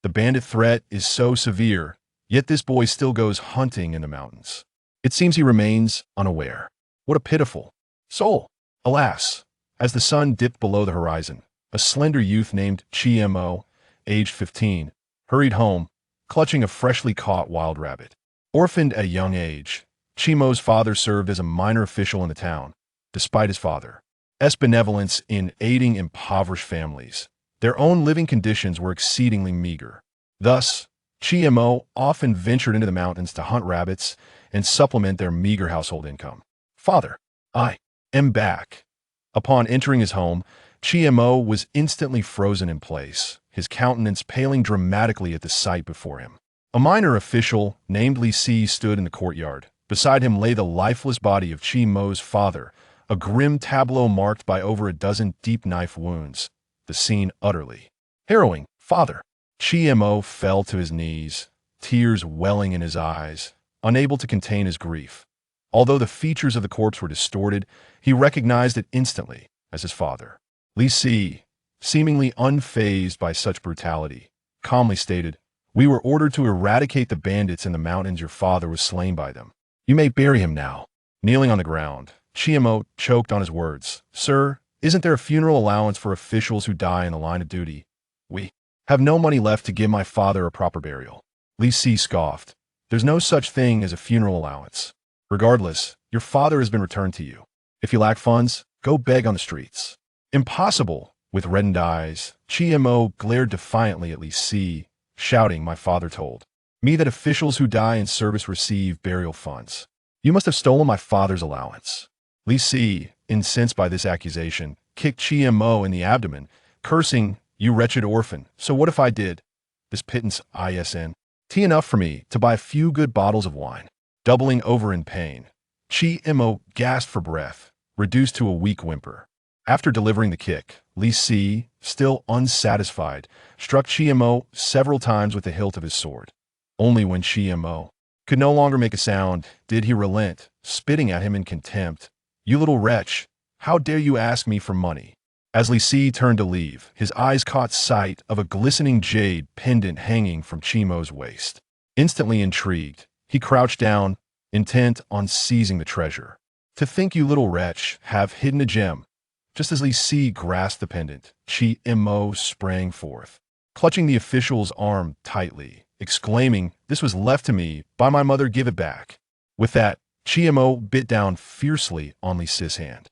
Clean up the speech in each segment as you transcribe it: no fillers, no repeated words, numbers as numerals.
The bandit threat is so severe, yet this boy still goes hunting in the mountains. It seems he remains unaware. What a pitiful soul! Alas, as the sun dipped below the horizon, a slender youth named Chimo, aged 15, hurried home, clutching a freshly caught wild rabbit. Orphaned at a young age, Chimo's father served as a minor official in the town. Despite his father's benevolence in aiding impoverished families, their own living conditions were exceedingly meager. Thus, Chimo often ventured into the mountains to hunt rabbits and supplement their meager household income. Father, I am back. Upon entering his home, Chimo was instantly frozen in place, his countenance paling dramatically at the sight before him. A minor official named Li Si stood in the courtyard. Beside him lay the lifeless body of Chimo's father, a grim tableau marked by over a dozen deep knife wounds. The scene utterly harrowing. Father! Chimo fell to his knees, tears welling in his eyes, unable to contain his grief. Although the features of the corpse were distorted, he recognized it instantly as his father. Li Si, seemingly unfazed by such brutality, calmly stated, "We were ordered to eradicate the bandits in the mountains. Your father was slain by them. You may bury him now." Kneeling on the ground, Chimo choked on his words. "Sir, isn't there a funeral allowance for officials who die in the line of duty? We have no money left to give my father a proper burial." Li Si scoffed. "There's no such thing as a funeral allowance. Regardless, your father has been returned to you. If you lack funds, go beg on the streets." "Impossible!" With reddened eyes, Chimo glared defiantly at Li Si, shouting, "My father told me that officials who die in service receive burial funds. You must have stolen my father's allowance." Li Si, incensed by this accusation, kicked Chimo in the abdomen, cursing, "You wretched orphan, so what if I did? This pittance isn't enough for me to buy a few good bottles of wine." Doubling over in pain, Chimo gasped for breath, reduced to a weak whimper. After delivering the kick, Li Si, still unsatisfied, struck Chimo several times with the hilt of his sword. Only when Chimo could no longer make a sound did he relent, spitting at him in contempt. "You little wretch, how dare you ask me for money?" As Li Si turned to leave, his eyes caught sight of a glistening jade pendant hanging from Chimo's waist. Instantly intrigued, he crouched down, intent on seizing the treasure. "To think you little wretch have hidden a gem." Just as Li Si grasped the pendant, Chimo sprang forth, clutching the official's arm tightly, exclaiming, "This was left to me by my mother, give it back." With that, Chimo bit down fiercely on Li Si's hand.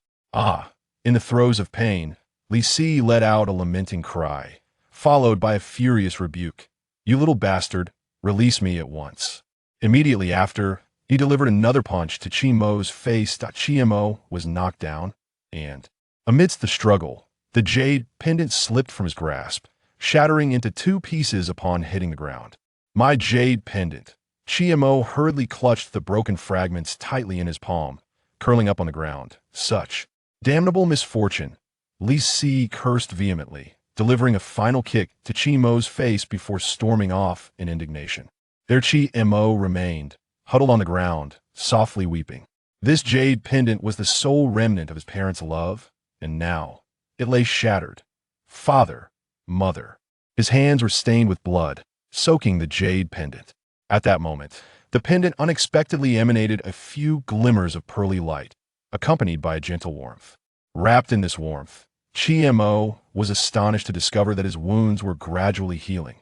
In the throes of pain, Li Si let out a lamenting cry, followed by a furious rebuke. "You little bastard, release me at once." Immediately after, he delivered another punch to Chimo's face. Chimo was knocked down, and amidst the struggle, the jade pendant slipped from his grasp, shattering into two pieces upon hitting the ground. "My jade pendant!" Chimo hurriedly clutched the broken fragments tightly in his palm, curling up on the ground. "Such damnable misfortune!" Li Si cursed vehemently, delivering a final kick to Chimo's face before storming off in indignation. There Chimo remained, huddled on the ground, softly weeping. This jade pendant was the sole remnant of his parents' love, and now it lay shattered. Father, mother. His hands were stained with blood, soaking the jade pendant. At that moment, the pendant unexpectedly emanated a few glimmers of pearly light, accompanied by a gentle warmth. Wrapped in this warmth, Chimo was astonished to discover that his wounds were gradually healing.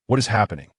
"What is happening?"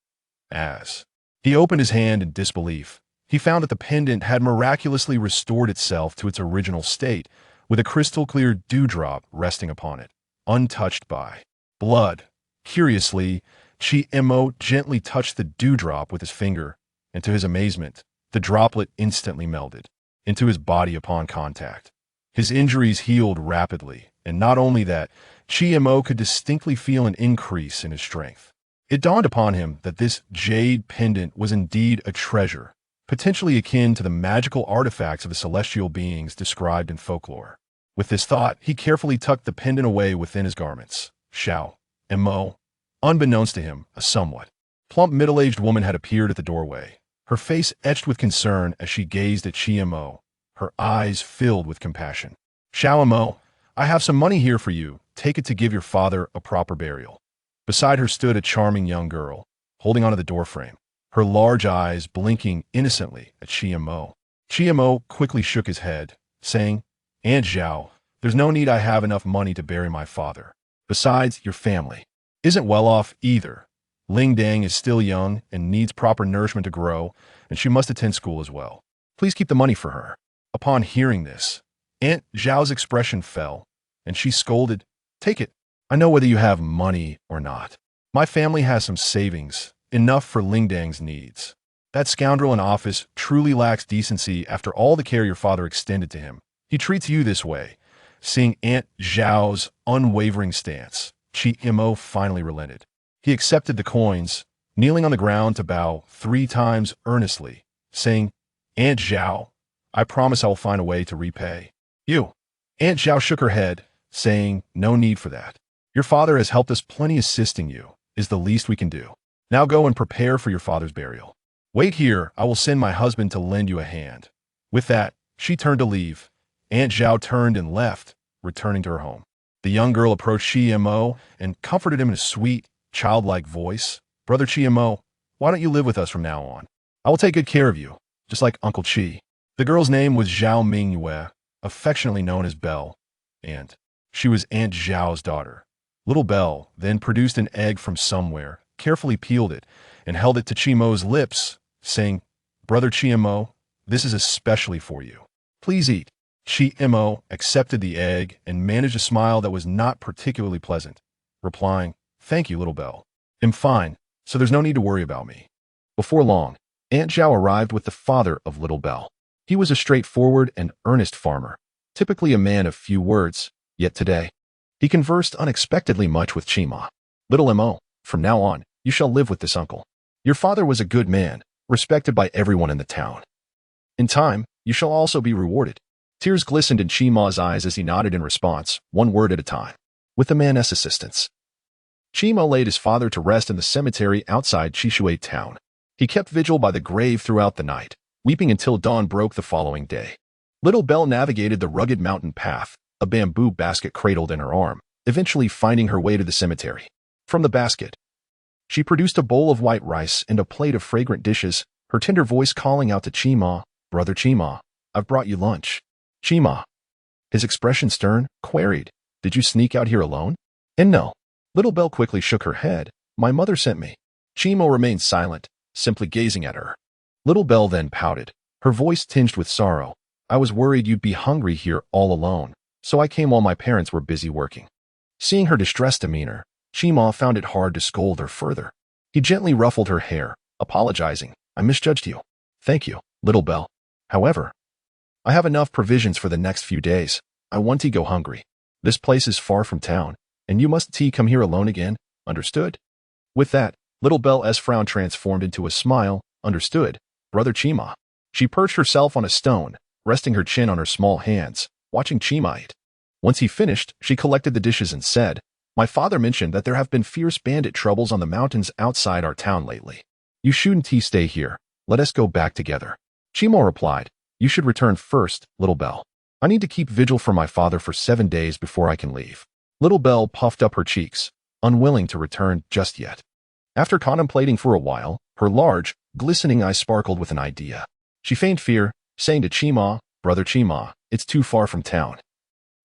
As he opened his hand in disbelief, he found that the pendant had miraculously restored itself to its original state, with a crystal-clear dewdrop resting upon it, untouched by blood. Curiously, Chimo gently touched the dewdrop with his finger, and to his amazement, the droplet instantly melted into his body upon contact. His injuries healed rapidly, and not only that, Chimo could distinctly feel an increase in his strength. It dawned upon him that this jade pendant was indeed a treasure, potentially akin to the magical artifacts of the celestial beings described in folklore. With this thought, he carefully tucked the pendant away within his garments. Chimo, unbeknownst to him, a somewhat plump middle-aged woman had appeared at the doorway, her face etched with concern as she gazed at Chimo, her eyes filled with compassion. "Chimo, I have some money here for you. Take it to give your father a proper burial." Beside her stood a charming young girl, holding onto the doorframe, her large eyes blinking innocently at Chiamo. Chiamo quickly shook his head, saying, Aunt Zhao, there's no need. I have enough money to bury my father. Besides, your family isn't well off either. Ling Dang is still young and needs proper nourishment to grow, and she must attend school as well. Please keep the money for her. Upon hearing this, Aunt Zhao's expression fell, and she scolded, Take it. I know whether you have money or not. My family has some savings, enough for Ling Dang's needs. That scoundrel in office truly lacks decency after all the care your father extended to him. He treats you this way. Seeing Aunt Zhao's unwavering stance, Chi Mo finally relented. He accepted the coins, kneeling on the ground to bow 3 times earnestly, saying, Aunt Zhao, I promise I will find a way to repay you. Aunt Zhao shook her head, saying, No need for that. Your father has helped us plenty. Assisting you is the least we can do. Now go and prepare for your father's burial. Wait here, I will send my husband to lend you a hand. With that, she turned to leave. Aunt Zhao turned and left, returning to her home. The young girl approached Chiamo and comforted him in a sweet, childlike voice. Brother Chiamo, why don't you live with us from now on? I will take good care of you, just like Uncle Chi. The girl's name was Zhao Mingyue, affectionately known as Belle, and she was Aunt Zhao's daughter. Little Belle then produced an egg from somewhere, carefully peeled it, and held it to Chiamo's lips, saying, Brother Chiamo, this is especially for you. Please eat. Chiamo accepted the egg and managed a smile that was not particularly pleasant, replying, Thank you, Little Belle. I'm fine, so there's no need to worry about me. Before long, Aunt Zhao arrived with the father of Little Belle. He was a straightforward and earnest farmer, typically a man of few words, yet today, he conversed unexpectedly much with Chima. Little Mo, from now on, you shall live with this uncle. Your father was a good man, respected by everyone in the town. In time, you shall also be rewarded. Tears glistened in Chima's eyes as he nodded in response, one word at a time. With the man's assistance, Chima laid his father to rest in the cemetery outside Chishui town. He kept vigil by the grave throughout the night, weeping until dawn broke the following day. Little Belle navigated the rugged mountain path, a bamboo basket cradled in her arm, eventually finding her way to the cemetery. From the basket, she produced a bowl of white rice and a plate of fragrant dishes, her tender voice calling out to Chima, Brother Chima, I've brought you lunch. Chima, his expression stern, queried, Did you sneak out here alone? And no. Little Belle quickly shook her head. My mother sent me. Chima remained silent, simply gazing at her. Little Belle then pouted, her voice tinged with sorrow. I was worried you'd be hungry here all alone, so I came while my parents were busy working. Seeing her distressed demeanor, Chima found it hard to scold her further. He gently ruffled her hair, apologizing. I misjudged you. Thank you, Little Belle. However, I have enough provisions for the next few days. I want to go hungry. This place is far from town, and you must come here alone again, understood? With that, Little Belle's frown transformed into a smile, understood, Brother Chima. She perched herself on a stone, resting her chin on her small hands, watching Chima eat. Once he finished, she collected the dishes and said, My father mentioned that there have been fierce bandit troubles on the mountains outside our town lately. You shouldn't stay here. Let us go back together. Chima replied, You should return first, Little Belle. I need to keep vigil for my father for 7 days before I can leave. Little Belle puffed up her cheeks, unwilling to return just yet. After contemplating for a while, her large, glistening eyes sparkled with an idea. She feigned fear, saying to Chima, Brother Chima, it's too far from town.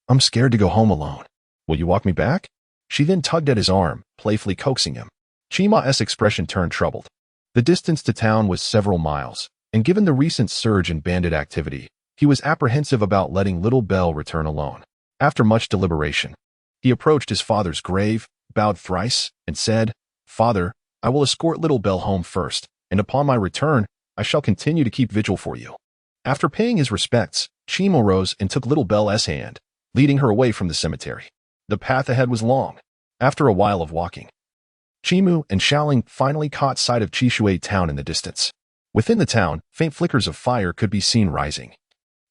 I'm scared to go home alone. Will you walk me back? She then tugged at his arm, playfully coaxing him. Chima's expression turned troubled. The distance to town was several miles, and given the recent surge in bandit activity, he was apprehensive about letting Little Belle return alone. After much deliberation, he approached his father's grave, bowed thrice, and said, Father, I will escort Little Belle home first, and upon my return, I shall continue to keep vigil for you. After paying his respects, Chima rose and took Little Belle's hand, leading her away from the cemetery. The path ahead was long. After a while of walking, Chimu and Xiaoling finally caught sight of Chishui town in the distance. Within the town, faint flickers of fire could be seen rising,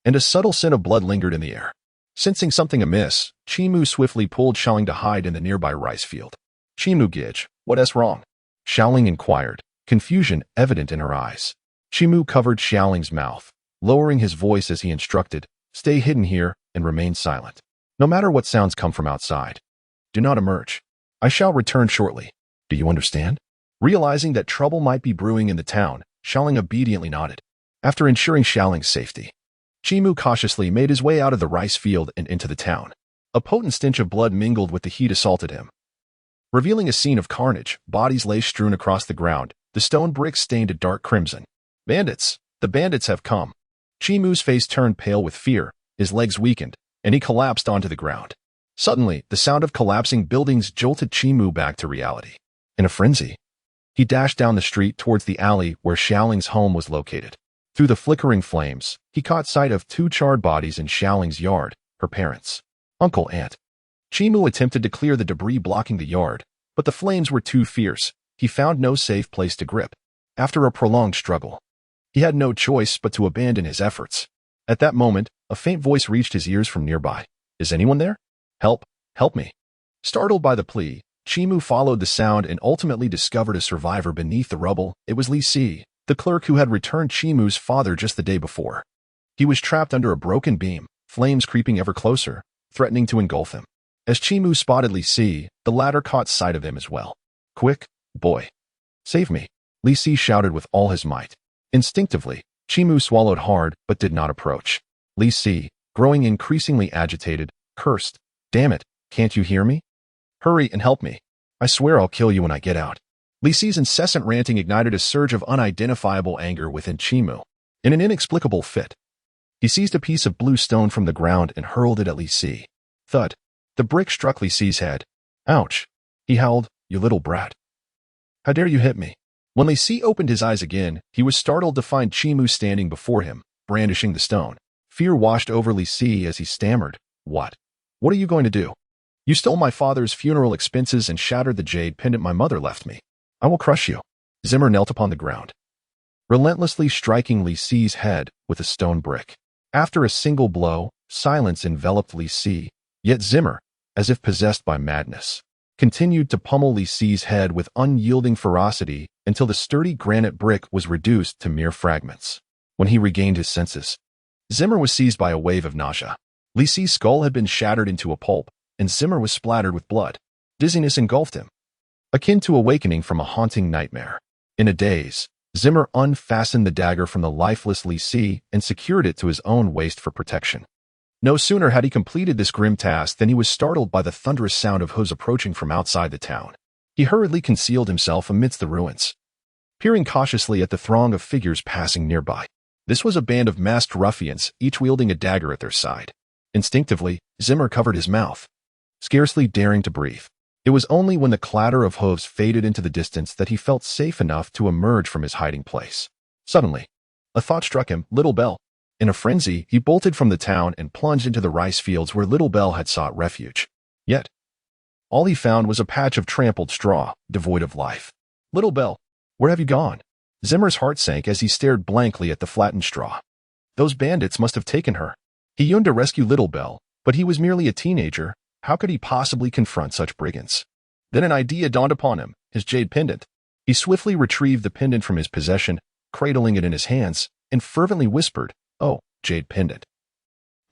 and a subtle scent of blood lingered in the air. Sensing something amiss, Chimu swiftly pulled Xiaoling to hide in the nearby rice field. Chimu Gij, what's wrong? Xiaoling inquired, confusion evident in her eyes. Chimu covered Xiaoling's mouth, lowering his voice as he instructed, Stay hidden here and remain silent. No matter what sounds come from outside, do not emerge. I shall return shortly. Do you understand? Realizing that trouble might be brewing in the town, Xiaoling obediently nodded. After ensuring Xiaoling's safety, Chimu cautiously made his way out of the rice field and into the town. A potent stench of blood mingled with the heat assaulted him, revealing a scene of carnage. Bodies lay strewn across the ground, the stone bricks stained a dark crimson. Bandits! The bandits have come! Chimu's face turned pale with fear, his legs weakened, and he collapsed onto the ground. Suddenly, the sound of collapsing buildings jolted Chimu back to reality. In a frenzy, he dashed down the street towards the alley where Xiaoling's home was located. Through the flickering flames, he caught sight of two charred bodies in Xiaoling's yard, her parents, uncle, aunt. Chimu attempted to clear the debris blocking the yard, but the flames were too fierce. He found no safe place to grip. After a prolonged struggle, he had no choice but to abandon his efforts. At that moment, a faint voice reached his ears from nearby. Is anyone there? Help! Help me! Startled by the plea, Chimu followed the sound and ultimately discovered a survivor beneath the rubble. It was Li Si, the clerk who had returned Chimu's father just the day before. He was trapped under a broken beam, flames creeping ever closer, threatening to engulf him. As Chimu spotted Li Si, the latter caught sight of him as well. Quick, boy! Save me! Li Si shouted with all his might. Instinctively, Chimu swallowed hard but did not approach. Li Si, growing increasingly agitated, cursed. Damn it, can't you hear me? Hurry and help me. I swear I'll kill you when I get out. Li Si's incessant ranting ignited a surge of unidentifiable anger within Chimu. In an inexplicable fit, he seized a piece of blue stone from the ground and hurled it at Li Si. Thud. The brick struck Li Si's head. Ouch. He howled, you little brat. How dare you hit me? When Li Si opened his eyes again, he was startled to find Chimu standing before him, brandishing the stone. Fear washed over Li Si as he stammered. What? What are you going to do? You stole my father's funeral expenses and shattered the jade pendant my mother left me. I will crush you. Zimmer knelt upon the ground, relentlessly striking Li Si's head with a stone brick. After a single blow, silence enveloped Li Si, yet Zimmer, as if possessed by madness, continued to pummel Li Si's head with unyielding ferocity until the sturdy granite brick was reduced to mere fragments. When he regained his senses, Zimmer was seized by a wave of nausea. Li Si's skull had been shattered into a pulp, and Zimmer was splattered with blood. Dizziness engulfed him, akin to awakening from a haunting nightmare. In a daze, Zimmer unfastened the dagger from the lifeless Li Si and secured it to his own waist for protection. No sooner had he completed this grim task than he was startled by the thunderous sound of hooves approaching from outside the town. He hurriedly concealed himself amidst the ruins, peering cautiously at the throng of figures passing nearby. This was a band of masked ruffians, each wielding a dagger at their side. Instinctively, Zimmer covered his mouth, scarcely daring to breathe. It was only when the clatter of hooves faded into the distance that he felt safe enough to emerge from his hiding place. Suddenly, a thought struck him. Little Belle. In a frenzy, he bolted from the town and plunged into the rice fields where Little Belle had sought refuge. Yet, all he found was a patch of trampled straw, devoid of life. Little Belle, where have you gone? Zimmer's heart sank as he stared blankly at the flattened straw. Those bandits must have taken her. He yearned to rescue Little Belle, but he was merely a teenager. How could he possibly confront such brigands? Then an idea dawned upon him, his jade pendant. He swiftly retrieved the pendant from his possession, cradling it in his hands, and fervently whispered, Oh, jade pendant.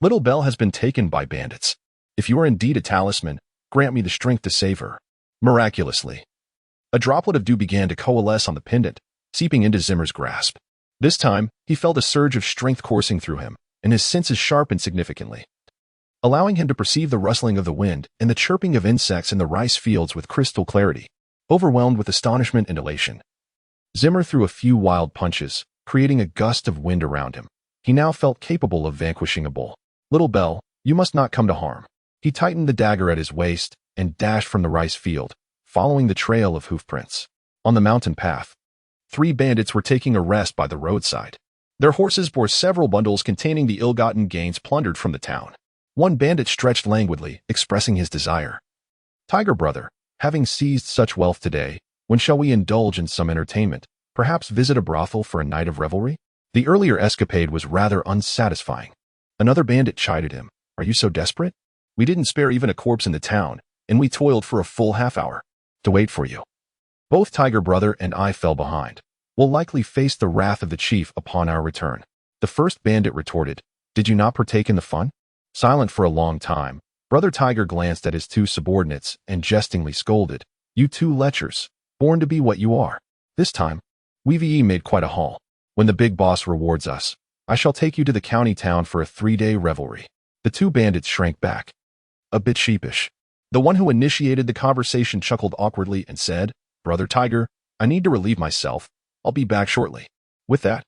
Little Belle has been taken by bandits. If you are indeed a talisman, grant me the strength to save her. Miraculously, a droplet of dew began to coalesce on the pendant, seeping into Zimmer's grasp. This time, he felt a surge of strength coursing through him, and his senses sharpened significantly, allowing him to perceive the rustling of the wind and the chirping of insects in the rice fields with crystal clarity. Overwhelmed with astonishment and elation, Zimmer threw a few wild punches, creating a gust of wind around him. He now felt capable of vanquishing a bull. Little Belle, you must not come to harm. He tightened the dagger at his waist and dashed from the rice field, following the trail of hoofprints. On the mountain path, 3 bandits were taking a rest by the roadside. Their horses bore several bundles containing the ill-gotten gains plundered from the town. One bandit stretched languidly, expressing his desire. Tiger brother, having seized such wealth today, when shall we indulge in some entertainment, perhaps visit a brothel for a night of revelry? The earlier escapade was rather unsatisfying. Another bandit chided him. Are you so desperate? We didn't spare even a corpse in the town, and we toiled for a full half-hour to wait for you. Both Tiger brother and I fell behind. We'll likely face the wrath of the chief upon our return. The first bandit retorted, Did you not partake in the fun? Silent for a long time, Brother Tiger glanced at his 2 subordinates and jestingly scolded, You 2 lechers, born to be what you are. This time, we made quite a haul. When the big boss rewards us, I shall take you to the county town for a 3-day revelry. The two bandits shrank back, a bit sheepish. The one who initiated the conversation chuckled awkwardly and said, "Brother Tiger, I need to relieve myself. I'll be back shortly." With that,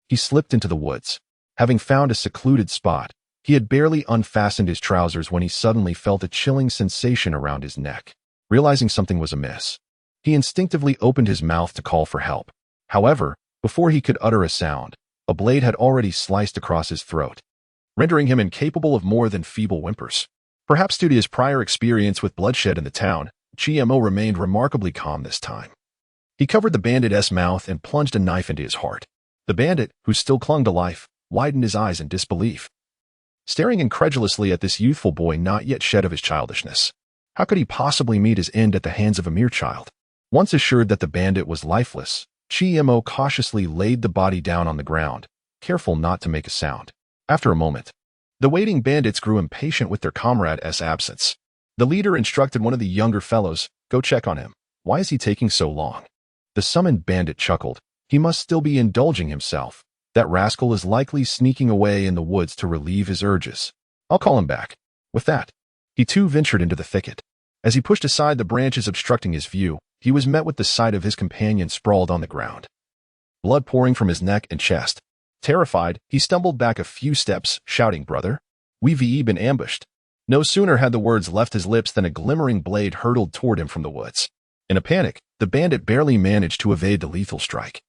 he slipped into the woods. Having found a secluded spot, he had barely unfastened his trousers when he suddenly felt a chilling sensation around his neck. Realizing something was amiss, he instinctively opened his mouth to call for help. However, before he could utter a sound, a blade had already sliced across his throat, rendering him incapable of more than feeble whimpers. Perhaps due to his prior experience with bloodshed in the town, GMO remained remarkably calm this time. He covered the bandit's mouth and plunged a knife into his heart. The bandit, who still clung to life, widened his eyes in disbelief, staring incredulously at this youthful boy not yet shed of his childishness. How could he possibly meet his end at the hands of a mere child? Once assured that the bandit was lifeless, GMO cautiously laid the body down on the ground, careful not to make a sound. After a moment, the waiting bandits grew impatient with their comrade's absence. The leader instructed one of the younger fellows, "Go check on him. Why is he taking so long?" The summoned bandit chuckled. He must still be indulging himself. That rascal is likely sneaking away in the woods to relieve his urges. I'll call him back. With that, he too ventured into the thicket. As he pushed aside the branches obstructing his view, he was met with the sight of his companion sprawled on the ground, blood pouring from his neck and chest. Terrified, he stumbled back a few steps, shouting, "Brother, we've been ambushed." No sooner had the words left his lips than a glimmering blade hurtled toward him from the woods. In a panic, the bandit barely managed to evade the lethal strike,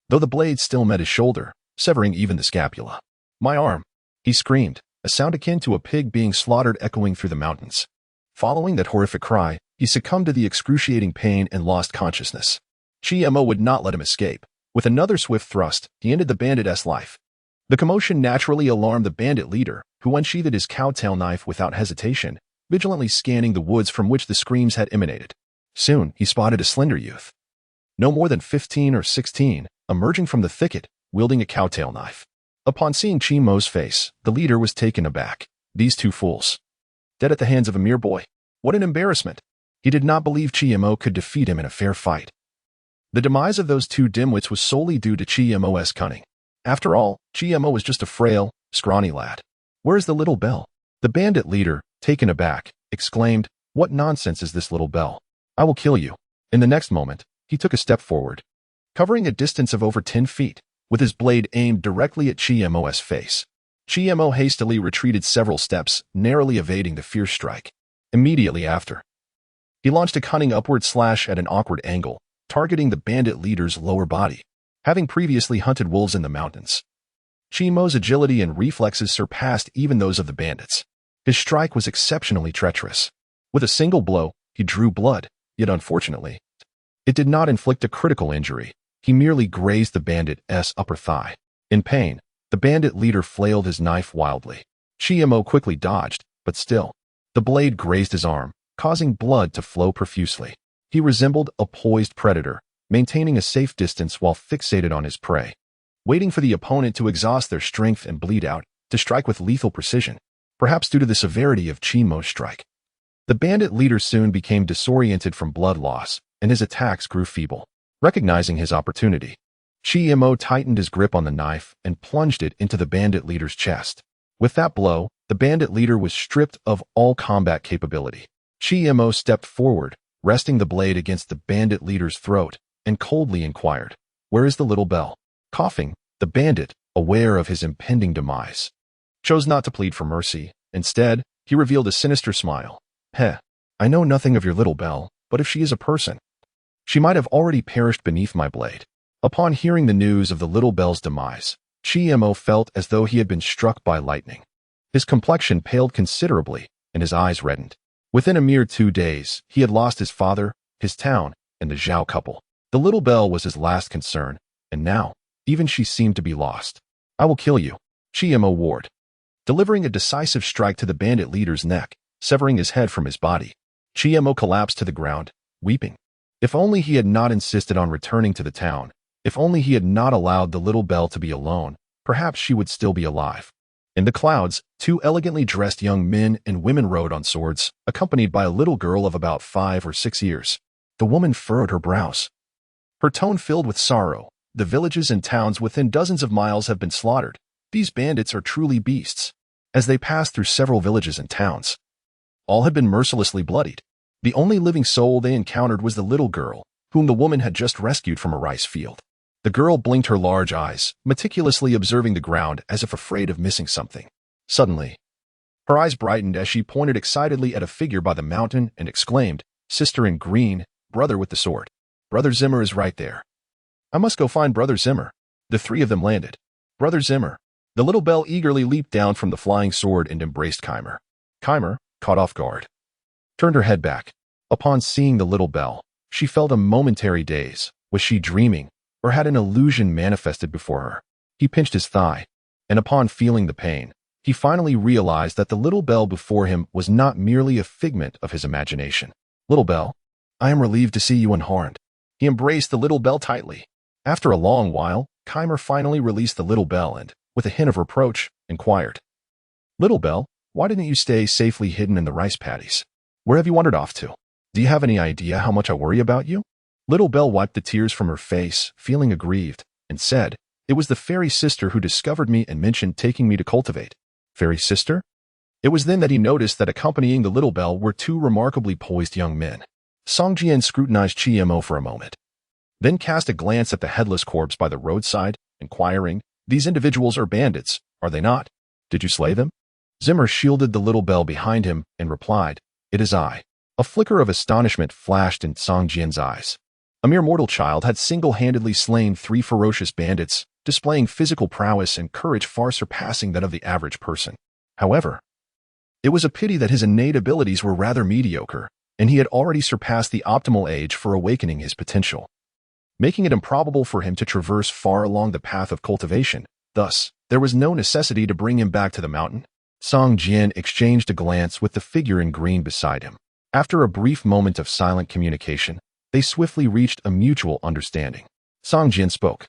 though the blade still met his shoulder, severing even the scapula. "My arm!" he screamed, a sound akin to a pig being slaughtered echoing through the mountains. Following that horrific cry, he succumbed to the excruciating pain and lost consciousness. GMO would not let him escape. With another swift thrust, he ended the bandit's life. The commotion naturally alarmed the bandit leader, who unsheathed his cowtail knife without hesitation, vigilantly scanning the woods from which the screams had emanated. Soon, he spotted a slender youth, no more than 15 or 16, emerging from the thicket, wielding a cowtail knife. Upon seeing Chimo's face, the leader was taken aback. These two fools, dead at the hands of a mere boy. What an embarrassment! He did not believe Chimo could defeat him in a fair fight. The demise of those two dimwits was solely due to Chimo's cunning. After all, Chimo was just a frail, scrawny lad. "Where's the little bell?" The bandit leader, taken aback, exclaimed, "What nonsense is this little bell? I will kill you." In the next moment, he took a step forward, covering a distance of over 10 feet, with his blade aimed directly at Chimo's face. Chimo hastily retreated several steps, narrowly evading the fierce strike. Immediately after, he launched a cunning upward slash at an awkward angle, targeting the bandit leader's lower body. Having previously hunted wolves in the mountains, Chimo's agility and reflexes surpassed even those of the bandits. His strike was exceptionally treacherous. With a single blow, he drew blood, yet unfortunately, it did not inflict a critical injury. He merely grazed the bandit's upper thigh. In pain, the bandit leader flailed his knife wildly. Chimo quickly dodged, but still, the blade grazed his arm, causing blood to flow profusely. He resembled a poised predator, maintaining a safe distance while fixated on his prey, waiting for the opponent to exhaust their strength and bleed out, to strike with lethal precision. Perhaps due to the severity of Chimo's strike, the bandit leader soon became disoriented from blood loss, and his attacks grew feeble. Recognizing his opportunity, Chimo tightened his grip on the knife and plunged it into the bandit leader's chest. With that blow, the bandit leader was stripped of all combat capability. Chimo stepped forward, resting the blade against the bandit leader's throat, and coldly inquired, "Where is the little bell?" Coughing, the bandit, aware of his impending demise, chose not to plead for mercy. Instead, he revealed a sinister smile. "Heh, I know nothing of your little bell, but if she is a person, she might have already perished beneath my blade." Upon hearing the news of the little bell's demise, Chimo felt as though he had been struck by lightning. His complexion paled considerably, and his eyes reddened. Within a mere 2 days, he had lost his father, his town, and the Zhao couple. The little bell was his last concern, and now, even she seemed to be lost. "I will kill you," Chimo warned, delivering a decisive strike to the bandit leader's neck, severing his head from his body. Chimo collapsed to the ground, weeping. If only he had not insisted on returning to the town, if only he had not allowed the little bell to be alone, perhaps she would still be alive. In the clouds, 2 elegantly dressed young men and women rode on swords, accompanied by a little girl of about 5 or 6 years. The woman furrowed her brows. Her tone filled with sorrow. The villages and towns within dozens of miles have been slaughtered. These bandits are truly beasts. As they passed through several villages and towns, all had been mercilessly bloodied. The only living soul they encountered was the little girl, whom the woman had just rescued from a rice field. The girl blinked her large eyes, meticulously observing the ground as if afraid of missing something. Suddenly, her eyes brightened as she pointed excitedly at a figure by the mountain and exclaimed, "Sister in green, brother with the sword. Brother Zimmer is right there. I must go find Brother Zimmer." The three of them landed. "Brother Zimmer." The little bell eagerly leaped down from the flying sword and embraced Keimer. Keimer, caught off guard, turned her head back. Upon seeing the little bell, she felt a momentary daze. Was she dreaming, or had an illusion manifested before her? He pinched his thigh, and upon feeling the pain, he finally realized that the little bell before him was not merely a figment of his imagination. "Little bell, I am relieved to see you unharmed." He embraced the little bell tightly. After a long while, Keimer finally released the little bell and, with a hint of reproach, inquired, "Little bell, why didn't you stay safely hidden in the rice paddies? Where have you wandered off to? Do you have any idea how much I worry about you?" Little bell wiped the tears from her face, feeling aggrieved, and said, "It was the fairy sister who discovered me and mentioned taking me to cultivate." "Fairy sister?" It was then that he noticed that accompanying the little bell were two remarkably poised young men. Song Jian scrutinized Chi-Mo for a moment, then cast a glance at the headless corpse by the roadside, inquiring, "These individuals are bandits, are they not? Did you slay them?" Zimmer shielded the little bell behind him and replied, "It is I." A flicker of astonishment flashed in Song Jian's eyes. A mere mortal child had single-handedly slain 3 ferocious bandits, displaying physical prowess and courage far surpassing that of the average person. However, it was a pity that his innate abilities were rather mediocre, and he had already surpassed the optimal age for awakening his potential, making it improbable for him to traverse far along the path of cultivation. Thus, there was no necessity to bring him back to the mountain. Song Jian exchanged a glance with the figure in green beside him. After a brief moment of silent communication, they swiftly reached a mutual understanding. Song Jian spoke,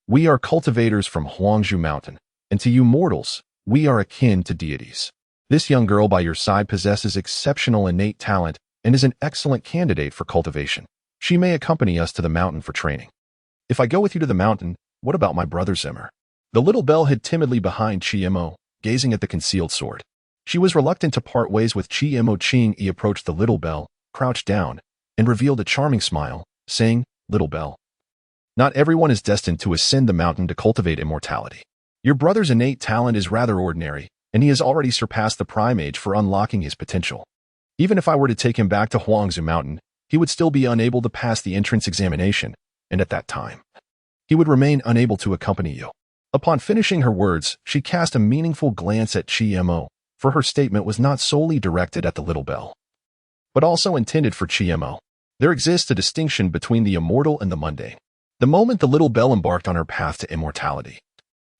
"We are cultivators from Huangzhou Mountain, and to you mortals, we are akin to deities. This young girl by your side possesses exceptional innate talent and is an excellent candidate for cultivation. She may accompany us to the mountain for training." "If I go with you to the mountain, what about my brother Zimmer?" The little bell hid timidly behind Chi-Mo, gazing at the concealed sword. She was reluctant to part ways with Chi-Mo. He approached the little bell, crouched down, and revealed a charming smile, saying, "Little bell, not everyone is destined to ascend the mountain to cultivate immortality. Your brother's innate talent is rather ordinary, and he has already surpassed the prime age for unlocking his potential. Even if I were to take him back to Huangzhou Mountain, he would still be unable to pass the entrance examination, and at that time, he would remain unable to accompany you." Upon finishing her words, she cast a meaningful glance at Chi-Mo, for her statement was not solely directed at the little bell, but also intended for Chi-Mo. There exists a distinction between the immortal and the mundane. The moment the little bell embarked on her path to immortality,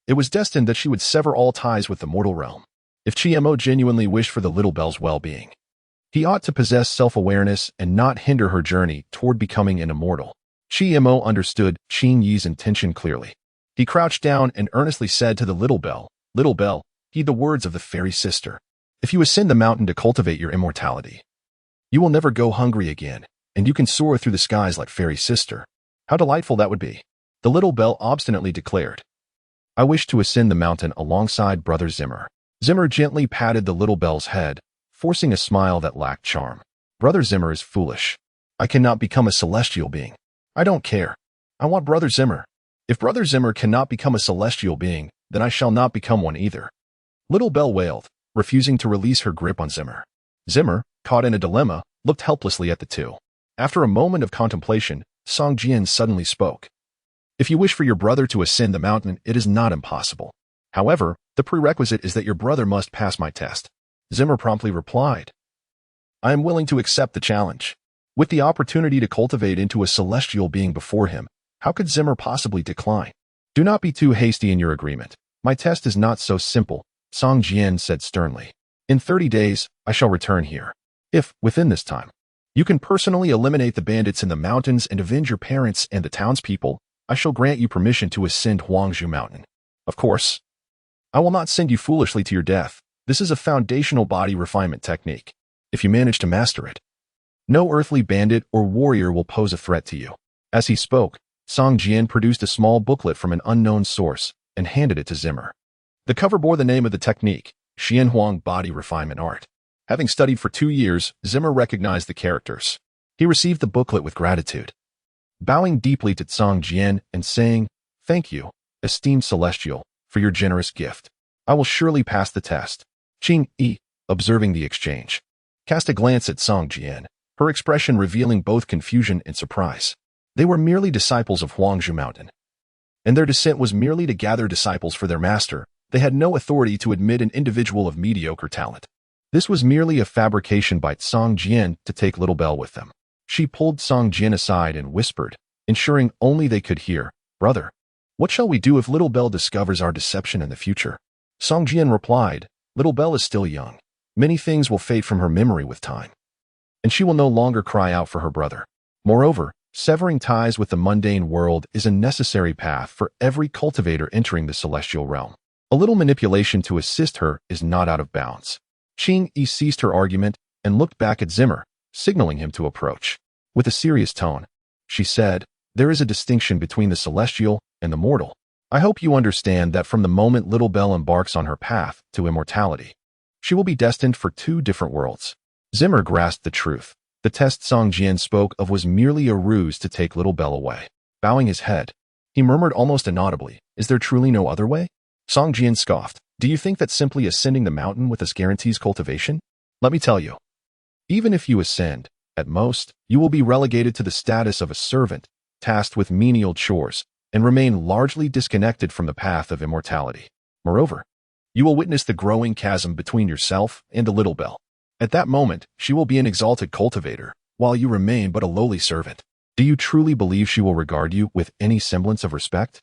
it was destined that she would sever all ties with the mortal realm. If Chi-Mo genuinely wished for the little bell's well-being, he ought to possess self-awareness and not hinder her journey toward becoming an immortal. Chi-Mo understood Qin Yi's intention clearly. He crouched down and earnestly said to the little bell, "Little bell, heed the words of the fairy sister. If you ascend the mountain to cultivate your immortality, you will never go hungry again, and you can soar through the skies like fairy sister. How delightful that would be." The little bell obstinately declared, "I wish to ascend the mountain alongside Brother Zimmer." Zimmer gently patted the little bell's head, forcing a smile that lacked charm. "Brother Zimmer is foolish. I cannot become a celestial being. I don't care. I want Brother Zimmer. If Brother Zimmer cannot become a celestial being, then I shall not become one either." Little Bell wailed, refusing to release her grip on Zimmer. Zimmer, caught in a dilemma, looked helplessly at the two. After a moment of contemplation, Song Jian suddenly spoke. "If you wish for your brother to ascend the mountain, it is not impossible. However, the prerequisite is that your brother must pass my test." Zimmer promptly replied, "I am willing to accept the challenge." With the opportunity to cultivate into a celestial being before him, how could Zimmer possibly decline? "Do not be too hasty in your agreement. My test is not so simple," Song Jian said sternly. "In 30 days, I shall return here. If, within this time, you can personally eliminate the bandits in the mountains and avenge your parents and the townspeople, I shall grant you permission to ascend Huangzhou Mountain. Of course, I will not send you foolishly to your death. This is a foundational body refinement technique. If you manage to master it, No earthly bandit or warrior will pose a threat to you. As he spoke, Song Jian produced a small booklet from an unknown source and handed it to Zimmer. The cover bore the name of the technique, Xianhuang Body Refinement Art. Having studied for 2 years, Zimmer recognized the characters. He received the booklet with gratitude. Bowing deeply to Song Jian and saying, "Thank you, esteemed Celestial, for your generous gift. I will surely pass the test." Qing Yi, observing the exchange, cast a glance at Song Jian, her expression revealing both confusion and surprise. They were merely disciples of Huangzhou Mountain, and their descent was merely to gather disciples for their master. They had no authority to admit an individual of mediocre talent. This was merely a fabrication by Song Jian to take Little Bell with them. She pulled Song Jian aside and whispered, ensuring only they could hear, "Brother, what shall we do if Little Bell discovers our deception in the future?" Song Jian replied, "Little Bell is still young. Many things will fade from her memory with time, and she will no longer cry out for her brother. Moreover, severing ties with the mundane world is a necessary path for every cultivator entering the celestial realm. A little manipulation to assist her is not out of bounds." Qing Yi ceased her argument and looked back at Zimmer, signaling him to approach. With a serious tone, she said, "There is a distinction between the celestial and the mortal. I hope you understand that from the moment Little Bell embarks on her path to immortality, she will be destined for 2 different worlds." Zimmer grasped the truth. The test Song Jian spoke of was merely a ruse to take Little Bell away. Bowing his head, he murmured almost inaudibly, "Is there truly no other way?" Song Jian scoffed, "Do you think that simply ascending the mountain with us guarantees cultivation? Let me tell you, even if you ascend, at most, you will be relegated to the status of a servant, tasked with menial chores, and remain largely disconnected from the path of immortality. Moreover, you will witness the growing chasm between yourself and the Little Bell. At that moment, she will be an exalted cultivator, while you remain but a lowly servant. Do you truly believe she will regard you with any semblance of respect?"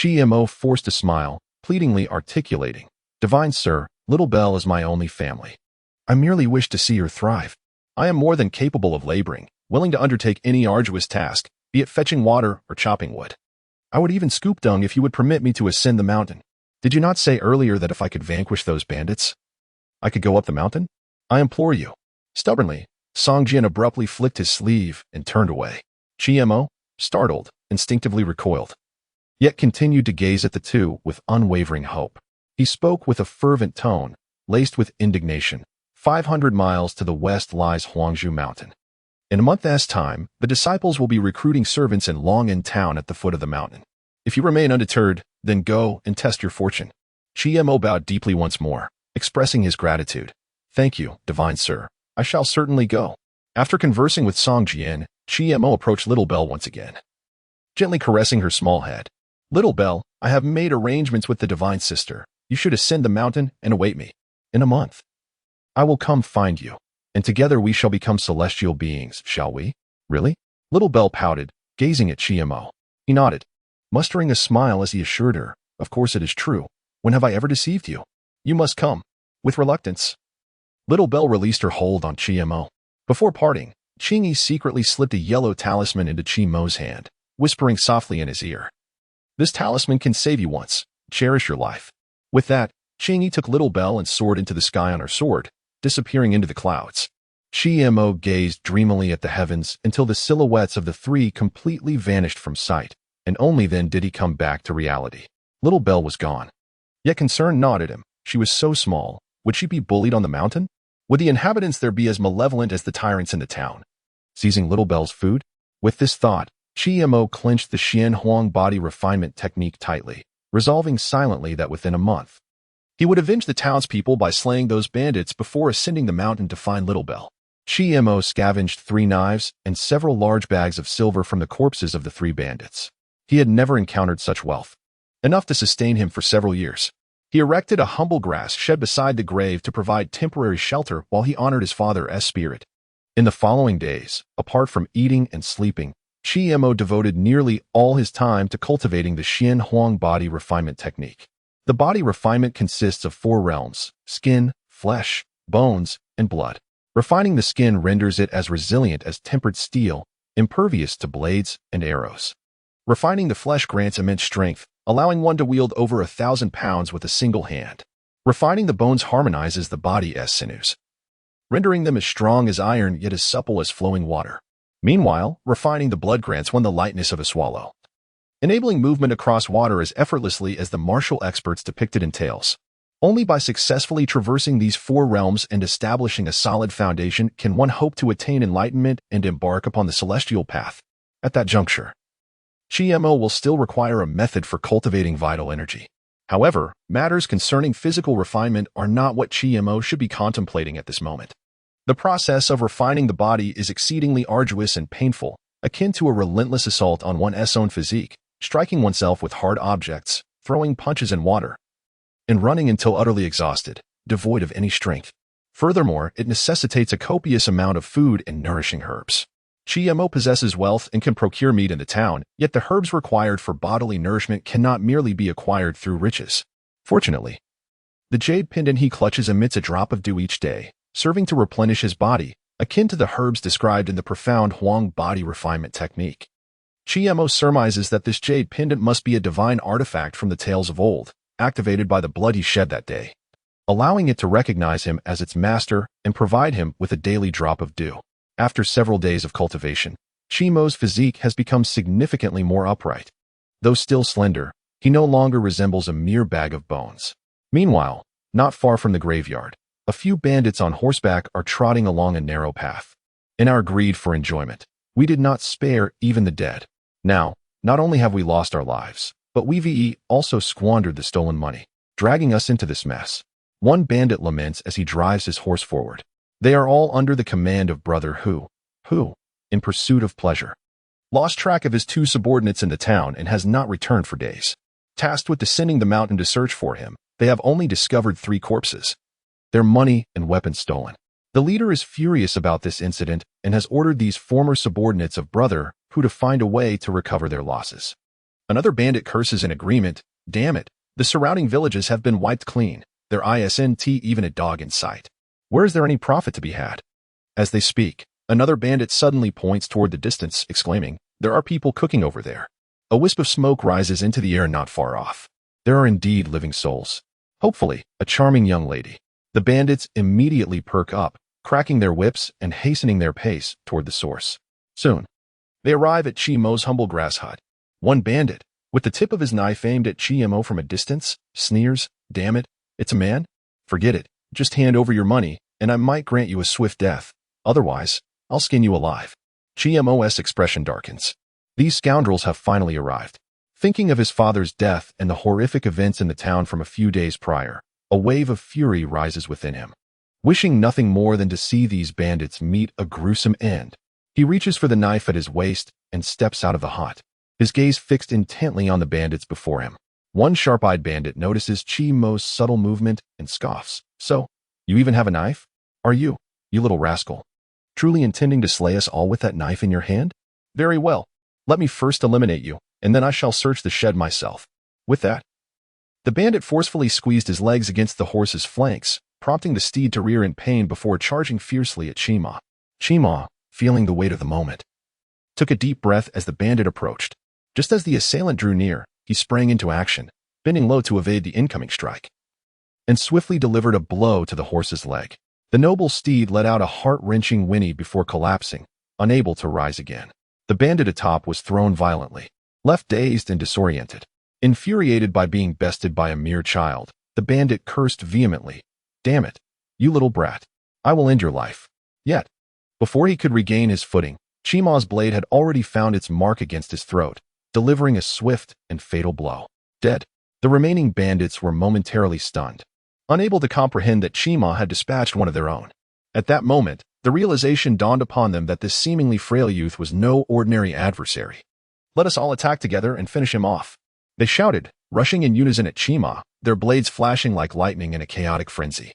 Mo forced a smile, pleadingly articulating, "Divine Sir, Little Bell is my only family. I merely wish to see her thrive. I am more than capable of laboring, willing to undertake any arduous task, be it fetching water or chopping wood. I would even scoop dung if you would permit me to ascend the mountain. Did you not say earlier that if I could vanquish those bandits, I could go up the mountain? I implore you." Stubbornly, Song Jian abruptly flicked his sleeve and turned away. Mo, startled, instinctively recoiled, yet continued to gaze at the two with unwavering hope. He spoke with a fervent tone, laced with indignation. 500 miles to the west lies Huangzhou Mountain. In a month's time, the disciples will be recruiting servants in Long'an Town at the foot of the mountain. If you remain undeterred, then go and test your fortune." Mo bowed deeply once more, expressing his gratitude. "Thank you, Divine Sir. I shall certainly go." After conversing with Song Jian, Mo approached Little Bell once again, gently caressing her small head. "Little Bell, I have made arrangements with the Divine Sister. You should ascend the mountain and await me. In a month, I will come find you, and together we shall become celestial beings, shall we?" "Really?" Little Bell pouted, gazing at Mo. He nodded, mustering a smile as he assured her, "Of course it is true. When have I ever deceived you? You must come." With reluctance, Little Bell released her hold on Mo. Before parting, Qing Yi secretly slipped a yellow talisman into Mo's hand, whispering softly in his ear, "This talisman can save you once. Cherish your life." With that, Qing Yi took Little Bell and soared into the sky on her sword, disappearing into the clouds. Mo gazed dreamily at the heavens until the silhouettes of the 3 completely vanished from sight, and only then did he come back to reality. Little Bell was gone. Yet concern gnawed at him. She was so small. Would she be bullied on the mountain? Would the inhabitants there be as malevolent as the tyrants in the town, seizing Little Bell's food? With this thought, Mo clenched the Xianhuang body refinement technique tightly, resolving silently that within a month, he would avenge the townspeople by slaying those bandits before ascending the mountain to find Little Bell. Mo scavenged 3 knives and several large bags of silver from the corpses of the 3 bandits. He had never encountered such wealth, enough to sustain him for several years. He erected a humble grass shed beside the grave to provide temporary shelter while he honored his father's spirit. In the following days, apart from eating and sleeping, Mo devoted nearly all his time to cultivating the Xianhuang body refinement technique. The body refinement consists of 4 realms: skin, flesh, bones, and blood. Refining the skin renders it as resilient as tempered steel, impervious to blades and arrows. Refining the flesh grants immense strength, allowing one to wield over 1,000 pounds with a single hand. Refining the bones harmonizes the body's sinews, rendering them as strong as iron yet as supple as flowing water. Meanwhile, refining the blood grants one the lightness of a swallow, enabling movement across water as effortlessly as the martial experts depicted in tales. Only by successfully traversing these four realms and establishing a solid foundation can one hope to attain enlightenment and embark upon the celestial path. At that juncture, GMO will still require a method for cultivating vital energy. However, matters concerning physical refinement are not what GMO should be contemplating at this moment. The process of refining the body is exceedingly arduous and painful, akin to a relentless assault on one's own physique, striking oneself with hard objects, throwing punches in water, and running until utterly exhausted, devoid of any strength. Furthermore, it necessitates a copious amount of food and nourishing herbs. GMO possesses wealth and can procure meat in the town, yet the herbs required for bodily nourishment cannot merely be acquired through riches. Fortunately, the jade pendant he clutches emits a drop of dew each day, serving to replenish his body, akin to the herbs described in the profound Huang body refinement technique. GMO surmises that this jade pendant must be a divine artifact from the tales of old, activated by the blood he shed that day, allowing it to recognize him as its master and provide him with a daily drop of dew. After several days of cultivation, GMO's physique has become significantly more upright. Though still slender, he no longer resembles a mere bag of bones. Meanwhile, not far from the graveyard, a few bandits on horseback are trotting along a narrow path. In our greed for enjoyment, we did not spare even the dead. Now, not only have we lost our lives, but we've also squandered the stolen money, dragging us into this mess. One bandit laments as he drives his horse forward. They are all under the command of brother who, in pursuit of pleasure, lost track of his two subordinates in the town and has not returned for days. Tasked with descending the mountain to search for him, they have only discovered 3 corpses, their money and weapons stolen. The leader is furious about this incident and has ordered these former subordinates of brother who to find a way to recover their losses. Another bandit curses in agreement. Damn it, the surrounding villages have been wiped clean, there isn't even a dog in sight. Where is there any profit to be had? As they speak, another bandit suddenly points toward the distance, exclaiming, "There are people cooking over there." A wisp of smoke rises into the air not far off. There are indeed living souls. Hopefully, a charming young lady. The bandits immediately perk up, cracking their whips and hastening their pace toward the source. Soon, they arrive at GMO's humble grass hut. One bandit, with the tip of his knife aimed at GMO from a distance, sneers, "Damn it, it's a man? Forget it. Just hand over your money, and I might grant you a swift death. Otherwise, I'll skin you alive." GMO's expression darkens. These scoundrels have finally arrived. Thinking of his father's death and the horrific events in the town from a few days prior, a wave of fury rises within him. Wishing nothing more than to see these bandits meet a gruesome end, he reaches for the knife at his waist and steps out of the hut, his gaze fixed intently on the bandits before him. One sharp-eyed bandit notices GMO's subtle movement and scoffs. "So, you even have a knife? Are you, you little rascal, truly intending to slay us all with that knife in your hand? Very well. Let me first eliminate you, and then I shall search the shed myself." With that, the bandit forcefully squeezed his legs against the horse's flanks, prompting the steed to rear in pain before charging fiercely at GMO. GMO, feeling the weight of the moment, took a deep breath as the bandit approached. Just as the assailant drew near, he sprang into action, bending low to evade the incoming strike, and swiftly delivered a blow to the horse's leg. The noble steed let out a heart-wrenching whinny before collapsing, unable to rise again. The bandit atop was thrown violently, left dazed and disoriented. Infuriated by being bested by a mere child, the bandit cursed vehemently, "Damn it, you little brat. I will end your life." Yet, before he could regain his footing, GMO's blade had already found its mark against his throat, delivering a swift and fatal blow. Dead, the remaining bandits were momentarily stunned, unable to comprehend that GMO had dispatched one of their own. At that moment, the realization dawned upon them that this seemingly frail youth was no ordinary adversary. "Let us all attack together and finish him off," they shouted, rushing in unison at GMO, their blades flashing like lightning in a chaotic frenzy.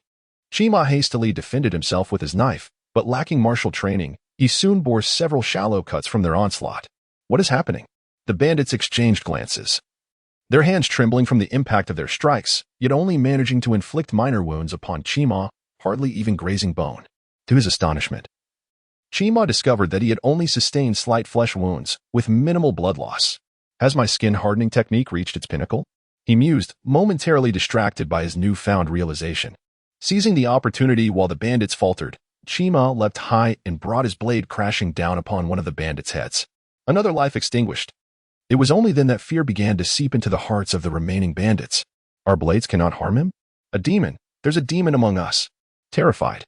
GMO hastily defended himself with his knife, but lacking martial training, he soon bore several shallow cuts from their onslaught. "What is happening?" The bandits exchanged glances, their hands trembling from the impact of their strikes, yet only managing to inflict minor wounds upon GMO, hardly even grazing bone. To his astonishment, GMO discovered that he had only sustained slight flesh wounds, with minimal blood loss. "Has my skin hardening technique reached its pinnacle?" he mused, momentarily distracted by his newfound realization. Seizing the opportunity while the bandits faltered, Chima leapt high and brought his blade crashing down upon one of the bandits' heads. Another life extinguished. It was only then that fear began to seep into the hearts of the remaining bandits. Our blades cannot harm him? A demon. There's a demon among us. Terrified,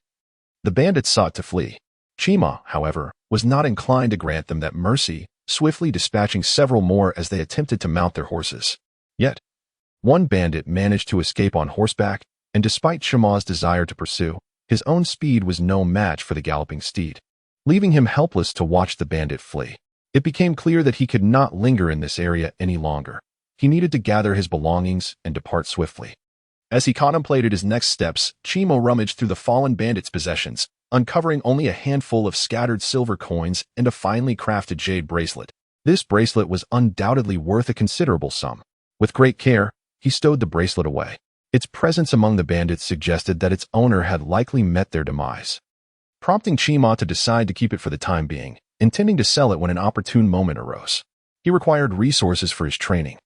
the bandits sought to flee. Chima, however, was not inclined to grant them that mercy, swiftly dispatching several more as they attempted to mount their horses. Yet, one bandit managed to escape on horseback, and despite Chima's desire to pursue, his own speed was no match for the galloping steed. Leaving him helpless to watch the bandit flee, it became clear that he could not linger in this area any longer. He needed to gather his belongings and depart swiftly. As he contemplated his next steps, Chima rummaged through the fallen bandit's possessions, uncovering only a handful of scattered silver coins and a finely crafted jade bracelet. This bracelet was undoubtedly worth a considerable sum. With great care, he stowed the bracelet away. Its presence among the bandits suggested that its owner had likely met their demise, prompting Chima to decide to keep it for the time being, intending to sell it when an opportune moment arose. He required resources for his training,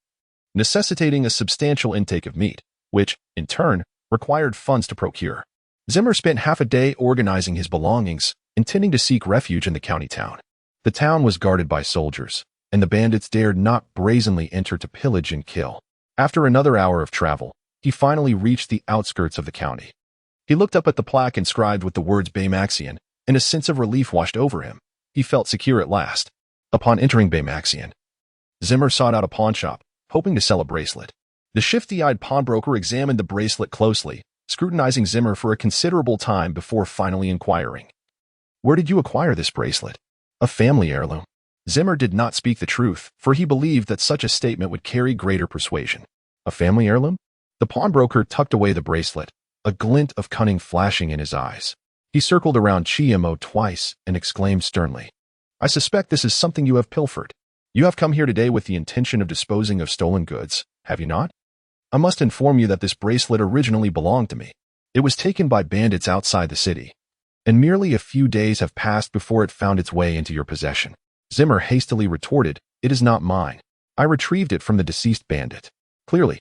necessitating a substantial intake of meat, which, in turn, required funds to procure. Zimmer spent half a day organizing his belongings, intending to seek refuge in the county town. The town was guarded by soldiers, and the bandits dared not brazenly enter to pillage and kill. After another hour of travel, he finally reached the outskirts of the county. He looked up at the plaque inscribed with the words Baymaxian, and a sense of relief washed over him. He felt secure at last. Upon entering Baymaxian, Zimmer sought out a pawnshop, hoping to sell a bracelet. The shifty-eyed pawnbroker examined the bracelet closely, scrutinizing Zimmer for a considerable time before finally inquiring, "Where did you acquire this bracelet?" "A family heirloom." Zimmer did not speak the truth, for he believed that such a statement would carry greater persuasion. "A family heirloom?" The pawnbroker tucked away the bracelet, a glint of cunning flashing in his eyes. He circled around Chimo twice and exclaimed sternly, "I suspect this is something you have pilfered. You have come here today with the intention of disposing of stolen goods, have you not? I must inform you that this bracelet originally belonged to me. It was taken by bandits outside the city, and merely a few days have passed before it found its way into your possession." Zimmer hastily retorted, "It is not mine. I retrieved it from the deceased bandit." "Clearly,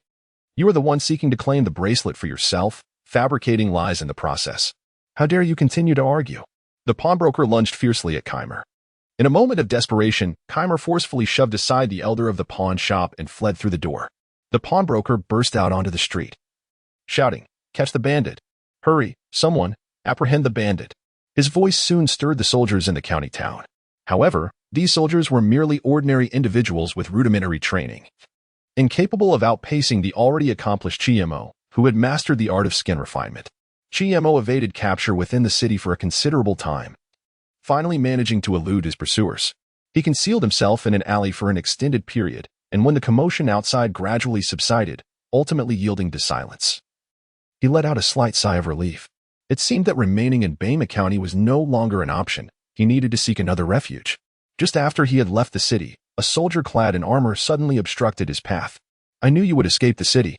you are the one seeking to claim the bracelet for yourself, fabricating lies in the process. How dare you continue to argue?" The pawnbroker lunged fiercely at Keimer. In a moment of desperation, Keimer forcefully shoved aside the elder of the pawn shop and fled through the door. The pawnbroker burst out onto the street, shouting, "Catch the bandit! Hurry, someone, apprehend the bandit!" His voice soon stirred the soldiers in the county town. However, these soldiers were merely ordinary individuals with rudimentary training, incapable of outpacing the already accomplished Chimo, who had mastered the art of skin refinement. Chimo evaded capture within the city for a considerable time, finally managing to elude his pursuers. He concealed himself in an alley for an extended period, and when the commotion outside gradually subsided, ultimately yielding to silence, he let out a slight sigh of relief. It seemed that remaining in Bama County was no longer an option. He needed to seek another refuge. Just after he had left the city, a soldier clad in armor suddenly obstructed his path. "I knew you would escape the city."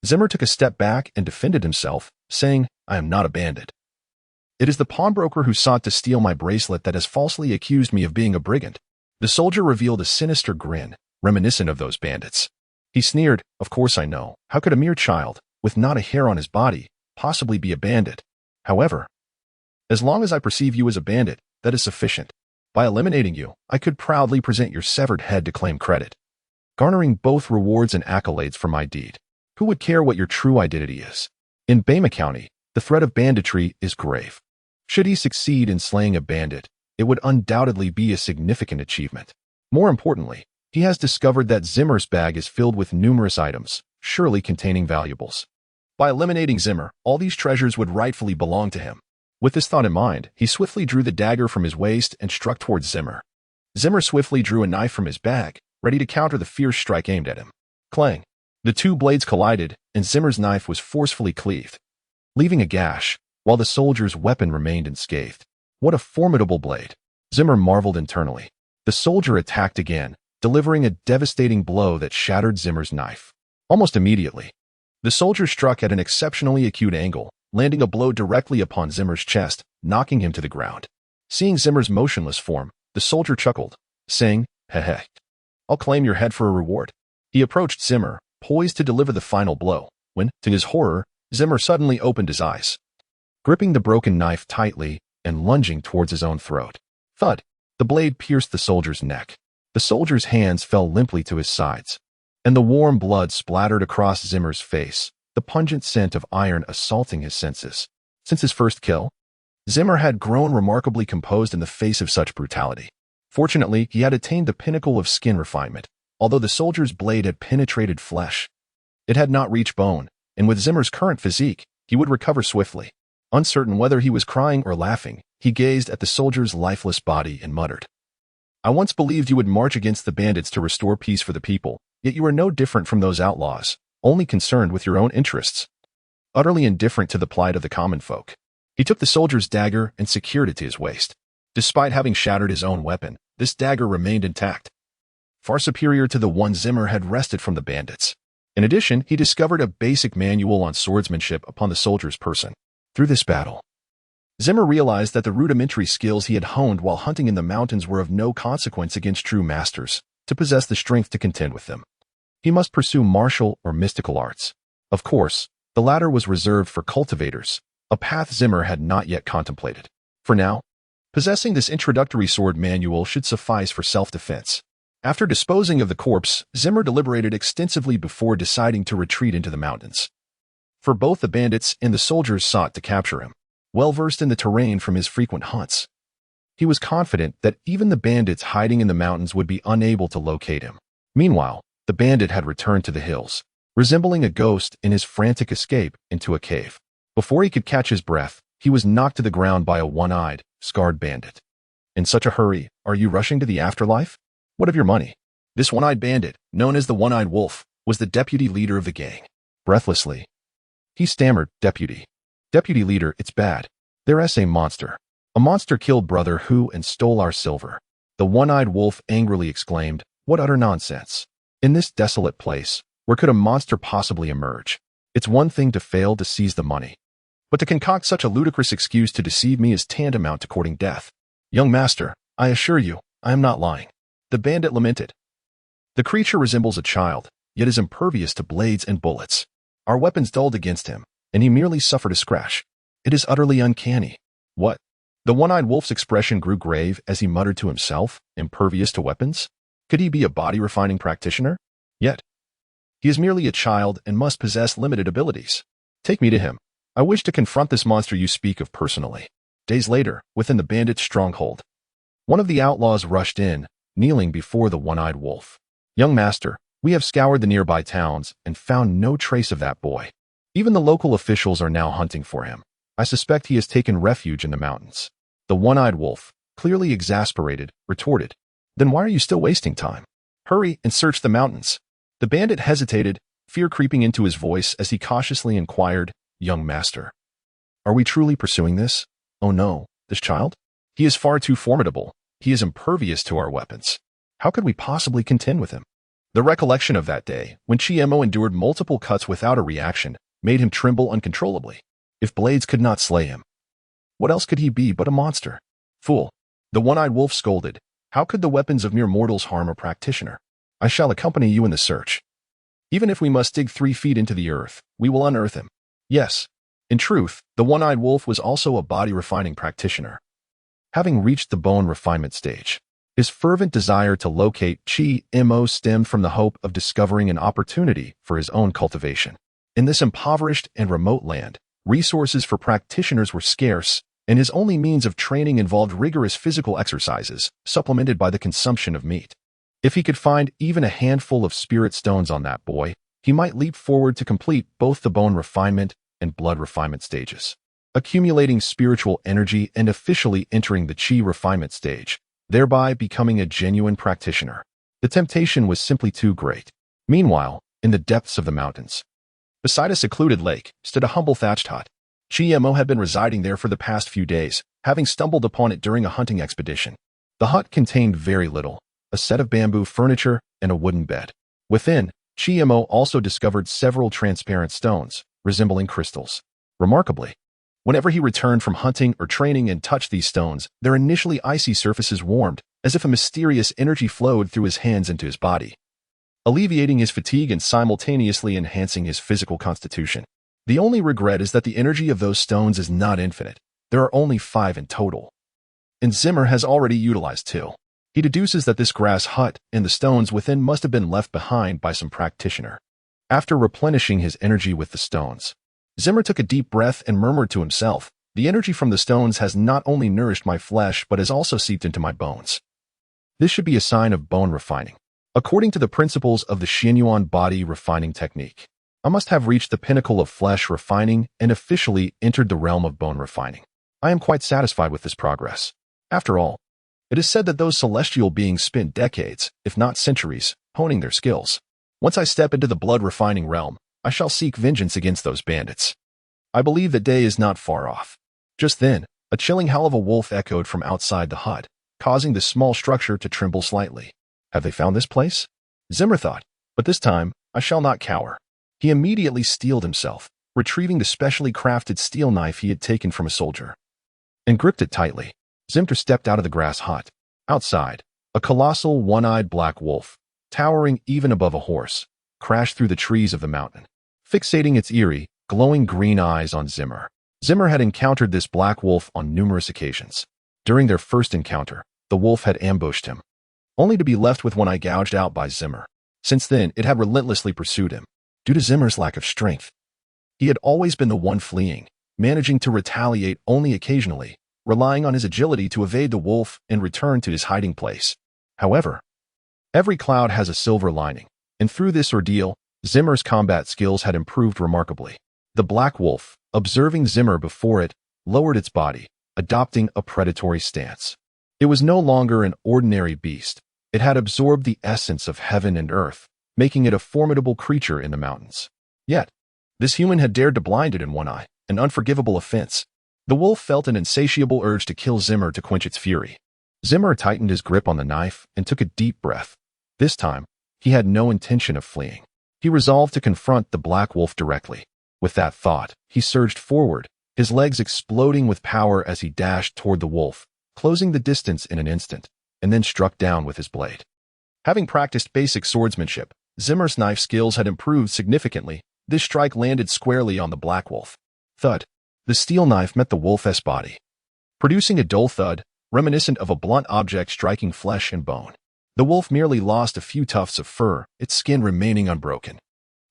Zimmer took a step back and defended himself, saying, "I am not a bandit. It is the pawnbroker who sought to steal my bracelet that has falsely accused me of being a brigand." The soldier revealed a sinister grin, reminiscent of those bandits. He sneered, "Of course I know. How could a mere child, with not a hair on his body, possibly be a bandit? However, as long as I perceive you as a bandit, that is sufficient. By eliminating you, I could proudly present your severed head to claim credit, garnering both rewards and accolades for my deed. Who would care what your true identity is? In Bama County, the threat of banditry is grave. Should he succeed in slaying a bandit, it would undoubtedly be a significant achievement. More importantly, he has discovered that Zimmer's bag is filled with numerous items, surely containing valuables. By eliminating Zimmer, all these treasures would rightfully belong to him. With this thought in mind, he swiftly drew the dagger from his waist and struck towards Zimmer. Zimmer swiftly drew a knife from his bag, ready to counter the fierce strike aimed at him. Clang! The two blades collided, and Zimmer's knife was forcefully cleaved, leaving a gash, while the soldier's weapon remained unscathed. What a formidable blade! Zimmer marveled internally. The soldier attacked again, delivering a devastating blow that shattered Zimmer's knife. Almost immediately, the soldier struck at an exceptionally acute angle, landing a blow directly upon Zimmer's chest, knocking him to the ground. Seeing Zimmer's motionless form, the soldier chuckled, saying, "Heh, I'll claim your head for a reward." He approached Zimmer, poised to deliver the final blow, when, to his horror, Zimmer suddenly opened his eyes. Gripping the broken knife tightly, and lunging towards his own throat. Thud! The blade pierced the soldier's neck. The soldier's hands fell limply to his sides, and the warm blood splattered across Zimmer's face, the pungent scent of iron assaulting his senses. Since his first kill, Zimmer had grown remarkably composed in the face of such brutality. Fortunately, he had attained the pinnacle of skin refinement. Although the soldier's blade had penetrated flesh, it had not reached bone, and with Zimmer's current physique, he would recover swiftly. Uncertain whether he was crying or laughing, he gazed at the soldier's lifeless body and muttered, "I once believed you would march against the bandits to restore peace for the people, yet you are no different from those outlaws, only concerned with your own interests." Utterly indifferent to the plight of the common folk, he took the soldier's dagger and secured it to his waist. Despite having shattered his own weapon, this dagger remained intact, far superior to the one Zimmer had wrested from the bandits. In addition, he discovered a basic manual on swordsmanship upon the soldier's person. Through this battle, Zimmer realized that the rudimentary skills he had honed while hunting in the mountains were of no consequence against true masters. To possess the strength to contend with them, he must pursue martial or mystical arts. Of course, the latter was reserved for cultivators, a path Zimmer had not yet contemplated. For now, possessing this introductory sword manual should suffice for self-defense. After disposing of the corpse, Zimmer deliberated extensively before deciding to retreat into the mountains. For both the bandits and the soldiers sought to capture him, well versed in the terrain from his frequent hunts. He was confident that even the bandits hiding in the mountains would be unable to locate him. Meanwhile, the bandit had returned to the hills, resembling a ghost in his frantic escape into a cave. Before he could catch his breath, he was knocked to the ground by a one-eyed, scarred bandit. "In such a hurry, are you rushing to the afterlife? What of your money?" This one-eyed bandit, known as the One-Eyed Wolf, was the deputy leader of the gang. Breathlessly, he stammered, "Deputy. Deputy leader, it's bad. There's a monster. A monster killed brother who and stole our silver." The One-Eyed Wolf angrily exclaimed, "What utter nonsense. In this desolate place, where could a monster possibly emerge? It's one thing to fail to seize the money, but to concoct such a ludicrous excuse to deceive me is tantamount to courting death. Young master, I assure you, I am not lying." The bandit lamented. "The creature resembles a child, yet is impervious to blades and bullets. Our weapons dulled against him, and he merely suffered a scratch. It is utterly uncanny." "What?" The One-Eyed Wolf's expression grew grave as he muttered to himself, "Impervious to weapons? Could he be a body-refining practitioner? Yet, he is merely a child and must possess limited abilities. Take me to him. I wish to confront this monster you speak of personally." Days later, within the bandit's stronghold, one of the outlaws rushed in, kneeling before the One-Eyed Wolf. "Young master, we have scoured the nearby towns and found no trace of that boy. Even the local officials are now hunting for him. I suspect he has taken refuge in the mountains." The One-Eyed Wolf, clearly exasperated, retorted, "Then why are you still wasting time? Hurry and search the mountains." The bandit hesitated, fear creeping into his voice as he cautiously inquired, "Young master, are we truly pursuing this? Oh no, this child? He is far too formidable. He is impervious to our weapons. How could we possibly contend with him?" The recollection of that day, when Chiemo endured multiple cuts without a reaction, made him tremble uncontrollably. If blades could not slay him, what else could he be but a monster? "Fool!" The One-Eyed Wolf scolded. "How could the weapons of mere mortals harm a practitioner? I shall accompany you in the search. Even if we must dig 3 feet into the earth, we will unearth him." Yes, in truth, the One-Eyed Wolf was also a body-refining practitioner. Having reached the bone refinement stage, his fervent desire to locate Chi-Mo stemmed from the hope of discovering an opportunity for his own cultivation. In this impoverished and remote land, resources for practitioners were scarce, and his only means of training involved rigorous physical exercises, supplemented by the consumption of meat. If he could find even a handful of spirit stones on that boy, he might leap forward to complete both the bone refinement and blood refinement stages, accumulating spiritual energy and officially entering the chi refinement stage, thereby becoming a genuine practitioner. The temptation was simply too great. Meanwhile, in the depths of the mountains, beside a secluded lake, stood a humble thatched hut. Chiemo had been residing there for the past few days, having stumbled upon it during a hunting expedition. The hut contained very little: a set of bamboo furniture and a wooden bed. Within, Chiemo also discovered several transparent stones, resembling crystals. Remarkably, whenever he returned from hunting or training and touched these stones, their initially icy surfaces warmed, as if a mysterious energy flowed through his hands into his body, alleviating his fatigue and simultaneously enhancing his physical constitution. The only regret is that the energy of those stones is not infinite. There are only 5 in total, and Zimmer has already utilized 2. He deduces that this grass hut and the stones within must have been left behind by some practitioner. After replenishing his energy with the stones, Zimmer took a deep breath and murmured to himself, "The energy from the stones has not only nourished my flesh but has also seeped into my bones. This should be a sign of bone refining. According to the principles of the Xianyuan body refining technique, I must have reached the pinnacle of flesh refining and officially entered the realm of bone refining. I am quite satisfied with this progress. After all, it is said that those celestial beings spent decades, if not centuries, honing their skills. Once I step into the blood refining realm, I shall seek vengeance against those bandits. I believe that day is not far off." Just then, a chilling howl of a wolf echoed from outside the hut, causing the small structure to tremble slightly. Have they found this place? Zimmer thought, but this time, I shall not cower. He immediately steeled himself, retrieving the specially crafted steel knife he had taken from a soldier, and gripped it tightly. Zimmer stepped out of the grass hut. Outside, a colossal one-eyed black wolf, towering even above a horse, crashed through the trees of the mountain, fixating its eerie, glowing green eyes on Zimmer. Zimmer had encountered this black wolf on numerous occasions. During their first encounter, the wolf had ambushed him, only to be left with one eye gouged out by Zimmer. Since then, it had relentlessly pursued him. Due to Zimmer's lack of strength, he had always been the one fleeing, managing to retaliate only occasionally, relying on his agility to evade the wolf and return to his hiding place. However, every cloud has a silver lining, and through this ordeal, Zimmer's combat skills had improved remarkably. The black wolf, observing Zimmer before it, lowered its body, adopting a predatory stance. It was no longer an ordinary beast. It had absorbed the essence of heaven and earth, making it a formidable creature in the mountains. Yet, this human had dared to blind it in one eye, an unforgivable offense. The wolf felt an insatiable urge to kill Zimmer to quench its fury. Zimmer tightened his grip on the knife and took a deep breath. This time, he had no intention of fleeing. He resolved to confront the black wolf directly. With that thought, he surged forward, his legs exploding with power as he dashed toward the wolf, closing the distance in an instant, and then struck down with his blade. Having practiced basic swordsmanship, Zimmer's knife skills had improved significantly. This strike landed squarely on the black wolf. Thud. The steel knife met the wolf's body, producing a dull thud, reminiscent of a blunt object striking flesh and bone. The wolf merely lost a few tufts of fur, its skin remaining unbroken.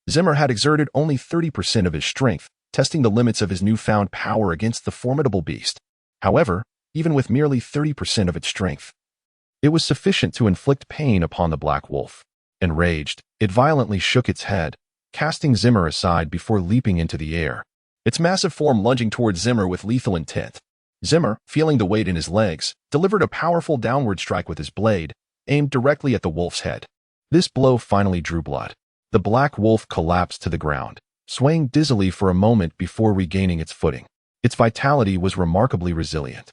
Zimmer had exerted only 30% of his strength, testing the limits of his newfound power against the formidable beast. However, even with merely 30% of its strength, it was sufficient to inflict pain upon the black wolf. Enraged, it violently shook its head, casting Zimmer aside before leaping into the air, its massive form lunging towards Zimmer with lethal intent. Zimmer, feeling the weight in his legs, delivered a powerful downward strike with his blade, aimed directly at the wolf's head. This blow finally drew blood. The black wolf collapsed to the ground, swaying dizzily for a moment before regaining its footing. Its vitality was remarkably resilient.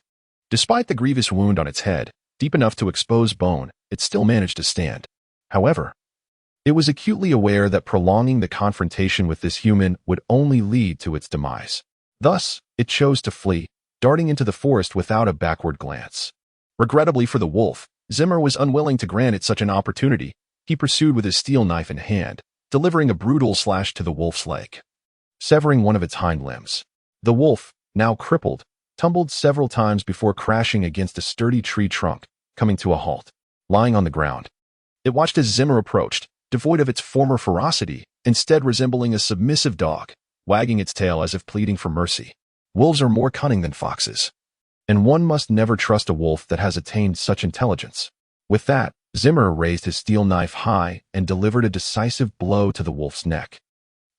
Despite the grievous wound on its head, deep enough to expose bone, it still managed to stand. However, it was acutely aware that prolonging the confrontation with this human would only lead to its demise. Thus, it chose to flee, darting into the forest without a backward glance. Regrettably for the wolf, Zimmer was unwilling to grant it such an opportunity. He pursued with his steel knife in hand, delivering a brutal slash to the wolf's leg, severing one of its hind limbs. The wolf, now crippled, tumbled several times before crashing against a sturdy tree trunk, coming to a halt. Lying on the ground, it watched as Zimmer approached, devoid of its former ferocity, instead resembling a submissive dog, wagging its tail as if pleading for mercy. Wolves are more cunning than foxes, and one must never trust a wolf that has attained such intelligence. With that, Zimmer raised his steel knife high and delivered a decisive blow to the wolf's neck,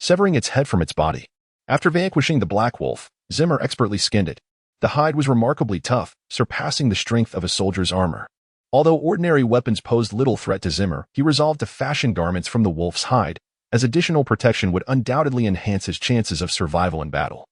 severing its head from its body. After vanquishing the black wolf, Zimmer expertly skinned it. The hide was remarkably tough, surpassing the strength of a soldier's armor. Although ordinary weapons posed little threat to Zimmer, he resolved to fashion garments from the wolf's hide, as additional protection would undoubtedly enhance his chances of survival in battle.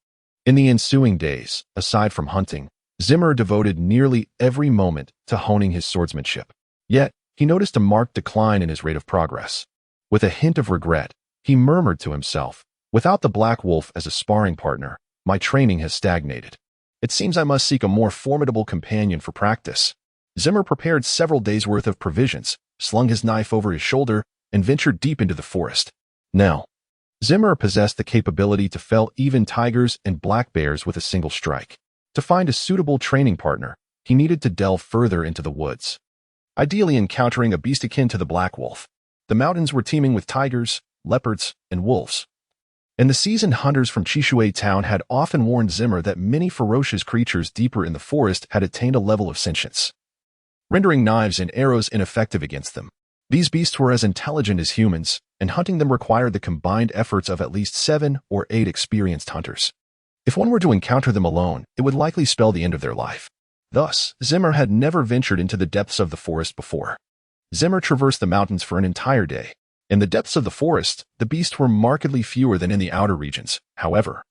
In the ensuing days, aside from hunting, Zimmer devoted nearly every moment to honing his swordsmanship. Yet, he noticed a marked decline in his rate of progress. With a hint of regret, he murmured to himself, "Without the black wolf as a sparring partner, my training has stagnated. It seems I must seek a more formidable companion for practice." Zimmer prepared several days' worth of provisions, slung his knife over his shoulder, and ventured deep into the forest. Now, Zimmer possessed the capability to fell even tigers and black bears with a single strike. To find a suitable training partner, he needed to delve further into the woods, ideally encountering a beast akin to the black wolf. The mountains were teeming with tigers, leopards, and wolves, and the seasoned hunters from Chishui town had often warned Zimmer that many ferocious creatures deeper in the forest had attained a level of sentience, rendering knives and arrows ineffective against them. These beasts were as intelligent as humans, and hunting them required the combined efforts of at least 7 or 8 experienced hunters. If one were to encounter them alone, it would likely spell the end of their life. Thus, Zimmer had never ventured into the depths of the forest before. Zimmer traversed the mountains for an entire day. In the depths of the forest, the beasts were markedly fewer than in the outer regions. However,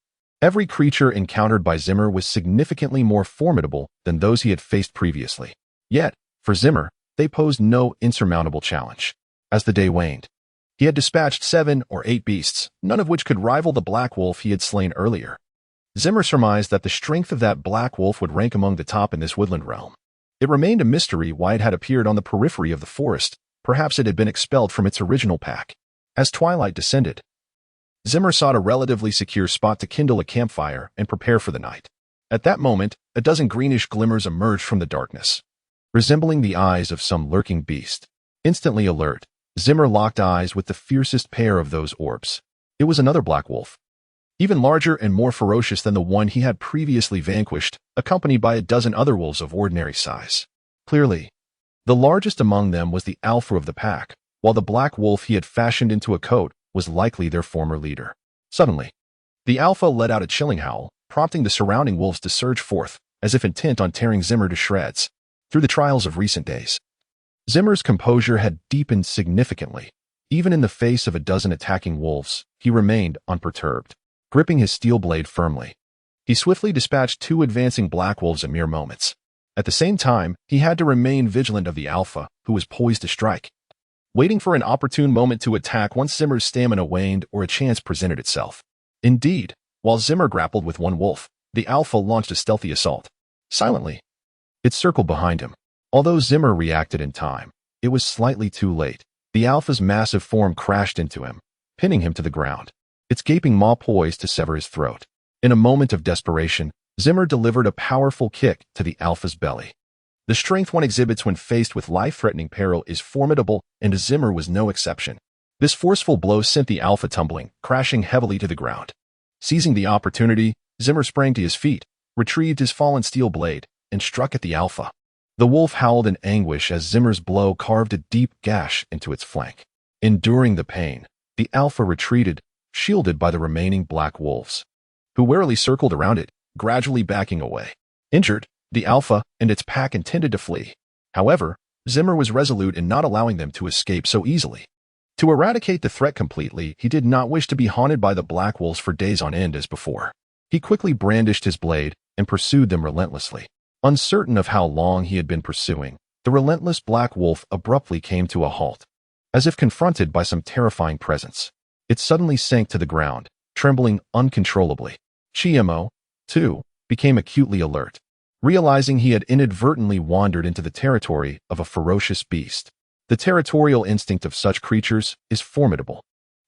every creature encountered by Zimmer was significantly more formidable than those he had faced previously. Yet, for Zimmer, they posed no insurmountable challenge. As the day waned, he had dispatched 7 or 8 beasts, none of which could rival the black wolf he had slain earlier. Zimmer surmised that the strength of that black wolf would rank among the top in this woodland realm. It remained a mystery why it had appeared on the periphery of the forest. Perhaps it had been expelled from its original pack. As twilight descended, Zimmer sought a relatively secure spot to kindle a campfire and prepare for the night. At that moment, a dozen greenish glimmers emerged from the darkness, resembling the eyes of some lurking beast. Instantly alert, Zimmer locked eyes with the fiercest pair of those orbs. It was another black wolf, even larger and more ferocious than the one he had previously vanquished, accompanied by a dozen other wolves of ordinary size. Clearly, the largest among them was the alpha of the pack, while the black wolf he had fashioned into a coat was likely their former leader. Suddenly, the alpha let out a chilling howl, prompting the surrounding wolves to surge forth, as if intent on tearing Zimmer to shreds. Through the trials of recent days, Zimmer's composure had deepened significantly. Even in the face of a dozen attacking wolves, he remained unperturbed. Gripping his steel blade firmly, he swiftly dispatched 2 advancing black wolves in mere moments. At the same time, he had to remain vigilant of the alpha, who was poised to strike, waiting for an opportune moment to attack once Zimmer's stamina waned or a chance presented itself. Indeed, while Zimmer grappled with one wolf, the alpha launched a stealthy assault. Silently, it circled behind him. Although Zimmer reacted in time, it was slightly too late. The alpha's massive form crashed into him, pinning him to the ground, its gaping maw poised to sever his throat. In a moment of desperation, Zimmer delivered a powerful kick to the alpha's belly. The strength one exhibits when faced with life-threatening peril is formidable, and Zimmer was no exception. This forceful blow sent the alpha tumbling, crashing heavily to the ground. Seizing the opportunity, Zimmer sprang to his feet, retrieved his fallen steel blade, and struck at the alpha. The wolf howled in anguish as Zimmer's blow carved a deep gash into its flank. Enduring the pain, the alpha retreated, shielded by the remaining black wolves, who warily circled around it, gradually backing away. Injured, the alpha and its pack intended to flee. However, Zimmer was resolute in not allowing them to escape so easily. To eradicate the threat completely, he did not wish to be haunted by the black wolves for days on end as before. He quickly brandished his blade and pursued them relentlessly. Uncertain of how long he had been pursuing, the relentless black wolf abruptly came to a halt, as if confronted by some terrifying presence. It suddenly sank to the ground, trembling uncontrollably. Chiemo, too, became acutely alert, realizing he had inadvertently wandered into the territory of a ferocious beast. The territorial instinct of such creatures is formidable.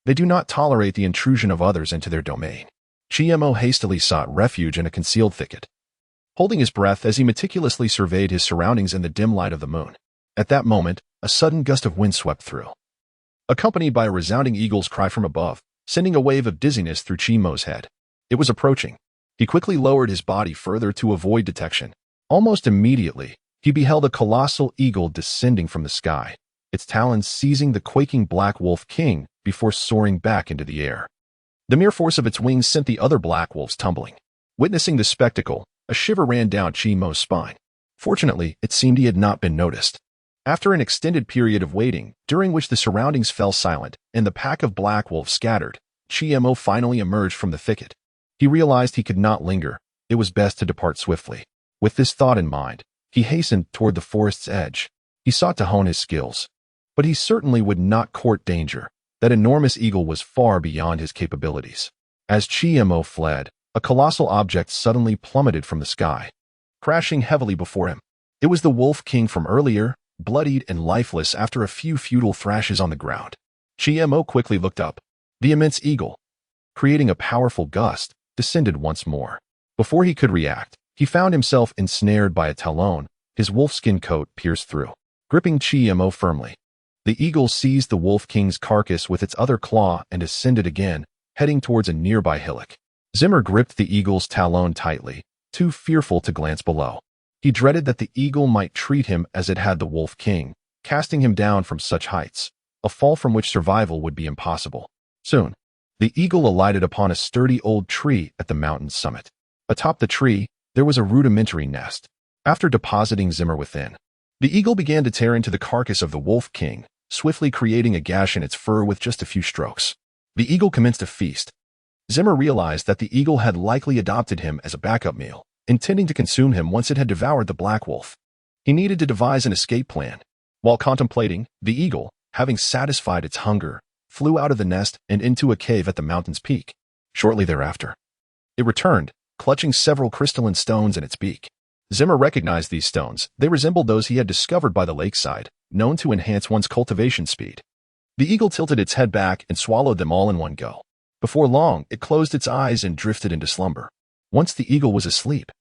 They do not tolerate the intrusion of others into their domain. Chiemo hastily sought refuge in a concealed thicket, holding his breath as he meticulously surveyed his surroundings in the dim light of the moon. At that moment, a sudden gust of wind swept through, accompanied by a resounding eagle's cry from above, sending a wave of dizziness through Chiimo's head. It was approaching. He quickly lowered his body further to avoid detection. Almost immediately, he beheld a colossal eagle descending from the sky, its talons seizing the quaking black wolf king before soaring back into the air. The mere force of its wings sent the other black wolves tumbling. Witnessing the spectacle, a shiver ran down Chiimo's spine. Fortunately, it seemed he had not been noticed. After an extended period of waiting, during which the surroundings fell silent and the pack of black wolves scattered, Chiemo finally emerged from the thicket. He realized he could not linger. It was best to depart swiftly. With this thought in mind, he hastened toward the forest's edge. He sought to hone his skills, but he certainly would not court danger. That enormous eagle was far beyond his capabilities. As Chiemo fled, a colossal object suddenly plummeted from the sky, crashing heavily before him. It was the Wolf King from earlier, bloodied and lifeless after a few futile thrashes on the ground. Chiemo quickly looked up. The immense eagle, creating a powerful gust, descended once more. Before he could react, He found himself ensnared by a talon, his wolfskin coat pierced through. Gripping Chi-Mo firmly, the eagle seized the wolf king's carcass with its other claw and ascended again, heading towards a nearby hillock. Zimmer gripped the eagle's talon tightly, too fearful to glance below. He dreaded that the eagle might treat him as it had the wolf king, casting him down from such heights, a fall from which survival would be impossible. Soon, the eagle alighted upon a sturdy old tree at the mountain's summit. Atop the tree, there was a rudimentary nest. After depositing Zimmer within, the eagle began to tear into the carcass of the wolf king, swiftly creating a gash in its fur with just a few strokes. The eagle commenced a feast. Zimmer realized that the eagle had likely adopted him as a backup meal, intending to consume him once it had devoured the black wolf. He needed to devise an escape plan. While contemplating, the eagle, having satisfied its hunger, flew out of the nest and into a cave at the mountain's peak. Shortly thereafter, it returned, clutching several crystalline stones in its beak. Zimmer recognized these stones. They resembled those he had discovered by the lakeside, known to enhance one's cultivation speed. The eagle tilted its head back and swallowed them all in one go. Before long, it closed its eyes and drifted into slumber. Once the eagle was asleep,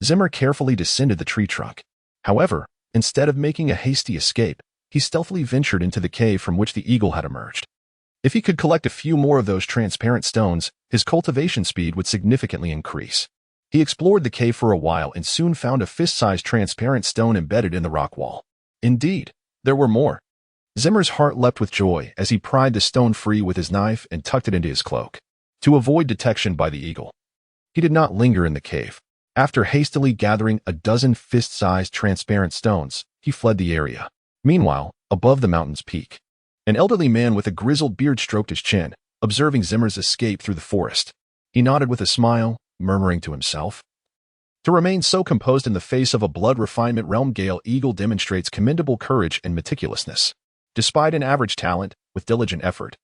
Zimmer carefully descended the tree trunk. However, instead of making a hasty escape, he stealthily ventured into the cave from which the eagle had emerged. If he could collect a few more of those transparent stones, his cultivation speed would significantly increase. He explored the cave for a while and soon found a fist-sized transparent stone embedded in the rock wall. Indeed, there were more. Zimmer's heart leapt with joy as he pried the stone free with his knife and tucked it into his cloak. To avoid detection by the eagle, he did not linger in the cave. After hastily gathering a dozen fist-sized transparent stones, he fled the area. Meanwhile, above the mountain's peak, an elderly man with a grizzled beard stroked his chin, observing Zimmer's escape through the forest. He nodded with a smile, murmuring to himself, "To remain so composed in the face of a blood refinement realm Gale Eagle demonstrates commendable courage and meticulousness. Despite an average talent, with diligent effort,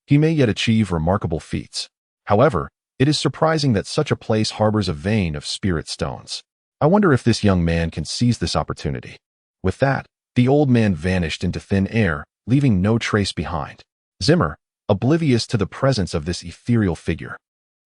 he may yet achieve remarkable feats. However, it is surprising that such a place harbors a vein of spirit stones. I wonder if this young man can seize this opportunity." With that, the old man vanished into thin air, leaving no trace behind. Zimmer, oblivious to the presence of this ethereal figure,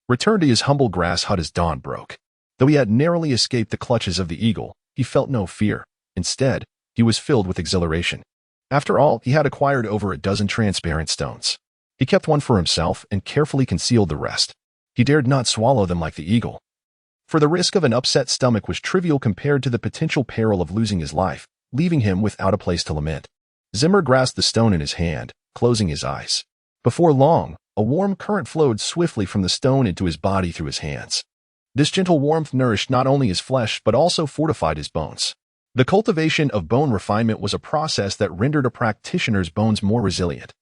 returned to his humble grass hut as dawn broke. Though he had narrowly escaped the clutches of the eagle, he felt no fear. Instead, he was filled with exhilaration. After all, he had acquired over a dozen transparent stones. He kept one for himself and carefully concealed the rest. He dared not swallow them like the eagle, for the risk of an upset stomach was trivial compared to the potential peril of losing his life, leaving him without a place to lament. Zimmer grasped the stone in his hand, closing his eyes. Before long, a warm current flowed swiftly from the stone into his body through his hands. This gentle warmth nourished not only his flesh but also fortified his bones. The cultivation of bone refinement was a process that rendered a practitioner's bones more resilient.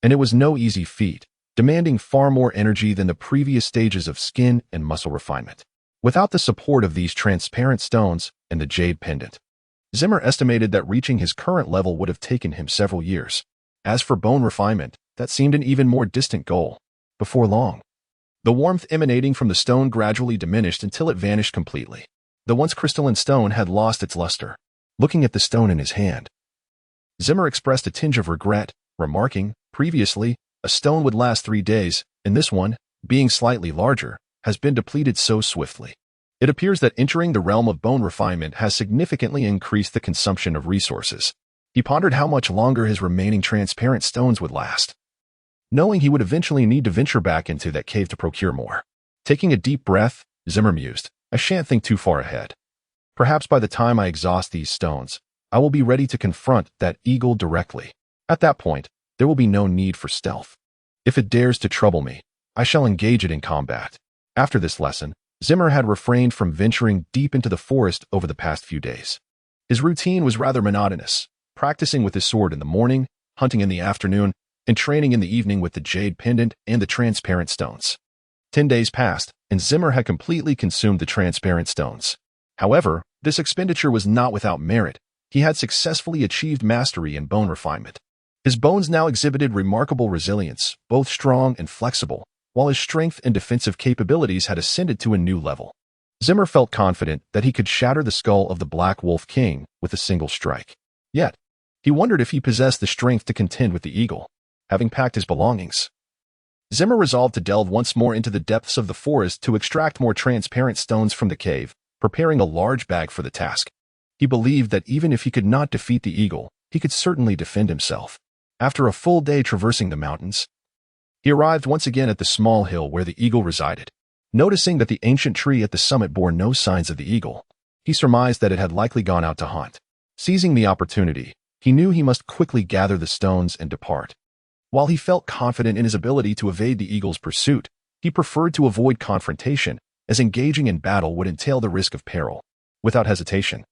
And it was no easy feat, demanding far more energy than the previous stages of skin and muscle refinement. Without the support of these transparent stones and the jade pendant, Zimmer estimated that reaching his current level would have taken him several years. As for bone refinement, that seemed an even more distant goal. Before long, the warmth emanating from the stone gradually diminished until it vanished completely. The once crystalline stone had lost its luster. Looking at the stone in his hand, Zimmer expressed a tinge of regret, remarking, "Previously, a stone would last 3 days, and this one, being slightly larger, has been depleted so swiftly. It appears that entering the realm of bone refinement has significantly increased the consumption of resources." He pondered how much longer his remaining transparent stones would last, knowing he would eventually need to venture back into that cave to procure more. Taking a deep breath, Zimmer mused, "I shan't think too far ahead. Perhaps by the time I exhaust these stones, I will be ready to confront that eagle directly. At that point, there will be no need for stealth. If it dares to trouble me, I shall engage it in combat." After this lesson, Zimmer had refrained from venturing deep into the forest over the past few days. His routine was rather monotonous, practicing with his sword in the morning, hunting in the afternoon, and training in the evening with the jade pendant and the transparent stones. 10 days passed, and Zimmer had completely consumed the transparent stones. However, this expenditure was not without merit. He had successfully achieved mastery in bone refinement. His bones now exhibited remarkable resilience, both strong and flexible, while his strength and defensive capabilities had ascended to a new level. Zimmer felt confident that he could shatter the skull of the Black Wolf King with a single strike. Yet, he wondered if he possessed the strength to contend with the eagle. Having packed his belongings, Zimmer resolved to delve once more into the depths of the forest to extract more transparent stones from the cave, preparing a large bag for the task. He believed that even if he could not defeat the eagle, he could certainly defend himself. After a full day traversing the mountains, he arrived once again at the small hill where the eagle resided. Noticing that the ancient tree at the summit bore no signs of the eagle, he surmised that it had likely gone out to hunt. Seizing the opportunity, he knew he must quickly gather the stones and depart. While he felt confident in his ability to evade the eagle's pursuit, he preferred to avoid confrontation, as engaging in battle would entail the risk of peril. Without hesitation,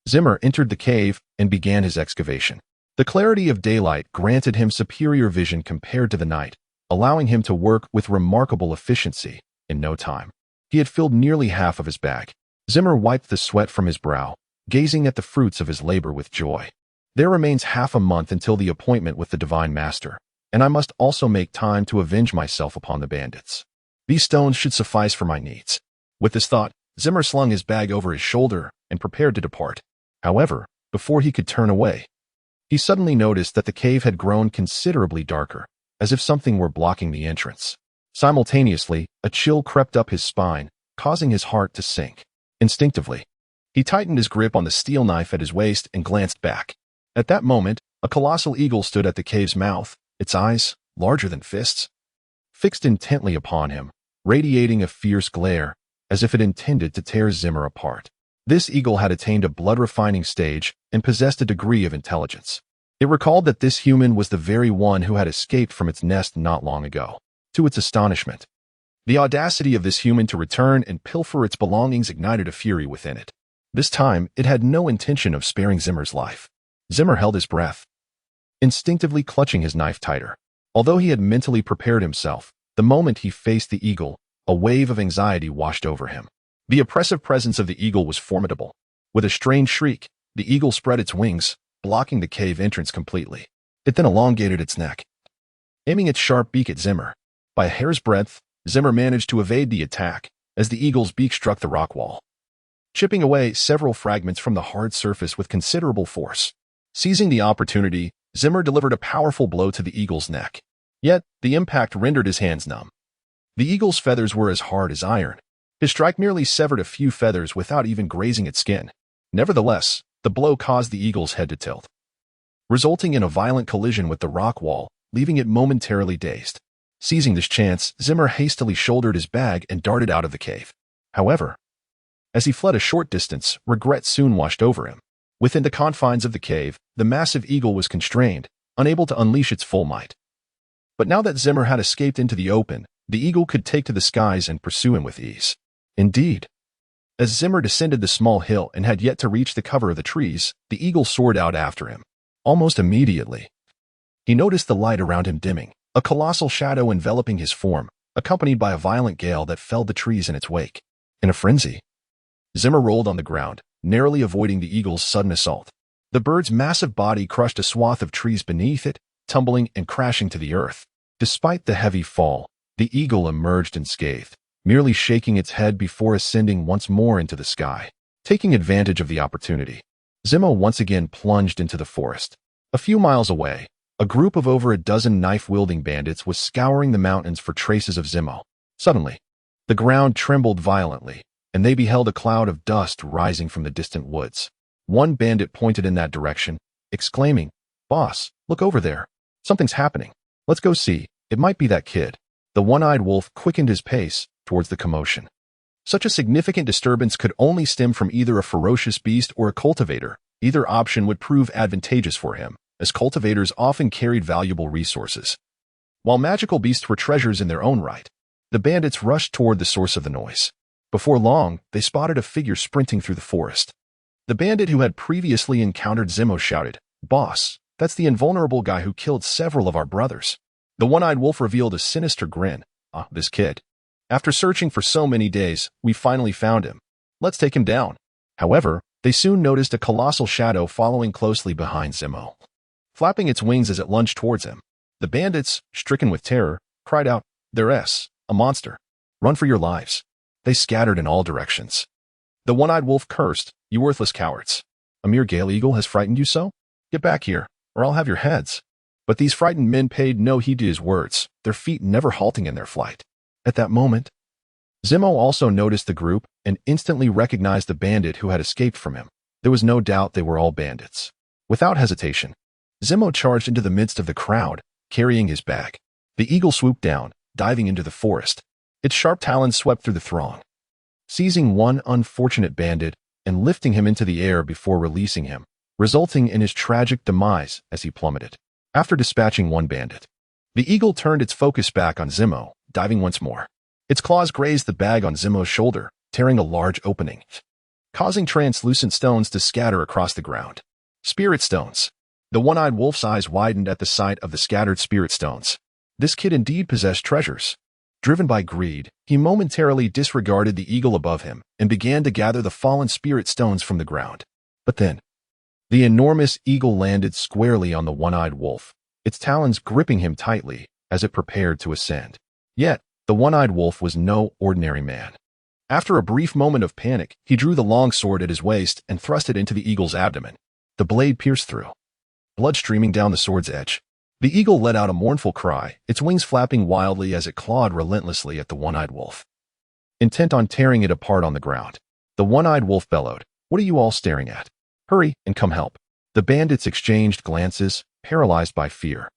Zimmer entered the cave and began his excavation. The clarity of daylight granted him superior vision compared to the night, allowing him to work with remarkable efficiency. In no time, he had filled nearly half of his bag. Zimmer wiped the sweat from his brow, gazing at the fruits of his labor with joy. There remains half a month until the appointment with the Divine Master, and I must also make time to avenge myself upon the bandits. These stones should suffice for my needs. With this thought, Zimmer slung his bag over his shoulder and prepared to depart. However, before he could turn away, he suddenly noticed that the cave had grown considerably darker, as if something were blocking the entrance. Simultaneously, a chill crept up his spine, causing his heart to sink. Instinctively, he tightened his grip on the steel knife at his waist and glanced back. At that moment, a colossal eagle stood at the cave's mouth, its eyes, larger than fists, fixed intently upon him, radiating a fierce glare, as if it intended to tear Zimmer apart. This eagle had attained a blood-refining stage and possessed a degree of intelligence. It recalled that this human was the very one who had escaped from its nest not long ago. To its astonishment, the audacity of this human to return and pilfer its belongings ignited a fury within it. This time, it had no intention of sparing Zimmer's life. Zimmer held his breath, instinctively clutching his knife tighter. Although he had mentally prepared himself, the moment he faced the eagle, a wave of anxiety washed over him. The oppressive presence of the eagle was formidable. With a strange shriek, the eagle spread its wings, blocking the cave entrance completely. It then elongated its neck, aiming its sharp beak at Zimmer. By a hair's breadth, Zimmer managed to evade the attack as the eagle's beak struck the rock wall, chipping away several fragments from the hard surface with considerable force. Seizing the opportunity, Zimmer delivered a powerful blow to the eagle's neck. Yet, the impact rendered his hands numb. The eagle's feathers were as hard as iron. His strike merely severed a few feathers without even grazing its skin. Nevertheless, the blow caused the eagle's head to tilt, resulting in a violent collision with the rock wall, leaving it momentarily dazed. Seizing this chance, Zimmer hastily shouldered his bag and darted out of the cave. However, as he fled a short distance, regret soon washed over him. Within the confines of the cave, the massive eagle was constrained, unable to unleash its full might. But now that Zimmer had escaped into the open, the eagle could take to the skies and pursue him with ease. Indeed, as Zimmer descended the small hill and had yet to reach the cover of the trees, the eagle soared out after him. Almost immediately, he noticed the light around him dimming, a colossal shadow enveloping his form, accompanied by a violent gale that felled the trees in its wake. In a frenzy, Zimmer rolled on the ground, narrowly avoiding the eagle's sudden assault. The bird's massive body crushed a swath of trees beneath it, tumbling and crashing to the earth. Despite the heavy fall, the eagle emerged unscathed, merely shaking its head before ascending once more into the sky. Taking advantage of the opportunity, Zimmer once again plunged into the forest. A few miles away, a group of over a dozen knife-wielding bandits was scouring the mountains for traces of Zimmer. Suddenly, the ground trembled violently, and they beheld a cloud of dust rising from the distant woods. One bandit pointed in that direction, exclaiming, "Boss, look over there. Something's happening. Let's go see. It might be that kid." The one-eyed wolf quickened his pace towards the commotion. Such a significant disturbance could only stem from either a ferocious beast or a cultivator. Either option would prove advantageous for him, as cultivators often carried valuable resources. While magical beasts were treasures in their own right, the bandits rushed toward the source of the noise. Before long, they spotted a figure sprinting through the forest. The bandit who had previously encountered Zimmer shouted, "Boss, that's the invulnerable guy who killed several of our brothers." The one-eyed wolf revealed a sinister grin. This kid. After searching for so many days, we finally found him. Let's take him down." However, they soon noticed a colossal shadow following closely behind Zimmer, flapping its wings as it lunged towards him. The bandits, stricken with terror, cried out, "There's a monster. Run for your lives." They scattered in all directions. The one-eyed wolf cursed, "You worthless cowards. A mere gale eagle has frightened you so? Get back here, or I'll have your heads." But these frightened men paid no heed to his words, their feet never halting in their flight. At that moment, Zimmo also noticed the group and instantly recognized the bandit who had escaped from him. There was no doubt they were all bandits. Without hesitation, Zimmo charged into the midst of the crowd, carrying his bag. The eagle swooped down, diving into the forest. Its sharp talons swept through the throng, seizing one unfortunate bandit and lifting him into the air before releasing him, resulting in his tragic demise as he plummeted. After dispatching one bandit, the eagle turned its focus back on Zimmo, diving once more. Its claws grazed the bag on Zimmo's shoulder, tearing a large opening, causing translucent stones to scatter across the ground. Spirit stones. The one-eyed wolf's eyes widened at the sight of the scattered spirit stones. This kid indeed possessed treasures. Driven by greed, he momentarily disregarded the eagle above him and began to gather the fallen spirit stones from the ground. But then, the enormous eagle landed squarely on the one-eyed wolf, its talons gripping him tightly as it prepared to ascend. Yet, the one-eyed wolf was no ordinary man. After a brief moment of panic, he drew the long sword at his waist and thrust it into the eagle's abdomen. The blade pierced through, blood streaming down the sword's edge. The eagle let out a mournful cry, its wings flapping wildly as it clawed relentlessly at the one-eyed wolf, intent on tearing it apart on the ground. The one-eyed wolf bellowed, "What are you all staring at? Hurry and come help." The bandits exchanged glances, paralyzed by fear,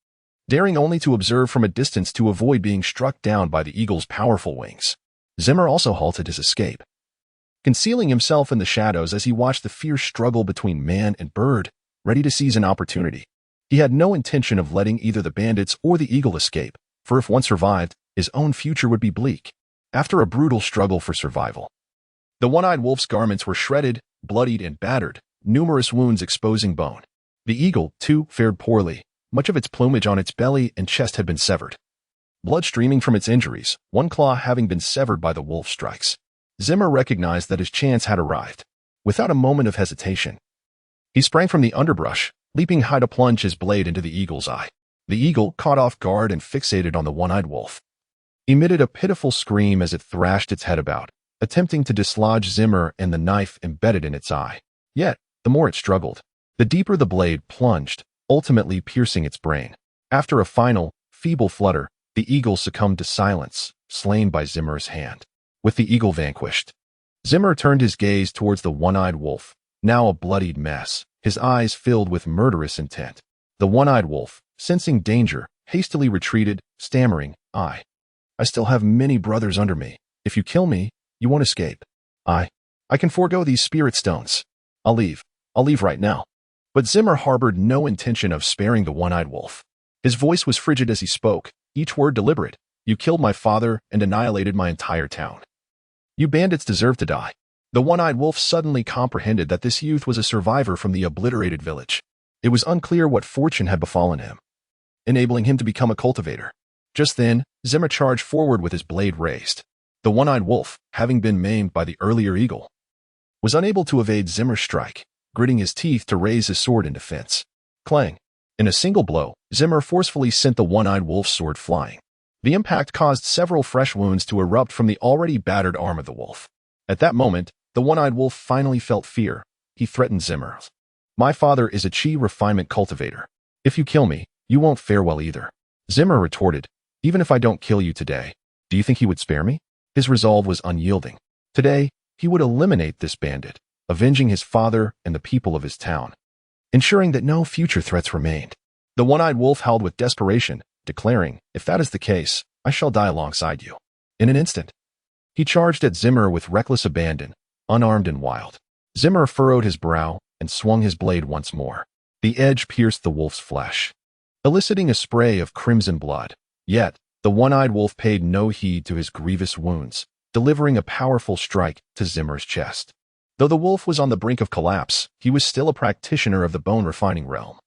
daring only to observe from a distance to avoid being struck down by the eagle's powerful wings. Zimmer also halted his escape, concealing himself in the shadows as he watched the fierce struggle between man and bird, ready to seize an opportunity. He had no intention of letting either the bandits or the eagle escape, for if one survived, his own future would be bleak. After a brutal struggle for survival, the one-eyed wolf's garments were shredded, bloodied, and battered, numerous wounds exposing bone. The eagle, too, fared poorly. Much of its plumage on its belly and chest had been severed, blood streaming from its injuries, one claw having been severed by the wolf's strikes. Zimmer recognized that his chance had arrived. Without a moment of hesitation, he sprang from the underbrush, leaping high to plunge his blade into the eagle's eye. The eagle, caught off guard and fixated on the one-eyed wolf, emitted a pitiful scream as it thrashed its head about, attempting to dislodge Zimmer and the knife embedded in its eye. Yet, the more it struggled, the deeper the blade plunged, ultimately piercing its brain. After a final, feeble flutter, the eagle succumbed to silence, slain by Zimmer's hand. With the eagle vanquished, Zimmer turned his gaze towards the one-eyed wolf, now a bloodied mess, his eyes filled with murderous intent. The one-eyed wolf, sensing danger, hastily retreated, stammering, I still have many brothers under me. If you kill me, you won't escape. I can forego these spirit stones. I'll leave right now." But Zimmer harbored no intention of sparing the one-eyed wolf. His voice was frigid as he spoke, each word deliberate. "You killed my father and annihilated my entire town. You bandits deserve to die." The one-eyed wolf suddenly comprehended that this youth was a survivor from the obliterated village. It was unclear what fortune had befallen him, enabling him to become a cultivator. Just then, Zimmer charged forward with his blade raised. The one-eyed wolf, having been maimed by the earlier eagle, was unable to evade Zimmer's strike, gritting his teeth to raise his sword in defense. Clang! In a single blow, Zimmer forcefully sent the one-eyed wolf's sword flying. The impact caused several fresh wounds to erupt from the already battered arm of the wolf. At that moment, the one-eyed wolf finally felt fear. He threatened Zimmer. "My father is a chi refinement cultivator. If you kill me, you won't fare well either." Zimmer retorted, "Even if I don't kill you today, do you think he would spare me?" His resolve was unyielding. Today, he would eliminate this bandit, avenging his father and the people of his town, ensuring that no future threats remained. The one-eyed wolf howled with desperation, declaring, "If that is the case, I shall die alongside you." In an instant, he charged at Zimmer with reckless abandon, unarmed and wild. Zimmer furrowed his brow and swung his blade once more. The edge pierced the wolf's flesh, eliciting a spray of crimson blood. Yet, the one-eyed wolf paid no heed to his grievous wounds, delivering a powerful strike to Zimmer's chest. Though the wolf was on the brink of collapse, he was still a practitioner of the bone-refining realm,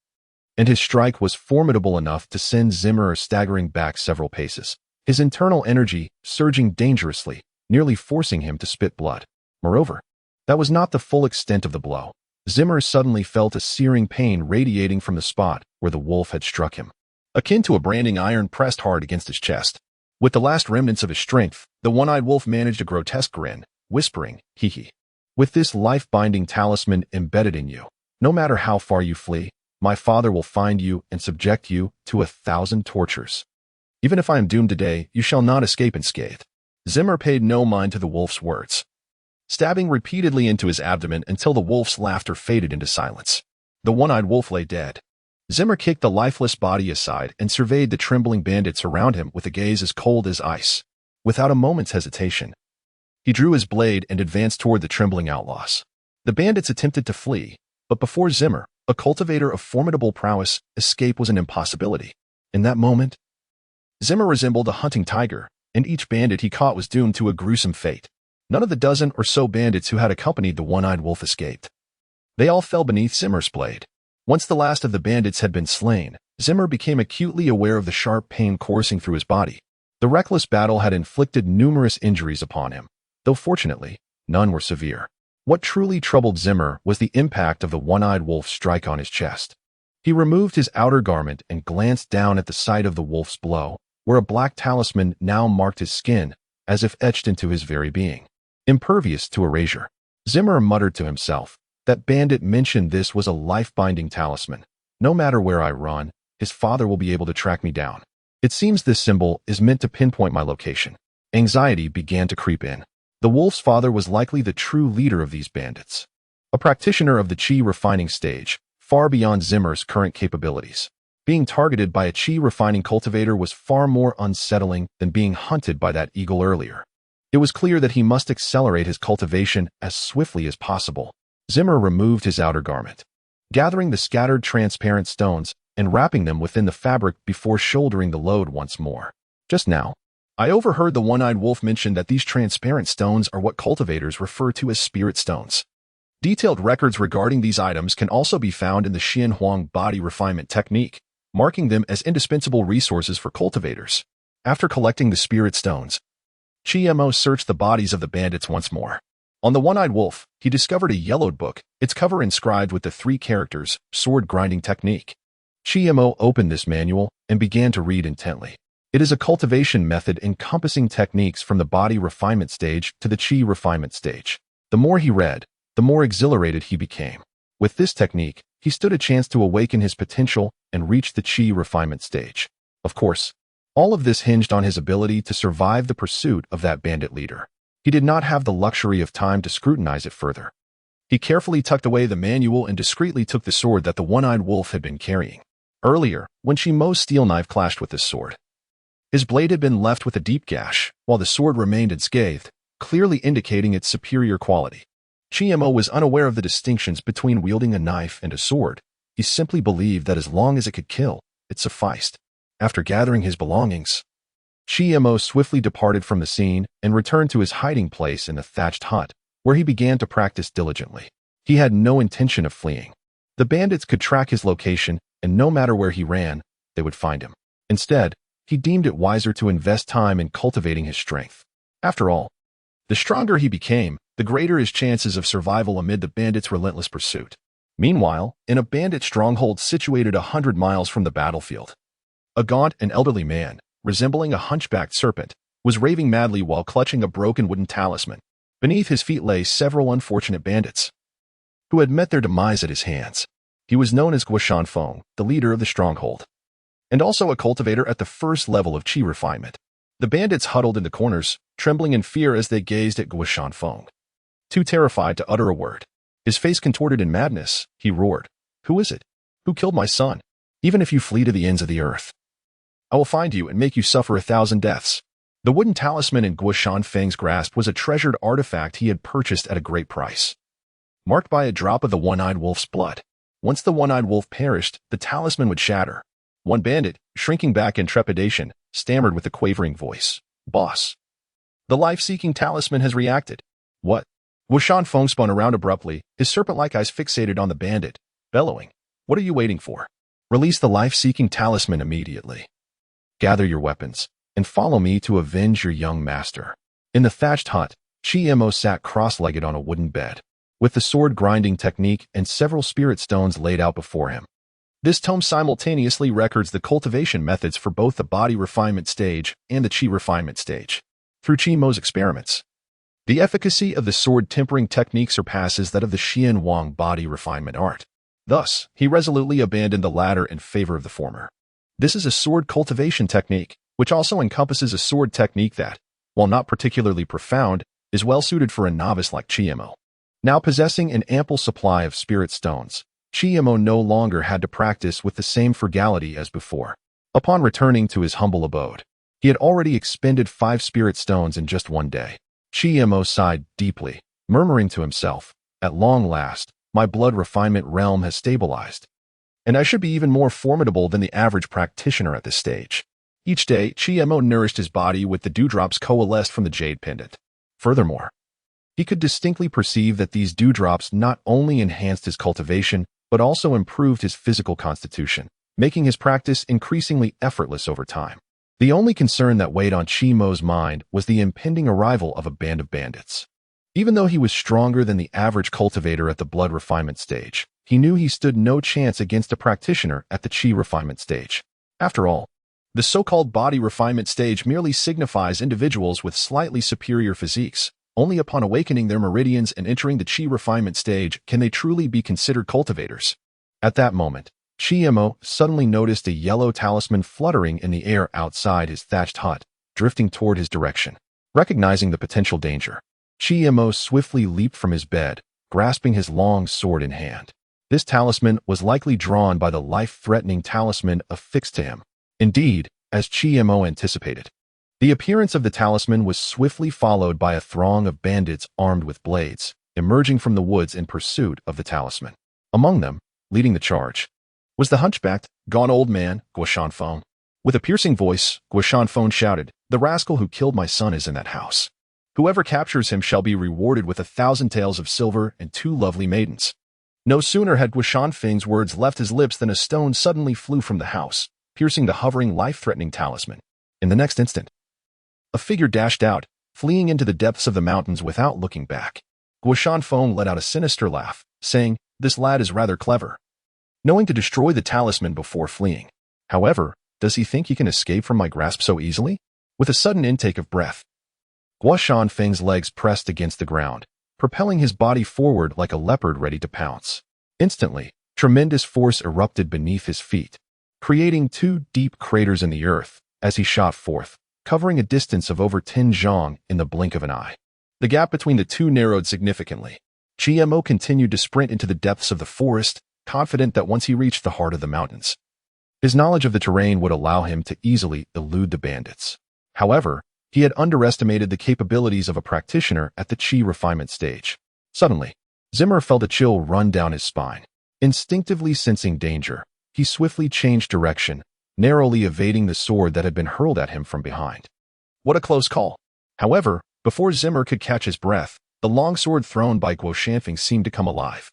and his strike was formidable enough to send Zimmer staggering back several paces, his internal energy surging dangerously, nearly forcing him to spit blood. Moreover, that was not the full extent of the blow. Zimmer suddenly felt a searing pain radiating from the spot where the wolf had struck him, akin to a branding iron pressed hard against his chest. With the last remnants of his strength, the one-eyed wolf managed a grotesque grin, whispering, "Hee hee. With this life-binding talisman embedded in you, no matter how far you flee, my father will find you and subject you to 1,000 tortures. Even if I am doomed today, you shall not escape unscathed." Zimmer paid no mind to the wolf's words, stabbing repeatedly into his abdomen until the wolf's laughter faded into silence. The one-eyed wolf lay dead. Zimmer kicked the lifeless body aside and surveyed the trembling bandits around him with a gaze as cold as ice. Without a moment's hesitation, he drew his blade and advanced toward the trembling outlaws. The bandits attempted to flee, but before Zimmer, a cultivator of formidable prowess, escape was an impossibility. In that moment, Zimmer resembled a hunting tiger, and each bandit he caught was doomed to a gruesome fate. None of the dozen or so bandits who had accompanied the one-eyed wolf escaped. They all fell beneath Zimmer's blade. Once the last of the bandits had been slain, Zimmer became acutely aware of the sharp pain coursing through his body. The reckless battle had inflicted numerous injuries upon him, though fortunately, none were severe. What truly troubled Zimmer was the impact of the one-eyed wolf's strike on his chest. He removed his outer garment and glanced down at the site of the wolf's blow, where a black talisman now marked his skin, as if etched into his very being. Impervious to erasure, Zimmer muttered to himself, "That bandit mentioned this was a life-binding talisman. No matter where I run, his father will be able to track me down. It seems this symbol is meant to pinpoint my location." Anxiety began to creep in. The wolf's father was likely the true leader of these bandits, a practitioner of the chi refining stage, far beyond Zimmer's current capabilities. Being targeted by a chi refining cultivator was far more unsettling than being hunted by that eagle earlier. It was clear that he must accelerate his cultivation as swiftly as possible. Zimmer removed his outer garment, gathering the scattered transparent stones and wrapping them within the fabric before shouldering the load once more. Just now, I overheard the one-eyed wolf mention that these transparent stones are what cultivators refer to as spirit stones. Detailed records regarding these items can also be found in the Xian Huang body refinement technique, marking them as indispensable resources for cultivators. After collecting the spirit stones, Mo searched the bodies of the bandits once more. On the one-eyed wolf, he discovered a yellowed book, its cover inscribed with the 3 characters, sword grinding technique. Mo opened this manual and began to read intently. It is a cultivation method encompassing techniques from the body refinement stage to the chi refinement stage. The more he read, the more exhilarated he became. With this technique, he stood a chance to awaken his potential and reach the chi refinement stage. Of course, all of this hinged on his ability to survive the pursuit of that bandit leader. He did not have the luxury of time to scrutinize it further. He carefully tucked away the manual and discreetly took the sword that the one-eyed wolf had been carrying. Earlier, when Mo's steel knife clashed with this sword, his blade had been left with a deep gash, while the sword remained unscathed, clearly indicating its superior quality. Mo was unaware of the distinctions between wielding a knife and a sword. He simply believed that as long as it could kill, it sufficed. After gathering his belongings, Mo swiftly departed from the scene and returned to his hiding place in the thatched hut, where he began to practice diligently. He had no intention of fleeing. The bandits could track his location, and no matter where he ran, they would find him. Instead, he deemed it wiser to invest time in cultivating his strength. After all, the stronger he became, the greater his chances of survival amid the bandits' relentless pursuit. Meanwhile, in a bandit stronghold situated 100 miles from the battlefield, a gaunt and elderly man, resembling a hunchbacked serpent, was raving madly while clutching a broken wooden talisman. Beneath his feet lay several unfortunate bandits, who had met their demise at his hands. He was known as Guoshan Feng, the leader of the stronghold, and also a cultivator at the first level of chi refinement. The bandits huddled in the corners, trembling in fear as they gazed at Guoshan Feng. Too terrified to utter a word, his face contorted in madness, he roared, "Who is it? Who killed my son? Even if you flee to the ends of the earth, I will find you and make you suffer 1,000 deaths." The wooden talisman in Guoshan Feng's grasp was a treasured artifact he had purchased at a great price, marked by a drop of the one-eyed wolf's blood. Once the one-eyed wolf perished, the talisman would shatter. One bandit, shrinking back in trepidation, stammered with a quavering voice, "Boss, the life-seeking talisman has reacted." "What?" Guoshan Feng spun around abruptly, his serpent-like eyes fixated on the bandit, bellowing, "What are you waiting for? Release the life-seeking talisman immediately. Gather your weapons, and follow me to avenge your young master." In the thatched hut, Mo sat cross-legged on a wooden bed, with the sword grinding technique and several spirit stones laid out before him. This tome simultaneously records the cultivation methods for both the body refinement stage and the chi refinement stage. Through Mo's experiments, the efficacy of the sword tempering technique surpasses that of the Xian Huang body refinement art. Thus, he resolutely abandoned the latter in favor of the former. This is a sword cultivation technique, which also encompasses a sword technique that, while not particularly profound, is well suited for a novice like Chiemo. Now possessing an ample supply of spirit stones, Chiemo no longer had to practice with the same frugality as before. Upon returning to his humble abode, he had already expended 5 spirit stones in just one day. Chiemo sighed deeply, murmuring to himself, "At long last, my blood refinement realm has stabilized, and I should be even more formidable than the average practitioner at this stage." Each day, Chiemo nourished his body with the dewdrops coalesced from the jade pendant. Furthermore, he could distinctly perceive that these dewdrops not only enhanced his cultivation, but also improved his physical constitution, making his practice increasingly effortless over time. The only concern that weighed on Chiemo's mind was the impending arrival of a band of bandits. Even though he was stronger than the average cultivator at the blood refinement stage, he knew he stood no chance against a practitioner at the chi refinement stage. After all, the so-called body refinement stage merely signifies individuals with slightly superior physiques. Only upon awakening their meridians and entering the chi refinement stage can they truly be considered cultivators. At that moment, Chiemo suddenly noticed a yellow talisman fluttering in the air outside his thatched hut, drifting toward his direction. Recognizing the potential danger, Chiemo swiftly leaped from his bed, grasping his long sword in hand. This talisman was likely drawn by the life-threatening talisman affixed to him. Indeed, as Chiemo anticipated, the appearance of the talisman was swiftly followed by a throng of bandits armed with blades, emerging from the woods in pursuit of the talisman. Among them, leading the charge, was the hunchbacked, gaunt old man, Guoshanfeng. With a piercing voice, Guoshanfeng shouted, "The rascal who killed my son is in that house. Whoever captures him shall be rewarded with 1,000 taels of silver and 2 lovely maidens." No sooner had Guoshanfeng's words left his lips than a stone suddenly flew from the house, piercing the hovering life-threatening talisman. In the next instant, a figure dashed out, fleeing into the depths of the mountains without looking back. Guoshanfeng let out a sinister laugh, saying, "This lad is rather clever, knowing to destroy the talisman before fleeing. However, does he think he can escape from my grasp so easily?" With a sudden intake of breath, Guoshanfeng's legs pressed against the ground, propelling his body forward like a leopard ready to pounce. Instantly, tremendous force erupted beneath his feet, creating 2 deep craters in the earth as he shot forth, covering a distance of over 10 zhang in the blink of an eye. The gap between the 2 narrowed significantly. Chiemo continued to sprint into the depths of the forest, confident that once he reached the heart of the mountains, his knowledge of the terrain would allow him to easily elude the bandits. However, he had underestimated the capabilities of a practitioner at the chi refinement stage. Suddenly, Zimmer felt a chill run down his spine. Instinctively sensing danger, he swiftly changed direction, narrowly evading the sword that had been hurled at him from behind. What a close call! However, before Zimmer could catch his breath, the long sword thrown by Guoshanfeng seemed to come alive,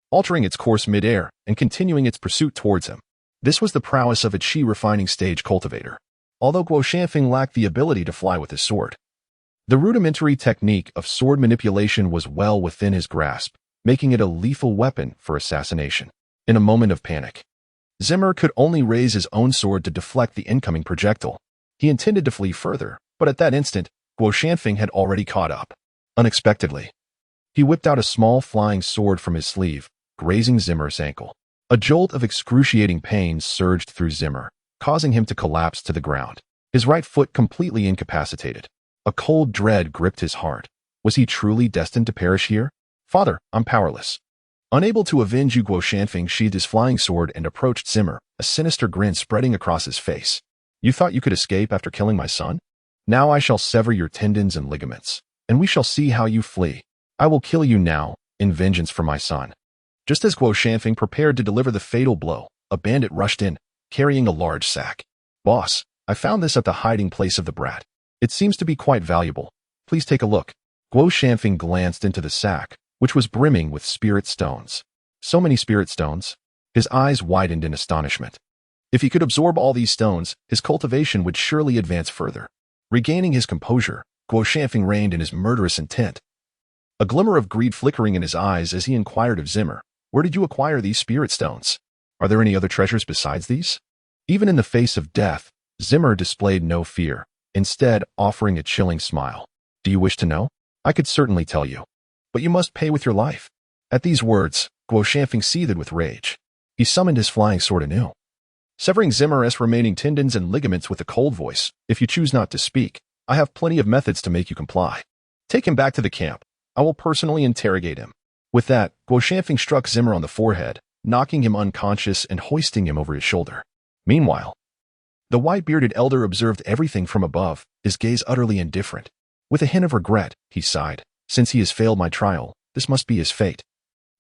altering its course mid-air and continuing its pursuit towards him. This was the prowess of a chi refining stage cultivator. Although Guoshanfeng lacked the ability to fly with his sword, the rudimentary technique of sword manipulation was well within his grasp, making it a lethal weapon for assassination. In a moment of panic, Zimmer could only raise his own sword to deflect the incoming projectile. He intended to flee further, but at that instant, Guoshanfeng had already caught up. Unexpectedly, he whipped out a small flying sword from his sleeve, grazing Zimmer's ankle. A jolt of excruciating pain surged through Zimmer, causing him to collapse to the ground, his right foot completely incapacitated. A cold dread gripped his heart. Was he truly destined to perish here? "Father, I'm powerless." Unable to avenge you, Guoshanfeng sheathed his flying sword and approached Zimmer, a sinister grin spreading across his face. "You thought you could escape after killing my son? Now I shall sever your tendons and ligaments, and we shall see how you flee. I will kill you now, in vengeance for my son." Just as Guoshanfeng prepared to deliver the fatal blow, a bandit rushed in, carrying a large sack. "Boss, I found this at the hiding place of the brat. It seems to be quite valuable. Please take a look." Guoshanfeng glanced into the sack, which was brimming with spirit stones. So many spirit stones? His eyes widened in astonishment. If he could absorb all these stones, his cultivation would surely advance further. Regaining his composure, Guoshanfeng reined in his murderous intent, a glimmer of greed flickering in his eyes as he inquired of Zimmer, "Where did you acquire these spirit stones? Are there any other treasures besides these?" Even in the face of death, Zimmer displayed no fear, instead offering a chilling smile. "Do you wish to know? I could certainly tell you, but you must pay with your life." At these words, Guoshanfeng seethed with rage. He summoned his flying sword anew, severing Zimmer's remaining tendons and ligaments with a cold voice. "If you choose not to speak, I have plenty of methods to make you comply. Take him back to the camp. I will personally interrogate him." With that, Guo Shanfeng struck Zimmer on the forehead, knocking him unconscious and hoisting him over his shoulder. Meanwhile, the white-bearded elder observed everything from above, his gaze utterly indifferent. With a hint of regret, he sighed. "Since he has failed my trial, this must be his fate.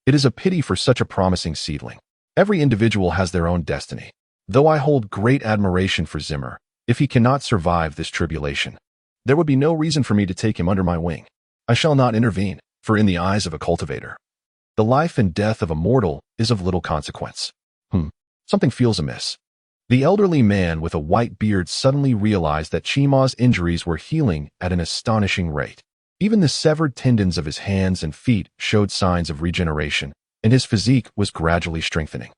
It is a pity for such a promising seedling. Every individual has their own destiny. Though I hold great admiration for Zimmer, if he cannot survive this tribulation, there would be no reason for me to take him under my wing. I shall not intervene, for in the eyes of a cultivator, the life and death of a mortal is of little consequence." Something feels amiss. The elderly man with a white beard suddenly realized that Chima's injuries were healing at an astonishing rate. Even the severed tendons of his hands and feet showed signs of regeneration, and his physique was gradually strengthening.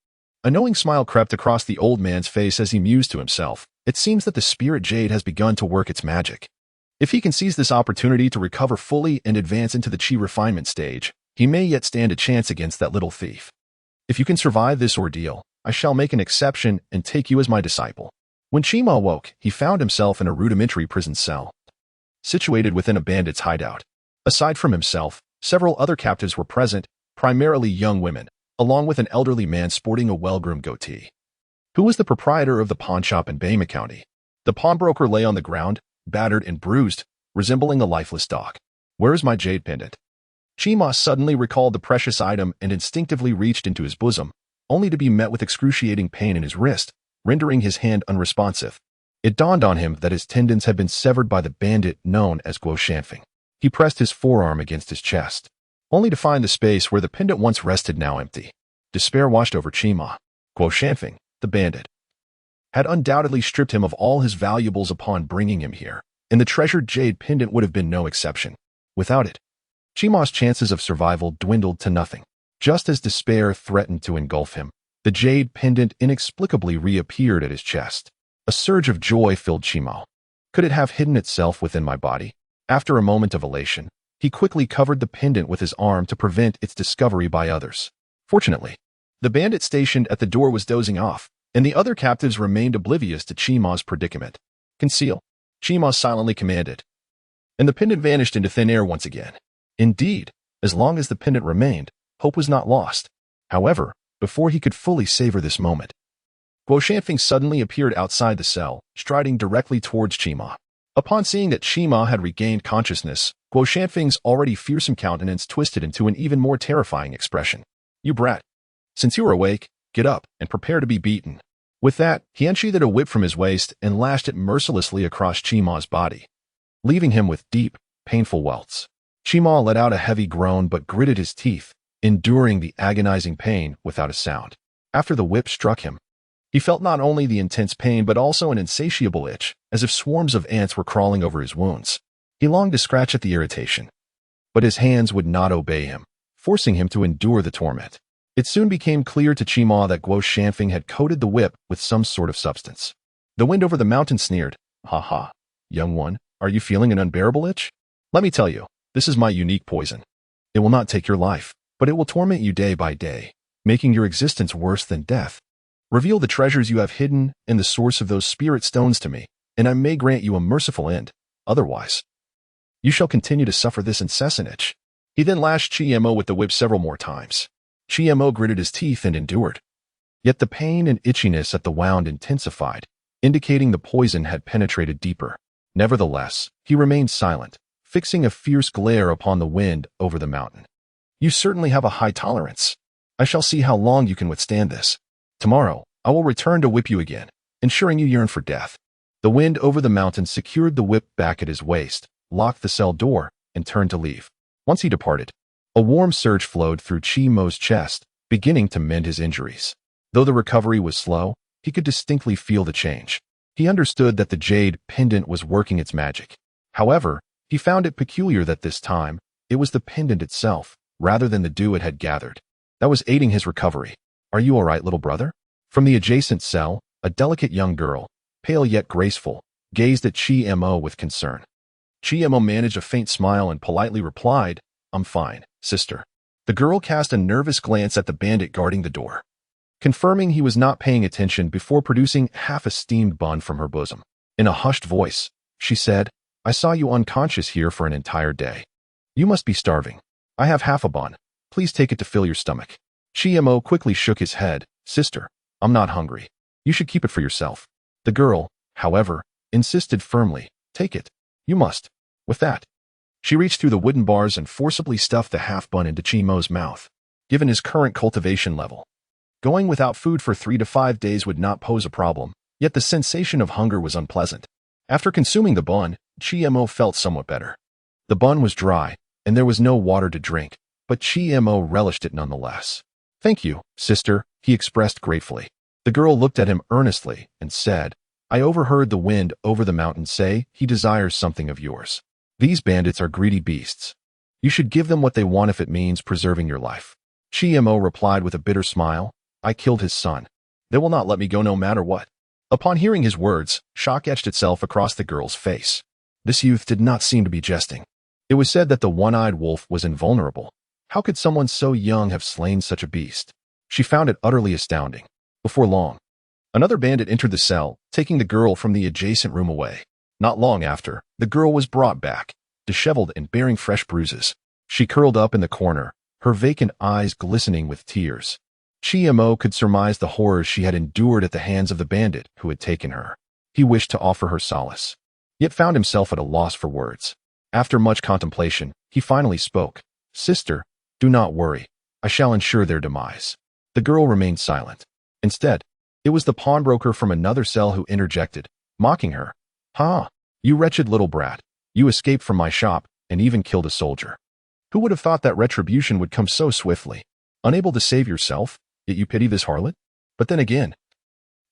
A knowing smile crept across the old man's face as he mused to himself. It seems that the spirit jade has begun to work its magic. If he can seize this opportunity to recover fully and advance into the chi refinement stage, he may yet stand a chance against that little thief. If you can survive this ordeal, I shall make an exception and take you as my disciple. When Chima woke, he found himself in a rudimentary prison cell, situated within a bandit's hideout. Aside from himself, several other captives were present, primarily young women, along with an elderly man sporting a well-groomed goatee, who was the proprietor of the pawn shop in Bayma County. The pawnbroker lay on the ground, battered and bruised, resembling a lifeless dog. "Where is my jade pendant?" Chima suddenly recalled the precious item and instinctively reached into his bosom, only to be met with excruciating pain in his wrist, rendering his hand unresponsive. It dawned on him that his tendons had been severed by the bandit known as Guo Shanfeng. He pressed his forearm against his chest, only to find the space where the pendant once rested now empty. Despair washed over Chima. Guo Shanfeng, the bandit, had undoubtedly stripped him of all his valuables upon bringing him here, and the treasured jade pendant would have been no exception. Without it, Chima's chances of survival dwindled to nothing. Just as despair threatened to engulf him, the jade pendant inexplicably reappeared at his chest. A surge of joy filled Chima. Could it have hidden itself within my body? After a moment of elation, he quickly covered the pendant with his arm to prevent its discovery by others. Fortunately, the bandit stationed at the door was dozing off, and the other captives remained oblivious to Chima's predicament. "Conceal," Chima silently commanded, and the pendant vanished into thin air once again. Indeed, as long as the pendant remained, hope was not lost. However, before he could fully savor this moment, Guo Shanfeng suddenly appeared outside the cell, striding directly towards Chima. Upon seeing that Chima had regained consciousness, Guo Shanfeng's already fearsome countenance twisted into an even more terrifying expression. "You brat. Since you are awake, get up and prepare to be beaten." With that, he unsheathed a whip from his waist and lashed it mercilessly across Chima's body, leaving him with deep, painful welts. Chima let out a heavy groan but gritted his teeth, enduring the agonizing pain without a sound. After the whip struck him, he felt not only the intense pain but also an insatiable itch, as if swarms of ants were crawling over his wounds. He longed to scratch at the irritation, but his hands would not obey him, forcing him to endure the torment. It soon became clear to Chima that Guo Shanfeng had coated the whip with some sort of substance. The wind over the mountain sneered. "Ha ha, young one, are you feeling an unbearable itch? Let me tell you, this is my unique poison. It will not take your life, but it will torment you day by day, making your existence worse than death. Reveal the treasures you have hidden and the source of those spirit stones to me, and I may grant you a merciful end. Otherwise, you shall continue to suffer this incessant itch." He then lashed Chimo with the whip several more times. Chimo gritted his teeth and endured. Yet the pain and itchiness at the wound intensified, indicating the poison had penetrated deeper. Nevertheless, he remained silent, fixing a fierce glare upon the wind over the mountain. "You certainly have a high tolerance. I shall see how long you can withstand this. Tomorrow, I will return to whip you again, ensuring you yearn for death." The wind over the mountain secured the whip back at his waist, locked the cell door, and turned to leave. Once he departed, a warm surge flowed through Chimo's chest, beginning to mend his injuries. Though the recovery was slow, he could distinctly feel the change. He understood that the jade pendant was working its magic. However, he found it peculiar that this time, it was the pendant itself, rather than the dew it had gathered, that was aiding his recovery. "Are you all right, little brother?" From the adjacent cell, a delicate young girl, pale yet graceful, gazed at Chimo with concern. Chimo managed a faint smile and politely replied, "I'm fine, sister." The girl cast a nervous glance at the bandit guarding the door, confirming he was not paying attention before producing half a steamed bun from her bosom. In a hushed voice, she said, I saw you unconscious here for an entire day. You must be starving. I have half a bun. Please take it to fill your stomach. Chiemo quickly shook his head. Sister, I'm not hungry. You should keep it for yourself. The girl, however, insisted firmly. Take it. You must. With that, she reached through the wooden bars and forcibly stuffed the half-bun into Chiemo's mouth. Given his current cultivation level, going without food for 3 to 5 days would not pose a problem, yet the sensation of hunger was unpleasant. After consuming the bun, Chiemo felt somewhat better. The bun was dry, and there was no water to drink, but Chiemo relished it nonetheless. Thank you, sister, he expressed gratefully. The girl looked at him earnestly and said, I overheard the wind over the mountain say he desires something of yours. These bandits are greedy beasts. You should give them what they want if it means preserving your life. Chiemo replied with a bitter smile, I killed his son. They will not let me go no matter what. Upon hearing his words, shock etched itself across the girl's face. This youth did not seem to be jesting. It was said that the one-eyed wolf was invulnerable. How could someone so young have slain such a beast? She found it utterly astounding. Before long, another bandit entered the cell, taking the girl from the adjacent room away. Not long after, the girl was brought back, disheveled and bearing fresh bruises. She curled up in the corner, her vacant eyes glistening with tears. Chiemo could surmise the horrors she had endured at the hands of the bandit who had taken her. He wished to offer her solace, yet found himself at a loss for words. After much contemplation, he finally spoke. Sister, do not worry. I shall ensure their demise. The girl remained silent. Instead, it was the pawnbroker from another cell who interjected, mocking her. Ha! You wretched little brat. You escaped from my shop and even killed a soldier. Who would have thought that retribution would come so swiftly? Unable to save yourself, yet you pity this harlot? But then again,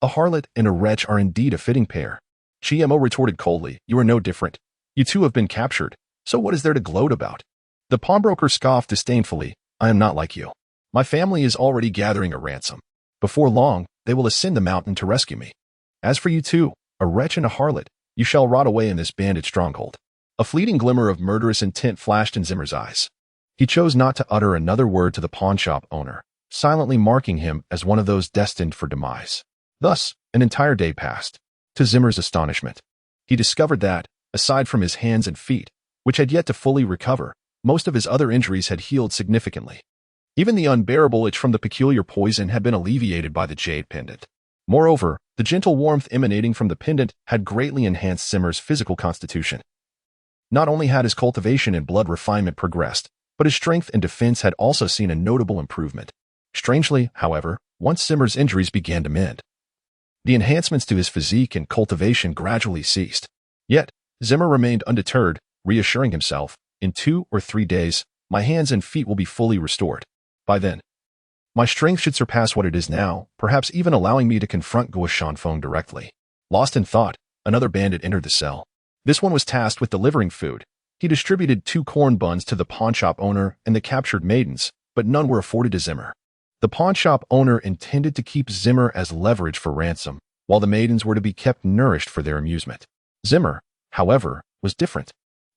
a harlot and a wretch are indeed a fitting pair. Chiemo retorted coldly, you are no different. You too have been captured, so what is there to gloat about? The pawnbroker scoffed disdainfully, I am not like you. My family is already gathering a ransom. Before long, they will ascend the mountain to rescue me. As for you two, a wretch and a harlot, you shall rot away in this bandit stronghold. A fleeting glimmer of murderous intent flashed in Zimmer's eyes. He chose not to utter another word to the pawnshop owner, silently marking him as one of those destined for demise. Thus, an entire day passed. To Zimmer's astonishment, he discovered that, aside from his hands and feet, which had yet to fully recover, most of his other injuries had healed significantly. Even the unbearable itch from the peculiar poison had been alleviated by the jade pendant. Moreover, the gentle warmth emanating from the pendant had greatly enhanced Zimmer's physical constitution. Not only had his cultivation and blood refinement progressed, but his strength and defense had also seen a notable improvement. Strangely, however, once Zimmer's injuries began to mend, the enhancements to his physique and cultivation gradually ceased. Yet, Zimmer remained undeterred, reassuring himself, in 2 or 3 days, my hands and feet will be fully restored. By then, my strength should surpass what it is now, perhaps even allowing me to confront Guo Shanfeng directly. Lost in thought, another bandit entered the cell. This one was tasked with delivering food. He distributed 2 corn buns to the pawnshop owner and the captured maidens, but none were afforded to Zimmer. The pawnshop owner intended to keep Zimmer as leverage for ransom, while the maidens were to be kept nourished for their amusement. Zimmer, however, was different.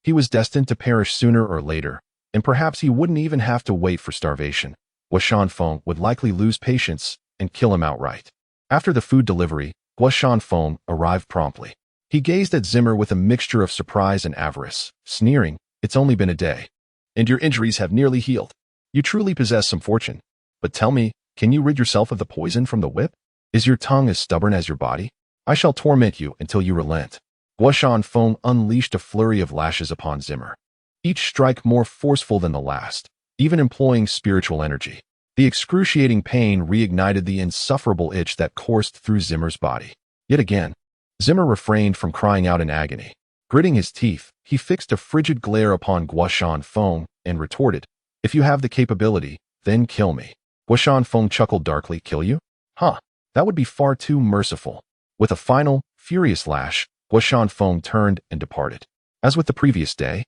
He was destined to perish sooner or later, and perhaps he wouldn't even have to wait for starvation. Guo Shanfeng would likely lose patience and kill him outright. After the food delivery, Guo Shanfeng arrived promptly. He gazed at Zimmer with a mixture of surprise and avarice, sneering, it's only been a day, and your injuries have nearly healed. You truly possess some fortune. But tell me, can you rid yourself of the poison from the whip? Is your tongue as stubborn as your body? I shall torment you until you relent. Guo Shanfeng unleashed a flurry of lashes upon Zimmer, each strike more forceful than the last, even employing spiritual energy. The excruciating pain reignited the insufferable itch that coursed through Zimmer's body. Yet again, Zimmer refrained from crying out in agony. Gritting his teeth, he fixed a frigid glare upon Guo Shanfeng and retorted, if you have the capability, then kill me. Guo Shanfeng chuckled darkly, kill you? Huh, that would be far too merciful. With a final, furious lash, Guo Shanfeng turned and departed. As with the previous day,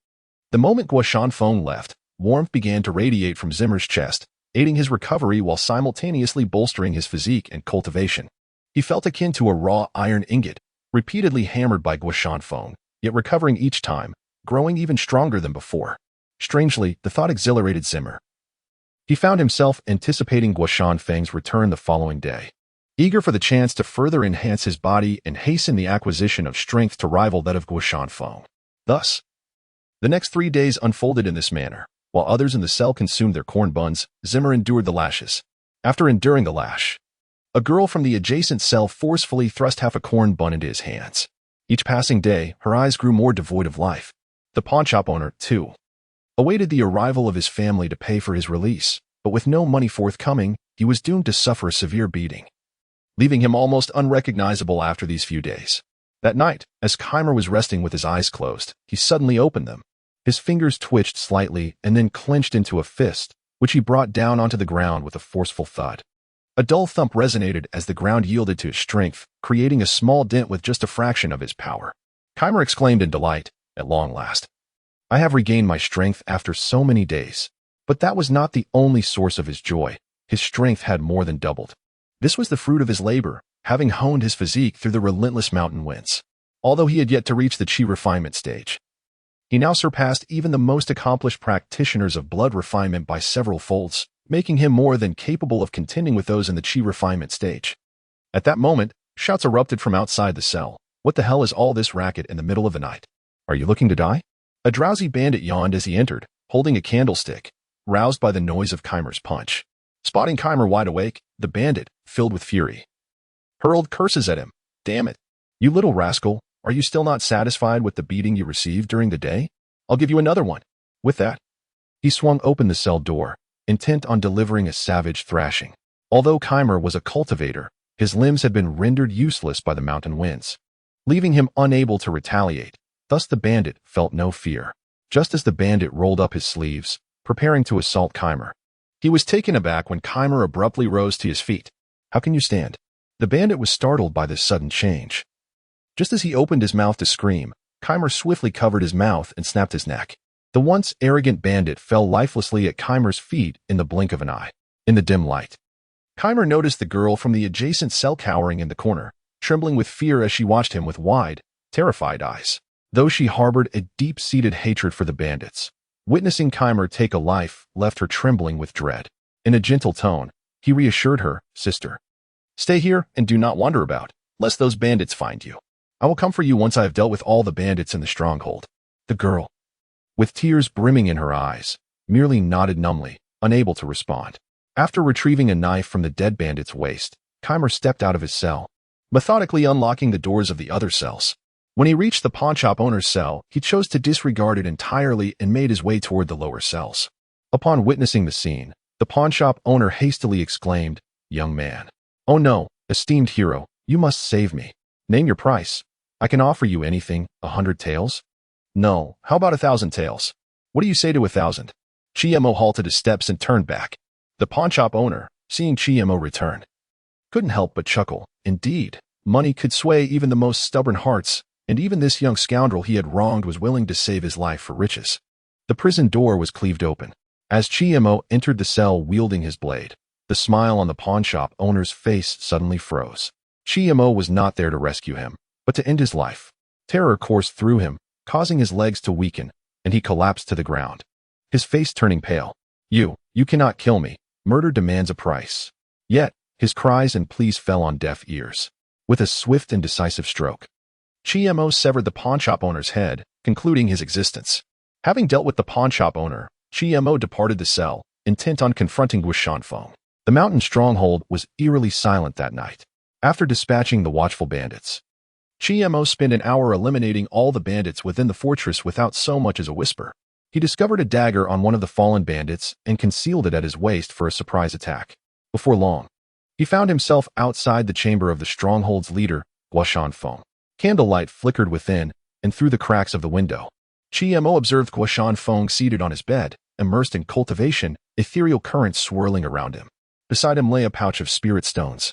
the moment Guo Shanfeng left, warmth began to radiate from Zimmer's chest, aiding his recovery while simultaneously bolstering his physique and cultivation. He felt akin to a raw iron ingot, repeatedly hammered by Guo Shanfeng, yet recovering each time, growing even stronger than before. Strangely, the thought exhilarated Zimmer. He found himself anticipating Guo Shanfeng's return the following day, eager for the chance to further enhance his body and hasten the acquisition of strength to rival that of Guo Shanfeng. Thus, the next 3 days unfolded in this manner. While others in the cell consumed their corn buns, Zimmer endured the lashes. After enduring the lash, a girl from the adjacent cell forcefully thrust half a corn bun into his hands. Each passing day, her eyes grew more devoid of life. The pawnshop owner, too, awaited the arrival of his family to pay for his release, but with no money forthcoming, he was doomed to suffer a severe beating, leaving him almost unrecognizable after these few days. That night, as Keimer was resting with his eyes closed, he suddenly opened them. His fingers twitched slightly and then clenched into a fist, which he brought down onto the ground with a forceful thud. A dull thump resonated as the ground yielded to his strength, creating a small dent with just a fraction of his power. Keimer exclaimed in delight, "At long last, I have regained my strength after so many days." But that was not the only source of his joy. His strength had more than doubled. This was the fruit of his labor, having honed his physique through the relentless mountain winds. Although he had yet to reach the chi refinement stage, he now surpassed even the most accomplished practitioners of blood refinement by several folds, making him more than capable of contending with those in the chi refinement stage. At that moment, shouts erupted from outside the cell. "What the hell is all this racket in the middle of the night? Are you looking to die?" A drowsy bandit yawned as he entered, holding a candlestick, roused by the noise of Keimer's punch. Spotting Keimer wide awake, the bandit, filled with fury, hurled curses at him. "Damn it! You little rascal, are you still not satisfied with the beating you received during the day? I'll give you another one." With that, he swung open the cell door, intent on delivering a savage thrashing. Although Keimer was a cultivator, his limbs had been rendered useless by the mountain winds, leaving him unable to retaliate. Thus the bandit felt no fear. Just as the bandit rolled up his sleeves, preparing to assault Keimer, he was taken aback when Keimer abruptly rose to his feet. "How can you stand?" The bandit was startled by this sudden change. Just as he opened his mouth to scream, Keimer swiftly covered his mouth and snapped his neck. The once arrogant bandit fell lifelessly at Keimer's feet in the blink of an eye. In the dim light, Keimer noticed the girl from the adjacent cell cowering in the corner, trembling with fear as she watched him with wide, terrified eyes. Though she harbored a deep-seated hatred for the bandits, witnessing Keimer take a life left her trembling with dread. In a gentle tone, he reassured her, "Sister, stay here and do not wander about, lest those bandits find you. I will come for you once I have dealt with all the bandits in the stronghold." The girl, with tears brimming in her eyes, merely nodded numbly, unable to respond. After retrieving a knife from the dead bandit's waist, Keimer stepped out of his cell, methodically unlocking the doors of the other cells. When he reached the pawnshop owner's cell, he chose to disregard it entirely and made his way toward the lower cells. Upon witnessing the scene, the pawnshop owner hastily exclaimed, "Young man. Oh no, esteemed hero, you must save me. Name your price. I can offer you anything, 100 taels? No, how about 1,000 taels? What do you say to 1,000? Chiemo halted his steps and turned back. The pawnshop owner, seeing Chiemo return, couldn't help but chuckle. Indeed, money could sway even the most stubborn hearts, and even this young scoundrel he had wronged was willing to save his life for riches. The prison door was cleaved open. As Chiemo entered the cell wielding his blade, the smile on the pawnshop owner's face suddenly froze. Chiemo was not there to rescue him, but to end his life. Terror coursed through him, causing his legs to weaken, and he collapsed to the ground, his face turning pale. You cannot kill me. Murder demands a price." Yet, his cries and pleas fell on deaf ears. With a swift and decisive stroke, Chiemo severed the pawnshop owner's head, concluding his existence. Having dealt with the pawnshop owner, Chiemo departed the cell, intent on confronting Guishanfeng. The mountain stronghold was eerily silent that night. After dispatching the watchful bandits, Chiemo spent an hour eliminating all the bandits within the fortress without so much as a whisper. He discovered a dagger on one of the fallen bandits and concealed it at his waist for a surprise attack. Before long, he found himself outside the chamber of the stronghold's leader, Guishanfeng. Candlelight flickered within and through the cracks of the window. Chiemo observed Guishanfeng seated on his bed, immersed in cultivation, ethereal currents swirling around him. Beside him lay a pouch of spirit stones,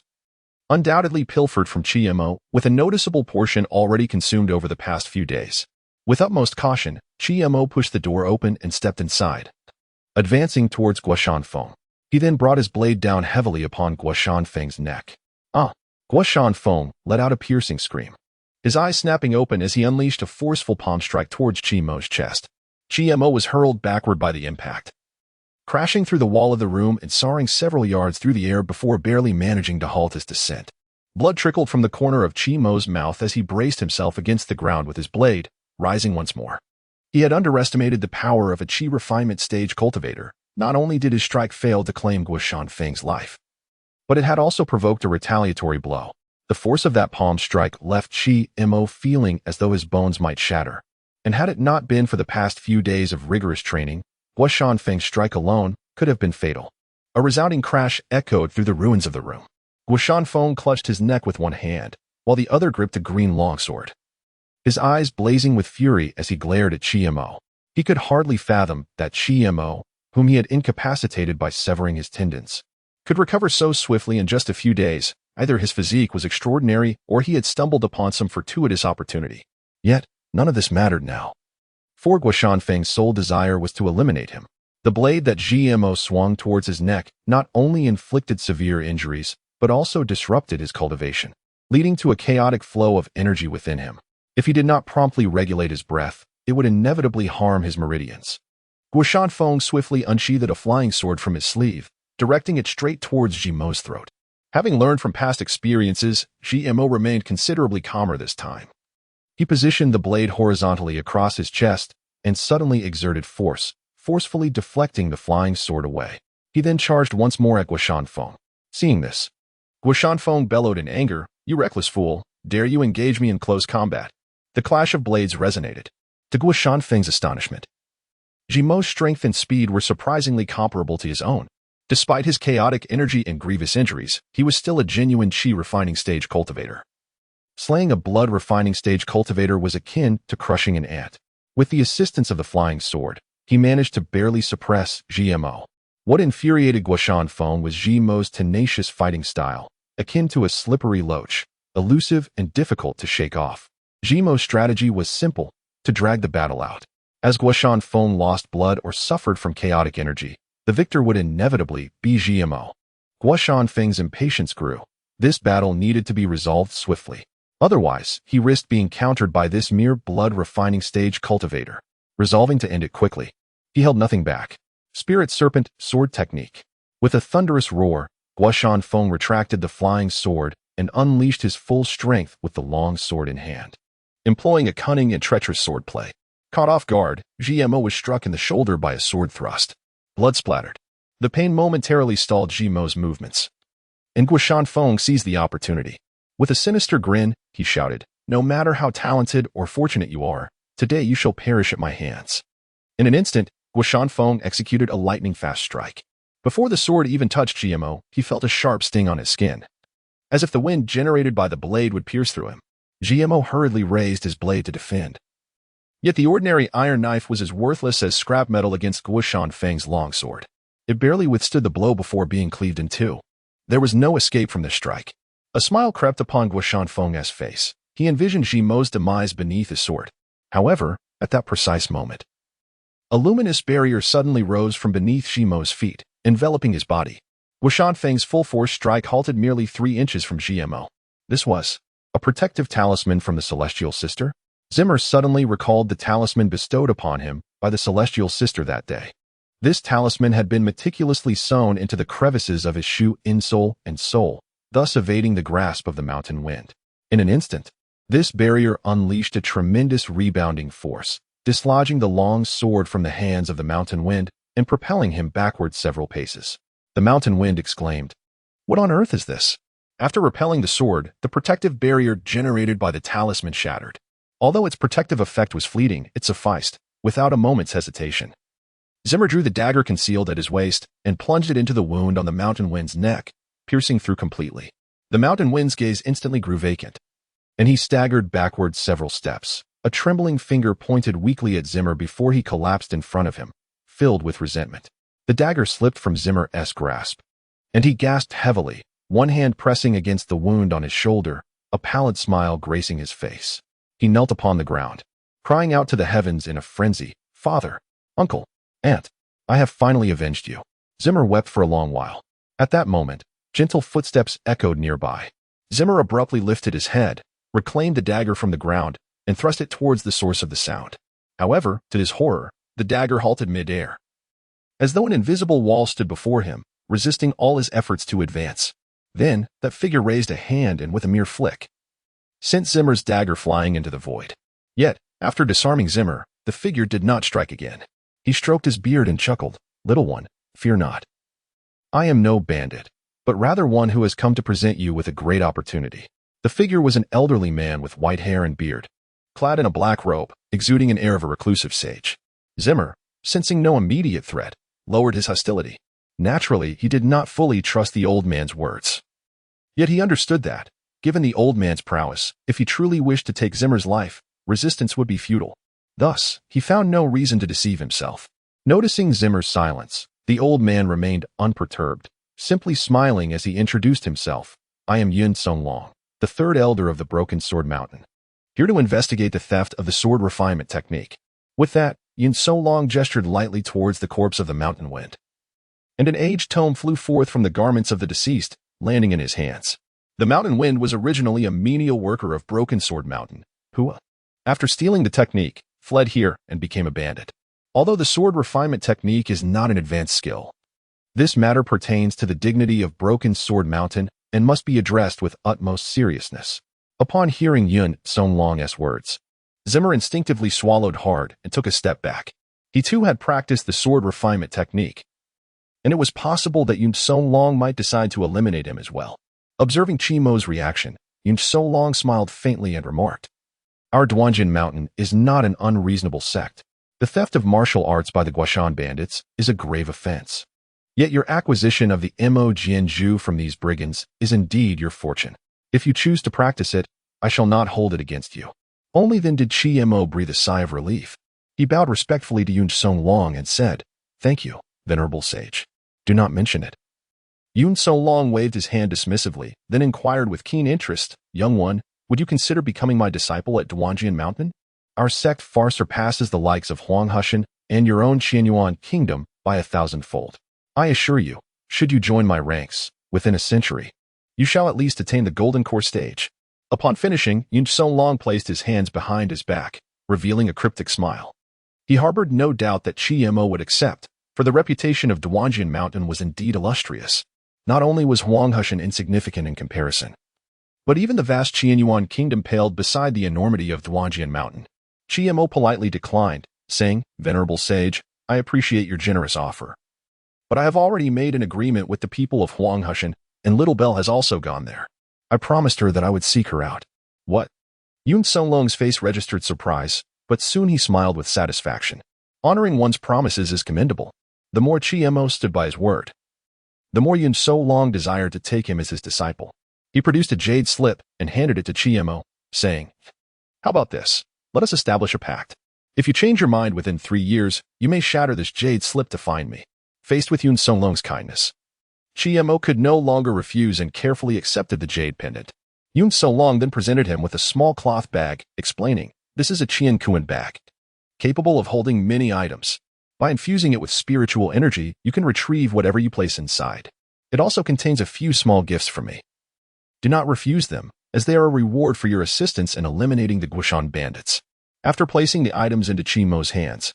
undoubtedly pilfered from Chiemo, with a noticeable portion already consumed over the past few days. With utmost caution, Chiemo pushed the door open and stepped inside, advancing towards Guishanfeng. He then brought his blade down heavily upon Guishanfeng's neck. Guishanfeng let out a piercing scream, his eyes snapping open as he unleashed a forceful palm strike towards Chiemo's chest. Chiemo was hurled backward by the impact, crashing through the wall of the room and soaring several yards through the air before barely managing to halt his descent. Blood trickled from the corner of Chiemo's mouth as he braced himself against the ground with his blade, rising once more. He had underestimated the power of a chi refinement stage cultivator. Not only did his strike fail to claim Guo Shanfeng's life, but it had also provoked a retaliatory blow. The force of that palm strike left Chi Mo feeling as though his bones might shatter. And had it not been for the past few days of rigorous training, Guo Shanfeng's strike alone could have been fatal. A resounding crash echoed through the ruins of the room. Guo Shanfeng clutched his neck with one hand, while the other gripped a green longsword, his eyes blazing with fury as he glared at Chi Mo. He could hardly fathom that Chi Mo, whom he had incapacitated by severing his tendons, could recover so swiftly in just a few days. Either his physique was extraordinary or he had stumbled upon some fortuitous opportunity. Yet, none of this mattered now. For Guo Shanfeng's sole desire was to eliminate him. The blade that GMO swung towards his neck not only inflicted severe injuries, but also disrupted his cultivation, leading to a chaotic flow of energy within him. If he did not promptly regulate his breath, it would inevitably harm his meridians. Guo Shanfeng swiftly unsheathed a flying sword from his sleeve, directing it straight towards GMO's throat. Having learned from past experiences, GMO remained considerably calmer this time. He positioned the blade horizontally across his chest and suddenly exerted force, forcefully deflecting the flying sword away. He then charged once more at Guo Shanfeng. Seeing this, Guo Shanfeng bellowed in anger, "You reckless fool, dare you engage me in close combat?" The clash of blades resonated. To Guo Shanfeng's astonishment, GMO's strength and speed were surprisingly comparable to his own. Despite his chaotic energy and grievous injuries, he was still a genuine chi refining stage cultivator. Slaying a blood refining stage cultivator was akin to crushing an ant. With the assistance of the flying sword, he managed to barely suppress GMO. What infuriated Guo Shanfeng was GMO's tenacious fighting style, akin to a slippery loach, elusive and difficult to shake off. GMO's strategy was simple: to drag the battle out. As Guo Shanfeng lost blood or suffered from chaotic energy, the victor would inevitably be GMO. Guo Shanfeng's impatience grew. This battle needed to be resolved swiftly. Otherwise, he risked being countered by this mere blood-refining stage cultivator. Resolving to end it quickly, he held nothing back. Spirit Serpent Sword Technique. With a thunderous roar, Guo Shanfeng retracted the flying sword and unleashed his full strength with the long sword in hand. Employing a cunning and treacherous swordplay. Caught off guard, GMO was struck in the shoulder by a sword thrust. Blood splattered. The pain momentarily stalled GMO's movements. And Guo Shanfeng seized the opportunity. With a sinister grin, he shouted, "No matter how talented or fortunate you are, today you shall perish at my hands." In an instant, Guo Shanfeng executed a lightning-fast strike. Before the sword even touched GMO, he felt a sharp sting on his skin. As if the wind generated by the blade would pierce through him, GMO hurriedly raised his blade to defend. Yet the ordinary iron knife was as worthless as scrap metal against Guo Shanfeng's longsword. It barely withstood the blow before being cleaved in two. There was no escape from this strike. A smile crept upon Guo Shanfeng's face. He envisioned GMO's demise beneath his sword. However, at that precise moment, a luminous barrier suddenly rose from beneath GMO's feet, enveloping his body. Guo Shanfeng's full-force strike halted merely 3 inches from GMO. This was a protective talisman from the Celestial Sister. Zimmer suddenly recalled the talisman bestowed upon him by the Celestial Sister that day. This talisman had been meticulously sewn into the crevices of his shoe insole and sole, thus evading the grasp of the mountain wind. In an instant, this barrier unleashed a tremendous rebounding force, dislodging the long sword from the hands of the mountain wind and propelling him backward several paces. The mountain wind exclaimed, "What on earth is this?" After repelling the sword, the protective barrier generated by the talisman shattered. Although its protective effect was fleeting, it sufficed, without a moment's hesitation. Zimmer drew the dagger concealed at his waist and plunged it into the wound on the mountain wind's neck, piercing through completely. The mountain wind's gaze instantly grew vacant, and he staggered backward several steps. A trembling finger pointed weakly at Zimmer before he collapsed in front of him, filled with resentment. The dagger slipped from Zimmer's grasp, and he gasped heavily, one hand pressing against the wound on his shoulder, a pallid smile gracing his face. He knelt upon the ground, crying out to the heavens in a frenzy, "Father, uncle, aunt, I have finally avenged you." Zimmer wept for a long while. At that moment, gentle footsteps echoed nearby. Zimmer abruptly lifted his head, reclaimed the dagger from the ground, and thrust it towards the source of the sound. However, to his horror, the dagger halted mid-air, as though an invisible wall stood before him, resisting all his efforts to advance. Then, that figure raised a hand and with a mere flick, sent Zimmer's dagger flying into the void. Yet, After disarming Zimmer, the figure did not strike again. He stroked his beard and chuckled. "Little one, fear not. I am no bandit, but rather one who has come to present you with a great opportunity." The figure was an elderly man with white hair and beard, clad in a black robe, exuding an air of a reclusive sage. Zimmer, sensing no immediate threat, lowered his hostility. Naturally, he did not fully trust the old man's words. Yet he understood that, given the old man's prowess, if he truly wished to take Zimmer's life, resistance would be futile. Thus, he found no reason to deceive himself. Noticing Zimmer's silence, the old man remained unperturbed, simply smiling as he introduced himself. "I am Yun Songlong, the third elder of the Broken Sword Mountain, here to investigate the theft of the sword refinement technique." With that, Yun Songlong gestured lightly towards the corpse of the mountain wind, and an aged tome flew forth from the garments of the deceased, landing in his hands. The mountain wind was originally a menial worker of Broken Sword Mountain, who, after stealing the technique, fled here and became a bandit. Although the sword refinement technique is not an advanced skill, this matter pertains to the dignity of Broken Sword Mountain and must be addressed with utmost seriousness. Upon hearing Yun Songlong's words, Zimmer instinctively swallowed hard and took a step back. He too had practiced the sword refinement technique, and it was possible that Yun Songlong might decide to eliminate him as well. Observing Chimo's reaction, Yun Songlong smiled faintly and remarked, "Our Duanjin Mountain is not an unreasonable sect. The theft of martial arts by the Guashan bandits is a grave offense. Yet your acquisition of the Mo Jianju from these brigands is indeed your fortune. If you choose to practice it, I shall not hold it against you." Only then did Mo breathe a sigh of relief. He bowed respectfully to Yun Songlong and said, "Thank you, venerable sage. Do not mention it." Yun Songlong waved his hand dismissively, then inquired with keen interest, "Young one, would you consider becoming my disciple at Duanjian Mountain? Our sect far surpasses the likes of Huanghushan and your own Qianyuan kingdom by 1,000-fold. I assure you, should you join my ranks, within a century, you shall at least attain the Golden Core stage." Upon finishing, Yun Songlong placed his hands behind his back, revealing a cryptic smile. He harbored no doubt that Mo would accept, for the reputation of Duanjian Mountain was indeed illustrious. Not only was Huanghushan insignificant in comparison, but even the vast Qianyuan kingdom paled beside the enormity of Duanjian Mountain. Mo politely declined, saying, "Venerable sage, I appreciate your generous offer, but I have already made an agreement with the people of Huanghushan, and Little Belle has also gone there. I promised her that I would seek her out." "What?" Yun Songlong's face registered surprise, but soon he smiled with satisfaction. Honoring one's promises is commendable. The more Mo stood by his word, the more Yun Songlong desired to take him as his disciple. He produced a jade slip and handed it to Mo, saying, "How about this? Let us establish a pact. If you change your mind within 3 years, you may shatter this jade slip to find me." Faced with Yun Songlong's kindness, Mo could no longer refuse and carefully accepted the jade pendant. Yun Songlong then presented him with a small cloth bag, explaining, "This is a Qiankuan bag, capable of holding many items. By infusing it with spiritual energy, you can retrieve whatever you place inside. It also contains a few small gifts from me. Do not refuse them, as they are a reward for your assistance in eliminating the Guashan bandits." After placing the items into Chimo's hands,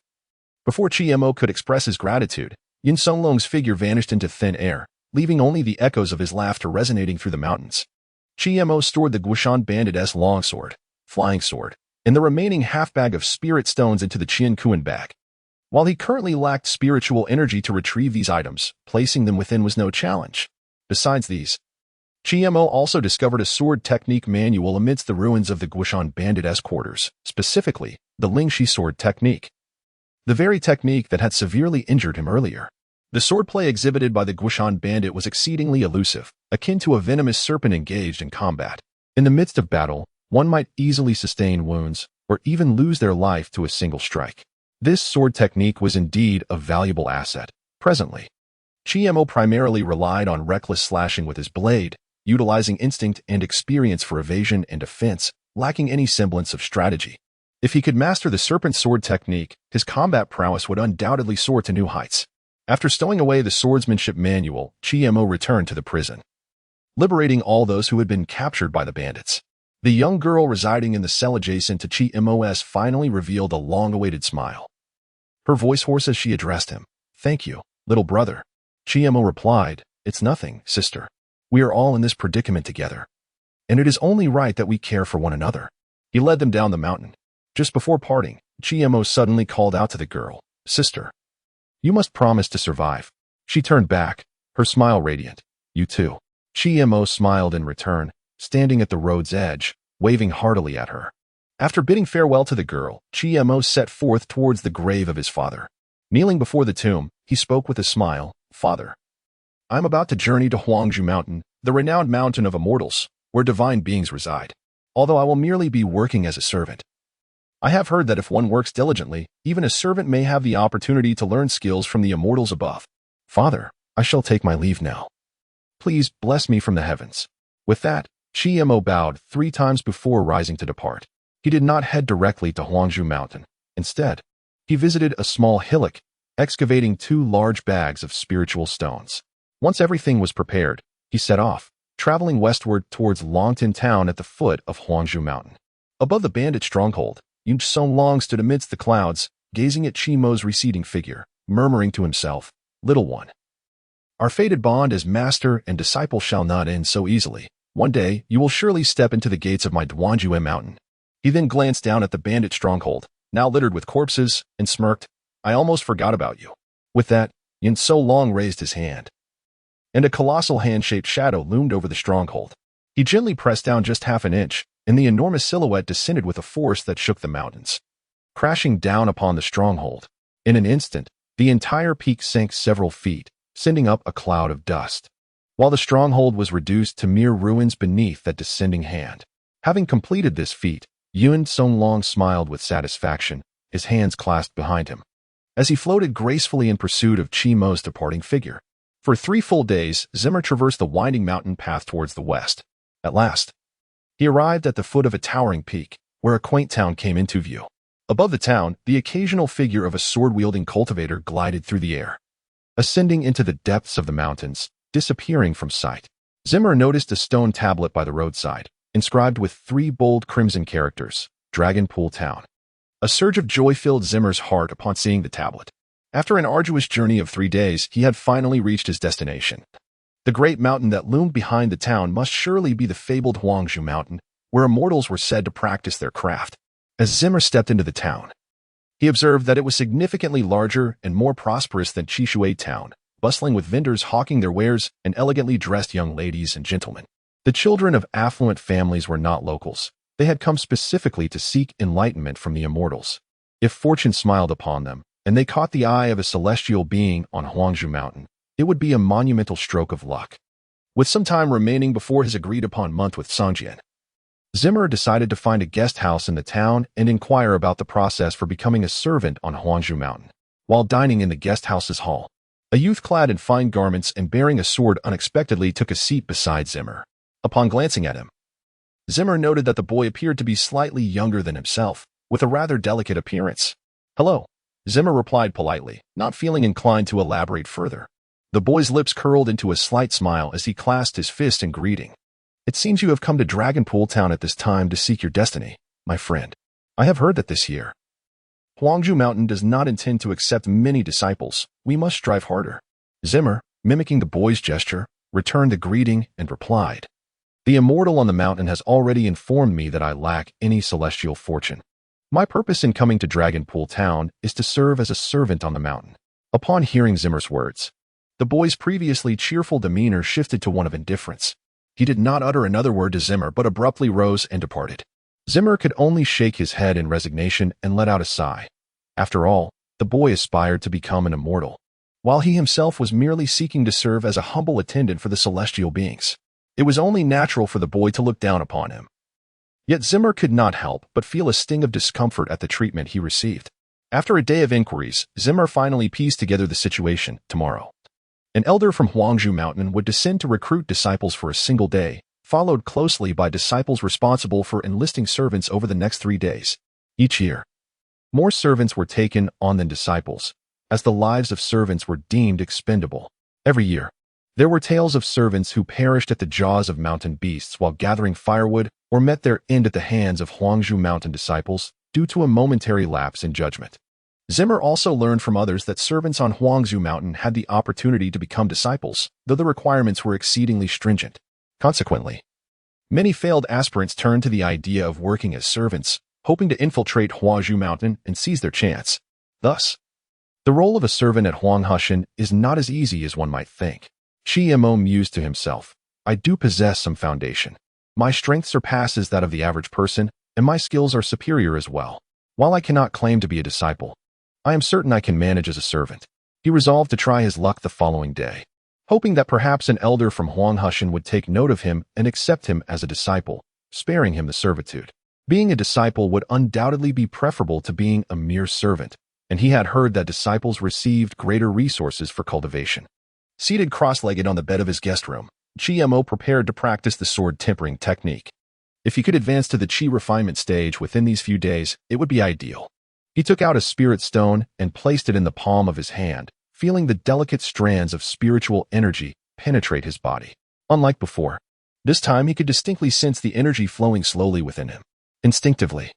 before Mo could express his gratitude, Yun Songlong's figure vanished into thin air, leaving only the echoes of his laughter resonating through the mountains. Mo stored the Guashan bandit's longsword, flying sword, and the remaining half-bag of spirit stones into the Qiankuan bag. While he currently lacked spiritual energy to retrieve these items, placing them within was no challenge. Besides these, Mo also discovered a sword technique manual amidst the ruins of the Guashan bandit's quarters, specifically the Lingshi sword technique, the very technique that had severely injured him earlier. The swordplay exhibited by the Guashan bandit was exceedingly elusive, akin to a venomous serpent engaged in combat. In the midst of battle, one might easily sustain wounds, or even lose their life to a single strike. This sword technique was indeed a valuable asset. Presently, Mo primarily relied on reckless slashing with his blade, utilizing instinct and experience for evasion and defense, lacking any semblance of strategy. If he could master the serpent sword technique, his combat prowess would undoubtedly soar to new heights. After stowing away the swordsmanship manual, Mo returned to the prison, liberating all those who had been captured by the bandits. The young girl residing in the cell adjacent to Mo's finally revealed a long-awaited smile. Her voice hoarse as she addressed him. "Thank you, little brother." Mo replied, "It's nothing, sister. We are all in this predicament together, and it is only right that we care for one another." He led them down the mountain, Just before parting, GMO suddenly called out to the girl, "Sister, you must promise to survive." She turned back, her smile radiant. "You too." GMO smiled in return, standing at the road's edge, waving heartily at her. After bidding farewell to the girl, GMO set forth towards the grave of his father. Kneeling before the tomb, he spoke with a smile, "Father, I am about to journey to Huangju Mountain, the renowned mountain of immortals, where divine beings reside. Although I will merely be working as a servant, I have heard that if one works diligently, even a servant may have the opportunity to learn skills from the immortals above. Father, I shall take my leave now. Please bless me from the heavens." With that, GMO bowed 3 times before rising to depart. He did not head directly to Huangju Mountain. Instead, he visited a small hillock, excavating 2 large bags of spiritual stones. Once everything was prepared, he set off, traveling westward towards Longtan Town at the foot of Huangju Mountain. Above the bandit stronghold, Yun Songlong stood amidst the clouds, gazing at Chimo's receding figure, murmuring to himself, "Little one, our fated bond as master and disciple shall not end so easily. One day, you will surely step into the gates of my Duanjue Mountain." He then glanced down at the bandit stronghold, now littered with corpses, and smirked, "I almost forgot about you." With that, Yun Songlong raised his hand, and a colossal hand-shaped shadow loomed over the stronghold. He gently pressed down just half an inch, and the enormous silhouette descended with a force that shook the mountains, crashing down upon the stronghold. In an instant, the entire peak sank several feet, sending up a cloud of dust, while the stronghold was reduced to mere ruins beneath that descending hand. Having completed this feat, Yun Songlong smiled with satisfaction, his hands clasped behind him, as he floated gracefully in pursuit of Chimo's departing figure. For 3 full days, Zimmer traversed the winding mountain path towards the west. At last, he arrived at the foot of a towering peak, where a quaint town came into view. Above the town, the occasional figure of a sword-wielding cultivator glided through the air, ascending into the depths of the mountains, disappearing from sight. Zimmer noticed a stone tablet by the roadside, inscribed with 3 bold crimson characters, Dragonpool Town. A surge of joy filled Zimmer's heart upon seeing the tablet. After an arduous journey of 3 days, he had finally reached his destination. The great mountain that loomed behind the town must surely be the fabled Huangju Mountain, where immortals were said to practice their craft. As Zimmer stepped into the town, he observed that it was significantly larger and more prosperous than Chishui Town, bustling with vendors hawking their wares and elegantly dressed young ladies and gentlemen. The children of affluent families were not locals. They had come specifically to seek enlightenment from the immortals. If fortune smiled upon them, and they caught the eye of a celestial being on Huangju Mountain, it would be a monumental stroke of luck. With some time remaining before his agreed-upon month with Songjian, Zimmer decided to find a guest house in the town and inquire about the process for becoming a servant on Huangju Mountain. While dining in the guest house's hall, a youth clad in fine garments and bearing a sword unexpectedly took a seat beside Zimmer. Upon glancing at him, Zimmer noted that the boy appeared to be slightly younger than himself, with a rather delicate appearance. "Hello," Zimmer replied politely, not feeling inclined to elaborate further. The boy's lips curled into a slight smile as he clasped his fist in greeting. "It seems you have come to Dragonpool Town at this time to seek your destiny, my friend. I have heard that this year, Huangju Mountain does not intend to accept many disciples. We must strive harder." Zimmer, mimicking the boy's gesture, returned the greeting and replied, "The immortal on the mountain has already informed me that I lack any celestial fortune. My purpose in coming to Dragonpool Town is to serve as a servant on the mountain." Upon hearing Zimmer's words, the boy's previously cheerful demeanor shifted to one of indifference. He did not utter another word to Zimmer but abruptly rose and departed. Zimmer could only shake his head in resignation and let out a sigh. After all, the boy aspired to become an immortal, while he himself was merely seeking to serve as a humble attendant for the celestial beings. It was only natural for the boy to look down upon him. Yet Zimmer could not help but feel a sting of discomfort at the treatment he received. After a day of inquiries, Zimmer finally pieced together the situation. Tomorrow, an elder from Huangju Mountain would descend to recruit disciples for a single day, followed closely by disciples responsible for enlisting servants over the next 3 days. Each year, more servants were taken on than disciples, as the lives of servants were deemed expendable. Every year, there were tales of servants who perished at the jaws of mountain beasts while gathering firewood or met their end at the hands of Huangju Mountain disciples due to a momentary lapse in judgment. Zimmer also learned from others that servants on Huangju Mountain had the opportunity to become disciples, though the requirements were exceedingly stringent. Consequently, many failed aspirants turned to the idea of working as servants, hoping to infiltrate Huazhu Mountain and seize their chance. Thus, the role of a servant at Huanghushan is not as easy as one might think. Qi Mo mused to himself, I do possess some foundation. My strength surpasses that of the average person, and my skills are superior as well. While I cannot claim to be a disciple, I am certain I can manage as a servant. He resolved to try his luck the following day, hoping that perhaps an elder from Huanghushan would take note of him and accept him as a disciple, sparing him the servitude. Being a disciple would undoubtedly be preferable to being a mere servant, and he had heard that disciples received greater resources for cultivation. Seated cross-legged on the bed of his guest room, Qi Mo prepared to practice the sword tempering technique. If he could advance to the Qi refinement stage within these few days, it would be ideal. He took out a spirit stone and placed it in the palm of his hand, feeling the delicate strands of spiritual energy penetrate his body. Unlike before, this time he could distinctly sense the energy flowing slowly within him. Instinctively,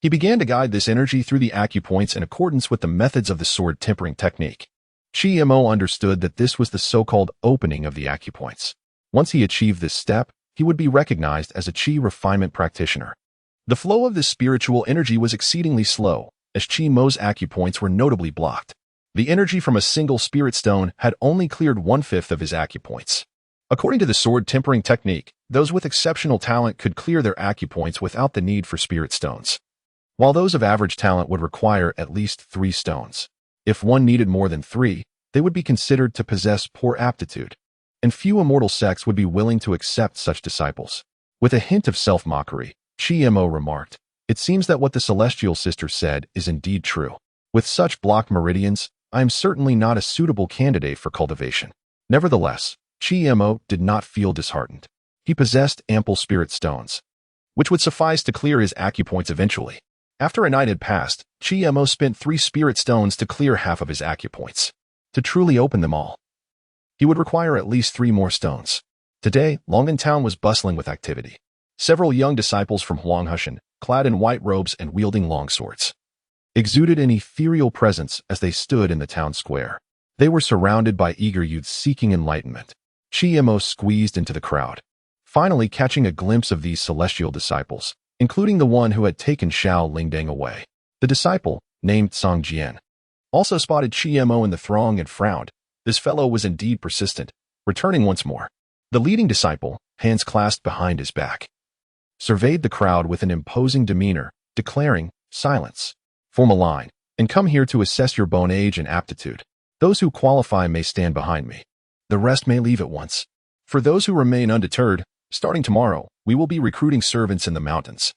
he began to guide this energy through the acupoints in accordance with the methods of the sword tempering technique. Qi Mo understood that this was the so-called opening of the acupoints. Once he achieved this step, he would be recognized as a Qi refinement practitioner. The flow of this spiritual energy was exceedingly slow, as Qi Mo's acupoints were notably blocked. The energy from a single spirit stone had only cleared 1/5 of his acupoints. According to the sword tempering technique, those with exceptional talent could clear their acupoints without the need for spirit stones, while those of average talent would require at least 3 stones. If one needed more than 3, they would be considered to possess poor aptitude, and few immortal sects would be willing to accept such disciples. With a hint of self-mockery, Qi Mo remarked, it seems that what the celestial sister said is indeed true. With such blocked meridians, I am certainly not a suitable candidate for cultivation. Nevertheless, Qi Mo did not feel disheartened. He possessed ample spirit stones, which would suffice to clear his acupoints eventually. After a night had passed, Qi Mo spent 3 spirit stones to clear half of his acupoints. To truly open them all, he would require at least 3 more stones. Today, Longan Town was bustling with activity. Several young disciples from Huanghushan, clad in white robes and wielding longswords, exuded an ethereal presence as they stood in the town square. They were surrounded by eager youths seeking enlightenment. Qi Mo squeezed into the crowd, finally catching a glimpse of these celestial disciples, including the one who had taken Xiao Lingdang away. The disciple, named Song Jian, also spotted Qi Mo in the throng and frowned. This fellow was indeed persistent, returning once more. The leading disciple, hands clasped behind his back, surveyed the crowd with an imposing demeanor, declaring, silence, form a line, and come here to assess your bone age and aptitude. Those who qualify may stand behind me. The rest may leave at once. For those who remain undeterred, starting tomorrow, we will be recruiting servants in the mountains.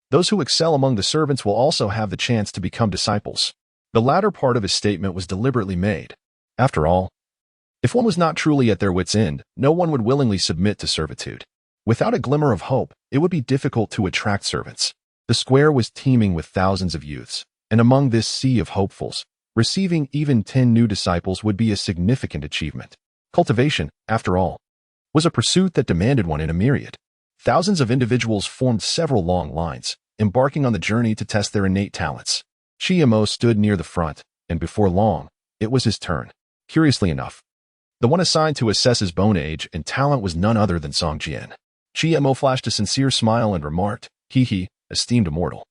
Those who excel among the servants will also have the chance to become disciples. The latter part of his statement was deliberately made. After all, if one was not truly at their wits' end, no one would willingly submit to servitude. Without a glimmer of hope, it would be difficult to attract servants. The square was teeming with thousands of youths, and among this sea of hopefuls, receiving even 10 new disciples would be a significant achievement. Cultivation, after all, was a pursuit that demanded one in a myriad. Thousands of individuals formed several long lines, embarking on the journey to test their innate talents. Qi Mo stood near the front, and before long, it was his turn. Curiously enough, the one assigned to assess his bone age and talent was none other than Song Jian. Qi Mo flashed a sincere smile and remarked, "He, esteemed immortal,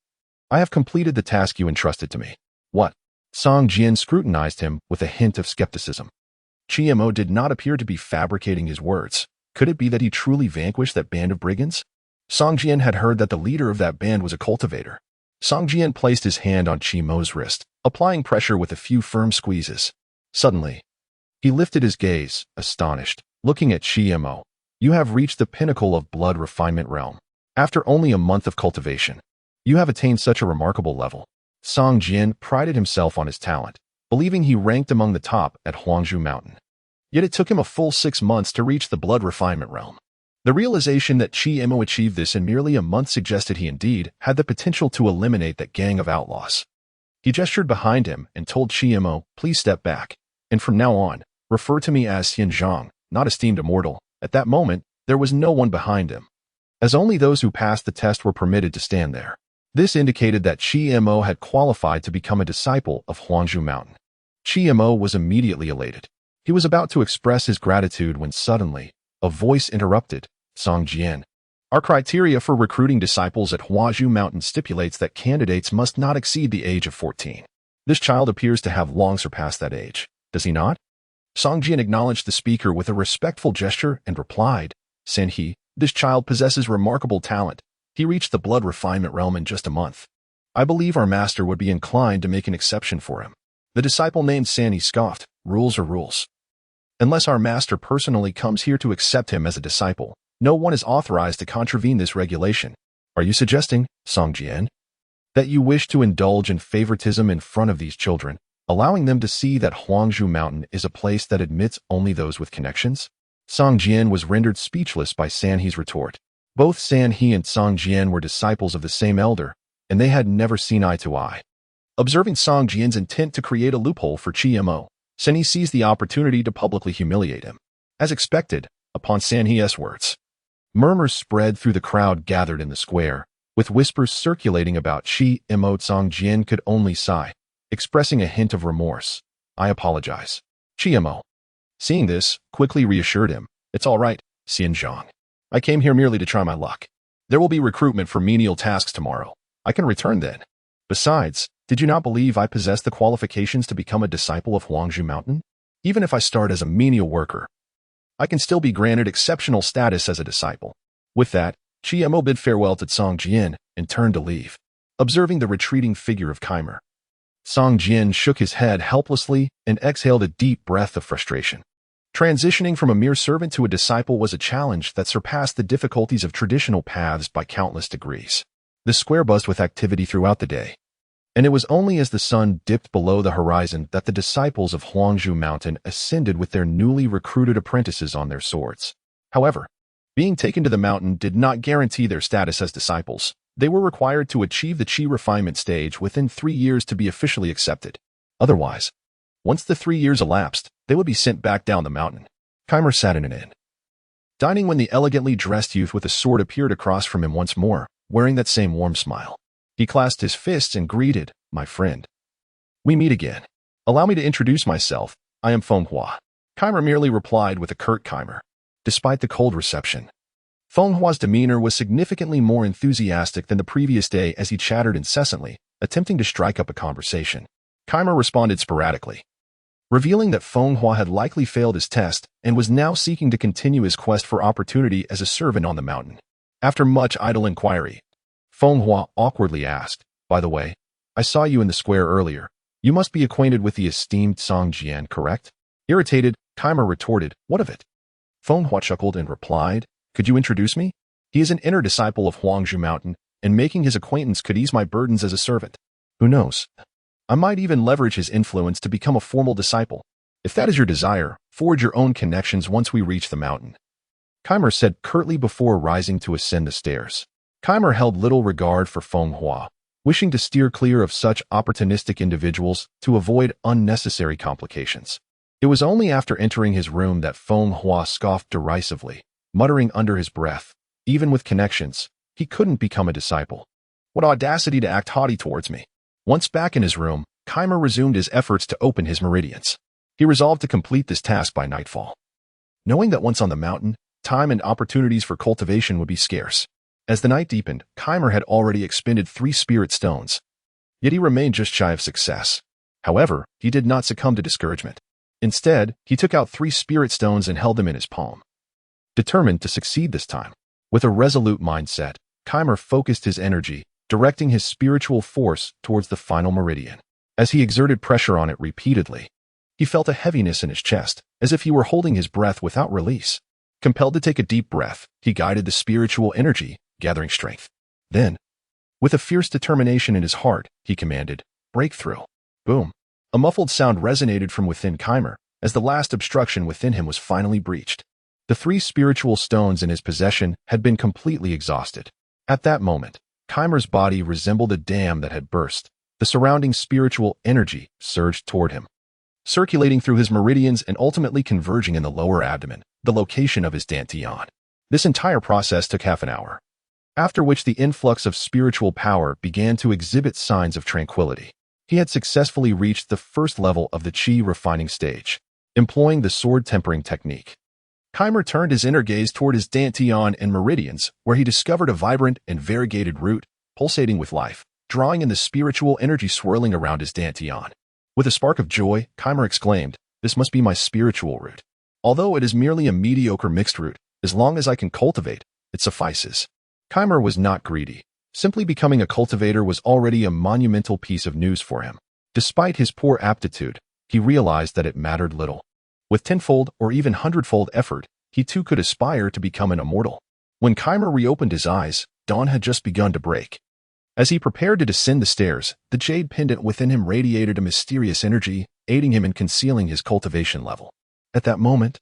I have completed the task you entrusted to me." "What?" Song Jian scrutinized him with a hint of skepticism. Qi Mo did not appear to be fabricating his words. Could it be that he truly vanquished that band of brigands? Song Jian had heard that the leader of that band was a cultivator. Song Jian placed his hand on Qi Mo's wrist, applying pressure with a few firm squeezes. Suddenly, he lifted his gaze, astonished, looking at Qi Mo. "You have reached the pinnacle of blood refinement realm. After only a month of cultivation, you have attained such a remarkable level." Song Jian prided himself on his talent, believing he ranked among the top at Huangzhou Mountain. Yet it took him a full 6 months to reach the blood refinement realm. The realization that Qi Mo achieved this in merely a month suggested he indeed had the potential to eliminate that gang of outlaws. He gestured behind him and told Qi Mo, "Please step back, and from now on, refer to me as Xian Zhang, not esteemed immortal." At that moment, there was no one behind him, as only those who passed the test were permitted to stand there. This indicated that Qi Mo had qualified to become a disciple of Huangzhou Mountain. Qi Mo was immediately elated. He was about to express his gratitude when suddenly, a voice interrupted, "Song Jian, Our criteria for recruiting disciples at Huazhu Mountain stipulates that candidates must not exceed the age of 14. This child appears to have long surpassed that age, does he not? Song Jian acknowledged the speaker with a respectful gesture and replied, Sen He, this child possesses remarkable talent. He reached the blood refinement realm in just a month. I believe our master would be inclined to make an exception for him. The disciple named San He scoffed, rules are rules. Unless our master personally comes here to accept him as a disciple, no one is authorized to contravene this regulation. Are you suggesting, Song Jian, that you wish to indulge in favoritism in front of these children, allowing them to see that Huangzhou Mountain is a place that admits only those with connections? Song Jian was rendered speechless by San He's retort. Both San He and Song Jian were disciples of the same elder, and they had never seen eye to eye. Observing Song Jian's intent to create a loophole for Mo, San He seized the opportunity to publicly humiliate him. As expected, upon San He's words, murmurs spread through the crowd gathered in the square, with whispers circulating about Mo. Song Jian could only sigh, expressing a hint of remorse. I apologize. Mo, seeing this, quickly reassured him. It's all right, Xianzhang. I came here merely to try my luck. There will be recruitment for menial tasks tomorrow. I can return then. Besides, did you not believe I possess the qualifications to become a disciple of Huangzhou Mountain? Even if I start as a menial worker, I can still be granted exceptional status as a disciple. With that, Mo bid farewell to Song Jian and turned to leave, observing the retreating figure of Keimer. Song Jian shook his head helplessly and exhaled a deep breath of frustration. Transitioning from a mere servant to a disciple was a challenge that surpassed the difficulties of traditional paths by countless degrees. The square buzzed with activity throughout the day, and it was only as the sun dipped below the horizon that the disciples of Huangzhou Mountain ascended with their newly recruited apprentices on their swords. However, being taken to the mountain did not guarantee their status as disciples. They were required to achieve the Qi refinement stage within 3 years to be officially accepted. Otherwise, once the 3 years elapsed, they would be sent back down the mountain. Keimer sat in an inn, dining when the elegantly dressed youth with a sword appeared across from him once more, wearing that same warm smile. He clasped his fists and greeted, my friend. We meet again. Allow me to introduce myself. I am Feng Hua. Keimer merely replied with a curt Keimer. Despite the cold reception, Feng Hua's demeanor was significantly more enthusiastic than the previous day as he chattered incessantly, attempting to strike up a conversation. Keimer responded sporadically, revealing that Feng Hua had likely failed his test and was now seeking to continue his quest for opportunity as a servant on the mountain. After much idle inquiry, Feng Hua awkwardly asked, by the way, I saw you in the square earlier. You must be acquainted with the esteemed Song Jian, correct? Irritated, Keimer retorted, what of it? Feng Hua chuckled and replied, could you introduce me? He is an inner disciple of Huangzhou Mountain, and making his acquaintance could ease my burdens as a servant. Who knows? I might even leverage his influence to become a formal disciple. If that is your desire, forge your own connections once we reach the mountain. Keimer said curtly before rising to ascend the stairs. Keimer held little regard for Feng Hua, wishing to steer clear of such opportunistic individuals to avoid unnecessary complications. It was only after entering his room that Feng Hua scoffed derisively, muttering under his breath, even with connections, he couldn't become a disciple. What audacity to act haughty towards me. Once back in his room, Keimer resumed his efforts to open his meridians. He resolved to complete this task by nightfall. Knowing that once on the mountain, time and opportunities for cultivation would be scarce. As the night deepened, Keimer had already expended 3 spirit stones. Yet he remained just shy of success. However, he did not succumb to discouragement. Instead, he took out 3 spirit stones and held them in his palm. Determined to succeed this time, with a resolute mindset, Keimer focused his energy, directing his spiritual force towards the final meridian. As he exerted pressure on it repeatedly, he felt a heaviness in his chest, as if he were holding his breath without release. Compelled to take a deep breath, he guided the spiritual energy, gathering strength. Then, with a fierce determination in his heart, he commanded, breakthrough. Boom. A muffled sound resonated from within Keimer, as the last obstruction within him was finally breached. The 3 spiritual stones in his possession had been completely exhausted. At that moment, Keimer's body resembled a dam that had burst. The surrounding spiritual energy surged toward him, circulating through his meridians and ultimately converging in the lower abdomen, the location of his dantian. This entire process took half an hour, after which the influx of spiritual power began to exhibit signs of tranquility. He had successfully reached the first level of the Qi refining stage, employing the sword tempering technique. Keimer turned his inner gaze toward his dantian and meridians, where he discovered a vibrant and variegated root, pulsating with life, drawing in the spiritual energy swirling around his dantian. With a spark of joy, Keimer exclaimed, "This must be my spiritual root. Although it is merely a mediocre mixed root, as long as I can cultivate, it suffices." Keimer was not greedy. Simply becoming a cultivator was already a monumental piece of news for him. Despite his poor aptitude, he realized that it mattered little. With tenfold or even hundredfold effort, he too could aspire to become an immortal. When Keimer reopened his eyes, dawn had just begun to break. As he prepared to descend the stairs, the jade pendant within him radiated a mysterious energy, aiding him in concealing his cultivation level. At that moment,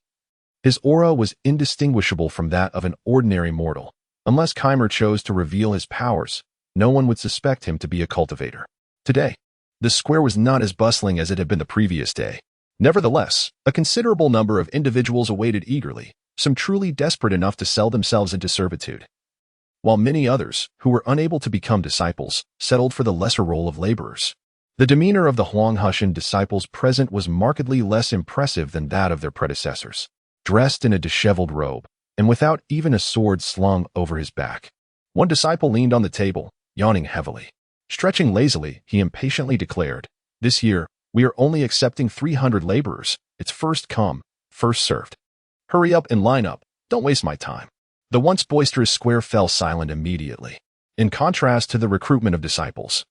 his aura was indistinguishable from that of an ordinary mortal. Unless Keimer chose to reveal his powers, no one would suspect him to be a cultivator. Today, the square was not as bustling as it had been the previous day. Nevertheless, a considerable number of individuals awaited eagerly, some truly desperate enough to sell themselves into servitude, while many others, who were unable to become disciples, settled for the lesser role of laborers. The demeanor of the Huanghushan disciples present was markedly less impressive than that of their predecessors. Dressed in a disheveled robe, and without even a sword slung over his back, one disciple leaned on the table, yawning heavily. Stretching lazily, he impatiently declared, "This year, we are only accepting 300 laborers. It's first come, first served. Hurry up and line up. Don't waste my time." The once boisterous square fell silent immediately. In contrast to the recruitment of disciples,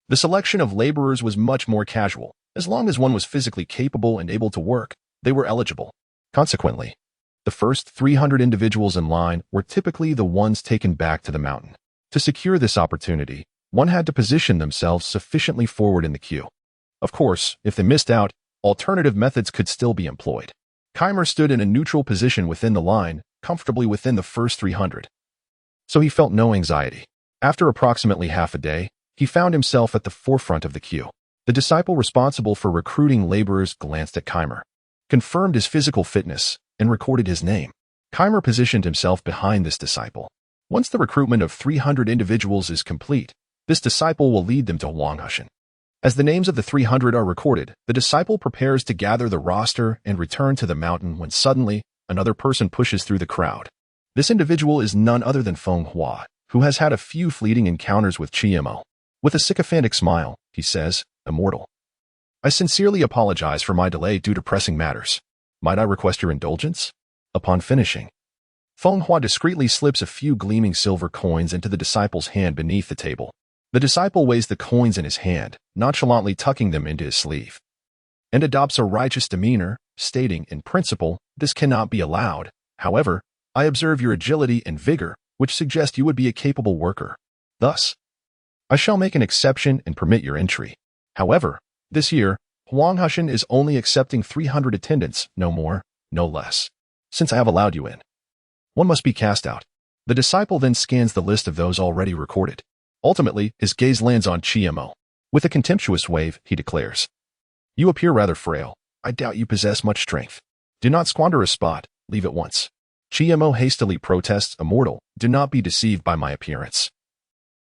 the selection of laborers was much more casual. As long as one was physically capable and able to work, they were eligible. Consequently, the first 300 individuals in line were typically the ones taken back to the mountain. To secure this opportunity, one had to position themselves sufficiently forward in the queue. Of course, if they missed out, alternative methods could still be employed. Keimer stood in a neutral position within the line, comfortably within the first 300. So he felt no anxiety. After approximately half a day, he found himself at the forefront of the queue. The disciple responsible for recruiting laborers glanced at Keimer, confirmed his physical fitness, and recorded his name. Keimer positioned himself behind this disciple. Once the recruitment of 300 individuals is complete, this disciple will lead them to Huanghushan. As the names of the 300 are recorded, the disciple prepares to gather the roster and return to the mountain when suddenly, another person pushes through the crowd. This individual is none other than Feng Hua, who has had a few fleeting encounters with Chiemo. With a sycophantic smile, he says, "Immortal, I sincerely apologize for my delay due to pressing matters. Might I request your indulgence?" Upon finishing, Feng Hua discreetly slips a few gleaming silver coins into the disciple's hand beneath the table. The disciple weighs the coins in his hand, nonchalantly tucking them into his sleeve, and adopts a righteous demeanor, stating, "In principle, this cannot be allowed. However, I observe your agility and vigor, which suggest you would be a capable worker. Thus, I shall make an exception and permit your entry. However, this year, Huanghushan is only accepting 300 attendants, no more, no less. Since I have allowed you in, one must be cast out." The disciple then scans the list of those already recorded. Ultimately, his gaze lands on Chiemo. With a contemptuous wave, he declares, "You appear rather frail. I doubt you possess much strength. Do not squander a spot, leave at once." Chiemo hastily protests, "Immortal, do not be deceived by my appearance.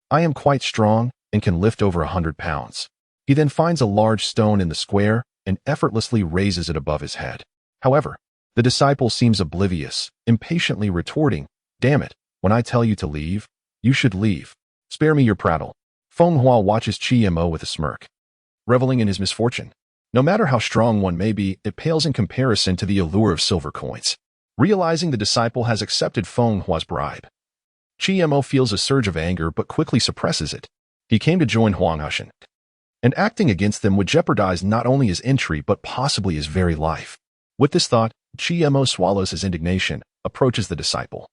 I am quite strong and can lift over 100 pounds. He then finds a large stone in the square and effortlessly raises it above his head. However, the disciple seems oblivious, impatiently retorting, "Damn it, when I tell you to leave, you should leave. Spare me your prattle." Feng Hua watches Chiemo with a smirk, reveling in his misfortune. No matter how strong one may be, it pales in comparison to the allure of silver coins. Realizing the disciple has accepted Feng Hua's bribe, Chiemo feels a surge of anger but quickly suppresses it. He came to join Huanghushan, and acting against them would jeopardize not only his entry but possibly his very life. With this thought, Chiemo swallows his indignation, approaches the disciple,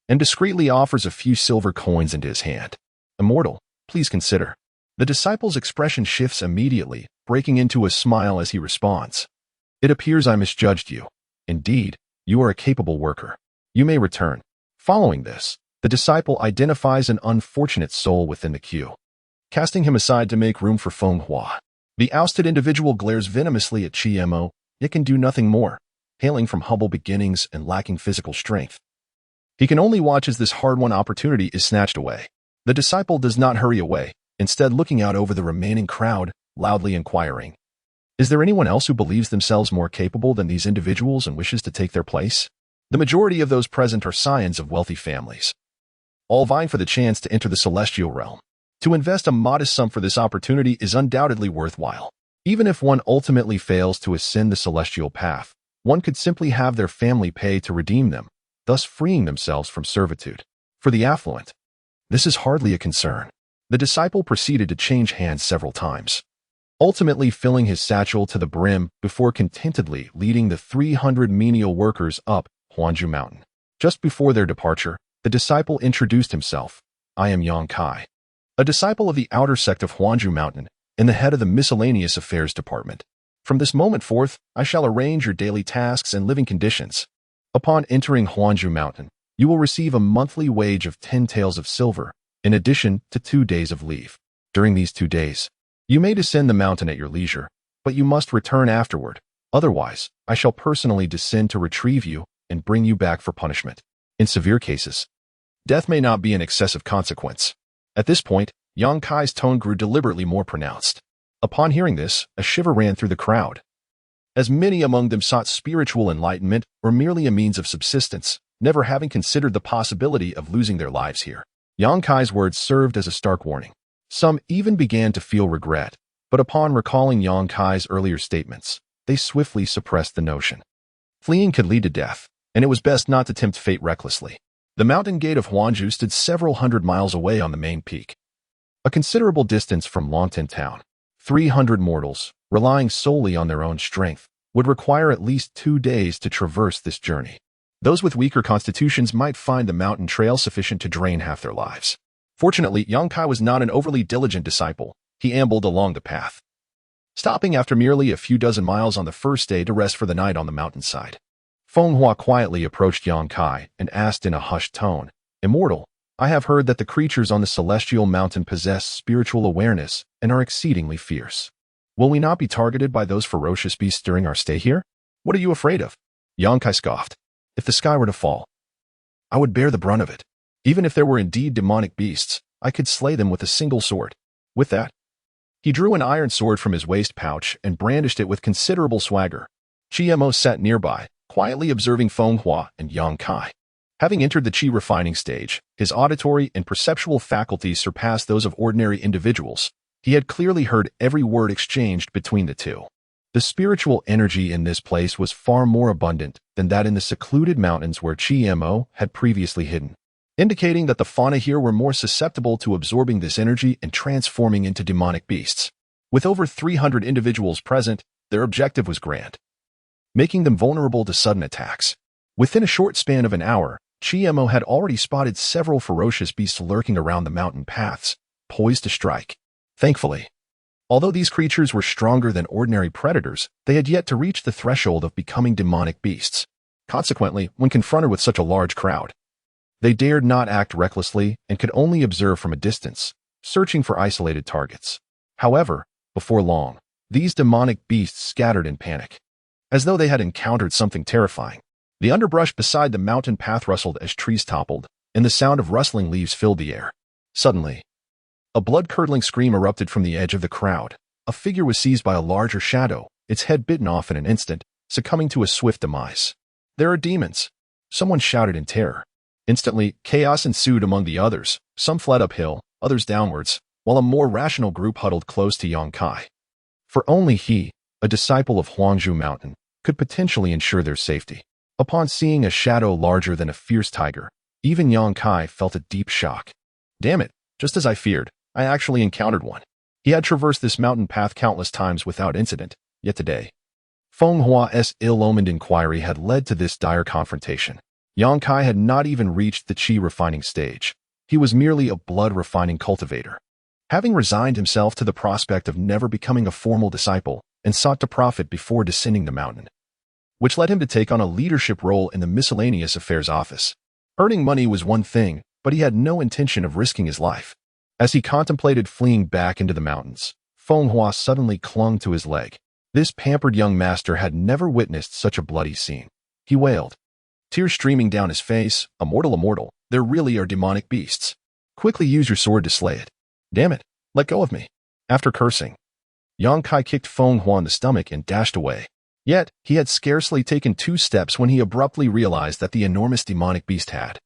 and discreetly offers a few silver coins into his hand. "Immortal, please consider." The disciple's expression shifts immediately, breaking into a smile as he responds, "It appears I misjudged you. Indeed, you are a capable worker. You may return." Following this, the disciple identifies an unfortunate soul within the queue, casting him aside to make room for Feng Hua. The ousted individual glares venomously at Chiemo, yet can do nothing more, hailing from humble beginnings and lacking physical strength. He can only watch as this hard-won opportunity is snatched away. The disciple does not hurry away, instead looking out over the remaining crowd, loudly inquiring, "Is there anyone else who believes themselves more capable than these individuals and wishes to take their place?" The majority of those present are scions of wealthy families, all vying for the chance to enter the celestial realm. To invest a modest sum for this opportunity is undoubtedly worthwhile. Even if one ultimately fails to ascend the celestial path, one could simply have their family pay to redeem them, thus freeing themselves from servitude. For the affluent, this is hardly a concern. The disciple proceeded to change hands several times, ultimately filling his satchel to the brim before contentedly leading the 300 menial workers up Huanju Mountain. Just before their departure, the disciple introduced himself. I am Yang Kai, a disciple of the outer sect of Huanju Mountain and the head of the Miscellaneous Affairs Department. From this moment forth, I shall arrange your daily tasks and living conditions. Upon entering Huanju Mountain, you will receive a monthly wage of 10 taels of silver, in addition to 2 days of leave. During these 2 days, you may descend the mountain at your leisure, but you must return afterward. Otherwise, I shall personally descend to retrieve you and bring you back for punishment. In severe cases, death may not be an excessive consequence. At this point, Yang Kai's tone grew deliberately more pronounced. Upon hearing this, a shiver ran through the crowd, as many among them sought spiritual enlightenment or merely a means of subsistence, never having considered the possibility of losing their lives here. Yang Kai's words served as a stark warning. Some even began to feel regret, but upon recalling Yang Kai's earlier statements, they swiftly suppressed the notion. Fleeing could lead to death, and it was best not to tempt fate recklessly. The mountain gate of Huanju stood several hundred miles away on the main peak, a considerable distance from Longtan town. 300 mortals, relying solely on their own strength, would require at least 2 days to traverse this journey. Those with weaker constitutions might find the mountain trail sufficient to drain half their lives. Fortunately, Yang Kai was not an overly diligent disciple. He ambled along the path, stopping after merely a few dozen miles on the first day to rest for the night on the mountainside. Feng Hua quietly approached Yang Kai and asked in a hushed tone, Immortal, I have heard that the creatures on the celestial mountain possess spiritual awareness and are exceedingly fierce. Will we not be targeted by those ferocious beasts during our stay here? What are you afraid of? Yang Kai scoffed. If the sky were to fall, I would bear the brunt of it. Even if there were indeed demonic beasts, I could slay them with a single sword. With that, he drew an iron sword from his waist pouch and brandished it with considerable swagger. Chiemo sat nearby, quietly observing Feng Hua and Yang Kai. Having entered the chi refining stage, his auditory and perceptual faculties surpassed those of ordinary individuals. He had clearly heard every word exchanged between the two. The spiritual energy in this place was far more abundant than that in the secluded mountains where Chiemo had previously hidden, indicating that the fauna here were more susceptible to absorbing this energy and transforming into demonic beasts. With over 300 individuals present, their objective was grand, making them vulnerable to sudden attacks. Within a short span of an hour, Chiemo had already spotted several ferocious beasts lurking around the mountain paths, poised to strike. Thankfully, although these creatures were stronger than ordinary predators, they had yet to reach the threshold of becoming demonic beasts. Consequently, when confronted with such a large crowd, they dared not act recklessly and could only observe from a distance, searching for isolated targets. However, before long, these demonic beasts scattered in panic, as though they had encountered something terrifying. The underbrush beside the mountain path rustled as trees toppled, and the sound of rustling leaves filled the air. Suddenly, a blood-curdling scream erupted from the edge of the crowd. A figure was seized by a larger shadow, its head bitten off in an instant, succumbing to a swift demise. There are demons! Someone shouted in terror. Instantly, chaos ensued among the others. Some fled uphill, others downwards, while a more rational group huddled close to Yang Kai. For only he, a disciple of Huangju Mountain, could potentially ensure their safety. Upon seeing a shadow larger than a fierce tiger, even Yang Kai felt a deep shock. Damn it, just as I feared, I actually encountered one. He had traversed this mountain path countless times without incident, yet today, Feng Hua's ill-omened inquiry had led to this dire confrontation. Yang Kai had not even reached the chi refining stage. He was merely a blood-refining cultivator, having resigned himself to the prospect of never becoming a formal disciple and sought to profit before descending the mountain, which led him to take on a leadership role in the Miscellaneous Affairs Office. Earning money was one thing, but he had no intention of risking his life. As he contemplated fleeing back into the mountains, Feng Hua suddenly clung to his leg. This pampered young master had never witnessed such a bloody scene. He wailed, tears streaming down his face, Immortal, there really are demonic beasts. Quickly use your sword to slay it. Damn it, let go of me. After cursing, Yang Kai kicked Feng Hua in the stomach and dashed away. Yet, he had scarcely taken 2 steps when he abruptly realized that the enormous demonic beast had,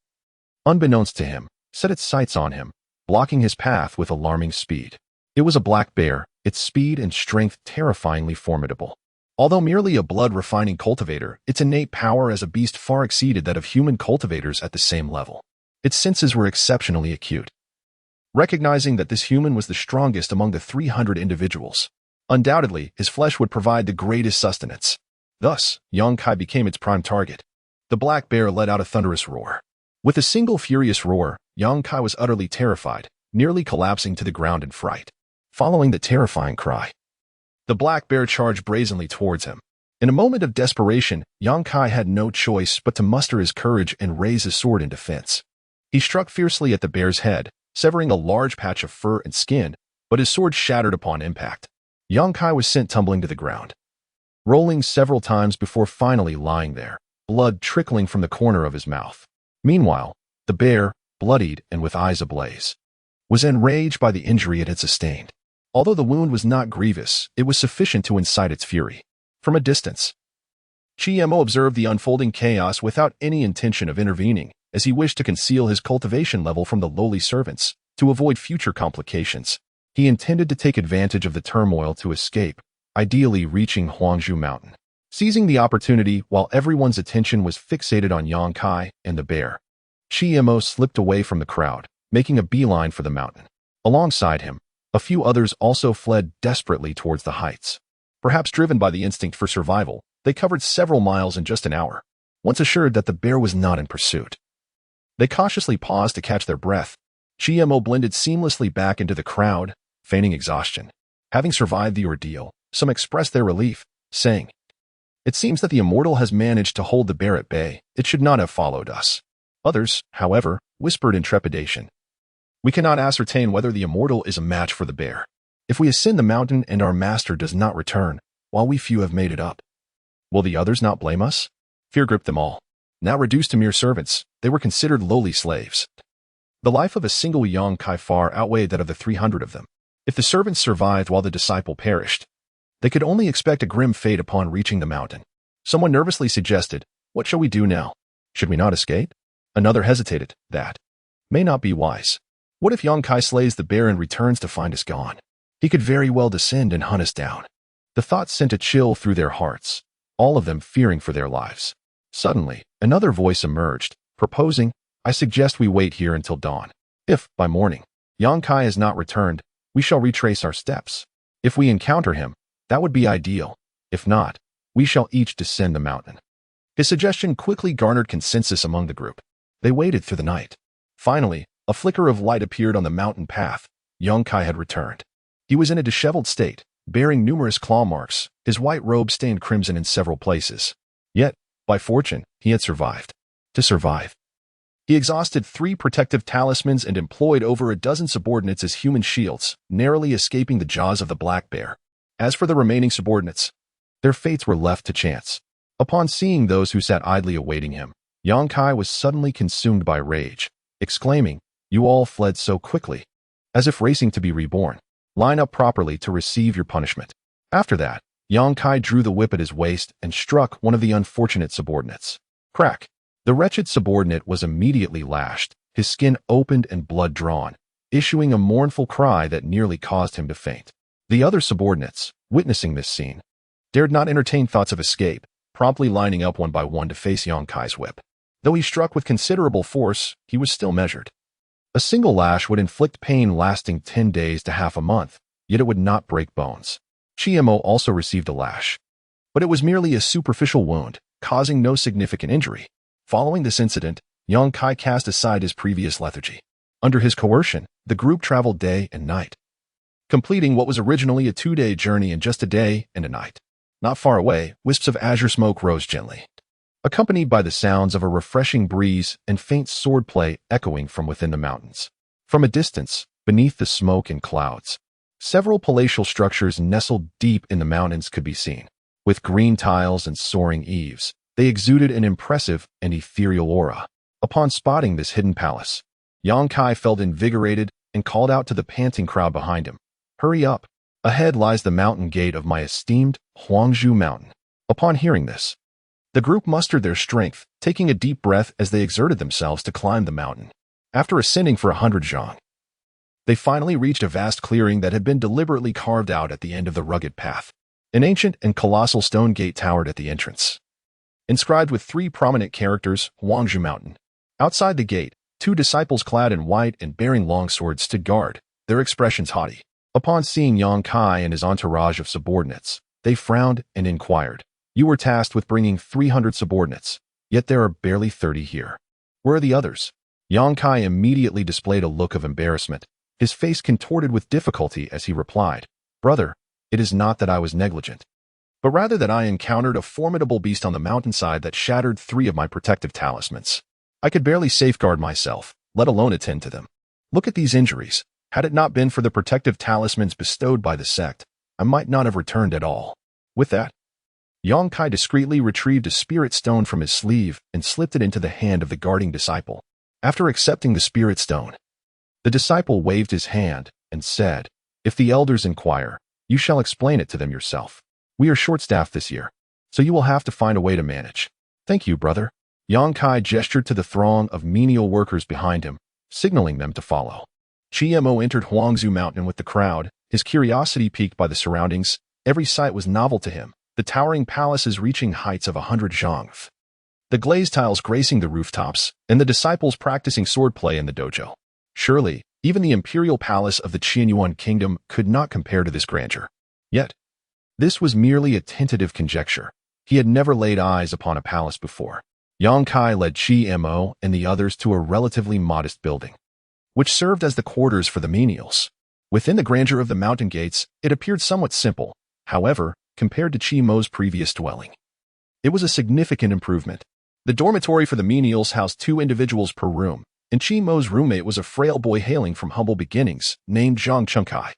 unbeknownst to him, set its sights on him, blocking his path with alarming speed. It was a black bear, its speed and strength terrifyingly formidable. Although merely a blood-refining cultivator, its innate power as a beast far exceeded that of human cultivators at the same level. Its senses were exceptionally acute. Recognizing that this human was the strongest among the 300 individuals, undoubtedly, his flesh would provide the greatest sustenance. Thus, Yang Kai became its prime target. The black bear let out a thunderous roar. With a single furious roar, Yang Kai was utterly terrified, nearly collapsing to the ground in fright. Following the terrifying cry, the black bear charged brazenly towards him. In a moment of desperation, Yang Kai had no choice but to muster his courage and raise his sword in defense. He struck fiercely at the bear's head, severing a large patch of fur and skin, but his sword shattered upon impact. Yang Kai was sent tumbling to the ground, rolling several times before finally lying there, blood trickling from the corner of his mouth. Meanwhile, the bear, bloodied and with eyes ablaze, was enraged by the injury it had sustained. Although the wound was not grievous, it was sufficient to incite its fury. From a distance, Chiemo observed the unfolding chaos without any intention of intervening, as he wished to conceal his cultivation level from the lowly servants, to avoid future complications. He intended to take advantage of the turmoil to escape, ideally reaching Huangzhou Mountain. Seizing the opportunity while everyone's attention was fixated on Yang Kai and the bear, Chiemo slipped away from the crowd, making a beeline for the mountain. Alongside him, a few others also fled desperately towards the heights. Perhaps driven by the instinct for survival, they covered several miles in just an hour. Once assured that the bear was not in pursuit, they cautiously paused to catch their breath. Chiemo blended seamlessly back into the crowd, feigning exhaustion. Having survived the ordeal, some expressed their relief, saying, "It seems that the immortal has managed to hold the bear at bay. It should not have followed us." Others, however, whispered in trepidation, "We cannot ascertain whether the immortal is a match for the bear. If we ascend the mountain and our master does not return, while we few have made it up, will the others not blame us?" Fear gripped them all. Now reduced to mere servants, they were considered lowly slaves. The life of a single Yang Kai far outweighed that of the 300 of them. If the servants survived while the disciple perished, they could only expect a grim fate upon reaching the mountain. Someone nervously suggested, "What shall we do now? Should we not escape?" Another hesitated. "That may not be wise. What if Yang Kai slays the bear and returns to find us gone? He could very well descend and hunt us down." The thought sent a chill through their hearts, all of them fearing for their lives. Suddenly, another voice emerged, proposing, "I suggest we wait here until dawn. If, by morning, Yang Kai has not returned, we shall retrace our steps. If we encounter him, that would be ideal. If not, we shall each descend the mountain." His suggestion quickly garnered consensus among the group. They waited through the night. Finally, a flicker of light appeared on the mountain path. Yang Kai had returned. He was in a disheveled state, bearing numerous claw marks, his white robe stained crimson in several places. Yet, by fortune, he had survived. To survive, he exhausted 3 protective talismans and employed over a dozen subordinates as human shields, narrowly escaping the jaws of the black bear. As for the remaining subordinates, their fates were left to chance. Upon seeing those who sat idly awaiting him, Yang Kai was suddenly consumed by rage, exclaiming, "You all fled so quickly, as if racing to be reborn. Line up properly to receive your punishment." After that, Yang Kai drew the whip at his waist and struck one of the unfortunate subordinates. Crack! The wretched subordinate was immediately lashed, his skin opened and blood drawn, issuing a mournful cry that nearly caused him to faint. The other subordinates, witnessing this scene, dared not entertain thoughts of escape, promptly lining up one by one to face Yang Kai's whip. Though he struck with considerable force, he was still measured. A single lash would inflict pain lasting 10 days to half a month, yet it would not break bones. Chiemo also received a lash, but it was merely a superficial wound, causing no significant injury. Following this incident, Yang Kai cast aside his previous lethargy. Under his coercion, the group traveled day and night, completing what was originally a 2-day journey in just a day and a night. Not far away, wisps of azure smoke rose gently, accompanied by the sounds of a refreshing breeze and faint swordplay echoing from within the mountains. From a distance, beneath the smoke and clouds, several palatial structures nestled deep in the mountains could be seen. With green tiles and soaring eaves, they exuded an impressive and ethereal aura. Upon spotting this hidden palace, Yang Kai felt invigorated and called out to the panting crowd behind him, "Hurry up! Ahead lies the mountain gate of my esteemed Huangzhou Mountain." Upon hearing this, the group mustered their strength, taking a deep breath as they exerted themselves to climb the mountain. After ascending for 100 zhang, they finally reached a vast clearing that had been deliberately carved out at the end of the rugged path. An ancient and colossal stone gate towered at the entrance, inscribed with 3 prominent characters, Huangzhou Mountain. Outside the gate, 2 disciples clad in white and bearing long swords stood guard, their expressions haughty. Upon seeing Yang Kai and his entourage of subordinates, they frowned and inquired, "You were tasked with bringing 300 subordinates, yet there are barely 30 here. Where are the others?" Yang Kai immediately displayed a look of embarrassment, his face contorted with difficulty as he replied, "Brother, it is not that I was negligent, but rather that I encountered a formidable beast on the mountainside that shattered 3 of my protective talismans. I could barely safeguard myself, let alone attend to them. Look at these injuries. Had it not been for the protective talismans bestowed by the sect, I might not have returned at all." With that, Yang Kai discreetly retrieved a spirit stone from his sleeve and slipped it into the hand of the guarding disciple. After accepting the spirit stone, the disciple waved his hand and said, "If the elders inquire, you shall explain it to them yourself. We are short-staffed this year, so you will have to find a way to manage." "Thank you, brother." Yang Kai gestured to the throng of menial workers behind him, signaling them to follow. Mo entered Huangzhou Mountain with the crowd, his curiosity piqued by the surroundings. Every sight was novel to him, the towering palaces reaching heights of 100 zhang, the glazed tiles gracing the rooftops, and the disciples practicing swordplay in the dojo. Surely, even the imperial palace of the Qianyuan kingdom could not compare to this grandeur. Yet, this was merely a tentative conjecture. He had never laid eyes upon a palace before. Yang Kai led Mo and the others to a relatively modest building, which served as the quarters for the menials. Within the grandeur of the mountain gates, it appeared somewhat simple, however, compared to Mo's previous dwelling. It was a significant improvement. The dormitory for the menials housed 2 individuals per room, and Mo's roommate was a frail boy hailing from humble beginnings, named Zhang Chengkai.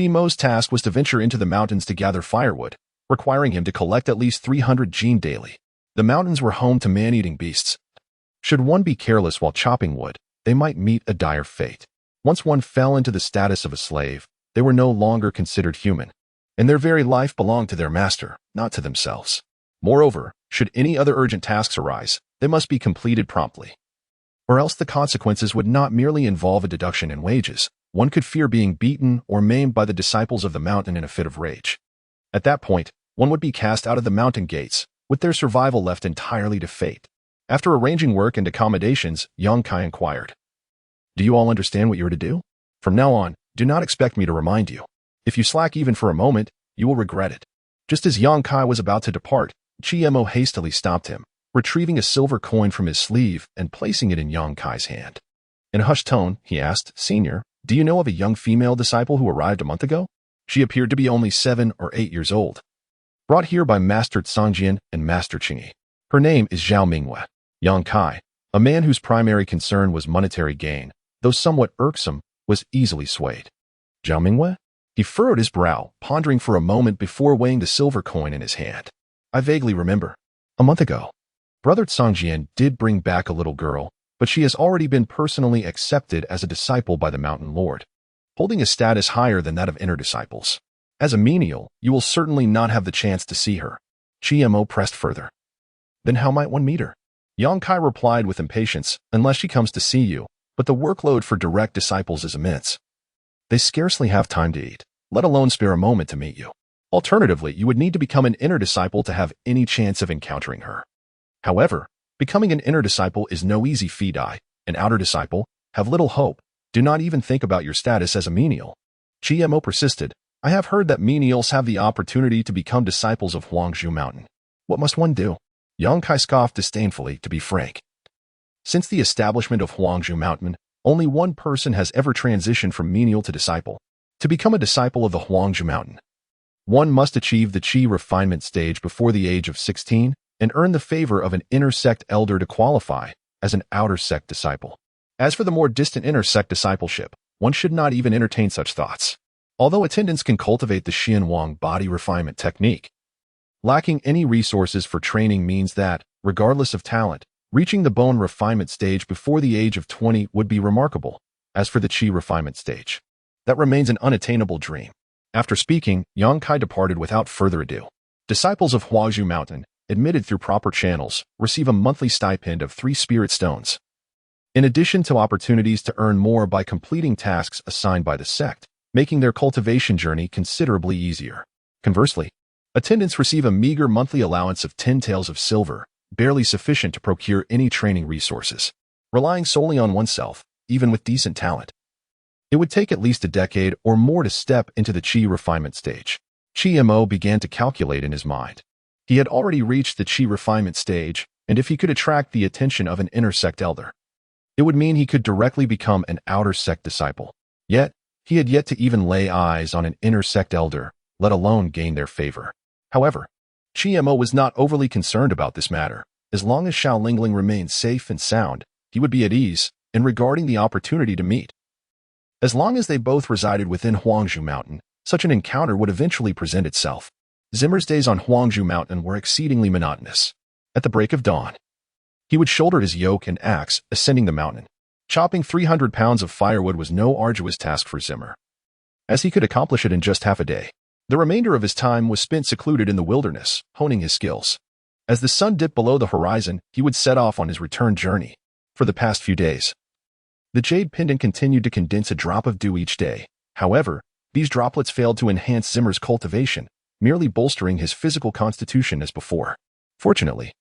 Mo's task was to venture into the mountains to gather firewood, requiring him to collect at least 300 jin daily. The mountains were home to man-eating beasts. Should one be careless while chopping wood, they might meet a dire fate. Once one fell into the status of a slave, they were no longer considered human, and their very life belonged to their master, not to themselves. Moreover, should any other urgent tasks arise, they must be completed promptly, or else the consequences would not merely involve a deduction in wages. One could fear being beaten or maimed by the disciples of the mountain in a fit of rage. At that point, one would be cast out of the mountain gates, with their survival left entirely to fate. After arranging work and accommodations, Yang Kai inquired, "Do you all understand what you are to do? From now on, do not expect me to remind you. If you slack even for a moment, you will regret it." Just as Yang Kai was about to depart, Mo hastily stopped him, retrieving a silver coin from his sleeve and placing it in Yang Kai's hand. In a hushed tone, he asked, "Senior, do you know of a young female disciple who arrived a month ago? She appeared to be only 7 or 8 years old. Brought here by Master Tsangjian and Master Qingyi. Her name is Zhao Mingwei." Yang Kai, a man whose primary concern was monetary gain, though somewhat irksome, was easily swayed. "Zhao Mingwei?" He furrowed his brow, pondering for a moment before weighing the silver coin in his hand. "I vaguely remember. A month ago, Brother Tsangjian did bring back a little girl, but she has already been personally accepted as a disciple by the Mountain Lord, holding a status higher than that of inner disciples. As a menial, you will certainly not have the chance to see her." Mo pressed further. "Then how might one meet her?" Yang Kai replied with impatience, "Unless she comes to see you, but the workload for direct disciples is immense. They scarcely have time to eat, let alone spare a moment to meet you. Alternatively, you would need to become an inner disciple to have any chance of encountering her. However, becoming an inner disciple is no easy feat. An outer disciple, have little hope. Do not even think about your status as a menial." Mo persisted, "I have heard that menials have the opportunity to become disciples of Huangzhou Mountain. What must one do?" Yang Kai scoffed disdainfully, to be frank. Since the establishment of Huangzhou Mountain, only one person has ever transitioned from menial to disciple. To become a disciple of the Huangzhou Mountain, one must achieve the Qi refinement stage before the age of 16 and earn the favor of an inner sect elder to qualify as an outer sect disciple. As for the more distant inner sect discipleship, one should not even entertain such thoughts. Although attendants can cultivate the Xianwang body refinement technique, lacking any resources for training means that, regardless of talent, reaching the bone refinement stage before the age of 20 would be remarkable. As for the Qi refinement stage, that remains an unattainable dream. After speaking, Yang Kai departed without further ado. Disciples of Huazhu Mountain, admitted through proper channels, receive a monthly stipend of 3 spirit stones. In addition to opportunities to earn more by completing tasks assigned by the sect, making their cultivation journey considerably easier. Conversely, attendants receive a meager monthly allowance of 10 taels of silver, barely sufficient to procure any training resources. Relying solely on oneself, even with decent talent, it would take at least a decade or more to step into the chi refinement stage. Chi Mo began to calculate in his mind. He had already reached the chi refinement stage, and if he could attract the attention of an inner sect elder, it would mean he could directly become an outer sect disciple. Yet, he had yet to even lay eyes on an inner sect elder, let alone gain their favor. However, Chi Mo was not overly concerned about this matter. As long as Xiao Lingling remained safe and sound, he would be at ease in regarding the opportunity to meet. As long as they both resided within Huangzhou Mountain, such an encounter would eventually present itself. Zimmer's days on Huangzhou Mountain were exceedingly monotonous. At the break of dawn, he would shoulder his yoke and axe, ascending the mountain. Chopping 300 pounds of firewood was no arduous task for Zimmer, as he could accomplish it in just half a day. The remainder of his time was spent secluded in the wilderness, honing his skills. As the sun dipped below the horizon, he would set off on his return journey. For the past few days, the jade pendant continued to condense a drop of dew each day. However, these droplets failed to enhance Zimmer's cultivation, merely bolstering his physical constitution as before. Fortunately,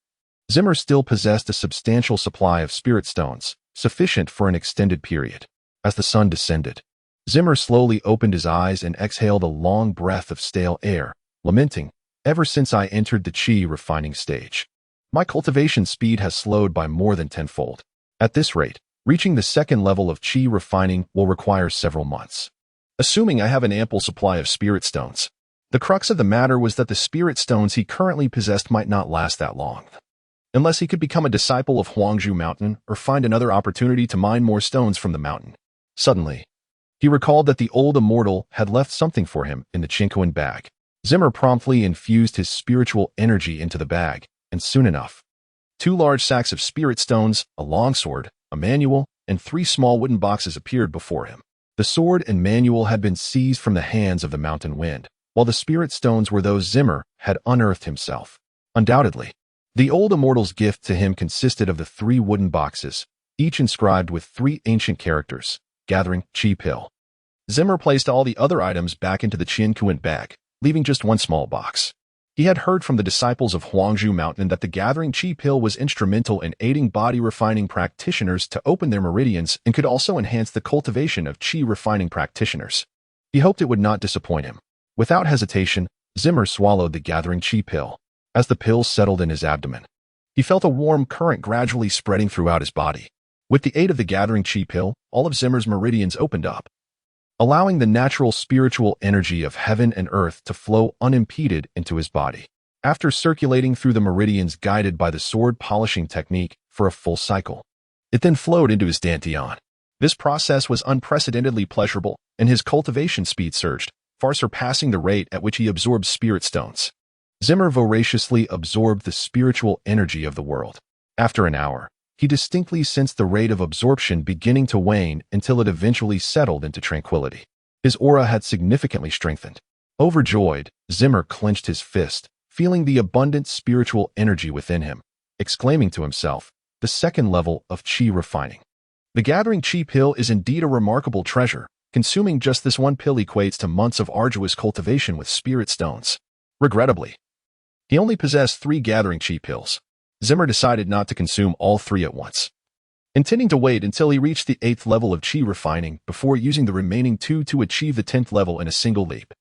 Zimmer still possessed a substantial supply of spirit stones, sufficient for an extended period. As the sun descended, Zimmer slowly opened his eyes and exhaled a long breath of stale air, lamenting, "Ever since I entered the chi refining stage, my cultivation speed has slowed by more than tenfold. At this rate, reaching the second level of chi refining will require several months. Assuming I have an ample supply of spirit stones." The crux of the matter was that the spirit stones he currently possessed might not last that long, unless he could become a disciple of Huangzhou Mountain or find another opportunity to mine more stones from the mountain. Suddenly, he recalled that the old immortal had left something for him in the Chinquan bag. Zimmer promptly infused his spiritual energy into the bag, and soon enough, 2 large sacks of spirit stones, a longsword, a manual, and 3 small wooden boxes appeared before him. The sword and manual had been seized from the hands of the mountain wind, while the spirit stones were those Zimmer had unearthed himself. Undoubtedly, the old immortal's gift to him consisted of the 3 wooden boxes, each inscribed with 3 ancient characters, gathering chi pill. Zimmer placed all the other items back into the Chinquan bag, leaving just 1 small box. He had heard from the disciples of Huangzhou Mountain that the gathering chi pill was instrumental in aiding body refining practitioners to open their meridians and could also enhance the cultivation of chi refining practitioners. He hoped it would not disappoint him. Without hesitation, Zimmer swallowed the gathering chi pill. As the pill settled in his abdomen, he felt a warm current gradually spreading throughout his body. With the aid of the gathering chi pill, all of Zimmer's meridians opened up, allowing the natural spiritual energy of heaven and earth to flow unimpeded into his body. After circulating through the meridians guided by the sword polishing technique for a full cycle, it then flowed into his dantian. This process was unprecedentedly pleasurable, and his cultivation speed surged, far surpassing the rate at which he absorbed spirit stones. Zimmer voraciously absorbed the spiritual energy of the world. After an hour, he distinctly sensed the rate of absorption beginning to wane until it eventually settled into tranquility. His aura had significantly strengthened. Overjoyed, Zimmer clenched his fist, feeling the abundant spiritual energy within him, exclaiming to himself, "The second level of chi refining. The gathering chi pill is indeed a remarkable treasure. Consuming just this 1 pill equates to months of arduous cultivation with spirit stones." Regrettably, he only possessed 3 gathering chi pills. Zimmer decided not to consume all 3 at once, intending to wait until he reached the 8th level of chi refining before using the remaining 2 to achieve the 10th level in a single leap.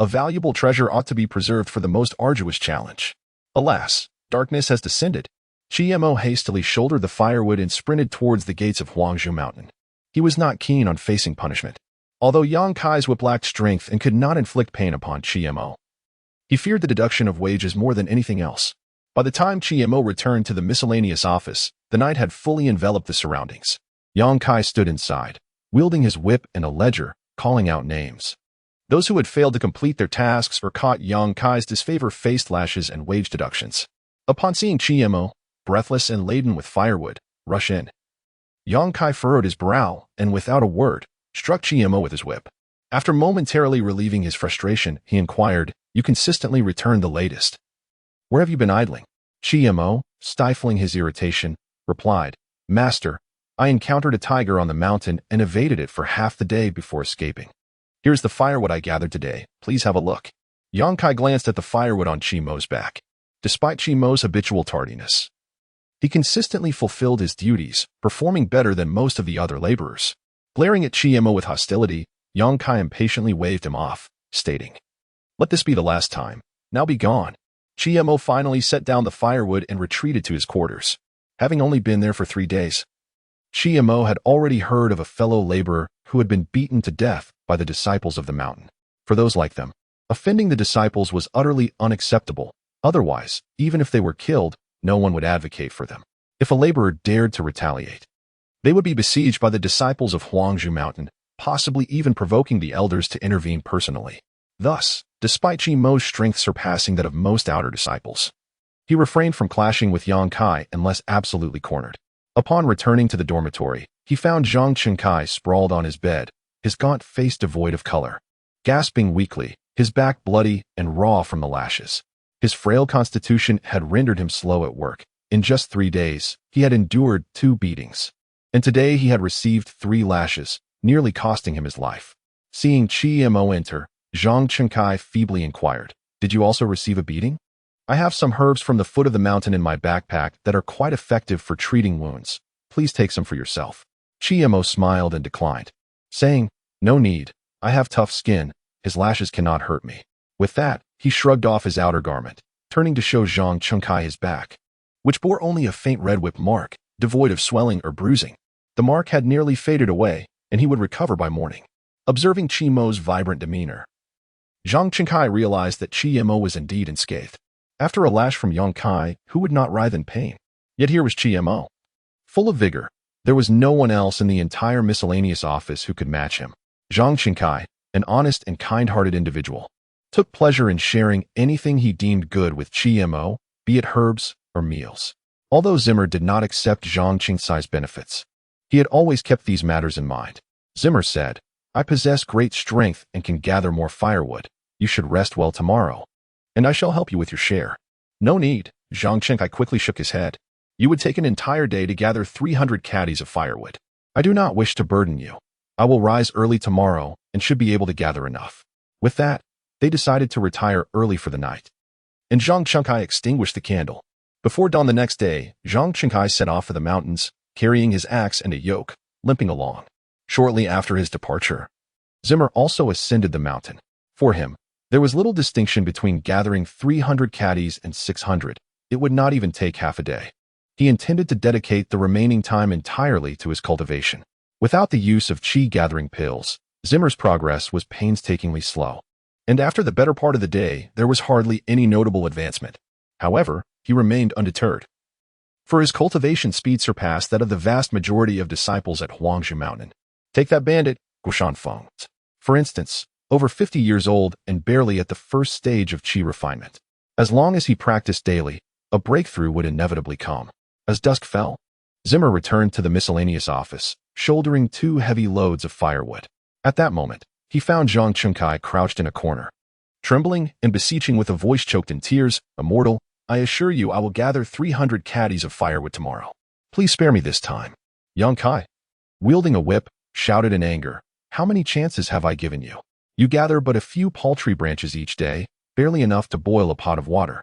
A valuable treasure ought to be preserved for the most arduous challenge. Alas, darkness has descended. Chi Mo hastily shouldered the firewood and sprinted towards the gates of Huangzhou Mountain. He was not keen on facing punishment. Although Yang Kai's whip lacked strength and could not inflict pain upon Chi Mo, he feared the deduction of wages more than anything else. By the time Chi Mo returned to the miscellaneous office, the night had fully enveloped the surroundings. Yang Kai stood inside, wielding his whip and a ledger, calling out names. Those who had failed to complete their tasks or caught Yang Kai's disfavor faced lashes and wage deductions. Upon seeing Chi Mo, breathless and laden with firewood, rush in, Yang Kai furrowed his brow and, without a word, struck Chi Mo with his whip. After momentarily relieving his frustration, he inquired, "You consistently return the latest. Where have you been idling? Chimo, stifling his irritation, replied, Master, I encountered a tiger on the mountain and evaded it for half the day before escaping. Here's the firewood I gathered today. Please have a look. Yongkai glanced at the firewood on Chimo's back. Despite Chimo's habitual tardiness, he consistently fulfilled his duties, performing better than most of the other laborers. Glaring at Chimo with hostility, Yongkai impatiently waved him off, stating, Let this be the last time. Now be gone. Chimo finally set down the firewood and retreated to his quarters. Having only been there for 3 days, Chimo had already heard of a fellow laborer who had been beaten to death by the disciples of the mountain. For those like them, offending the disciples was utterly unacceptable. Otherwise, even if they were killed, no one would advocate for them. If a laborer dared to retaliate, they would be besieged by the disciples of Huangzhou Mountain, possibly even provoking the elders to intervene personally. Thus, despite Chimo's strength surpassing that of most outer disciples, he refrained from clashing with Yongkai unless absolutely cornered. Upon returning to the dormitory, he found Zhang Qingkai sprawled on his bed, his gaunt face devoid of color. Gasping weakly, his back bloody and raw from the lashes. His frail constitution had rendered him slow at work. In just 3 days, he had endured 2 beatings. And today he had received 3 lashes, nearly costing him his life. Seeing Chimo enter, Zhang Qingkai feebly inquired, Did you also receive a beating? I have some herbs from the foot of the mountain in my backpack that are quite effective for treating wounds. Please take some for yourself. Chimo smiled and declined, saying, No need. I have tough skin. His lashes cannot hurt me. With that, he shrugged off his outer garment, turning to show Zhang Qingkai his back, which bore only a faint red whip mark, devoid of swelling or bruising. The mark had nearly faded away, and he would recover by morning. Observing Chimo's vibrant demeanor, Zhang Qingkai realized that Chimo was indeed unscathed. After a lash from Yongkai, who would not writhe in pain? Yet here was Chimo, full of vigor. There was no one else in the entire miscellaneous office who could match him. Zhang Qingkai, an honest and kind-hearted individual, took pleasure in sharing anything he deemed good with Chimo, be it herbs or meals. Although Zimmer did not accept Zhang Qingkai's benefits, he had always kept these matters in mind. Zimmer said, I possess great strength and can gather more firewood. You should rest well tomorrow, and I shall help you with your share. No need, Zhang Qingkai quickly shook his head. You would take an entire day to gather 300 caddies of firewood. I do not wish to burden you. I will rise early tomorrow and should be able to gather enough. With that, they decided to retire early for the night, and Zhang Qingkai extinguished the candle. Before dawn the next day, Zhang Qingkai set off for the mountains, carrying his axe and a yoke, limping along. Shortly after his departure, Zimmer also ascended the mountain. For him, there was little distinction between gathering 300 caddies and 600. It would not even take half a day. He intended to dedicate the remaining time entirely to his cultivation. Without the use of chi-gathering pills, Zimmer's progress was painstakingly slow. And after the better part of the day, there was hardly any notable advancement. However, he remained undeterred. For his cultivation speed surpassed that of the vast majority of disciples at Huangzhou Mountain. Take that bandit, Guoshan Feng, for instance, over 50 years old and barely at the first stage of chi refinement. As long as he practiced daily, a breakthrough would inevitably come. As dusk fell, Zimmer returned to the miscellaneous office, shouldering 2 heavy loads of firewood. At that moment, he found Zhang Qingkai crouched in a corner. Trembling and beseeching with a voice choked in tears, Immortal, I assure you I will gather 300 caddies of firewood tomorrow. Please spare me this time. Yongkai, wielding a whip, shouted in anger, How many chances have I given you? You gather but a few paltry branches each day, barely enough to boil a pot of water.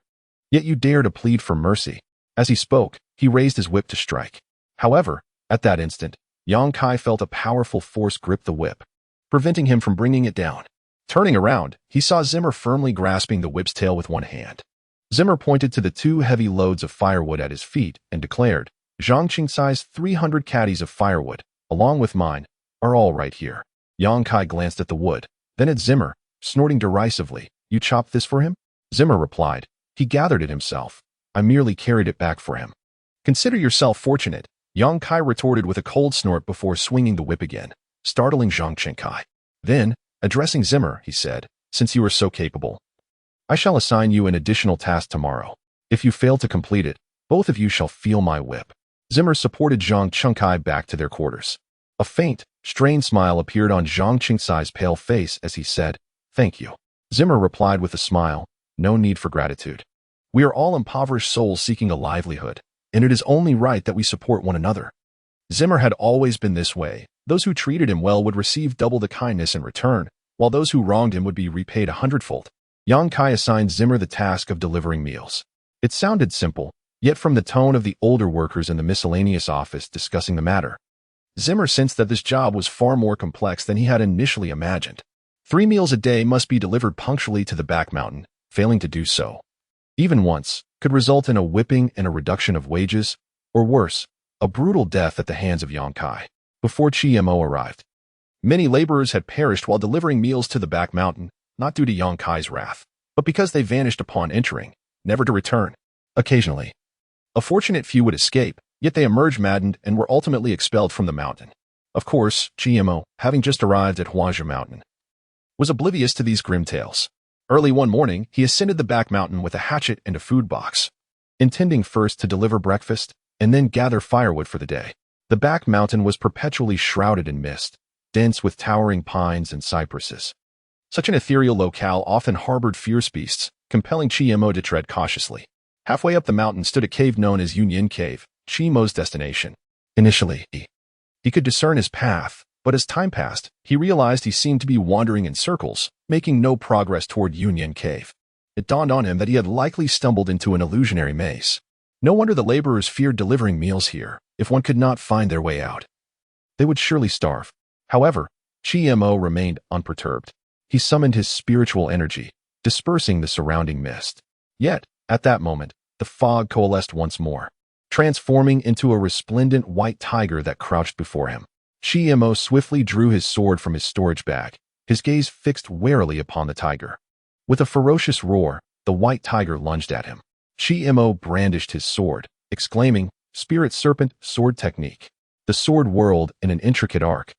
Yet you dare to plead for mercy. As he spoke, he raised his whip to strike. However, at that instant, Yongkai felt a powerful force grip the whip, preventing him from bringing it down. Turning around, he saw Zimmer firmly grasping the whip's tail with one hand. Zimmer pointed to the 2 heavy loads of firewood at his feet and declared, Zhang Qingkai's 300 caddies of firewood, along with mine, are all right here. Yongkai glanced at the wood, then at Zimmer, snorting derisively, You chopped this for him? Zimmer replied, He gathered it himself. I merely carried it back for him. Consider yourself fortunate, Yongkai retorted with a cold snort before swinging the whip again, startling Zhang Qingkai. Then, addressing Zimmer, he said, Since you are so capable, I shall assign you an additional task tomorrow. If you fail to complete it, both of you shall feel my whip. Zimmer supported Zhang Qingkai back to their quarters. A faint, strained smile appeared on Zhang Qingkai's pale face as he said, Thank you. Zimmer replied with a smile, No need for gratitude. We are all impoverished souls seeking a livelihood, and it is only right that we support one another. Zimmer had always been this way. Those who treated him well would receive double the kindness in return, while those who wronged him would be repaid 100-fold. Yang Kai assigned Zimmer the task of delivering meals. It sounded simple, yet from the tone of the older workers in the miscellaneous office discussing the matter, Zimmer sensed that this job was far more complex than he had initially imagined. 3 meals a day must be delivered punctually to the back mountain. Failing to do so, even once, could result in a whipping and a reduction of wages, or worse, a brutal death at the hands of Yang Kai. Before Mo arrived, many laborers had perished while delivering meals to the back mountain, not due to Yang Kai's wrath, but because they vanished upon entering, never to return. Occasionally, a fortunate few would escape, yet they emerged maddened and were ultimately expelled from the mountain. Of course, Mo, having just arrived at Huazhu Mountain, was oblivious to these grim tales. Early one morning, he ascended the back mountain with a hatchet and a food box, intending first to deliver breakfast and then gather firewood for the day. The back mountain was perpetually shrouded in mist, dense with towering pines and cypresses. Such an ethereal locale often harbored fierce beasts, compelling Mo to tread cautiously. Halfway up the mountain stood a cave known as Yunyan Cave, Mo's destination. Initially, he could discern his path, but as time passed, he realized he seemed to be wandering in circles, making no progress toward Yunyan Cave. It dawned on him that he had likely stumbled into an illusionary maze. No wonder the laborers feared delivering meals here. If one could not find their way out, they would surely starve. However, Mo remained unperturbed. He summoned his spiritual energy, dispersing the surrounding mist. Yet, at that moment, the fog coalesced once more, transforming into a resplendent white tiger that crouched before him. Mo swiftly drew his sword from his storage bag, his gaze fixed warily upon the tiger. With a ferocious roar, the white tiger lunged at him. Mo brandished his sword, exclaiming, "Spirit Serpent Sword Technique." The sword whirled in an intricate arc,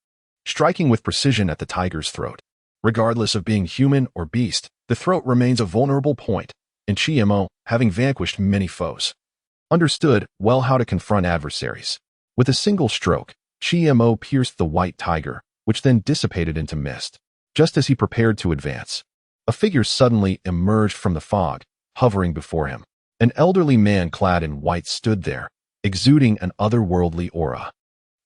striking with precision at the tiger's throat. Regardless of being human or beast, the throat remains a vulnerable point, and Mo, having vanquished many foes, understood well how to confront adversaries. With a single stroke, Mo pierced the white tiger, which then dissipated into mist. Just as he prepared to advance, a figure suddenly emerged from the fog, hovering before him. An elderly man clad in white stood there, exuding an otherworldly aura.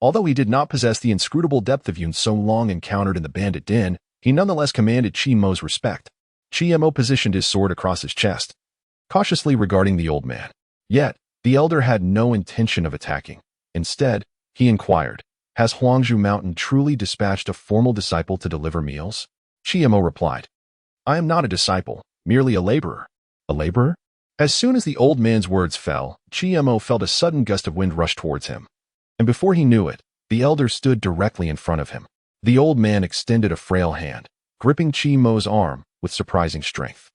Although he did not possess the inscrutable depth of Yun so long encountered in the bandit den, he nonetheless commanded Mo's respect. Mo positioned his sword across his chest, cautiously regarding the old man. Yet, the elder had no intention of attacking. Instead, he inquired, "Has Huangzhou Mountain truly dispatched a formal disciple to deliver meals?" Mo replied, "I am not a disciple, merely a laborer." "A laborer?" As soon as the old man's words fell, Mo felt a sudden gust of wind rush towards him. And before he knew it, the elder stood directly in front of him. The old man extended a frail hand, gripping Mo's arm with surprising strength.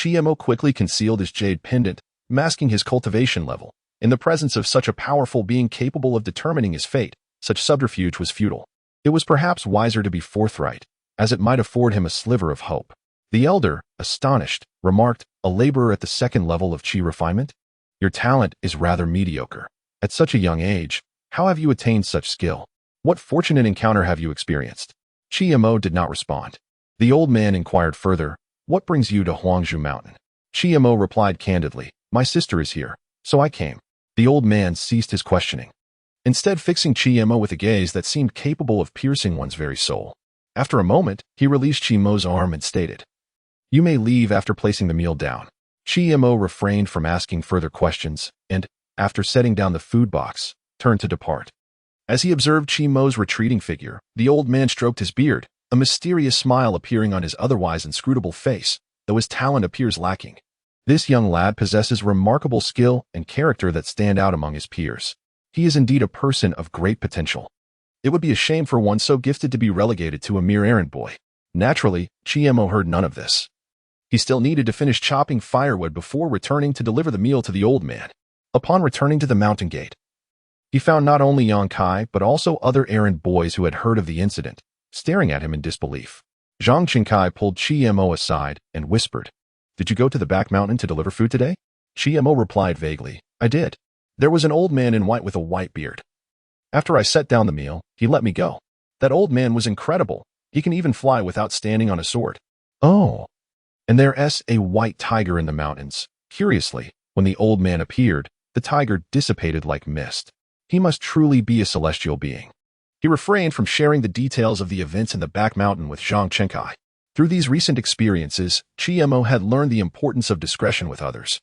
Mo quickly concealed his jade pendant, masking his cultivation level. In the presence of such a powerful being capable of determining his fate, such subterfuge was futile. It was perhaps wiser to be forthright, as it might afford him a sliver of hope. The elder, astonished, remarked, "A laborer at the second level of Qi refinement? Your talent is rather mediocre. At such a young age, how have you attained such skill? What fortunate encounter have you experienced?" Mo did not respond. The old man inquired further, "What brings you to Huangzhou Mountain?" Mo replied candidly, "My sister is here, so I came." The old man ceased his questioning, instead fixing Mo with a gaze that seemed capable of piercing one's very soul. After a moment, he released Mo's arm and stated, "You may leave after placing the meal down." Mo refrained from asking further questions and, after setting down the food box, turned to depart. As he observed Mo's retreating figure, the old man stroked his beard, a mysterious smile appearing on his otherwise inscrutable face, though his talent appears lacking. This young lad possesses remarkable skill and character that stand out among his peers. He is indeed a person of great potential. It would be a shame for one so gifted to be relegated to a mere errand boy. Naturally, Mo heard none of this. He still needed to finish chopping firewood before returning to deliver the meal to the old man. Upon returning to the mountain gate, he found not only Yang Kai, but also other errand boys who had heard of the incident, staring at him in disbelief. Zhang Qingkai pulled Mo aside and whispered, "Did you go to the back mountain to deliver food today?" Mo replied vaguely, "I did. There was an old man in white with a white beard. After I set down the meal, he let me go. That old man was incredible. He can even fly without standing on a sword." "Oh. And there's a white tiger in the mountains," Curiously, when the old man appeared, the tiger dissipated like mist. He must truly be a celestial being. He refrained from sharing the details of the events in the back mountain with Zhang Chenkai. Through these recent experiences, Chiemo had learned the importance of discretion with others.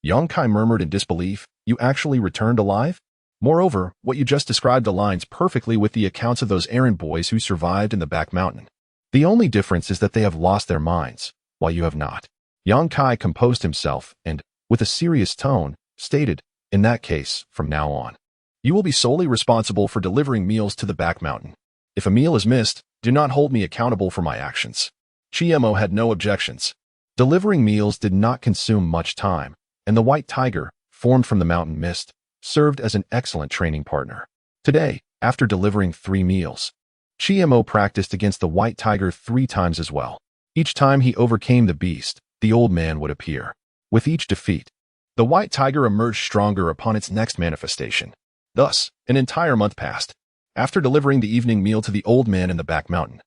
Yang Kai murmured in disbelief, "You actually returned alive? Moreover, what you just described aligns perfectly with the accounts of those errand boys who survived in the back mountain. The only difference is that they have lost their minds, while you have not." Yang Kai composed himself and, with a serious tone, stated, "In that case, from now on, you will be solely responsible for delivering meals to the back mountain. If a meal is missed, do not hold me accountable for my actions." Chiemo had no objections. Delivering meals did not consume much time, and the white tiger, formed from the mountain mist, served as an excellent training partner. Today, after delivering 3 meals, Chiemo practiced against the white tiger 3 times as well. Each time he overcame the beast, the old man would appear. With each defeat, the white tiger emerged stronger upon its next manifestation. Thus, an entire month passed. After delivering the evening meal to the old man in the back mountain,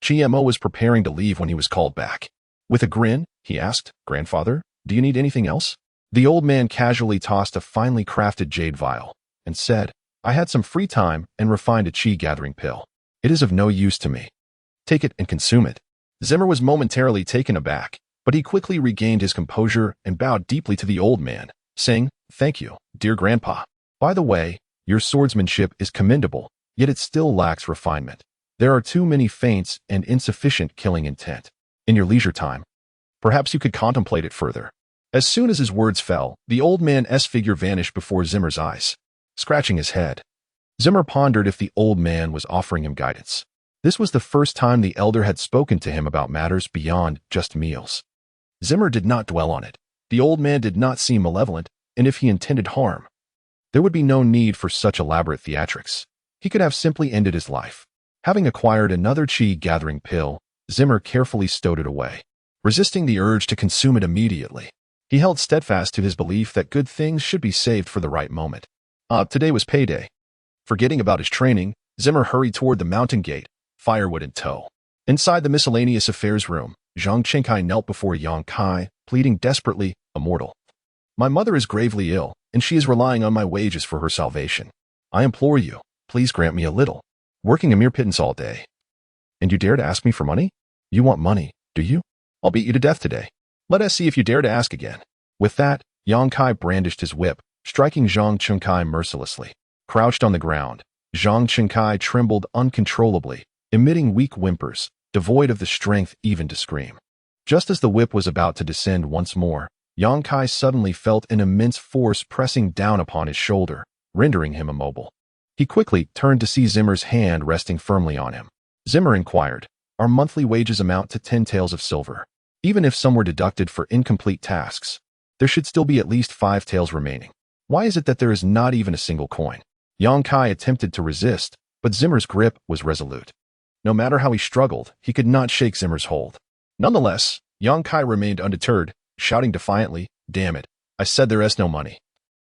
Chiemo was preparing to leave when he was called back. With a grin, he asked, "Grandfather, do you need anything else?" The old man casually tossed a finely crafted jade vial and said, "I had some free time and refined a chi gathering pill. It is of no use to me. Take it and consume it." Zimmer was momentarily taken aback, but he quickly regained his composure and bowed deeply to the old man, saying, "Thank you, dear grandpa. By the way, your swordsmanship is commendable, yet it still lacks refinement. There are too many feints and insufficient killing intent. In your leisure time, perhaps you could contemplate it further." As soon as his words fell, the old man's figure vanished before Zimmer's eyes. Scratching his head, Zimmer pondered if the old man was offering him guidance. This was the first time the elder had spoken to him about matters beyond just meals. Zimmer did not dwell on it. The old man did not seem malevolent, and if he intended harm, there would be no need for such elaborate theatrics. He could have simply ended his life. Having acquired another chi-gathering pill, Zimmer carefully stowed it away, resisting the urge to consume it immediately. He held steadfast to his belief that good things should be saved for the right moment. Today was payday. Forgetting about his training, Zimmer hurried toward the mountain gate, firewood in tow. Inside the miscellaneous affairs room, Zhang Chenkai knelt before Yang Kai, pleading desperately, "Immortal, my mother is gravely ill, and she is relying on my wages for her salvation. I implore you, please grant me a little. Working a mere pittance all day. And you dare to ask me for money? You want money, do you? I'll beat you to death today. Let us see if you dare to ask again." With that, Yang Kai brandished his whip, striking Zhang Chenkai mercilessly. Crouched on the ground, Zhang Chenkai trembled uncontrollably, emitting weak whimpers, devoid of the strength even to scream. Just as the whip was about to descend once more, Yang Kai suddenly felt an immense force pressing down upon his shoulder, rendering him immobile. He quickly turned to see Zimmer's hand resting firmly on him. Zimmer inquired, "Our monthly wages amount to 10 taels of silver. Even if some were deducted for incomplete tasks, there should still be at least 5 taels remaining. Why is it that there is not even a single coin?" Yang Kai attempted to resist, but Zimmer's grip was resolute. No matter how he struggled, he could not shake Zimmer's hold. Nonetheless, Yang Kai remained undeterred, shouting defiantly, "Damn it, I said there is no money.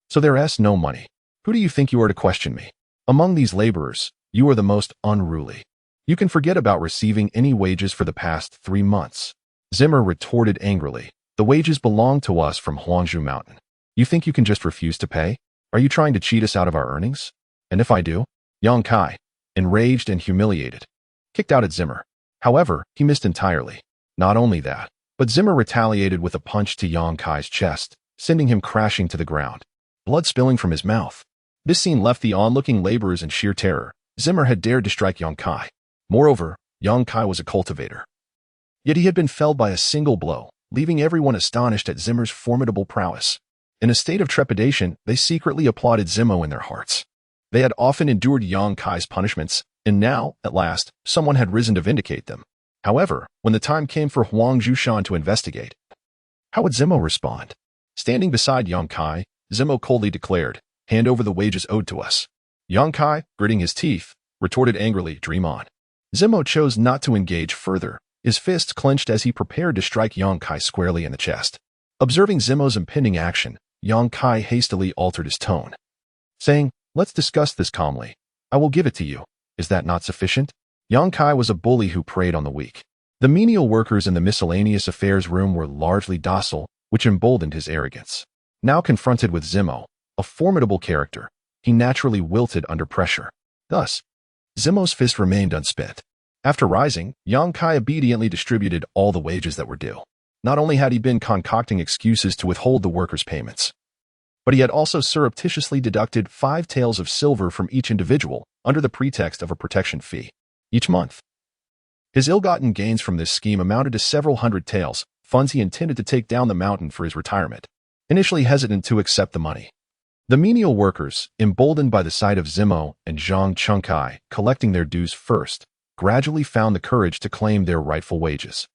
So there is no money. Who do you think you are to question me? Among these laborers, you are the most unruly. You can forget about receiving any wages for the past 3 months. Zimmer retorted angrily, "The wages belong to us from Huangzhou Mountain. You think you can just refuse to pay? Are you trying to cheat us out of our earnings? And if I do?" Yang Kai, enraged and humiliated, kicked out at Zimmer. However, he missed entirely. Not only that, but Zimmer retaliated with a punch to Yang Kai's chest, sending him crashing to the ground, blood spilling from his mouth. This scene left the onlooking laborers in sheer terror. Zimmer had dared to strike Yang Kai. Moreover, Yang Kai was a cultivator. Yet he had been felled by a single blow, leaving everyone astonished at Zimmer's formidable prowess. In a state of trepidation, they secretly applauded Zimmo in their hearts. They had often endured Yang Kai's punishments, and now, at last, someone had risen to vindicate them. However, when the time came for Huang Zhushan to investigate, how would Zimmo respond? Standing beside Yang Kai, Zimmo coldly declared, "Hand over the wages owed to us." Yang Kai, gritting his teeth, retorted angrily, "Dream on." Zimmo chose not to engage further, his fists clenched as he prepared to strike Yang Kai squarely in the chest. Observing Zimmo's impending action, Yang Kai hastily altered his tone, saying, "Let's discuss this calmly. I will give it to you. Is that not sufficient?" Yang Kai was a bully who preyed on the weak. The menial workers in the miscellaneous affairs room were largely docile, which emboldened his arrogance. Now confronted with Zemo, a formidable character, he naturally wilted under pressure. Thus, Zemo's fist remained unspent. After rising, Yang Kai obediently distributed all the wages that were due. Not only had he been concocting excuses to withhold the workers' payments, but he had also surreptitiously deducted 5 taels of silver from each individual under the pretext of a protection fee each month. His ill-gotten gains from this scheme amounted to several hundred taels, funds he intended to take down the mountain for his retirement. Initially hesitant to accept the money, the menial workers, emboldened by the sight of Zemo and Zhang Chengkai collecting their dues first, gradually found the courage to claim their rightful wages.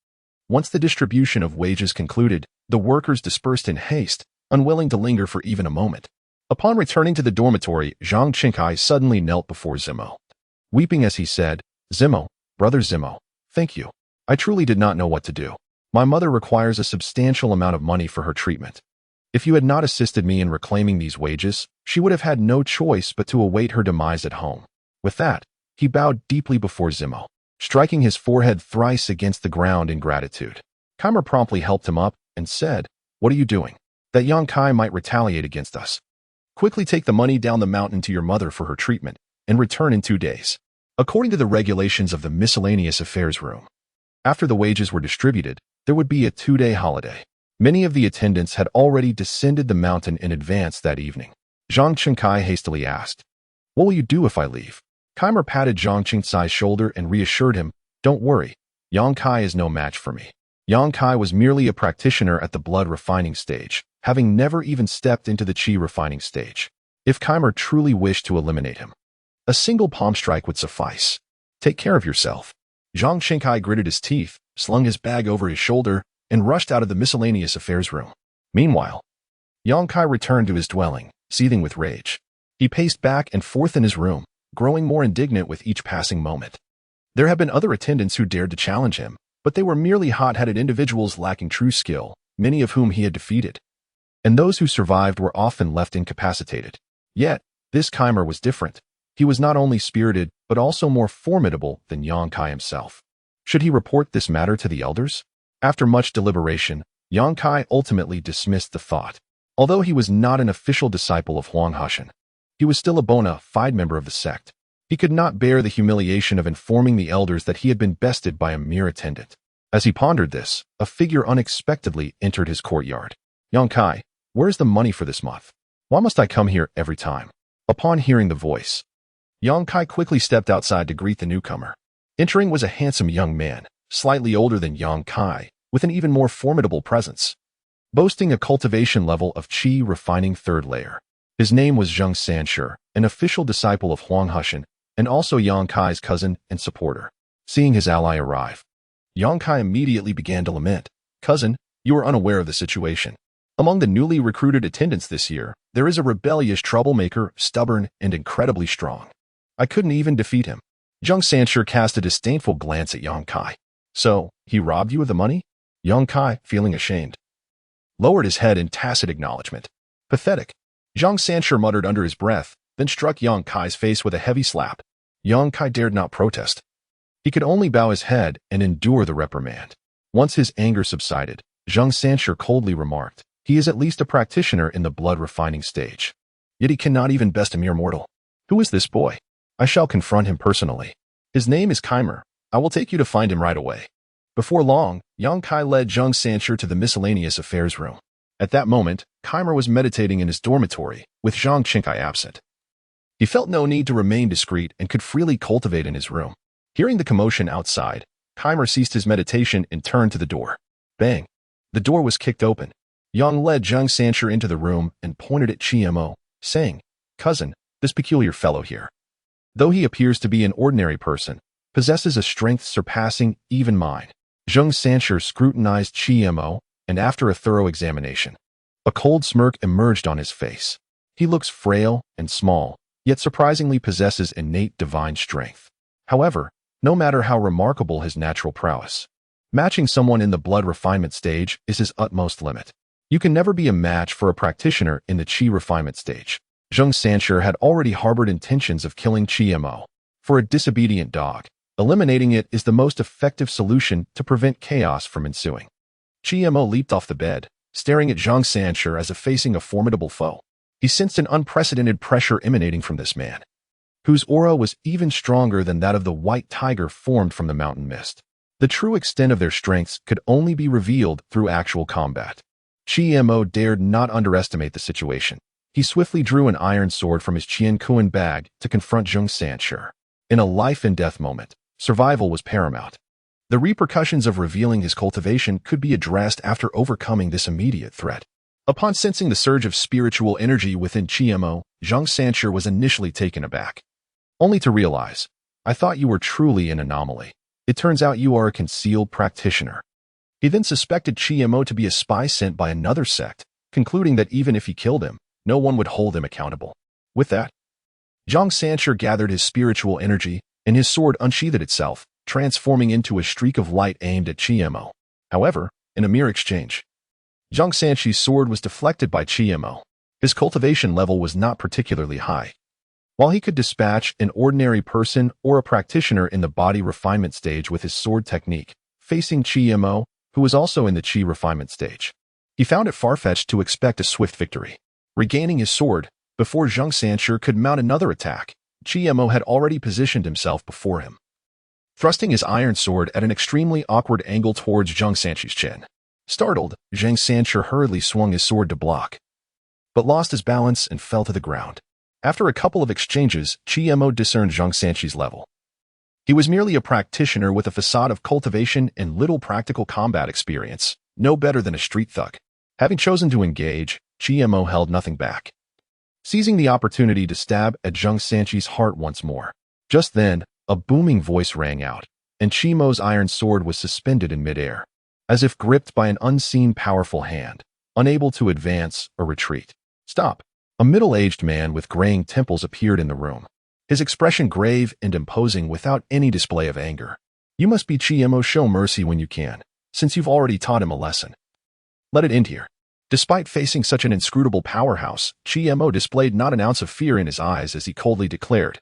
Once the distribution of wages concluded, the workers dispersed in haste, unwilling to linger for even a moment. Upon returning to the dormitory, Zhang Chengkai suddenly knelt before Zemo. Weeping as he said, "Zemo, brother Zemo, thank you. I truly did not know what to do. My mother requires a substantial amount of money for her treatment. If you had not assisted me in reclaiming these wages, she would have had no choice but to await her demise at home." With that, he bowed deeply before Zemo, striking his forehead thrice against the ground in gratitude. Keimer promptly helped him up and said, "What are you doing? That Yang Kai might retaliate against us. Quickly take the money down the mountain to your mother for her treatment and return in 2 days." According to the regulations of the miscellaneous affairs room, after the wages were distributed, there would be a 2-day holiday. Many of the attendants had already descended the mountain in advance that evening. Zhang Chengkai hastily asked, "What will you do if I leave?" Keimer patted Zhang Chengkai's shoulder and reassured him, "Don't worry, Yang Kai is no match for me." Yang Kai was merely a practitioner at the blood refining stage, having never even stepped into the chi refining stage. If Keimer truly wished to eliminate him, a single palm strike would suffice. "Take care of yourself." Zhang Chengkai gritted his teeth, slung his bag over his shoulder, and rushed out of the miscellaneous affairs room. Meanwhile, Yang Kai returned to his dwelling, seething with rage. He paced back and forth in his room, growing more indignant with each passing moment. There had been other attendants who dared to challenge him, but they were merely hot-headed individuals lacking true skill, many of whom he had defeated. And those who survived were often left incapacitated. Yet, this Keimer was different. He was not only spirited, but also more formidable than Yang Kai himself. Should he report this matter to the elders? After much deliberation, Yang Kai ultimately dismissed the thought. Although he was not an official disciple of Huang Hushan, he was still a bona fide member of the sect. He could not bear the humiliation of informing the elders that he had been bested by a mere attendant. As he pondered this, a figure unexpectedly entered his courtyard. "Yang Kai, where is the money for this month? Why must I come here every time?" Upon hearing the voice, Yang Kai quickly stepped outside to greet the newcomer. Entering was a handsome young man, slightly older than Yang Kai, with an even more formidable presence, boasting a cultivation level of Qi refining 3rd layer. His name was Zheng Sanshi, an official disciple of Huang Hushan, and also Yang Kai's cousin and supporter. Seeing his ally arrive, Yang Kai immediately began to lament. "Cousin, you are unaware of the situation. Among the newly recruited attendants this year, there is a rebellious troublemaker, stubborn and incredibly strong. I couldn't even defeat him." Zheng Sanshi cast a disdainful glance at Yang Kai. "So, he robbed you of the money?" Yang Kai, feeling ashamed, lowered his head in tacit acknowledgement. "Pathetic." Zheng Sanshi muttered under his breath, then struck Yang Kai's face with a heavy slap. Yang Kai dared not protest. He could only bow his head and endure the reprimand. Once his anger subsided, Zheng Sanshi coldly remarked, "He is at least a practitioner in the blood refining stage. Yet he cannot even best a mere mortal. Who is this boy? I shall confront him personally. His name is Keimer. I will take you to find him right away." Before long, Yang Kai led Zheng Sanshi to the miscellaneous affairs room. At that moment, Keimer was meditating in his dormitory, with Zhang Chengkai absent. He felt no need to remain discreet and could freely cultivate in his room. Hearing the commotion outside, Keimer ceased his meditation and turned to the door. Bang! The door was kicked open. Yang led Zheng Sanshi into the room and pointed at Chiemo, saying, "Cousin, this peculiar fellow here, though he appears to be an ordinary person, possesses a strength surpassing even mine." Zheng Sanshi scrutinized Chiemo, and after a thorough examination, a cold smirk emerged on his face. He looks frail and small, yet surprisingly possesses innate divine strength. However, no matter how remarkable his natural prowess, matching someone in the blood refinement stage is his utmost limit. You can never be a match for a practitioner in the Qi refinement stage. Zheng Sanshi had already harbored intentions of killing Chiemo. For a disobedient dog, eliminating it is the most effective solution to prevent chaos from ensuing. Chiemo leaped off the bed, staring at Zhang Sanshi as if facing a formidable foe. He sensed an unprecedented pressure emanating from this man, whose aura was even stronger than that of the white tiger formed from the mountain mist. The true extent of their strengths could only be revealed through actual combat. Mo dared not underestimate the situation. He swiftly drew an iron sword from his Qiankuan bag to confront Zhang Sanshi. In a life-and-death moment, survival was paramount. The repercussions of revealing his cultivation could be addressed after overcoming this immediate threat. Upon sensing the surge of spiritual energy within Mo, Zhang Sanshi was initially taken aback, only to realize, "I thought you were truly an anomaly. It turns out you are a concealed practitioner." He then suspected Mo to be a spy sent by another sect, concluding that even if he killed him, no one would hold him accountable. With that, Zhang Sanshi gathered his spiritual energy, and his sword unsheathed itself, transforming into a streak of light aimed at Mo. However, in a mere exchange, Zhang Sanshi's sword was deflected by Mo. His cultivation level was not particularly high. While he could dispatch an ordinary person or a practitioner in the body refinement stage with his sword technique, facing Mo, who was also in the Qi refinement stage, he found it far-fetched to expect a swift victory. Regaining his sword, before Zhang Sanshi could mount another attack, Mo had already positioned himself before him, thrusting his iron sword at an extremely awkward angle towards Zhang Sanshi's chin. Startled, Zhang Sanshi hurriedly swung his sword to block, but lost his balance and fell to the ground. After a couple of exchanges, Mo discerned Zhang Sanshi's level. He was merely a practitioner with a facade of cultivation and little practical combat experience, no better than a street thug. Having chosen to engage, Mo held nothing back, seizing the opportunity to stab at Zhang Sanshi's heart once more. Just then, a booming voice rang out, and Mo's iron sword was suspended in midair, as if gripped by an unseen powerful hand, unable to advance or retreat. "Stop!" A middle-aged man with graying temples appeared in the room, his expression grave and imposing without any display of anger. "You must be Mo. Show mercy when you can, since you've already taught him a lesson. Let it end here." Despite facing such an inscrutable powerhouse, Mo displayed not an ounce of fear in his eyes as he coldly declared,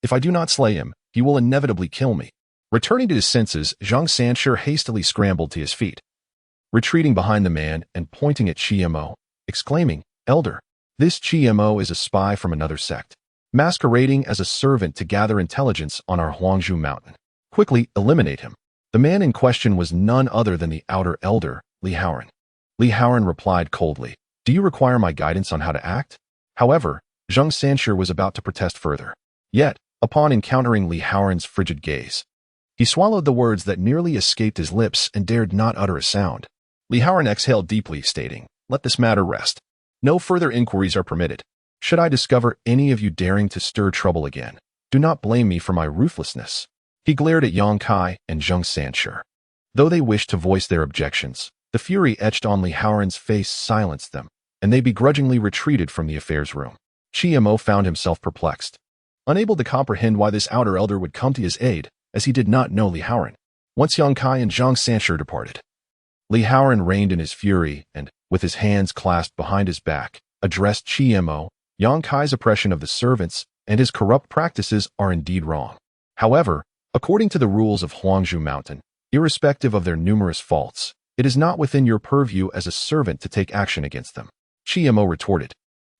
"If I do not slay him, he will inevitably kill me." Returning to his senses, Zhang Sanshi hastily scrambled to his feet, retreating behind the man and pointing at Mo, exclaiming, "Elder, this Mo is a spy from another sect, masquerading as a servant to gather intelligence on our Huangzhou mountain. Quickly eliminate him." The man in question was none other than the outer elder, Li Haoran. Li Haoran replied coldly, "Do you require my guidance on how to act?" However, Zhang Sanshi was about to protest further. Yet, upon encountering Li Haoran's frigid gaze, he swallowed the words that nearly escaped his lips and dared not utter a sound. Li Haoran exhaled deeply, stating, "Let this matter rest. No further inquiries are permitted. Should I discover any of you daring to stir trouble again, do not blame me for my ruthlessness." He glared at Yang Kai and Zhang Sanshi. Though they wished to voice their objections, the fury etched on Li Haoran's face silenced them, and they begrudgingly retreated from the affairs room. Mo found himself perplexed, unable to comprehend why this outer elder would come to his aid, as he did not know Li Haoran. Once Yang Kai and Zhang Sanshi departed, Li Haoran reigned in his fury and, with his hands clasped behind his back, addressed Mo. "Yang Kai's oppression of the servants and his corrupt practices are indeed wrong. However, according to the rules of Huangzhou Mountain, irrespective of their numerous faults, it is not within your purview as a servant to take action against them." Mo retorted,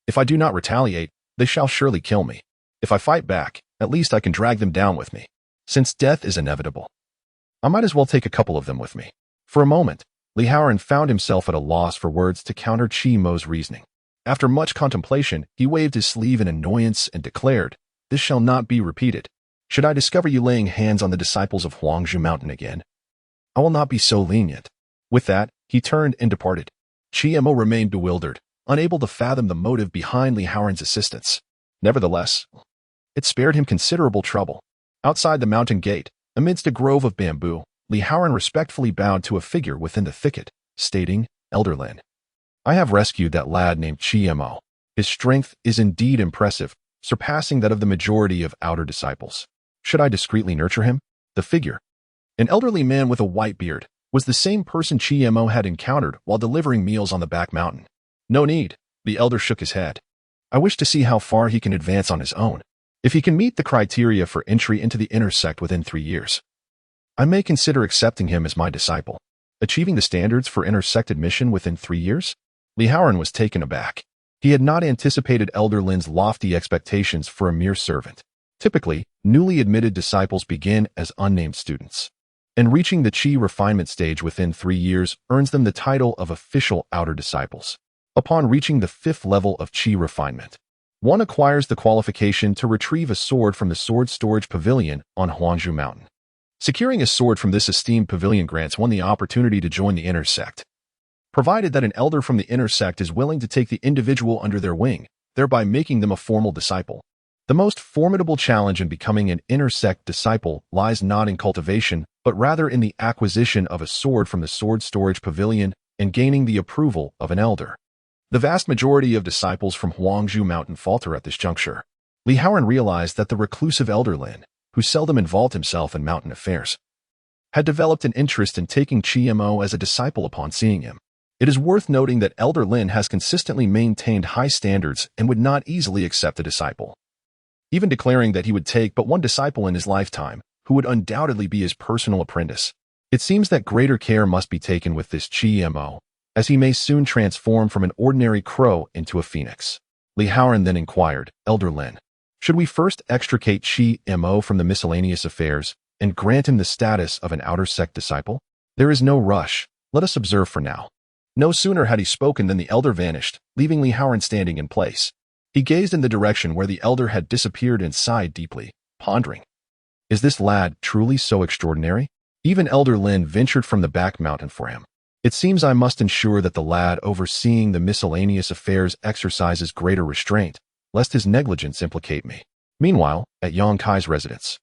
"If I do not retaliate, they shall surely kill me. If I fight back, at least I can drag them down with me. Since death is inevitable, I might as well take a couple of them with me." For a moment, Li Haoran found himself at a loss for words to counter Mo's reasoning. After much contemplation, he waved his sleeve in annoyance and declared, "This shall not be repeated. Should I discover you laying hands on the disciples of Huangzhou Mountain again, I will not be so lenient." With that, he turned and departed. Mo remained bewildered, unable to fathom the motive behind Li Haoran's assistance. Nevertheless, it spared him considerable trouble. Outside the mountain gate, amidst a grove of bamboo, Li Haoran respectfully bowed to a figure within the thicket, stating, "Elder Lin, I have rescued that lad named Mo. His strength is indeed impressive, surpassing that of the majority of outer disciples. Should I discreetly nurture him?" The figure, an elderly man with a white beard, was the same person Mo had encountered while delivering meals on the back mountain. "No need," the elder shook his head. "I wish to see how far he can advance on his own. If he can meet the criteria for entry into the inner sect within 3 years, I may consider accepting him as my disciple." achieving the standards for intersect admission within 3 years? Li Haoran was taken aback. He had not anticipated Elder Lin's lofty expectations for a mere servant. Typically, newly admitted disciples begin as unnamed students, and reaching the Qi refinement stage within 3 years earns them the title of official outer disciples. Upon reaching the 5th level of Qi refinement, one acquires the qualification to retrieve a sword from the sword storage pavilion on Huangzhou Mountain. Securing a sword from this esteemed pavilion grants one the opportunity to join the inner sect, provided that an elder from the inner sect is willing to take the individual under their wing, thereby making them a formal disciple. The most formidable challenge in becoming an inner sect disciple lies not in cultivation, but rather in the acquisition of a sword from the sword storage pavilion and gaining the approval of an elder. The vast majority of disciples from Huangzhou Mountain falter at this juncture. Li Haoran realized that the reclusive Elder Lin, who seldom involved himself in mountain affairs, had developed an interest in taking Qi as a disciple upon seeing him. It is worth noting that Elder Lin has consistently maintained high standards and would not easily accept a disciple, even declaring that he would take but one disciple in his lifetime, who would undoubtedly be his personal apprentice. It seems that greater care must be taken with this Qi, as he may soon transform from an ordinary crow into a phoenix. Li Haoran then inquired, Elder Lin, should we first extricate Qi from the miscellaneous affairs and grant him the status of an outer sect disciple? There is no rush. Let us observe for now. No sooner had he spoken than the elder vanished, leaving Li Haoran standing in place. He gazed in the direction where the elder had disappeared and sighed deeply, pondering. Is this lad truly so extraordinary? Even Elder Lin ventured from the back mountain for him. It seems I must ensure that the lad overseeing the miscellaneous affairs exercises greater restraint, lest his negligence implicate me. Meanwhile, at Yang Kai's residence,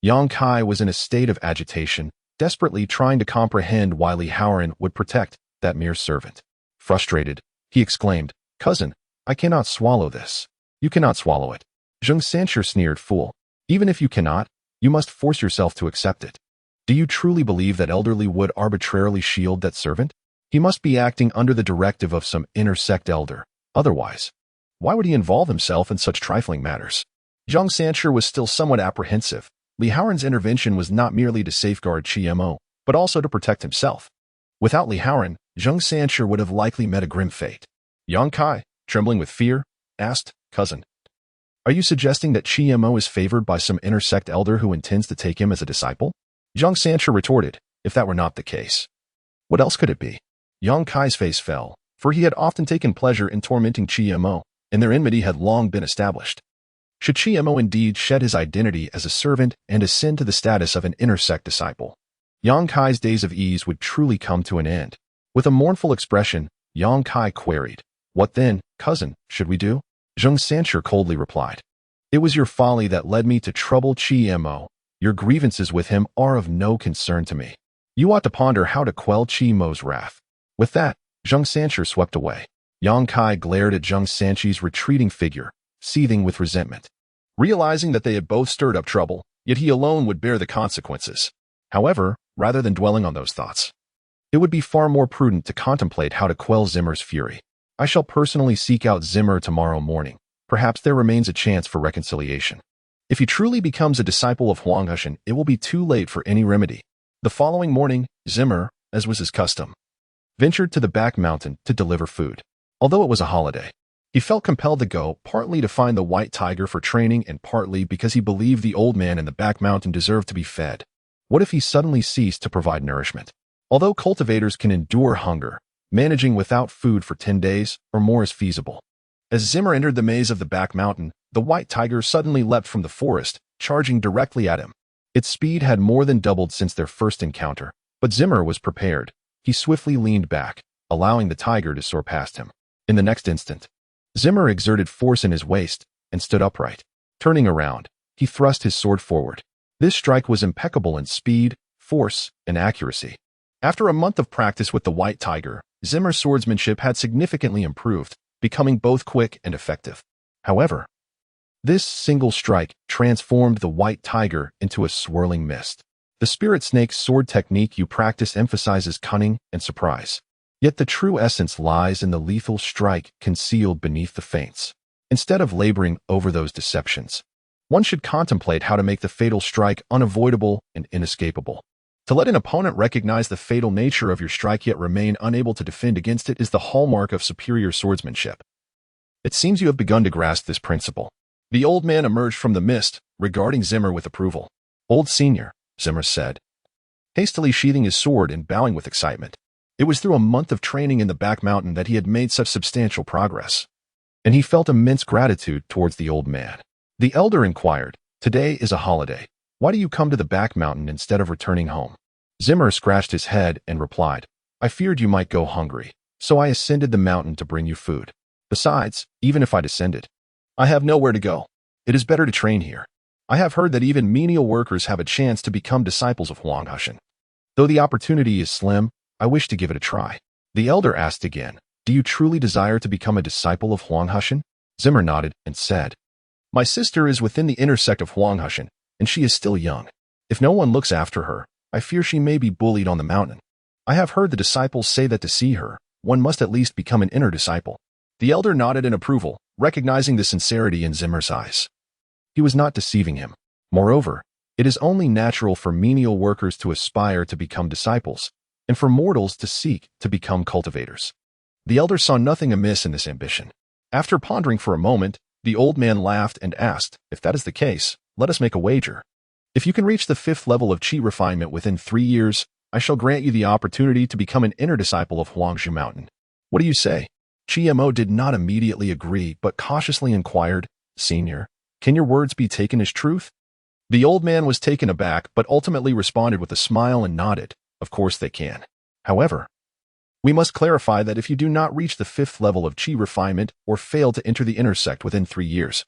Yang Kai was in a state of agitation, desperately trying to comprehend why Li Haoran would protect that mere servant. Frustrated, he exclaimed, Cousin, I cannot swallow this. You cannot swallow it. Zheng Sancher sneered, Fool. Even if you cannot, you must force yourself to accept it. Do you truly believe that Elder Li would arbitrarily shield that servant? He must be acting under the directive of some inner sect elder. Otherwise, why would he involve himself in such trifling matters? Zheng Sancher was still somewhat apprehensive. Li Haoran's intervention was not merely to safeguard Qi, but also to protect himself. Without Li Haoran, Zheng Sancher would have likely met a grim fate. Yang Kai, trembling with fear, asked, Cousin, are you suggesting that Qi is favored by some inner sect elder who intends to take him as a disciple? Zheng Sancher retorted, if that were not the case, what else could it be? Yang Kai's face fell, for he had often taken pleasure in tormenting Qi, and their enmity had long been established. Should Qi indeed shed his identity as a servant and ascend to the status of an inner sect disciple, Yang Kai's days of ease would truly come to an end. With a mournful expression, Yang Kai queried, What then, cousin, should we do? Zheng Sancher coldly replied, It was your folly that led me to trouble Qi. Your grievances with him are of no concern to me. You ought to ponder how to quell Qi-mo's wrath. With that, Zheng Sancher swept away. Yang Kai glared at Zheng Sanchi's retreating figure, seething with resentment. Realizing that they had both stirred up trouble, yet he alone would bear the consequences. However, rather than dwelling on those thoughts, it would be far more prudent to contemplate how to quell Zimmer's fury. I shall personally seek out Zimmer tomorrow morning. Perhaps there remains a chance for reconciliation. If he truly becomes a disciple of Huanghushan, it will be too late for any remedy. The following morning, Zimmer, as was his custom, ventured to the back mountain to deliver food. Although it was a holiday, he felt compelled to go, partly to find the white tiger for training and partly because he believed the old man in the back mountain deserved to be fed. What if he suddenly ceased to provide nourishment? Although cultivators can endure hunger, managing without food for 10 days or more is feasible. As Zimmer entered the maze of the back mountain, the white tiger suddenly leapt from the forest, charging directly at him. Its speed had more than doubled since their first encounter, but Zimmer was prepared. He swiftly leaned back, allowing the tiger to soar past him. In the next instant, Zimmer exerted force in his waist and stood upright. Turning around, he thrust his sword forward. This strike was impeccable in speed, force, and accuracy. After a month of practice with the white tiger, Zimmer's swordsmanship had significantly improved, becoming both quick and effective. However, this single strike transformed the white tiger into a swirling mist. The spirit snake's sword technique you practice emphasizes cunning and surprise. Yet the true essence lies in the lethal strike concealed beneath the feints. Instead of laboring over those deceptions, one should contemplate how to make the fatal strike unavoidable and inescapable. To let an opponent recognize the fatal nature of your strike yet remain unable to defend against it is the hallmark of superior swordsmanship. It seems you have begun to grasp this principle. The old man emerged from the mist, regarding Zimmer with approval. Old senior, Zimmer said, hastily sheathing his sword and bowing with excitement. It was through a month of training in the back mountain that he had made such substantial progress, and he felt immense gratitude towards the old man. The elder inquired, "Today is a holiday. Why do you come to the back mountain instead of returning home?" Zimmer scratched his head and replied, "I feared you might go hungry, so I ascended the mountain to bring you food. Besides, even if I descended, I have nowhere to go. It is better to train here. I have heard that even menial workers have a chance to become disciples of Huang Hushan. Though the opportunity is slim, I wish to give it a try." The elder asked again, "Do you truly desire to become a disciple of Huang Hushan?" Zimmer nodded and said, "My sister is within the inner sect of Huang Hushan, and she is still young. If no one looks after her, I fear she may be bullied on the mountain. I have heard the disciples say that to see her, one must at least become an inner disciple." The elder nodded in approval, recognizing the sincerity in Zimmer's eyes. He was not deceiving him. Moreover, it is only natural for menial workers to aspire to become disciples, and for mortals to seek to become cultivators. The elder saw nothing amiss in this ambition. After pondering for a moment, the old man laughed and asked, "If that is the case, let us make a wager. If you can reach the 5th level of chi refinement within 3 years, I shall grant you the opportunity to become an inner disciple of Huangshu Mountain. What do you say?" Chiemo did not immediately agree, but cautiously inquired, "Senior, can your words be taken as truth?" The old man was taken aback, but ultimately responded with a smile and nodded, "Of course they can. However, we must clarify that if you do not reach the 5th level of chi refinement or fail to enter the inner sect within 3 years,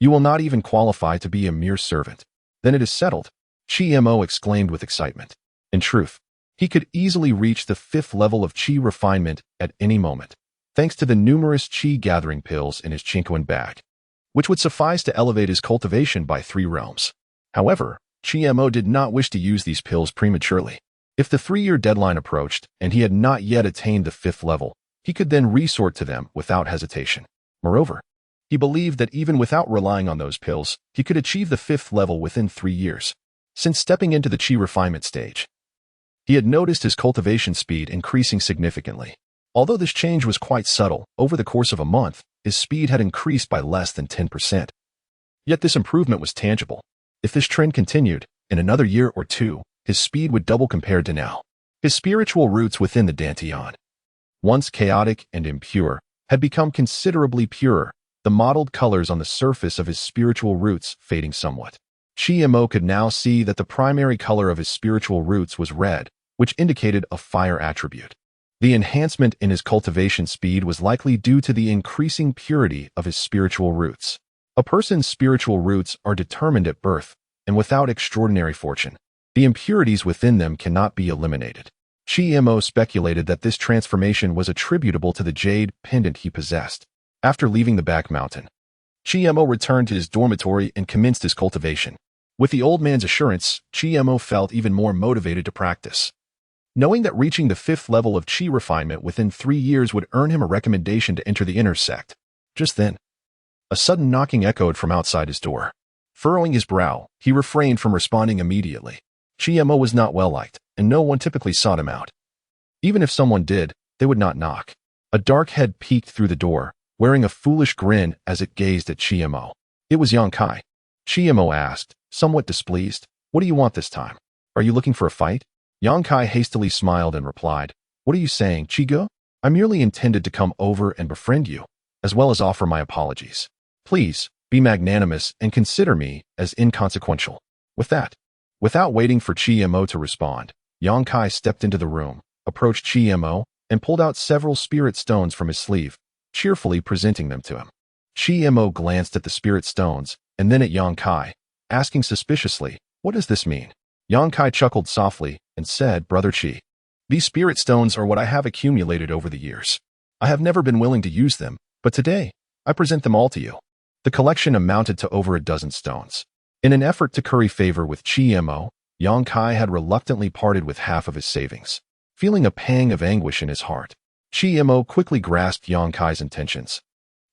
you will not even qualify to be a mere servant." "Then it is settled," Chiemo exclaimed with excitement. In truth, he could easily reach the 5th level of chi refinement at any moment, thanks to the numerous chi gathering pills in his Chinquan bag, which would suffice to elevate his cultivation by 3 realms. However, Chiemo did not wish to use these pills prematurely. If the 3-year deadline approached and he had not yet attained the 5th level, he could then resort to them without hesitation. Moreover, he believed that even without relying on those pills, he could achieve the 5th level within 3 years. Since stepping into the chi refinement stage, he had noticed his cultivation speed increasing significantly. Although this change was quite subtle, over the course of a month, his speed had increased by less than 10%. Yet this improvement was tangible. If this trend continued, in another year or 2, his speed would double compared to now. His spiritual roots within the Dantian, once chaotic and impure, had become considerably purer, the mottled colors on the surface of his spiritual roots fading somewhat. Chiemo could now see that the primary color of his spiritual roots was red, which indicated a fire attribute. The enhancement in his cultivation speed was likely due to the increasing purity of his spiritual roots. A person's spiritual roots are determined at birth, and without extraordinary fortune, the impurities within them cannot be eliminated. Chiemo speculated that this transformation was attributable to the jade pendant he possessed. After leaving the back mountain, Chiemo returned to his dormitory and commenced his cultivation. With the old man's assurance, Chiemo felt even more motivated to practice. Knowing that reaching the 5th level of chi refinement within 3 years would earn him a recommendation to enter the inner sect. Just then, a sudden knocking echoed from outside his door. Furrowing his brow, he refrained from responding immediately. Chiemo was not well liked, and no one typically sought him out. Even if someone did, they would not knock. A dark head peeked through the door, wearing a foolish grin as it gazed at Chiemo. It was Yang Kai. Chiemo asked, somewhat displeased, "What do you want this time? Are you looking for a fight?" Yang Kai hastily smiled and replied, "What are you saying, Chigo? I merely intended to come over and befriend you, as well as offer my apologies. Please, be magnanimous and consider me as inconsequential." With that, without waiting for Chiemo to respond, Yang Kai stepped into the room, approached Chiemo, and pulled out several spirit stones from his sleeve, cheerfully presenting them to him. Chiemo glanced at the spirit stones, and then at Yang Kai, asking suspiciously, "What does this mean?" Yang Kai chuckled softly and said, "Brother Chi, these spirit stones are what I have accumulated over the years. I have never been willing to use them, but today, I present them all to you." The collection amounted to over a dozen stones. In an effort to curry favor with Chiemo, Yang Kai had reluctantly parted with half of his savings. Feeling a pang of anguish in his heart, Chiemo quickly grasped Yang Kai's intentions.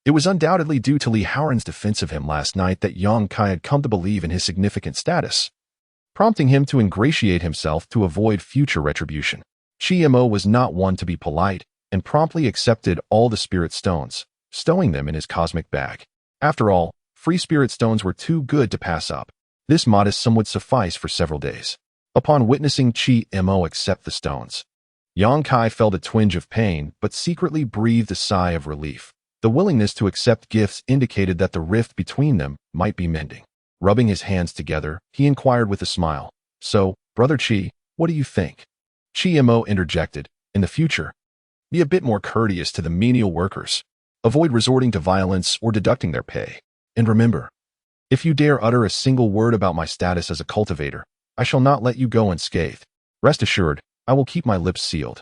It was undoubtedly due to Li Haoran's defense of him last night that Yang Kai had come to believe in his significant status. prompting him to ingratiate himself to avoid future retribution. Chi-Mo was not one to be polite and promptly accepted all the spirit stones, stowing them in his cosmic bag. After all, free spirit stones were too good to pass up. This modest sum would suffice for several days. Upon witnessing Chi-Mo accept the stones, Yang Kai felt a twinge of pain but secretly breathed a sigh of relief. The willingness to accept gifts indicated that the rift between them might be mending. Rubbing his hands together, he inquired with a smile, "So, Brother Chi, what do you think?" Chi-Mo interjected, "In the future, be a bit more courteous to the menial workers. Avoid resorting to violence or deducting their pay. And remember, if you dare utter a single word about my status as a cultivator, I shall not let you go unscathed. Rest assured, I will keep my lips sealed."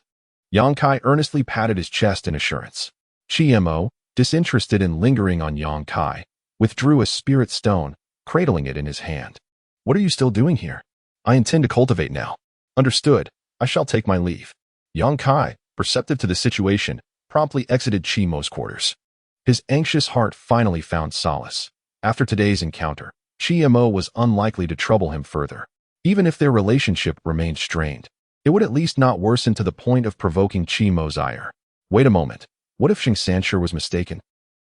Yang Kai earnestly patted his chest in assurance. Chi-Mo, disinterested in lingering on Yang Kai, withdrew a spirit stone, cradling it in his hand. "What are you still doing here?" "I intend to cultivate now." "Understood. I shall take my leave." Yang Kai, perceptive to the situation, promptly exited Chi-Mo's quarters. His anxious heart finally found solace. After today's encounter, Chi-Mo was unlikely to trouble him further. Even if their relationship remained strained, it would at least not worsen to the point of provoking Chi-Mo's ire. Wait a moment. What if Xing Sanshur was mistaken?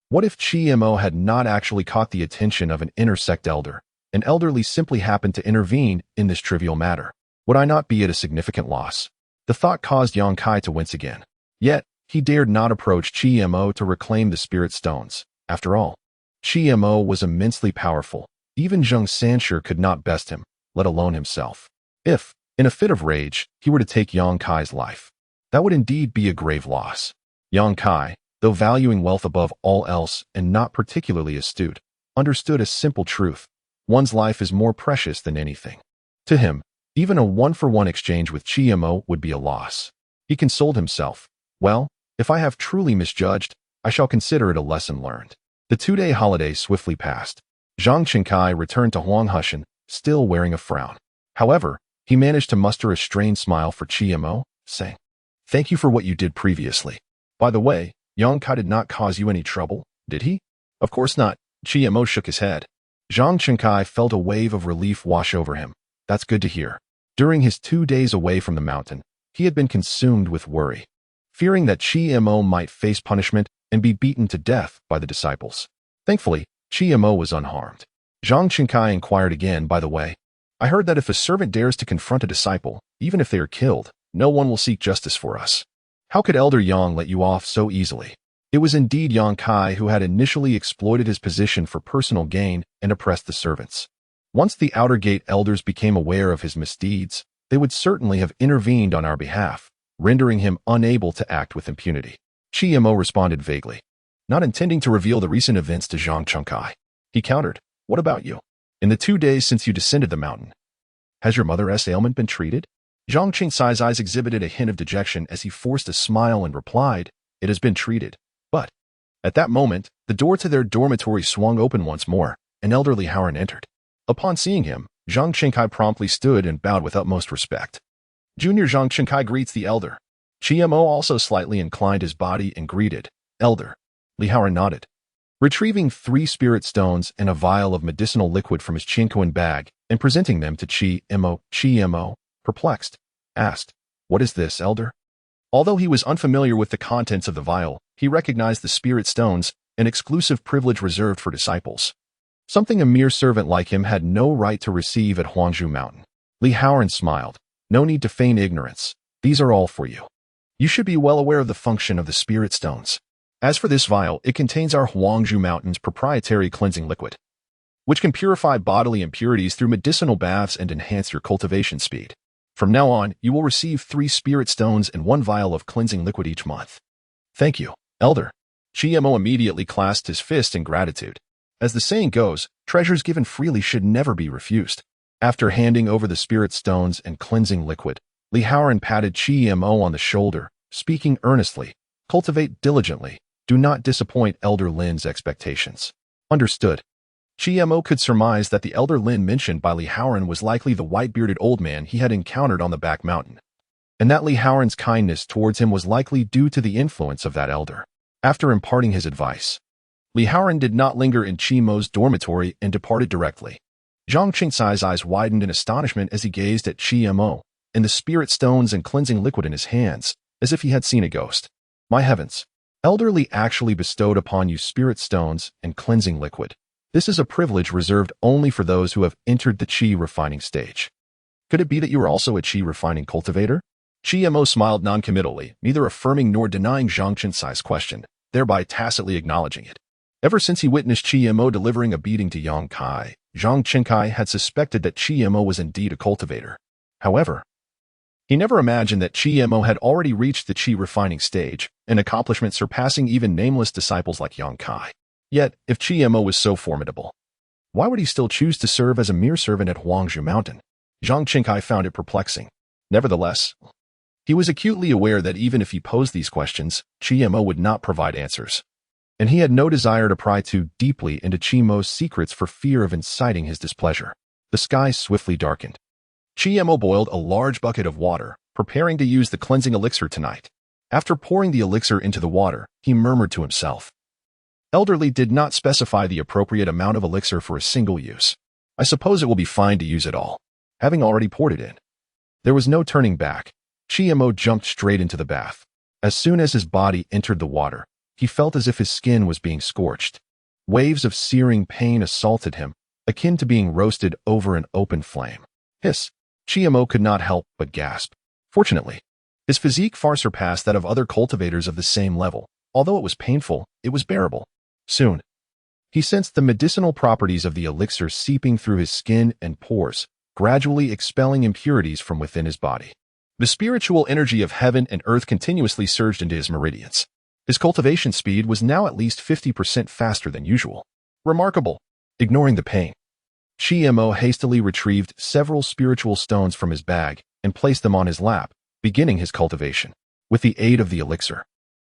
What if Chi-Mo had not actually caught the attention of an intersect elder, and elderly simply happened to intervene in this trivial matter? Would I not be at a significant loss? The thought caused Yang Kai to wince again. Yet, he dared not approach Chi-Mo to reclaim the spirit stones. After all, Chi-Mo was immensely powerful. Even Xing Sanshur could not best him, let alone himself. If, in a fit of rage, he were to take Yang Kai's life, that would indeed be a grave loss. Yang Kai, though valuing wealth above all else and not particularly astute, understood a simple truth: one's life is more precious than anything. To him, even a one-for-one exchange with Chi-Mo would be a loss. He consoled himself, "Well, if I have truly misjudged, I shall consider it a lesson learned." The 2-day holiday swiftly passed. Zhang Qingkai returned to Huanghushan, still wearing a frown. However, he managed to muster a strained smile for Chi-Mo, saying, "Thank you for what you did previously. By the way, Yang Kai did not cause you any trouble, did he?" "Of course not." Chi-Mo shook his head. Zhang Qingkai felt a wave of relief wash over him. That's good to hear. During his 2 days away from the mountain, he had been consumed with worry, fearing that Chi-Mo might face punishment and be beaten to death by the disciples. Thankfully, Chi-Mo was unharmed. Zhang Qingkai inquired again, "By the way, I heard that if a servant dares to confront a disciple, even if they are killed, no one will seek justice for us. How could Elder Yang let you off so easily?" It was indeed Yang Kai who had initially exploited his position for personal gain and oppressed the servants. Once the outer gate elders became aware of his misdeeds, they would certainly have intervened on our behalf, rendering him unable to act with impunity. Chi-Mo responded vaguely, not intending to reveal the recent events to Zhang Qingkai. He countered, "What about you? In the 2 days since you descended the mountain, has your mother's ailment been treated?" Zhang Qingcai's eyes exhibited a hint of dejection as he forced a smile and replied, "It has been treated." But, at that moment, the door to their dormitory swung open once more, and elderly Howard entered. Upon seeing him, Zhang Qingkai promptly stood and bowed with utmost respect. "Junior Zhang Qingkai greets the elder." Chi-Mo also slightly inclined his body and greeted, "Elder." Li Howard nodded. Retrieving 3 spirit stones and a vial of medicinal liquid from his Qingkuan bag and presenting them to Chi-Mo, perplexed, asked, "What is this, elder?" Although he was unfamiliar with the contents of the vial, he recognized the spirit stones, an exclusive privilege reserved for disciples. Something a mere servant like him had no right to receive at Huangzhou Mountain. Li Howard smiled. "No need to feign ignorance. These are all for you. You should be well aware of the function of the spirit stones. As for this vial, it contains our Huangzhou Mountain's proprietary cleansing liquid, which can purify bodily impurities through medicinal baths and enhance your cultivation speed. From now on, you will receive 3 spirit stones and 1 vial of cleansing liquid each month." "Thank you, elder." Chi-Mo immediately clasped his fist in gratitude. As the saying goes, treasures given freely should never be refused. After handing over the spirit stones and cleansing liquid, Li Howard patted Chi-Mo on the shoulder, speaking earnestly, "Cultivate diligently. Do not disappoint Elder Lin's expectations." "Understood." Chi-Mo could surmise that the Elder Lin mentioned by Li Howard was likely the white-bearded old man he had encountered on the back mountain, and that Li Howard's kindness towards him was likely due to the influence of that elder. After imparting his advice, Li Howard did not linger in Chi-Mo's dormitory and departed directly. Zhang Qingsai's eyes widened in astonishment as he gazed at Qi Mo and the spirit stones and cleansing liquid in his hands, as if he had seen a ghost. My heavens! Elderly actually bestowed upon you spirit stones and cleansing liquid. This is a privilege reserved only for those who have entered the Qi refining stage. Could it be that you are also a Qi refining cultivator? Qi Mo smiled noncommittally, neither affirming nor denying Zhang Qingsai's question, thereby tacitly acknowledging it. Ever since he witnessed Qi Mo delivering a beating to Yang Kai, Zhang Qingsai had suspected that Qi Mo was indeed a cultivator. However, he never imagined that Qi Mo had already reached the Qi refining stage, an accomplishment surpassing even nameless disciples like Yang Kai. Yet, if Qi Mo was so formidable, why would he still choose to serve as a mere servant at Huangzhou Mountain? Zhang Qingsai found it perplexing. Nevertheless, he was acutely aware that even if he posed these questions, Qi Mo would not provide answers. And he had no desire to pry too deeply into Qi Mo's secrets for fear of inciting his displeasure. The sky swiftly darkened. Qi Mo boiled a large bucket of water, preparing to use the cleansing elixir tonight. After pouring the elixir into the water, he murmured to himself. Elderly did not specify the appropriate amount of elixir for a single use. I suppose it will be fine to use it all, having already poured it in. There was no turning back. Qi Mo jumped straight into the bath. As soon as his body entered the water, he felt as if his skin was being scorched. Waves of searing pain assaulted him, akin to being roasted over an open flame. Hiss! Qi Mo could not help but gasp. Fortunately, his physique far surpassed that of other cultivators of the same level. Although it was painful, it was bearable. Soon, he sensed the medicinal properties of the elixir seeping through his skin and pores, gradually expelling impurities from within his body. The spiritual energy of heaven and earth continuously surged into his meridians. His cultivation speed was now at least 50% faster than usual. Remarkable! Ignoring the pain, Qi Mo hastily retrieved several spiritual stones from his bag and placed them on his lap, beginning his cultivation. With the aid of the elixir,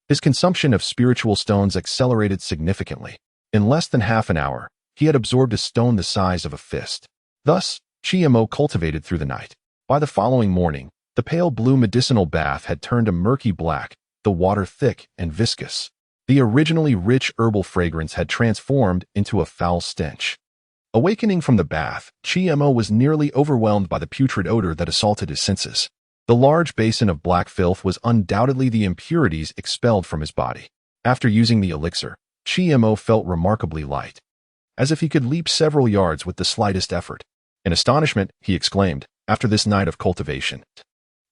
his consumption of spiritual stones accelerated significantly. In less than half an hour, he had absorbed a stone the size of a fist. Thus, Qi Mo cultivated through the night. By the following morning, the pale blue medicinal bath had turned a murky black, the water thick and viscous. The originally rich herbal fragrance had transformed into a foul stench. Awakening from the bath, Qi Mo was nearly overwhelmed by the putrid odor that assaulted his senses. The large basin of black filth was undoubtedly the impurities expelled from his body. After using the elixir, Qi Mo felt remarkably light, as if he could leap several yards with the slightest effort. In astonishment, he exclaimed, after this night of cultivation,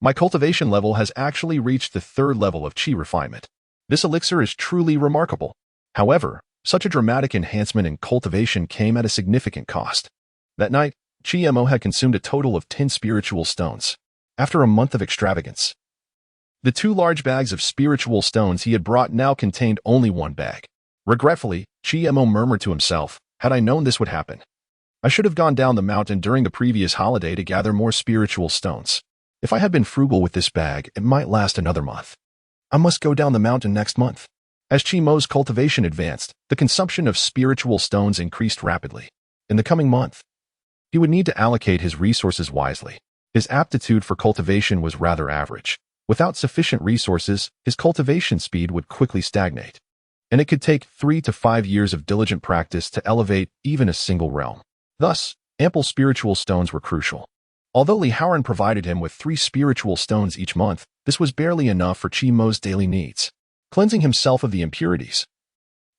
my cultivation level has actually reached the 3rd level of Qi refinement. This elixir is truly remarkable. However, such a dramatic enhancement in cultivation came at a significant cost. That night, Qi Mo had consumed a total of 10 spiritual stones. After a month of extravagance, the 2 large bags of spiritual stones he had brought now contained only 1 bag. Regretfully, Qi Mo murmured to himself, had I known this would happen, I should have gone down the mountain during the previous holiday to gather more spiritual stones. If I had been frugal with this bag, it might last another month. I must go down the mountain next month. As Qi Mo's cultivation advanced, the consumption of spiritual stones increased rapidly. In the coming month, he would need to allocate his resources wisely. His aptitude for cultivation was rather average. Without sufficient resources, his cultivation speed would quickly stagnate, and it could take 3 to 5 years of diligent practice to elevate even a single realm. Thus, ample spiritual stones were crucial. Although Li Haoran provided him with 3 spiritual stones each month, this was barely enough for Qi Mo's daily needs. Cleansing himself of the impurities,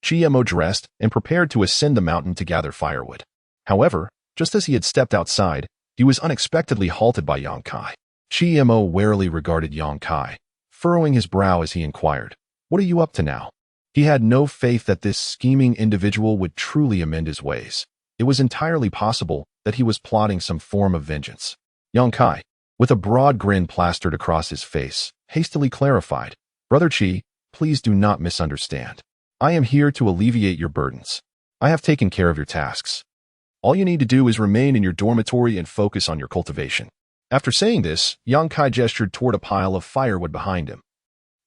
Qi Mo dressed and prepared to ascend the mountain to gather firewood. However, just as he had stepped outside, he was unexpectedly halted by Yang Kai. Qi Mo warily regarded Yang Kai, furrowing his brow as he inquired, "What are you up to now?" He had no faith that this scheming individual would truly amend his ways. It was entirely possible that he was plotting some form of vengeance. Yang Kai, with a broad grin plastered across his face, hastily clarified, "Brother Qi, please do not misunderstand. I am here to alleviate your burdens. I have taken care of your tasks. All you need to do is remain in your dormitory and focus on your cultivation." After saying this, Yang Kai gestured toward a pile of firewood behind him,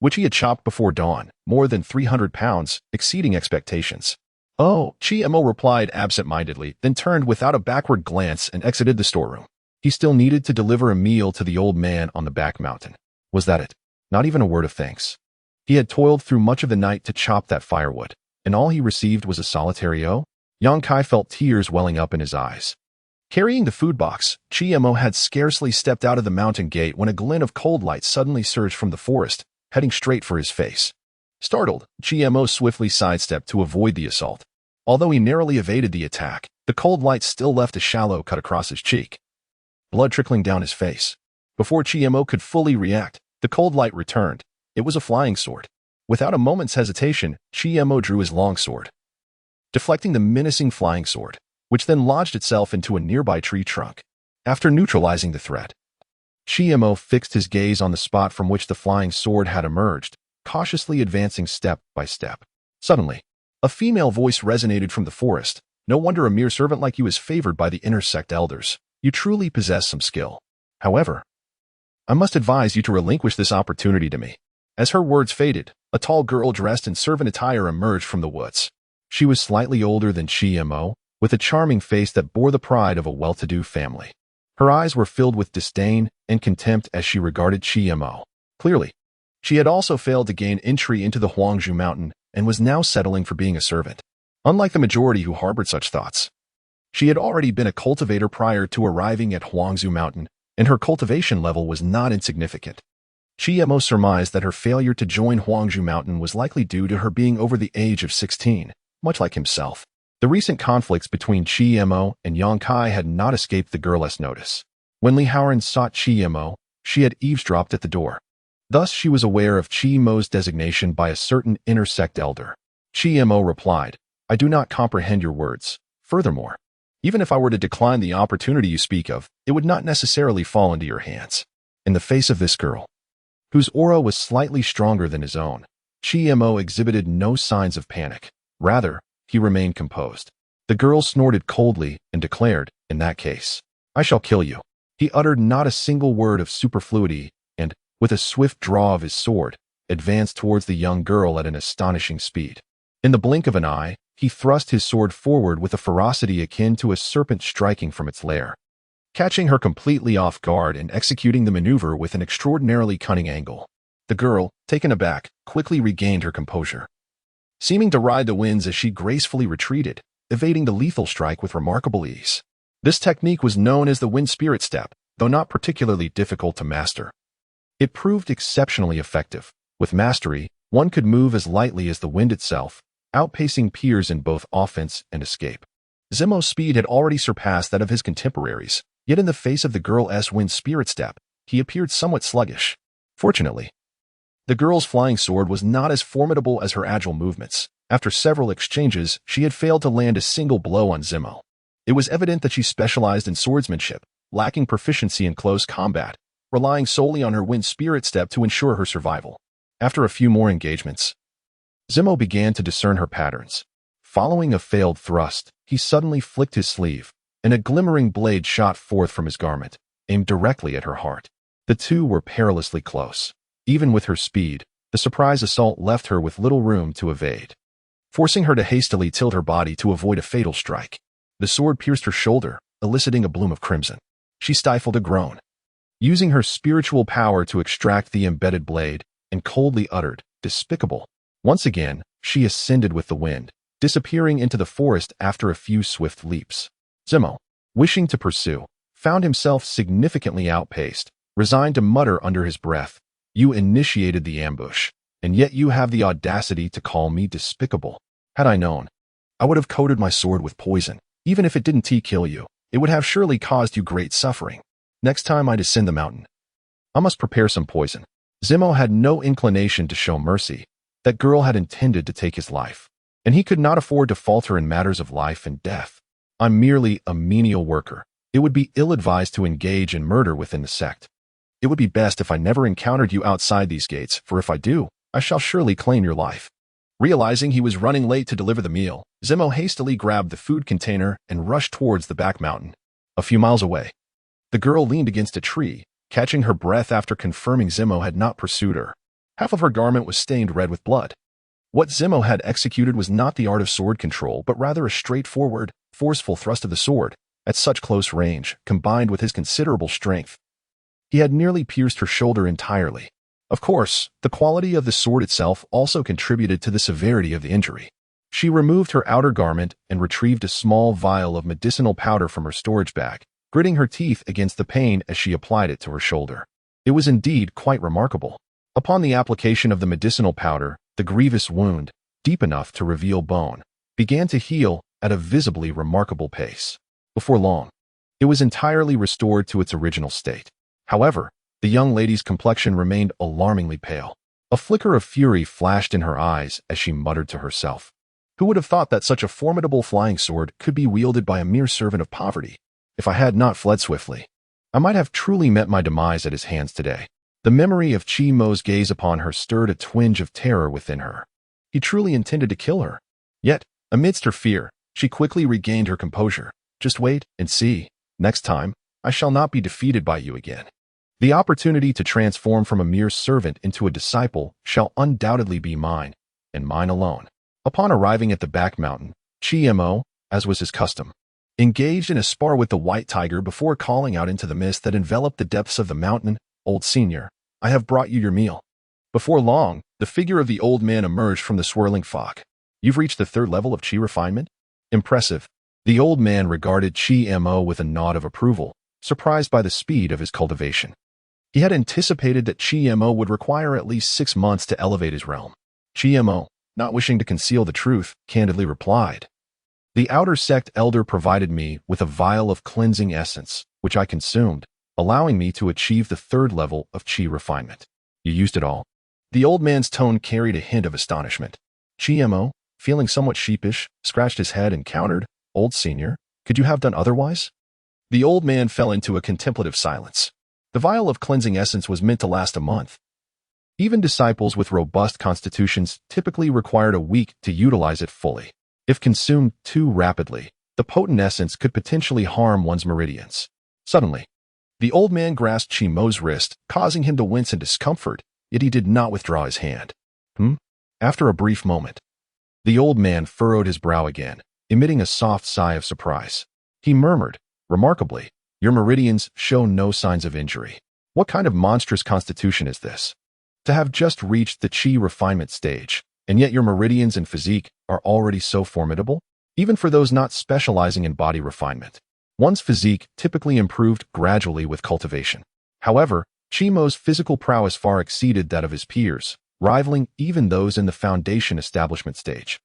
which he had chopped before dawn, more than 300 pounds, exceeding expectations. "Oh," Qi Mo replied absent-mindedly, then turned without a backward glance and exited the storeroom. He still needed to deliver a meal to the old man on the back mountain. Was that it? Not even a word of thanks. He had toiled through much of the night to chop that firewood, and all he received was a solitary "oh"? Yang Kai felt tears welling up in his eyes. Carrying the food box, Chimo had scarcely stepped out of the mountain gate when a glint of cold light suddenly surged from the forest, heading straight for his face. Startled, Chimo swiftly sidestepped to avoid the assault. Although he narrowly evaded the attack, the cold light still left a shallow cut across his cheek, blood trickling down his face. Before Chimo could fully react, the cold light returned. It was a flying sword. Without a moment's hesitation, Chimo drew his long sword, deflecting the menacing flying sword, which then lodged itself into a nearby tree trunk. After neutralizing the threat, Chimo fixed his gaze on the spot from which the flying sword had emerged, cautiously advancing step by step. Suddenly, a female voice resonated from the forest. No wonder a mere servant like you is favored by the intersect elders. You truly possess some skill. However, I must advise you to relinquish this opportunity to me. As her words faded, a tall girl dressed in servant attire emerged from the woods. She was slightly older than Chimo, with a charming face that bore the pride of a well-to-do family. Her eyes were filled with disdain and contempt as she regarded Chimo. Clearly, she had also failed to gain entry into the Huangzhou mountain and was now settling for being a servant. Unlike the majority who harbored such thoughts, she had already been a cultivator prior to arriving at Huangzhou mountain, and her cultivation level was not insignificant. Chimo surmised that her failure to join Huangzhou mountain was likely due to her being over the age of 16, much like himself. The recent conflicts between Chimo and Yang Kai had not escaped the girl's notice. When Li Haoran sought Chimo, she had eavesdropped at the door. Thus, she was aware of Chimo's designation by a certain intersect elder. Chimo replied, I do not comprehend your words. Furthermore, even if I were to decline the opportunity you speak of, it would not necessarily fall into your hands. In the face of this girl, whose aura was slightly stronger than his own, Chimo exhibited no signs of panic. Rather, he remained composed. The girl snorted coldly and declared, in that case, I shall kill you. He uttered not a single word of superfluity and, with a swift draw of his sword, advanced towards the young girl at an astonishing speed. In the blink of an eye, he thrust his sword forward with a ferocity akin to a serpent striking from its lair, catching her completely off guard and executing the maneuver with an extraordinarily cunning angle. The girl, taken aback, quickly regained her composure, seeming to ride the winds as she gracefully retreated, evading the lethal strike with remarkable ease. This technique was known as the wind spirit step, though not particularly difficult to master. It proved exceptionally effective. With mastery, one could move as lightly as the wind itself, outpacing peers in both offense and escape. Zemo's speed had already surpassed that of his contemporaries, yet in the face of the girl's wind spirit step, he appeared somewhat sluggish. Fortunately, the girl's flying sword was not as formidable as her agile movements. After several exchanges, she had failed to land a single blow on Zemo. It was evident that she specialized in swordsmanship, lacking proficiency in close combat, relying solely on her wind spirit step to ensure her survival. After a few more engagements, Zemo began to discern her patterns. Following a failed thrust, he suddenly flicked his sleeve, and a glimmering blade shot forth from his garment, aimed directly at her heart. The two were perilously close. Even with her speed, the surprise assault left her with little room to evade, forcing her to hastily tilt her body to avoid a fatal strike. The sword pierced her shoulder, eliciting a bloom of crimson. She stifled a groan, using her spiritual power to extract the embedded blade, and coldly uttered, "Despicable." Once again, she ascended with the wind, disappearing into the forest after a few swift leaps. Zemo, wishing to pursue, found himself significantly outpaced, resigned to mutter under his breath, "You initiated the ambush, and yet you have the audacity to call me despicable. Had I known, I would have coated my sword with poison. Even if it didn't kill you, it would have surely caused you great suffering. Next time I descend the mountain, I must prepare some poison." Zemo had no inclination to show mercy. That girl had intended to take his life, and he could not afford to falter in matters of life and death. "I'm merely a menial worker. It would be ill-advised to engage in murder within the sect. It would be best if I never encountered you outside these gates, for if I do, I shall surely claim your life." Realizing he was running late to deliver the meal, Zemo hastily grabbed the food container and rushed towards the back mountain. A few miles away, the girl leaned against a tree, catching her breath after confirming Zemo had not pursued her. Half of her garment was stained red with blood. What Zemo had executed was not the art of sword control, but rather a straightforward, forceful thrust of the sword, at such close range, combined with his considerable strength. He had nearly pierced her shoulder entirely. Of course, the quality of the sword itself also contributed to the severity of the injury. She removed her outer garment and retrieved a small vial of medicinal powder from her storage bag, gritting her teeth against the pain as she applied it to her shoulder. It was indeed quite remarkable. Upon the application of the medicinal powder, the grievous wound, deep enough to reveal bone, began to heal at a visibly remarkable pace. Before long, it was entirely restored to its original state. However, the young lady's complexion remained alarmingly pale. A flicker of fury flashed in her eyes as she muttered to herself. Who would have thought that such a formidable flying sword could be wielded by a mere servant of poverty? If I had not fled swiftly, I might have truly met my demise at his hands today. The memory of Chi Mo's gaze upon her stirred a twinge of terror within her. He truly intended to kill her. Yet, amidst her fear, she quickly regained her composure. Just wait and see. Next time, I shall not be defeated by you again. The opportunity to transform from a mere servant into a disciple shall undoubtedly be mine, and mine alone. Upon arriving at the back mountain, Chi Mo, as was his custom, engaged in a spar with the white tiger before calling out into the mist that enveloped the depths of the mountain, "Old senior, I have brought you your meal." Before long, the figure of the old man emerged from the swirling fog. "You've reached the 3rd level of Chi refinement? Impressive." The old man regarded Chi Mo with a nod of approval, surprised by the speed of his cultivation. He had anticipated that Chi Mo would require at least 6 months to elevate his realm. Chi Mo, not wishing to conceal the truth, candidly replied, "The outer sect elder provided me with a vial of cleansing essence, which I consumed, allowing me to achieve the 3rd level of Chi refinement." "You used it all?" The old man's tone carried a hint of astonishment. Chi Mo, feeling somewhat sheepish, scratched his head and countered, "Old senior, could you have done otherwise?" The old man fell into a contemplative silence. The vial of cleansing essence was meant to last a month. Even disciples with robust constitutions typically required a week to utilize it fully. If consumed too rapidly, the potent essence could potentially harm one's meridians. Suddenly, the old man grasped Chi Mo's wrist, causing him to wince in discomfort, yet he did not withdraw his hand. After a brief moment, the old man furrowed his brow again, emitting a soft sigh of surprise. He murmured, "Remarkably, your meridians show no signs of injury. What kind of monstrous constitution is this? To have just reached the Chi refinement stage, and yet your meridians and physique are already so formidable? Even for those not specializing in body refinement, one's physique typically improved gradually with cultivation. However, Chi Mo's physical prowess far exceeded that of his peers, rivaling even those in the foundation establishment stage."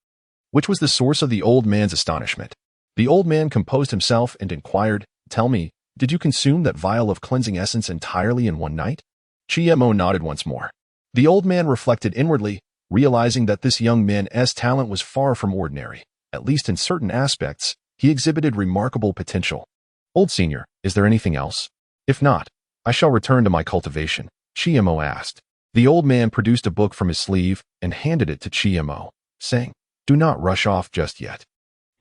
Which was the source of the old man's astonishment. The old man composed himself and inquired, "Tell me, did you consume that vial of cleansing essence entirely in one night?" Chi Mo nodded once more. The old man reflected inwardly, realizing that this young man's talent was far from ordinary. At least in certain aspects, he exhibited remarkable potential. "Old senior, is there anything else? If not, I shall return to my cultivation," Chi Mo asked. The old man produced a book from his sleeve and handed it to Chi Mo, saying, "Do not rush off just yet.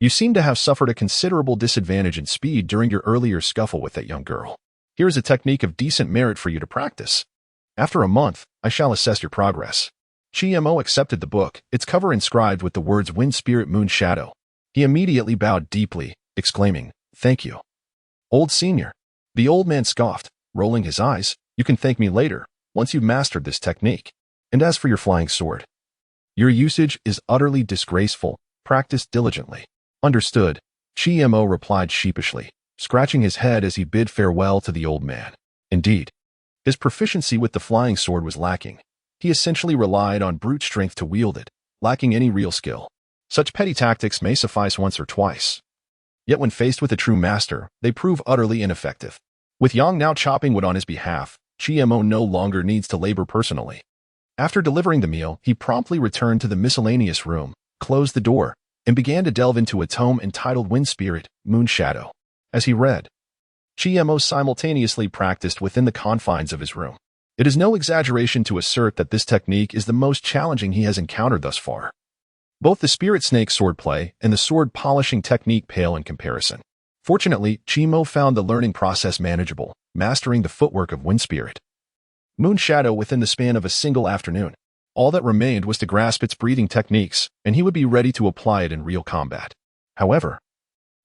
You seem to have suffered a considerable disadvantage in speed during your earlier scuffle with that young girl. Here is a technique of decent merit for you to practice. After a month, I shall assess your progress." Chi Mo accepted the book, its cover inscribed with the words "Wind Spirit Moon Shadow." He immediately bowed deeply, exclaiming, "Thank you, old senior." The old man scoffed, rolling his eyes, "You can thank me later, once you've mastered this technique. And as for your flying sword, your usage is utterly disgraceful. Practice diligently." "Understood," Chi Mo replied sheepishly, scratching his head as he bid farewell to the old man. Indeed, his proficiency with the flying sword was lacking. He essentially relied on brute strength to wield it, lacking any real skill. Such petty tactics may suffice once or twice. Yet when faced with a true master, they prove utterly ineffective. With Yang now chopping wood on his behalf, Chi Mo no longer needs to labor personally. After delivering the meal, he promptly returned to the miscellaneous room, closed the door, and began to delve into a tome entitled Wind Spirit, Moon Shadow. As he read, Chi Mo simultaneously practiced within the confines of his room. It is no exaggeration to assert that this technique is the most challenging he has encountered thus far. Both the spirit snake swordplay and the sword polishing technique pale in comparison. Fortunately, Chi Mo found the learning process manageable, mastering the footwork of Wind Spirit, Moon Shadow within the span of a single afternoon. All that remained was to grasp its breathing techniques, and he would be ready to apply it in real combat. However,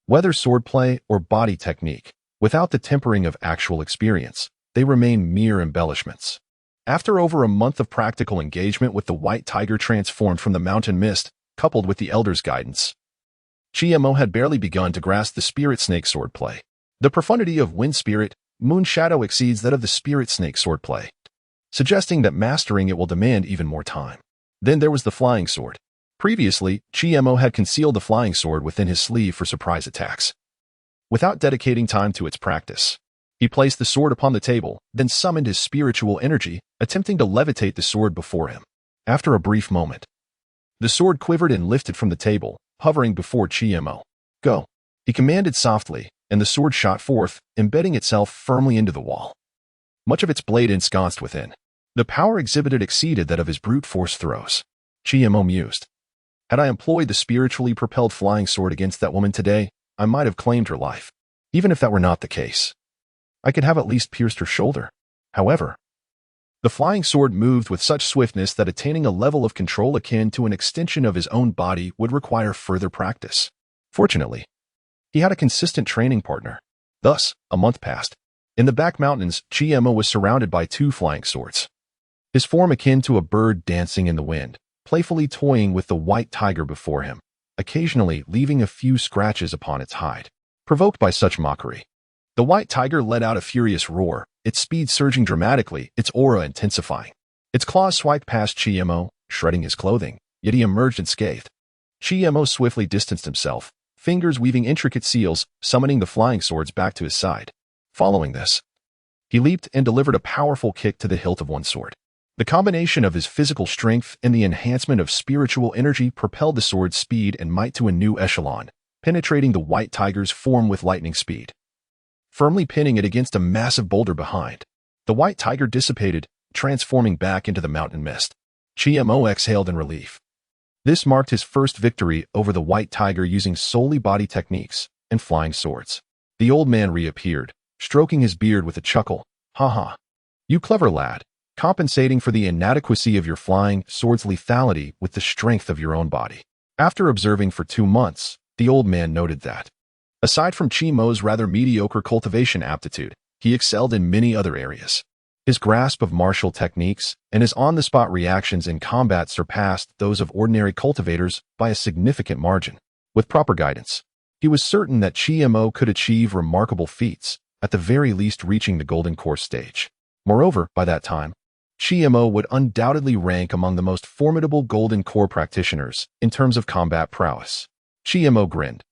whether swordplay or body technique, without the tempering of actual experience, they remain mere embellishments. After over a month of practical engagement with the white tiger transformed from the mountain mist, coupled with the elder's guidance, Chiemo had barely begun to grasp the spirit snake swordplay. The profundity of wind spirit, moon shadow exceeds that of the spirit snake swordplay, suggesting that mastering it will demand even more time. Then there was the flying sword. Previously, Chiemo had concealed the flying sword within his sleeve for surprise attacks. Without dedicating time to its practice, he placed the sword upon the table, then summoned his spiritual energy, attempting to levitate the sword before him. After a brief moment, the sword quivered and lifted from the table, hovering before Chiemo. "Go," he commanded softly, and the sword shot forth, embedding itself firmly into the wall, much of its blade ensconced within. The power exhibited exceeded that of his brute force throws. Chiemo mused. Had I employed the spiritually propelled flying sword against that woman today, I might have claimed her life. Even if that were not the case, I could have at least pierced her shoulder. However, the flying sword moved with such swiftness that attaining a level of control akin to an extension of his own body would require further practice. Fortunately, he had a consistent training partner. Thus, a month passed. In the back mountains, Chiemo was surrounded by 2 flying swords, his form akin to a bird dancing in the wind, playfully toying with the white tiger before him, occasionally leaving a few scratches upon its hide. Provoked by such mockery, the white tiger let out a furious roar, its speed surging dramatically, its aura intensifying. Its claws swiped past Chiemo, shredding his clothing, yet he emerged unscathed. Chiemo swiftly distanced himself, fingers weaving intricate seals, summoning the flying swords back to his side. Following this, he leaped and delivered a powerful kick to the hilt of one sword. The combination of his physical strength and the enhancement of spiritual energy propelled the sword's speed and might to a new echelon, penetrating the white tiger's form with lightning speed, firmly pinning it against a massive boulder behind. The white tiger dissipated, transforming back into the mountain mist. Chiemo exhaled in relief. This marked his first victory over the white tiger using solely body techniques and flying swords. The old man reappeared, stroking his beard with a chuckle. "Ha. You clever lad, compensating for the inadequacy of your flying sword's lethality with the strength of your own body." After observing for 2 months, the old man noted that, aside from Chiemo's rather mediocre cultivation aptitude, he excelled in many other areas. His grasp of martial techniques and his on-the-spot reactions in combat surpassed those of ordinary cultivators by a significant margin. With proper guidance, he was certain that Chiemo could achieve remarkable feats, at the very least reaching the Golden Core stage. Moreover, by that time, Chiemo would undoubtedly rank among the most formidable Golden Core practitioners in terms of combat prowess. Chiemo grinned.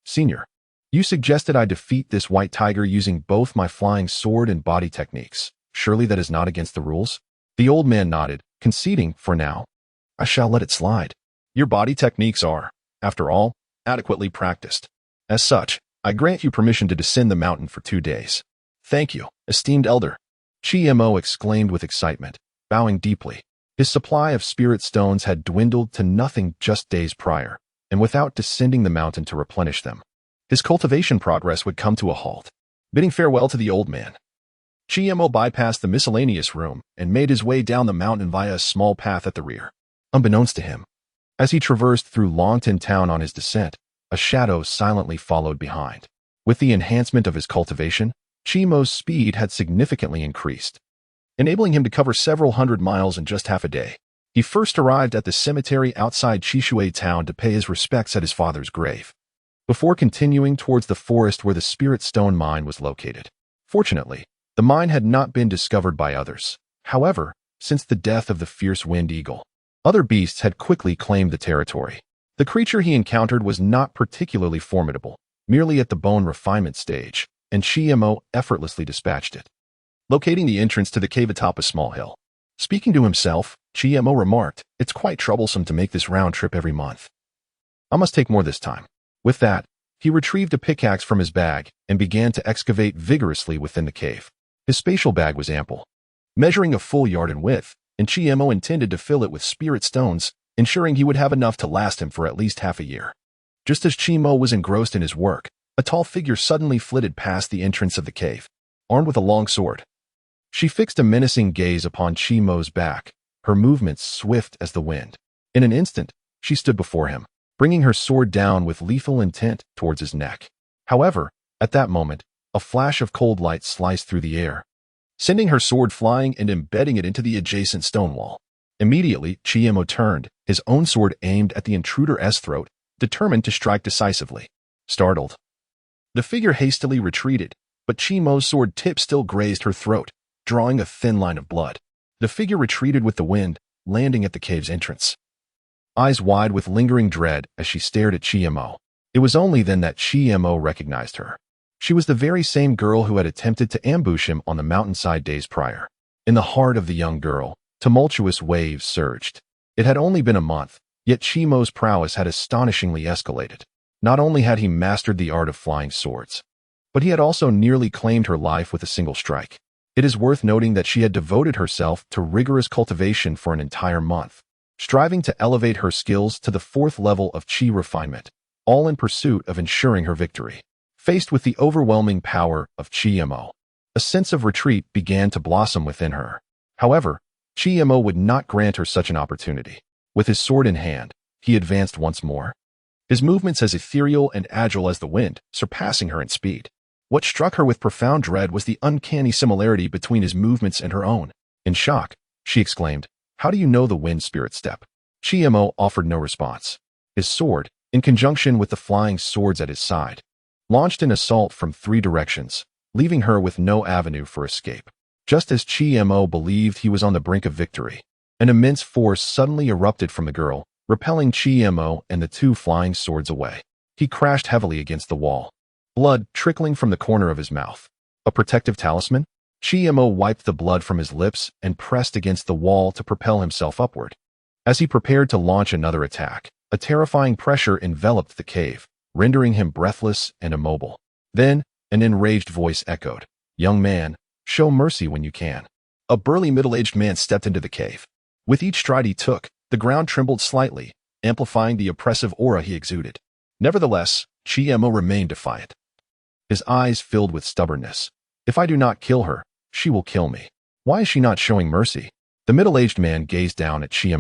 Senior, you suggested I defeat this white tiger using both my flying sword and body techniques. Surely that is not against the rules?" The old man nodded, conceding, "For now, I shall let it slide. Your body techniques are, after all, adequately practiced. As such, I grant you permission to descend the mountain for 2 days." "Thank you, esteemed elder," Chiemo exclaimed with excitement, bowing deeply. His supply of spirit stones had dwindled to nothing just days prior, and without descending the mountain to replenish them, his cultivation progress would come to a halt. Bidding farewell to the old man, Chiemo bypassed the miscellaneous room and made his way down the mountain via a small path at the rear. Unbeknownst to him, as he traversed through Longton town on his descent, a shadow silently followed behind. With the enhancement of his cultivation, Chiemo's speed had significantly increased, enabling him to cover several hundred miles in just half a day. He first arrived at the cemetery outside Chishui town to pay his respects at his father's grave, before continuing towards the forest where the spirit stone mine was located. Fortunately, the mine had not been discovered by others. However, since the death of the fierce wind eagle, other beasts had quickly claimed the territory. The creature he encountered was not particularly formidable, merely at the bone refinement stage, and Chiemo effortlessly dispatched it, locating the entrance to the cave atop a small hill. Speaking to himself, Chiemo remarked, "It's quite troublesome to make this round trip every month. I must take more this time." With that, he retrieved a pickaxe from his bag and began to excavate vigorously within the cave. His spatial bag was ample, measuring a full yard in width, and Chiemo intended to fill it with spirit stones, ensuring he would have enough to last him for at least half a year. Just as Chiemo was engrossed in his work, a tall figure suddenly flitted past the entrance of the cave, armed with a long sword. She fixed a menacing gaze upon Chiemo's back, her movements swift as the wind. In an instant, she stood before him, bringing her sword down with lethal intent towards his neck. However, at that moment, a flash of cold light sliced through the air, sending her sword flying and embedding it into the adjacent stone wall. Immediately, Chi turned, his own sword aimed at the intruder's throat, determined to strike decisively. Startled, the figure hastily retreated, but Chi sword tip still grazed her throat, drawing a thin line of blood. The figure retreated with the wind, landing at the cave's entrance, eyes wide with lingering dread as she stared at Chi. It was only then that Chi recognized her. She was the very same girl who had attempted to ambush him on the mountainside days prior. In the heart of the young girl, tumultuous waves surged. It had only been a month, yet Chi prowess had astonishingly escalated. Not only had he mastered the art of flying swords, but he had also nearly claimed her life with a single strike. It is worth noting that she had devoted herself to rigorous cultivation for an entire month, striving to elevate her skills to the 4th level of Chi refinement, all in pursuit of ensuring her victory. Faced with the overwhelming power of Chi, a sense of retreat began to blossom within her. However, Chi would not grant her such an opportunity. With his sword in hand, he advanced once more, his movements as ethereal and agile as the wind, surpassing her in speed. What struck her with profound dread was the uncanny similarity between his movements and her own. In shock, she exclaimed, "How do you know the wind spirit step?" Chi offered no response. His sword, in conjunction with the flying swords at his side, launched an assault from 3 directions, leaving her with no avenue for escape. Just as Chi believed he was on the brink of victory, an immense force suddenly erupted from the girl, repelling Chi and the 2 flying swords away. He crashed heavily against the wall, blood trickling from the corner of his mouth. A protective talisman? Chi wiped the blood from his lips and pressed against the wall to propel himself upward. As he prepared to launch another attack, a terrifying pressure enveloped the cave, rendering him breathless and immobile. Then, an enraged voice echoed, "Young man, show mercy when you can." A burly middle-aged man stepped into the cave. With each stride he took, the ground trembled slightly, amplifying the oppressive aura he exuded. Nevertheless, Chi remained defiant, his eyes filled with stubbornness. "If I do not kill her, she will kill me. Why is she not showing mercy?" The middle-aged man gazed down at Chi,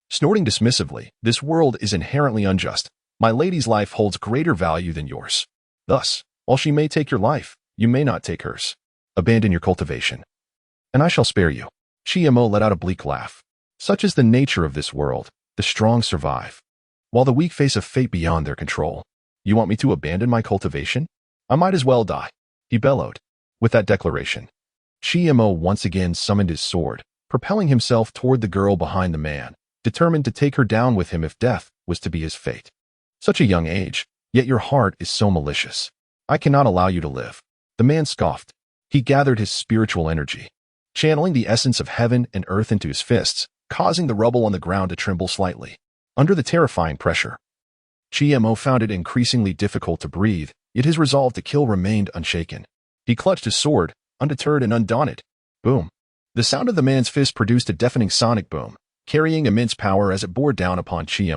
snorting dismissively, "This world is inherently unjust. My lady's life holds greater value than yours. Thus, while she may take your life, you may not take hers. Abandon your cultivation, and I shall spare you." Chi let out a bleak laugh. "Such is the nature of this world. The strong survive, while the weak face a fate beyond their control. You want me to abandon my cultivation? I might as well die," he bellowed. With that declaration, Chi once again summoned his sword, propelling himself toward the girl behind the man, determined to take her down with him if death was to be his fate. "Such a young age, yet your heart is so malicious. I cannot allow you to live." The man scoffed. He gathered his spiritual energy, channeling the essence of heaven and earth into his fists, causing the rubble on the ground to tremble slightly. Under the terrifying pressure, Chi found it increasingly difficult to breathe, yet his resolve to kill remained unshaken. He clutched his sword, undeterred and undaunted. Boom! The sound of the man's fist produced a deafening sonic boom, carrying immense power as it bore down upon Chi.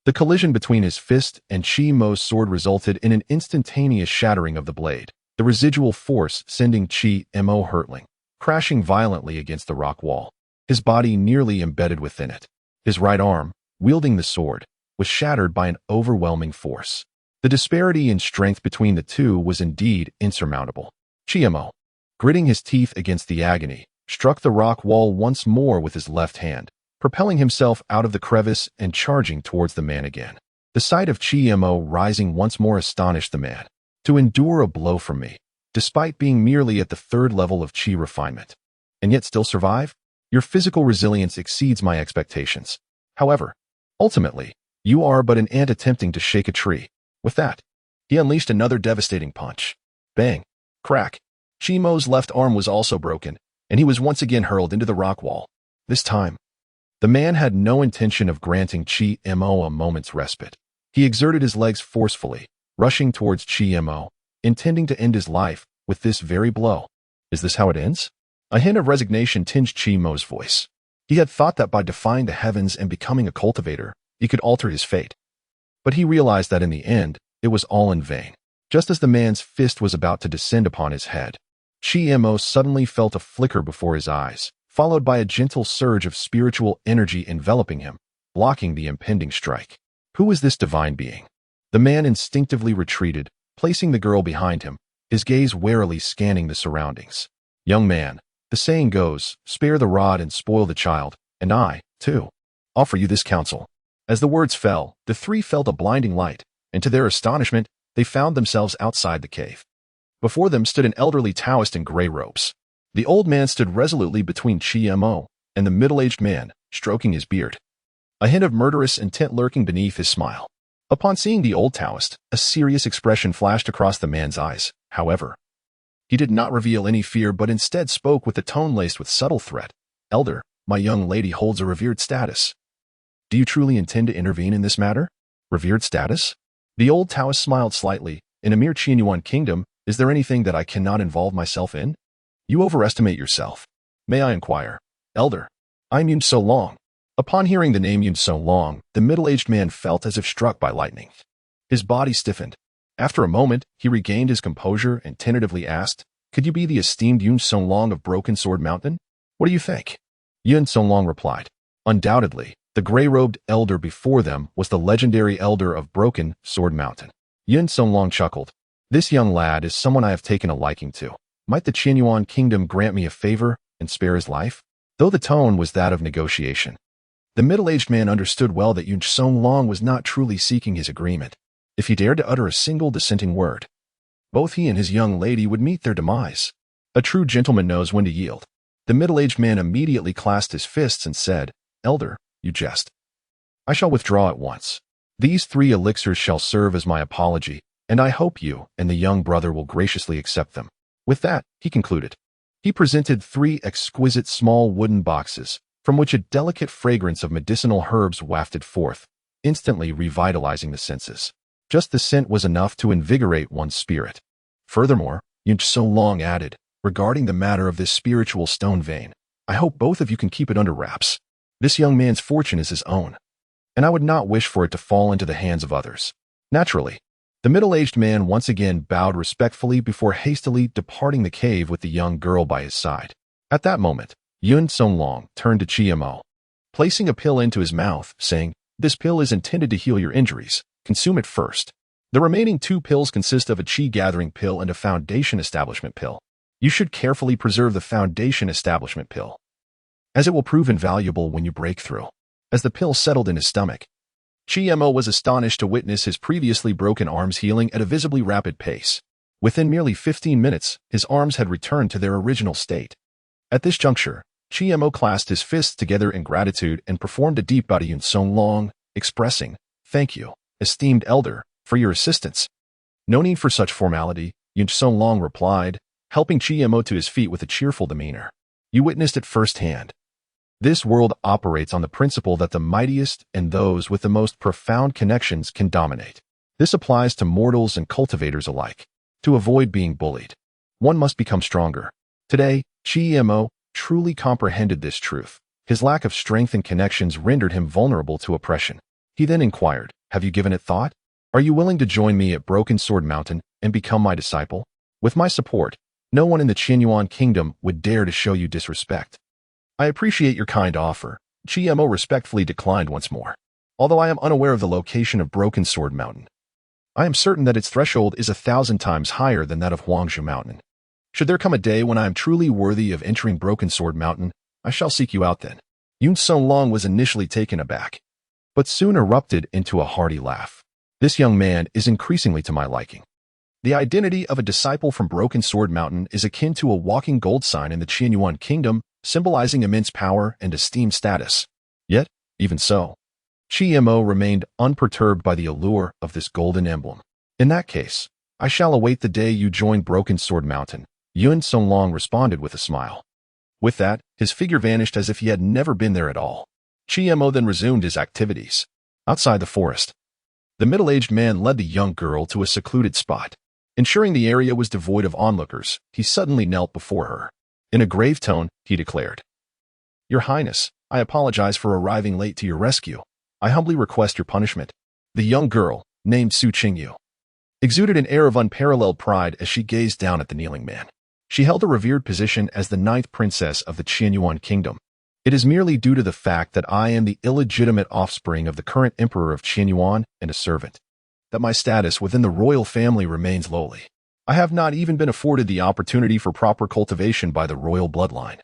The collision between his fist and Chi-Mo's sword resulted in an instantaneous shattering of the blade, the residual force sending Chi-Mo hurtling, crashing violently against the rock wall, his body nearly embedded within it. His right arm, wielding the sword, was shattered by an overwhelming force. The disparity in strength between the two was indeed insurmountable. Chi-Mo, gritting his teeth against the agony, struck the rock wall once more with his left hand, propelling himself out of the crevice and charging towards the man again. The sight of Chi-Mo rising once more astonished the man. "To endure a blow from me, despite being merely at the 3rd level of Chi refinement, and yet still survive? Your physical resilience exceeds my expectations. However, ultimately, you are but an ant attempting to shake a tree." With that, he unleashed another devastating punch. Bang! Crack! Chi-Mo's left arm was also broken, and he was once again hurled into the rock wall. This time, the man had no intention of granting Chi-Mo a moment's respite. He exerted his legs forcefully, rushing towards Chi-Mo, intending to end his life with this very blow. Is this how it ends? A hint of resignation tinged Chi-Mo's voice. He had thought that by defying the heavens and becoming a cultivator, he could alter his fate. But he realized that in the end, it was all in vain. Just as the man's fist was about to descend upon his head, Chi-Mo suddenly felt a flicker before his eyes, followed by a gentle surge of spiritual energy enveloping him, blocking the impending strike. Who was this divine being? The man instinctively retreated, placing the girl behind him, his gaze warily scanning the surroundings. "Young man, the saying goes, spare the rod and spoil the child, and I, too. Offer you this counsel. As the words fell, the three felt a blinding light, and to their astonishment, they found themselves outside the cave. Before them stood an elderly Taoist in gray robes. The old man stood resolutely between Chi-Mo and the middle-aged man, stroking his beard, a hint of murderous intent lurking beneath his smile. Upon seeing the old Taoist, a serious expression flashed across the man's eyes. However, he did not reveal any fear but instead spoke with a tone laced with subtle threat. Elder, my young lady holds a revered status. Do you truly intend to intervene in this matter? Revered status? The old Taoist smiled slightly. In a mere Qianyuan kingdom, is there anything that I cannot involve myself in? You overestimate yourself. May I inquire? Elder, I'm Yun So Long. Upon hearing the name Yun So Long, the middle-aged man felt as if struck by lightning. His body stiffened. After a moment, he regained his composure and tentatively asked, could you be the esteemed Yun So Long of Broken Sword Mountain? What do you think? Yun So Long replied, undoubtedly, the gray-robed elder before them was the legendary elder of Broken Sword Mountain. Yun So Long chuckled. This young lad is someone I have taken a liking to. Might the Qianyuan kingdom grant me a favor and spare his life? Though the tone was that of negotiation. The middle-aged man understood well that Yun So Long was not truly seeking his agreement. If he dared to utter a single dissenting word, both he and his young lady would meet their demise. A true gentleman knows when to yield. The middle-aged man immediately clasped his fists and said, Elder, you jest. I shall withdraw at once. These 3 elixirs shall serve as my apology, and I hope you and the young brother will graciously accept them. With that, he concluded. He presented 3 exquisite small wooden boxes, from which a delicate fragrance of medicinal herbs wafted forth, instantly revitalizing the senses. Just the scent was enough to invigorate one's spirit. Furthermore, Yun So Long added, regarding the matter of this spiritual stone vein, I hope both of you can keep it under wraps. This young man's fortune is his own, and I would not wish for it to fall into the hands of others. Naturally, the middle-aged man once again bowed respectfully before hastily departing the cave with the young girl by his side. At that moment, Yun So Long turned to Chi-Mo, placing a pill into his mouth, saying, this pill is intended to heal your injuries. Consume it first. The remaining 2 pills consist of a Qi-gathering pill and a foundation establishment pill. You should carefully preserve the foundation establishment pill, as it will prove invaluable when you break through. As the pill settled in his stomach, Chi-Mo was astonished to witness his previously broken arms healing at a visibly rapid pace. Within merely 15 minutes, his arms had returned to their original state. At this juncture, Chi-Mo clasped his fists together in gratitude and performed a deep bow to Yun So Long, expressing, thank you, esteemed elder, for your assistance. No need for such formality, Yun So Long replied, helping Chi-Mo to his feet with a cheerful demeanor. You witnessed it firsthand. This world operates on the principle that the mightiest and those with the most profound connections can dominate. This applies to mortals and cultivators alike. To avoid being bullied, one must become stronger. Today, Chi-Mo truly comprehended this truth. His lack of strength and connections rendered him vulnerable to oppression. He then inquired, have you given it thought? Are you willing to join me at Broken Sword Mountain and become my disciple? With my support, no one in the Qianyuan kingdom would dare to show you disrespect. I appreciate your kind offer. Chi-Mo respectfully declined once more. Although I am unaware of the location of Broken Sword Mountain, I am certain that its threshold is 1,000 times higher than that of Huangzhou Mountain. Should there come a day when I am truly worthy of entering Broken Sword Mountain, I shall seek you out then. Yun So Long was initially taken aback, but soon erupted into a hearty laugh. This young man is increasingly to my liking. The identity of a disciple from Broken Sword Mountain is akin to a walking gold sign in the Qianyuan kingdom, symbolizing immense power and esteemed status. Yet, even so, Chi-Mo remained unperturbed by the allure of this golden emblem. In that case, I shall await the day you join Broken Sword Mountain, Yun So Long responded with a smile. With that, his figure vanished as if he had never been there at all. Chi-Mo then resumed his activities. Outside the forest, the middle-aged man led the young girl to a secluded spot. Ensuring the area was devoid of onlookers, he suddenly knelt before her. In a grave tone, he declared, Your Highness, I apologize for arriving late to your rescue. I humbly request your punishment. The young girl, named Su Qingyu, exuded an air of unparalleled pride as she gazed down at the kneeling man. She held a revered position as the 9th princess of the Qianyuan kingdom. It is merely due to the fact that I am the illegitimate offspring of the current emperor of Qianyuan and a servant, that my status within the royal family remains lowly. I have not even been afforded the opportunity for proper cultivation by the royal bloodline.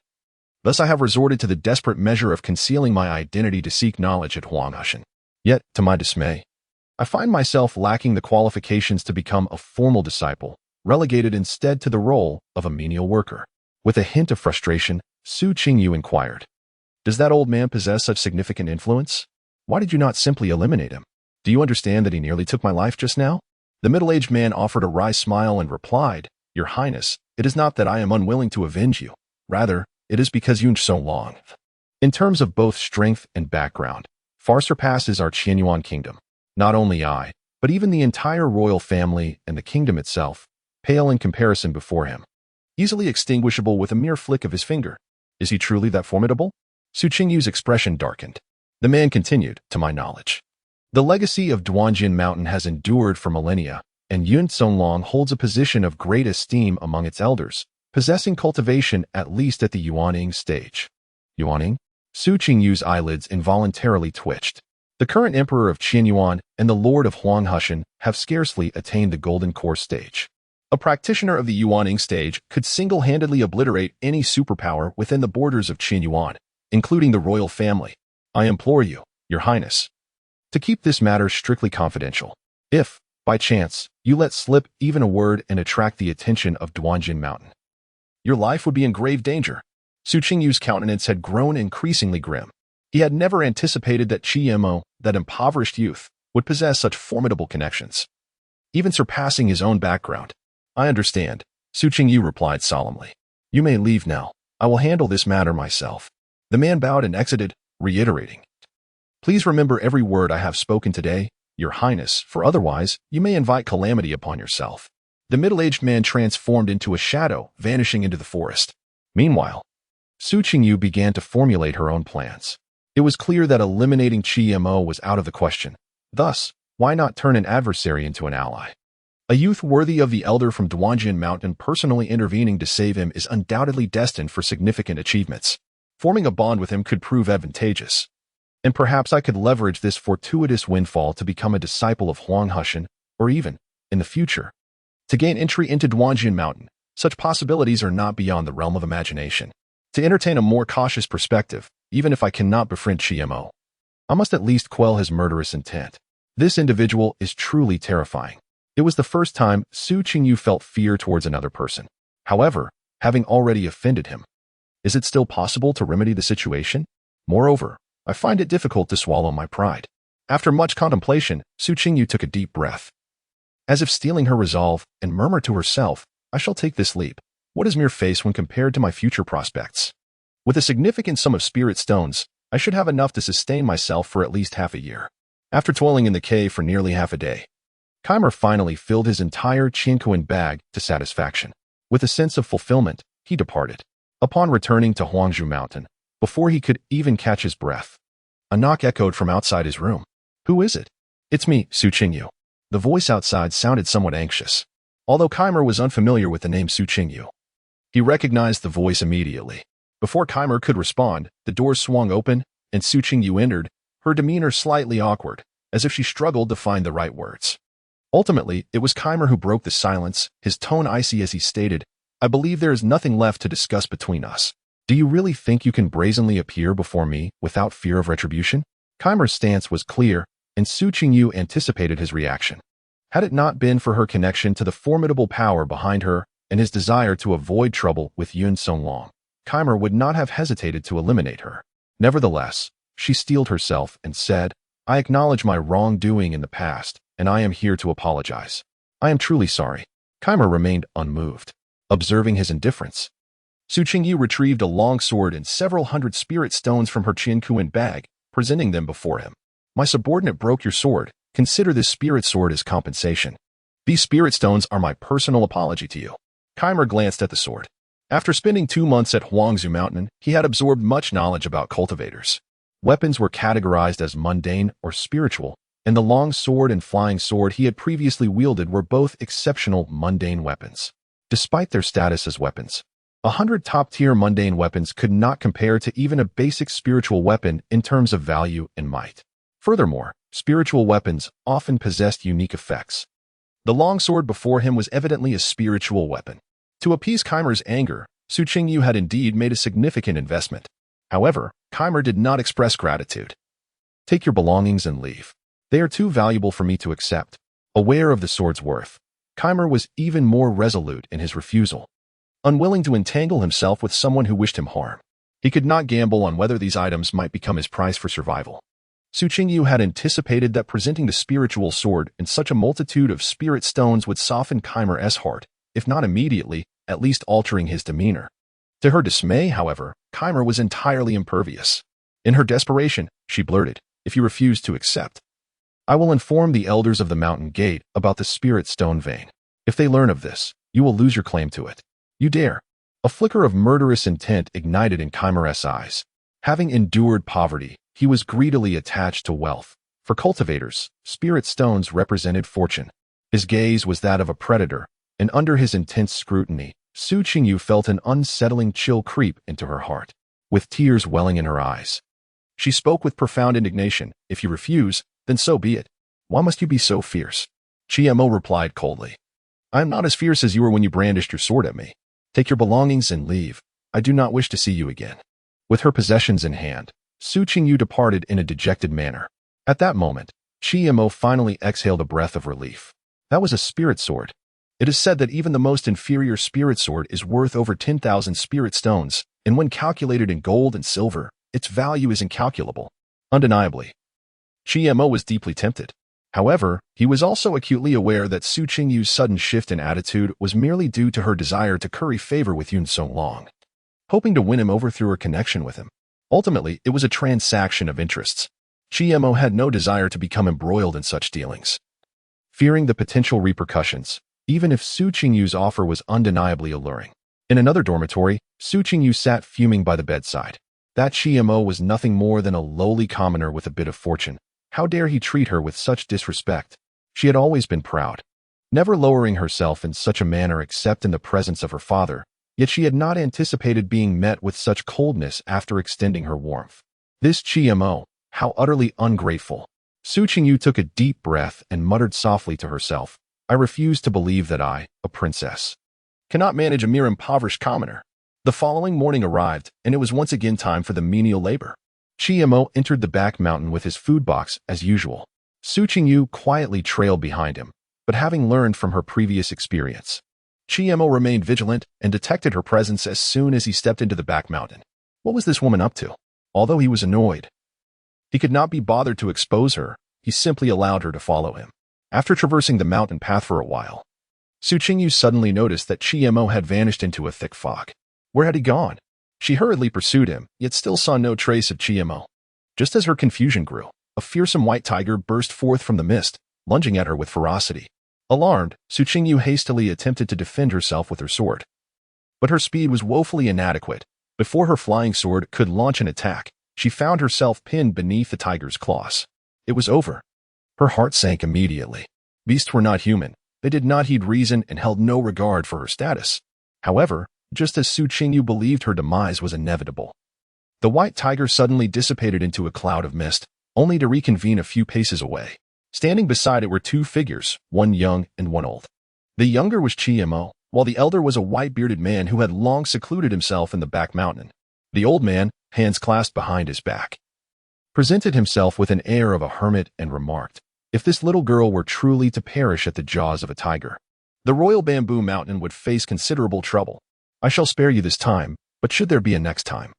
Thus I have resorted to the desperate measure of concealing my identity to seek knowledge at Huanghushan. Yet, to my dismay, I find myself lacking the qualifications to become a formal disciple, relegated instead to the role of a menial worker. With a hint of frustration, Su Qingyu inquired, "Does that old man possess such significant influence? Why did you not simply eliminate him? Do you understand that he nearly took my life just now?" The middle-aged man offered a wry smile and replied, "Your Highness, it is not that I am unwilling to avenge you. Rather, it is because Yun so long, in terms of both strength and background, far surpasses our Qianyuan kingdom. Not only I, but even the entire royal family and the kingdom itself, pale in comparison before him. Easily extinguishable with a mere flick of his finger. Is he truly that formidable?" Su Qingyu's expression darkened. The man continued, "To my knowledge, the legacy of Duanjin Mountain has endured for millennia, and Yun Songlong holds a position of great esteem among its elders, possessing cultivation at least at the Yuaning stage." Yuaning? Su Qingyu's eyelids involuntarily twitched. The current emperor of Qianyuan and the lord of Huanghushan have scarcely attained the golden core stage. A practitioner of the Yuaning stage could single-handedly obliterate any superpower within the borders of Qianyuan, including the royal family. I implore you, Your Highness, to keep this matter strictly confidential. If, by chance, you let slip even a word and attract the attention of Duanjin Mountain, your life would be in grave danger. Su Qingyu's countenance had grown increasingly grim. He had never anticipated that Qi, that impoverished youth, would possess such formidable connections, even surpassing his own background. "I understand," Su Qingyu replied solemnly. "You may leave now. I will handle this matter myself." The man bowed and exited, reiterating, "Please remember every word I have spoken today, Your Highness, for otherwise you may invite calamity upon yourself." The middle-aged man transformed into a shadow, vanishing into the forest. Meanwhile, Su Qingyu began to formulate her own plans. It was clear that eliminating Qi was out of the question. Thus, why not turn an adversary into an ally? A youth worthy of the elder from Duanjin Mountain personally intervening to save him is undoubtedly destined for significant achievements. Forming a bond with him could prove advantageous. And perhaps I could leverage this fortuitous windfall to become a disciple of Huanghushan, or even, in the future, to gain entry into Duanjin Mountain. Such possibilities are not beyond the realm of imagination. To entertain a more cautious perspective, even if I cannot befriend Qi, I must at least quell his murderous intent. This individual is truly terrifying. It was the first time Su Qingyu felt fear towards another person. However, having already offended him, is it still possible to remedy the situation? Moreover, I find it difficult to swallow my pride. After much contemplation, Su Qingyu took a deep breath, as if steeling her resolve, and murmured to herself, "I shall take this leap. What is mere face when compared to my future prospects? With a significant sum of spirit stones, I should have enough to sustain myself for at least half a year." After toiling in the cave for nearly half a day, Keimer finally filled his entire Qiankuan bag to satisfaction. With a sense of fulfillment, he departed. Upon returning to Huangzhou Mountain, before he could even catch his breath, a knock echoed from outside his room. "Who is it?" "It's me, Su Qingyu." The voice outside sounded somewhat anxious. Although Keimer was unfamiliar with the name Su Qingyu, he recognized the voice immediately. Before Keimer could respond, the doors swung open, and Su Qingyu entered, her demeanor slightly awkward, as if she struggled to find the right words. Ultimately, it was Keimer who broke the silence, his tone icy as he stated, "I believe there is nothing left to discuss between us. Do you really think you can brazenly appear before me without fear of retribution?" Keimer's stance was clear, and Su Qingyu anticipated his reaction. Had it not been for her connection to the formidable power behind her and his desire to avoid trouble with Yun Songlong, Keimer would not have hesitated to eliminate her. Nevertheless, she steeled herself and said, "I acknowledge my wrongdoing in the past, and I am here to apologize. I am truly sorry." Keimer remained unmoved, observing his indifference. Su Qingyu retrieved a long sword and several hundred spirit stones from her Qiankuan bag, presenting them before him. "My subordinate broke your sword. Consider this spirit sword as compensation. These spirit stones are my personal apology to you." Keimer glanced at the sword. After spending 2 months at Huangzhou Mountain, he had absorbed much knowledge about cultivators. Weapons were categorized as mundane or spiritual, and the long sword and flying sword he had previously wielded were both exceptional mundane weapons. Despite their status as weapons, 100 top-tier mundane weapons could not compare to even a basic spiritual weapon in terms of value and might. Furthermore, spiritual weapons often possessed unique effects. The long sword before him was evidently a spiritual weapon. To appease Keimer's anger, Su Qingyu had indeed made a significant investment. However, Keimer did not express gratitude. Take your belongings and leave. They are too valuable for me to accept. Aware of the sword's worth, Keimer was even more resolute in his refusal. Unwilling to entangle himself with someone who wished him harm, he could not gamble on whether these items might become his price for survival. Su Qingyu had anticipated that presenting the spiritual sword in such a multitude of spirit stones would soften Keimer's heart, if not immediately, at least altering his demeanor. To her dismay, however, Keimer was entirely impervious. In her desperation, she blurted, "If you refuse to accept, I will inform the elders of the mountain gate about the spirit stone vein. If they learn of this, you will lose your claim to it. You dare." A flicker of murderous intent ignited in Keimer's eyes. Having endured poverty, he was greedily attached to wealth. For cultivators, spirit stones represented fortune. His gaze was that of a predator, and under his intense scrutiny, Su Qingyu felt an unsettling chill creep into her heart. With tears welling in her eyes, she spoke with profound indignation. "If you refuse, then so be it. Why must you be so fierce?" Chiemo replied coldly, "I am not as fierce as you were when you brandished your sword at me. Take your belongings and leave. I do not wish to see you again." With her possessions in hand, Su Qingyu departed in a dejected manner. At that moment, Chiemo finally exhaled a breath of relief. That was a spirit sword. It is said that even the most inferior spirit sword is worth over 10,000 spirit stones, and when calculated in gold and silver, its value is incalculable. Undeniably, Chiemo was deeply tempted. However, he was also acutely aware that Su Qingyu's sudden shift in attitude was merely due to her desire to curry favor with Yun Songlong, hoping to win him over through her connection with him. Ultimately, it was a transaction of interests. Chiemo had no desire to become embroiled in such dealings. Fearing the potential repercussions, even if Su Qingyu's offer was undeniably alluring. In another dormitory, Su Qingyu sat fuming by the bedside. That Chiemo was nothing more than a lowly commoner with a bit of fortune. How dare he treat her with such disrespect? She had always been proud, never lowering herself in such a manner except in the presence of her father, yet she had not anticipated being met with such coldness after extending her warmth. This Chiemo, how utterly ungrateful. Su Qingyu took a deep breath and muttered softly to herself, "I refuse to believe that I, a princess, cannot manage a mere impoverished commoner." The following morning arrived, and it was once again time for the menial labor. Chiemo entered the back mountain with his food box as usual. Su Qingyu quietly trailed behind him, but having learned from her previous experience, Chiemo remained vigilant and detected her presence as soon as he stepped into the back mountain. What was this woman up to? Although he was annoyed, he could not be bothered to expose her. He simply allowed her to follow him. After traversing the mountain path for a while, Su Qingyu suddenly noticed that Chiemo had vanished into a thick fog. Where had he gone? She hurriedly pursued him, yet still saw no trace of Chiemo. Just as her confusion grew, a fearsome white tiger burst forth from the mist, lunging at her with ferocity. Alarmed, Su Qingyu hastily attempted to defend herself with her sword. But her speed was woefully inadequate. Before her flying sword could launch an attack, she found herself pinned beneath the tiger's claws. It was over. Her heart sank immediately. Beasts were not human. They did not heed reason and held no regard for her status. However, just as Su Qingyu believed her demise was inevitable, the white tiger suddenly dissipated into a cloud of mist, only to reconvene a few paces away. Standing beside it were two figures, one young and one old. The younger was Chiemo, while the elder was a white-bearded man who had long secluded himself in the back mountain. The old man, hands clasped behind his back, presented himself with an air of a hermit and remarked, "If this little girl were truly to perish at the jaws of a tiger, the royal bamboo mountain would face considerable trouble. I shall spare you this time, but should there be a next time,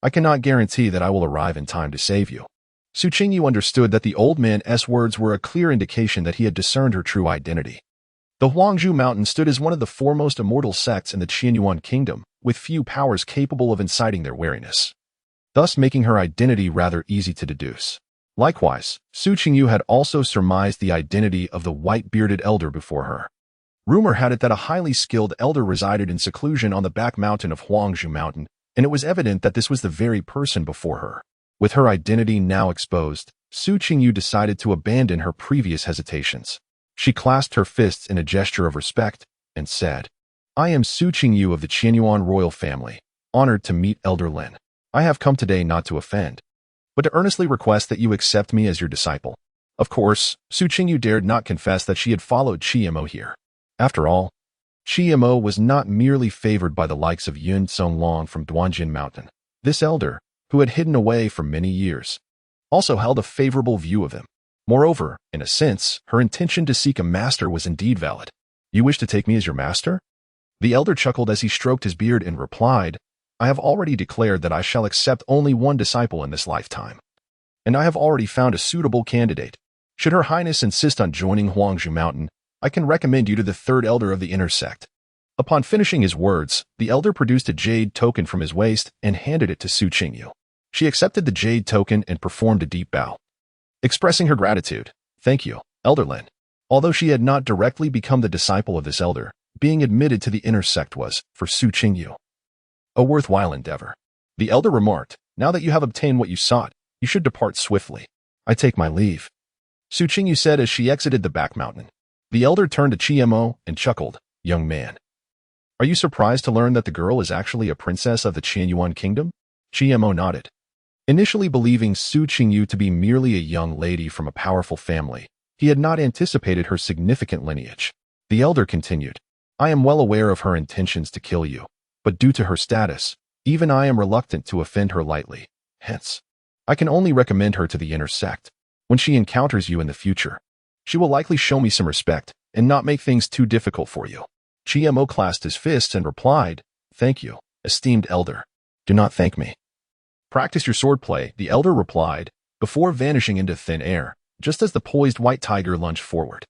I cannot guarantee that I will arrive in time to save you." Su Qingyu understood that the old man's words were a clear indication that he had discerned her true identity. The Huangzhou Mountain stood as one of the foremost immortal sects in the Qianyuan kingdom, with few powers capable of inciting their wariness, thus making her identity rather easy to deduce. Likewise, Su Qingyu had also surmised the identity of the white-bearded elder before her. Rumor had it that a highly skilled elder resided in seclusion on the back mountain of Huangzhou Mountain, and it was evident that this was the very person before her. With her identity now exposed, Su Qingyu decided to abandon her previous hesitations. She clasped her fists in a gesture of respect and said, "I am Su Qingyu of the Qianyuan royal family, honored to meet Elder Lin. I have come today not to offend, but to earnestly request that you accept me as your disciple." Of course, Su Qingyu dared not confess that she had followed Chiemo here. After all, Mo was not merely favored by the likes of Yun Songlong from Duanjin Mountain. This elder, who had hidden away for many years, also held a favorable view of him. Moreover, in a sense, her intention to seek a master was indeed valid. You wish to take me as your master? The elder chuckled as he stroked his beard and replied, I have already declared that I shall accept only one disciple in this lifetime. And I have already found a suitable candidate. Should Her Highness insist on joining Huangzhou Mountain, I can recommend you to the third elder of the inner sect. Upon finishing his words, the elder produced a jade token from his waist and handed it to Su Qingyu. She accepted the jade token and performed a deep bow, expressing her gratitude. Thank you, Elder Lin. Although she had not directly become the disciple of this elder, being admitted to the inner sect was, for Su Qingyu, a worthwhile endeavor. The elder remarked, now that you have obtained what you sought, you should depart swiftly. I take my leave. Su Qingyu said as she exited the back mountain. The elder turned to Mo and chuckled, young man. Are you surprised to learn that the girl is actually a princess of the Qianyuan kingdom? Mo nodded. Initially believing Su Qingyu to be merely a young lady from a powerful family, he had not anticipated her significant lineage. The elder continued, I am well aware of her intentions to kill you, but due to her status, even I am reluctant to offend her lightly. Hence, I can only recommend her to the inner sect. When she encounters you in the future, she will likely show me some respect and not make things too difficult for you. Mo clasped his fists and replied, Thank you, esteemed elder. Do not thank me. Practice your swordplay, the elder replied, before vanishing into thin air, just as the poised white tiger lunged forward.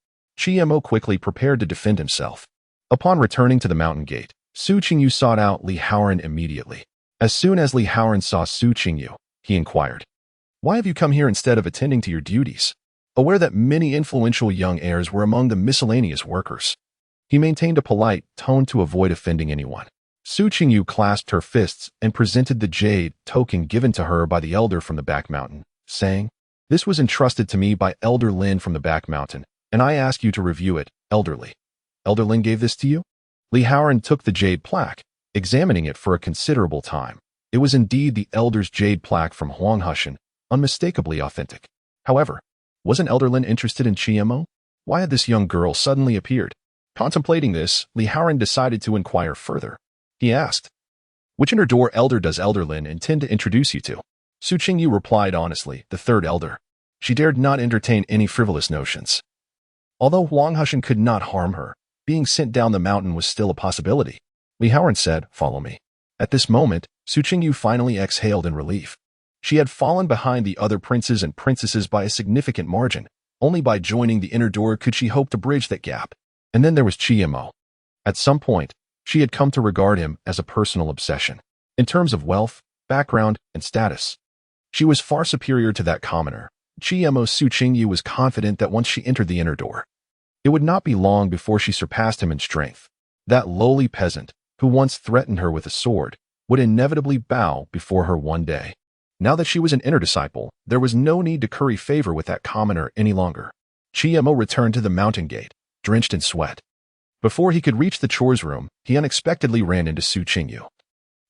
Mo quickly prepared to defend himself. Upon returning to the mountain gate, Su Qingyu sought out Li Haoran immediately. As soon as Li Haoran saw Su Qingyu, he inquired, Why have you come here instead of attending to your duties? Aware that many influential young heirs were among the miscellaneous workers, he maintained a polite tone to avoid offending anyone. Su Qingyu clasped her fists and presented the jade token given to her by the elder from the back mountain, saying, This was entrusted to me by Elder Lin from the back mountain, and I ask you to review it, elderly. Elder Lin gave this to you? Li Haoran took the jade plaque, examining it for a considerable time. It was indeed the elder's jade plaque from Huanghushan, unmistakably authentic. However, wasn't Elder Lin interested in Mo? Why had this young girl suddenly appeared? Contemplating this, Li Haoran decided to inquire further. He asked, Which inner door elder does Elder Lin intend to introduce you to? Su Qingyu replied honestly, the third elder. She dared not entertain any frivolous notions. Although Huanghushan could not harm her, being sent down the mountain was still a possibility. Li Haoran said, Follow me. At this moment, Su Qingyu finally exhaled in relief. She had fallen behind the other princes and princesses by a significant margin. Only by joining the inner door could she hope to bridge that gap. And then there was Mo. At some point, she had come to regard him as a personal obsession. In terms of wealth, background, and status, she was far superior to that commoner. Mo Su Qingyu was confident that once she entered the inner door, it would not be long before she surpassed him in strength. That lowly peasant, who once threatened her with a sword, would inevitably bow before her one day. Now that she was an inner disciple, there was no need to curry favor with that commoner any longer. Mo returned to the mountain gate, drenched in sweat. Before he could reach the chores room, he unexpectedly ran into Su Qingyu,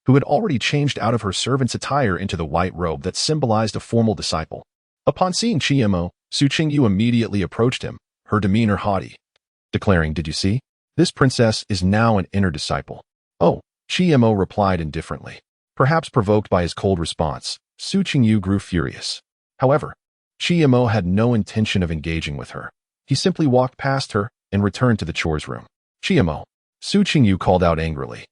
who had already changed out of her servant's attire into the white robe that symbolized a formal disciple. Upon seeing Mo, Su Qingyu immediately approached him, her demeanor haughty, declaring, Did you see? This princess is now an inner disciple. Oh, Mo replied indifferently. Perhaps provoked by his cold response, Su Qingyu grew furious. However, Mo had no intention of engaging with her. He simply walked past her and returned to the chores room. Mo, Su Qingyu called out angrily,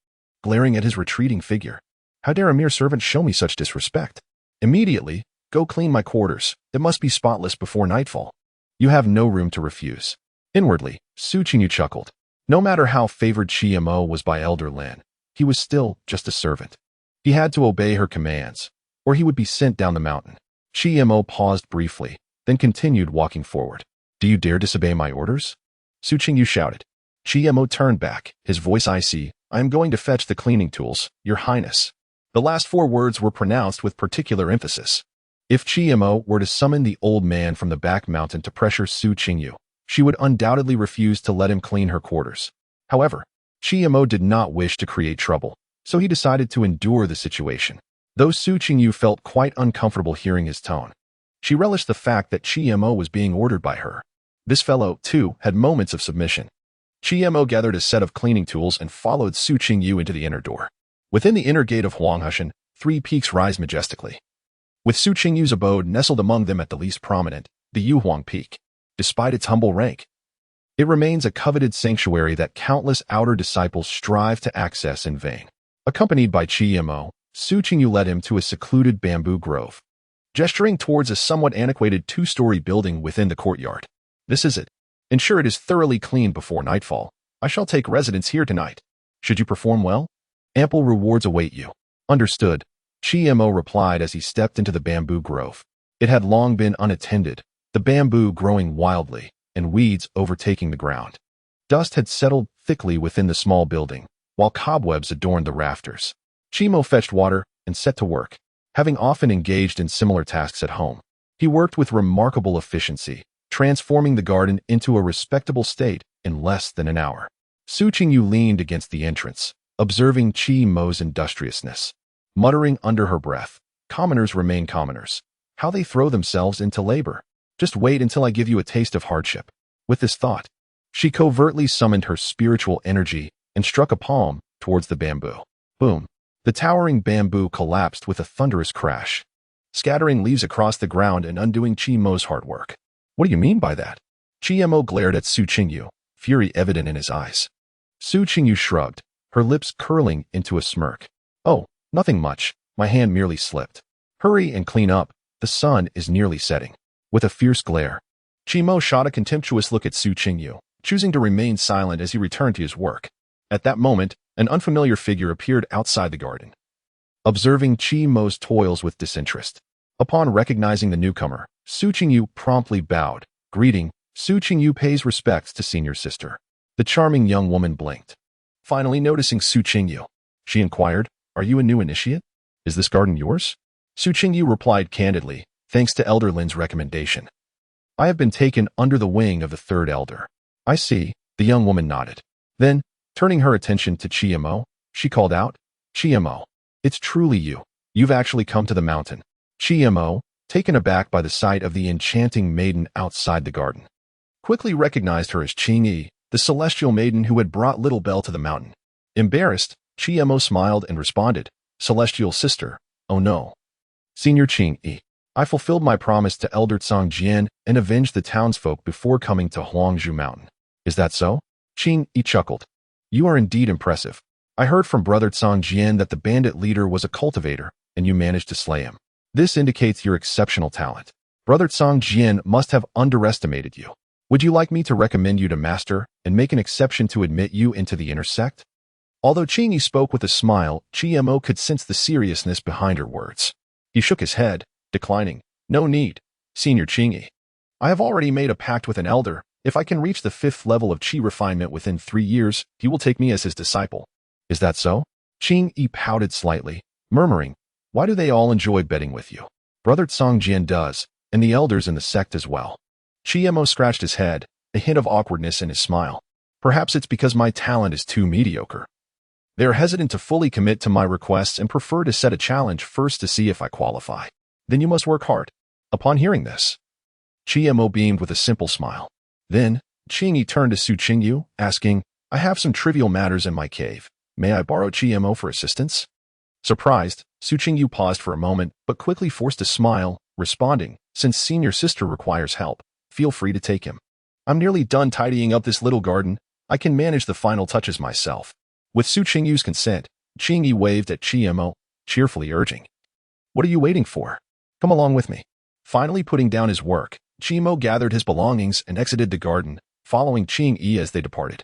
glaring at his retreating figure. How dare a mere servant show me such disrespect? Immediately, go clean my quarters. It must be spotless before nightfall. You have no room to refuse. Inwardly, Su Qingyu chuckled. No matter how favored Mo was by Elder Lin, he was still just a servant. He had to obey her commands, or he would be sent down the mountain. Mo paused briefly, then continued walking forward. Do you dare disobey my orders? Su Qingyu shouted. Mo turned back, his voice icy. I am going to fetch the cleaning tools, Your Highness. The last 4 words were pronounced with particular emphasis. If Mo were to summon the old man from the back mountain to pressure Su Qingyu, she would undoubtedly refuse to let him clean her quarters. However, Mo did not wish to create trouble, so he decided to endure the situation. Though Su Qingyu felt quite uncomfortable hearing his tone, she relished the fact that Mo was being ordered by her. This fellow, too, had moments of submission. Chiemo gathered a set of cleaning tools and followed Su Qingyu into the inner door. Within the inner gate of Huanghushan, 3 peaks rise majestically. With Su Qingyu's abode nestled among them at the least prominent, the Yuhuang Peak. Despite its humble rank, it remains a coveted sanctuary that countless outer disciples strive to access in vain. Accompanied by Chiemo, Su Qingyu led him to a secluded bamboo grove, gesturing towards a somewhat antiquated 2-story building within the courtyard. This is it. Ensure it is thoroughly cleaned before nightfall. I shall take residence here tonight. Should you perform well, ample rewards await you. Understood, Chiemo replied as he stepped into the bamboo grove. It had long been unattended, the bamboo growing wildly, and weeds overtaking the ground. Dust had settled thickly within the small building, while cobwebs adorned the rafters. Chiemo fetched water and set to work. Having often engaged in similar tasks at home, he worked with remarkable efficiency, transforming the garden into a respectable state in less than an hour. Su Qingyu leaned against the entrance, observing Chiemo's industriousness. Muttering under her breath, commoners remain commoners. How they throw themselves into labor. Just wait until I give you a taste of hardship. With this thought, she covertly summoned her spiritual energy and struck a palm towards the bamboo. Boom! The towering bamboo collapsed with a thunderous crash, scattering leaves across the ground and undoing Chiemo's hard work. What do you mean by that? Chiemo glared at Su Qingyu, fury evident in his eyes. Su Qingyu shrugged, her lips curling into a smirk. Oh, nothing much. My hand merely slipped. Hurry and clean up. The sun is nearly setting. With a fierce glare, Chiemo shot a contemptuous look at Su Qingyu, choosing to remain silent as he returned to his work. At that moment, an unfamiliar figure appeared outside the garden, observing Chiemo's toils with disinterest. Upon recognizing the newcomer, Su Qingyu promptly bowed, greeting. Su Qingyu pays respects to senior sister. The charming young woman blinked. Finally noticing Su Qingyu, she inquired, "Are you a new initiate? Is this garden yours?" Su Qingyu replied candidly, "Thanks to Elder Lin's recommendation. I have been taken under the wing of the 3rd elder." "I see," the young woman nodded. Then, turning her attention to Chiemo, she called out, "Chiemo, it's truly you. You've actually come to the mountain." Chiemo, taken aback by the sight of the enchanting maiden outside the garden, quickly recognized her as Qingyi, the celestial maiden who had brought Little Bell to the mountain. Embarrassed, Chiemo smiled and responded, "Celestial sister, oh no. Senior Qingyi, I fulfilled my promise to Elder Tsangjian and avenged the townsfolk before coming to Huangzhou Mountain. Is that so?" Qingyi chuckled. "You are indeed impressive. I heard from Brother Tsangjian that the bandit leader was a cultivator, and you managed to slay him. This indicates your exceptional talent. Brother Tsangjian must have underestimated you. Would you like me to recommend you to Master and make an exception to admit you into the inner sect?" Although Qingyi spoke with a smile, Chiemo could sense the seriousness behind her words. He shook his head, declining, "No need, Senior Qingyi. I have already made a pact with an elder. If I can reach the 5th level of Qi refinement within 3 years, he will take me as his disciple." "Is that so?" Qingyi pouted slightly, murmuring, "Why do they all enjoy betting with you?" "Brother Tsangjian does, and the elders in the sect as well." Chiemo scratched his head, a hint of awkwardness in his smile. "Perhaps it's because my talent is too mediocre. They are hesitant to fully commit to my requests and prefer to set a challenge first to see if I qualify. Then you must work hard." Upon hearing this, Chiemo beamed with a simple smile. Then, Qingyi turned to Su Qingyu, asking, "I have some trivial matters in my cave. May I borrow Chiemo for assistance?" Surprised, Su Qingyu paused for a moment, but quickly forced a smile, responding, "Since senior sister requires help, feel free to take him. I'm nearly done tidying up this little garden. I can manage the final touches myself." With Su Qingyu's consent, Qingyi waved at Chiemo, cheerfully urging, "What are you waiting for? Come along with me." Finally putting down his work, Chiemo gathered his belongings and exited the garden, following Qingyi as they departed.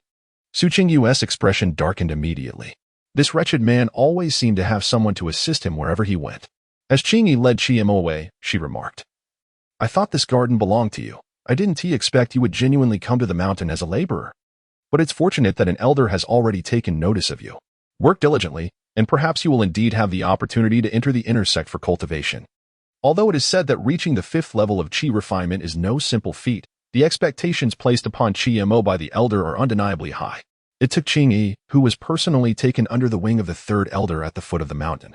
Su Qingyu's expression darkened immediately. This wretched man always seemed to have someone to assist him wherever he went. As Qingyi led Chiemo away, she remarked, "I thought this garden belonged to you. I didn't expect you would genuinely come to the mountain as a laborer. But it's fortunate that an elder has already taken notice of you. Work diligently, and perhaps you will indeed have the opportunity to enter the inner sect for cultivation." Although it is said that reaching the 5th level of Qi refinement is no simple feat, the expectations placed upon Chiemo by the elder are undeniably high. It took Qingyi, who was personally taken under the wing of the 3rd elder at the foot of the mountain,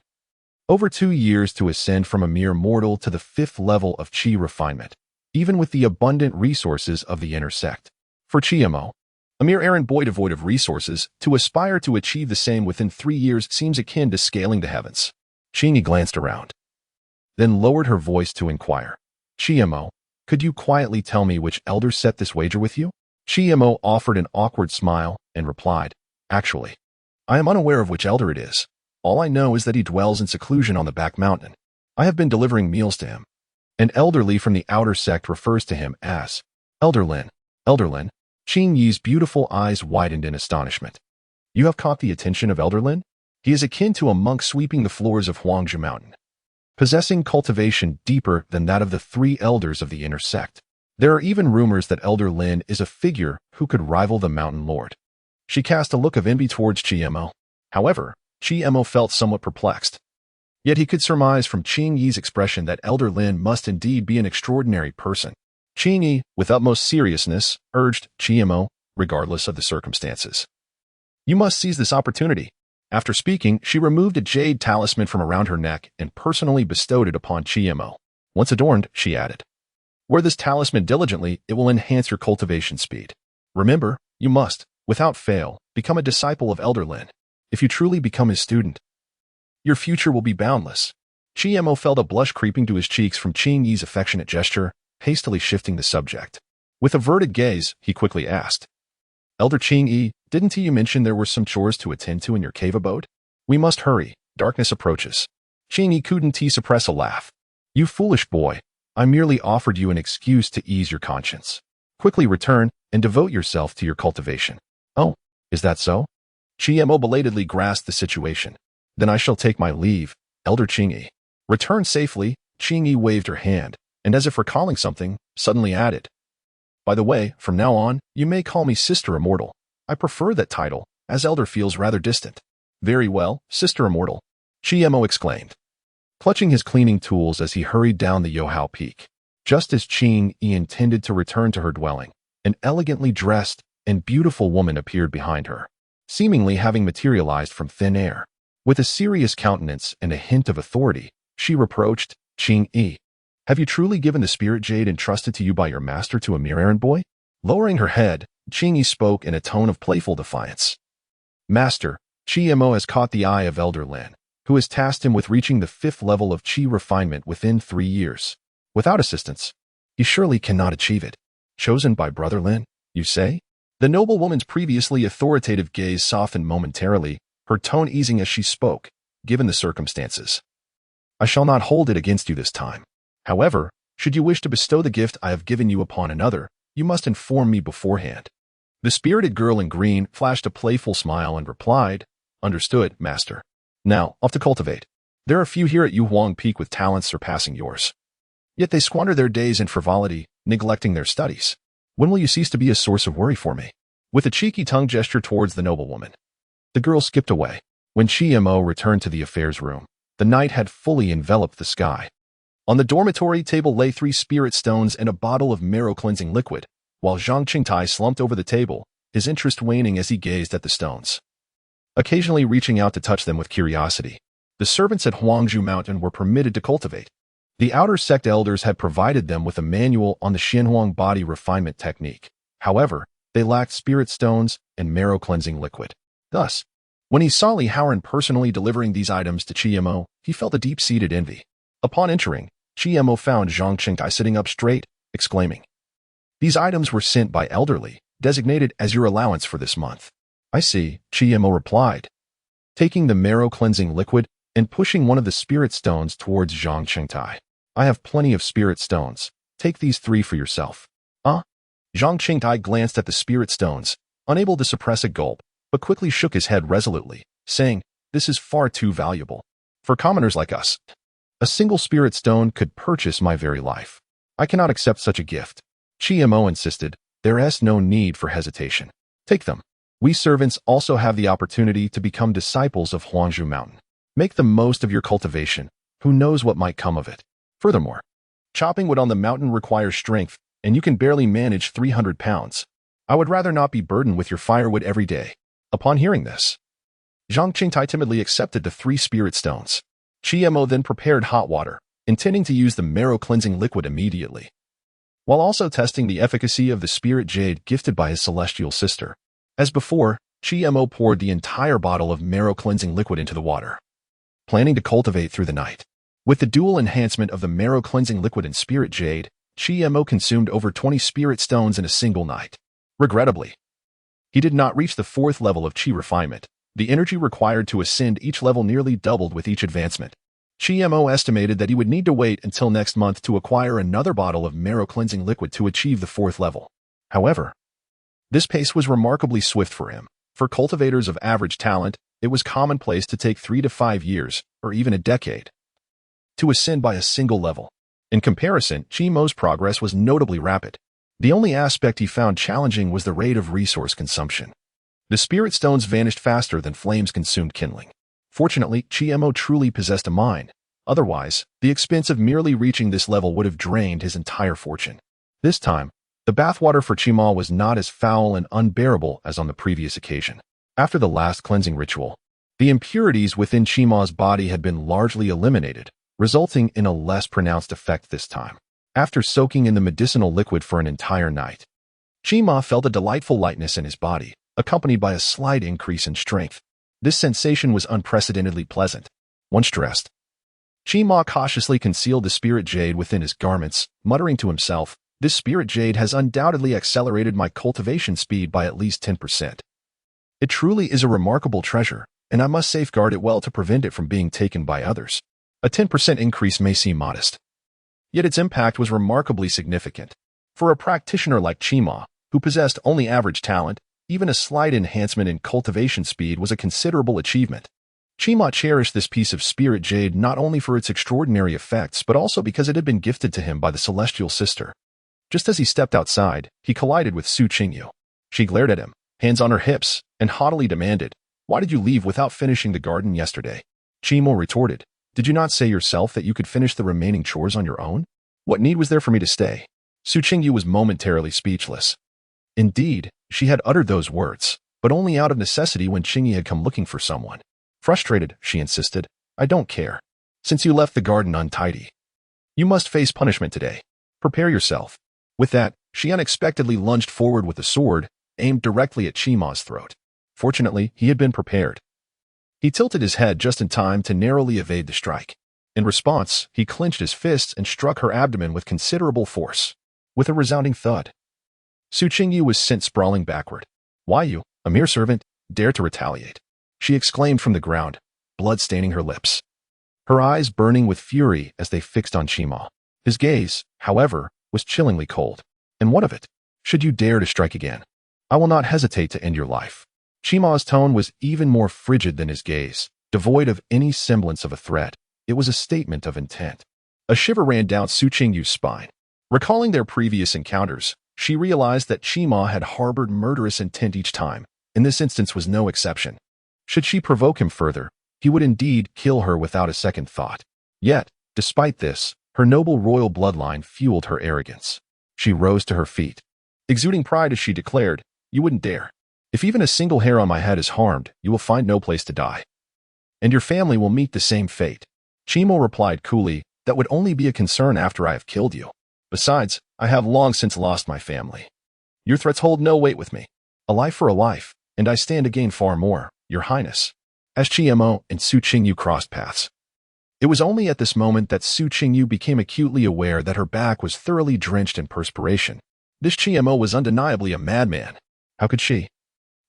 over 2 years to ascend from a mere mortal to the 5th level of Qi refinement, even with the abundant resources of the inner sect. For Chiemo, A mere errand boy devoid of resources, to aspire to achieve the same within 3 years seems akin to scaling the heavens. Qingyi glanced around, then lowered her voice to inquire. Chiemo, could you quietly tell me which elder set this wager with you? Chiemo offered an awkward smile and replied, actually, I am unaware of which elder it is. All I know is that he dwells in seclusion on the back mountain. I have been delivering meals to him. An elderly from the outer sect refers to him as Elder Lin. Elder Lin. Qingyi's beautiful eyes widened in astonishment. You have caught the attention of Elder Lin? He is akin to a monk sweeping the floors of Huangzhou Mountain, possessing cultivation deeper than that of the 3 elders of the inner sect. There are even rumors that Elder Lin is a figure who could rival the Mountain Lord. She cast a look of envy towards Chiemo. However, Chiemo felt somewhat perplexed. Yet he could surmise from Qingyi's expression that Elder Lin must indeed be an extraordinary person. Qingyi, with utmost seriousness, urged Chiemo, regardless of the circumstances. You must seize this opportunity. After speaking, she removed a jade talisman from around her neck and personally bestowed it upon Chiemo. Once adorned, she added, wear this talisman diligently, it will enhance your cultivation speed. Remember, you must, without fail, become a disciple of Elder Lin. If you truly become his student, your future will be boundless. Chiemo felt a blush creeping to his cheeks from Qingyi's affectionate gesture, hastily shifting the subject. With averted gaze, he quickly asked, Elder Qingyi, didn't you mention there were some chores to attend to in your cave abode? We must hurry, darkness approaches. Qingyi couldn't suppress a laugh. You foolish boy, I merely offered you an excuse to ease your conscience. Quickly return and devote yourself to your cultivation. Oh, is that so? Chiemo belatedly grasped the situation. Then I shall take my leave, Elder Qingyi. Return safely. Qingyi waved her hand, and as if recalling something, suddenly added, by the way, from now on, you may call me Sister Immortal. I prefer that title, as Elder feels rather distant. Very well, Sister Immortal, Chiemo exclaimed, clutching his cleaning tools as he hurried down the Yohao Peak. Just as Qingyi intended to return to her dwelling, an elegantly dressed and beautiful woman appeared behind her, seemingly having materialized from thin air. With a serious countenance and a hint of authority, she reproached Qingyi. Have you truly given the spirit jade entrusted to you by your master to a mere errand boy? Lowering her head, Qingyi spoke in a tone of playful defiance. Master, Chiemo has caught the eye of Elder Lin, who has tasked him with reaching the 5th level of Qi refinement within 3 years. Without assistance, he surely cannot achieve it. Chosen by Brother Lin, you say? The noblewoman's previously authoritative gaze softened momentarily, her tone easing as she spoke, given the circumstances. I shall not hold it against you this time. However, should you wish to bestow the gift I have given you upon another, you must inform me beforehand. The spirited girl in green flashed a playful smile and replied, Understood, master. Now, off to cultivate. There are few here at Yuhuang Peak with talents surpassing yours. Yet they squander their days in frivolity, neglecting their studies. When will you cease to be a source of worry for me? With a cheeky tongue gesture towards the noblewoman, the girl skipped away. When Chiemo returned to the affairs room, the night had fully enveloped the sky. On the dormitory table lay 3 spirit stones and a bottle of marrow-cleansing liquid, while Zhang Qingtai slumped over the table, his interest waning as he gazed at the stones, occasionally reaching out to touch them with curiosity. The servants at Huangzhou Mountain were permitted to cultivate. The outer sect elders had provided them with a manual on the Xianhuang body refinement technique. However, they lacked spirit stones and marrow-cleansing liquid. Thus, when he saw Li Haoran personally delivering these items to Chiemo, he felt a deep-seated envy. Upon entering, Chiemo found Zhang Qingtai sitting up straight, exclaiming, These items were sent by Elderly, designated as your allowance for this month. I see, Chiemo replied, taking the marrow-cleansing liquid and pushing one of the spirit stones towards Zhang Qingtai. I have plenty of spirit stones. Take these 3 for yourself. Zhang Qingtai glanced at the spirit stones, unable to suppress a gulp, but quickly shook his head resolutely, saying, This is far too valuable. For commoners like us, a single spirit stone could purchase my very life. I cannot accept such a gift. Chiemo insisted, There is no need for hesitation. Take them. We servants also have the opportunity to become disciples of Huangzhou Mountain. Make the most of your cultivation. Who knows what might come of it? Furthermore, chopping wood on the mountain requires strength, and you can barely manage 300 pounds. I would rather not be burdened with your firewood every day. Upon hearing this, Zhang Qingtai timidly accepted the 3 spirit stones. Chiemo then prepared hot water, intending to use the marrow-cleansing liquid immediately, while also testing the efficacy of the spirit jade gifted by his celestial sister. As before, Chi-Mo poured the entire bottle of marrow-cleansing liquid into the water, planning to cultivate through the night. With the dual enhancement of the marrow-cleansing liquid and spirit jade, Chi-Mo consumed over 20 spirit stones in a single night. Regrettably, he did not reach the 4th level of Chi refinement. The energy required to ascend each level nearly doubled with each advancement. Chi-Mo estimated that he would need to wait until next month to acquire another bottle of marrow-cleansing liquid to achieve the 4th level. However, this pace was remarkably swift for him. For cultivators of average talent, it was commonplace to take 3 to 5 years, or even a decade, to ascend by a single level. In comparison, Chi-Mo's progress was notably rapid. The only aspect he found challenging was the rate of resource consumption. The spirit stones vanished faster than flames consumed kindling. Fortunately, Chi-Mo truly possessed a mind. Otherwise, the expense of merely reaching this level would have drained his entire fortune. This time, the bathwater for Chi-Mo was not as foul and unbearable as on the previous occasion. After the last cleansing ritual, the impurities within Chi-Mo's body had been largely eliminated, resulting in a less pronounced effect this time. After soaking in the medicinal liquid for an entire night, Chi-Mo felt a delightful lightness in his body, accompanied by a slight increase in strength. This sensation was unprecedentedly pleasant. Once dressed, Chi-Mo cautiously concealed the spirit jade within his garments, muttering to himself, "This spirit jade has undoubtedly accelerated my cultivation speed by at least 10%. It truly is a remarkable treasure, and I must safeguard it well to prevent it from being taken by others." A 10% increase may seem modest, yet its impact was remarkably significant. For a practitioner like Chi-Mo, who possessed only average talent, even a slight enhancement in cultivation speed was a considerable achievement. Chi-Mo cherished this piece of spirit jade not only for its extraordinary effects but also because it had been gifted to him by the celestial sister. Just as he stepped outside, he collided with Su Qingyu. She glared at him, hands on her hips, and haughtily demanded, "Why did you leave without finishing the garden yesterday?" Chi-Mo retorted, "Did you not say yourself that you could finish the remaining chores on your own? What need was there for me to stay?" Su Qingyu was momentarily speechless. Indeed, she had uttered those words, but only out of necessity when Qingyi had come looking for someone. Frustrated, she insisted, "I don't care. Since you left the garden untidy, you must face punishment today. Prepare yourself." With that, she unexpectedly lunged forward with a sword, aimed directly at Chi-Mo's throat. Fortunately, he had been prepared. He tilted his head just in time to narrowly evade the strike. In response, he clenched his fists and struck her abdomen with considerable force. With a resounding thud, Su Qingyu was sent sprawling backward. "Why you, a mere servant, dare to retaliate?" she exclaimed from the ground, blood staining her lips, her eyes burning with fury as they fixed on Chi-Mo. His gaze, however, was chillingly cold. "And what of it? Should you dare to strike again, I will not hesitate to end your life." Chi-Mo's tone was even more frigid than his gaze, devoid of any semblance of a threat. It was a statement of intent. A shiver ran down Su Qingyu's spine. Recalling their previous encounters, she realized that Chi-Mo had harbored murderous intent each time, and this instance was no exception. Should she provoke him further, he would indeed kill her without a second thought. Yet, despite this, her noble royal bloodline fueled her arrogance. She rose to her feet. Exuding pride as she declared, "You wouldn't dare. If even a single hair on my head is harmed, you will find no place to die. And your family will meet the same fate." Chi-Mo replied coolly, "That would only be a concern after I have killed you. Besides, I have long since lost my family. Your threats hold no weight with me. A life for a life, and I stand to gain far more, Your Highness." As Chi-Mo and Su Qingyu crossed paths, it was only at this moment that Su Qingyu became acutely aware that her back was thoroughly drenched in perspiration. This Chi-Mo was undeniably a madman. How could she,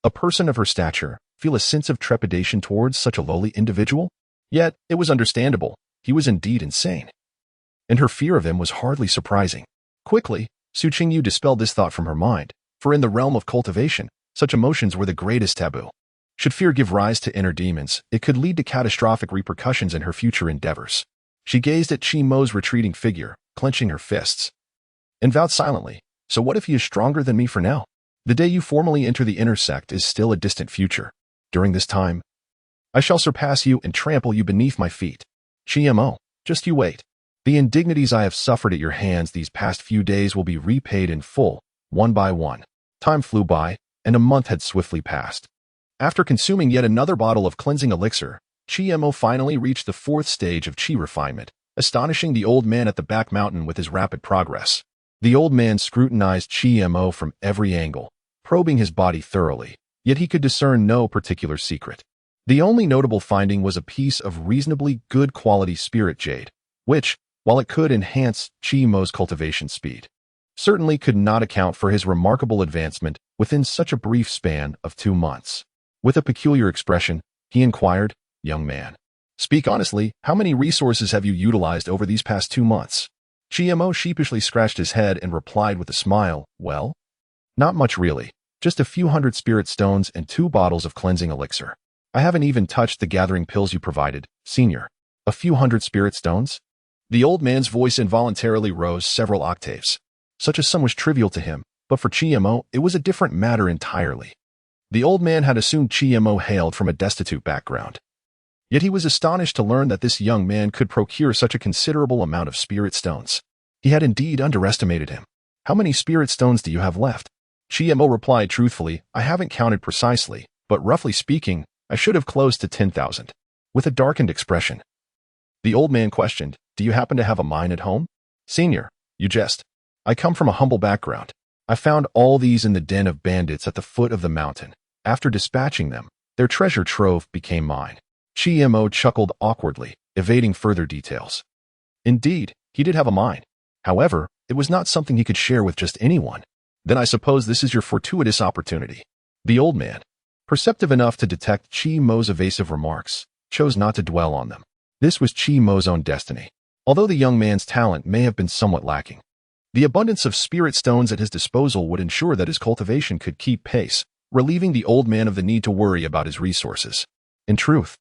a person of her stature, feel a sense of trepidation towards such a lowly individual? Yet, it was understandable. He was indeed insane. And her fear of him was hardly surprising. Quickly, Su Qingyu dispelled this thought from her mind, for in the realm of cultivation, such emotions were the greatest taboo. Should fear give rise to inner demons, it could lead to catastrophic repercussions in her future endeavors. She gazed at Chi-Mo's retreating figure, clenching her fists, and vowed silently, "So what if he is stronger than me for now? The day you formally enter the inner sect is still a distant future. During this time, I shall surpass you and trample you beneath my feet. Chi-Mo, just you wait. The indignities I have suffered at your hands these past few days will be repaid in full, one by one." Time flew by, and a month had swiftly passed. After consuming yet another bottle of cleansing elixir, Chi-Mo finally reached the 4th stage of Chi refinement, astonishing the old man at the back mountain with his rapid progress. The old man scrutinized Chi-Mo from every angle, probing his body thoroughly. yet he could discern no particular secret. The only notable finding was a piece of reasonably good quality spirit jade, which, while it could enhance Chi-Mo's cultivation speed, certainly could not account for his remarkable advancement within such a brief span of 2 months. With a peculiar expression, he inquired, "Young man, speak honestly, how many resources have you utilized over these past 2 months?" Chi-Mo sheepishly scratched his head and replied with a smile, "Well, not much really, just a few hundred spirit stones and 2 bottles of cleansing elixir. I haven't even touched the gathering pills you provided, senior." "A few hundred spirit stones?" The old man's voice involuntarily rose several octaves. Such a sum was trivial to him, but for Chi-Mo, it was a different matter entirely. The old man had assumed Chi-Mo hailed from a destitute background. Yet he was astonished to learn that this young man could procure such a considerable amount of spirit stones. He had indeed underestimated him. "How many spirit stones do you have left?" Chi-Mo replied truthfully, "I haven't counted precisely, but roughly speaking, I should have close to 10,000. With a darkened expression, the old man questioned, "Do you happen to have a mine at home?" "Senior, you jest. I come from a humble background. I found all these in the den of bandits at the foot of the mountain. After dispatching them, their treasure trove became mine." Chi-Mo chuckled awkwardly, evading further details. Indeed, he did have a mine. However, it was not something he could share with just anyone. "Then I suppose this is your fortuitous opportunity." The old man, perceptive enough to detect Chi-Mo's evasive remarks, chose not to dwell on them. This was Chi-Mo's own destiny, although the young man's talent may have been somewhat lacking. The abundance of spirit stones at his disposal would ensure that his cultivation could keep pace, relieving the old man of the need to worry about his resources. In truth,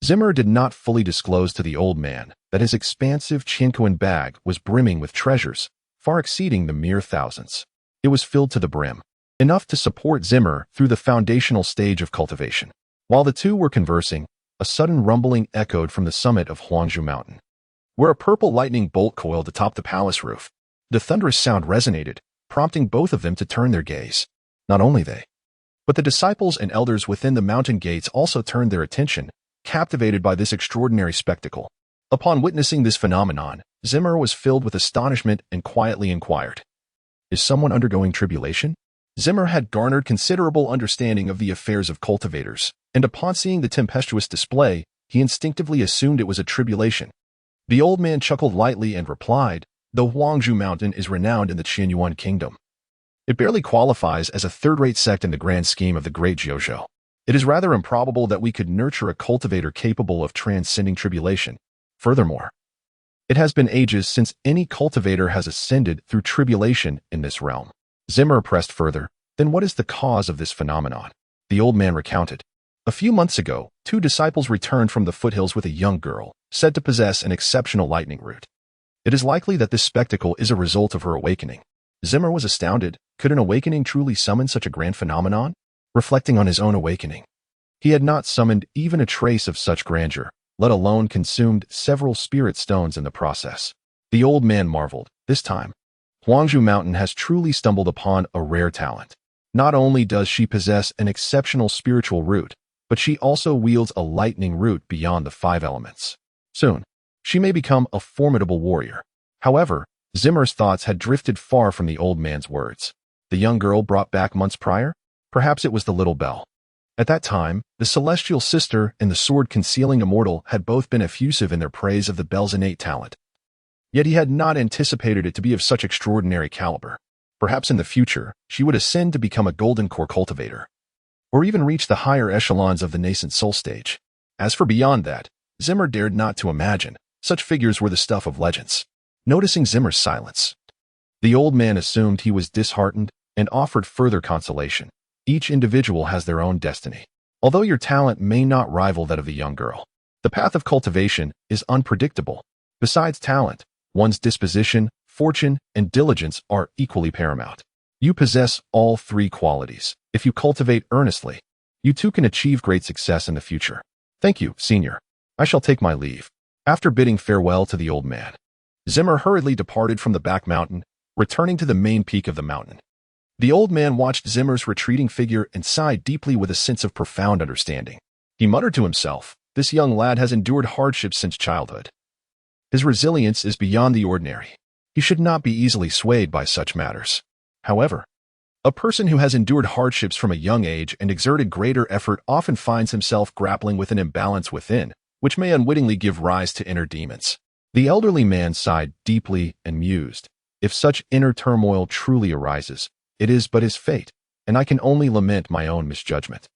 Zimmer did not fully disclose to the old man that his expansive Chinquan bag was brimming with treasures, far exceeding the mere thousands. It was filled to the brim, enough to support Zimmer through the foundational stage of cultivation. While the two were conversing, a sudden rumbling echoed from the summit of Huangzhou Mountain, where a purple lightning bolt coiled atop the palace roof. The thunderous sound resonated, prompting both of them to turn their gaze. Not only they, but the disciples and elders within the mountain gates also turned their attention, captivated by this extraordinary spectacle. Upon witnessing this phenomenon, Zimmer was filled with astonishment and quietly inquired, "Is someone undergoing tribulation?" Zimmer had garnered considerable understanding of the affairs of cultivators, and upon seeing the tempestuous display, he instinctively assumed it was a tribulation. The old man chuckled lightly and replied, "The Huangzhou Mountain is renowned in the Qianyuan kingdom. It barely qualifies as a third-rate sect in the grand scheme of the great Jiuzhou. It is rather improbable that we could nurture a cultivator capable of transcending tribulation. Furthermore, it has been ages since any cultivator has ascended through tribulation in this realm." Zimmer pressed further, "Then what is the cause of this phenomenon?" The old man recounted, "A few months ago, 2 disciples returned from the foothills with a young girl, said to possess an exceptional lightning root. It is likely that this spectacle is a result of her awakening." Zimmer was astounded. Could an awakening truly summon such a grand phenomenon? Reflecting on his own awakening, he had not summoned even a trace of such grandeur, let alone consumed several spirit stones in the process. The old man marveled. This time, Huangzhou Mountain has truly stumbled upon a rare talent. Not only does she possess an exceptional spiritual root, but she also wields a lightning root beyond the 5 elements. Soon, she may become a formidable warrior. However, Zimmer's thoughts had drifted far from the old man's words. The young girl brought back months prior? Perhaps it was the little bell. At that time, the celestial sister and the sword-concealing immortal had both been effusive in their praise of the bell's innate talent. Yet he had not anticipated it to be of such extraordinary caliber. Perhaps in the future, she would ascend to become a golden core cultivator, or even reach the higher echelons of the nascent soul stage. As for beyond that, Zimmer dared not to imagine. Such figures were the stuff of legends. Noticing Zimmer's silence, the old man assumed he was disheartened and offered further consolation. Each individual has their own destiny. Although your talent may not rival that of the young girl, the path of cultivation is unpredictable. Besides talent, one's disposition, fortune, and diligence are equally paramount. You possess all 3 qualities. If you cultivate earnestly, you too can achieve great success in the future. Thank you, senior. I shall take my leave." After bidding farewell to the old man, Zimmer hurriedly departed from the back mountain, returning to the main peak of the mountain. The old man watched Zimmer's retreating figure and sighed deeply with a sense of profound understanding. He muttered to himself, "This young lad has endured hardships since childhood. His resilience is beyond the ordinary. He should not be easily swayed by such matters." However, A person who has endured hardships from a young age and exerted greater effort often finds himself grappling with an imbalance within, which may unwittingly give rise to inner demons. The elderly man sighed deeply and mused. If such inner turmoil truly arises, it is but his fate, and I can only lament my own misjudgment.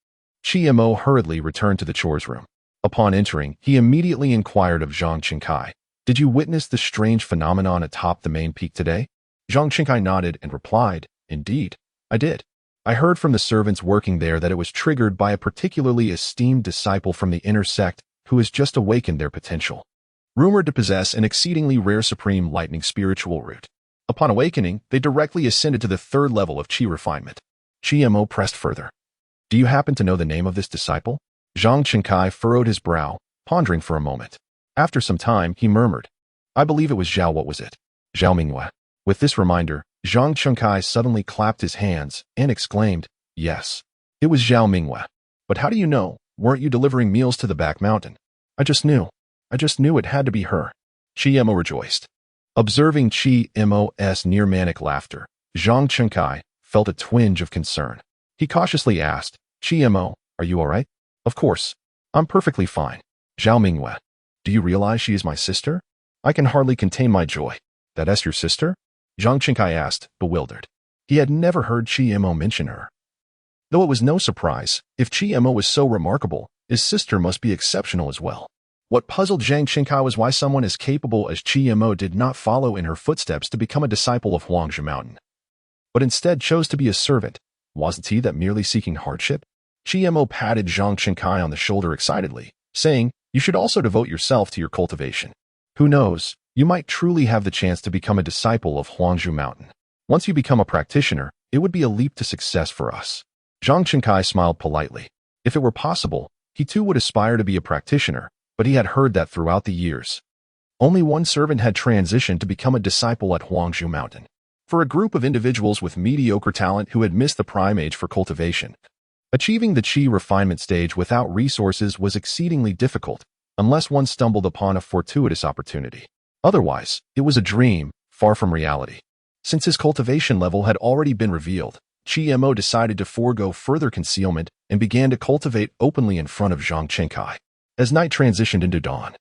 Chiemo hurriedly returned to the chores room. Upon entering, he immediately inquired of Zhang Qingkai, "Did you witness the strange phenomenon atop the main peak today?" Zhang Qingkai nodded and replied, "Indeed, I did. I heard from the servants working there that it was triggered by a particularly esteemed disciple from the inner sect who has just awakened their potential, rumored to possess an exceedingly rare supreme lightning spiritual root. Upon awakening, they directly ascended to the third level of Qi refinement." Chiemo pressed further. "Do you happen to know the name of this disciple?" Zhang Qingkai furrowed his brow, pondering for a moment. After some time, he murmured, "I believe it was Zhao. What was it? Zhao Minghua." With this reminder, Zhang Qingkai suddenly clapped his hands and exclaimed, "Yes, it was Zhao Minghua. But how do you know? Weren't you delivering meals to the back mountain?" I just knew it had to be her." Chiemo rejoiced. Observing Chiemo's near-manic laughter, Zhang Qingkai felt a twinge of concern. He cautiously asked, "Chiemo, are you all right?" "Of course. I'm perfectly fine." "Zhao Minghua, do you realize she is my sister?" I can hardly contain my joy. "That's your sister?" Zhang Qingkai asked, bewildered. He had never heard Chiemo mention her. Though it was no surprise, if Chiemo was so remarkable, his sister must be exceptional as well. What puzzled Zhang Qingkai was why someone as capable as Chiemo did not follow in her footsteps to become a disciple of Huangzhou Mountain, but instead chose to be a servant. Wasn't he that merely seeking hardship? Chiemo patted Zhang Qingkai on the shoulder excitedly, saying, "You should also devote yourself to your cultivation. Who knows, you might truly have the chance to become a disciple of Huangzhou Mountain. Once you become a practitioner, it would be a leap to success for us." Zhang Qingkai smiled politely. If it were possible, he too would aspire to be a practitioner, but he had heard that throughout the years, only one servant had transitioned to become a disciple at Huangzhou Mountain. For a group of individuals with mediocre talent who had missed the prime age for cultivation, achieving the Qi refinement stage without resources was exceedingly difficult, unless one stumbled upon a fortuitous opportunity. Otherwise, it was a dream, far from reality. Since his cultivation level had already been revealed, Chiemo decided to forego further concealment and began to cultivate openly in front of Zhang Qingkai. As night transitioned into dawn,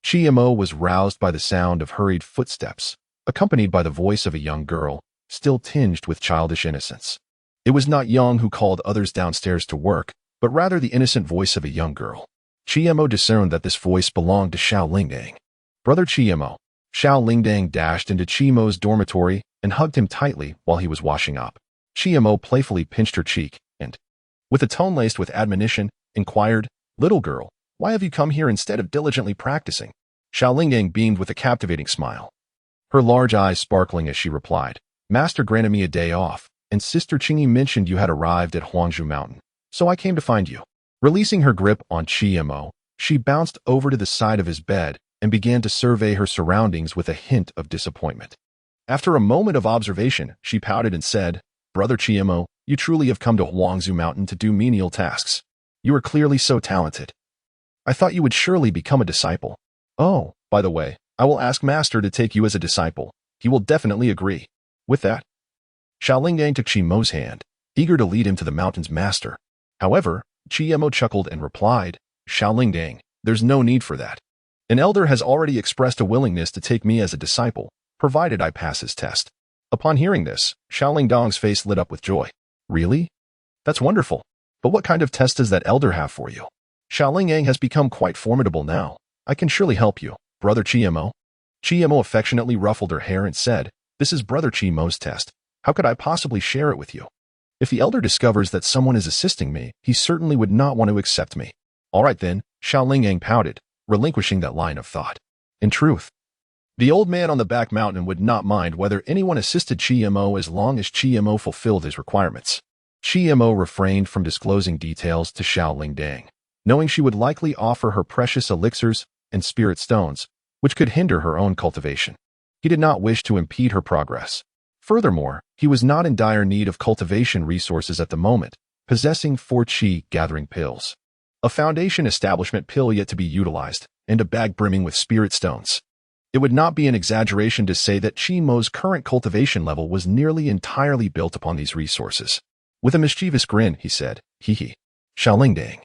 Chiemo was roused by the sound of hurried footsteps, accompanied by the voice of a young girl, still tinged with childish innocence. It was not Yang who called others downstairs to work, but rather the innocent voice of a young girl. Chiemo discerned that this voice belonged to Xiao Lingdang. "Brother Chiemo." Xiao Lingdang dashed into Chiemo's dormitory and hugged him tightly while he was washing up. Chiemo playfully pinched her cheek and, with a tone laced with admonition, inquired, "Little girl, why have you come here instead of diligently practicing?" Xiao Lingdang beamed with a captivating smile, her large eyes sparkling as she replied, "Master granted me a day off, and Sister Qingyi mentioned you had arrived at Huangzhou Mountain, so I came to find you." Releasing her grip on Chiemo, she bounced over to the side of his bed and began to survey her surroundings with a hint of disappointment. After a moment of observation, she pouted and said, "Brother Chiemo, you truly have come to Huangzhou Mountain to do menial tasks. You are clearly so talented. I thought you would surely become a disciple. Oh, by the way, I will ask Master to take you as a disciple. He will definitely agree." With that, Xiao Lingdang took Chiemo's hand, eager to lead him to the mountain's master. However, Chiemo chuckled and replied, "Xiao Lingdang, there's no need for that. An elder has already expressed a willingness to take me as a disciple, provided I pass his test." Upon hearing this, Xiao Lingdang's face lit up with joy. "Really? That's wonderful. But what kind of test does that elder have for you?" "Xiao Lingdang has become quite formidable now. I can surely help you, Brother Chiemo." Chiemo affectionately ruffled her hair and said, "This is Brother Chiemo's test. How could I possibly share it with you? If the elder discovers that someone is assisting me, he certainly would not want to accept me." "All right then," Xiao Lingdang pouted, relinquishing that line of thought. In truth, the old man on the back mountain would not mind whether anyone assisted Chiemo as long as Chiemo fulfilled his requirements. Chiemo refrained from disclosing details to Xiao Lingdang, knowing she would likely offer her precious elixirs and spirit stones, which could hinder her own cultivation. He did not wish to impede her progress. Furthermore, he was not in dire need of cultivation resources at the moment, possessing 4 Qi gathering pills, a foundation establishment pill yet to be utilized, and a bag brimming with spirit stones. It would not be an exaggeration to say that Qi Mo's current cultivation level was nearly entirely built upon these resources. With a mischievous grin, he said, "Hee hee. Xiaolingdang,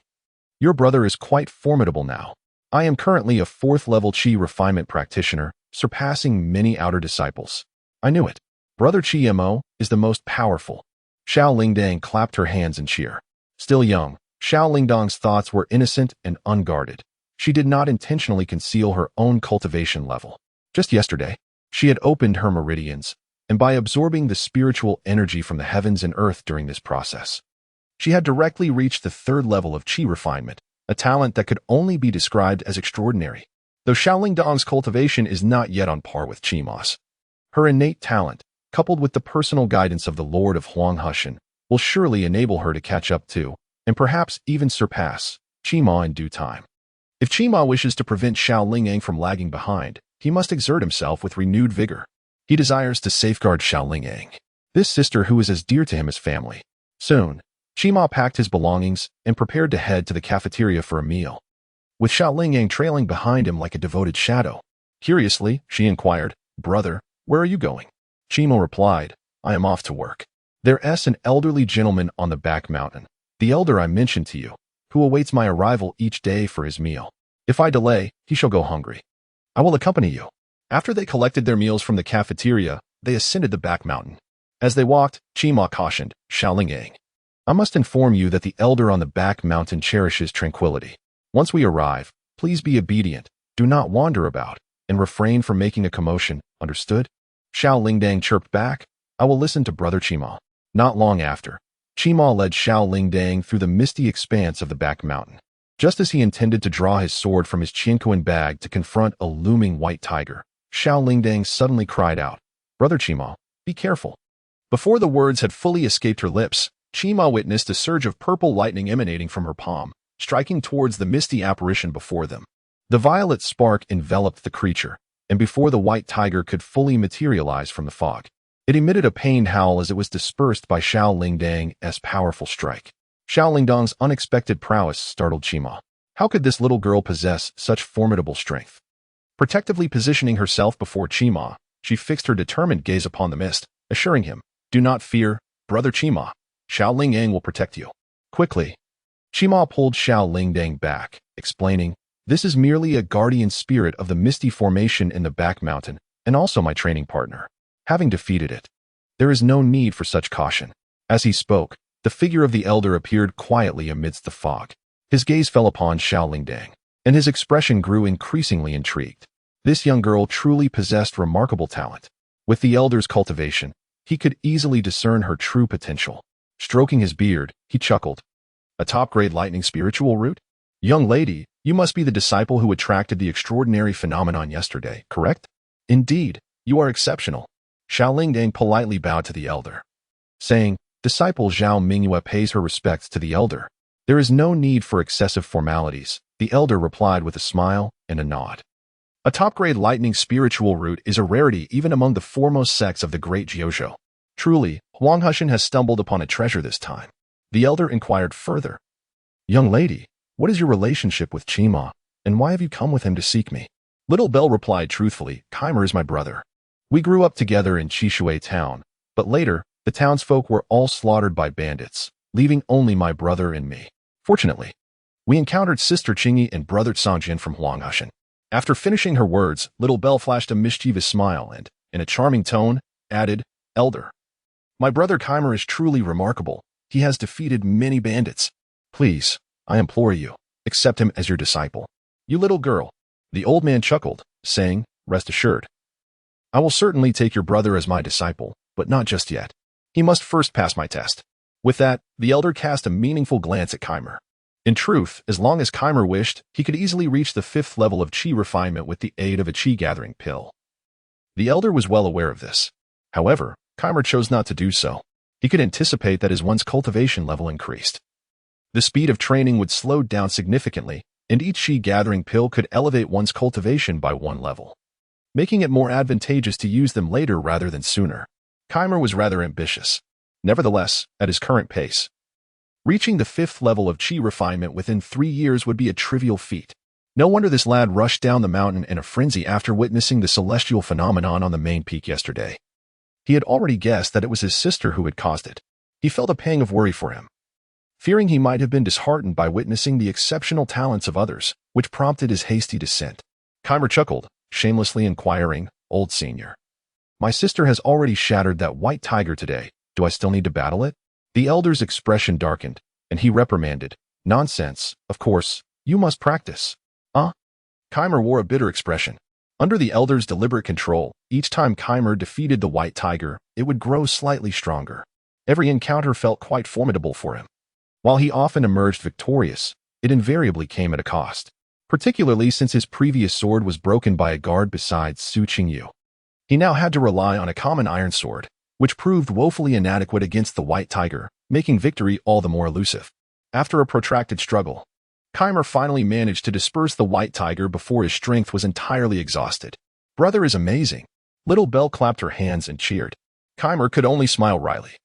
your brother is quite formidable now. I am currently a 4th-level Qi refinement practitioner, surpassing many outer disciples. I knew it. Brother Qi Mo is the most powerful." Xiaolingdang clapped her hands in cheer. Still young, Xiaolingdang's thoughts were innocent and unguarded. She did not intentionally conceal her own cultivation level. Just yesterday, she had opened her meridians, and by absorbing the spiritual energy from the heavens and earth during this process, she had directly reached the 3rd level of Qi refinement, a talent that could only be described as extraordinary. Though Xiaolingdang's cultivation is not yet on par with Qi Mo's, her innate talent, coupled with the personal guidance of the Lord of Huanghushan, will surely enable her to catch up to, and perhaps even surpass, Qi Mo in due time. If Qi Mo wishes to prevent Xiaolingdang from lagging behind, he must exert himself with renewed vigor. He desires to safeguard Xiaolingdang, this sister who is as dear to him as family. Soon, Qi Mo packed his belongings and prepared to head to the cafeteria for a meal, with Xiaolingdang trailing behind him like a devoted shadow. Curiously, she inquired, "Brother, where are you going?" Qi Mo replied, "I am off to work. There's an elderly gentleman on the back mountain, the elder I mentioned to you, who awaits my arrival each day for his meal. If I delay, he shall go hungry. I will accompany you." After they collected their meals from the cafeteria, they ascended the back mountain. As they walked, Qi Mo cautioned, "Xiaolingdang, I must inform you that the elder on the back mountain cherishes tranquility. Once we arrive, please be obedient, do not wander about, and refrain from making a commotion, understood?" Xiaolingdang chirped back, "I will listen to Brother Qi Mo." Not long after, Qi Mo led Xiaolingdang through the misty expanse of the back mountain. Just as he intended to draw his sword from his Qianquan bag to confront a looming white tiger, Xiaolingdang suddenly cried out, "Brother Qi Mo, be careful." Before the words had fully escaped her lips, Qi Mo witnessed a surge of purple lightning emanating from her palm, striking towards the misty apparition before them. The violet spark enveloped the creature, and before the white tiger could fully materialize from the fog, it emitted a pained howl as it was dispersed by Xiaolingdang's powerful strike. Xiaolingdang's unexpected prowess startled Qi Mo. How could this little girl possess such formidable strength? Protectively positioning herself before Qi Mo, she fixed her determined gaze upon the mist, assuring him, "Do not fear, Brother Qi Mo. Xiaolingdang will protect you." Quickly, Qi Mo pulled Xiaolingdang back, explaining, "This is merely a guardian spirit of the misty formation in the back mountain, and also my training partner. Having defeated it, there is no need for such caution." As he spoke, the figure of the elder appeared quietly amidst the fog. His gaze fell upon Xiaolingdang, and his expression grew increasingly intrigued. This young girl truly possessed remarkable talent. With the elder's cultivation, he could easily discern her true potential. Stroking his beard, he chuckled. "A top-grade lightning spiritual root? Young lady, you must be the disciple who attracted the extraordinary phenomenon yesterday, correct?" "Indeed, you are exceptional." Xiaolingdang politely bowed to the elder, saying, "Disciple Zhao Mingyue pays her respects to the elder." "There is no need for excessive formalities," the elder replied with a smile and a nod. "A top-grade lightning spiritual root is a rarity even among the foremost sects of the great Jiuzhou. Truly, Huanghushan has stumbled upon a treasure this time." The elder inquired further, "Young lady, what is your relationship with Qi Mo, and why have you come with him to seek me?" Little Bell replied truthfully, "Keimer is my brother. We grew up together in Qishui town, but later, the townsfolk were all slaughtered by bandits, leaving only my brother and me. Fortunately, we encountered Sister Qingyi and Brother Songjin from Huanghushan." After finishing her words, Little Bell flashed a mischievous smile and, in a charming tone, added, "Elder, my brother Keimer is truly remarkable. He has defeated many bandits. Please, I implore you, accept him as your disciple." "You little girl." The old man chuckled, saying, "Rest assured, I will certainly take your brother as my disciple, but not just yet. He must first pass my test." With that, the elder cast a meaningful glance at Keimer. In truth, as long as Keimer wished, he could easily reach the 5th level of Qi refinement with the aid of a Qi-gathering pill. The elder was well aware of this. However, Keimer chose not to do so. He could anticipate that as one's cultivation level increased, the speed of training would slow down significantly, and each Qi-gathering pill could elevate one's cultivation by 1 level, making it more advantageous to use them later rather than sooner. Keimer was rather ambitious. Nevertheless, at his current pace, reaching the 5th level of Qi refinement within 3 years would be a trivial feat. No wonder this lad rushed down the mountain in a frenzy after witnessing the celestial phenomenon on the main peak yesterday. He had already guessed that it was his sister who had caused it. He felt a pang of worry for him, fearing he might have been disheartened by witnessing the exceptional talents of others, which prompted his hasty descent. Keimer chuckled, shamelessly inquiring, "Old senior, my sister has already shattered that white tiger today. Do I still need to battle it?" The elder's expression darkened, and he reprimanded, "Nonsense, of course, you must practice." Keimer wore a bitter expression. Under the elder's deliberate control, each time Keimer defeated the white tiger, it would grow slightly stronger. Every encounter felt quite formidable for him. While he often emerged victorious, it invariably came at a cost, particularly since his previous sword was broken by a guard besides Su Qingyu. He now had to rely on a common iron sword, which proved woefully inadequate against the white tiger, making victory all the more elusive. After a protracted struggle, Keimer finally managed to disperse the white tiger before his strength was entirely exhausted. "Brother is amazing." Little Belle clapped her hands and cheered. Keimer could only smile wryly.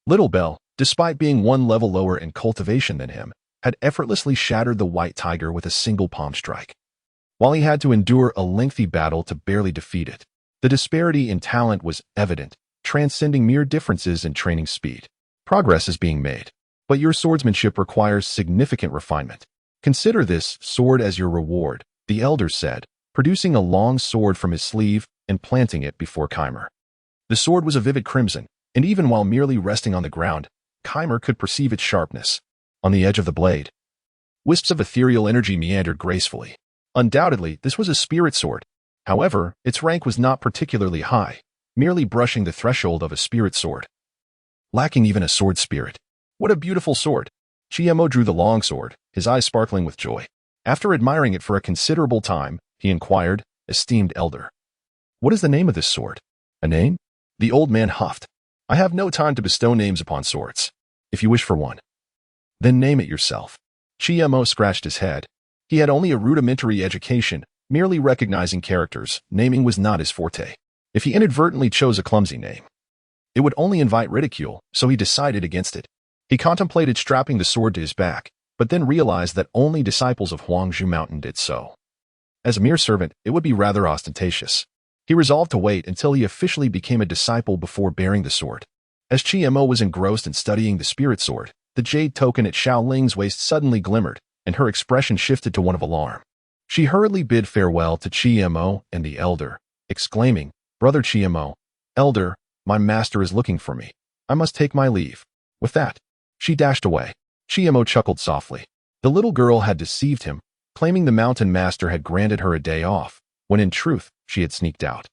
Little Belle, despite being one level lower in cultivation than him, had effortlessly shattered the white tiger with a single palm strike. While he had to endure a lengthy battle to barely defeat it, the disparity in talent was evident, transcending mere differences in training speed. Progress is being made, but your swordsmanship requires significant refinement. Consider this sword as your reward, the elder said, producing a long sword from his sleeve and planting it before Keimer. The sword was a vivid crimson, and even while merely resting on the ground, Keimer could perceive its sharpness. On the edge of the blade, wisps of ethereal energy meandered gracefully. Undoubtedly, this was a spirit sword. However, its rank was not particularly high, merely brushing the threshold of a spirit sword, lacking even a sword spirit. What a beautiful sword! Chiemo drew the long sword, his eyes sparkling with joy. After admiring it for a considerable time, he inquired, "Esteemed elder, what is the name of this sword?" "A name?" The old man huffed. "I have no time to bestow names upon swords. If you wish for one, then name it yourself." Chiemo scratched his head. He had only a rudimentary education, merely recognizing characters. Naming was not his forte. If he inadvertently chose a clumsy name, it would only invite ridicule, so he decided against it. He contemplated strapping the sword to his back, but then realized that only disciples of Huangzhou Mountain did so. As a mere servant, it would be rather ostentatious. He resolved to wait until he officially became a disciple before bearing the sword. As Chiemo was engrossed in studying the spirit sword, the jade token at Xiaoling's waist suddenly glimmered, and her expression shifted to one of alarm. She hurriedly bid farewell to Chiemo and the elder, exclaiming, "Brother Chiemo, elder, my master is looking for me. I must take my leave." With that, she dashed away. Chiemo chuckled softly. The little girl had deceived him, claiming the mountain master had granted her a day off, when in truth, she had sneaked out.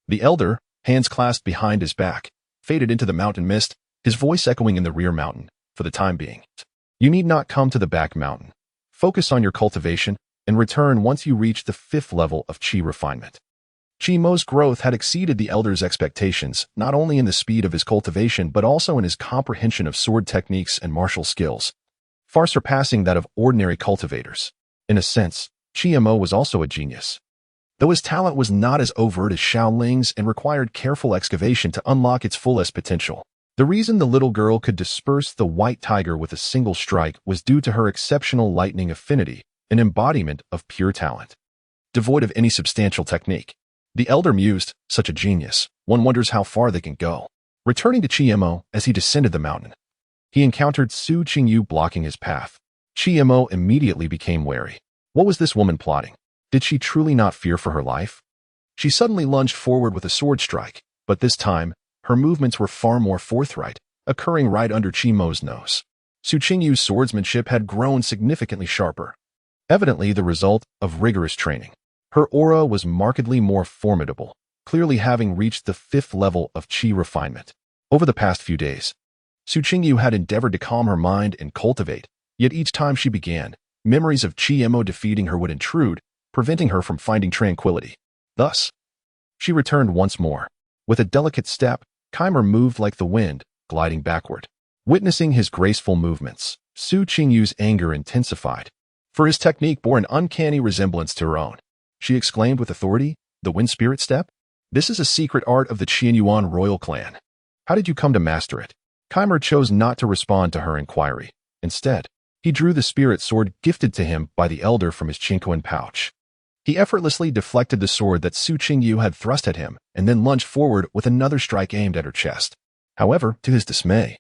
The elder, hands clasped behind his back, faded into the mountain mist, his voice echoing in the rear mountain, for the time being. "You need not come to the back mountain. Focus on your cultivation, and return once you reach the 5th level of Qi refinement." Chimo's growth had exceeded the elder's expectations, not only in the speed of his cultivation but also in his comprehension of sword techniques and martial skills, far surpassing that of ordinary cultivators. In a sense, Chimo was also a genius, though his talent was not as overt as Xiaoling's and required careful excavation to unlock its fullest potential. The reason the little girl could disperse the white tiger with a single strike was due to her exceptional lightning affinity, an embodiment of pure talent, devoid of any substantial technique. The elder mused, "Such a genius, one wonders how far they can go." Returning to Chiemo as he descended the mountain, he encountered Su Qingyu blocking his path. Chiemo immediately became wary. What was this woman plotting? Did she truly not fear for her life? She suddenly lunged forward with a sword strike, but this time, her movements were far more forthright, occurring right under Chimo's nose. Su Qingyu's swordsmanship had grown significantly sharper, evidently the result of rigorous training. Her aura was markedly more formidable, clearly having reached the 5th level of Qi refinement. Over the past few days, Su Qingyu had endeavored to calm her mind and cultivate, yet each time she began, memories of Chiemo defeating her would intrude, preventing her from finding tranquility. Thus, she returned once more. With a delicate step, Keimer moved like the wind, gliding backward. Witnessing his graceful movements, Su Qingyu's anger intensified, for his technique bore an uncanny resemblance to her own. She exclaimed with authority, "The wind spirit step? This is a secret art of the Qianyuan royal clan. How did you come to master it?" Keimer chose not to respond to her inquiry. Instead, He drew the spirit sword gifted to him by the elder from his chinkoan pouch. He effortlessly deflected the sword that Su Qingyu had thrust at him and then lunged forward with another strike aimed at her chest. However, to his dismay,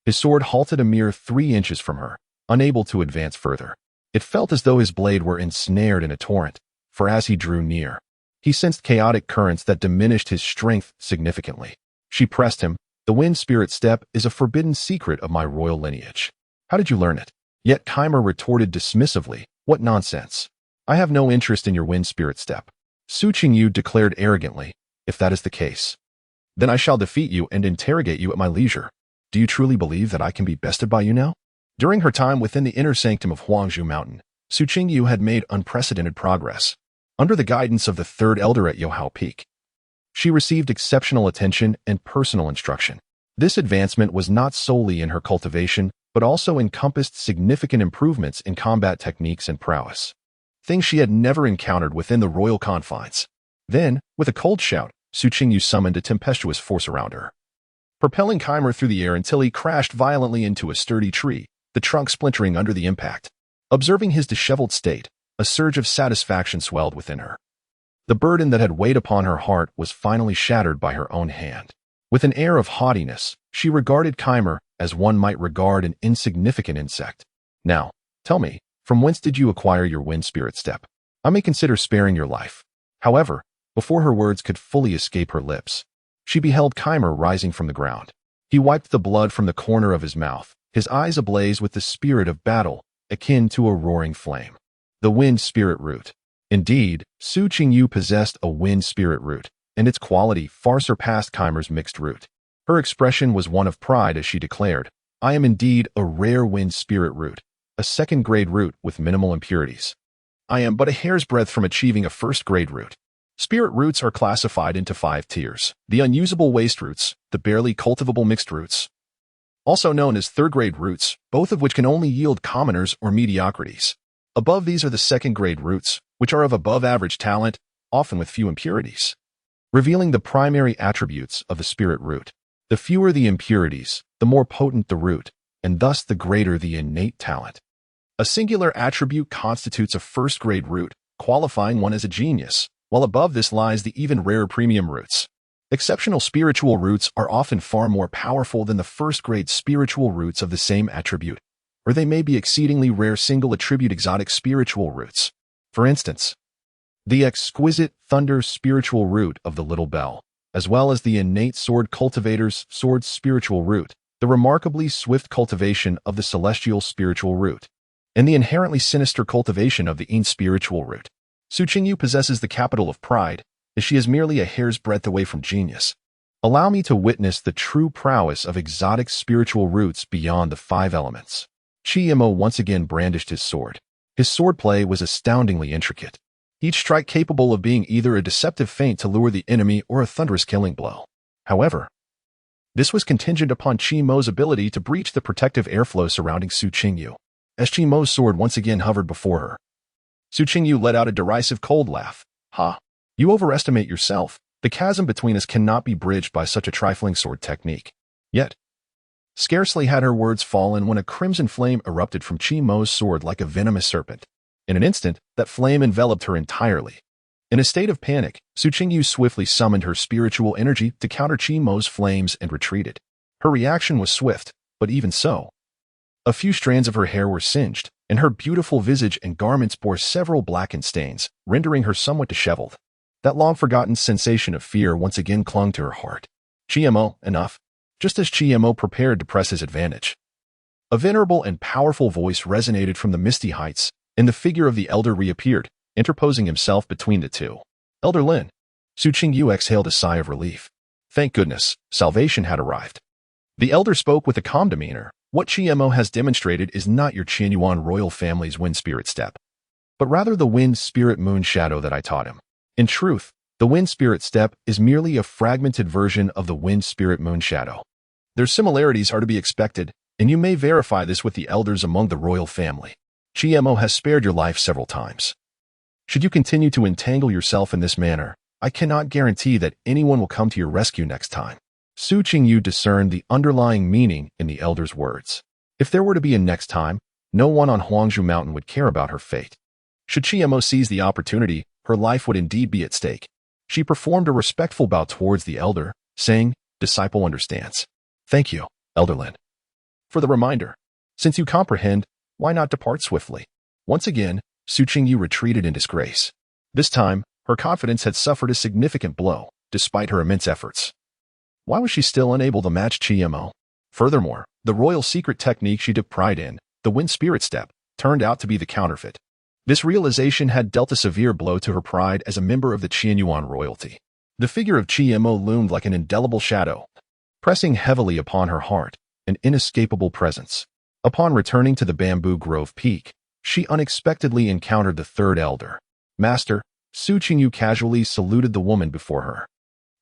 his sword halted a mere 3 inches from her, unable to advance further. It felt as though his blade were ensnared in a torrent, for as he drew near, he sensed chaotic currents that diminished his strength significantly. She pressed him. The wind spirit step is a forbidden secret of my royal lineage. How did you learn it? Yet Keimer retorted dismissively, what nonsense. I have no interest in your wind spirit step. Su Qingyu declared arrogantly, if that is the case, then I shall defeat you and interrogate you at my leisure. Do you truly believe that I can be bested by you now? During her time within the inner sanctum of Huangzhou Mountain, Su Qingyu had made unprecedented progress. Under the guidance of the third elder at Yohao Peak, she received exceptional attention and personal instruction. This advancement was not solely in her cultivation, but also encompassed significant improvements in combat techniques and prowess, things she had never encountered within the royal confines. Then, with a cold shout, Su Qingyu summoned a tempestuous force around her, propelling Keimer through the air until he crashed violently into a sturdy tree, the trunk splintering under the impact. Observing his disheveled state, a surge of satisfaction swelled within her. The burden that had weighed upon her heart was finally shattered by her own hand. With an air of haughtiness, she regarded Keimer as one might regard an insignificant insect. Now, tell me, from whence did you acquire your wind spirit step? I may consider sparing your life. However, before her words could fully escape her lips, she beheld Keimer rising from the ground. He wiped the blood from the corner of his mouth, his eyes ablaze with the spirit of battle, akin to a roaring flame. The wind spirit root. Indeed, Su Qingyu possessed a wind spirit root, and its quality far surpassed Keimer's mixed root. Her expression was one of pride as she declared, I am indeed a rare wind spirit root, a second-grade root with minimal impurities. I am but a hair's breadth from achieving a first-grade root. Spirit roots are classified into 5 tiers. The unusable waste roots, the barely cultivable mixed roots, also known as third-grade roots, both of which can only yield commoners or mediocrities. Above these are the second-grade roots, which are of above-average talent, often with few impurities, revealing the primary attributes of the spirit root. The fewer the impurities, the more potent the root, and thus the greater the innate talent. A singular attribute constitutes a first-grade root, qualifying one as a genius, while above this lies the even rarer premium roots. Exceptional spiritual roots are often far more powerful than the first-grade spiritual roots of the same attribute, or they may be exceedingly rare single-attribute exotic spiritual roots. For instance, the exquisite thunder spiritual root of the little bell, as well as the innate sword cultivator's sword spiritual root, the remarkably swift cultivation of the celestial spiritual root, and the inherently sinister cultivation of the yin spiritual root. Su Qingyu possesses the capital of pride, as she is merely a hair's breadth away from genius. Allow me to witness the true prowess of exotic spiritual roots beyond the 5 elements. Qiyemo once again brandished his sword. His swordplay was astoundingly intricate, each strike capable of being either a deceptive feint to lure the enemy or a thunderous killing blow. However, this was contingent upon Qimo's ability to breach the protective airflow surrounding Su Qingyu. As Qimo's sword once again hovered before her, Su Qingyu let out a derisive cold laugh. Ha! You overestimate yourself. The chasm between us cannot be bridged by such a trifling sword technique. Yet, scarcely had her words fallen when a crimson flame erupted from Qimo's sword like a venomous serpent. In an instant, that flame enveloped her entirely. In a state of panic, Su Qingyu swiftly summoned her spiritual energy to counter Qimo's flames and retreated. Her reaction was swift, but even so, a few strands of her hair were singed, and her beautiful visage and garments bore several blackened stains, rendering her somewhat disheveled. That long-forgotten sensation of fear once again clung to her heart. Qimo, enough. Just as Qimo prepared to press his advantage, a venerable and powerful voice resonated from the misty heights, and the figure of the elder reappeared, interposing himself between the two. Elder Lin. Su Qingyu exhaled a sigh of relief. Thank goodness, salvation had arrived. The elder spoke with a calm demeanor. What Qimo has demonstrated is not your Qianyuan royal family's wind spirit step, but rather the wind spirit moon shadow that I taught him. In truth, the wind spirit step is merely a fragmented version of the wind spirit moon shadow. Their similarities are to be expected, and you may verify this with the elders among the royal family. Qimo has spared your life several times. Should you continue to entangle yourself in this manner, I cannot guarantee that anyone will come to your rescue next time. Su Qingyu discerned the underlying meaning in the elder's words. If there were to be a next time, No one on Huangzhou Mountain would care about her fate. Should Chiemo seize the opportunity, her life would indeed be at stake. She performed a respectful bow towards the elder, saying, "Disciple understands. Thank you, Elderlin, for the reminder. Since you comprehend, why not depart swiftly?" Once again, Su Qingyu retreated in disgrace. This time, her confidence had suffered a significant blow, despite her immense efforts. Why was she still unable to match Chiemo? Furthermore, the royal secret technique she took pride in, the wind spirit step, turned out to be the counterfeit. This realization had dealt a severe blow to her pride as a member of the Qianyuan royalty. The figure of Chiemo loomed like an indelible shadow, pressing heavily upon her heart, an inescapable presence. Upon returning to the Bamboo Grove Peak, she unexpectedly encountered the third elder. "Master," Su Qingyu casually saluted the woman before her.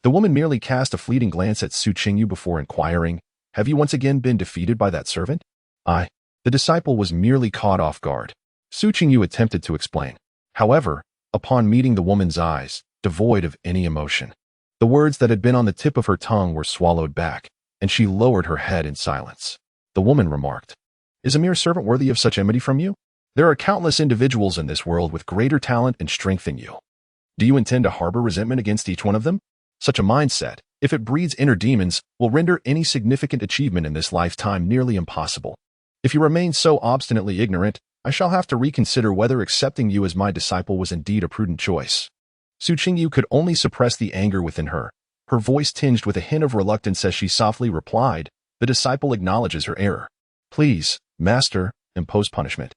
The woman merely cast a fleeting glance at Su Qingyu before inquiring, "Have you once again been defeated by that servant?" The disciple was merely caught off guard. Su Qingyu attempted to explain. However, upon meeting the woman's eyes, devoid of any emotion, the words that had been on the tip of her tongue were swallowed back, and she lowered her head in silence. The woman remarked, "Is a mere servant worthy of such enmity from you? There are countless individuals in this world with greater talent and strength than you. Do you intend to harbor resentment against each one of them? Such a mindset, if it breeds inner demons, will render any significant achievement in this lifetime nearly impossible. If you remain so obstinately ignorant, I shall have to reconsider whether accepting you as my disciple was indeed a prudent choice." Su Qingyu could only suppress the anger within her. Her voice tinged with a hint of reluctance as she softly replied, "The disciple acknowledges her error. Please, master, impose punishment.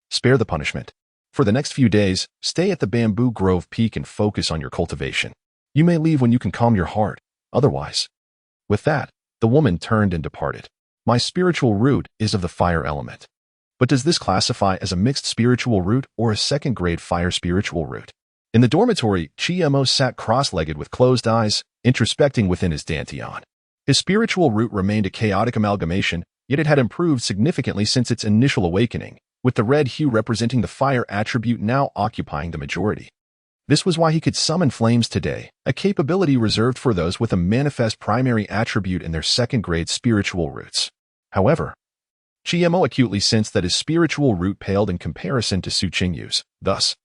Spare the punishment. For the next few days, stay at the Bamboo Grove Peak and focus on your cultivation. You may leave when you can calm your heart, otherwise." With that, the woman turned and departed. "My spiritual root is of the fire element. But does this classify as a mixed spiritual root or a second-grade fire spiritual root?" In the dormitory, Chiemo sat cross-legged with closed eyes, introspecting within his dantian. His spiritual root remained a chaotic amalgamation, yet it had improved significantly since its initial awakening, with the red hue representing the fire attribute now occupying the majority. This was why he could summon flames today, a capability reserved for those with a manifest primary attribute in their second-grade spiritual roots. However, Chiemo acutely sensed that his spiritual root paled in comparison to Su Qingyu's. Thus,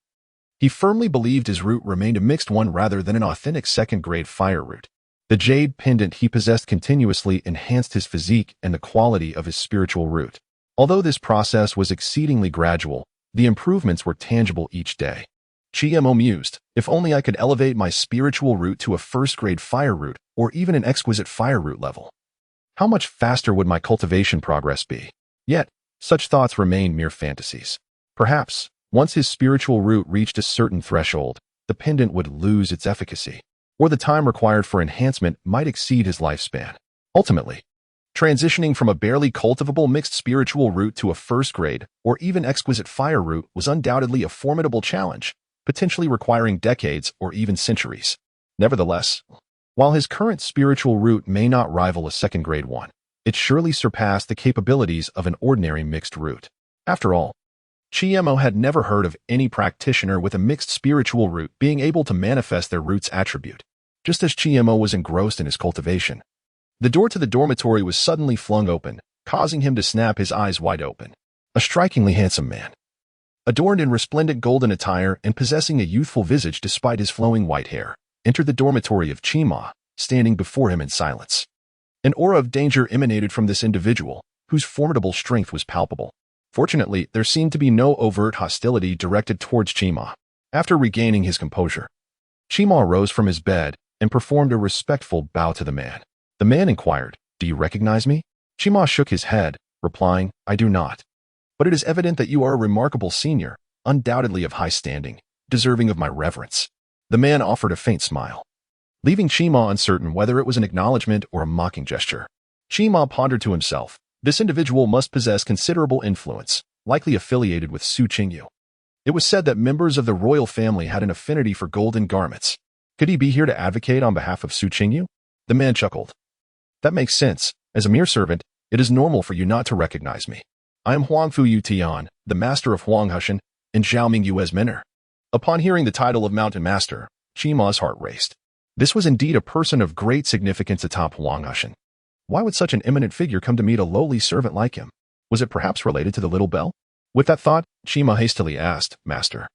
he firmly believed his root remained a mixed one rather than an authentic second-grade fire root. The jade pendant he possessed continuously enhanced his physique and the quality of his spiritual root. Although this process was exceedingly gradual, the improvements were tangible each day. Chiemo mused, "If only I could elevate my spiritual root to a first-grade fire root or even an exquisite fire root level. How much faster would my cultivation progress be?" Yet, such thoughts remained mere fantasies. Perhaps, once his spiritual root reached a certain threshold, the pendant would lose its efficacy, or the time required for enhancement might exceed his lifespan. Ultimately, transitioning from a barely cultivable mixed spiritual root to a first-grade or even exquisite fire root was undoubtedly a formidable challenge, potentially requiring decades or even centuries. Nevertheless, while his current spiritual root may not rival a second-grade one, it surely surpassed the capabilities of an ordinary mixed root. After all, Chiemo had never heard of any practitioner with a mixed spiritual root being able to manifest their root's attribute. Just as Chiemo was engrossed in his cultivation, the door to the dormitory was suddenly flung open, causing him to snap his eyes wide open. A strikingly handsome man, adorned in resplendent golden attire and possessing a youthful visage despite his flowing white hair, entered the dormitory of Chima, standing before him in silence. An aura of danger emanated from this individual, whose formidable strength was palpable. Fortunately, there seemed to be no overt hostility directed towards Chima. After regaining his composure, Chima rose from his bed and performed a respectful bow to the man. The man inquired, "Do you recognize me?" Chima shook his head, replying, "I do not. But it is evident that you are a remarkable senior, undoubtedly of high standing, deserving of my reverence." The man offered a faint smile, leaving Chima uncertain whether it was an acknowledgement or a mocking gesture. Chima pondered to himself, this individual must possess considerable influence, likely affiliated with Su Qingyu. It was said that members of the royal family had an affinity for golden garments. Could he be here to advocate on behalf of Su Qingyu? The man chuckled. "That makes sense. As a mere servant, it is normal for you not to recognize me. I am Huangfu Yu Tian, the master of Huanghushan, and Xiaoming Yu as Menor." Upon hearing the title of Mountain Master, Chima's heart raced. This was indeed a person of great significance atop Huanghushan. Why would such an eminent figure come to meet a lowly servant like him? Was it perhaps related to the little bell? With that thought, Chima hastily asked, Master,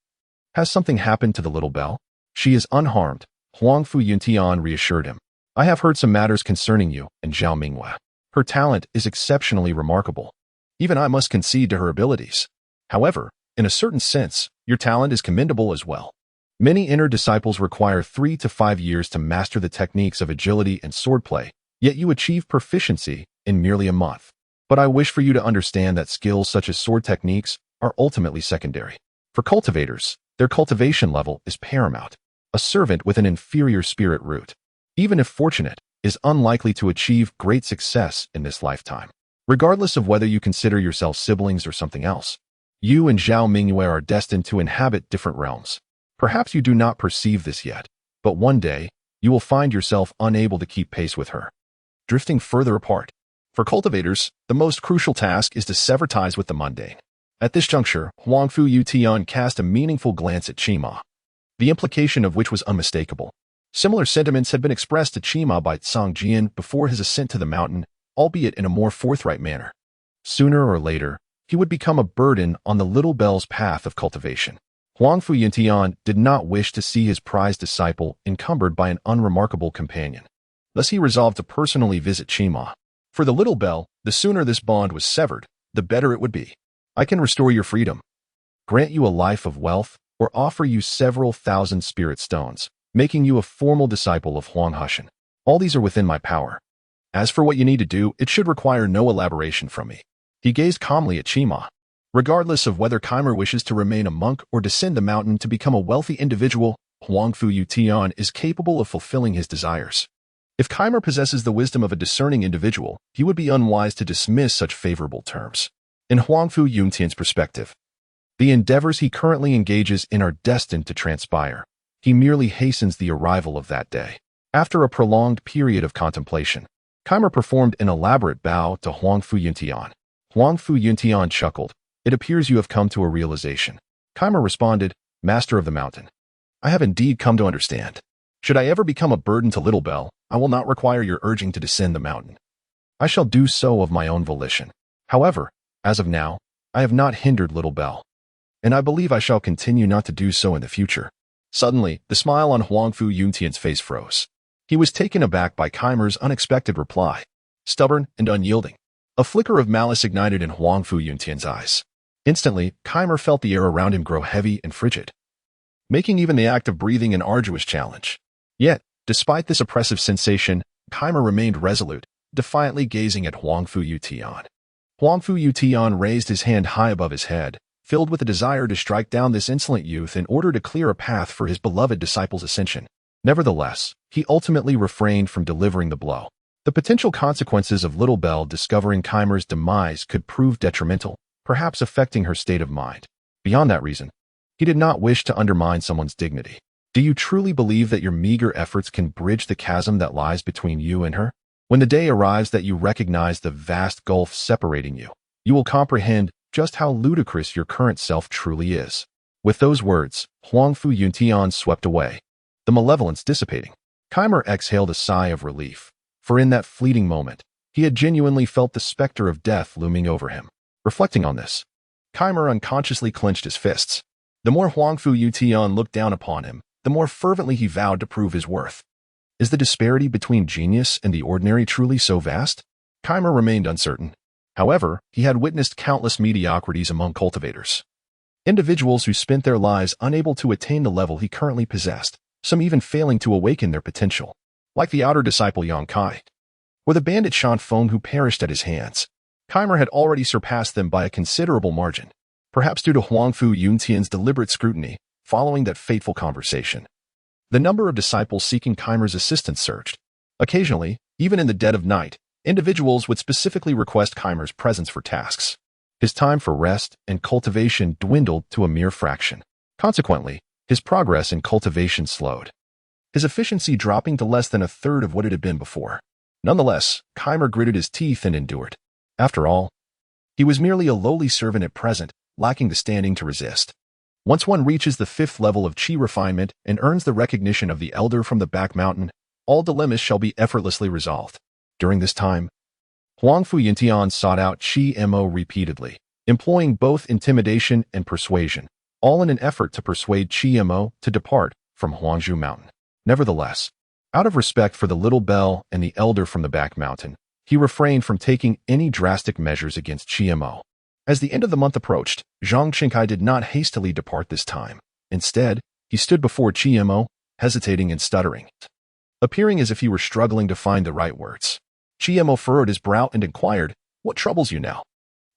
has something happened to the little bell? She is unharmed, Huang Fu Yuntian reassured him. I have heard some matters concerning you and Zhao Minghua. Her talent is exceptionally remarkable. Even I must concede to her abilities. However, in a certain sense, your talent is commendable as well. Many inner disciples require 3 to 5 years to master the techniques of agility and swordplay, yet you achieve proficiency in merely a month. But I wish for you to understand that skills such as sword techniques are ultimately secondary. For cultivators, their cultivation level is paramount. A servant with an inferior spirit root, even if fortunate, is unlikely to achieve great success in this lifetime. Regardless of whether you consider yourselves siblings or something else, you and Zhao Mingyue are destined to inhabit different realms. Perhaps you do not perceive this yet, but one day, you will find yourself unable to keep pace with her, drifting further apart. For cultivators, the most crucial task is to sever ties with the mundane. At this juncture, Huang Fu Yutian cast a meaningful glance at Chima, the implication of which was unmistakable. Similar sentiments had been expressed to Chima by Tsang Jian before his ascent to the mountain, albeit in a more forthright manner. Sooner or later, he would become a burden on the little bell's path of cultivation. Huang Fu Yuntian did not wish to see his prized disciple encumbered by an unremarkable companion. Thus he resolved to personally visit Chima. For the little bell, the sooner this bond was severed, the better it would be. I can restore your freedom, grant you a life of wealth, or offer you several thousand spirit stones, making you a formal disciple of Huang Hushan. All these are within my power. As for what you need to do, it should require no elaboration from me. He gazed calmly at Chima. Regardless of whether Keimer wishes to remain a monk or descend the mountain to become a wealthy individual, Huang Fu Yutian is capable of fulfilling his desires. If Keimer possesses the wisdom of a discerning individual, he would be unwise to dismiss such favorable terms. In Huang Fu Yuntian's perspective, the endeavors he currently engages in are destined to transpire. He merely hastens the arrival of that day. After a prolonged period of contemplation, Keimer performed an elaborate bow to Huang Fu Yuntian. Huang Fu Yuntian chuckled. It appears you have come to a realization. Keimer responded, Master of the Mountain, I have indeed come to understand. Should I ever become a burden to Little Bell, I will not require your urging to descend the mountain. I shall do so of my own volition. However, as of now, I have not hindered Little Bell, and I believe I shall continue not to do so in the future. Suddenly, the smile on Huang Fu Yuntian's face froze. He was taken aback by Keimer's unexpected reply. Stubborn and unyielding. A flicker of malice ignited in Huang Fu Yuntian's eyes. Instantly, Keimer felt the air around him grow heavy and frigid, making even the act of breathing an arduous challenge. Yet, despite this oppressive sensation, Keimer remained resolute, defiantly gazing at Huang Fu Yutian. Huang Fu Yutian raised his hand high above his head, filled with a desire to strike down this insolent youth in order to clear a path for his beloved disciple's ascension. Nevertheless, he ultimately refrained from delivering the blow. The potential consequences of Little Bell discovering Keimer's demise could prove detrimental, perhaps affecting her state of mind. Beyond that reason, he did not wish to undermine someone's dignity. Do you truly believe that your meager efforts can bridge the chasm that lies between you and her? When the day arrives that you recognize the vast gulf separating you, you will comprehend just how ludicrous your current self truly is. With those words, Huang Fu Yuntian swept away, the malevolence dissipating. Keimer exhaled a sigh of relief, for in that fleeting moment, he had genuinely felt the specter of death looming over him. Reflecting on this, Keimer unconsciously clenched his fists. The more Huang Fu Yutian looked down upon him, the more fervently he vowed to prove his worth. Is the disparity between genius and the ordinary truly so vast? Keimer remained uncertain. However, he had witnessed countless mediocrities among cultivators. Individuals who spent their lives unable to attain the level he currently possessed, some even failing to awaken their potential, like the outer disciple Yang Kai, or the bandit Shan Feng who perished at his hands. Keimer had already surpassed them by a considerable margin, perhaps due to Huang Fu Yuntian's deliberate scrutiny following that fateful conversation. The number of disciples seeking Keimer's assistance surged. Occasionally, even in the dead of night, individuals would specifically request Keimer's presence for tasks. His time for rest and cultivation dwindled to a mere fraction. Consequently, his progress in cultivation slowed, his efficiency dropping to less than a third of what it had been before. Nonetheless, Keimer gritted his teeth and endured. After all, he was merely a lowly servant at present, lacking the standing to resist. Once one reaches the 5th level of Qi refinement and earns the recognition of the elder from the back mountain, all dilemmas shall be effortlessly resolved. During this time, Huang Fu Yuntian sought out Qi Mo repeatedly, employing both intimidation and persuasion, all in an effort to persuade Qimo to depart from Huangzhou Mountain. Nevertheless, out of respect for the little bell and the elder from the back mountain, he refrained from taking any drastic measures against Qimo. As the end of the month approached, Zhang Qingkai did not hastily depart this time. Instead, he stood before Qimo, hesitating and stuttering, appearing as if he were struggling to find the right words. Qimo furrowed his brow and inquired, "What troubles you now?"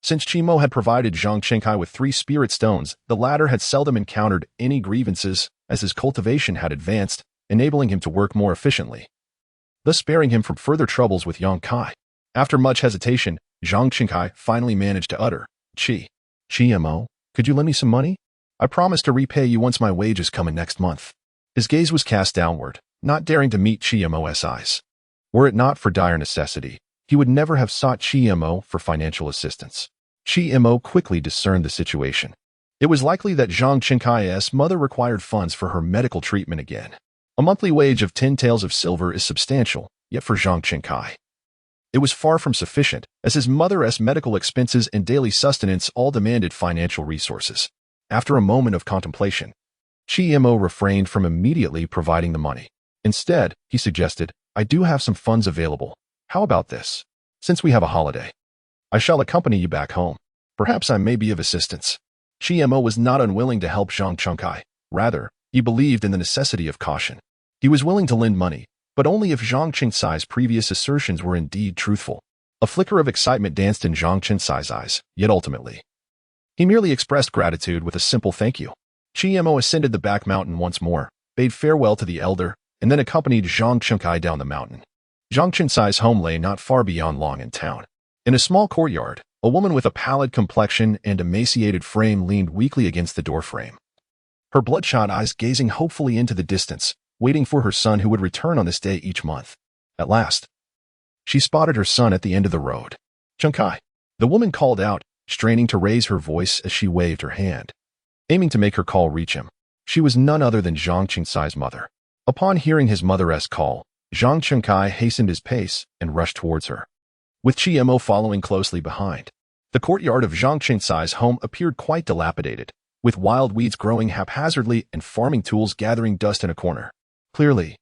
Since Qimo had provided Zhang Qingkai with 3 spirit stones, the latter had seldom encountered any grievances as his cultivation had advanced, enabling him to work more efficiently, thus sparing him from further troubles with Yang Kai. After much hesitation, Zhang Qingkai finally managed to utter, Qimo, could you lend me some money? I promise to repay you once my wages come in next month." His gaze was cast downward, not daring to meet Qimo's eyes. Were it not for dire necessity, he would never have sought Qimo for financial assistance. Qimo quickly discerned the situation. It was likely that Zhang Qingkai's mother required funds for her medical treatment again. A monthly wage of 10 taels of silver is substantial, yet for Zhang Qingkai, it was far from sufficient, as his mother's medical expenses and daily sustenance all demanded financial resources. After a moment of contemplation, Qimo refrained from immediately providing the money. Instead, he suggested, "I do have some funds available. How about this? Since we have a holiday, I shall accompany you back home. Perhaps I may be of assistance." Qimo was not unwilling to help Zhang Qingkai. Rather, he believed in the necessity of caution. He was willing to lend money, but only if Zhang Qingcai's previous assertions were indeed truthful. A flicker of excitement danced in Zhang Qingcai's eyes, yet ultimately, he merely expressed gratitude with a simple thank you. Qimo ascended the back mountain once more, bade farewell to the elder, and then accompanied Zhang Qingkai down the mountain. Zhang Qingcai's home lay not far beyond Long'an town. In a small courtyard, a woman with a pallid complexion and emaciated frame leaned weakly against the doorframe, her bloodshot eyes gazing hopefully into the distance, waiting for her son who would return on this day each month. At last, she spotted her son at the end of the road. "Qingkai," the woman called out, straining to raise her voice as she waved her hand, aiming to make her call reach him. She was none other than Zhang Qingcai's mother. Upon hearing his mother's call, Zhang Qingkai hastened his pace and rushed towards her, with Qimo following closely behind. The courtyard of Zhang Qingcai's home appeared quite dilapidated, with wild weeds growing haphazardly and farming tools gathering dust in a corner. Clearly,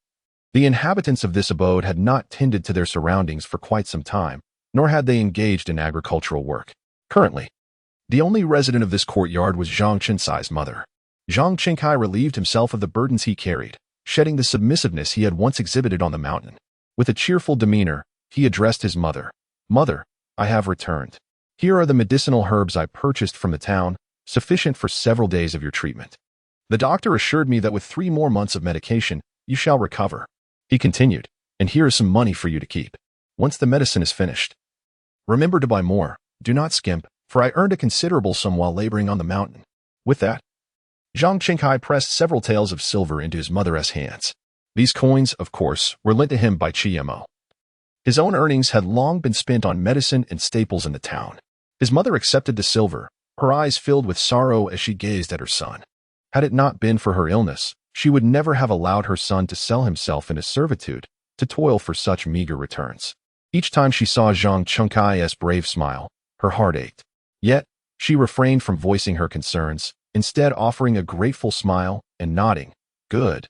the inhabitants of this abode had not tended to their surroundings for quite some time, nor had they engaged in agricultural work. Currently, the only resident of this courtyard was Zhang Qingcai's mother. Zhang Qingkai relieved himself of the burdens he carried, shedding the submissiveness he had once exhibited on the mountain. With a cheerful demeanor, he addressed his mother. "Mother, I have returned. Here are the medicinal herbs I purchased from the town, sufficient for several days of your treatment. The doctor assured me that with 3 more months of medication, you shall recover," he continued, "and here is some money for you to keep. Once the medicine is finished, remember to buy more. Do not skimp, for I earned a considerable sum while laboring on the mountain." With that, Zhang Qingkai pressed several taels of silver into his mother's hands. These coins, of course, were lent to him by Qimo. His own earnings had long been spent on medicine and staples in the town. His mother accepted the silver, her eyes filled with sorrow as she gazed at her son. Had it not been for her illness, she would never have allowed her son to sell himself into servitude, to toil for such meager returns. Each time she saw Zhang Qingkai's brave smile, her heart ached. Yet, she refrained from voicing her concerns, instead offering a grateful smile and nodding. Good.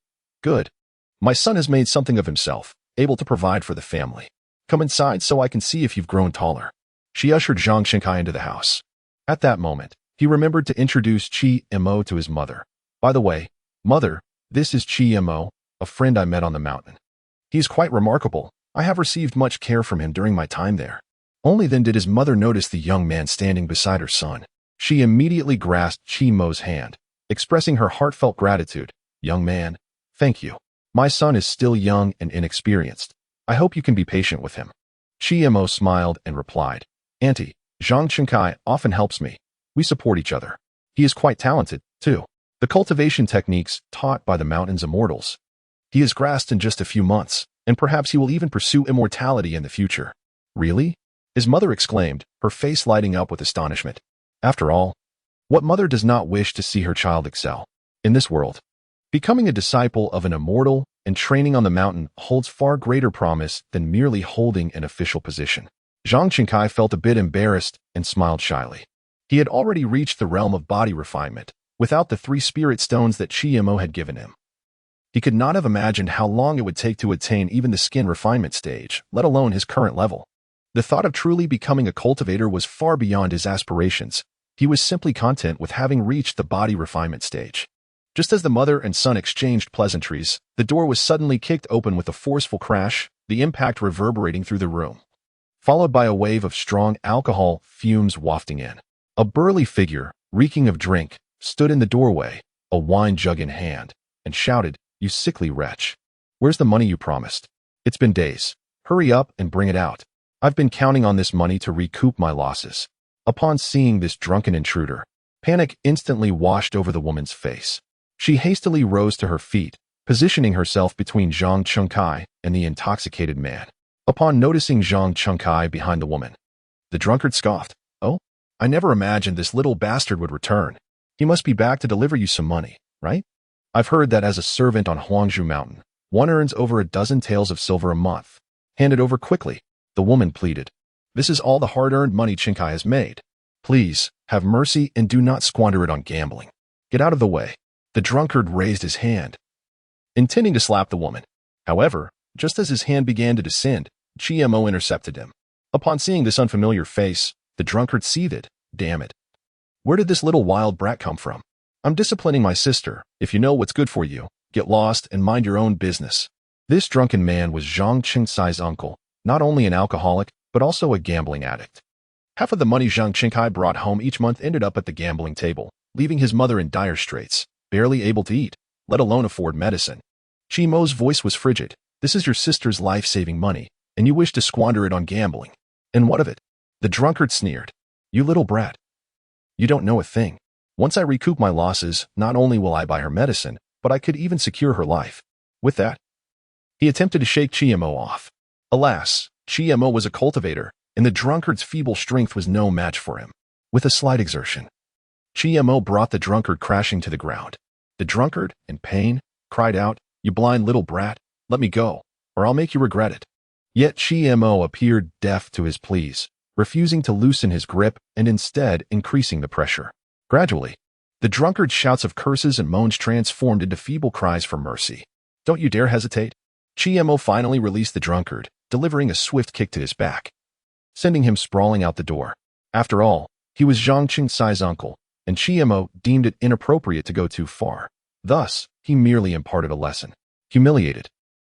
My son has made something of himself, able to provide for the family. Come inside so I can see if you've grown taller." She ushered Zhang Qingkai into the house. At that moment, he remembered to introduce Qimo to his mother. "By the way, mother, this is Qimo, a friend I met on the mountain. He is quite remarkable. I have received much care from him during my time there." Only then did his mother notice the young man standing beside her son. She immediately grasped Qimo's hand, expressing her heartfelt gratitude. "Young man, thank you. My son is still young and inexperienced. I hope you can be patient with him." Qimo smiled and replied, "Auntie, Zhang Qingkai often helps me. We support each other. He is quite talented, too. The cultivation techniques taught by the mountain's immortals, he has grasped in just a few months, and perhaps he will even pursue immortality in the future." "Really?" his mother exclaimed, her face lighting up with astonishment. After all, what mother does not wish to see her child excel? In this world, becoming a disciple of an immortal and training on the mountain holds far greater promise than merely holding an official position. Zhang Qingkai felt a bit embarrassed and smiled shyly. He had already reached the realm of body refinement, without the 3 spirit stones that Chiemo had given him. He could not have imagined how long it would take to attain even the skin refinement stage, let alone his current level. The thought of truly becoming a cultivator was far beyond his aspirations. He was simply content with having reached the body refinement stage. Just as the mother and son exchanged pleasantries, the door was suddenly kicked open with a forceful crash, the impact reverberating through the room, followed by a wave of strong alcohol fumes wafting in. A burly figure, reeking of drink, stood in the doorway, a wine jug in hand, and shouted, "You sickly wretch. Where's the money you promised? It's been days. Hurry up and bring it out. I've been counting on this money to recoup my losses." Upon seeing this drunken intruder, panic instantly washed over the woman's face. She hastily rose to her feet, positioning herself between Zhang Chengkai and the intoxicated man. Upon noticing Zhang Chengkai behind the woman, the drunkard scoffed, "Oh, I never imagined this little bastard would return. He must be back to deliver you some money, right? I've heard that as a servant on Huangzhou Mountain, one earns over a dozen taels of silver a month. Hand it over quickly," the woman pleaded. "This is all the hard-earned money Chengkai has made. Please, have mercy and do not squander it on gambling. Get out of the way." The drunkard raised his hand, intending to slap the woman. However, just as his hand began to descend, Chiemo intercepted him. Upon seeing this unfamiliar face, the drunkard seethed. "Damn it. Where did this little wild brat come from? I'm disciplining my sister. If you know what's good for you, get lost and mind your own business." This drunken man was Zhang Chengsai's uncle, not only an alcoholic, but also a gambling addict. Half of the money Zhang Chengkai brought home each month ended up at the gambling table, leaving his mother in dire straits, barely able to eat, let alone afford medicine. Chimo's voice was frigid. "This is your sister's life-saving money, and you wish to squander it on gambling. And what of it?" The drunkard sneered. "You little brat. You don't know a thing. Once I recoup my losses, not only will I buy her medicine, but I could even secure her life." With that, he attempted to shake Chiemo off. Alas, Chiemo was a cultivator, and the drunkard's feeble strength was no match for him. With a slight exertion, Chiemo brought the drunkard crashing to the ground. The drunkard, in pain, cried out, "You blind little brat, let me go, or I'll make you regret it." Yet Chiemo appeared deaf to his pleas, refusing to loosen his grip and instead increasing the pressure. Gradually, the drunkard's shouts of curses and moans transformed into feeble cries for mercy. "Don't you dare hesitate." Chiemo finally released the drunkard, delivering a swift kick to his back, sending him sprawling out the door. After all, he was Zhang Chengsai's uncle, and Chiemo deemed it inappropriate to go too far. Thus, he merely imparted a lesson. Humiliated,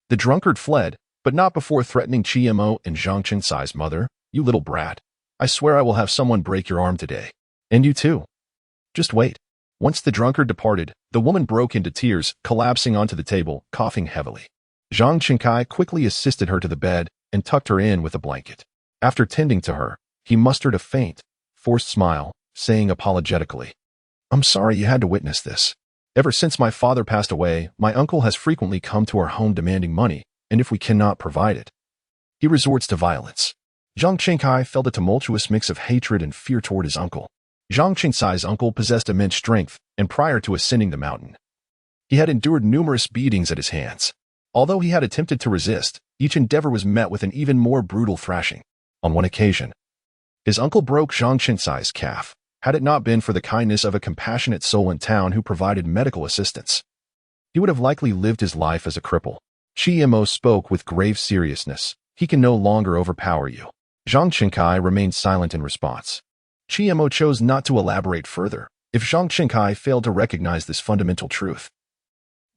the drunkard fled, but not before threatening Chiemo and Zhang Chengsai's mother. "You little brat. I swear I will have someone break your arm today. And you too. Just wait." Once the drunkard departed, the woman broke into tears, collapsing onto the table, coughing heavily. Zhang Chengkai quickly assisted her to the bed and tucked her in with a blanket. After tending to her, he mustered a faint, forced smile, saying apologetically, "I'm sorry you had to witness this. Ever since my father passed away, my uncle has frequently come to our home demanding money, and if we cannot provide it, he resorts to violence." Zhang Chengkai felt a tumultuous mix of hatred and fear toward his uncle. Zhang Chengsai's uncle possessed immense strength, and prior to ascending the mountain, he had endured numerous beatings at his hands. Although he had attempted to resist, each endeavor was met with an even more brutal thrashing. On one occasion, his uncle broke Zhang Chengsai's calf. Had it not been for the kindness of a compassionate soul in town who provided medical assistance, he would have likely lived his life as a cripple. Chiemo spoke with grave seriousness. "He can no longer overpower you." Zhang Chengkai remained silent in response. Chiemo chose not to elaborate further. If Zhang Chengkai failed to recognize this fundamental truth,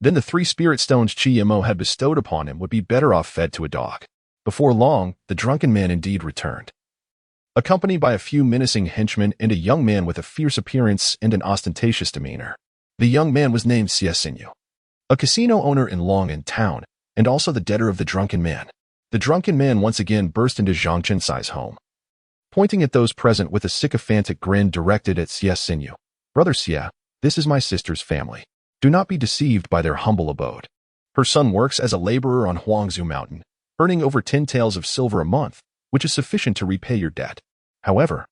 then the 3 spirit stones Chiemo had bestowed upon him would be better off fed to a dog. Before long, the drunken man indeed returned, accompanied by a few menacing henchmen and a young man with a fierce appearance and an ostentatious demeanor. The young man was named Xie, a casino owner in Long'an town, and also the debtor of the drunken man. The drunken man once again burst into Zhang Chengsai's home, pointing at those present with a sycophantic grin directed at Xie. "Brother Xie, this is my sister's family. Do not be deceived by their humble abode. Her son works as a laborer on Huangzhou Mountain, earning over 10 taels of silver a month, which is sufficient to repay your debt. However,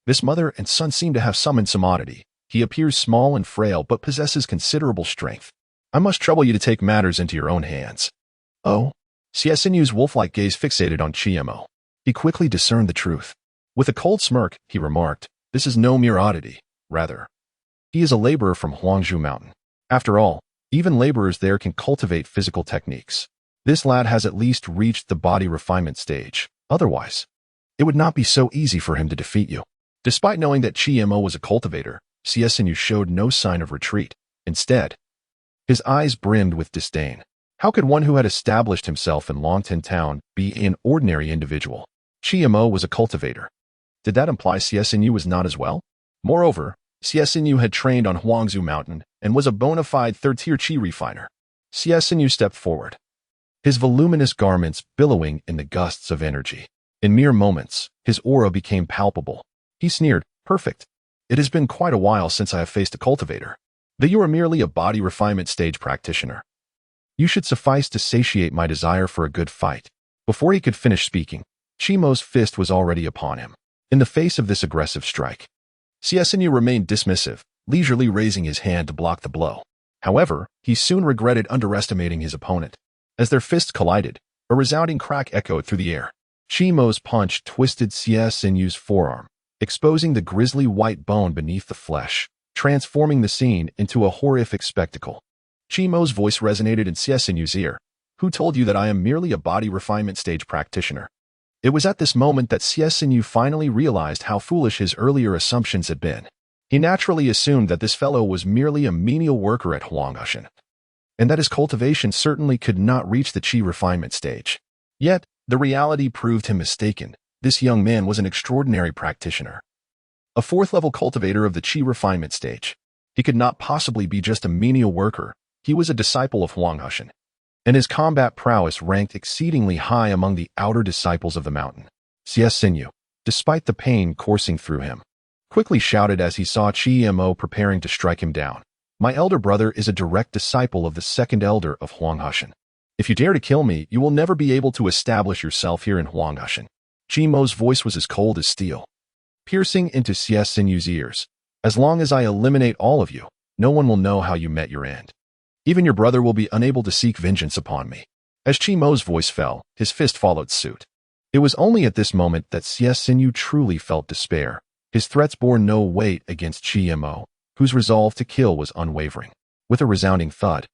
this mother and son seem to have summoned some oddity. He appears small and frail but possesses considerable strength. I must trouble you to take matters into your own hands." "Oh?" Xie's wolf-like gaze fixated on Chiemo. He quickly discerned the truth. With a cold smirk, he remarked, This is no mere oddity. Rather, he is a laborer from Huangzhou Mountain. After all, even laborers there can cultivate physical techniques. This lad has at least reached the body refinement stage. Otherwise, it would not be so easy for him to defeat you. Despite knowing that Qi Mo was a cultivator, Xie Xinyu showed no sign of retreat. Instead, his eyes brimmed with disdain. How could one who had established himself in Longtan Town be an ordinary individual? Qi Mo was a cultivator. Did that imply Xie Xinyu was not as well? Moreover, Xie Xinyu had trained on Huangzhou Mountain and was a bona fide third-tier qi refiner. Xie Xinyu stepped forward, his voluminous garments billowing in the gusts of energy. In mere moments, his aura became palpable. He sneered, "Perfect. It has been quite a while since I have faced a cultivator. Though you are merely a body refinement stage practitioner, you should suffice to satiate my desire for a good fight." Before he could finish speaking, Qi Mo's fist was already upon him. In the face of this aggressive strike, Xie Xinyu remained dismissive, leisurely raising his hand to block the blow. However, he soon regretted underestimating his opponent. As their fists collided, a resounding crack echoed through the air. Qi Mo's punch twisted Xie Xinyu's forearm, exposing the grisly white bone beneath the flesh, transforming the scene into a horrific spectacle. Qi Mo's voice resonated in Xie Xinyu's ear. "Who told you that I am merely a body refinement stage practitioner?" It was at this moment that Xie Xinyu finally realized how foolish his earlier assumptions had been. He naturally assumed that this fellow was merely a menial worker at Huangzhou, and that his cultivation certainly could not reach the qi refinement stage. Yet, the reality proved him mistaken. This young man was an extraordinary practitioner, a fourth-level cultivator of the qi refinement stage. He could not possibly be just a menial worker. He was a disciple of Huangzhou, and his combat prowess ranked exceedingly high among the outer disciples of the mountain. Xie Xinyu, despite the pain coursing through him, quickly shouted as he saw Qi Mo preparing to strike him down. "My elder brother is a direct disciple of the second elder of Huangzhou. If you dare to kill me, you will never be able to establish yourself here in Huangzhou." Qi Mo's voice was as cold as steel, piercing into Xie Xinyu's ears. "As long as I eliminate all of you, no one will know how you met your end. Even your brother will be unable to seek vengeance upon me." As Qi Mo's voice fell, his fist followed suit. It was only at this moment that Xie Xinyu truly felt despair. His threats bore no weight against Qi Mo, whose resolve to kill was unwavering. With a resounding thud,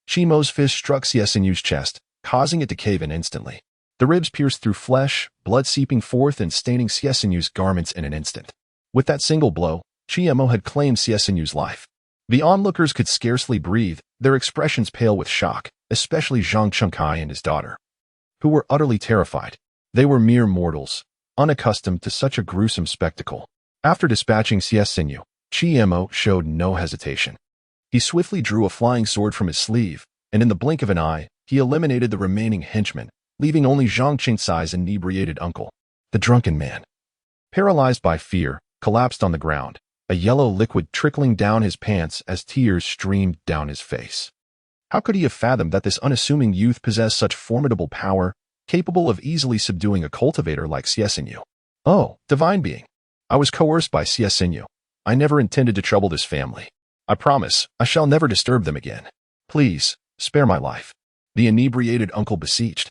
Qi Mo's fist struck Xie Xinyu's chest, causing it to cave in instantly. The ribs pierced through flesh, blood seeping forth and staining Xie Xinyu's garments in an instant. With that single blow, Qi Mo had claimed Xie Xinyu's life. The onlookers could scarcely breathe, their expressions pale with shock, especially Zhang Chengkai and his daughter, who were utterly terrified. They were mere mortals, unaccustomed to such a gruesome spectacle. After dispatching Xie Xinyu, Qi Mo showed no hesitation. He swiftly drew a flying sword from his sleeve, and in the blink of an eye, he eliminated the remaining henchmen, leaving only Zhang Qingsai's inebriated uncle. The drunken man, paralyzed by fear, collapsed on the ground, a yellow liquid trickling down his pants as tears streamed down his face. How could he have fathomed that this unassuming youth possessed such formidable power, capable of easily subduing a cultivator like Xie Xinyu? "Oh, divine being! I was coerced by Xie Xinyu. I never intended to trouble this family. I promise I shall never disturb them again. Please, spare my life," the inebriated uncle beseeched,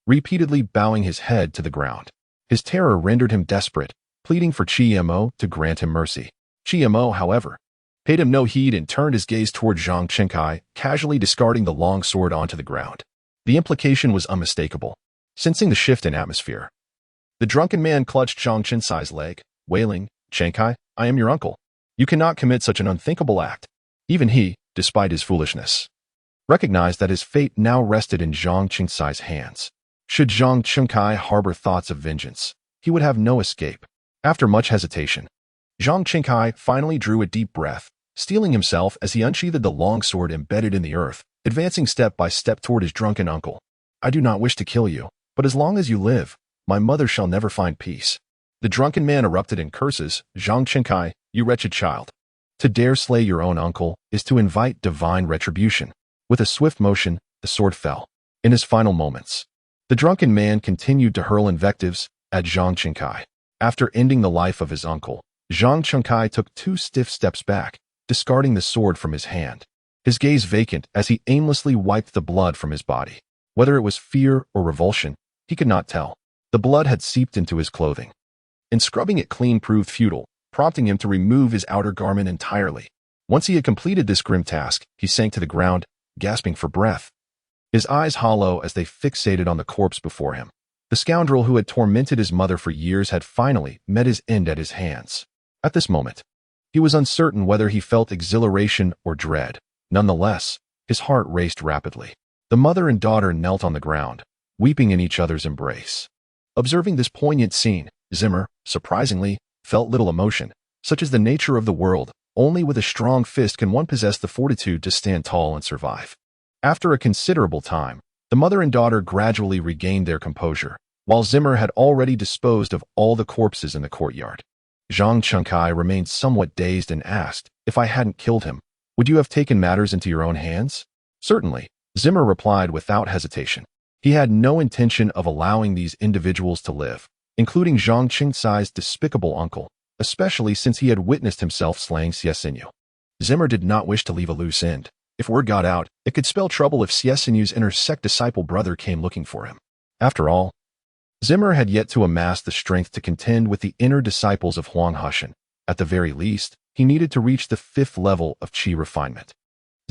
repeatedly bowing his head to the ground. His terror rendered him desperate, pleading for Qi Mo to grant him mercy. Qi Mo, however, paid him no heed and turned his gaze toward Zhang Chengkai, casually discarding the long sword onto the ground. The implication was unmistakable. Sensing the shift in atmosphere, the drunken man clutched Zhang Chengkai's leg, wailing, "Chengkai, I am your uncle. You cannot commit such an unthinkable act." Even he, despite his foolishness, recognized that his fate now rested in Zhang Chengkai's hands. Should Zhang Chengkai harbor thoughts of vengeance, he would have no escape. After much hesitation, Zhang Chengkai finally drew a deep breath, steeling himself as he unsheathed the long sword embedded in the earth, advancing step by step toward his drunken uncle. "I do not wish to kill you, but as long as you live, my mother shall never find peace." The drunken man erupted in curses. "Zhang Chengkai, you wretched child. To dare slay your own uncle is to invite divine retribution." With a swift motion, the sword fell. In his final moments, the drunken man continued to hurl invectives at Zhang Chengkai. After ending the life of his uncle, Zhang Chengkai took 2 stiff steps back, discarding the sword from his hand, his gaze vacant as he aimlessly wiped the blood from his body. Whether it was fear or revulsion, he could not tell. The blood had seeped into his clothing, and scrubbing it clean proved futile. prompting him to remove his outer garment entirely. Once he had completed this grim task, he sank to the ground, gasping for breath, his eyes hollow as they fixated on the corpse before him. The scoundrel who had tormented his mother for years had finally met his end at his hands. At this moment, he was uncertain whether he felt exhilaration or dread. Nonetheless, his heart raced rapidly. The mother and daughter knelt on the ground, weeping in each other's embrace. Observing this poignant scene, Zimmer, surprisingly, felt little emotion. Such is the nature of the world. Only with a strong fist can one possess the fortitude to stand tall and survive. After a considerable time, the mother and daughter gradually regained their composure, while Zimmer had already disposed of all the corpses in the courtyard. Zhang Chengkai remained somewhat dazed and asked, "If I hadn't killed him, would you have taken matters into your own hands?" "Certainly," Zimmer replied without hesitation. He had no intention of allowing these individuals to live, including Zhang Qingcai's despicable uncle, especially since he had witnessed himself slaying Xie Xinyu. Zimmer did not wish to leave a loose end. If word got out, it could spell trouble if Xie Xinyu's inner sect disciple brother came looking for him. After all, Zimmer had yet to amass the strength to contend with the inner disciples of Huang Hushan. At the very least, he needed to reach the 5th level of qi refinement.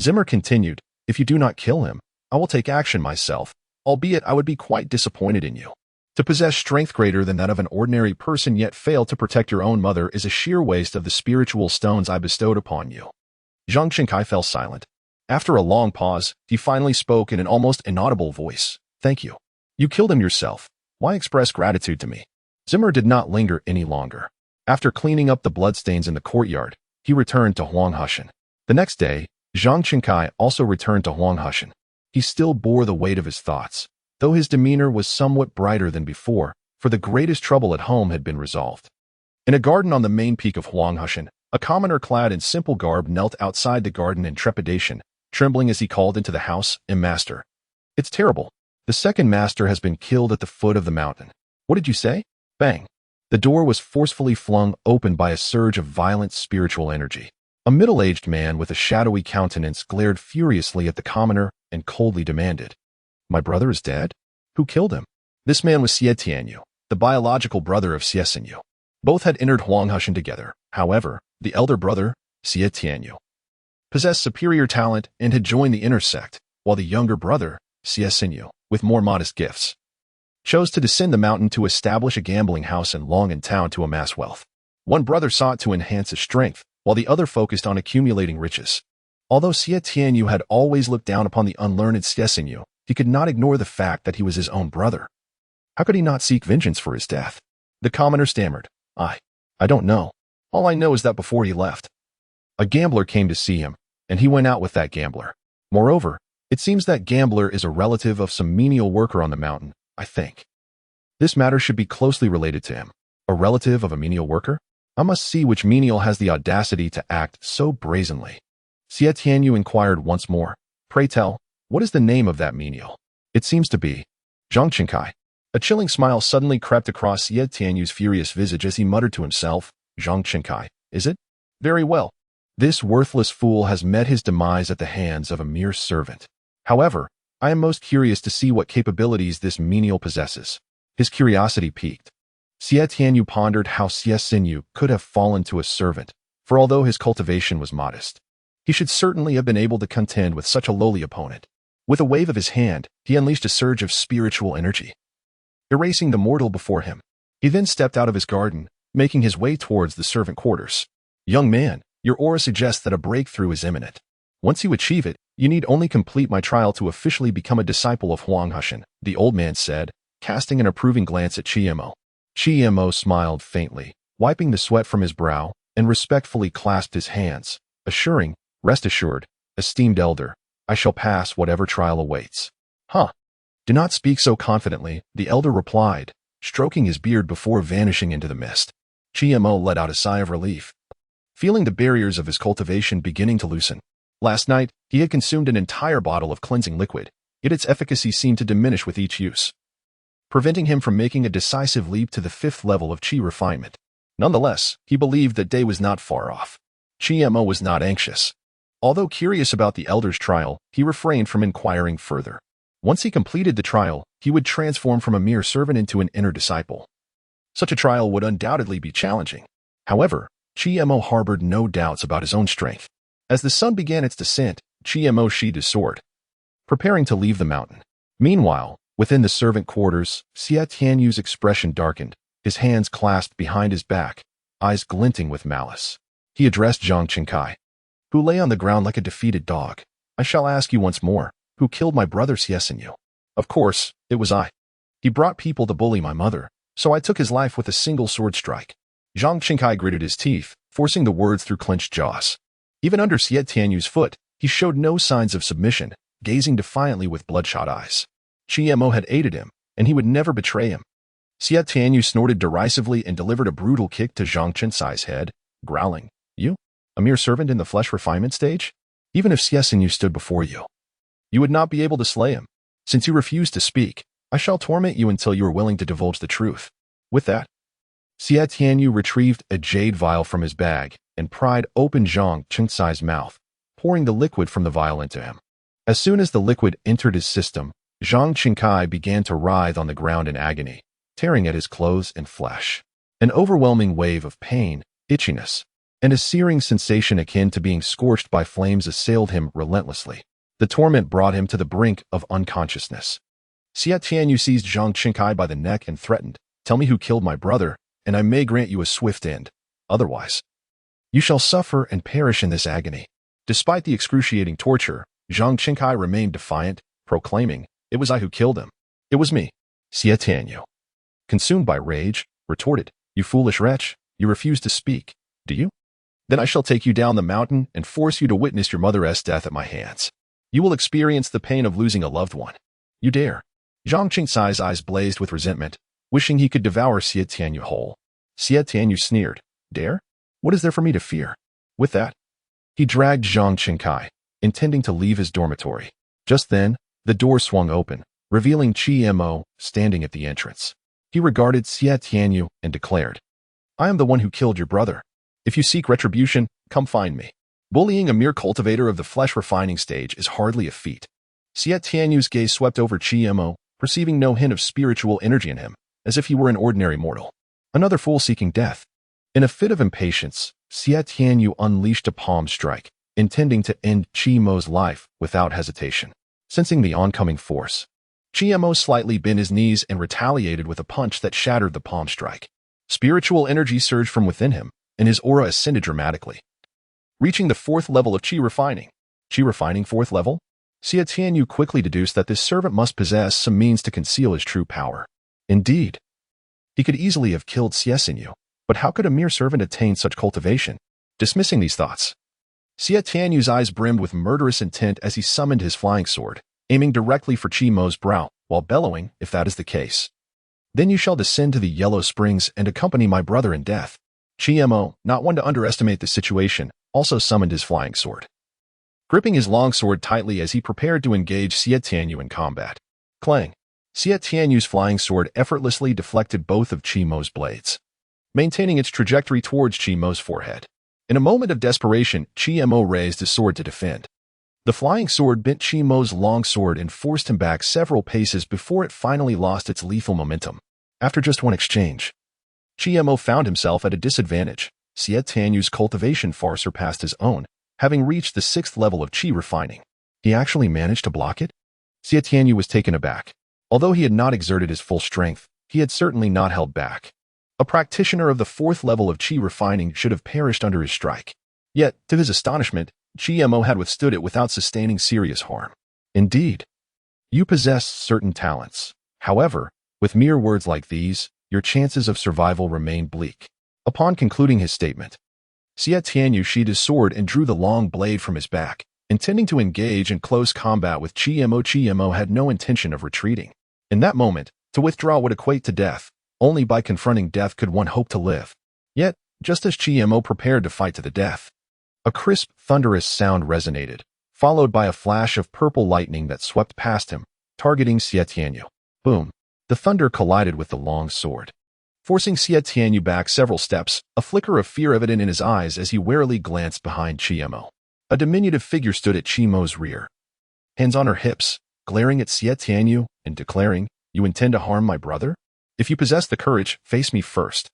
Zimmer continued, "If you do not kill him, I will take action myself, albeit I would be quite disappointed in you. To possess strength greater than that of an ordinary person yet fail to protect your own mother is a sheer waste of the spiritual stones I bestowed upon you." Zhang Qingkai fell silent. After a long pause, he finally spoke in an almost inaudible voice. "Thank you. You killed him yourself. Why express gratitude to me?" Zimmer did not linger any longer. After cleaning up the bloodstains in the courtyard, he returned to Huang Hushan. The next day, Zhang Qingkai also returned to Huang Hushan. He still bore the weight of his thoughts, though his demeanor was somewhat brighter than before, for the greatest trouble at home had been resolved. In a garden on the main peak of Huang Hushan, a commoner clad in simple garb knelt outside the garden in trepidation, trembling as he called into the house, "Master. It's terrible. The second master has been killed at the foot of the mountain." "What did you say?" Bang. The door was forcefully flung open by a surge of violent spiritual energy. A middle-aged man with a shadowy countenance glared furiously at the commoner and coldly demanded, "My brother is dead? Who killed him?" This man was Xie Tianyu, the biological brother of Xie Xinyu. Both had entered Huang Hushan together. However, the elder brother, Xie Tianyu, possessed superior talent and had joined the inner sect, while the younger brother, Xie Xinyu, with more modest gifts, chose to descend the mountain to establish a gambling house in Longan town to amass wealth. One brother sought to enhance his strength, while the other focused on accumulating riches. Although Xie Tianyu had always looked down upon the unlearned Xie Xinyu, he could not ignore the fact that he was his own brother. How could he not seek vengeance for his death? The commoner stammered, I don't know. All I know is that before he left, a gambler came to see him, and he went out with that gambler. Moreover, it seems that gambler is a relative of some menial worker on the mountain, I think. This matter should be closely related to him. A relative of a menial worker? I must see which menial has the audacity to act so brazenly. Xie Tianyu inquired once more, "Pray tell, what is the name of that menial?" "It seems to be Zhang Qingkai." A chilling smile suddenly crept across Xie Tianyu's furious visage as he muttered to himself, "Zhang Qingkai, is it? Very well. This worthless fool has met his demise at the hands of a mere servant. However, I am most curious to see what capabilities this menial possesses." His curiosity piqued. Xie Tianyu pondered how Xie Xinyu could have fallen to a servant, for although his cultivation was modest, he should certainly have been able to contend with such a lowly opponent. With a wave of his hand, he unleashed a surge of spiritual energy, erasing the mortal before him. He then stepped out of his garden, making his way towards the servant quarters. "Young man, your aura suggests that a breakthrough is imminent. Once you achieve it, you need only complete my trial to officially become a disciple of Huang Hushan," the old man said, casting an approving glance at Chiemo. Chiemo smiled faintly, wiping the sweat from his brow, and respectfully clasped his hands, assuring, "Rest assured, esteemed elder, I shall pass whatever trial awaits." "Huh. Do not speak so confidently," the elder replied, stroking his beard before vanishing into the mist. Chiemo let out a sigh of relief, feeling the barriers of his cultivation beginning to loosen. Last night, he had consumed an entire bottle of cleansing liquid, yet its efficacy seemed to diminish with each use, preventing him from making a decisive leap to the 5th level of qi refinement. Nonetheless, he believed that day was not far off. Chiemo was not anxious. Although curious about the elder's trial, he refrained from inquiring further. Once he completed the trial, he would transform from a mere servant into an inner disciple. Such a trial would undoubtedly be challenging. However, Chi-Mo harbored no doubts about his own strength. As the sun began its descent, Chi-Mo sheathed his sword, preparing to leave the mountain. Meanwhile, within the servant quarters, Xie Tianyu's expression darkened, his hands clasped behind his back, eyes glinting with malice. He addressed Zhang Qingkai, who lay on the ground like a defeated dog. I shall ask you once more, who killed my brother Xiesinyu? Of course, it was I. He brought people to bully my mother, so I took his life with a single sword strike. Zhang Qingkai gritted his teeth, forcing the words through clenched jaws. Even under Xie Tianyu's foot, he showed no signs of submission, gazing defiantly with bloodshot eyes. Chi-Mo had aided him, and he would never betray him. Xie Tianyu snorted derisively and delivered a brutal kick to Zhang Qingsai's head, growling, You? A mere servant in the flesh refinement stage? Even if Xiesinyu stood before you, you would not be able to slay him. Since you refuse to speak, I shall torment you until you are willing to divulge the truth. With that, Xie Tianyu retrieved a jade vial from his bag and pried open Zhang Qingsai's mouth, pouring the liquid from the vial into him. As soon as the liquid entered his system, Zhang Qingkai began to writhe on the ground in agony, tearing at his clothes and flesh. An overwhelming wave of pain, itchiness, and a searing sensation akin to being scorched by flames assailed him relentlessly. The torment brought him to the brink of unconsciousness. Xie Tianyu seized Zhang Qingkai by the neck and threatened, Tell me who killed my brother, and I may grant you a swift end. Otherwise, you shall suffer and perish in this agony. Despite the excruciating torture, Zhang Qingkai remained defiant, proclaiming, It was I who killed him. It was me. Xie Tianyu, consumed by rage, retorted, You foolish wretch, you refuse to speak, do you? Then I shall take you down the mountain and force you to witness your mother's death at my hands. You will experience the pain of losing a loved one. You dare. Zhang Qingsai's eyes blazed with resentment, wishing he could devour Xie Tianyu whole. Xie Tianyu sneered, Dare? What is there for me to fear? With that, he dragged Zhang Qingkai, intending to leave his dormitory. Just then, the door swung open, revealing Chi-Mo standing at the entrance. He regarded Xie Tianyu and declared, I am the one who killed your brother. If you seek retribution, come find me. Bullying a mere cultivator of the flesh refining stage is hardly a feat. Xie Tianyu's gaze swept over Chi-Mo, perceiving no hint of spiritual energy in him, as if he were an ordinary mortal. Another fool seeking death. In a fit of impatience, Xie Tianyu unleashed a palm strike, intending to end Chi-Mo's life without hesitation. Sensing the oncoming force, Chi-Mo slightly bent his knees and retaliated with a punch that shattered the palm strike. Spiritual energy surged from within him, and his aura ascended dramatically, reaching the 4th level of Chi refining. Chi refining 4th level? Xie Tianyu quickly deduced that this servant must possess some means to conceal his true power. Indeed, he could easily have killed Xiesinyu, but how could a mere servant attain such cultivation? Dismissing these thoughts, Xie Tianyu's eyes brimmed with murderous intent as he summoned his flying sword, aiming directly for Chi-Mo's brow, while bellowing, If that is the case, then you shall descend to the Yellow Springs and accompany my brother in death. Chi-Mo, not one to underestimate the situation, also summoned his flying sword, gripping his long sword tightly as he prepared to engage Xie Tianyu in combat. Clang! Xie Tianyu's flying sword effortlessly deflected both of Chi-Mo's blades, maintaining its trajectory towards Chi-Mo's forehead. In a moment of desperation, Chi-Mo raised his sword to defend. The flying sword bent Chi-Mo's long sword and forced him back several paces before it finally lost its lethal momentum. After just one exchange, Chi-Mo found himself at a disadvantage. Xie Tianyu's cultivation far surpassed his own, having reached the 6th level of Chi refining. He actually managed to block it? Xie Tianyu was taken aback. Although he had not exerted his full strength, he had certainly not held back. A practitioner of the 4th level of Chi refining should have perished under his strike. Yet, to his astonishment, Chi-Mo had withstood it without sustaining serious harm. Indeed, you possess certain talents. However, with mere words like these, your chances of survival remain bleak. Upon concluding his statement, Xie Tianyu sheathed his sword and drew the long blade from his back, intending to engage in close combat with Chi-Mo. Chi-Mo had no intention of retreating. In that moment, to withdraw would equate to death. Only by confronting death could one hope to live. Yet, just as Chi-Mo prepared to fight to the death, a crisp, thunderous sound resonated, followed by a flash of purple lightning that swept past him, targeting Xie Tianyu. Boom! The thunder collided with the long sword, forcing Xie Tianyu back several steps, a flicker of fear evident in his eyes as he warily glanced behind Chi-Mo. A diminutive figure stood at Chi-Mo's rear, hands on her hips, glaring at Xie Tianyu and declaring, You intend to harm my brother? If you possess the courage, face me first.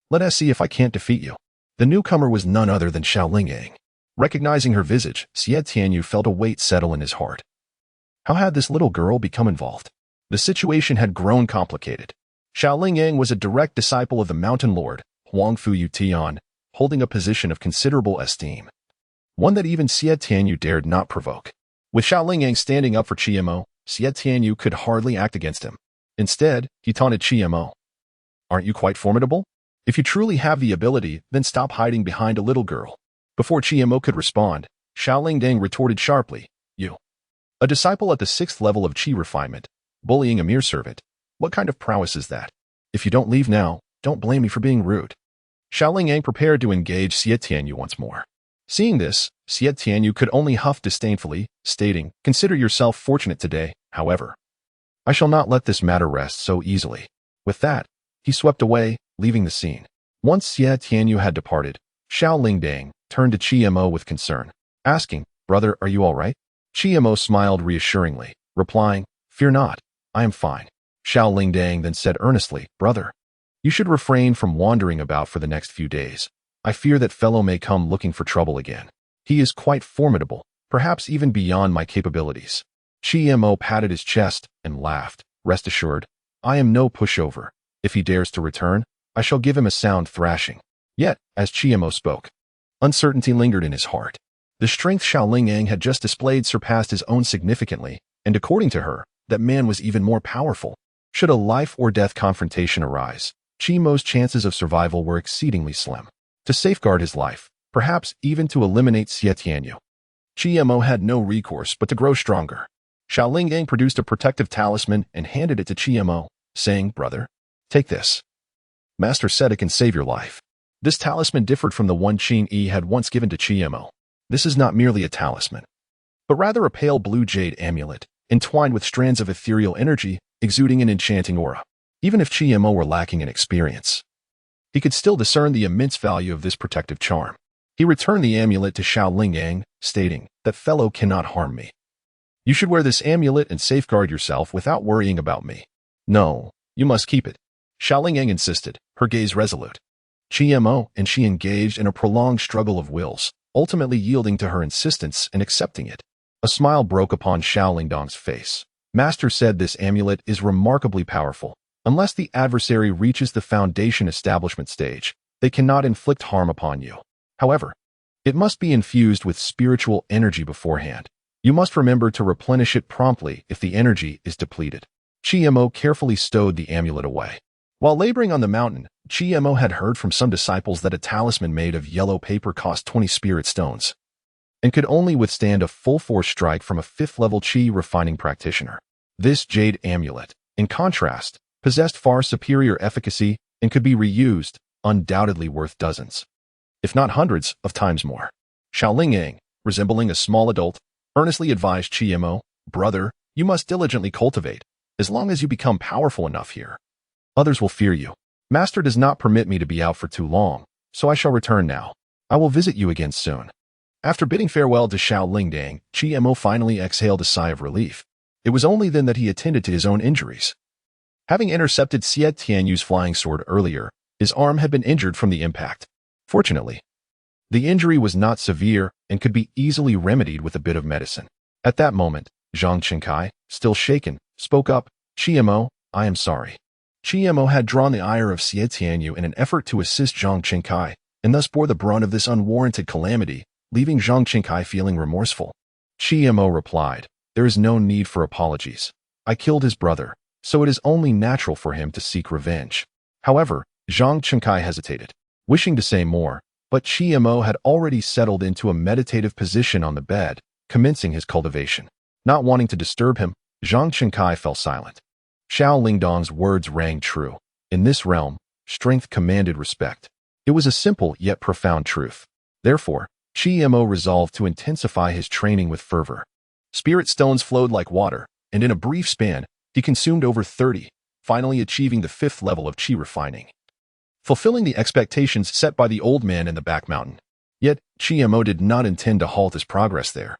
Let us see if I can't defeat you. The newcomer was none other than Xiaolingyang. Recognizing her visage, Xie Tianyu felt a weight settle in his heart. How had this little girl become involved? The situation had grown complicated. Xiaolingyang was a direct disciple of the mountain lord, Huangfu Tian, holding a position of considerable esteem. One that even Xie Tianyu dared not provoke. With Xiaolingyang standing up for Chiemo, Xie Tianyu could hardly act against him. Instead, he taunted Chiemo. Aren't you quite formidable? If you truly have the ability, then stop hiding behind a little girl. Before Chiemo could respond, Xiaolingyang retorted sharply, You. A disciple at the 6th level of Qi refinement, bullying a mere servant. What kind of prowess is that? If you don't leave now, don't blame me for being rude. Xiaolingyang prepared to engage Xie Tianyu once more. Seeing this, Xie Tianyu could only huff disdainfully, stating, Consider yourself fortunate today, however. I shall not let this matter rest so easily. With that, he swept away, leaving the scene. Once Xie Tianyu had departed, Xiaolingyang turned to Chiemo with concern, asking, Brother, are you all right? Chiemo smiled reassuringly, replying, Fear not, I am fine. Xiaolingyang then said earnestly, Brother, you should refrain from wandering about for the next few days. I fear that fellow may come looking for trouble again. He is quite formidable, perhaps even beyond my capabilities. Chiemo patted his chest and laughed. Rest assured, I am no pushover. If he dares to return, I shall give him a sound thrashing. Yet, as Chiemo spoke, uncertainty lingered in his heart. The strength Xiaolingyang had just displayed surpassed his own significantly, and according to her, that man was even more powerful. Should a life-or-death confrontation arise, Chiemo's chances of survival were exceedingly slim. To safeguard his life, perhaps even to eliminate Xie Tianyu, Chiemo had no recourse but to grow stronger. Xiaolingyang produced a protective talisman and handed it to Chiemo, saying, Brother, take this. Master said it can save your life. This talisman differed from the one Qin Yi had once given to Chiemo. This is not merely a talisman, but rather a pale blue jade amulet, entwined with strands of ethereal energy, exuding an enchanting aura. Even if Chiemo were lacking in experience, he could still discern the immense value of this protective charm. He returned the amulet to Xiaolingyang, stating, That fellow cannot harm me. You should wear this amulet and safeguard yourself without worrying about me. No, you must keep it. Xiaolingyang insisted, her gaze resolute. Chiemo and she engaged in a prolonged struggle of wills, ultimately yielding to her insistence and accepting it. A smile broke upon Xiaolingyang's face. Master said this amulet is remarkably powerful. Unless the adversary reaches the foundation establishment stage, they cannot inflict harm upon you. However, it must be infused with spiritual energy beforehand. You must remember to replenish it promptly if the energy is depleted. Chiemo carefully stowed the amulet away. While laboring on the mountain, Chiemo had heard from some disciples that a talisman made of yellow paper cost 20 spirit stones and could only withstand a full-force strike from a 5th-level Qi refining practitioner. This jade amulet, in contrast, possessed far superior efficacy and could be reused, undoubtedly worth dozens, if not hundreds, of times more. Xiaolingyang, resembling a small adult, earnestly advised Chiemo, Brother, you must diligently cultivate. As long as you become powerful enough here, others will fear you. Master does not permit me to be out for too long, so I shall return now. I will visit you again soon. After bidding farewell to Xiaolingyang, Chiemo finally exhaled a sigh of relief. It was only then that he attended to his own injuries. Having intercepted Xie Tianyu's flying sword earlier, his arm had been injured from the impact. Fortunately, the injury was not severe and could be easily remedied with a bit of medicine. At that moment, Zhang Qingkai, still shaken, spoke up, Chiemo, I am sorry. Chiemo had drawn the ire of Xie Tianyu in an effort to assist Zhang Qingkai, and thus bore the brunt of this unwarranted calamity, leaving Zhang Qingkai feeling remorseful. Chiemo replied, There is no need for apologies. I killed his brother, so it is only natural for him to seek revenge. However, Zhang Qingkai hesitated, wishing to say more, but Chiemo had already settled into a meditative position on the bed, commencing his cultivation. Not wanting to disturb him, Zhang Qingkai fell silent. Xiaolingyang's words rang true. In this realm, strength commanded respect. It was a simple yet profound truth. Therefore, Chiemo resolved to intensify his training with fervor. Spirit stones flowed like water, and in a brief span, he consumed over 30, finally achieving the 5th level of Qi refining, fulfilling the expectations set by the old man in the back mountain. Yet, Chiemo did not intend to halt his progress there.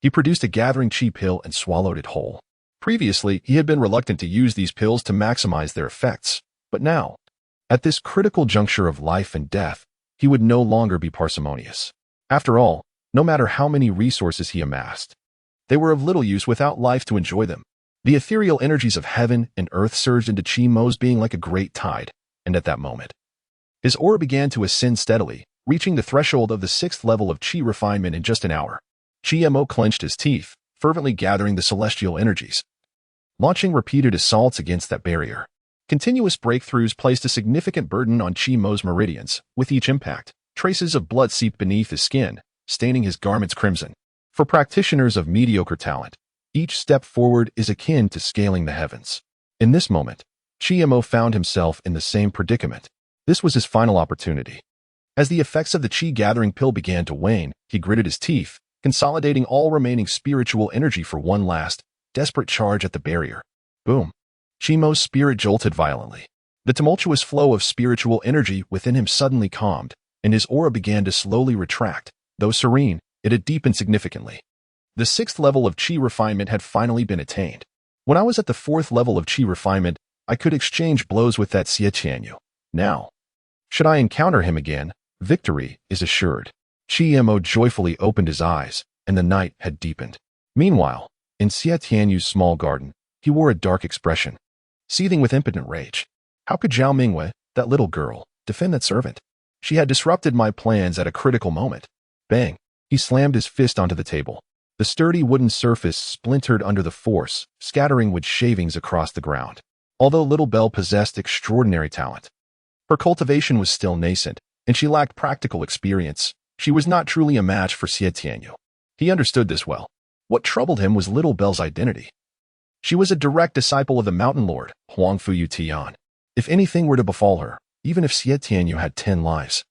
He produced a gathering Qi pill and swallowed it whole. Previously, he had been reluctant to use these pills to maximize their effects, but now, at this critical juncture of life and death, he would no longer be parsimonious. After all, no matter how many resources he amassed, they were of little use without life to enjoy them. The ethereal energies of heaven and earth surged into Qi Mo's being like a great tide, and at that moment, his aura began to ascend steadily, reaching the threshold of the 6th level of Qi refinement in just an hour. Qi Mo clenched his teeth, fervently gathering the celestial energies, launching repeated assaults against that barrier. Continuous breakthroughs placed a significant burden on Qi Mo's meridians. With each impact, traces of blood seeped beneath his skin, staining his garments crimson. For practitioners of mediocre talent, each step forward is akin to scaling the heavens. In this moment, Qi Mo found himself in the same predicament. This was his final opportunity. As the effects of the Qi gathering pill began to wane, he gritted his teeth, consolidating all remaining spiritual energy for one last, desperate charge at the barrier. Boom. Qi Mo's spirit jolted violently. The tumultuous flow of spiritual energy within him suddenly calmed, and his aura began to slowly retract. Though serene, it had deepened significantly. The 6th level of Qi refinement had finally been attained. When I was at the 4th level of Qi refinement, I could exchange blows with that Xie Tianyu. Now, should I encounter him again, victory is assured. Qi Mo joyfully opened his eyes, and the night had deepened. Meanwhile, in Xie Tianyu's small garden, he wore a dark expression, seething with impotent rage. How could Zhao Mingwei, that little girl, defend that servant? She had disrupted my plans at a critical moment. Bang! He slammed his fist onto the table. The sturdy wooden surface splintered under the force, scattering wood shavings across the ground. Although Little Belle possessed extraordinary talent, her cultivation was still nascent, and she lacked practical experience. She was not truly a match for Xie Tianyu. He understood this well. What troubled him was Little Belle's identity. She was a direct disciple of the Mountain Lord, Huang Fuyu Tian. If anything were to befall her, even if Xie Tianyu had 10 lives,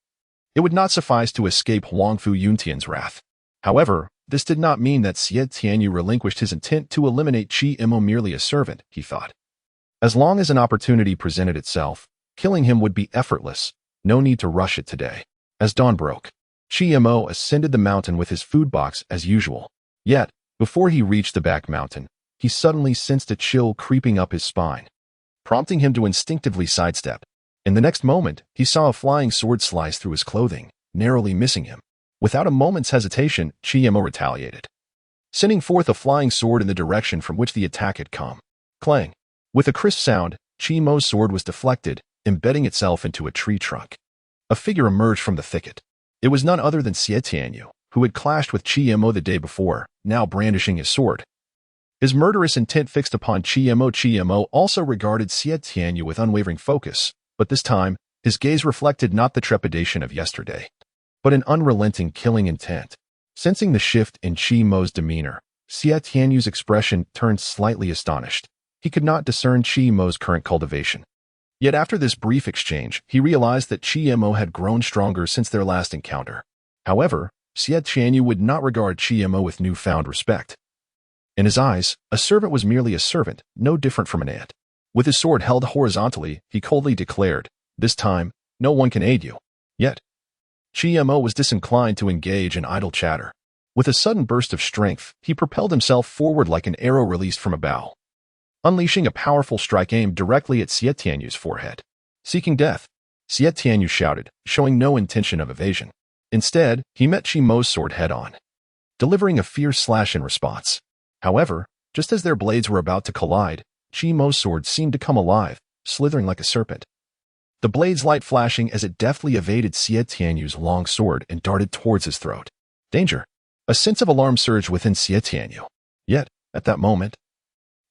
it would not suffice to escape Huang Fuyu Tian's wrath. However, this did not mean that Xie Tianyu relinquished his intent to eliminate Qi Mo merely a servant, he thought. As long as an opportunity presented itself, killing him would be effortless. No need to rush it today. As dawn broke, Qi Mo ascended the mountain with his food box as usual. Yet, before he reached the back mountain, he suddenly sensed a chill creeping up his spine, prompting him to instinctively sidestep. In the next moment, he saw a flying sword slice through his clothing, narrowly missing him. Without a moment's hesitation, Qi Mo retaliated, sending forth a flying sword in the direction from which the attack had come. Clang! With a crisp sound, Qi Mo's sword was deflected, embedding itself into a tree trunk. A figure emerged from the thicket. It was none other than Xie Tianyu, who had clashed with Qi Mo the day before, now brandishing his sword. His murderous intent fixed upon Qi Mo also regarded Xie Tianyu with unwavering focus, but this time, his gaze reflected not the trepidation of yesterday, but an unrelenting killing intent. Sensing the shift in Qi Mo's demeanor, Xie Tianyu's expression turned slightly astonished. He could not discern Qi Mo's current cultivation. Yet after this brief exchange, he realized that Qi Mo had grown stronger since their last encounter. However, Xie Tianyu would not regard Qi Mo with newfound respect. In his eyes, a servant was merely a servant, no different from an ant. With his sword held horizontally, he coldly declared, "This time, no one can aid you." Yet, Qi Mo was disinclined to engage in idle chatter. With a sudden burst of strength, he propelled himself forward like an arrow released from a bow, unleashing a powerful strike aimed directly at Xie Tianyu's forehead. Seeking death, Xie Tianyu shouted, showing no intention of evasion. Instead, he met Qi Mo's sword head-on, delivering a fierce slash in response. However, just as their blades were about to collide, Qi Mo's sword seemed to come alive, slithering like a serpent. The blade's light flashing as it deftly evaded Xie Tianyu's long sword and darted towards his throat. Danger! A sense of alarm surged within Xie Tianyu. Yet, at that moment,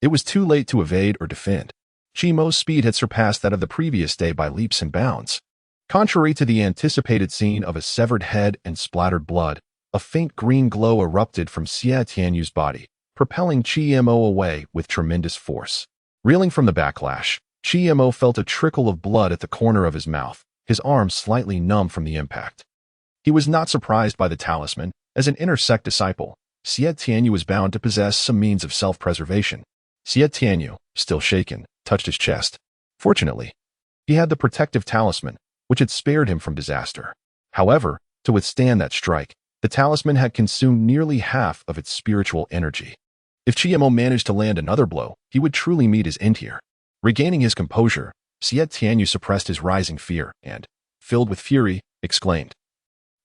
it was too late to evade or defend. Qi Mo's speed had surpassed that of the previous day by leaps and bounds. Contrary to the anticipated scene of a severed head and splattered blood, a faint green glow erupted from Xie Tianyu's body, propelling Qi Mo away with tremendous force. Reeling from the backlash, Qi Mo felt a trickle of blood at the corner of his mouth, his arm slightly numb from the impact. He was not surprised by the talisman. As an inner sect disciple, Xie Tianyu was bound to possess some means of self-preservation. Xie Tianyu, still shaken, touched his chest. Fortunately, he had the protective talisman, which had spared him from disaster. However, to withstand that strike, the talisman had consumed nearly half of its spiritual energy. If Qi Mo managed to land another blow, he would truly meet his end here. Regaining his composure, Xie Tianyu suppressed his rising fear and, filled with fury, exclaimed.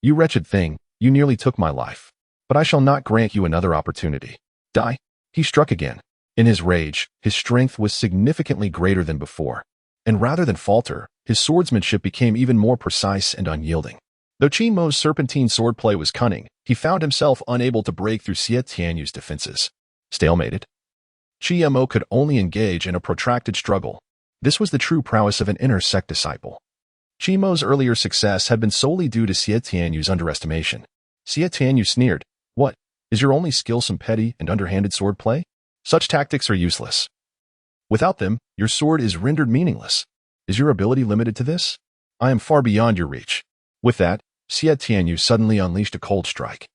"You wretched thing, you nearly took my life. But I shall not grant you another opportunity. Die." He struck again. In his rage, his strength was significantly greater than before, and rather than falter, his swordsmanship became even more precise and unyielding. Though Qi Mo's serpentine swordplay was cunning, he found himself unable to break through Xie Tianyu's defenses. Stalemated, Qi Mo could only engage in a protracted struggle. This was the true prowess of an inner sect disciple. Qi Mo's earlier success had been solely due to Xie Tianyu's underestimation. Xie Tianyu sneered, "What? Is your only skill some petty and underhanded swordplay? Such tactics are useless. Without them, your sword is rendered meaningless. Is your ability limited to this? I am far beyond your reach." With that, Xie Tianyu suddenly unleashed a cold strike.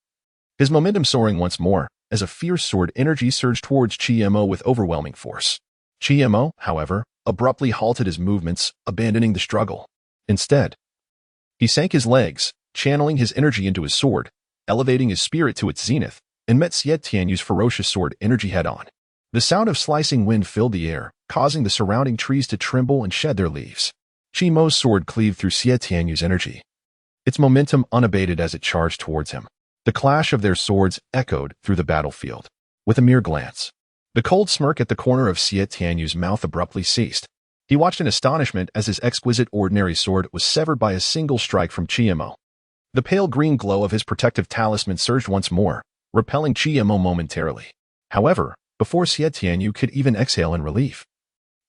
His momentum soaring once more, as a fierce sword energy surged towards Qi Mo with overwhelming force. Qi Mo, however, abruptly halted his movements, abandoning the struggle. Instead, he sank his legs, channeling his energy into his sword, elevating his spirit to its zenith, and met Xie Tianyu's ferocious sword energy head-on. The sound of slicing wind filled the air, causing the surrounding trees to tremble and shed their leaves. Qi Mo's sword cleaved through Xie Tianyu's energy, its momentum unabated as it charged towards him. The clash of their swords echoed through the battlefield. With a mere glance, the cold smirk at the corner of Xie Tianyu's mouth abruptly ceased. He watched in astonishment as his exquisite ordinary sword was severed by a single strike from Qi Mo. The pale green glow of his protective talisman surged once more, repelling Qi Mo momentarily. However, before Xie Tianyu could even exhale in relief,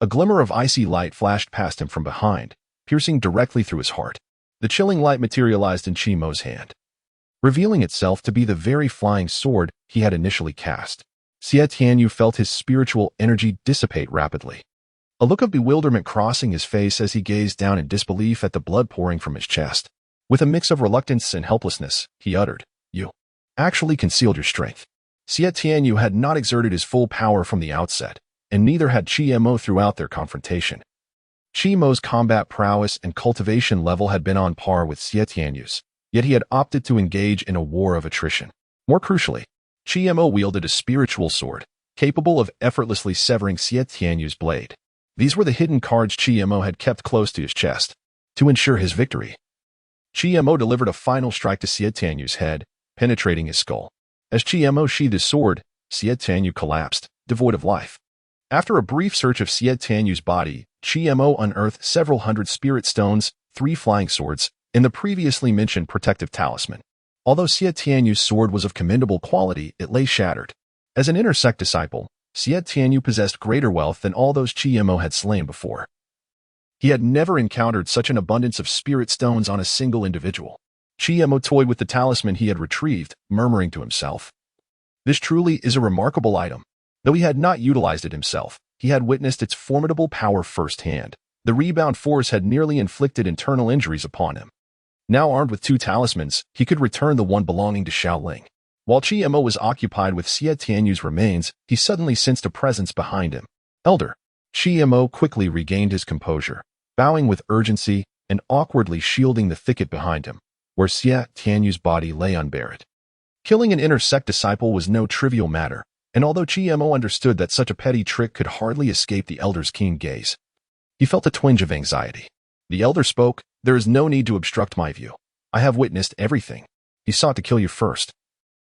a glimmer of icy light flashed past him from behind, piercing directly through his heart. The chilling light materialized in Qi Mo's hand, revealing itself to be the very flying sword he had initially cast. Xie Tianyu felt his spiritual energy dissipate rapidly, a look of bewilderment crossing his face as he gazed down in disbelief at the blood pouring from his chest. With a mix of reluctance and helplessness, he uttered, "You actually concealed your strength." Xie Tianyu had not exerted his full power from the outset, and neither had Qi Mo throughout their confrontation. Qi Mo's combat prowess and cultivation level had been on par with Xie Tianyu's, yet he had opted to engage in a war of attrition. More crucially, Qi Mo wielded a spiritual sword, capable of effortlessly severing Xie Tianyu's blade. These were the hidden cards Qi Mo had kept close to his chest to ensure his victory. Qi Mo delivered a final strike to Xie Tianyu's head, penetrating his skull. As Qi Mo sheathed his sword, Xie Tianyu collapsed, devoid of life. After a brief search of Xie Tianyu's body, Qi Mo unearthed several hundred spirit stones, 3 flying swords, and the previously mentioned protective talisman. Although Xie Tianyu's sword was of commendable quality, it lay shattered. As an inner sect disciple, Xie Tianyu possessed greater wealth than all those Qi Mo had slain before. He had never encountered such an abundance of spirit stones on a single individual. Qi Mo toyed with the talisman he had retrieved, murmuring to himself, "This truly is a remarkable item." Though he had not utilized it himself, he had witnessed its formidable power firsthand. The rebound force had nearly inflicted internal injuries upon him. Now armed with 2 talismans, he could return the one belonging to Shaoling. While Qi Mo was occupied with Xie Tianyu's remains, he suddenly sensed a presence behind him. "Elder." Qi Mo quickly regained his composure, bowing with urgency and awkwardly shielding the thicket behind him, where Xie Tianyu's body lay unburied. Killing an inner sect disciple was no trivial matter, and although Qi Mo understood that such a petty trick could hardly escape the elder's keen gaze, he felt a twinge of anxiety. The elder spoke, "There is no need to obstruct my view. I have witnessed everything. He sought to kill you first,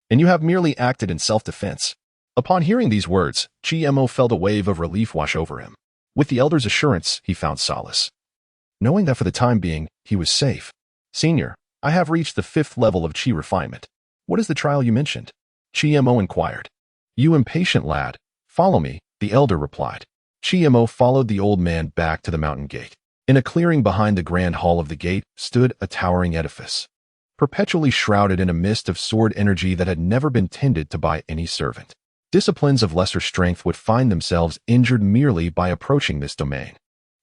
and you have merely acted in self-defense." Upon hearing these words, Qi Mo felt a wave of relief wash over him. With the elder's assurance, he found solace, knowing that for the time being, he was safe. "Senior, I have reached the 5th level of Qi refinement. What is the trial you mentioned?" Qi Mo inquired. "You impatient lad, follow me," the elder replied. Qi Mo followed the old man back to the mountain gate. In a clearing behind the grand hall of the gate stood a towering edifice, perpetually shrouded in a mist of sword energy that had never been tended to by any servant. Disciplines of lesser strength would find themselves injured merely by approaching this domain.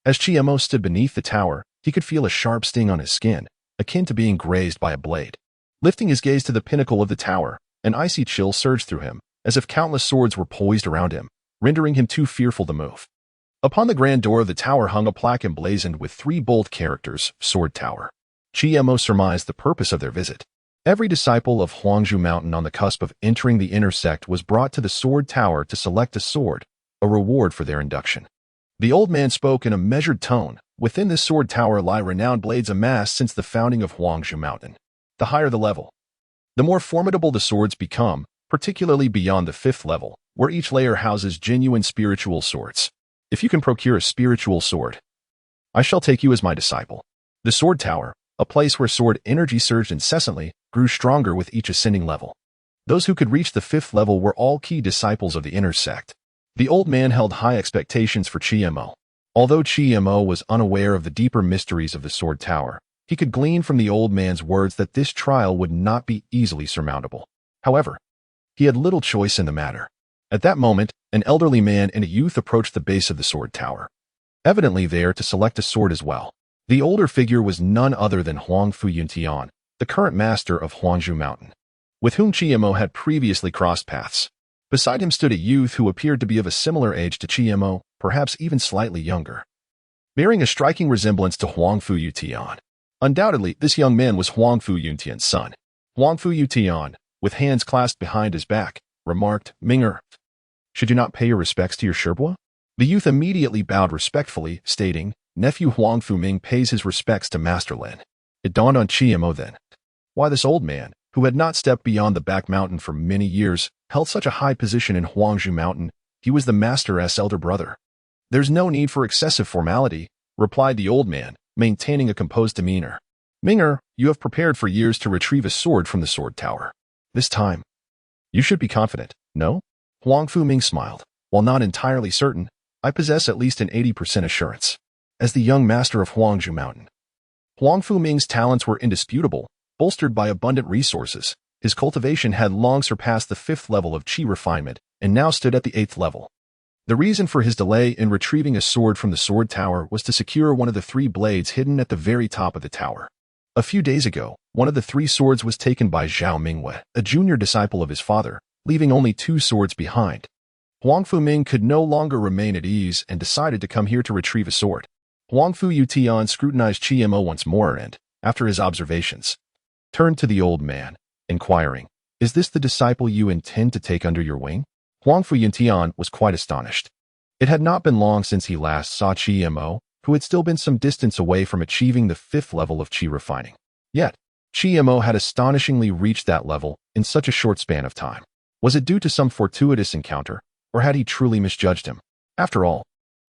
As Qi Mo stood beneath the tower, he could feel a sharp sting on his skin, akin to being grazed by a blade. Lifting his gaze to the pinnacle of the tower, an icy chill surged through him, as if countless swords were poised around him, rendering him too fearful to move. Upon the grand door of the tower hung a plaque emblazoned with 3 bold characters, Sword Tower. Qi Mo surmised the purpose of their visit. Every disciple of Huangzhou Mountain on the cusp of entering the inner sect was brought to the Sword Tower to select a sword, a reward for their induction. The old man spoke in a measured tone, Within this sword tower lie renowned blades amassed since the founding of Huangzhou Mountain. The higher the level, the more formidable the swords become, particularly beyond the 5th level, where each layer houses genuine spiritual swords. If you can procure a spiritual sword, I shall take you as my disciple. The sword tower, a place where sword energy surged incessantly, grew stronger with each ascending level. Those who could reach the 5th level were all key disciples of the inner sect. The old man held high expectations for Chiemo. Although Chiemo was unaware of the deeper mysteries of the sword tower, he could glean from the old man's words that this trial would not be easily surmountable. However, he had little choice in the matter. At that moment, an elderly man and a youth approached the base of the sword tower, evidently there to select a sword as well. The older figure was none other than Huangfu Yuntian, the current master of Huangzhou Mountain, with whom Chiemo had previously crossed paths. Beside him stood a youth who appeared to be of a similar age to Chiemo, perhaps even slightly younger, bearing a striking resemblance to Huangfu Yuntian. Undoubtedly, this young man was Huangfu Yuntian's son. Huangfu Yuntian, with hands clasped behind his back, remarked, "Ming'er, should you not pay your respects to your Sherbois?" The youth immediately bowed respectfully, stating, "Nephew Huangfu Ming pays his respects to Master Lin." It dawned on Chiemo then why this old man, who had not stepped beyond the back mountain for many years, held such a high position in Huangzhou Mountain. He was the master's elder brother. "There's no need for excessive formality," replied the old man, maintaining a composed demeanor. "Ming'er, you have prepared for years to retrieve a sword from the sword tower. This time, you should be confident, no?" Huangfu Ming smiled. "While not entirely certain, I possess at least an 80% assurance. As the young master of Huangzhou Mountain, Huangfu Ming's talents were indisputable, bolstered by abundant resources. His cultivation had long surpassed the 5th level of qi refinement and now stood at the 8th level. The reason for his delay in retrieving a sword from the sword tower was to secure one of the 3 blades hidden at the very top of the tower. A few days ago, one of the 3 swords was taken by Zhao Mingwei, a junior disciple of his father, leaving only 2 swords behind. Huangfu Ming could no longer remain at ease and decided to come here to retrieve a sword. Huangfu Yutian scrutinized Chiemo once more and, after his observations, turned to the old man, inquiring, "Is this the disciple you intend to take under your wing?" Huangfu Yutian was quite astonished. It had not been long since he last saw Chiemo, who had still been some distance away from achieving the 5th level of qi refining. Yet, Chiemo had astonishingly reached that level in such a short span of time. Was it due to some fortuitous encounter, or had he truly misjudged him? After all,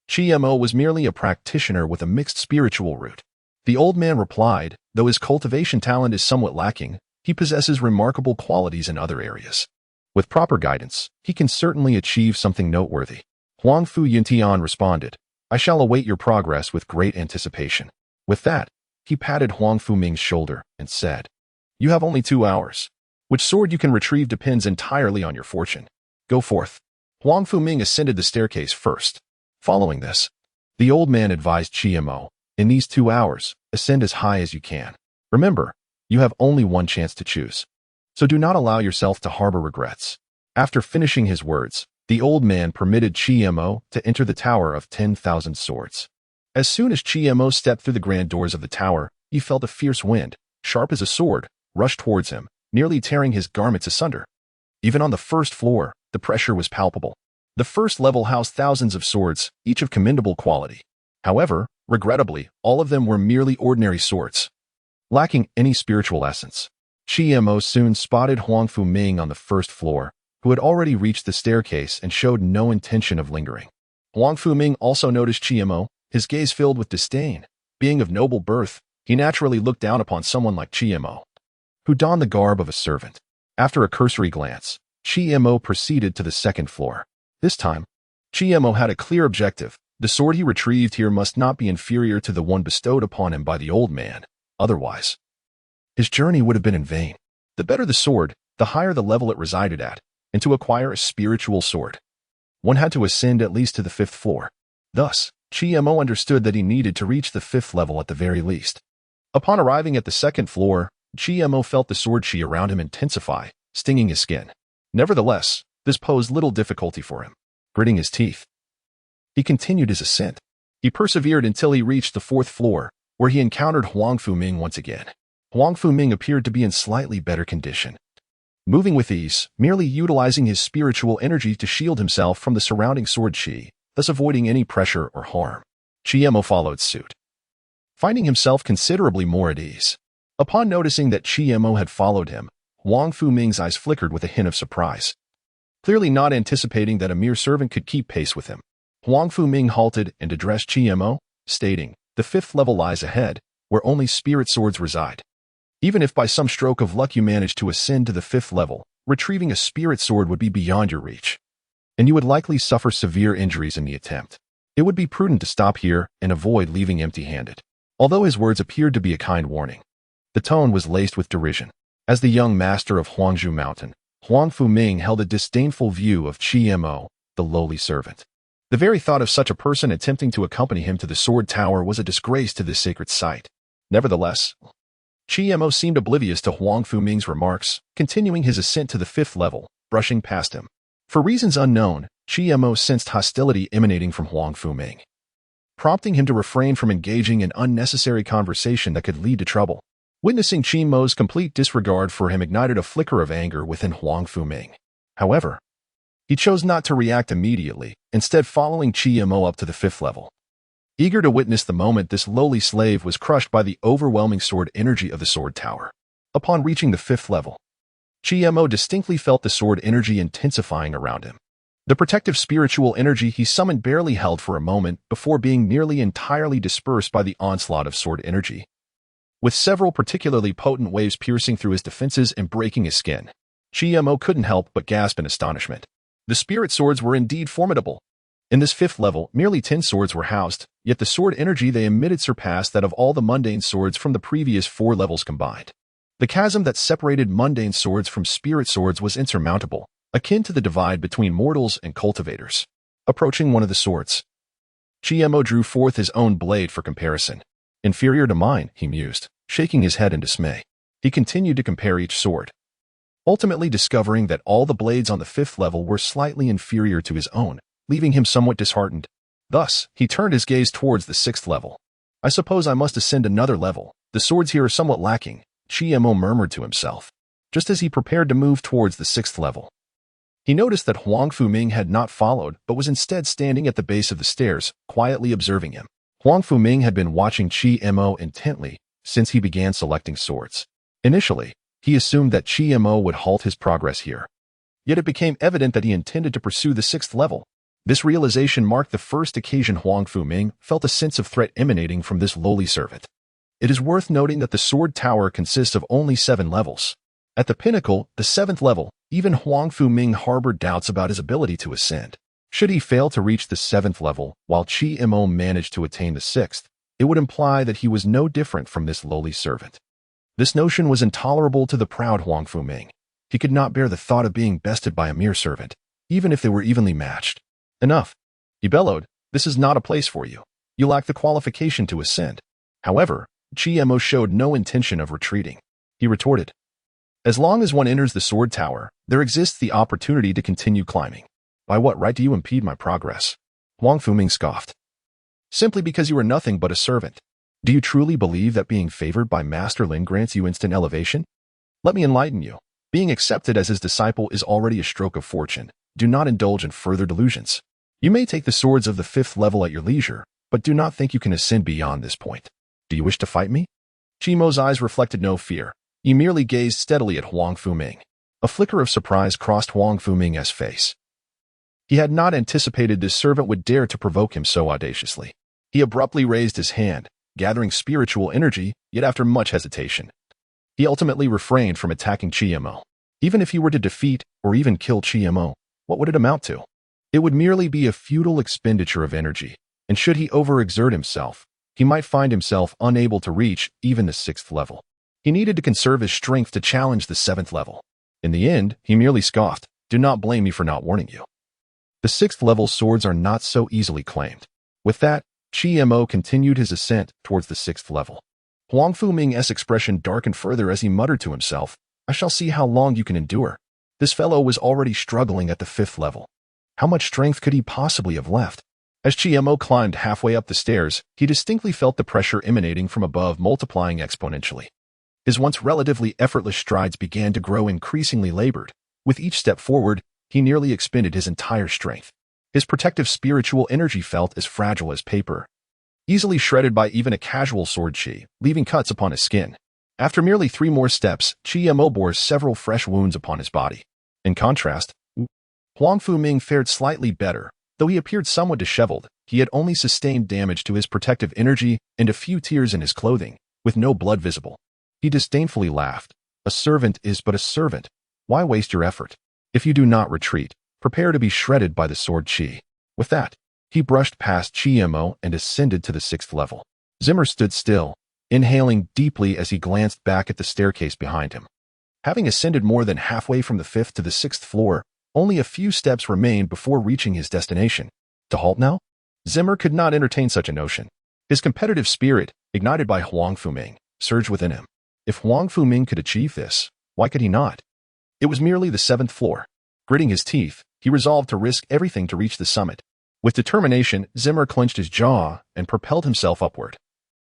Chiemo was merely a practitioner with a mixed spiritual root. The old man replied, "Though his cultivation talent is somewhat lacking, he possesses remarkable qualities in other areas. With proper guidance, he can certainly achieve something noteworthy." Huangfu Yuntian responded, "I shall await your progress with great anticipation." With that, he patted Huangfu Ming's shoulder and said, "You have only 2 hours. Which sword you can retrieve depends entirely on your fortune. Go forth." Huangfu Ming ascended the staircase first. Following this, the old man advised Chiemo, "In these 2 hours, ascend as high as you can. Remember, you have only one chance to choose, so do not allow yourself to harbor regrets." After finishing his words, the old man permitted Chiemo to enter the Tower of 10,000 Swords. As soon as Chiemo stepped through the grand doors of the tower, he felt a fierce wind, sharp as a sword, rush towards him, nearly tearing his garments asunder. Even on the 1st floor, the pressure was palpable. The 1st level housed thousands of swords, each of commendable quality. However, regrettably, all of them were merely ordinary swords, lacking any spiritual essence. Chiemo soon spotted Huangfu Ming on the 1st floor, who had already reached the staircase and showed no intention of lingering. Huangfu Ming also noticed Chiemo, his gaze filled with disdain. Being of noble birth, he naturally looked down upon someone like Chiemo, who donned the garb of a servant. After a cursory glance, Chiemo proceeded to the 2nd floor. This time, Chiemo had a clear objective. The sword he retrieved here must not be inferior to the one bestowed upon him by the old man. Otherwise, his journey would have been in vain. The better the sword, the higher the level it resided at, and to acquire a spiritual sword, one had to ascend at least to the 5th floor. Thus, Chiemo understood that he needed to reach the 5th level at the very least. Upon arriving at the 2nd floor, Chiemo felt the sword chi around him intensify, stinging his skin. Nevertheless, this posed little difficulty for him. Gritting his teeth, he continued his ascent. He persevered until he reached the 4th floor, where he encountered Huangfu Ming once again. Huangfu Ming appeared to be in slightly better condition, moving with ease, merely utilizing his spiritual energy to shield himself from the surrounding sword chi, thus avoiding any pressure or harm. Chiemo followed suit. finding himself considerably more at ease. Upon noticing that Chi Mo had followed him, Huang Fuming's eyes flickered with a hint of surprise. Clearly not anticipating that a mere servant could keep pace with him, Huang Fuming halted and addressed Chi Mo, stating, "The 5th level lies ahead, where only spirit swords reside. Even if by some stroke of luck you manage to ascend to the 5th level, retrieving a spirit sword would be beyond your reach, and you would likely suffer severe injuries in the attempt. It would be prudent to stop here and avoid leaving empty-handed." Although his words appeared to be a kind warning, the tone was laced with derision. As the young master of Huangzhou Mountain, Huang Fuming held a disdainful view of Chi Mo, the lowly servant. The very thought of such a person attempting to accompany him to the sword tower was a disgrace to this sacred site. Nevertheless, Chi Mo seemed oblivious to Huang Fuming's remarks, continuing his ascent to the 5th level, brushing past him. For reasons unknown, Chi Mo sensed hostility emanating from Huang Fuming, prompting him to refrain from engaging in unnecessary conversation that could lead to trouble. Witnessing Chi Mo's complete disregard for him ignited a flicker of anger within Huang Fuming. However, he chose not to react immediately, instead following Chi Mo up to the 5th level. Eager to witness the moment this lowly slave was crushed by the overwhelming sword energy of the sword tower. Upon reaching the 5th level, Chi Mo distinctly felt the sword energy intensifying around him. The protective spiritual energy he summoned barely held for a moment before being nearly entirely dispersed by the onslaught of sword energy, with several particularly potent waves piercing through his defenses and breaking his skin. Chi Mo couldn't help but gasp in astonishment. The spirit swords were indeed formidable. In this 5th level, merely 10 swords were housed, yet the sword energy they emitted surpassed that of all the mundane swords from the previous 4 levels combined. The chasm that separated mundane swords from spirit swords was insurmountable, akin to the divide between mortals and cultivators. Approaching one of the swords, Chi Mo drew forth his own blade for comparison. "Inferior to mine," he mused, shaking his head in dismay. He continued to compare each sword, ultimately discovering that all the blades on the 5th level were slightly inferior to his own, leaving him somewhat disheartened. Thus, he turned his gaze towards the 6th level. "I suppose I must ascend another level. The swords here are somewhat lacking," Chi Mo murmured to himself. Just as he prepared to move towards the 6th level, he noticed that Huang Fuming had not followed but was instead standing at the base of the stairs, quietly observing him. Huang Fuming had been watching Chi Mo intently since he began selecting swords. Initially, he assumed that Chi Mo would halt his progress here. Yet it became evident that he intended to pursue the 6th level. This realization marked the first occasion Huang Fuming felt a sense of threat emanating from this lowly servant. It is worth noting that the sword tower consists of only 7 levels. At the pinnacle, the 7th level, even Huang Fuming harbored doubts about his ability to ascend. Should he fail to reach the 7th level, while Chi Mo managed to attain the 6th, it would imply that he was no different from this lowly servant. This notion was intolerable to the proud Huang Fuming. He could not bear the thought of being bested by a mere servant, even if they were evenly matched. "Enough," he bellowed. "This is not a place for you. You lack the qualification to ascend." However, Chi Mo showed no intention of retreating. He retorted, "As long as one enters the sword tower, there exists the opportunity to continue climbing. By what right do you impede my progress?" Huang Fuming scoffed. "Simply because you are nothing but a servant. Do you truly believe that being favored by Master Lin grants you instant elevation? Let me enlighten you. Being accepted as his disciple is already a stroke of fortune. Do not indulge in further delusions. You may take the swords of the 5th level at your leisure, but do not think you can ascend beyond this point. Do you wish to fight me?" Chi Mo's eyes reflected no fear. He merely gazed steadily at Huang Fuming. A flicker of surprise crossed Huang Fuming's face. He had not anticipated this servant would dare to provoke him so audaciously. He abruptly raised his hand, gathering spiritual energy, yet after much hesitation, he ultimately refrained from attacking Chi Mo. Even if he were to defeat or even kill Chi Mo, what would it amount to? It would merely be a futile expenditure of energy, and should he overexert himself, he might find himself unable to reach even the 6th level. He needed to conserve his strength to challenge the 7th level. In the end, he merely scoffed, "Do not blame me for not warning you. The 6th level swords are not so easily claimed." With that, Chi Mo continued his ascent towards the 6th level. Huang Fuming's expression darkened further as he muttered to himself, "I shall see how long you can endure." This fellow was already struggling at the 5th level. How much strength could he possibly have left? As Chi Mo climbed halfway up the stairs, he distinctly felt the pressure emanating from above multiplying exponentially. His once relatively effortless strides began to grow increasingly labored. With each step forward, he nearly expended his entire strength. His protective spiritual energy felt as fragile as paper. easily shredded by even a casual sword chi, leaving cuts upon his skin. After merely 3 more steps, Chi bore several fresh wounds upon his body. In contrast, Huang Fuming fared slightly better. Though he appeared somewhat disheveled, he had only sustained damage to his protective energy and a few tears in his clothing, with no blood visible. He disdainfully laughed. A servant is but a servant. Why waste your effort? If you do not retreat, prepare to be shredded by the sword chi. With that, he brushed past Chi and ascended to the 6th level. Zimmer stood still, inhaling deeply as he glanced back at the staircase behind him. Having ascended more than halfway from the 5th to the 6th floor, only a few steps remained before reaching his destination. To halt now? Zimmer could not entertain such a notion. His competitive spirit, ignited by Huang Fuming, surged within him. If Huang Fuming could achieve this, why could he not? It was merely the 7th floor. Gritting his teeth, he resolved to risk everything to reach the summit. With determination, Zimmer clenched his jaw and propelled himself upward,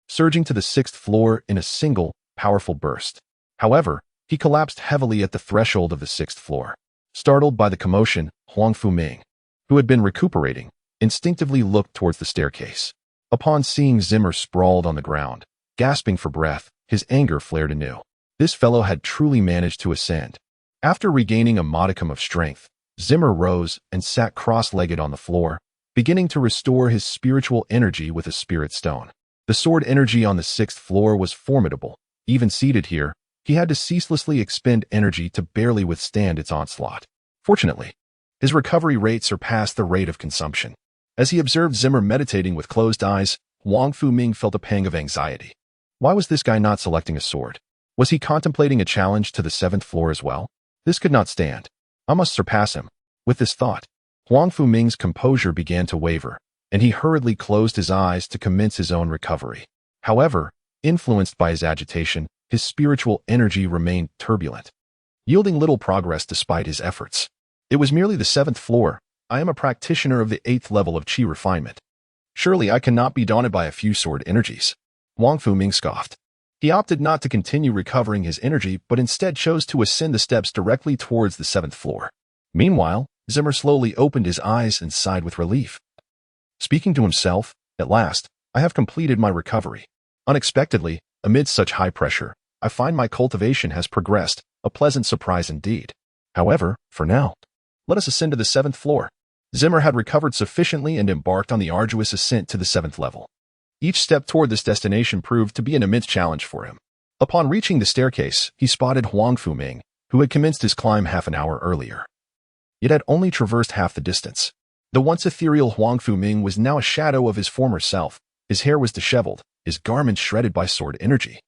surging to the 6th floor in a single, powerful burst. However, he collapsed heavily at the threshold of the 6th floor. Startled by the commotion, Huang Fuming, who had been recuperating, instinctively looked towards the staircase. Upon seeing Zimmer sprawled on the ground, gasping for breath, his anger flared anew. This fellow had truly managed to ascend. After regaining a modicum of strength, Zimmer rose and sat cross-legged on the floor, beginning to restore his spiritual energy with a spirit stone. The sword energy on the 6th floor was formidable. Even seated here, he had to ceaselessly expend energy to barely withstand its onslaught. Fortunately, his recovery rate surpassed the rate of consumption. As he observed Zimmer meditating with closed eyes, Huang Fuming felt a pang of anxiety. Why was this guy not selecting a sword? Was he contemplating a challenge to the 7th floor as well? This could not stand. I must surpass him. With this thought, Huang Fuming's composure began to waver, and he hurriedly closed his eyes to commence his own recovery. However, influenced by his agitation, his spiritual energy remained turbulent, yielding little progress despite his efforts. It was merely the 7th floor. I am a practitioner of the 8th level of chi refinement. Surely I cannot be daunted by a few sword energies. Huang Fuming scoffed. He opted not to continue recovering his energy, but instead chose to ascend the steps directly towards the 7th floor. Meanwhile, Zimmer slowly opened his eyes and sighed with relief. Speaking to himself, at last, I have completed my recovery. Unexpectedly, amidst such high pressure, I find my cultivation has progressed, a pleasant surprise indeed. However, for now, let us ascend to the 7th floor. Zimmer had recovered sufficiently and embarked on the arduous ascent to the 7th level. Each step toward this destination proved to be an immense challenge for him. Upon reaching the staircase, he spotted Huang Fuming, who had commenced his climb half an hour earlier. Yet had only traversed half the distance. The once ethereal Huang Fuming was now a shadow of his former self. His hair was disheveled, his garments shredded by sword energy,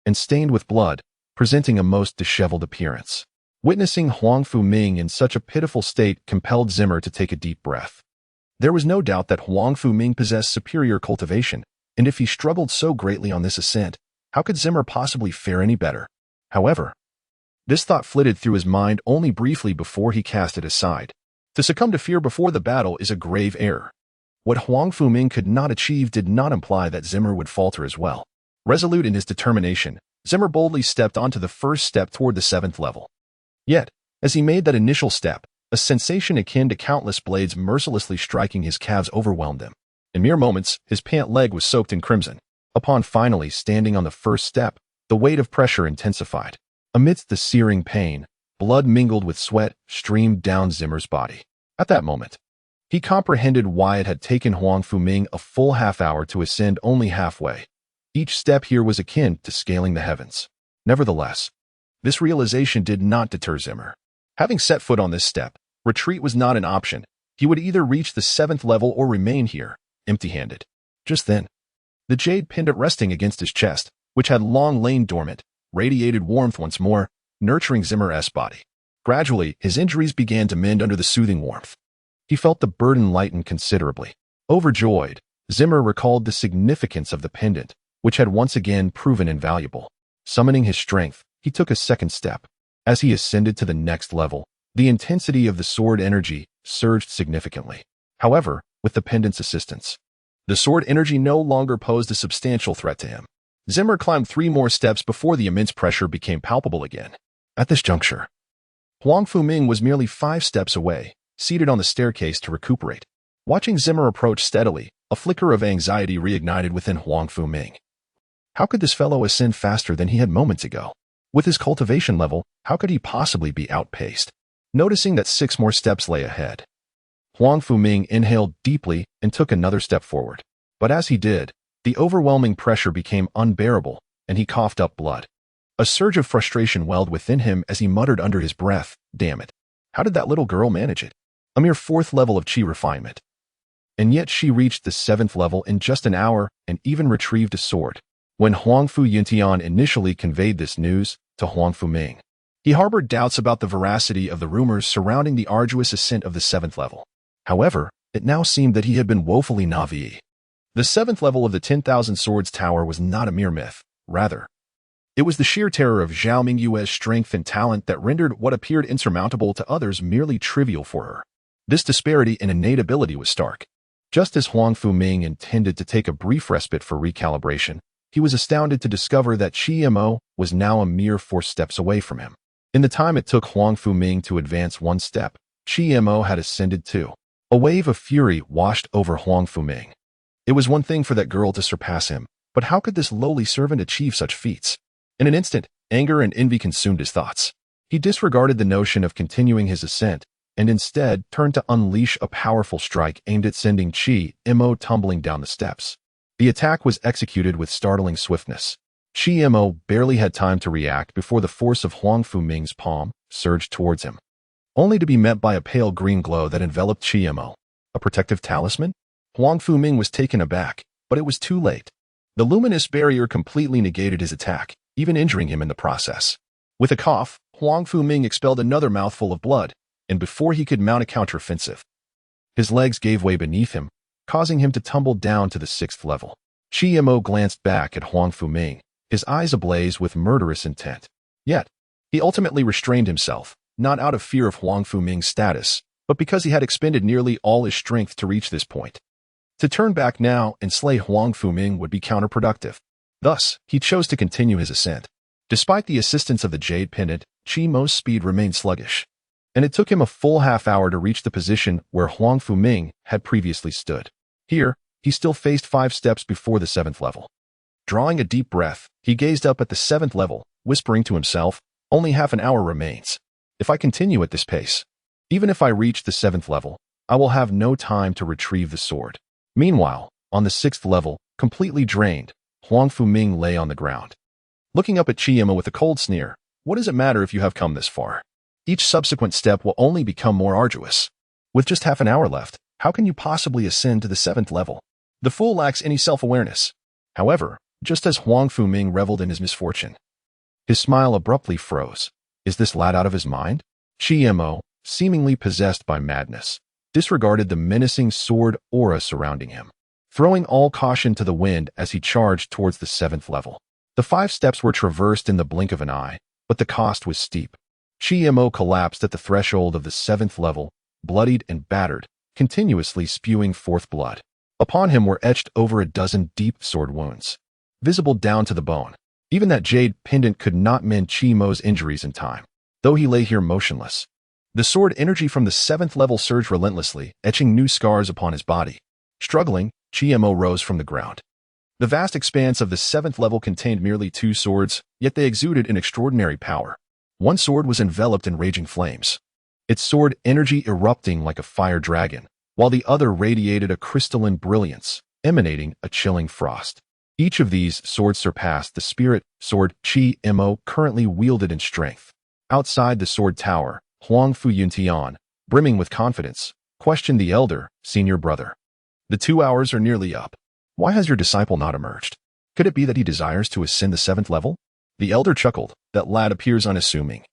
and stained with blood, presenting a most disheveled appearance. Witnessing Huang Fuming in such a pitiful state compelled Zimmer to take a deep breath. There was no doubt that Huang Fuming possessed superior cultivation, and if he struggled so greatly on this ascent, how could Zimmer possibly fare any better? However, this thought flitted through his mind only briefly before he cast it aside. To succumb to fear before the battle is a grave error. What Huang Fuming could not achieve did not imply that Zimmer would falter as well. Resolute in his determination, Zimmer boldly stepped onto the first step toward the 7th level. Yet, as he made that initial step, a sensation akin to countless blades mercilessly striking his calves overwhelmed him. In mere moments, his pant leg was soaked in crimson. Upon finally standing on the first step, the weight of pressure intensified. Amidst the searing pain, blood mingled with sweat streamed down Zimmer's body. At that moment, he comprehended why it had taken Huang Fuming a full half-hour to ascend only halfway. Each step here was akin to scaling the heavens. Nevertheless, this realization did not deter Zimmer. Having set foot on this step, retreat was not an option. He would either reach the 7th level or remain here, empty-handed. Just then, the jade pendant resting against his chest, which had long lain dormant, radiated warmth once more, nurturing Zimmer's body. Gradually, his injuries began to mend under the soothing warmth. He felt the burden lighten considerably. Overjoyed, Zimmer recalled the significance of the pendant, which had once again proven invaluable. Summoning his strength, he took a second step. As he ascended to the next level, the intensity of the sword energy surged significantly. However, with the pendant's assistance, the sword energy no longer posed a substantial threat to him. Zimmer climbed 3 more steps before the immense pressure became palpable again. At this juncture, Huang Fuming was merely 5 steps away, seated on the staircase to recuperate. Watching Zimmer approach steadily, A flicker of anxiety reignited within Huang Fuming. How could this fellow ascend faster than he had moments ago? With his cultivation level, how could he possibly be outpaced? Noticing that 6 more steps lay ahead, Huang Fuming inhaled deeply and took another step forward. But as he did, the overwhelming pressure became unbearable, and he coughed up blood. A surge of frustration welled within him as he muttered under his breath, "Damn it. How did that little girl manage it? A mere 4th level of chi refinement. And yet she reached the 7th level in just an hour and even retrieved a sword." When Huang Fu Yuntian initially conveyed this news to Huang Fuming, he harbored doubts about the veracity of the rumors surrounding the arduous ascent of the 7th level. However, it now seemed that he had been woefully naive. The 7th level of the 10,000 Swords Tower was not a mere myth. Rather, it was the sheer terror of Zhao Mingyue's strength and talent that rendered what appeared insurmountable to others merely trivial for her. This disparity in innate ability was stark. Just as Huang Fuming intended to take a brief respite for recalibration, he was astounded to discover that Qi Mo was now a mere 4 steps away from him. In the time it took Huang Fuming to advance 1 step, Qi Mo had ascended 2. A wave of fury washed over Huang Fuming. It was one thing for that girl to surpass him, but how could this lowly servant achieve such feats? In an instant, anger and envy consumed his thoughts. He disregarded the notion of continuing his ascent, and instead turned to unleash a powerful strike aimed at sending Qi Mo tumbling down the steps. The attack was executed with startling swiftness. Qi Mo barely had time to react before the force of Huang Fuming's palm surged towards him, only to be met by a pale green glow that enveloped Qi Mo. A protective talisman? Huang Fuming was taken aback, but it was too late. The luminous barrier completely negated his attack, even injuring him in the process. With a cough, Huang Fuming expelled another mouthful of blood, and before he could mount a counteroffensive, his legs gave way beneath him, causing him to tumble down to the 6th level. Qi Mo glanced back at Huang Fuming, his eyes ablaze with murderous intent. Yet, he ultimately restrained himself, not out of fear of Huang Fuming's status, but because he had expended nearly all his strength to reach this point. To turn back now and slay Huang Fuming would be counterproductive. Thus, he chose to continue his ascent. Despite the assistance of the jade pendant, Qi Mo's speed remained sluggish, and it took him a full half-hour to reach the position where Huang Fuming had previously stood. Here, he still faced 5 steps before the 7th level. Drawing a deep breath, he gazed up at the 7th level, whispering to himself, "Only half an hour remains. If I continue at this pace, even if I reach the 7th level, I will have no time to retrieve the sword." Meanwhile, on the 6th level, completely drained, Huang Fuming lay on the ground. Looking up at Qi Mo with a cold sneer, "What does it matter if you have come this far? Each subsequent step will only become more arduous. With just half an hour left, how can you possibly ascend to the 7th level?" The fool lacks any self-awareness. However, just as Huang Fuming reveled in his misfortune, his smile abruptly froze. Is this lad out of his mind? Qi Mo, seemingly possessed by madness, disregarded the menacing sword aura surrounding him, throwing all caution to the wind as he charged towards the 7th level. The 5 steps were traversed in the blink of an eye, but the cost was steep. Qi Mo collapsed at the threshold of the 7th level, bloodied and battered, continuously spewing forth blood. Upon him were etched over a dozen deep sword wounds, visible down to the bone. Even that jade pendant could not mend Qi Mo's injuries in time, though he lay here motionless. The sword energy from the 7th level surged relentlessly, etching new scars upon his body. Struggling, Qi Mo rose from the ground. The vast expanse of the 7th level contained merely 2 swords, yet they exuded an extraordinary power. One sword was enveloped in raging flames, its sword energy erupting like a fire dragon, while the other radiated a crystalline brilliance, emanating a chilling frost. Each of these swords surpassed the spirit sword Qi Mo currently wielded in strength. Outside the sword tower, Huang Fu Yuntian, brimming with confidence, questioned the elder, senior brother. "The 2 hours are nearly up. Why has your disciple not emerged? Could it be that he desires to ascend the 7th level?" The elder chuckled. "That lad appears unassuming.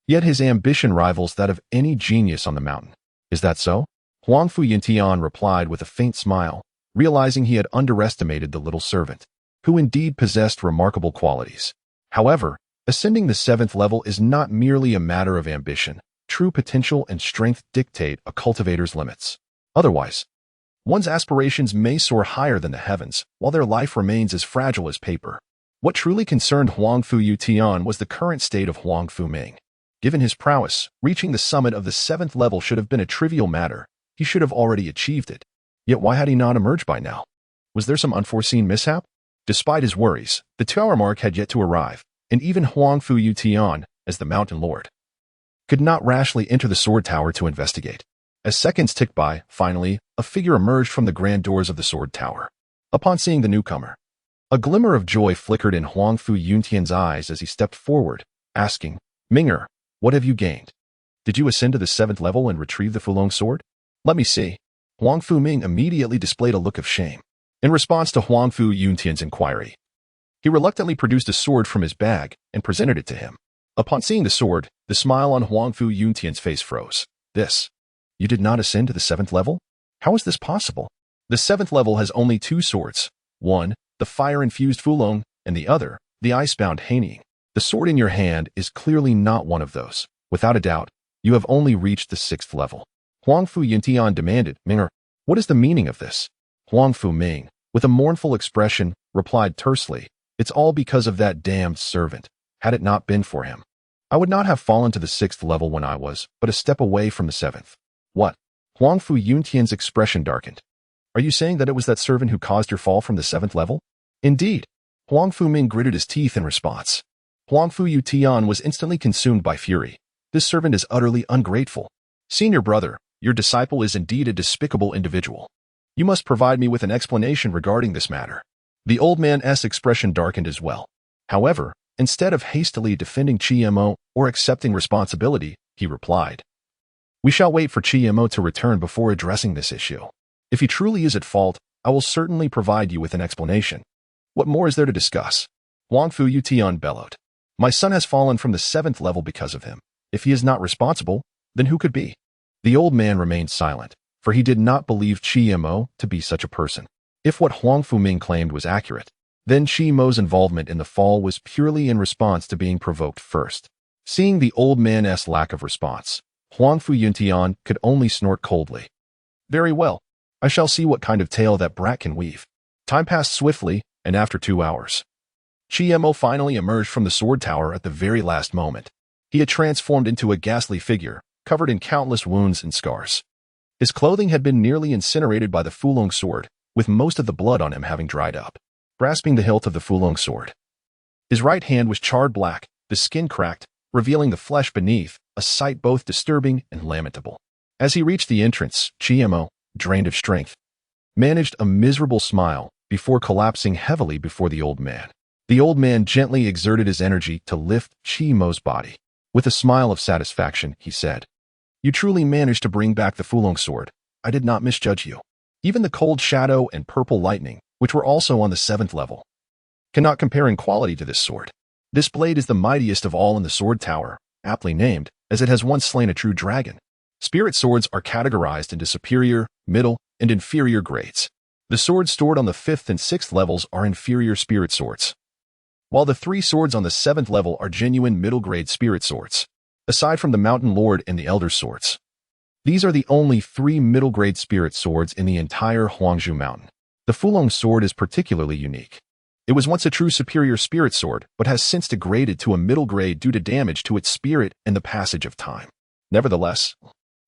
Yet his ambition rivals that of any genius on the mountain. Is that so?" Huang Fu Yuntian replied with a faint smile, realizing he had underestimated the little servant, who indeed possessed remarkable qualities. However, ascending the 7th level is not merely a matter of ambition. True potential and strength dictate a cultivator's limits. Otherwise, one's aspirations may soar higher than the heavens, while their life remains as fragile as paper. What truly concerned Huang Fu Yuntian was the current state of Huang Fuming. Given his prowess, reaching the summit of the 7th level should have been a trivial matter. He should have already achieved it. Yet why had he not emerged by now? Was there some unforeseen mishap? Despite his worries, the tower mark had yet to arrive, and even Huangfu Yutian, as the mountain lord, could not rashly enter the sword tower to investigate. As seconds ticked by, finally, a figure emerged from the grand doors of the sword tower. Upon seeing the newcomer, a glimmer of joy flickered in Huangfu Yuntian's eyes as he stepped forward, asking, "Ming'er, what have you gained? Did you ascend to the 7th level and retrieve the Fulong sword?" "Let me see." Huangfu Ming immediately displayed a look of shame. In response to Huangfu Yuntian's inquiry, he reluctantly produced a sword from his bag and presented it to him. Upon seeing the sword, the smile on Huangfu Yuntian's face froze. "This? You did not ascend to the 7th level? How is this possible? The 7th level has only 2 swords. One, the fire-infused Fulong, and the other, the ice-bound Haining. The sword in your hand is clearly not one of those. Without a doubt, you have only reached the 6th level." Huangfu Yuntian demanded, "Ming'er, what is the meaning of this?" Huangfu Ming, with a mournful expression, replied tersely, "It's all because of that damned servant. Had it not been for him, I would not have fallen to the 6th level when I was but a step away from the 7th. "What?" Huangfu Yuntian's expression darkened. "Are you saying that it was that servant who caused your fall from the 7th level?" "Indeed." Huangfu Ming gritted his teeth in response. Huangfu Yutian was instantly consumed by fury. This servant is utterly ungrateful. "Senior brother, your disciple is indeed a despicable individual. You must provide me with an explanation regarding this matter." The old man's expression darkened as well. However, instead of hastily defending Chiemo or accepting responsibility, he replied, "We shall wait for Chiemo to return before addressing this issue. If he truly is at fault, I will certainly provide you with an explanation. What more is there to discuss?" Huangfu Yutian bellowed. "My son has fallen from the 7th level because of him. If he is not responsible, then who could be?" The old man remained silent, for he did not believe Chiemo to be such a person. If what Huangfu Ming claimed was accurate, then Chiemo's involvement in the fall was purely in response to being provoked first. Seeing the old man's lack of response, Huangfu Yuntian could only snort coldly. "Very well. I shall see what kind of tale that brat can weave." Time passed swiftly, and after 2 hours, Chiemo finally emerged from the sword tower at the very last moment. He had transformed into a ghastly figure, covered in countless wounds and scars. His clothing had been nearly incinerated by the Fulong sword, with most of the blood on him having dried up. Grasping the hilt of the Fulong sword, his right hand was charred black, the skin cracked, revealing the flesh beneath, a sight both disturbing and lamentable. As he reached the entrance, Chiemo, drained of strength, managed a miserable smile before collapsing heavily before the old man. The old man gently exerted his energy to lift Chiemo's body. With a smile of satisfaction, he said, "You truly managed to bring back the Fulong sword. I did not misjudge you. Even the cold shadow and purple lightning, which were also on the 7th level, cannot compare in quality to this sword. This blade is the mightiest of all in the sword tower, aptly named, as it has once slain a true dragon. Spirit swords are categorized into superior, middle, and inferior grades. The swords stored on the 5th and 6th levels are inferior spirit swords, while the 3 swords on the 7th level are genuine middle-grade spirit swords, aside from the Mountain Lord and the Elder's swords. These are the only 3 middle-grade spirit swords in the entire Huangzhou Mountain. The Fulong sword is particularly unique. It was once a true superior spirit sword, but has since degraded to a middle grade due to damage to its spirit and the passage of time. Nevertheless,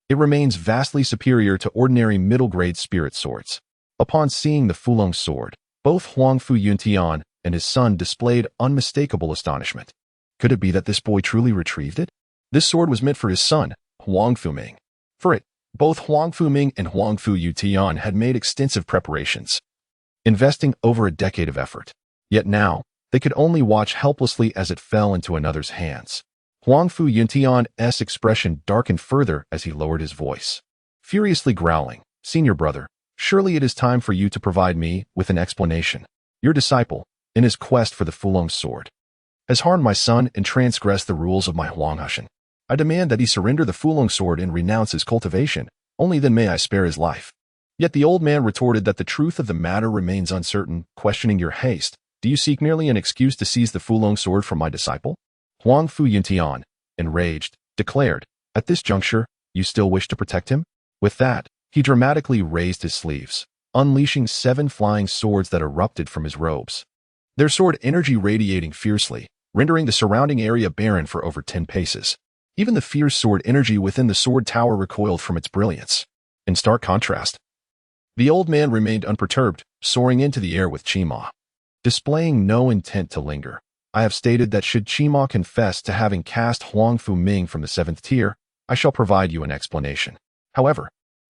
it remains vastly superior to ordinary middle-grade spirit swords." Upon seeing the Fulong sword, both Huangfu Yuntian and his son displayed unmistakable astonishment. Could it be that this boy truly retrieved it? This sword was meant for his son, Huangfu Ming. For it, both Huangfu Ming and Huangfu Yutian had made extensive preparations, investing over a decade of effort. Yet now, they could only watch helplessly as it fell into another's hands. Huangfu Yuntian's expression darkened further as he lowered his voice, furiously growling, "Senior brother, surely it is time for you to provide me with an explanation. Your disciple, in his quest for the Fulong sword, has harmed my son and transgressed the rules of my Huanghushan. I demand that he surrender the Fulong sword and renounce his cultivation, only then may I spare his life." Yet the old man retorted that the truth of the matter remains uncertain, questioning your haste. "Do you seek merely an excuse to seize the Fulong sword from my disciple?" Huangfu Yuntian, enraged, declared, "At this juncture, you still wish to protect him?" With that, he dramatically raised his sleeves, unleashing 7 flying swords that erupted from his robes, their sword energy radiating fiercely, rendering the surrounding area barren for over 10 paces. Even the fierce sword energy within the sword tower recoiled from its brilliance. In stark contrast, The old man remained unperturbed, soaring into the air with Qima. Displaying no intent to linger, I have stated that should Qima confess to having cast Huang Fu Ming from the 7th tier, I shall provide you an explanation. However,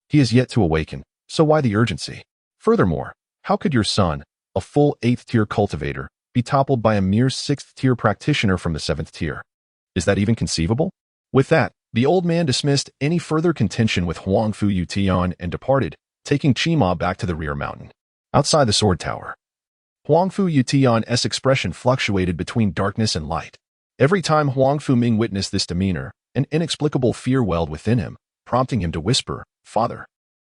he is yet to awaken, so why the urgency? Furthermore, how could your son, a full 8th tier cultivator, be toppled by a mere 6th tier practitioner from the 7th tier? Is that even conceivable? With that, the old man dismissed any further contention with Huang Fu Yutian and departed, taking Qima back to the rear mountain. Outside the sword tower, Huang Fu Yutian's expression fluctuated between darkness and light. Every time Huang Fu Ming witnessed this demeanor, an inexplicable fear welled within him, prompting him to whisper, "Father,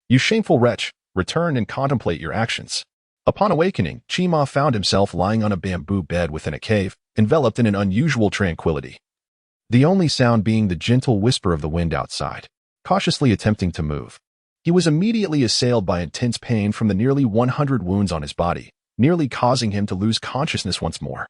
you shameful wretch, return and contemplate your actions." Upon awakening, Qima found himself lying on a bamboo bed within a cave, enveloped in an unusual tranquility. The only sound being the gentle whisper of the wind outside. Cautiously attempting to move, he was immediately assailed by intense pain from the nearly 100 wounds on his body, nearly causing him to lose consciousness once more.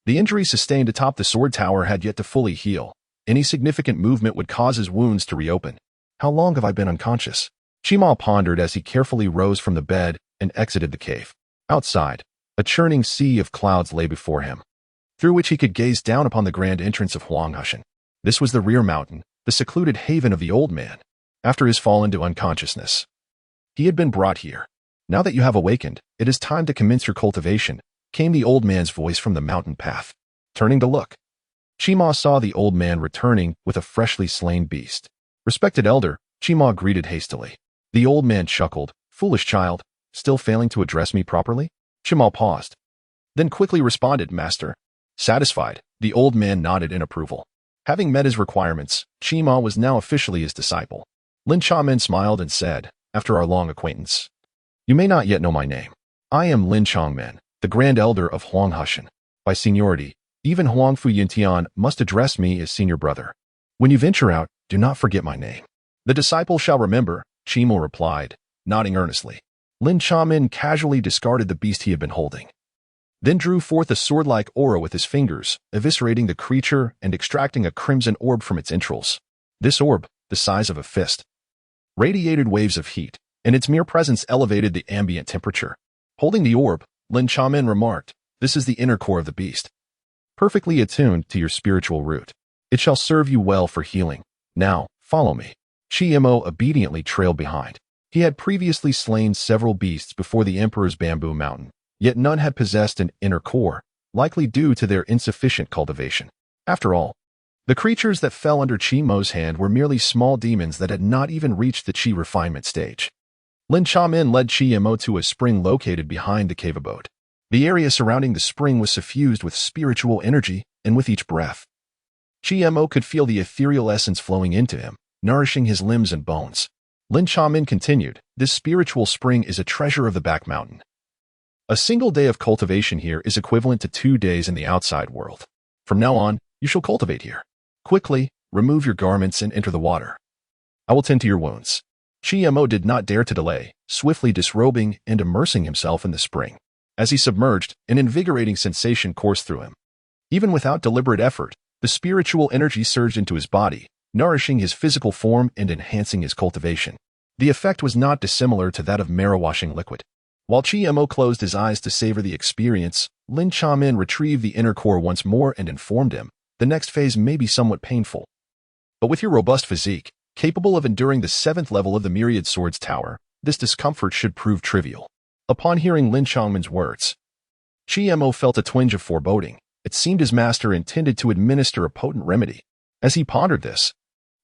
The injury sustained atop the sword tower had yet to fully heal. Any significant movement would cause his wounds to reopen. How long have I been unconscious? Qima pondered as he carefully rose from the bed and exited the cave. Outside, a churning sea of clouds lay before him, through which he could gaze down upon the grand entrance of Huanghushan. This was the rear mountain, the secluded haven of the old man. After his fall into unconsciousness, he had been brought here. Now that you have awakened, it is time to commence your cultivation, came the old man's voice from the mountain path. Turning to look, Qima saw the old man returning with a freshly slain beast. Respected elder, Qima greeted hastily. The old man chuckled. Foolish child, still failing to address me properly? Qima paused, then quickly responded, Master. Satisfied, the old man nodded in approval. Having met his requirements, Qima was now officially his disciple. Lin Chamen smiled and said, after our long acquaintance, you may not yet know my name. I am Lin Changmen, the Grand Elder of Huanghushan. By seniority, even Huang Fu Yintian must address me as senior brother. When you venture out, do not forget my name. The disciple shall remember, Qima replied, nodding earnestly. Lin Chamen casually discarded the beast he had been holding, then drew forth a sword-like aura with his fingers, eviscerating the creature and extracting a crimson orb from its entrails. This orb, the size of a fist, radiated waves of heat, and its mere presence elevated the ambient temperature. Holding the orb, Lin Chamen remarked, this is the inner core of the beast, perfectly attuned to your spiritual root. It shall serve you well for healing. Now, follow me. Qimo obediently trailed behind. He had previously slain several beasts before the Emperor's bamboo mountain, yet none had possessed an inner core, likely due to their insufficient cultivation. After all, the creatures that fell under Qimo's hand were merely small demons that had not even reached the Qi refinement stage. Lin Chamen led Qimo to a spring located behind the cave abode. The area surrounding the spring was suffused with spiritual energy, and with each breath, Qimo could feel the ethereal essence flowing into him, nourishing his limbs and bones. Lin Chamen continued, this spiritual spring is a treasure of the back mountain. A single day of cultivation here is equivalent to 2 days in the outside world. From now on, you shall cultivate here. Quickly, remove your garments and enter the water. I will tend to your wounds. Qimo did not dare to delay, swiftly disrobing and immersing himself in the spring. As he submerged, an invigorating sensation coursed through him. Even without deliberate effort, the spiritual energy surged into his body, nourishing his physical form and enhancing his cultivation. The effect was not dissimilar to that of marrow-washing liquid. While Qimo closed his eyes to savor the experience, Lin Chamen retrieved the inner core once more and informed him, the next phase may be somewhat painful. But with your robust physique, capable of enduring the 7th level of the Myriad Swords Tower, this discomfort should prove trivial. Upon hearing Lin Changmen's words, Qimo felt a twinge of foreboding. It seemed his master intended to administer a potent remedy. As he pondered this,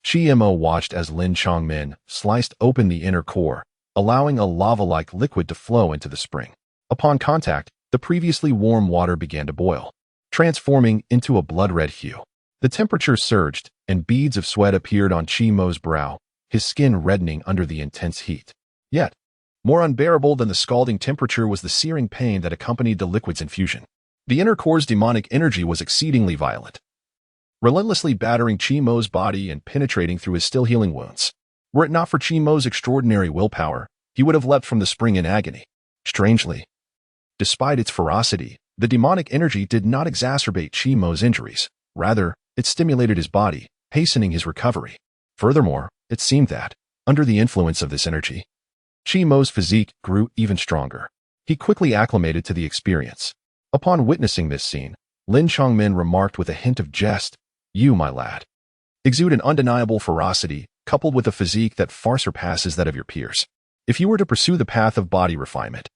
Qimo watched as Lin Changmen sliced open the inner core, allowing a lava-like liquid to flow into the spring. Upon contact, the previously warm water began to boil, transforming into a blood-red hue. The temperature surged, and beads of sweat appeared on Qimo's brow, his skin reddening under the intense heat. Yet, more unbearable than the scalding temperature was the searing pain that accompanied the liquid's infusion. The inner core's demonic energy was exceedingly violent, relentlessly battering Qimo's body and penetrating through his still healing wounds. Were it not for Qimo's extraordinary willpower, he would have leapt from the spring in agony. Strangely, despite its ferocity, the demonic energy did not exacerbate Qimo's injuries. Rather, it stimulated his body, hastening his recovery. Furthermore, it seemed that, under the influence of this energy, Qi Mo's physique grew even stronger. He quickly acclimated to the experience. Upon witnessing this scene, Lin Chongmin remarked with a hint of jest, "You, my lad, exude an undeniable ferocity, coupled with a physique that far surpasses that of your peers. If you were to pursue the path of body refinement,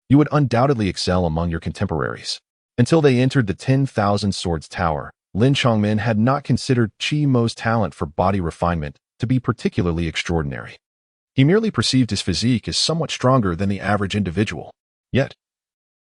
you would undoubtedly excel among your contemporaries." Until they entered the 10,000 Swords Tower, Lin Chongmin had not considered Qi Mo's talent for body refinement to be particularly extraordinary. He merely perceived his physique as somewhat stronger than the average individual. Yet,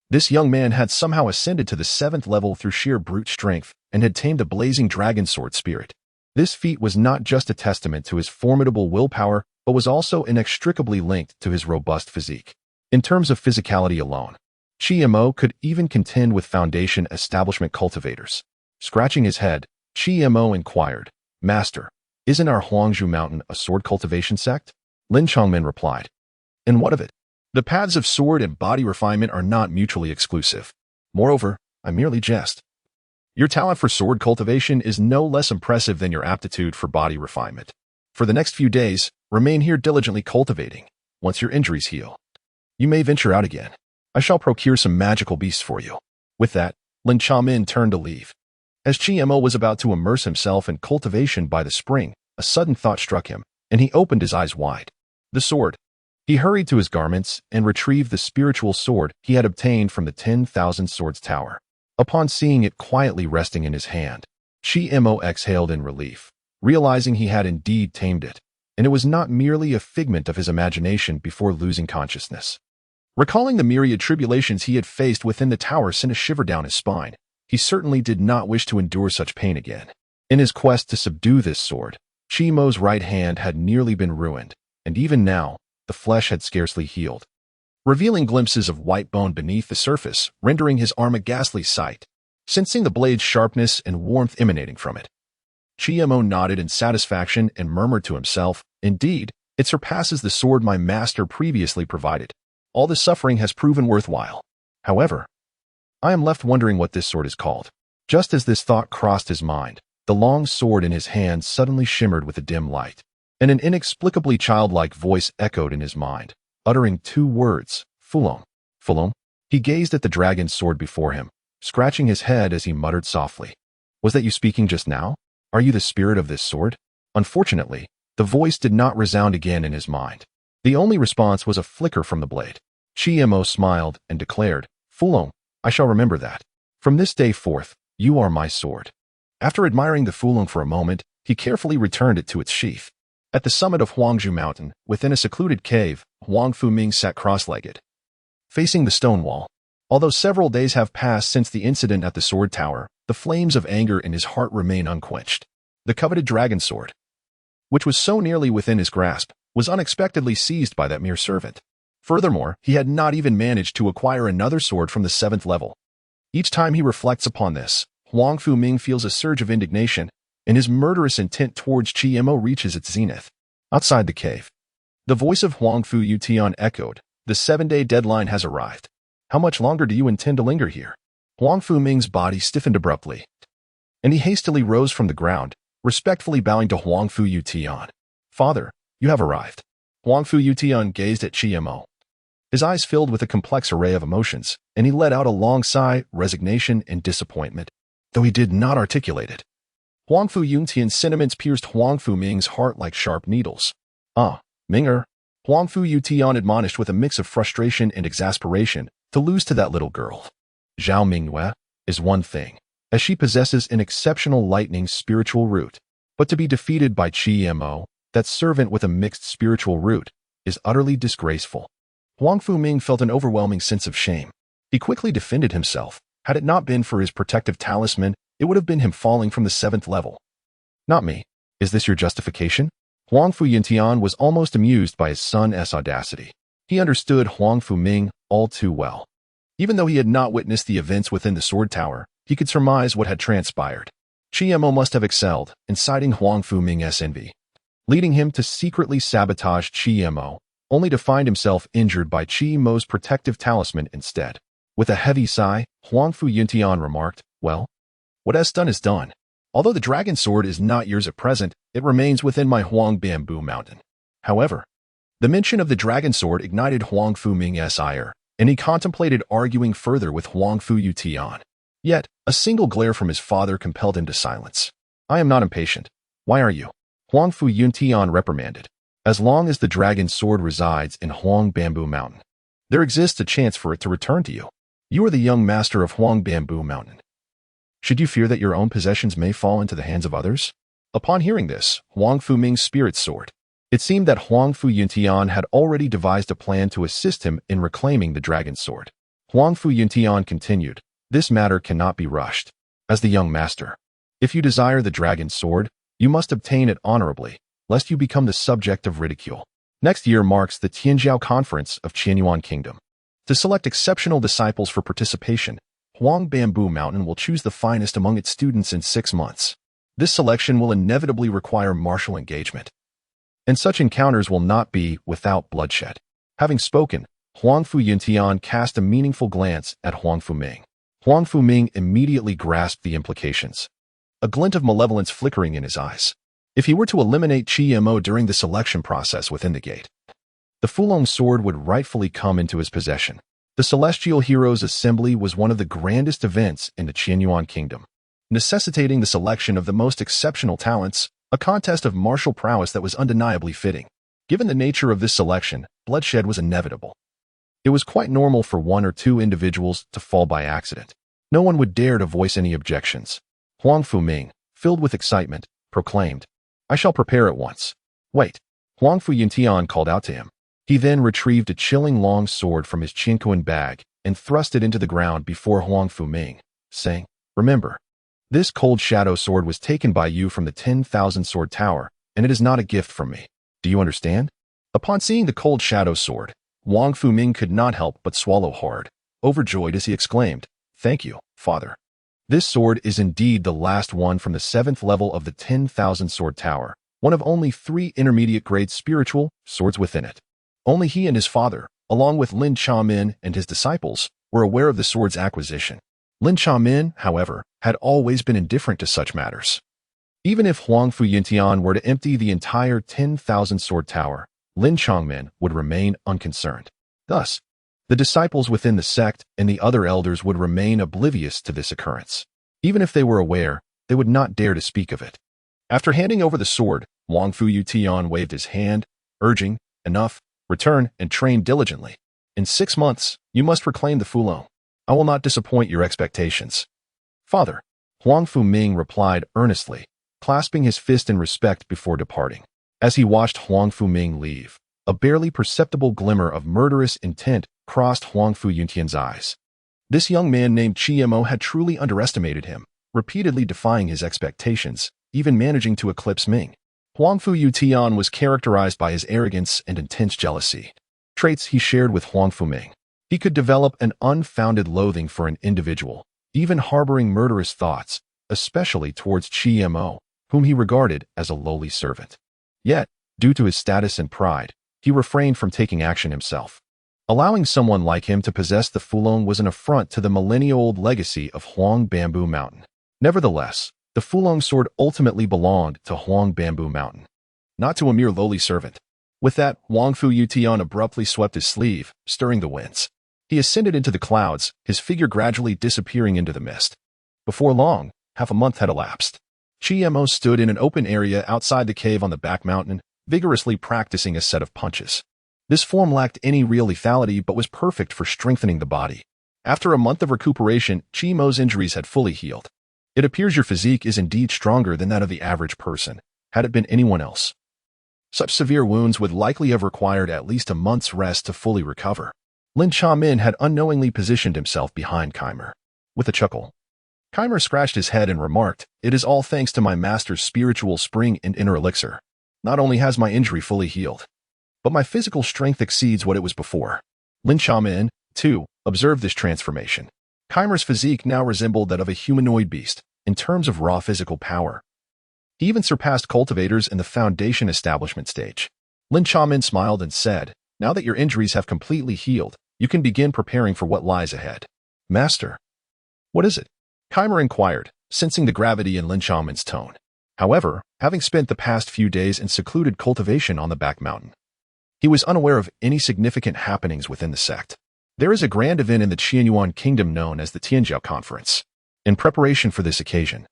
this young man had somehow ascended to the 7th level through sheer brute strength and had tamed a blazing dragon sword spirit. This feat was not just a testament to his formidable willpower, but was also inextricably linked to his robust physique. In terms of physicality alone, Qi Mo could even contend with Foundation establishment cultivators. Scratching his head, Qi Mo inquired, "Master, isn't our Huangzhou Mountain a sword cultivation sect?" Lin Chongmin replied, "And what of it? The paths of sword and body refinement are not mutually exclusive. Moreover, I merely jest. Your talent for sword cultivation is no less impressive than your aptitude for body refinement. For the next few days, remain here diligently cultivating. Once your injuries heal, you may venture out again. I shall procure some magical beasts for you." With that, Lin Chongmin turned to leave. As Qi Mo was about to immerse himself in cultivation by the spring, a sudden thought struck him, and he opened his eyes wide. The sword. He hurried to his garments and retrieved the spiritual sword he had obtained from the 10,000 Swords Tower. Upon seeing it quietly resting in his hand, Qi Mo exhaled in relief, realizing he had indeed tamed it, and it was not merely a figment of his imagination before losing consciousness. Recalling the myriad tribulations he had faced within the tower sent a shiver down his spine. He certainly did not wish to endure such pain again. In his quest to subdue this sword, Qi Mo's right hand had nearly been ruined, and even now, the flesh had scarcely healed, revealing glimpses of white bone beneath the surface, rendering his arm a ghastly sight. Sensing the blade's sharpness and warmth emanating from it, Qi Mo nodded in satisfaction and murmured to himself, "Indeed, it surpasses the sword my master previously provided. All the suffering has proven worthwhile. However, I am left wondering what this sword is called." Just as this thought crossed his mind, the long sword in his hand suddenly shimmered with a dim light, and an inexplicably childlike voice echoed in his mind, uttering 2 words, "Fulong." "Fulong?" He gazed at the dragon's sword before him, scratching his head as he muttered softly, "Was that you speaking just now? Are you the spirit of this sword?" Unfortunately, the voice did not resound again in his mind. The only response was a flicker from the blade. Qi Mo smiled and declared, "Fulong, I shall remember that. From this day forth, you are my sword." After admiring the Fulong for a moment, he carefully returned it to its sheath. At the summit of Huangzhou Mountain, within a secluded cave, Huang Fuming sat cross-legged, facing the stone wall. Although several days have passed since the incident at the sword tower, the flames of anger in his heart remain unquenched. The coveted dragon sword, which was so nearly within his grasp, was unexpectedly seized by that mere servant. Furthermore, he had not even managed to acquire another sword from the 7th level. Each time he reflects upon this, Huang Fuming feels a surge of indignation, and his murderous intent towards Qi Mo reaches its zenith. Outside the cave, the voice of Huang Fu Yutian echoed, "The 7-day deadline has arrived. How much longer do you intend to linger here?" Huang Fuming's body stiffened abruptly, and he hastily rose from the ground, respectfully bowing to Huang Fu Yutian. "Father, you have arrived." Huang Fu Yutian gazed at Qi Mo. His eyes filled with a complex array of emotions, and he let out a long sigh, resignation, and disappointment, though he did not articulate it. Huang Fu Yuntian's sentiments pierced Huang Fu Ming's heart like sharp needles. "Ah, Ming-er," Huang Fu Yutian admonished with a mix of frustration and exasperation, "to lose to that little girl, Zhao Mingyue, is one thing, as she possesses an exceptional lightning spiritual root, but to be defeated by Qi Mo, that servant with a mixed spiritual root, is utterly disgraceful." Huang Fu Ming felt an overwhelming sense of shame. He quickly defended himself. Had it not been for his protective talisman, it would have been him falling from the 7th level. "Not me. Is this your justification?" Huang Fu Yuntian was almost amused by his son's audacity. He understood Huang Fu Ming all too well. Even though he had not witnessed the events within the sword tower, he could surmise what had transpired. Qi Mo must have excelled, inciting Huang Fu Ming's envy, leading him to secretly sabotage Qi Mo, only to find himself injured by Qi Mo's protective talisman instead. With a heavy sigh, Huang Fu Yuntian remarked, "Well, what is done is done. Although the dragon sword is not yours at present, it remains within my Huang Bamboo Mountain. However, The mention of the dragon sword ignited Huang Fuming's ire, and he contemplated arguing further with Huang Fu Yutian. Yet, a single glare from his father compelled him to silence. I am not impatient. Why are you? Huang Fu Yutian reprimanded. As long as the dragon sword resides in Huang Bamboo Mountain, there exists a chance for it to return to you. You are the young master of Huang Bamboo Mountain. Should you fear that your own possessions may fall into the hands of others? Upon hearing this, Huang Fuming's spirit soared. It seemed that Huang Fu Yuntian had already devised a plan to assist him in reclaiming the dragon sword. Huang Fu Yuntian continued, this matter cannot be rushed. As the young master, if you desire the dragon sword, you must obtain it honorably, lest you become the subject of ridicule. Next year marks the Tianjiao Conference of Qianyuan Kingdom. To select exceptional disciples for participation, Huang Bamboo Mountain will choose the finest among its students in 6 months. This selection will inevitably require martial engagement, and such encounters will not be without bloodshed. Having spoken, Huang Fu Yuntian cast a meaningful glance at Huang Fuming. Huang Fuming immediately grasped the implications, a glint of malevolence flickering in his eyes. If he were to eliminate Qi Mo during the selection process within the gate, the Fulong sword would rightfully come into his possession. The Celestial Heroes Assembly was one of the grandest events in the Qianyuan Kingdom, necessitating the selection of the most exceptional talents, a contest of martial prowess that was undeniably fitting. Given the nature of this selection, bloodshed was inevitable. It was quite normal for 1 or 2 individuals to fall by accident. No one would dare to voice any objections. Huang Fuming, filled with excitement, proclaimed, I shall prepare at once. Wait. Huang Fu Yuntian called out to him. He then retrieved a chilling long sword from his chinquan bag and thrust it into the ground before Huang Fuming, saying, Remember, this cold shadow sword was taken by you from the 10,000 sword tower, and it is not a gift from me. Do you understand? Upon seeing the cold shadow sword, Huang Fuming could not help but swallow hard, overjoyed as he exclaimed, Thank you, father. This sword is indeed the last one from the 7th level of the 10,000 sword tower, one of only 3 intermediate-grade spiritual swords within it. Only he and his father, along with Lin Chamin and his disciples, were aware of the sword's acquisition. Lin Chamin, however, had always been indifferent to such matters. Even if Huang Fu Yuntian were to empty the entire 10,000 sword tower, Lin Changmin would remain unconcerned. Thus, the disciples within the sect and the other elders would remain oblivious to this occurrence. Even if they were aware, they would not dare to speak of it. After handing over the sword, Huang Fu Yutian waved his hand, urging, Enough, return and train diligently. In 6 months, you must reclaim the Fulong. I will not disappoint your expectations. Father, Huang Fuming replied earnestly, clasping his fist in respect before departing. As he watched Huang Fuming leave, a barely perceptible glimmer of murderous intent crossed Huang Fu Yuntian's eyes. This young man named Qi Mo had truly underestimated him, repeatedly defying his expectations, even managing to eclipse Ming. Huang Fu Yutian was characterized by his arrogance and intense jealousy, traits he shared with Huang Fuming. He could develop an unfounded loathing for an individual, even harboring murderous thoughts, especially towards Qi Mo, whom he regarded as a lowly servant. Yet, due to his status and pride, he refrained from taking action himself. Allowing someone like him to possess the Fulong was an affront to the millennia-old legacy of Huang Bamboo Mountain. Nevertheless, the Fulong sword ultimately belonged to Huang Bamboo Mountain, not to a mere lowly servant. With that, Huang Fu Yutian abruptly swept his sleeve, stirring the winds. He ascended into the clouds, his figure gradually disappearing into the mist. Before long, half a month had elapsed. Qi Mo stood in an open area outside the cave on the back mountain, vigorously practicing a set of punches. This form lacked any real lethality but was perfect for strengthening the body. After a month of recuperation, Qi Mo's injuries had fully healed. It appears your physique is indeed stronger than that of the average person, had it been anyone else. Such severe wounds would likely have required at least a month's rest to fully recover. Lin Chamin had unknowingly positioned himself behind Keimer. With a chuckle, Keimer scratched his head and remarked, It is all thanks to my master's spiritual spring and inner elixir. Not only has my injury fully healed, but my physical strength exceeds what it was before. Lin Chamin, too, observed this transformation. Keimer's physique now resembled that of a humanoid beast, in terms of raw physical power. He even surpassed cultivators in the foundation establishment stage. Lin Chamin smiled and said, Now that your injuries have completely healed, you can begin preparing for what lies ahead. Master, what is it? Keimer inquired, sensing the gravity in Lin Chamin's tone. However, having spent the past few days in secluded cultivation on the back mountain, He was unaware of any significant happenings within the sect. There is a grand event in the Qianyuan kingdom known as the Tianjiao Conference. In preparation for this occasion,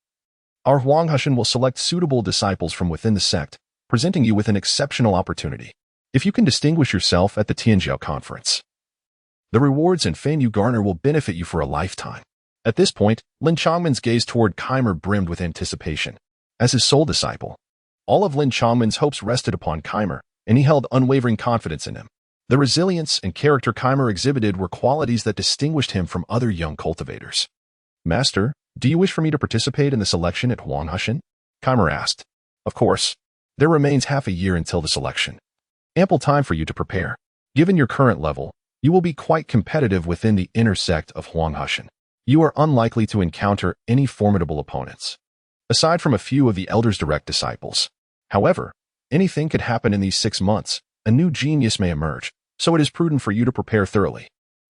our Huanghushan will select suitable disciples from within the sect, presenting you with an exceptional opportunity. If you can distinguish yourself at the Tianjiao Conference, the rewards and fame you garner will benefit you for a lifetime. At this point, Lin Chongmen's gaze toward Keimer brimmed with anticipation. As his sole disciple, all of Lin Chongmen's hopes rested upon Keimer, and he held unwavering confidence in him. The resilience and character Keimer exhibited were qualities that distinguished him from other young cultivators. Master, do you wish for me to participate in the selection at Huanghushan? Keimer asked. Of course. There remains half a year until the selection. Ample time for you to prepare. Given your current level, you will be quite competitive within the inner sect of Huanghushan. You are unlikely to encounter any formidable opponents, aside from a few of the Elder's direct disciples. However, anything could happen in these 6 months. A new genius may emerge, so it is prudent for you to prepare thoroughly.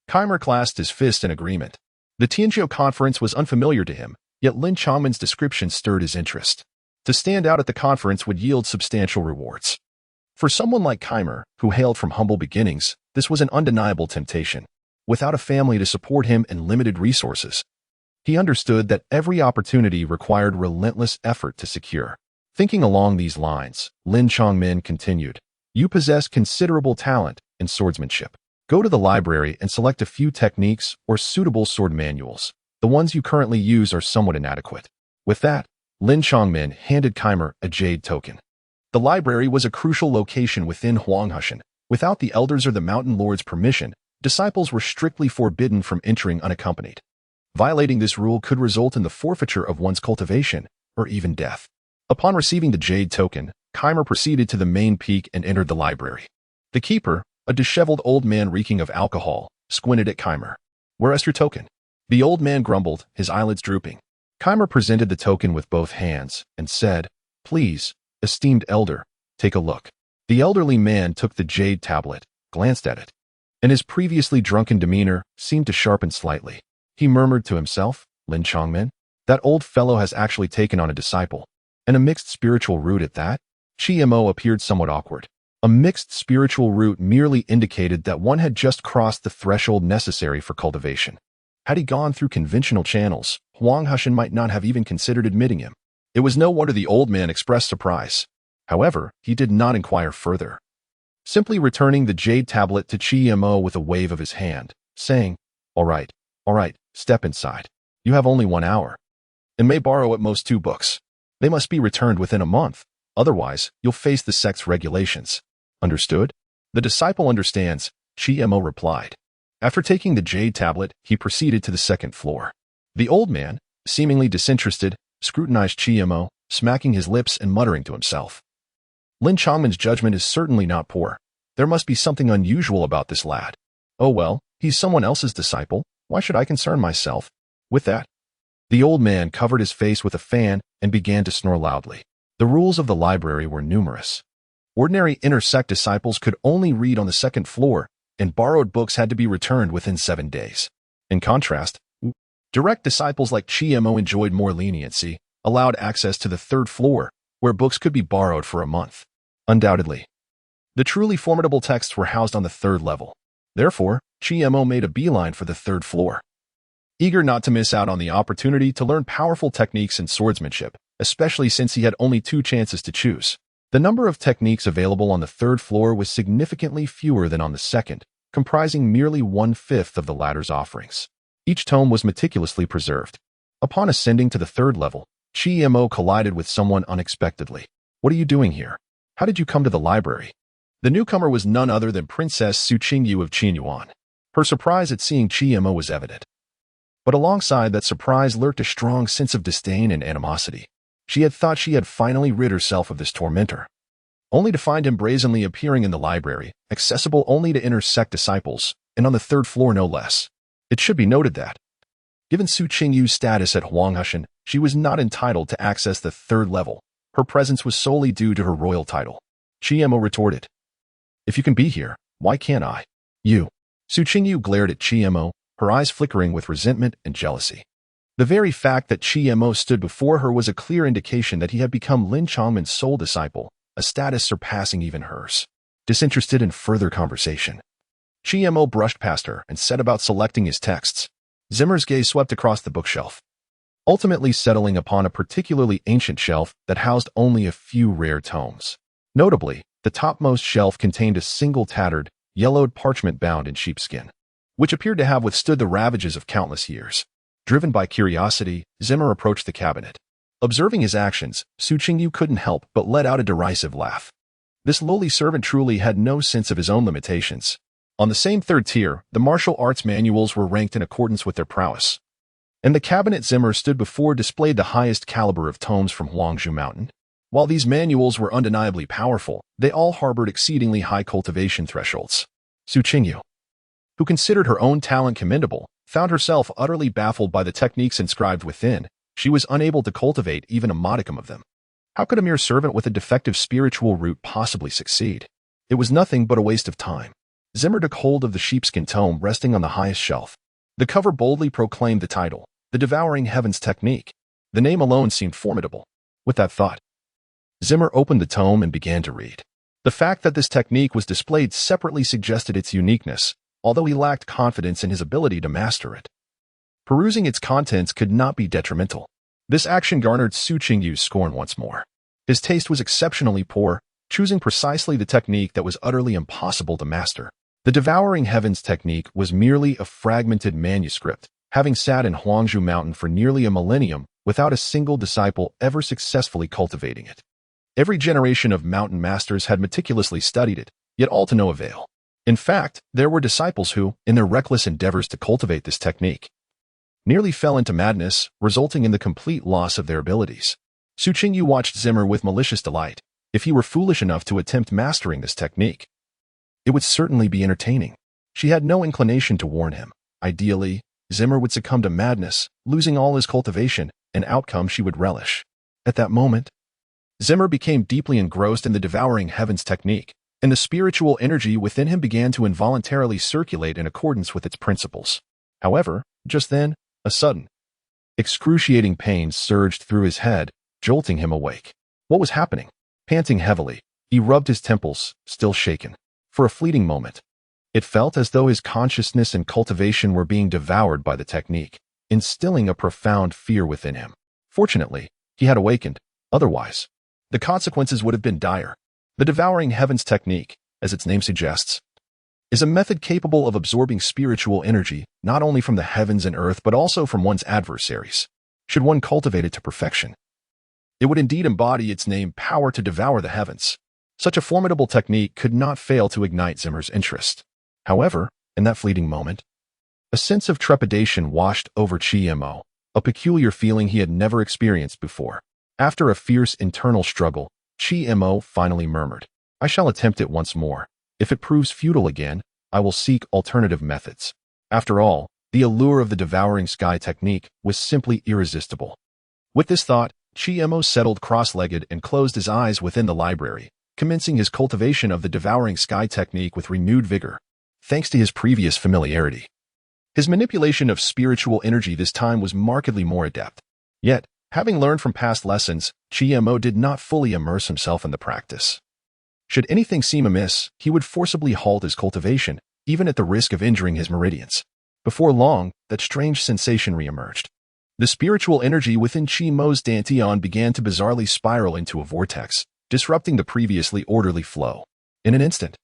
Keimer clasped his fist in agreement. The Tianjiao conference was unfamiliar to him, yet Lin Chongmen's description stirred his interest. To stand out at the conference would yield substantial rewards. For someone like Keimer, who hailed from humble beginnings, this was an undeniable temptation. Without a family to support him and limited resources, he understood that every opportunity required relentless effort to secure. Thinking along these lines, Lin Chongmen continued, You possess considerable talent in swordsmanship. Go to the library and select a few techniques or suitable sword manuals. The ones you currently use are somewhat inadequate. With that, Lin Chongmen handed Keimer a jade token. The library was a crucial location within Huanghushan. Without the elders or the mountain lord's permission, disciples were strictly forbidden from entering unaccompanied. Violating this rule could result in the forfeiture of one's cultivation or even death. Upon receiving the jade token, Keimer proceeded to the main peak and entered the library. The keeper, a disheveled old man reeking of alcohol, squinted at Keimer. Where's your token? The old man grumbled, his eyelids drooping. Keimer presented the token with both hands and said, Please, esteemed elder, take a look. The elderly man took the jade tablet, glanced at it, and his previously drunken demeanor seemed to sharpen slightly. He murmured to himself, Lin Chongmen, that old fellow has actually taken on a disciple, and a mixed spiritual root at that. Mo appeared somewhat awkward. A mixed spiritual root merely indicated that one had just crossed the threshold necessary for cultivation. Had he gone through conventional channels, Huanghushan might not have even considered admitting him. It was no wonder the old man expressed surprise. However, he did not inquire further, simply returning the jade tablet to Mo with a wave of his hand, saying, all right, step inside. You have only 1 hour, and may borrow at most 2 books. They must be returned within a month, otherwise you'll face the sect's regulations. Understood? The disciple understands, Mo replied. After taking the jade tablet, he proceeded to the 2nd floor. The old man, seemingly disinterested, scrutinized Mo, smacking his lips and muttering to himself. Lin Chongmen's judgment is certainly not poor. There must be something unusual about this lad. Oh well, he's someone else's disciple. Why should I concern myself with that? The old man covered his face with a fan and began to snore loudly. The rules of the library were numerous. Ordinary inner sect disciples could only read on the 2nd floor, and borrowed books had to be returned within 7 days. In contrast, direct disciples like Mo enjoyed more leniency, allowed access to the 3rd floor, where books could be borrowed for a month. Undoubtedly, the truly formidable texts were housed on the 3rd level. Therefore, Mo made a beeline for the 3rd floor. Eager not to miss out on the opportunity to learn powerful techniques in swordsmanship, especially since he had only 2 chances to choose. The number of techniques available on the 3rd floor was significantly fewer than on the 2nd, comprising merely 1/5 of the latter's offerings. Each tome was meticulously preserved. Upon ascending to the 3rd level, Mo collided with someone unexpectedly. What are you doing here? How did you come to the library? The newcomer was none other than Princess Su Qingyu of Qianyuan. Her surprise at seeing Mo was evident. But alongside that surprise lurked a strong sense of disdain and animosity. She had thought she had finally rid herself of this tormentor, only to find him brazenly appearing in the library, accessible only to inner sect disciples, and on the 3rd floor no less. It should be noted that, given Su Qingyu's status at Huanghushan, she was not entitled to access the 3rd level. Her presence was solely due to her royal title. Mo retorted, If you can be here, why can't I? You. Su Qingyu glared at Mo, her eyes flickering with resentment and jealousy. The very fact that Mo stood before her was a clear indication that he had become Lin Chongmen's sole disciple, a status surpassing even hers. disinterested in further conversation. Chi-Mo brushed past her and set about selecting his texts. Zimmer's gaze swept across the bookshelf, ultimately settling upon a particularly ancient shelf that housed only a few rare tomes. Notably, the topmost shelf contained a single tattered, yellowed parchment bound in sheepskin, which appeared to have withstood the ravages of countless years. Driven by curiosity, Zimmer approached the cabinet. Observing his actions, Su Qingyu couldn't help but let out a derisive laugh. This lowly servant truly had no sense of his own limitations. On the same third tier, the martial arts manuals were ranked in accordance with their prowess. And the cabinet Zimmer stood before displayed the highest caliber of tomes from Huangzhou Mountain. While these manuals were undeniably powerful, they all harbored exceedingly high cultivation thresholds. Su Qingyu, who considered her own talent commendable, found herself utterly baffled by the techniques inscribed within. She was unable to cultivate even a modicum of them. How could a mere servant with a defective spiritual root possibly succeed? It was nothing but a waste of time. Zimmer took hold of the sheepskin tome resting on the highest shelf. The cover boldly proclaimed the title, The Devouring Heavens Technique. The name alone seemed formidable. With that thought, Zimmer opened the tome and began to read. The fact that this technique was displayed separately suggested its uniqueness, although he lacked confidence in his ability to master it. Perusing its contents could not be detrimental. This action garnered Su Qingyu's scorn once more. His taste was exceptionally poor, choosing precisely the technique that was utterly impossible to master. The Devouring Heavens technique was merely a fragmented manuscript, having sat in Huangzhou Mountain for nearly a millennium without a single disciple ever successfully cultivating it. Every generation of mountain masters had meticulously studied it, yet all to no avail. In fact, there were disciples who, in their reckless endeavors to cultivate this technique, nearly fell into madness, resulting in the complete loss of their abilities. Su Qingyu watched Zimmer with malicious delight. If he were foolish enough to attempt mastering this technique, it would certainly be entertaining. She had no inclination to warn him. Ideally, Zimmer would succumb to madness, losing all his cultivation, an outcome she would relish. At that moment, Zimmer became deeply engrossed in the Devouring Heavens technique, and the spiritual energy within him began to involuntarily circulate in accordance with its principles. However, just then, a sudden, excruciating pain surged through his head, jolting him awake. What was happening? Panting heavily, he rubbed his temples, still shaken. For a fleeting moment, it felt as though his consciousness and cultivation were being devoured by the technique, instilling a profound fear within him. Fortunately, he had awakened. Otherwise, the consequences would have been dire. The Devouring Heavens technique, as its name suggests, is a method capable of absorbing spiritual energy not only from the heavens and earth but also from one's adversaries. Should one cultivate it to perfection, it would indeed embody its name, power to devour the heavens. Such a formidable technique could not fail to ignite Zimmer's interest. However, in that fleeting moment, a sense of trepidation washed over Chi-Mo, a peculiar feeling he had never experienced before. After a fierce internal struggle, Chi-Mo finally murmured, "I shall attempt it once more. If it proves futile again, I will seek alternative methods." After all, the allure of the Devouring Sky technique was simply irresistible. With this thought, Chi-Mo settled cross-legged and closed his eyes within the library, commencing his cultivation of the Devouring Sky technique with renewed vigor. Thanks to his previous familiarity, his manipulation of spiritual energy this time was markedly more adept. Yet, having learned from past lessons, Chi-Mo did not fully immerse himself in the practice. Should anything seem amiss, he would forcibly halt his cultivation, even at the risk of injuring his meridians. Before long, that strange sensation reemerged. The spiritual energy within Chi-Mo's dantian began to bizarrely spiral into a vortex, disrupting the previously orderly flow. In an instant,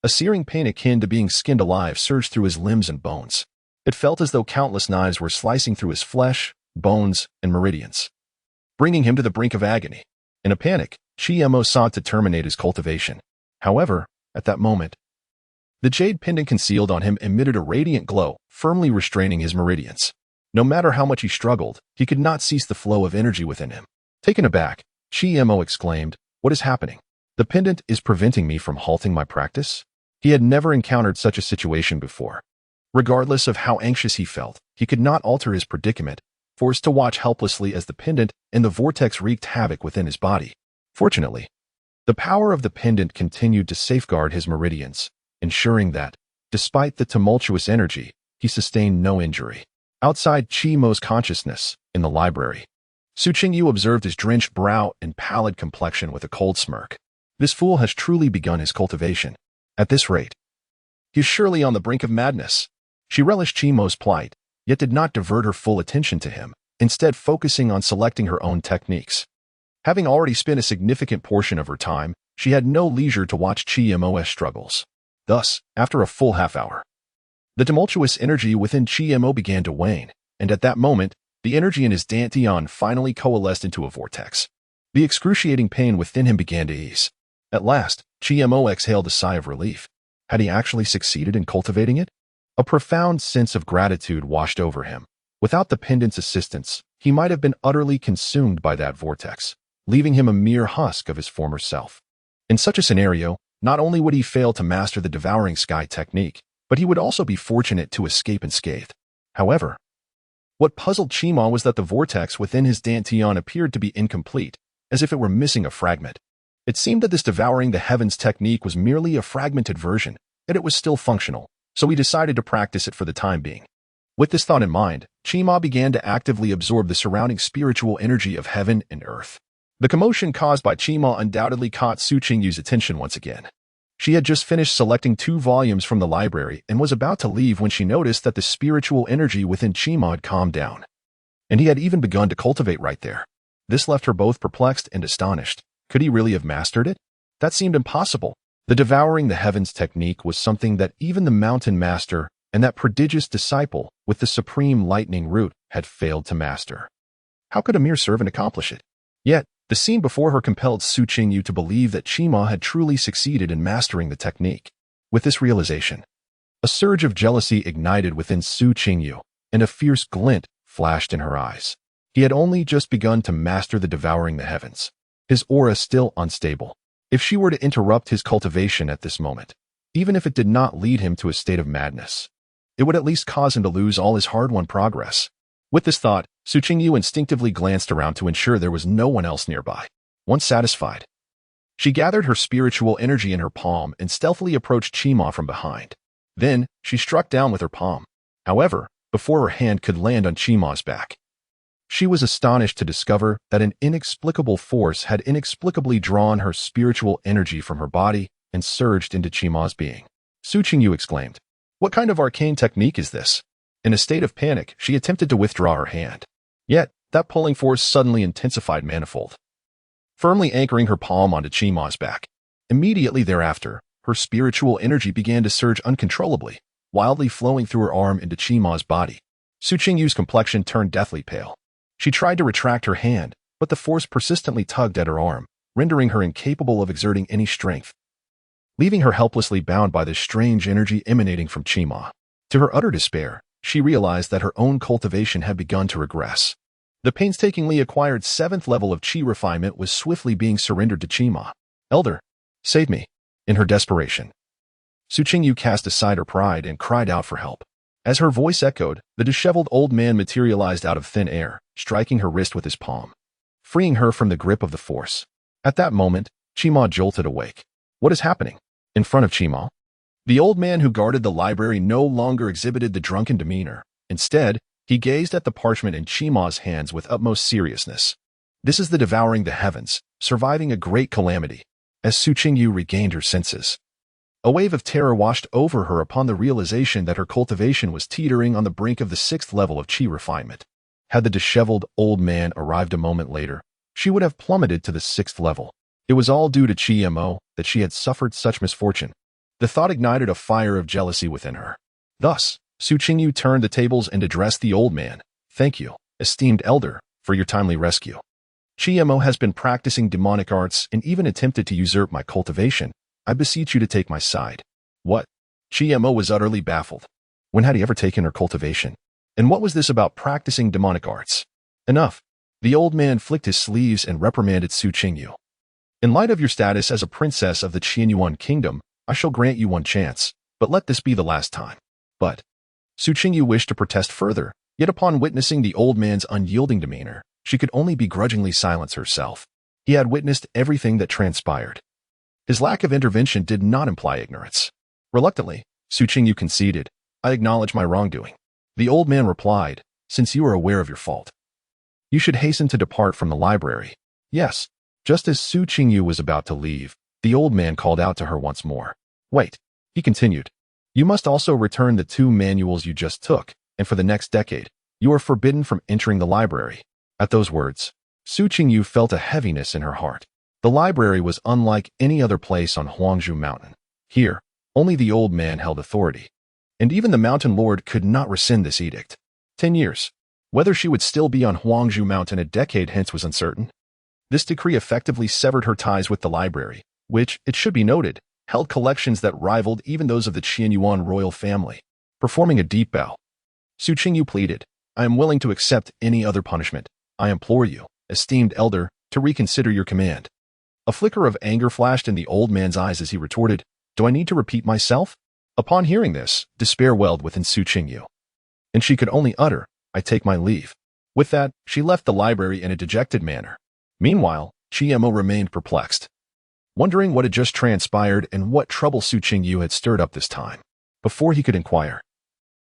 a searing pain akin to being skinned alive surged through his limbs and bones. It felt as though countless knives were slicing through his flesh, bones, and meridians, bringing him to the brink of agony. In a panic, Chi-Mo sought to terminate his cultivation. However, at that moment, the jade pendant concealed on him emitted a radiant glow, firmly restraining his meridians. No matter how much he struggled, he could not cease the flow of energy within him. Taken aback, Chi-Mo exclaimed, "What is happening? The pendant is preventing me from halting my practice?" He had never encountered such a situation before. Regardless of how anxious he felt, he could not alter his predicament, forced to watch helplessly as the pendant and the vortex wreaked havoc within his body. Fortunately, the power of the pendant continued to safeguard his meridians, ensuring that, despite the tumultuous energy, he sustained no injury. Outside Chi-Mo's consciousness, in the library, Su Qingyu observed his drenched brow and pallid complexion with a cold smirk. This fool has truly begun his cultivation. At this rate, he is surely on the brink of madness. She relished Chimo's plight, yet did not divert her full attention to him, instead focusing on selecting her own techniques. Having already spent a significant portion of her time, she had no leisure to watch Chimo's struggles. Thus, after a full half-hour, the tumultuous energy within Chimo began to wane, and at that moment, the energy in his dantian finally coalesced into a vortex. The excruciating pain within him began to ease. At last, Chimo exhaled a sigh of relief. Had he actually succeeded in cultivating it? A profound sense of gratitude washed over him. Without the pendant's assistance, he might have been utterly consumed by that vortex, leaving him a mere husk of his former self. In such a scenario, not only would he fail to master the devouring sky technique, but he would also be fortunate to escape unscathed. However, what puzzled Chimo was that the vortex within his dantian appeared to be incomplete, as if it were missing a fragment. It seemed that this devouring the heavens technique was merely a fragmented version, yet it was still functional, so he decided to practice it for the time being. With this thought in mind, Chimo began to actively absorb the surrounding spiritual energy of heaven and earth. The commotion caused by Chimo undoubtedly caught Su Qingyu's attention once again. She had just finished selecting 2 volumes from the library and was about to leave when she noticed that the spiritual energy within Chimo had calmed down. And he had even begun to cultivate right there. This left her both perplexed and astonished. Could he really have mastered it? That seemed impossible. The devouring the heavens technique was something that even the mountain master and that prodigious disciple with the supreme lightning root had failed to master. How could a mere servant accomplish it? Yet, the scene before her compelled Su Qingyu to believe that Chimo had truly succeeded in mastering the technique. With this realization, a surge of jealousy ignited within Su Qingyu, and a fierce glint flashed in her eyes. He had only just begun to master the devouring the heavens, his aura still unstable. If she were to interrupt his cultivation at this moment, even if it did not lead him to a state of madness, it would at least cause him to lose all his hard-won progress. With this thought, Su Qingyu instinctively glanced around to ensure there was no one else nearby. Once satisfied, she gathered her spiritual energy in her palm and stealthily approached Chimo from behind. Then, she struck down with her palm. However, before her hand could land on Chimo's back, she was astonished to discover that an inexplicable force had inexplicably drawn her spiritual energy from her body and surged into Chimo's being. Su Qingyu exclaimed, "What kind of arcane technique is this?" In a state of panic, she attempted to withdraw her hand. Yet, that pulling force suddenly intensified manifold, firmly anchoring her palm onto Chimo's back. Immediately thereafter, her spiritual energy began to surge uncontrollably, wildly flowing through her arm into Chimo's body. Su Qingyu's complexion turned deathly pale. She tried to retract her hand, but the force persistently tugged at her arm, rendering her incapable of exerting any strength, leaving her helplessly bound by this strange energy emanating from Chimo. To her utter despair, she realized that her own cultivation had begun to regress. The painstakingly acquired 7th level of Qi refinement was swiftly being surrendered to Chimo. "Elder, save me." In her desperation, Su Qingyu cast aside her pride and cried out for help. As her voice echoed, the disheveled old man materialized out of thin air, striking her wrist with his palm, freeing her from the grip of the force. At that moment, Chimo jolted awake. What is happening? In front of Chimo, the old man who guarded the library no longer exhibited the drunken demeanor. Instead, he gazed at the parchment in Chimo's hands with utmost seriousness. This is the devouring the heavens, surviving a great calamity. As Su Qingyu regained her senses, a wave of terror washed over her upon the realization that her cultivation was teetering on the brink of the 6th level of Qi refinement. Had the disheveled old man arrived a moment later, she would have plummeted to the 6th level. It was all due to Chimo that she had suffered such misfortune. The thought ignited a fire of jealousy within her. Thus, Su Qingyu turned the tables and addressed the old man. "Thank you, esteemed elder, for your timely rescue. Chimo has been practicing demonic arts and even attempted to usurp my cultivation. I beseech you to take my side." What? Chimo was utterly baffled. When had he ever taken her cultivation? And what was this about practicing demonic arts? Enough. The old man flicked his sleeves and reprimanded Su Qingyu. "In light of your status as a princess of the Qianyuan kingdom, I shall grant you one chance, but let this be the last time." But Su Qingyu wished to protest further, yet upon witnessing the old man's unyielding demeanor, she could only begrudgingly silence herself. He had witnessed everything that transpired. His lack of intervention did not imply ignorance. Reluctantly, Su Qingyu conceded, "I acknowledge my wrongdoing." The old man replied, "Since you are aware of your fault, you should hasten to depart from the library." Yes. Just as Su Qingyu was about to leave, The old man called out to her once more. Wait, he continued. You must also return the 2 manuals you just took, and for the next decade, you are forbidden from entering the library. At those words, Su Qingyu felt a heaviness in her heart. The library was unlike any other place on Huangzhou Mountain. Here, only the old man held authority. And even the mountain lord could not rescind this edict. 10 years. Whether she would still be on Huangzhou Mountain a decade hence was uncertain. This decree effectively severed her ties with the library, which, it should be noted, held collections that rivaled even those of the Qianyuan royal family. Performing a deep bow, Su Qingyu pleaded, I am willing to accept any other punishment. I implore you, esteemed elder, to reconsider your command. A flicker of anger flashed in the old man's eyes as he retorted, Do I need to repeat myself? Upon hearing this, despair welled within Su Qingyu. And she could only utter, I take my leave. With that, she left the library in a dejected manner. Meanwhile, Chiemo remained perplexed, wondering what had just transpired and what trouble Su Qingyu had stirred up this time. Before he could inquire,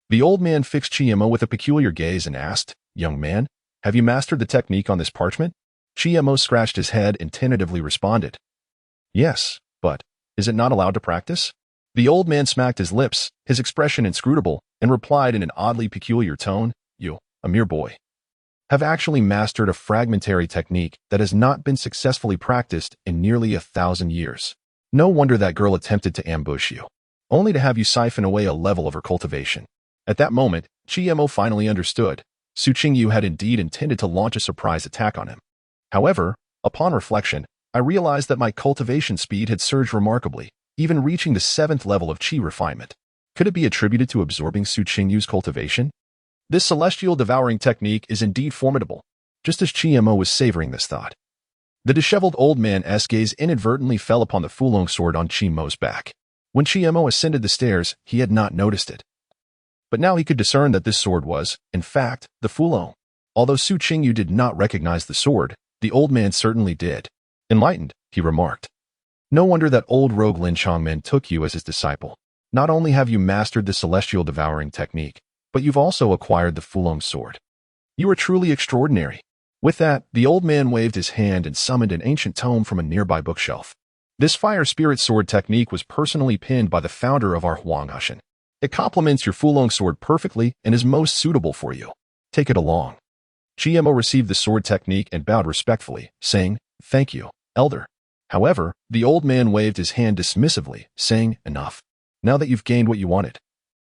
the old man fixed Chiemo with a peculiar gaze and asked, Young man, have you mastered the technique on this parchment? Chiemo scratched his head and tentatively responded, Yes, but is it not allowed to practice? The old man smacked his lips, his expression inscrutable, and replied in an oddly peculiar tone, You, a mere boy, have actually mastered a fragmentary technique that has not been successfully practiced in nearly 1,000 years. No wonder that girl attempted to ambush you, only to have you siphon away a level of her cultivation. At that moment, Chiemo finally understood. Su Qingyu had indeed intended to launch a surprise attack on him. However, upon reflection, I realized that my cultivation speed had surged remarkably, even reaching the 7th level of qi refinement. Could it be attributed to absorbing Su Qingyu's cultivation? This celestial devouring technique is indeed formidable. Just as Chiemo was savoring this thought, the disheveled old man's gaze inadvertently fell upon the Fulong sword on Chiemo's back. When Chiemo ascended the stairs, he had not noticed it. But now he could discern that this sword was, in fact, the Fulong. Although Su Qingyu did not recognize the sword, the old man certainly did. Enlightened, he remarked. No wonder that old rogue Lin Chongmen took you as his disciple. Not only have you mastered the celestial devouring technique, but you've also acquired the Fulong sword. You are truly extraordinary. With that, the old man waved his hand and summoned an ancient tome from a nearby bookshelf. This fire spirit sword technique was personally penned by the founder of our Huanghushan. It complements your Fulong sword perfectly and is most suitable for you. Take it along. Chiemo received the sword technique and bowed respectfully, saying, Thank you, elder. However, the old man waved his hand dismissively, saying, Enough. Now that you've gained what you wanted,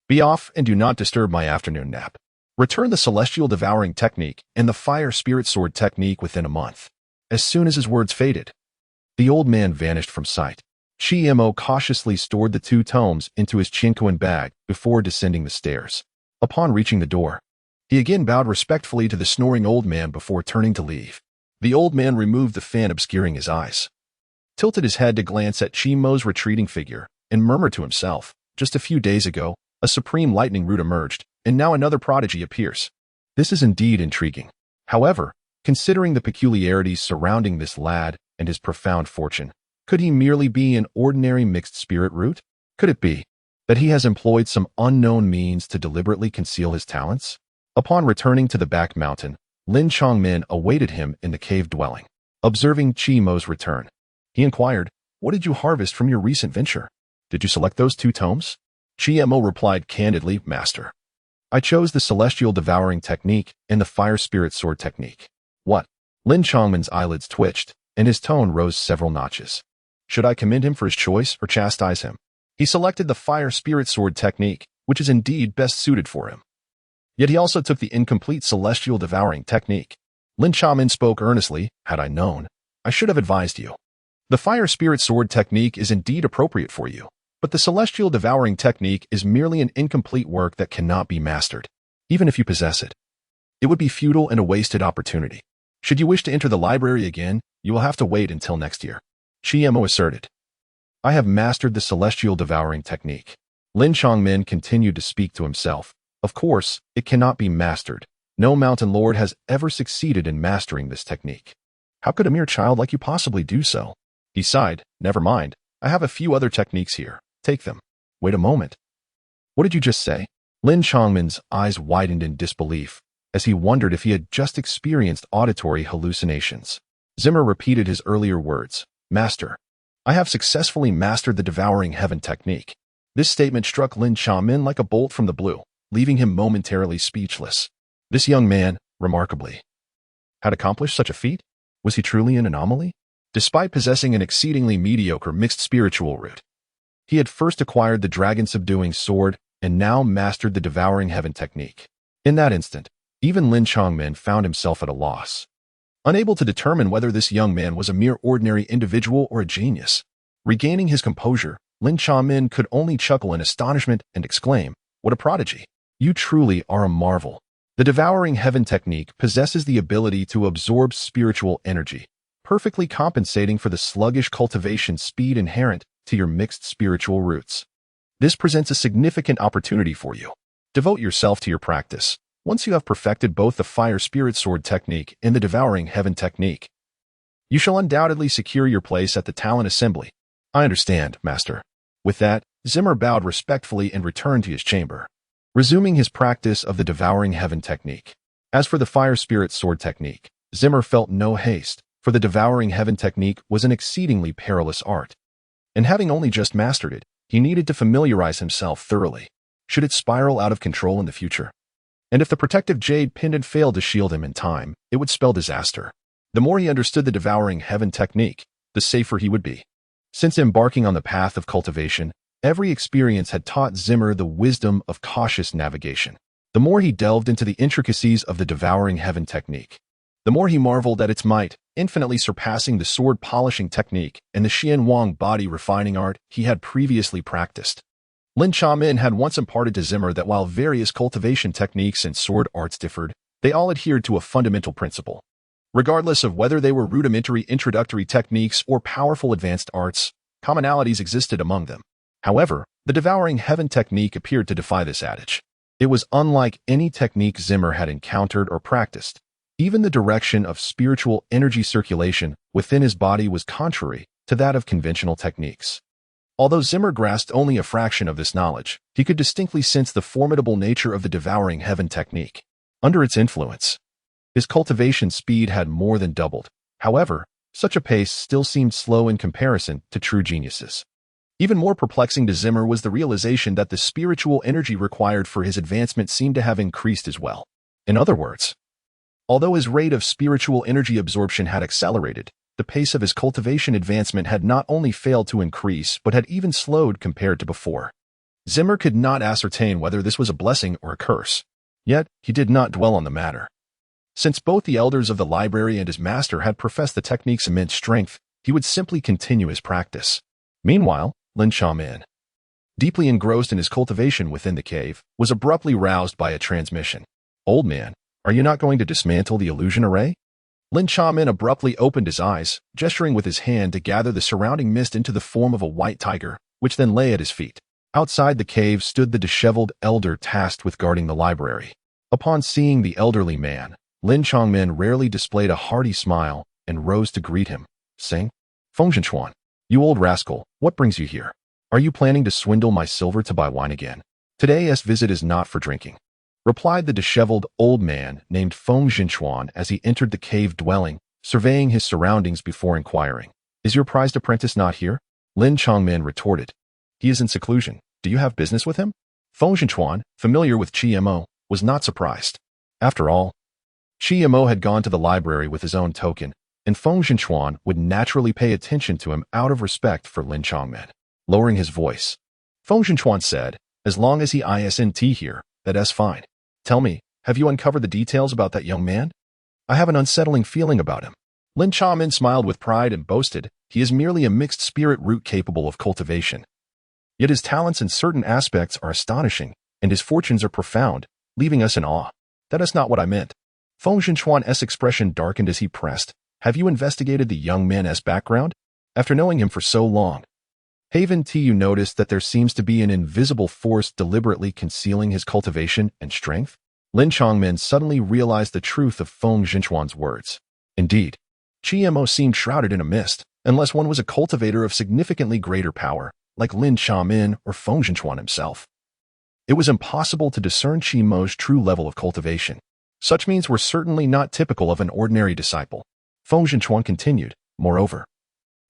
be off and do not disturb my afternoon nap. Return the celestial devouring technique and the fire spirit sword technique within a month. As soon as his words faded, the old man vanished from sight. Chiemo cautiously stored the 2 tomes into his chinquan bag before descending the stairs. Upon reaching the door, he again bowed respectfully to the snoring old man before turning to leave. The old man removed the fan obscuring his eyes, tilted his head to glance at Chiemo's retreating figure, and murmured to himself, Just a few days ago, a supreme lightning root emerged, and now another prodigy appears. This is indeed intriguing. However, considering the peculiarities surrounding this lad and his profound fortune, could he merely be an ordinary mixed spirit root? Could it be that he has employed some unknown means to deliberately conceal his talents? Upon returning to the back mountain, Lin Chongmen awaited him in the cave dwelling. Observing Chiemo's return, he inquired, What did you harvest from your recent venture? Did you select those 2 tomes? Chiemo replied candidly, Master, I chose the celestial devouring technique and the fire spirit sword technique. What? Lin Chongmen's eyelids twitched, and his tone rose several notches. Should I commend him for his choice or chastise him? He selected the fire spirit sword technique, which is indeed best suited for him. Yet he also took the incomplete celestial devouring technique. Lin Chongmen spoke earnestly, Had I known, I should have advised you. The fire spirit sword technique is indeed appropriate for you, but the celestial devouring technique is merely an incomplete work that cannot be mastered. Even if you possess it, it would be futile and a wasted opportunity. Should you wish to enter the library again, you will have to wait until next year. Chiemo asserted. I have mastered the celestial devouring technique. Lin Chongmen continued to speak to himself. Of course, it cannot be mastered. No mountain lord has ever succeeded in mastering this technique. How could a mere child like you possibly do so? He sighed, Never mind. I have a few other techniques here. Take them. Wait a moment. What did you just say? Lin Chongmen's eyes widened in disbelief, as he wondered if he had just experienced auditory hallucinations. Zimmer repeated his earlier words. Master, I have successfully mastered the devouring heaven technique. This statement struck Lin Chamin like a bolt from the blue, leaving him momentarily speechless. This young man, remarkably, had accomplished such a feat? Was he truly an anomaly? Despite possessing an exceedingly mediocre mixed spiritual root, he had first acquired the dragon-subduing sword and now mastered the devouring heaven technique. In that instant, even Lin Changmin found himself at a loss, unable to determine whether this young man was a mere ordinary individual or a genius. Regaining his composure, Lin Changmin could only chuckle in astonishment and exclaim, "What a prodigy! You truly are a marvel." The devouring heaven technique possesses the ability to absorb spiritual energy, perfectly compensating for the sluggish cultivation speed inherent to your mixed spiritual roots. This presents a significant opportunity for you. Devote yourself to your practice. Once you have perfected both the fire spirit sword technique and the devouring heaven technique, you shall undoubtedly secure your place at the talent assembly. I understand, master. With that, Zimmer bowed respectfully and returned to his chamber, resuming his practice of the devouring heaven technique. As for the fire spirit sword technique, Zimmer felt no haste, for the devouring heaven technique was an exceedingly perilous art, and having only just mastered it, he needed to familiarize himself thoroughly, should it spiral out of control in the future. And if the protective jade pendant failed to shield him in time, it would spell disaster. The more he understood the devouring heaven technique, the safer he would be. Since embarking on the path of cultivation, every experience had taught Zimmer the wisdom of cautious navigation. The more he delved into the intricacies of the devouring heaven technique, the more he marveled at its might, infinitely surpassing the sword polishing technique and the Xian Wang body refining art he had previously practiced. Lin Chamin had once imparted to Zimmer that while various cultivation techniques and sword arts differed, they all adhered to a fundamental principle. Regardless of whether they were rudimentary introductory techniques or powerful advanced arts, commonalities existed among them. However, the devouring heaven technique appeared to defy this adage. It was unlike any technique Zimmer had encountered or practiced. Even the direction of spiritual energy circulation within his body was contrary to that of conventional techniques. Although Zimmer grasped only a fraction of this knowledge, he could distinctly sense the formidable nature of the devouring heaven technique. Under its influence, his cultivation speed had more than doubled. However, such a pace still seemed slow in comparison to true geniuses. Even more perplexing to Zimmer was the realization that the spiritual energy required for his advancement seemed to have increased as well. In other words, although his rate of spiritual energy absorption had accelerated, the pace of his cultivation advancement had not only failed to increase but had even slowed compared to before. Zimmer could not ascertain whether this was a blessing or a curse. Yet, he did not dwell on the matter. Since both the elders of the library and his master had professed the technique's immense strength, he would simply continue his practice. Meanwhile, Lin Chamin, deeply engrossed in his cultivation within the cave, was abruptly roused by a transmission. "Old man, are you not going to dismantle the illusion array?" Lin Chamin abruptly opened his eyes, gesturing with his hand to gather the surrounding mist into the form of a white tiger, which then lay at his feet. Outside the cave stood the disheveled elder tasked with guarding the library. Upon seeing the elderly man, Lin Changmin rarely displayed a hearty smile and rose to greet him, saying, "Feng Zhenchuan, you old rascal, what brings you here? Are you planning to swindle my silver to buy wine again?" "Today's visit is not for drinking," replied the disheveled old man named Feng Zhenchuan as he entered the cave dwelling, surveying his surroundings before inquiring, "Is your prized apprentice not here?" Lin Changmin retorted, "He is in seclusion. Do you have business with him?" Feng Zhenchuan, familiar with Mo, was not surprised. After all, Mo had gone to the library with his own token, and Feng Zhenchuan would naturally pay attention to him out of respect for Lin Changmin. Lowering his voice, Feng Zhenchuan said, "As long as he isn't here, that's fine. Tell me, have you uncovered the details about that young man? I have an unsettling feeling about him." Lin Chamin smiled with pride and boasted, "He is merely a mixed spirit root capable of cultivation. Yet his talents in certain aspects are astonishing, and his fortunes are profound, leaving us in awe." "That is not what I meant." Feng Zhenchuan's expression darkened as he pressed, "Have you investigated the young man's background? After knowing him for so long, haven't you noticed that there seems to be an invisible force deliberately concealing his cultivation and strength?" Lin Changmin suddenly realized the truth of Feng Zhenchuan's words. Indeed, Mo seemed shrouded in a mist, unless one was a cultivator of significantly greater power, like Lin Chamin or Feng Zhenchuan himself. It was impossible to discern Mo's true level of cultivation. Such means were certainly not typical of an ordinary disciple. Feng Zhenchuan continued, "Moreover,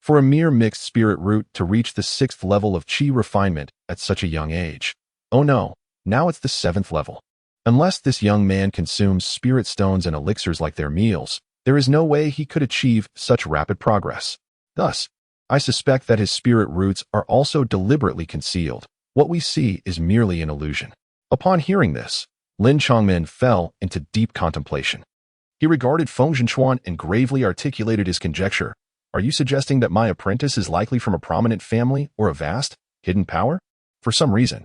For a mere mixed spirit root to reach the 6th level of chi refinement at such a young age. Oh no, now it's the 7th level. Unless this young man consumes spirit stones and elixirs like their meals, there is no way he could achieve such rapid progress. Thus, I suspect that his spirit roots are also deliberately concealed. What we see is merely an illusion. Upon hearing this, Lin Chongmin fell into deep contemplation. He regarded Feng Zhenchuan and gravely articulated his conjecture. Are you suggesting that my apprentice is likely from a prominent family or a vast, hidden power? For some reason,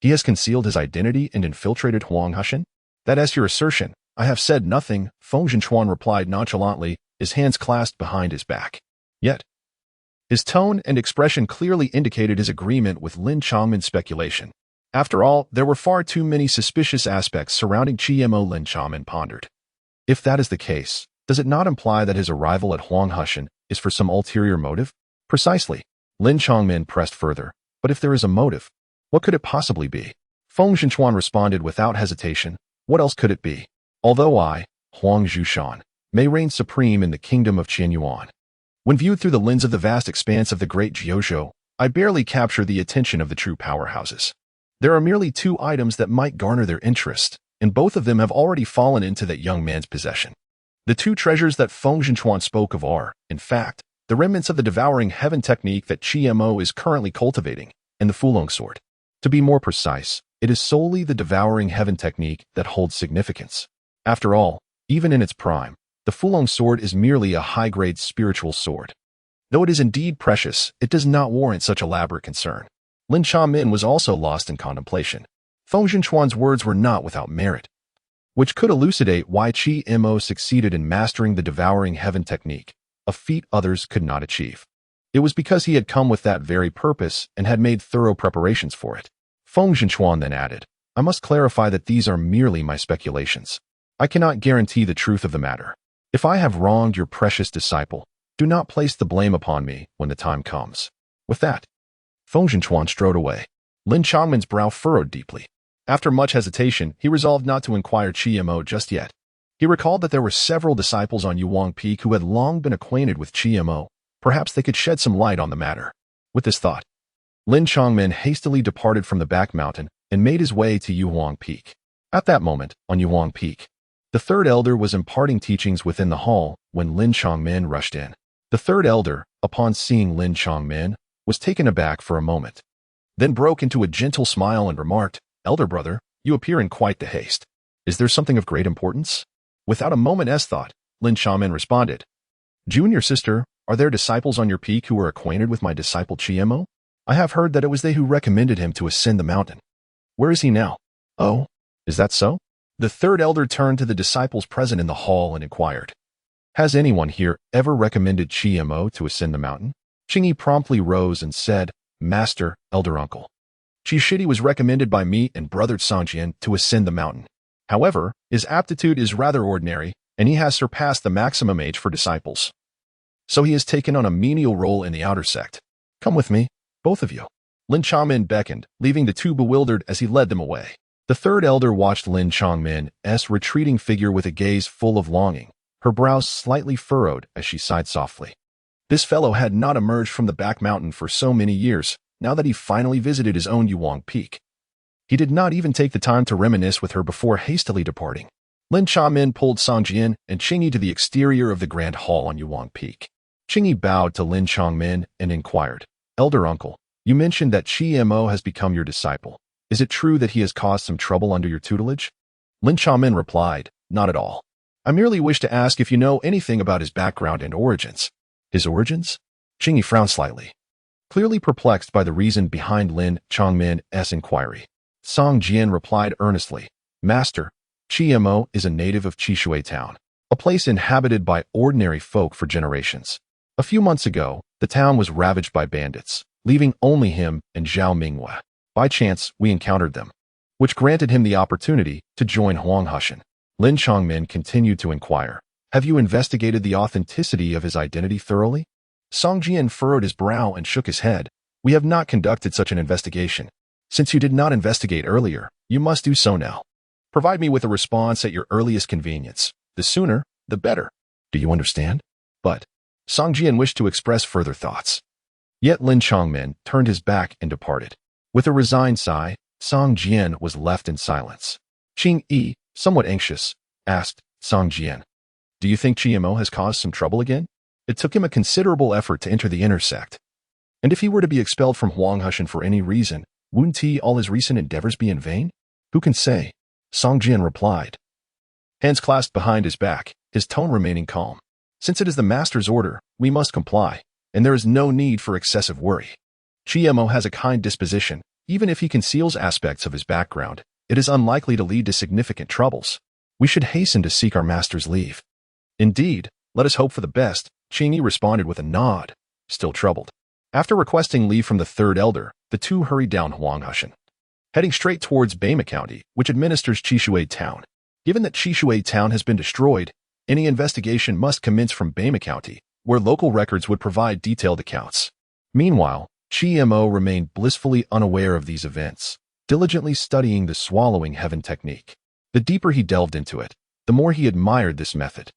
he has concealed his identity and infiltrated Huang Hushan? That as your assertion, I have said nothing, Feng Zhenchuan replied nonchalantly, his hands clasped behind his back. Yet, his tone and expression clearly indicated his agreement with Lin Chongmin's speculation. After all, there were far too many suspicious aspects surrounding Chiemo. Lin Chongmin pondered. If that is the case, does it not imply that his arrival at Huang Hushan is for some ulterior motive? Precisely. Lin Chongmin pressed further. But if there is a motive, what could it possibly be? Feng Zhenchuan responded without hesitation. What else could it be? Although I, Huang Zhushan, may reign supreme in the kingdom of Qianyuan, when viewed through the lens of the vast expanse of the great Jiuzhou, I barely capture the attention of the true powerhouses. There are merely 2 items that might garner their interest, and both of them have already fallen into that young man's possession. The 2 treasures that Feng Zhenchuan spoke of are, in fact, the remnants of the devouring heaven technique that Chiemo is currently cultivating, and the Fulong sword. To be more precise, it is solely the devouring heaven technique that holds significance. After all, even in its prime, the Fulong sword is merely a high-grade spiritual sword. Though it is indeed precious, it does not warrant such elaborate concern. Lin Chongmin was also lost in contemplation. Feng Zhenchuan's words were not without merit, which could elucidate why Chiemo succeeded in mastering the devouring heaven technique, a feat others could not achieve. It was because he had come with that very purpose and had made thorough preparations for it. Feng Zhenchuan then added, I must clarify that these are merely my speculations. I cannot guarantee the truth of the matter. If I have wronged your precious disciple, do not place the blame upon me when the time comes. With that, Feng Zhenchuan strode away. Lin Chongmin's brow furrowed deeply. After much hesitation, he resolved not to inquire Chiemo just yet. He recalled that there were several disciples on Yuang Peak who had long been acquainted with Chiemo. Perhaps they could shed some light on the matter. With this thought, Lin Chongmin hastily departed from the back mountain and made his way to Yuang Peak. At that moment, on Yuang Peak, the 3rd elder was imparting teachings within the hall when Lin Chongmin rushed in. The 3rd elder, upon seeing Lin Chongmin, was taken aback for a moment, then broke into a gentle smile and remarked, Elder brother, you appear in quite the haste. Is there something of great importance? Without a moment's thought, Lin Chongmin responded, Junior sister, are there disciples on your peak who are acquainted with my disciple Chiemo? I have heard that it was they who recommended him to ascend the mountain. Where is he now? Oh, is that so? The 3rd elder turned to the disciples present in the hall and inquired, Has anyone here ever recommended Chiemo to ascend the mountain? Qingyi promptly rose and said, Master, elder uncle. Qishidi was recommended by me and brother Songjian to ascend the mountain. However, his aptitude is rather ordinary, and he has surpassed the maximum age for disciples. So he has taken on a menial role in the outer sect. Come with me, both of you. Lin Chongmin beckoned, leaving the 2 bewildered as he led them away. The 3rd elder watched Lin Chongmin's retreating figure with a gaze full of longing, her brows slightly furrowed as she sighed softly. This fellow had not emerged from the back mountain for so many years, now that he finally visited his own Yuang Peak. He did not even take the time to reminisce with her before hastily departing. Lin Chongmin pulled Songjian and Qingyi to the exterior of the grand hall on Yuang Peak. Qingyi bowed to Lin Chongmin and inquired, Elder uncle, you mentioned that Chiemo has become your disciple. Is it true that he has caused some trouble under your tutelage? Lin Chongmin replied, Not at all. I merely wish to ask if you know anything about his background and origins. His origins? Qingyi frowned slightly, clearly perplexed by the reason behind Lin Chongmin's inquiry. Song Jian replied earnestly, Master, Chiemo is a native of Qishui town, a place inhabited by ordinary folk for generations. A few months ago, the town was ravaged by bandits, leaving only him and Zhao Minghua. By chance, we encountered them, which granted him the opportunity to join Huang Hushan. Lin Chongmin continued to inquire, Have you investigated the authenticity of his identity thoroughly? Song Jian furrowed his brow and shook his head. We have not conducted such an investigation. Since you did not investigate earlier, you must do so now. Provide me with a response at your earliest convenience. The sooner, the better. Do you understand? But, Song Jian wished to express further thoughts. Yet Lin Chongmin turned his back and departed. With a resigned sigh, Song Jian was left in silence. Qing Yi, somewhat anxious, asked Song Jian, "Do you think GMO has caused some trouble again? It took him a considerable effort to enter the inner sect. And if he were to be expelled from Huanghushan for any reason, wouldn't all his recent endeavors be in vain? Who can say?" Song Jian replied, hands clasped behind his back, his tone remaining calm. "Since it is the master's order, we must comply, and there is no need for excessive worry. GMO has a kind disposition. Even if he conceals aspects of his background, it is unlikely to lead to significant troubles. We should hasten to seek our master's leave." "Indeed, let us hope for the best," Qing Yi responded with a nod, still troubled. After requesting leave from the third elder, the two hurried down Huanghushan, heading straight towards Beima County, which administers Qishui Town. Given that Qishui Town has been destroyed, any investigation must commence from Beima County, where local records would provide detailed accounts. Meanwhile, GMO remained blissfully unaware of these events, diligently studying the swallowing heaven technique. The deeper he delved into it, the more he admired this method.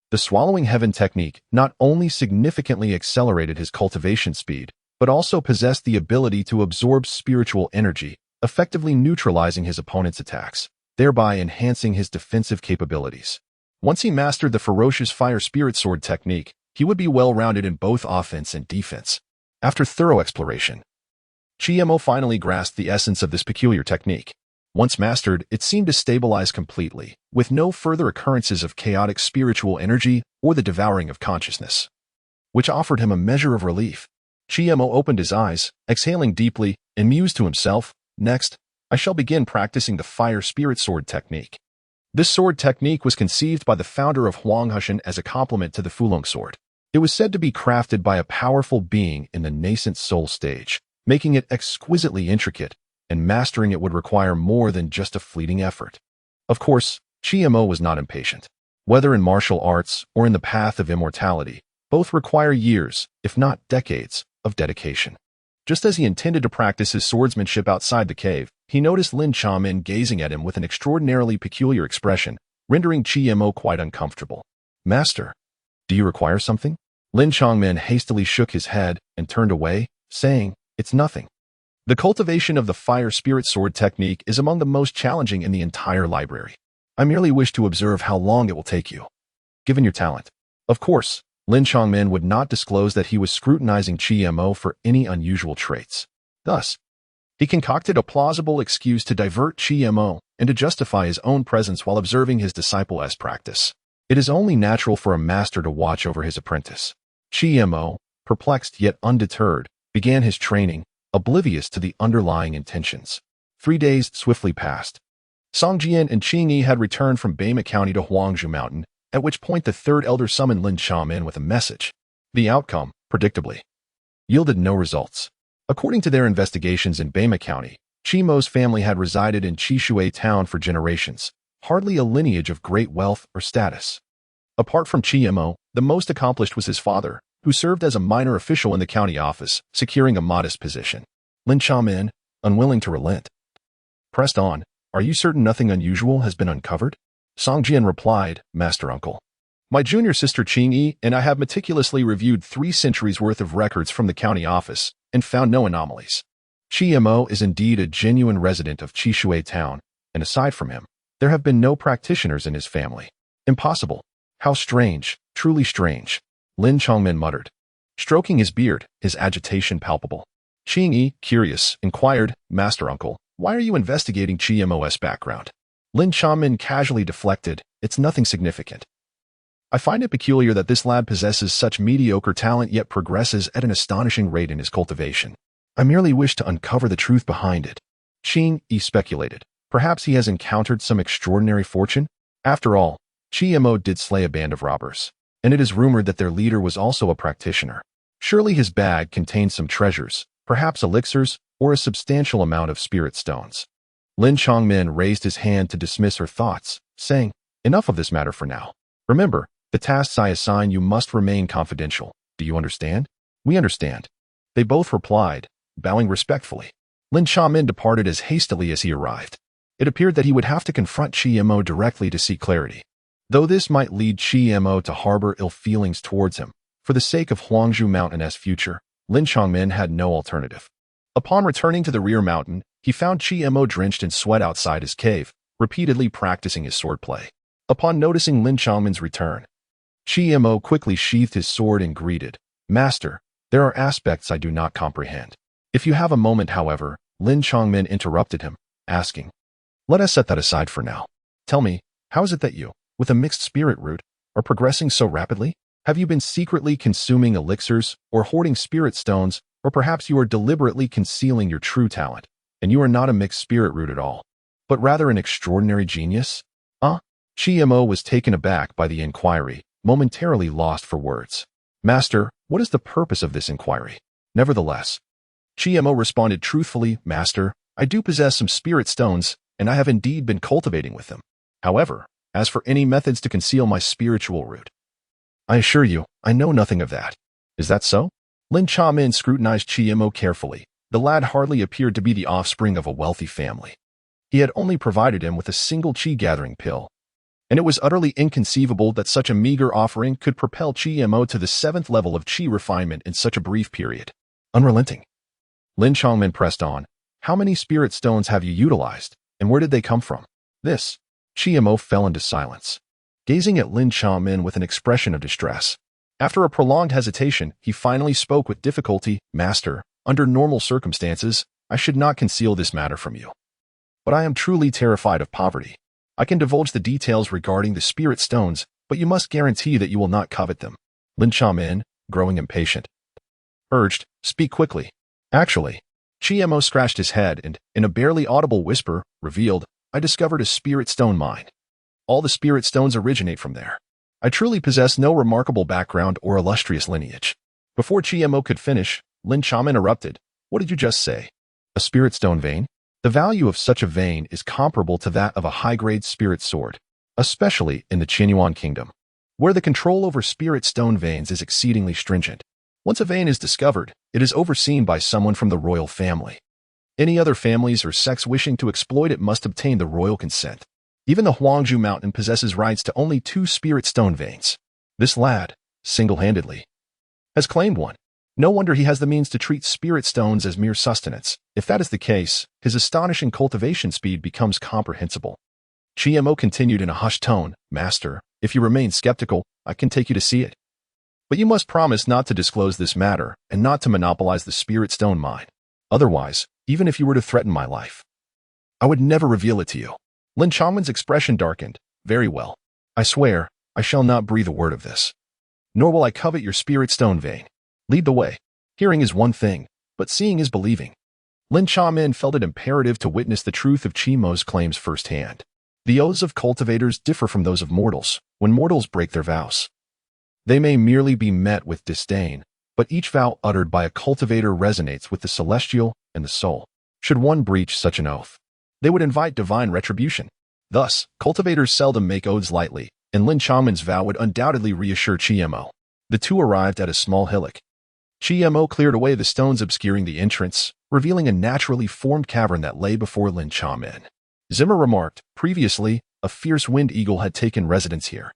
The swallowing heaven technique not only significantly accelerated his cultivation speed, but also possessed the ability to absorb spiritual energy, effectively neutralizing his opponent's attacks, thereby enhancing his defensive capabilities. Once he mastered the ferocious fire spirit sword technique, he would be well-rounded in both offense and defense. After thorough exploration, GMO finally grasped the essence of this peculiar technique. Once mastered, it seemed to stabilize completely, with no further occurrences of chaotic spiritual energy or the devouring of consciousness, which offered him a measure of relief. GMO opened his eyes, exhaling deeply, and mused to himself, "Next, I shall begin practicing the fire spirit sword technique." This sword technique was conceived by the founder of Huanghushan as a complement to the Fulong sword. It was said to be crafted by a powerful being in the nascent soul stage, making it exquisitely intricate, and mastering it would require more than just a fleeting effort. Of course, GMO was not impatient. Whether in martial arts or in the path of immortality, both require years, if not decades, of dedication. Just as he intended to practice his swordsmanship outside the cave, he noticed Lin Chamin gazing at him with an extraordinarily peculiar expression, rendering GMO quite uncomfortable. "Master, do you require something?" Lin Chongmin hastily shook his head and turned away, saying, "It's nothing. The cultivation of the fire spirit sword technique is among the most challenging in the entire library. I merely wish to observe how long it will take you, given your talent." Of course, Lin Chongmin would not disclose that he was scrutinizing GMO for any unusual traits. Thus, he concocted a plausible excuse to divert GMO and to justify his own presence while observing his disciple's practice. It is only natural for a master to watch over his apprentice. GMO, perplexed yet undeterred, began his training, oblivious to the underlying intentions. 3 days swiftly passed. Song Jian and Qing Yi had returned from Beima County to Huangzhou Mountain, at which point the third elder summoned Lin Chamin with a message. The outcome, predictably, yielded no results. According to their investigations in Beima County, Qimo's family had resided in Qishui Town for generations, hardly a lineage of great wealth or status. Apart from Qimo, the most accomplished was his father, who served as a minor official in the county office, securing a modest position. Lin Chamin, unwilling to relent, pressed on, "Are you certain nothing unusual has been uncovered?" Song Jian replied, "Master Uncle, my junior sister Qing Yi and I have meticulously reviewed 3 centuries worth of records from the county office and found no anomalies. Qimo is indeed a genuine resident of Qishui Town, and aside from him, there have been no practitioners in his family. Impossible. How strange, truly strange," Lin Chongmin muttered, stroking his beard, his agitation palpable. Qing Yi, curious, inquired, "Master Uncle, why are you investigating Qimo's background?" Lin Chongmin casually deflected, "It's nothing significant. I find it peculiar that this lad possesses such mediocre talent yet progresses at an astonishing rate in his cultivation. I merely wish to uncover the truth behind it." Qing Yi speculated, "Perhaps he has encountered some extraordinary fortune? After all, Qimo did slay a band of robbers, and it is rumored that their leader was also a practitioner. Surely his bag contained some treasures, perhaps elixirs, or a substantial amount of spirit stones." Lin Chongmin raised his hand to dismiss her thoughts, saying, "Enough of this matter for now. Remember, the tasks I assign you must remain confidential. Do you understand?" "We understand," they both replied, bowing respectfully. Lin Chongmin departed as hastily as he arrived. It appeared that he would have to confront Qimo directly to seek clarity. Though this might lead Qimo to harbor ill feelings towards him, For the sake of Huangzhou Mountain's future, Lin Chongmin had no alternative. Upon returning to the rear mountain, he found Qi Mo drenched in sweat outside his cave, repeatedly practicing his swordplay. Upon noticing Lin Chongmin's return, Qi Mo quickly sheathed his sword and greeted, "Master, there are aspects I do not comprehend." "If you have a moment, however," Lin Chongmin interrupted him, asking, "Let us set that aside for now. Tell me, how is it that you, with a mixed spirit root, are progressing so rapidly? Have you been secretly consuming elixirs or hoarding spirit stones, or perhaps you are deliberately concealing your true talent, and you are not a mixed spirit root at all, but rather an extraordinary genius?" Qi Mo was taken aback by the inquiry, momentarily lost for words. "Master, what is the purpose of this inquiry?" Nevertheless, Qi Mo responded truthfully, "Master, I do possess some spirit stones, and I have indeed been cultivating with them. However, as for any methods to conceal my spiritual root, I assure you, I know nothing of that." "Is that so?" Lin Chongmin scrutinized Qi Mo carefully. The lad hardly appeared to be the offspring of a wealthy family. He had only provided him with a single qi-gathering pill, and it was utterly inconceivable that such a meager offering could propel Qi Mo to the 7th level of qi refinement in such a brief period. Unrelenting, Lin Chongmin pressed on, "How many spirit stones have you utilized, and where did they come from?" This, Qi Mo fell into silence, gazing at Lin Chongmin with an expression of distress. After a prolonged hesitation, he finally spoke with difficulty, "Master, under normal circumstances, I should not conceal this matter from you. But I am truly terrified of poverty. I can divulge the details regarding the spirit stones, but you must guarantee that you will not covet them." Lin Chongmin, growing impatient, urged, "Speak quickly." "Actually," Qi Mo scratched his head and, in a barely audible whisper, revealed, "I discovered a spirit stone mine. All the spirit stones originate from there. I truly possess no remarkable background or illustrious lineage." Before Qi Mo could finish, Lin Chongmin interrupted, "What did you just say? A spirit stone vein? The value of such a vein is comparable to that of a high-grade spirit sword, especially in the Qinyuan kingdom, where the control over spirit stone veins is exceedingly stringent. Once a vein is discovered, it is overseen by someone from the royal family. Any other families or sects wishing to exploit it must obtain the royal consent. Even the Huangzhou Mountain possesses rights to only 2 spirit stone veins. This lad, single-handedly, has claimed one. No wonder he has the means to treat spirit stones as mere sustenance. If that is the case, his astonishing cultivation speed becomes comprehensible." Qi Mo continued in a hushed tone, "Master, if you remain skeptical, I can take you to see it. But you must promise not to disclose this matter and not to monopolize the spirit stone mine. Otherwise, even if you were to threaten my life, I would never reveal it to you." Lin Chongmin's expression darkened. "Very well. I swear, I shall not breathe a word of this. Nor will I covet your spirit stone vein. Lead the way. Hearing is one thing, but seeing is believing." Lin Chongmin felt it imperative to witness the truth of Qi Mo's claims firsthand. The oaths of cultivators differ from those of mortals. When mortals break their vows, they may merely be met with disdain, but each vow uttered by a cultivator resonates with the celestial and the soul. Should one breach such an oath, they would invite divine retribution. Thus, cultivators seldom make oaths lightly, and Lin Chongmin's vow would undoubtedly reassure Qi Mo. The two arrived at a small hillock. Qi Mo cleared away the stones obscuring the entrance, revealing a naturally formed cavern that lay before Lin Chongmin. Zimmer remarked, "Previously, a fierce wind eagle had taken residence here,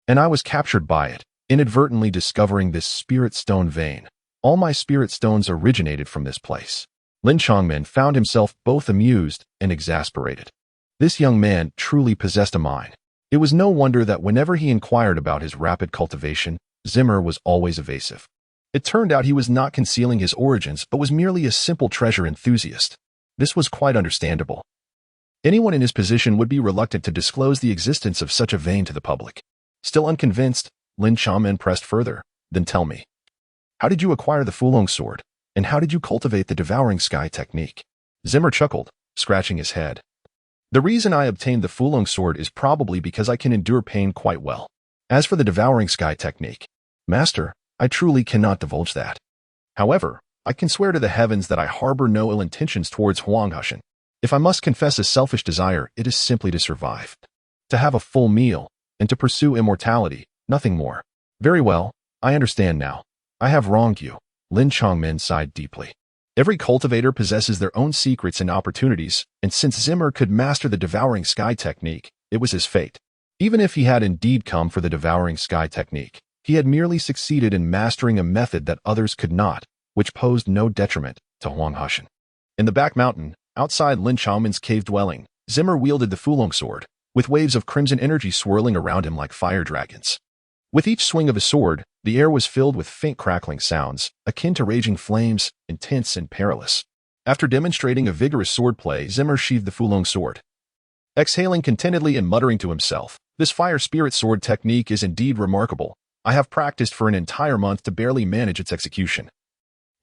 and I was captured by it, inadvertently discovering this spirit stone vein. All my spirit stones originated from this place." Lin Chongmin found himself both amused and exasperated. This young man truly possessed a mind. It was no wonder that whenever he inquired about his rapid cultivation, Zimmer was always evasive. It turned out he was not concealing his origins, but was merely a simple treasure enthusiast. This was quite understandable. Anyone in his position would be reluctant to disclose the existence of such a vein to the public. Still unconvinced, Lin Chongmin pressed further, "Then tell me, how did you acquire the Fulong sword, and how did you cultivate the devouring sky technique?" Zimmer chuckled, scratching his head. "The reason I obtained the Fulong sword is probably because I can endure pain quite well. As for the devouring sky technique, Master, I truly cannot divulge that. However, I can swear to the heavens that I harbor no ill intentions towards Huanghushan. If I must confess a selfish desire, it is simply to survive, to have a full meal, and to pursue immortality, nothing more." "Very well, I understand now. I have wronged you." Lin Chongmin sighed deeply. Every cultivator possesses their own secrets and opportunities, and since Zimmer could master the devouring sky technique, it was his fate. Even if he had indeed come for the devouring sky technique, He had merely succeeded in mastering a method that others could not, which posed no detriment to Huang Hushan. In the back mountain, outside Lin Chaomin's cave dwelling, Zimmer wielded the Fulong sword, with waves of crimson energy swirling around him like fire dragons. With each swing of his sword, the air was filled with faint crackling sounds, akin to raging flames, intense and perilous. After demonstrating a vigorous swordplay, Zimmer sheathed the Fulong sword. Exhaling contentedly and muttering to himself, "This fire spirit sword technique is indeed remarkable. I have practiced for an entire month to barely manage its execution.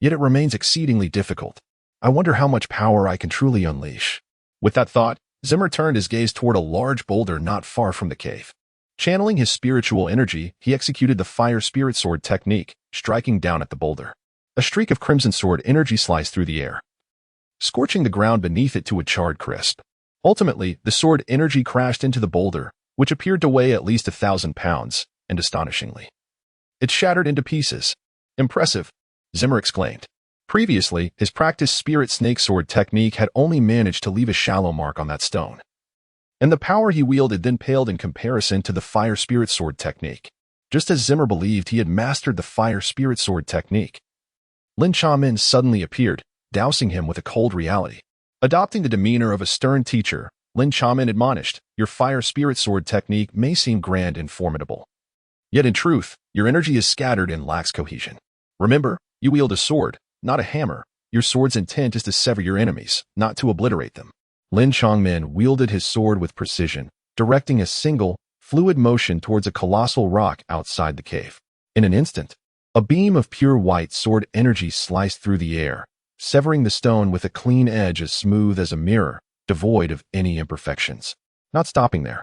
Yet it remains exceedingly difficult. I wonder how much power I can truly unleash." With that thought, Zimmer turned his gaze toward a large boulder not far from the cave. Channeling his spiritual energy, he executed the fire spirit sword technique, striking down at the boulder. A streak of crimson sword energy sliced through the air, scorching the ground beneath it to a charred crisp. Ultimately, the sword energy crashed into the boulder, which appeared to weigh at least 1,000 pounds, and astonishingly, it shattered into pieces. "Impressive," Zimmer exclaimed. Previously, his practiced spirit snake sword technique had only managed to leave a shallow mark on that stone, and the power he wielded then paled in comparison to the fire spirit sword technique. Just as Zimmer believed he had mastered the fire spirit sword technique, Lin Chaomin suddenly appeared, dousing him with a cold reality. Adopting the demeanor of a stern teacher, Lin Chaomin admonished, "Your fire spirit sword technique may seem grand and formidable. Yet in truth, your energy is scattered and lacks cohesion. Remember, you wield a sword, not a hammer. Your sword's intent is to sever your enemies, not to obliterate them." Lin Chaomin wielded his sword with precision, directing a single, fluid motion towards a colossal rock outside the cave. In an instant, a beam of pure white sword energy sliced through the air, severing the stone with a clean edge as smooth as a mirror, devoid of any imperfections. Not stopping there,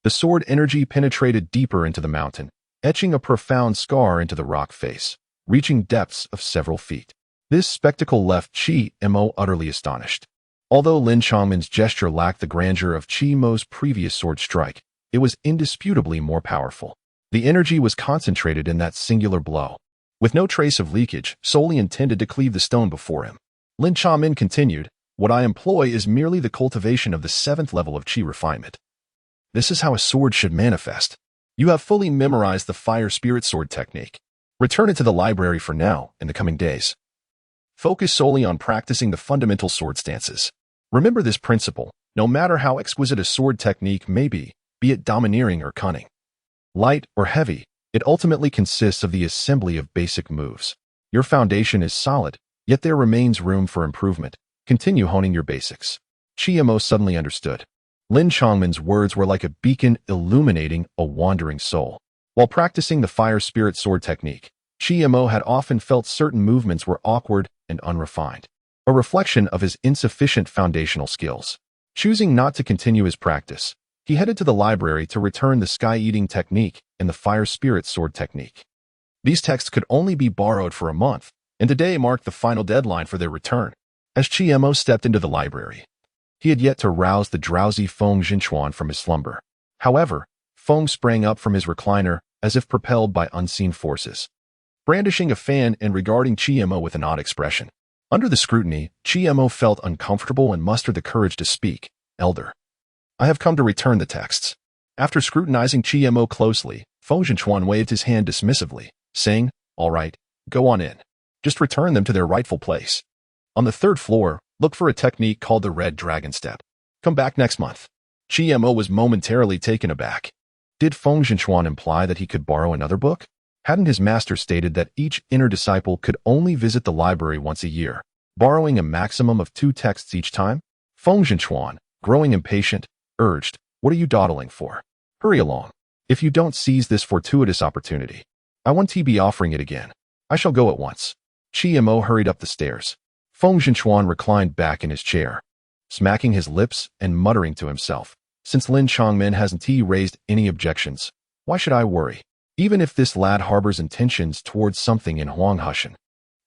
the sword energy penetrated deeper into the mountain, etching a profound scar into the rock face, reaching depths of several feet. This spectacle left Chi Mo utterly astonished. Although Lin Chaomin's gesture lacked the grandeur of Chi Mo's previous sword strike, it was indisputably more powerful. The energy was concentrated in that singular blow, with no trace of leakage, solely intended to cleave the stone before him. Lin Chaomin continued, "What I employ is merely the cultivation of the 7th level of Qi refinement. This is how a sword should manifest. You have fully memorized the fire spirit sword technique. Return it to the library for now, in the coming days. Focus solely on practicing the fundamental sword stances. Remember this principle, no matter how exquisite a sword technique may be it domineering or cunning, light or heavy, it ultimately consists of the assembly of basic moves. Your foundation is solid, yet there remains room for improvement. Continue honing your basics." Chi Mo suddenly understood. Lin Chaomin's words were like a beacon illuminating a wandering soul. While practicing the fire spirit sword technique, Chi Mo had often felt certain movements were awkward and unrefined, a reflection of his insufficient foundational skills. Choosing not to continue his practice, he headed to the library to return the sky-eating technique and the fire spirit sword technique. These texts could only be borrowed for a month, and today marked the final deadline for their return. As Chi Mo stepped into the library, he had yet to rouse the drowsy Feng Jinchuan from his slumber. However, Feng sprang up from his recliner as if propelled by unseen forces, brandishing a fan and regarding Chi Mo with an odd expression. Under the scrutiny, Chi Mo felt uncomfortable and mustered the courage to speak. "Elder, I have come to return the texts." After scrutinizing Chi Mo closely, Feng Jinchuan waved his hand dismissively, saying, "All right, go on in. Just return them to their rightful place. On the 3rd floor, look for a technique called the Red Dragon Step. Come back next month." Chi Mo was momentarily taken aback. Did Feng Jinchuan imply that he could borrow another book? Hadn't his master stated that each inner disciple could only visit the library once a year, borrowing a maximum of 2 texts each time? Feng Jinchuan, growing impatient, urged, "What are you dawdling for? Hurry along. If you don't seize this fortuitous opportunity, I won't be offering it again. I shall go at once." Chi Mo hurried up the stairs. Feng Jinchuan reclined back in his chair, smacking his lips and muttering to himself, "Since Lin Chaomin hasn't raised any objections, why should I worry? Even if this lad harbors intentions towards something in Huang Hushan,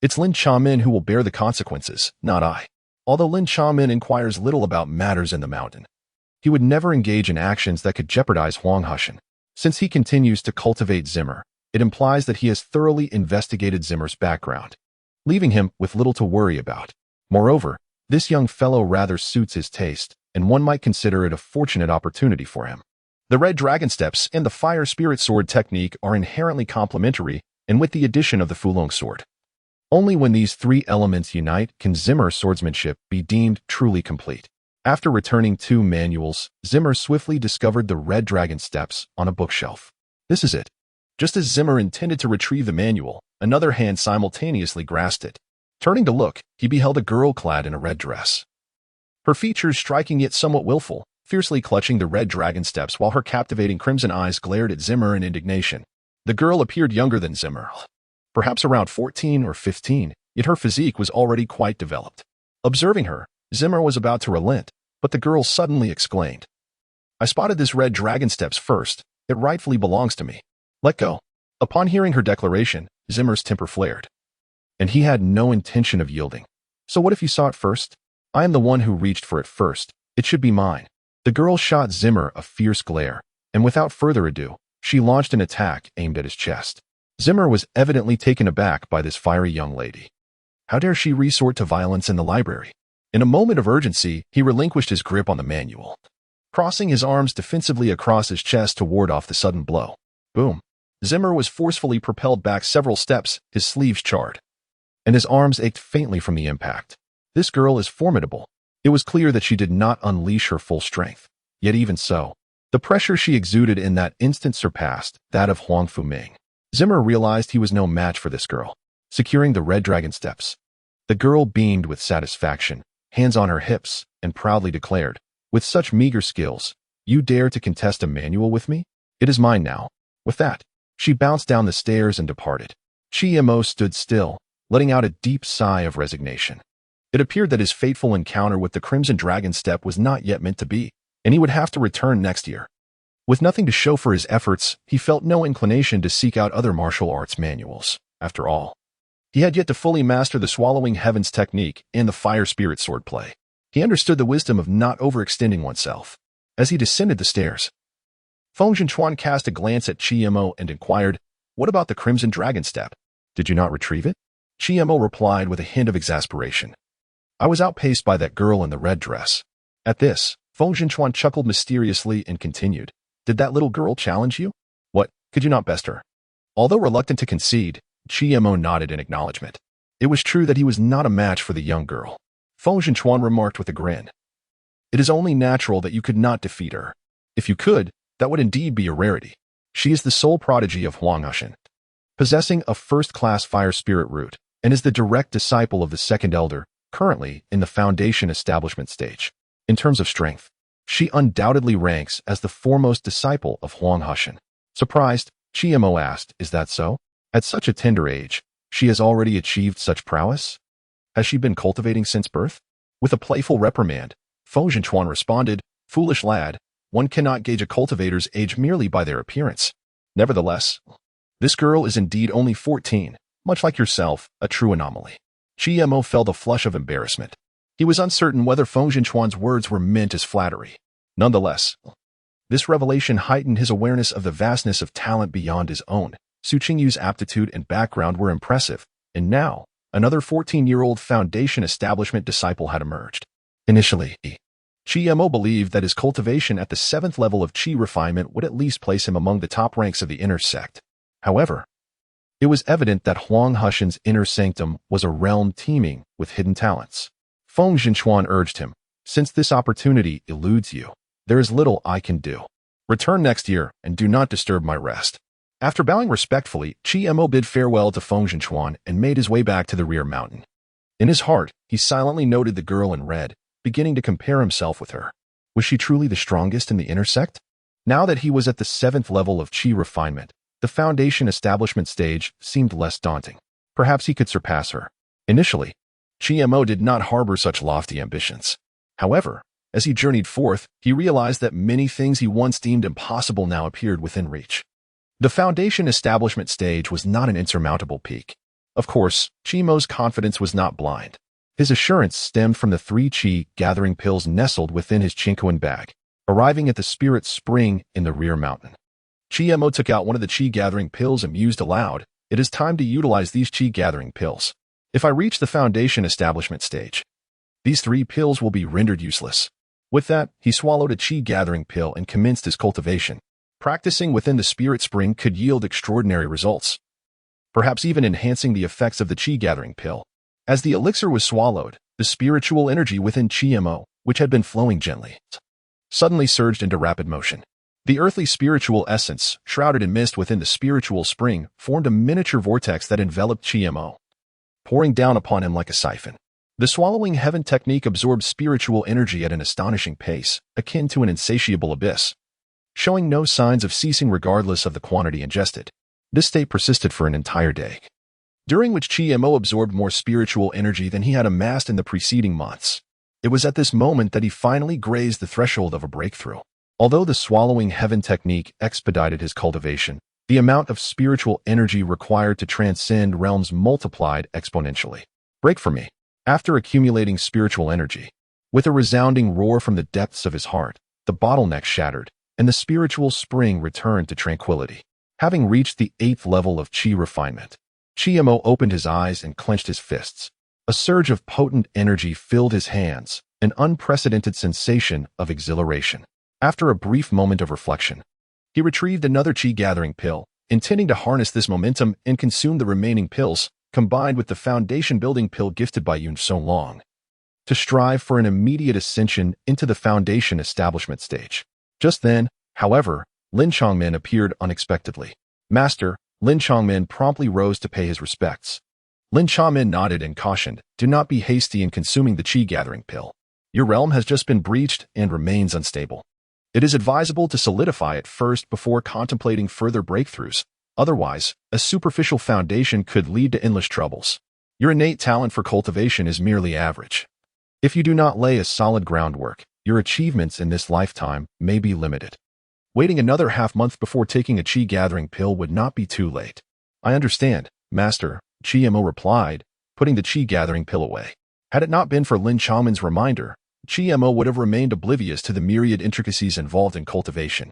it's Lin Chaomin who will bear the consequences, not I." Although Lin Chaomin inquires little about matters in the mountain, he would never engage in actions that could jeopardize Huang Hushan. Since he continues to cultivate Zimmer, it implies that he has thoroughly investigated Zimmer's background, leaving him with little to worry about. Moreover, this young fellow rather suits his taste, and one might consider it a fortunate opportunity for him. The red dragon steps and the fire spirit sword technique are inherently complementary, and with the addition of the Fulong sword. Only when these three elements unite can Zimmer's swordsmanship be deemed truly complete. After returning 2 manuals, Zimmer swiftly discovered the red dragon steps on a bookshelf. This is it. Just as Zimmer intended to retrieve the manual, another hand simultaneously grasped it. Turning to look, he beheld a girl clad in a red dress. Her features striking yet somewhat willful, fiercely clutching the red dragon steps while her captivating crimson eyes glared at Zimmer in indignation. The girl appeared younger than Zimmer, perhaps around 14 or 15, yet her physique was already quite developed. Observing her, Zimmer was about to relent, but the girl suddenly exclaimed, "I spotted this red dragon steps first. It rightfully belongs to me. Let go." Upon hearing her declaration, Zimmer's temper flared. And he had no intention of yielding. "So what if you saw it first? I am the one who reached for it first. It should be mine." The girl shot Zimmer a fierce glare, and without further ado, she launched an attack aimed at his chest. Zimmer was evidently taken aback by this fiery young lady. How dare she resort to violence in the library? In a moment of urgency, he relinquished his grip on the manual, crossing his arms defensively across his chest to ward off the sudden blow. Boom. Zimmer was forcefully propelled back several steps, his sleeves charred, and his arms ached faintly from the impact. This girl is formidable. It was clear that she did not unleash her full strength. Yet even so, the pressure she exuded in that instant surpassed that of Huang Fuming. Zimmer realized he was no match for this girl. Securing the red dragon steps, the girl beamed with satisfaction, hands on her hips, and proudly declared, "With such meager skills, you dare to contest a manual with me? It is mine now." With that, she bounced down the stairs and departed. Chi stood still, letting out a deep sigh of resignation. It appeared that his fateful encounter with the Crimson Dragon Step was not yet meant to be, and he would have to return next year. With nothing to show for his efforts, he felt no inclination to seek out other martial arts manuals. After all, he had yet to fully master the Swallowing Heavens technique and the Fire Spirit sword play. He understood the wisdom of not overextending oneself. As he descended the stairs, Feng Zhenchuan cast a glance at Chi and inquired, "What about the Crimson Dragon Step? Did you not retrieve it?" Chi replied with a hint of exasperation, "I was outpaced by that girl in the red dress." At this, Feng Zhenchuan chuckled mysteriously and continued, "Did that little girl challenge you? What, could you not best her?" Although reluctant to concede, Chi nodded in acknowledgement. It was true that he was not a match for the young girl. Feng Zhenchuan remarked with a grin, "It is only natural that you could not defeat her. If you could, that would indeed be a rarity. She is the sole prodigy of Huang Hushan, possessing a first-class fire spirit root, and is the direct disciple of the second elder, currently in the foundation establishment stage. In terms of strength, she undoubtedly ranks as the foremost disciple of Huang Hushan." Surprised, Chi asked, "Is that so? At such a tender age, she has already achieved such prowess? Has she been cultivating since birth?" With a playful reprimand, Feng Zhenchuan responded, "Foolish lad, one cannot gauge a cultivator's age merely by their appearance. Nevertheless, this girl is indeed only 14, much like yourself, a true anomaly." Chi felt a flush of embarrassment. He was uncertain whether Feng Zhenchuan's words were meant as flattery. Nonetheless, this revelation heightened his awareness of the vastness of talent beyond his own. Su Qingyu's aptitude and background were impressive, and now, another 14-year-old foundation establishment disciple had emerged. Initially, Chi believed that his cultivation at the 7th level of Qi refinement would at least place him among the top ranks of the inner sect. However, it was evident that Huang Hushan's inner sanctum was a realm teeming with hidden talents. Feng Zhenchuan urged him, "Since this opportunity eludes you, there is little I can do. Return next year and do not disturb my rest." After bowing respectfully, Chi bid farewell to Feng Zhenchuan and made his way back to the rear mountain. In his heart, he silently noted the girl in red, beginning to compare himself with her. Was she truly the strongest in the inner sect? Now that he was at the 7th level of Qi refinement, the foundation establishment stage seemed less daunting. Perhaps he could surpass her. Initially, Chi did not harbor such lofty ambitions. However, as he journeyed forth, he realized that many things he once deemed impossible now appeared within reach. The foundation establishment stage was not an insurmountable peak. Of course, Chi confidence was not blind. His assurance stemmed from the 3 Qi gathering pills nestled within his Chinquan bag, arriving at the spirit spring in the rear mountain. Chi took out one of the Qi gathering pills and mused aloud, "It is time to utilize these Qi gathering pills. If I reach the foundation establishment stage, these 3 pills will be rendered useless." With that, he swallowed a chi-gathering pill and commenced his cultivation. Practicing within the spirit spring could yield extraordinary results, perhaps even enhancing the effects of the chi-gathering pill. As the elixir was swallowed, the spiritual energy within Chi-Mo, which had been flowing gently, suddenly surged into rapid motion. The earthly spiritual essence, shrouded in mist within the spiritual spring, formed a miniature vortex that enveloped Chi-Mo, pouring down upon him like a siphon. The swallowing heaven technique absorbed spiritual energy at an astonishing pace, akin to an insatiable abyss, showing no signs of ceasing regardless of the quantity ingested. This state persisted for an entire day, during which Chi-Mo absorbed more spiritual energy than he had amassed in the preceding months. It was at this moment that he finally grazed the threshold of a breakthrough. Although the swallowing heaven technique expedited his cultivation, the amount of spiritual energy required to transcend realms multiplied exponentially. Break for me. After accumulating spiritual energy, with a resounding roar from the depths of his heart, the bottleneck shattered, and the spiritual spring returned to tranquility. Having reached the 8th level of chi refinement, Chi-Mo opened his eyes and clenched his fists. A surge of potent energy filled his hands, an unprecedented sensation of exhilaration. After a brief moment of reflection, he retrieved another chi-gathering pill, intending to harness this momentum and consume the remaining pills, combined with the foundation-building pill gifted by Yun so long, to strive for an immediate ascension into the foundation establishment stage. Just then, however, Lin Chongmin appeared unexpectedly. Master, Lin Chongmin promptly rose to pay his respects. Lin Chongmin nodded and cautioned, "Do not be hasty in consuming the chi-gathering pill. Your realm has just been breached and remains unstable. It is advisable to solidify it first before contemplating further breakthroughs. Otherwise, a superficial foundation could lead to endless troubles. Your innate talent for cultivation is merely average. If you do not lay a solid groundwork, your achievements in this lifetime may be limited. Waiting another half-month before taking a chi-gathering pill would not be too late." "I understand, Master," Chi-Mo replied, putting the chi-gathering pill away. Had it not been for Lin Chongmin's reminder, Chi-Mo would have remained oblivious to the myriad intricacies involved in cultivation.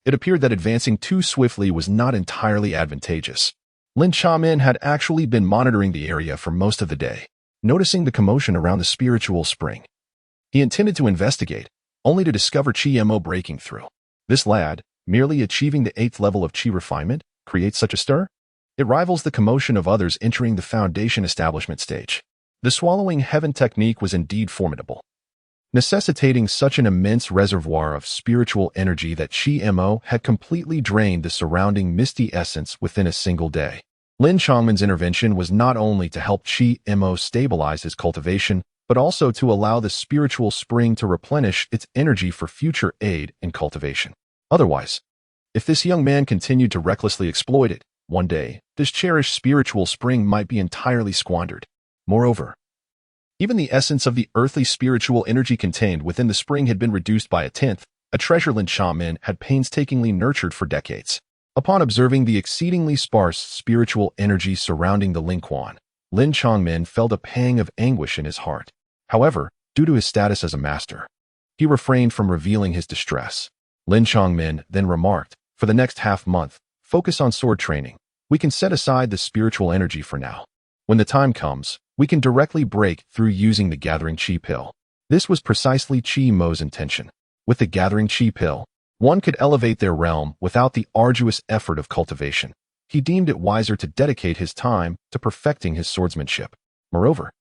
It appeared that advancing too swiftly was not entirely advantageous. Lin Chongmin had actually been monitoring the area for most of the day, noticing the commotion around the spiritual spring. He intended to investigate, only to discover Chi-Mo breaking through. This lad, merely achieving the 8th level of chi refinement, creates such a stir? It rivals the commotion of others entering the foundation establishment stage. The swallowing heaven technique was indeed formidable, necessitating such an immense reservoir of spiritual energy that Chi-Mo had completely drained the surrounding misty essence within a single day. Lin Chongmin's intervention was not only to help Chi-Mo stabilize his cultivation, but also to allow the spiritual spring to replenish its energy for future aid in cultivation. Otherwise, if this young man continued to recklessly exploit it, one day, this cherished spiritual spring might be entirely squandered. Moreover, even the essence of the earthly spiritual energy contained within the spring had been reduced by a tenth, a treasure Lin Chongmin had painstakingly nurtured for decades. Upon observing the exceedingly sparse spiritual energy surrounding the Lingquan, Lin Chongmin felt a pang of anguish in his heart. However, due to his status as a master, he refrained from revealing his distress. Lin Chongmin then remarked, "For the next half-month, focus on sword training. We can set aside the spiritual energy for now. When the time comes, we can directly break through using the Gathering Chi pill." This was precisely Chi-Mo's intention. With the Gathering Chi pill, one could elevate their realm without the arduous effort of cultivation. He deemed it wiser to dedicate his time to perfecting his swordsmanship. Moreover,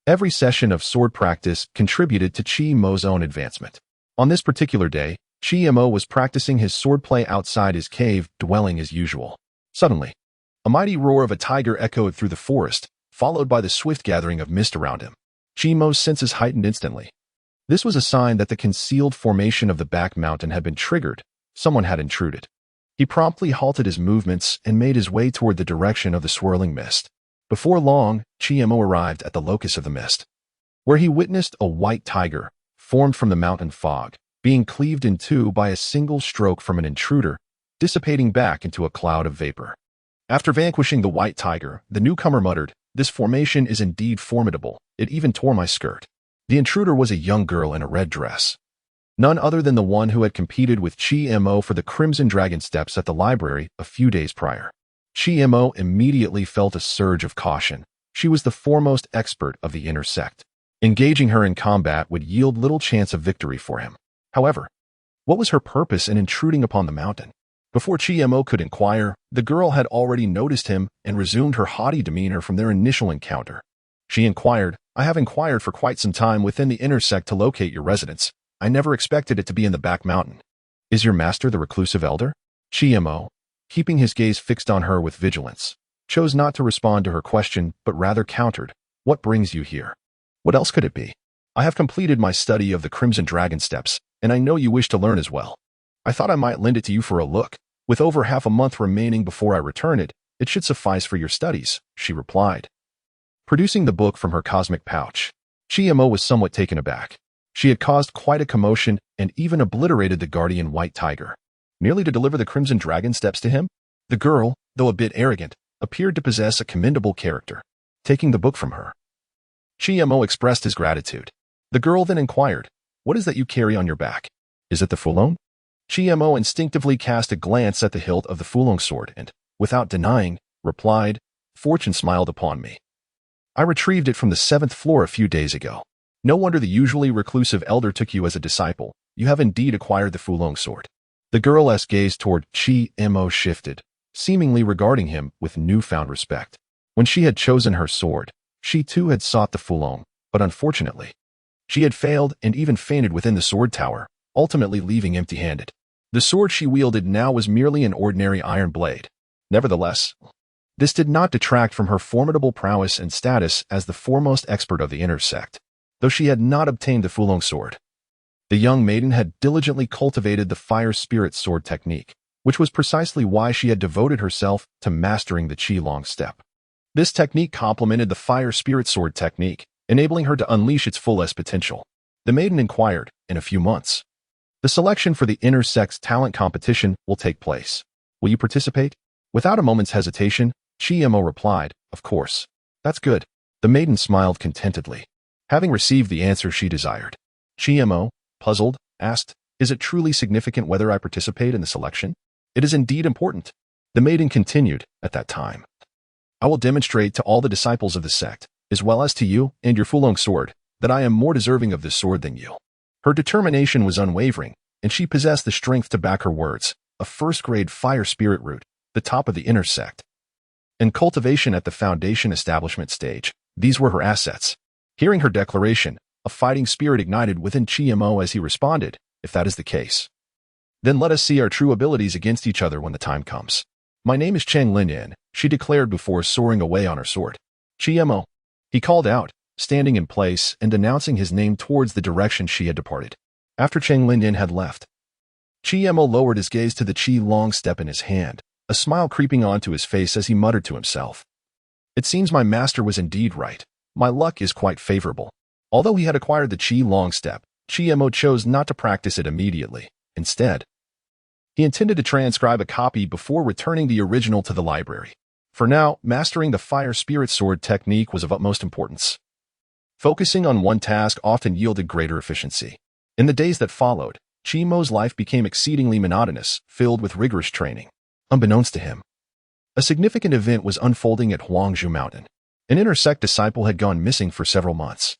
every session of sword practice contributed to Chi-Mo's own advancement. On this particular day, Chi-Mo was practicing his swordplay outside his cave dwelling as usual. Suddenly, a mighty roar of a tiger echoed through the forest, followed by the swift gathering of mist around him. Chi-Mo's senses heightened instantly. This was a sign that the concealed formation of the back mountain had been triggered. Someone had intruded. He promptly halted his movements and made his way toward the direction of the swirling mist. Before long, Chi-Mo arrived at the locus of the mist, where he witnessed a white tiger, formed from the mountain fog, being cleaved in two by a single stroke from an intruder, dissipating back into a cloud of vapor. After vanquishing the white tiger, the newcomer muttered, "This formation is indeed formidable. It even tore my skirt." The intruder was a young girl in a red dress, none other than the one who had competed with Chi-Mo for the Crimson Dragon Steps at the library a few days prior. Chi-Mo immediately felt a surge of caution. She was the foremost expert of the inner sect. Engaging her in combat would yield little chance of victory for him. However, what was her purpose in intruding upon the mountain? Before Chiemo could inquire, the girl had already noticed him and resumed her haughty demeanor from their initial encounter. She inquired, "I have inquired for quite some time within the inner sect to locate your residence. I never expected it to be in the back mountain. Is your master the reclusive elder?" Chiemo, keeping his gaze fixed on her with vigilance, chose not to respond to her question but rather countered, "What brings you here? What else could it be? I have completed my study of the Crimson Dragon Steps, and I know you wish to learn as well. I thought I might lend it to you for a look. With over half a month remaining before I return it, it should suffice for your studies," she replied. Producing the book from her cosmic pouch, Chiemo was somewhat taken aback. She had caused quite a commotion and even obliterated the guardian white tiger, merely to deliver the Crimson Dragon Steps to him. The girl, though a bit arrogant, appeared to possess a commendable character. Taking the book from her, Chiemo expressed his gratitude. The girl then inquired, "What is that you carry on your back? Is it the Fulong?" Chiemo instinctively cast a glance at the hilt of the Fulong sword and, without denying, replied, "Fortune smiled upon me. I retrieved it from the 7th floor a few days ago. No wonder the usually reclusive elder took you as a disciple. You have indeed acquired the Fulong sword." The girl's gaze toward Chiemo shifted, seemingly regarding him with newfound respect. When she had chosen her sword, she too had sought the Fulong, but unfortunately, she had failed and even fainted within the sword tower, ultimately leaving empty-handed. The sword she wielded now was merely an ordinary iron blade. Nevertheless, this did not detract from her formidable prowess and status as the foremost expert of the inner sect. Though she had not obtained the Fulong sword, the young maiden had diligently cultivated the fire spirit sword technique, which was precisely why she had devoted herself to mastering the Qi Long step. This technique complemented the fire spirit sword technique, enabling her to unleash its fullest potential. The maiden inquired, "In a few months, the selection for the inner sect's talent competition will take place. Will you participate?" Without a moment's hesitation, Chiemo replied, "Of course." "That's good." The maiden smiled contentedly, having received the answer she desired. Chiemo, puzzled, asked, "Is it truly significant whether I participate in the selection?" "It is indeed important." The maiden continued, "At that time, I will demonstrate to all the disciples of the sect, as well as to you and your Fulong sword, that I am more deserving of this sword than you." Her determination was unwavering, and she possessed the strength to back her words. A first-grade fire spirit root, the top of the inner sect, and cultivation at the foundation establishment stage, these were her assets. Hearing her declaration, a fighting spirit ignited within Chiemo as he responded, "If that is the case, then let us see our true abilities against each other when the time comes." "My name is Cheng Linyan," she declared before soaring away on her sword. "Chiemo," he called out, standing in place and announcing his name towards the direction she had departed. After Cheng Linyan had left, Chiemo lowered his gaze to the Qi Long step in his hand, a smile creeping onto his face as he muttered to himself, "It seems my master was indeed right. My luck is quite favorable." Although he had acquired the Qi Long step, Chiemo chose not to practice it immediately. Instead, he intended to transcribe a copy before returning the original to the library. For now, mastering the fire spirit sword technique was of utmost importance. Focusing on one task often yielded greater efficiency. In the days that followed, Chiemo's life became exceedingly monotonous, filled with rigorous training. Unbeknownst to him, a significant event was unfolding at Huangzhou Mountain. An inner sect disciple had gone missing for several months,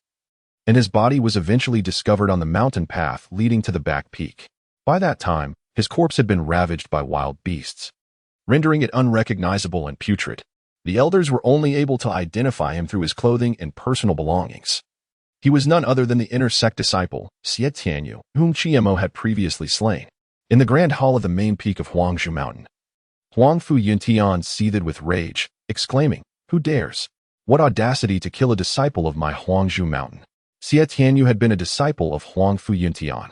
and his body was eventually discovered on the mountain path leading to the back peak. By that time, his corpse had been ravaged by wild beasts, rendering it unrecognizable and putrid. The elders were only able to identify him through his clothing and personal belongings. He was none other than the inner sect disciple, Xie Tianyu, whom Chiemo had previously slain. In the grand hall of the main peak of Huangzhou Mountain, Huang Fu Yuntian seethed with rage, exclaiming, "Who dares? What audacity to kill a disciple of my Huangzhou Mountain?" Xie Tianyu had been a disciple of Huang Fu Yuntian.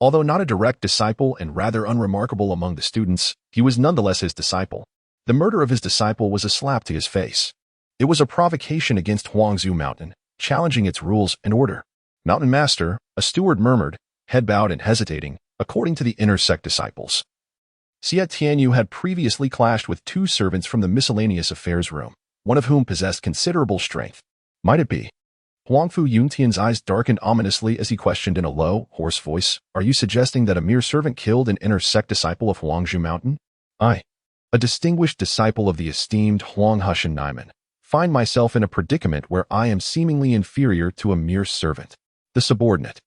Although not a direct disciple and rather unremarkable among the students, he was nonetheless his disciple. The murder of his disciple was a slap to his face. It was a provocation against Huangzhou Mountain, challenging its rules and order. "Mountain Master," a steward murmured, head bowed and hesitating, according to the inner sect disciples. Xie Tianyu had previously clashed with two servants from the miscellaneous affairs room, one of whom possessed considerable strength. Might it be? Huang Fu Yuntian's eyes darkened ominously as he questioned in a low, hoarse voice, "Are you suggesting that a mere servant killed an inner sect disciple of Huangzhou Mountain? I, a distinguished disciple of the esteemed Huang Hushan Naiman, find myself in a predicament where I am seemingly inferior to a mere servant, the subordinate."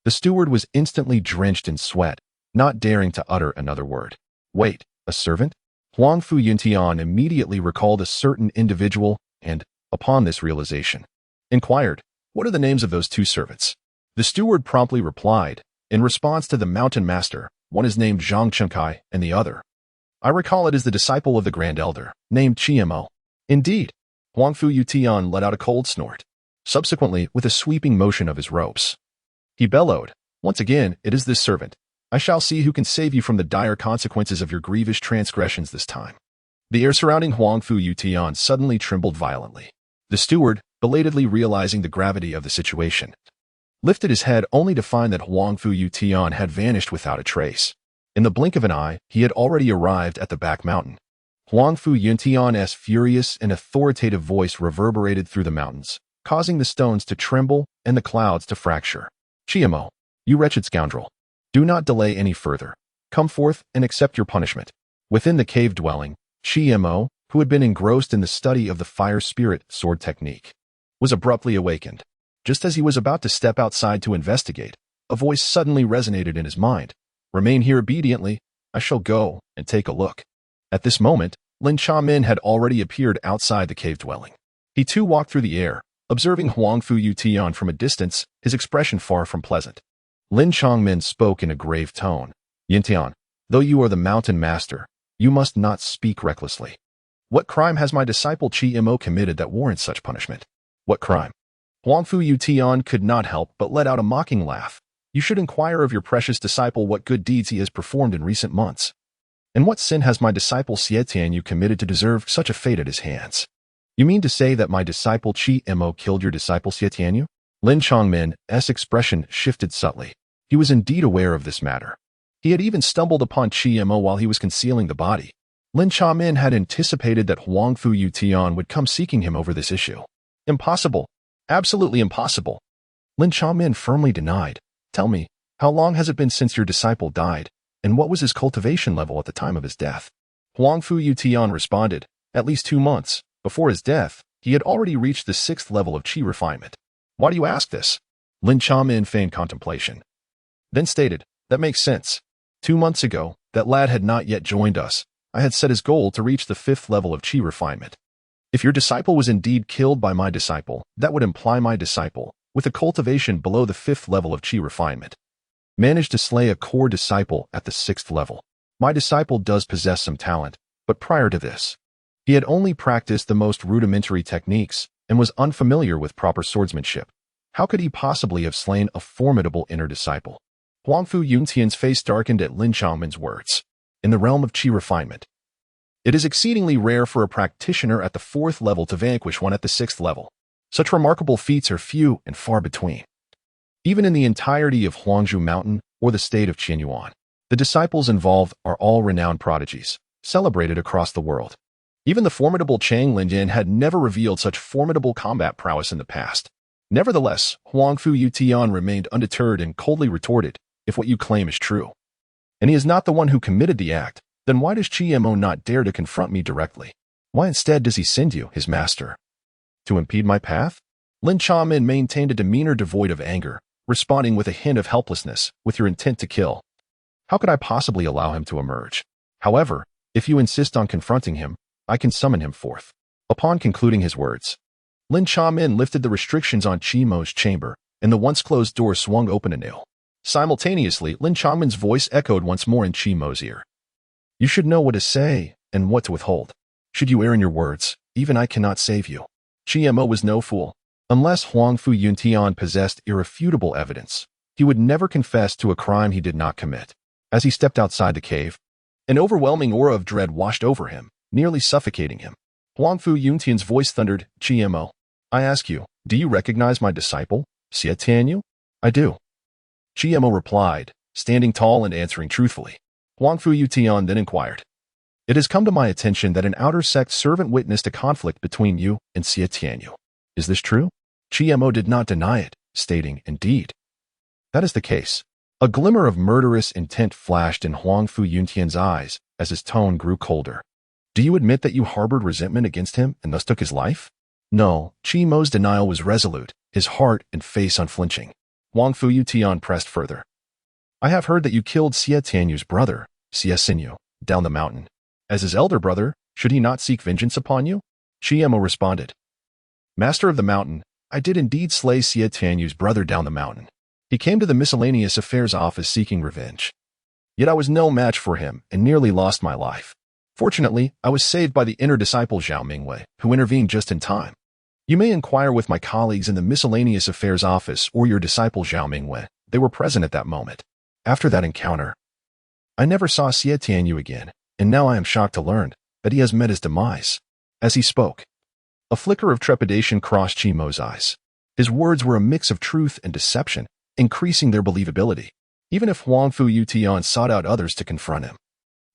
The steward was instantly drenched in sweat, not daring to utter another word. Wait, a servant? Huang Fu Yuntian immediately recalled a certain individual and, upon this realization, inquired, "What are the names of those two servants?" The steward promptly replied, in response to the mountain master, "One is named Zhang Chenkai and the other. I recall it is the disciple of the Grand Elder, named Chiemo." Indeed, Huang Fu Yutian let out a cold snort. Subsequently, with a sweeping motion of his ropes, he bellowed, "Once again, it is this servant. I shall see who can save you from the dire consequences of your grievous transgressions this time." The air surrounding Huang Fu Yutian suddenly trembled violently. The steward, belatedly realizing the gravity of the situation, lifted his head only to find that Huang Fu Yutian had vanished without a trace. In the blink of an eye, he had already arrived at the back mountain. Huang Fu Yuntian's furious and authoritative voice reverberated through the mountains, causing the stones to tremble and the clouds to fracture. "Chiemo, you wretched scoundrel. Do not delay any further. Come forth and accept your punishment." Within the cave dwelling, Chiemo, who had been engrossed in the study of the fire spirit sword technique, was abruptly awakened. Just as he was about to step outside to investigate, a voice suddenly resonated in his mind. "Remain here obediently. I shall go and take a look." At this moment, Lin Chamin had already appeared outside the cave dwelling. He too walked through the air, observing Huang Fu Yutian from a distance, his expression far from pleasant. Lin Chongmin spoke in a grave tone. "Yintian, though you are the mountain master, you must not speak recklessly. What crime has my disciple Chi-Mo committed that warrants such punishment?" "What crime?" Huang Fu Yutian could not help but let out a mocking laugh. "You should inquire of your precious disciple what good deeds he has performed in recent months. And what sin has my disciple Xietianyu committed to deserve such a fate at his hands?" "You mean to say that my disciple Chi-Mo killed your disciple Xietianyu?" Lin Chongmin's expression shifted subtly. He was indeed aware of this matter. He had even stumbled upon Chi-Mo while he was concealing the body. Lin Chamin had anticipated that Huang Fu Yutian would come seeking him over this issue. "Impossible. Absolutely impossible." Lin Chamin firmly denied. "Tell me, how long has it been since your disciple died, and what was his cultivation level at the time of his death?" Huang Fu Yutian responded, "At least 2 months. Before his death, he had already reached the 6th level of Qi refinement." "Why do you ask this?" Lin Chamin feigned contemplation, then stated, "That makes sense. 2 months ago, that lad had not yet joined us. I had set his goal to reach the 5th level of Qi refinement. If your disciple was indeed killed by my disciple, that would imply my disciple, with a cultivation below the 5th level of Qi refinement, managed to slay a core disciple at the 6th level. My disciple does possess some talent, but prior to this, he had only practiced the most rudimentary techniques and was unfamiliar with proper swordsmanship. How could he possibly have slain a formidable inner disciple?" Huang Fu Yuntian's face darkened at Lin Chongmin's words. "In the realm of Qi refinement, it is exceedingly rare for a practitioner at the 4th level to vanquish one at the 6th level. Such remarkable feats are few and far between. Even in the entirety of Huangzhou Mountain or the state of Qianyuan, the disciples involved are all renowned prodigies, celebrated across the world. Even the formidable Chang Lindian had never revealed such formidable combat prowess in the past." Nevertheless, Huang Fu Yutian remained undeterred and coldly retorted, "If what you claim is true, and he is not the one who committed the act, then why does Chi-Mo not dare to confront me directly? Why instead does he send you, his master, to impede my path?" Lin Chamin maintained a demeanor devoid of anger, responding with a hint of helplessness, "With your intent to kill. How could I possibly allow him to emerge? However, if you insist on confronting him, I can summon him forth." Upon concluding his words, Lin Chamin lifted the restrictions on Chi-Mo's chamber, and the once-closed door swung open anew. Simultaneously, Lin Chongmin's voice echoed once more in Chi-Mo's ear. "You should know what to say and what to withhold. Should you err in your words, even I cannot save you." Chi-Mo was no fool. Unless Huang Fu Yuntian possessed irrefutable evidence, he would never confess to a crime he did not commit. As he stepped outside the cave, an overwhelming aura of dread washed over him, nearly suffocating him. Huang Fu Yuntian's voice thundered, "Chi-Mo, I ask you, do you recognize my disciple, Xietianyu?" "I do." Chi-Mo replied, standing tall and answering truthfully. Huang Fu Yutian then inquired, "It has come to my attention that an outer sect servant witnessed a conflict between you and Xietianyu. Is this true?" Chi-Mo did not deny it, stating, "Indeed, that is the case." A glimmer of murderous intent flashed in Huang Fu Yuntian's eyes as his tone grew colder. "Do you admit that you harbored resentment against him and thus took his life?" No, Chi-Mo's denial was resolute, his heart and face unflinching. Huang Fu Yutian pressed further. I have heard that you killed Xie Tianyu's brother, Xie Xinyu, down the mountain. As his elder brother, should he not seek vengeance upon you? Chiemo responded. Master of the mountain, I did indeed slay Xie Tianyu's brother down the mountain. He came to the miscellaneous affairs office seeking revenge. Yet I was no match for him and nearly lost my life. Fortunately, I was saved by the inner disciple Zhao Mingwei, who intervened just in time. You may inquire with my colleagues in the miscellaneous affairs office or your disciple Zhao Mingwei. They were present at that moment. After that encounter, I never saw Xie Tianyu again, and now I am shocked to learn that he has met his demise. As he spoke, a flicker of trepidation crossed Chimo's eyes. His words were a mix of truth and deception, increasing their believability. Even if Huang Fu Yutian sought out others to confront him,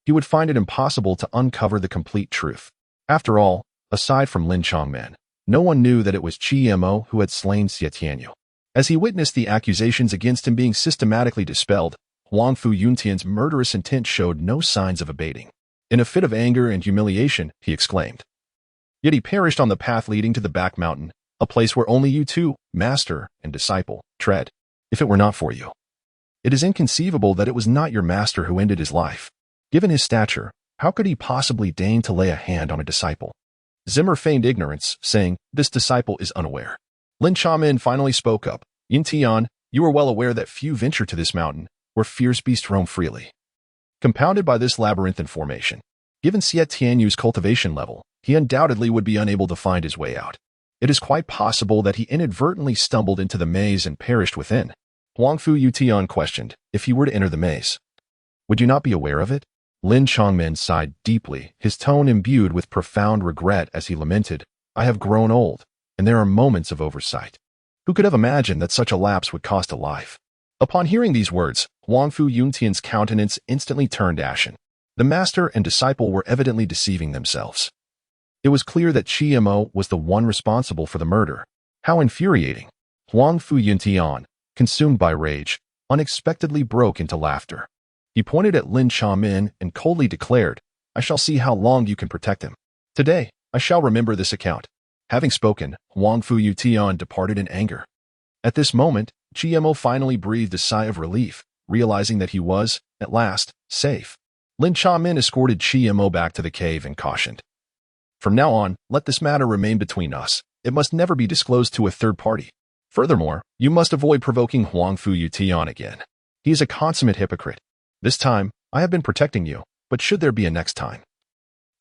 he would find it impossible to uncover the complete truth. After all, aside from Lin Chongman, no one knew that it was Chiemo who had slain Xie Tianyu. As he witnessed the accusations against him being systematically dispelled, Huang Fu Yuntian's murderous intent showed no signs of abating. In a fit of anger and humiliation, he exclaimed. Yet he perished on the path leading to the back mountain, a place where only you two, master and disciple, tread. If it were not for you, it is inconceivable that it was not your master who ended his life. Given his stature, how could he possibly deign to lay a hand on a disciple? Zimmer feigned ignorance, saying, this disciple is unaware. Lin Chamin finally spoke up. Yin Tian, you are well aware that few venture to this mountain, where fierce beasts roam freely. Compounded by this labyrinthine formation, given Xie Tianyu's cultivation level, he undoubtedly would be unable to find his way out. It is quite possible that he inadvertently stumbled into the maze and perished within. Huang Fu Yutian questioned, if he were to enter the maze, would you not be aware of it? Lin Chongmen sighed deeply, his tone imbued with profound regret as he lamented, I have grown old, and there are moments of oversight. Who could have imagined that such a lapse would cost a life? Upon hearing these words, Huang Fu Yuntian's countenance instantly turned ashen. The master and disciple were evidently deceiving themselves. It was clear that Chiemo was the one responsible for the murder. How infuriating! Huang Fu Yuntian, consumed by rage, unexpectedly broke into laughter. He pointed at Lin Chamin and coldly declared, I shall see how long you can protect him. Today, I shall remember this account. Having spoken, Huang Fu Yutian departed in anger. At this moment, Chiemo finally breathed a sigh of relief, realizing that he was, at last, safe. Lin Chamin escorted Chiemo back to the cave and cautioned. From now on, let this matter remain between us. It must never be disclosed to a third party. Furthermore, you must avoid provoking Huang Fu Yutian again. He is a consummate hypocrite. This time, I have been protecting you, but should there be a next time,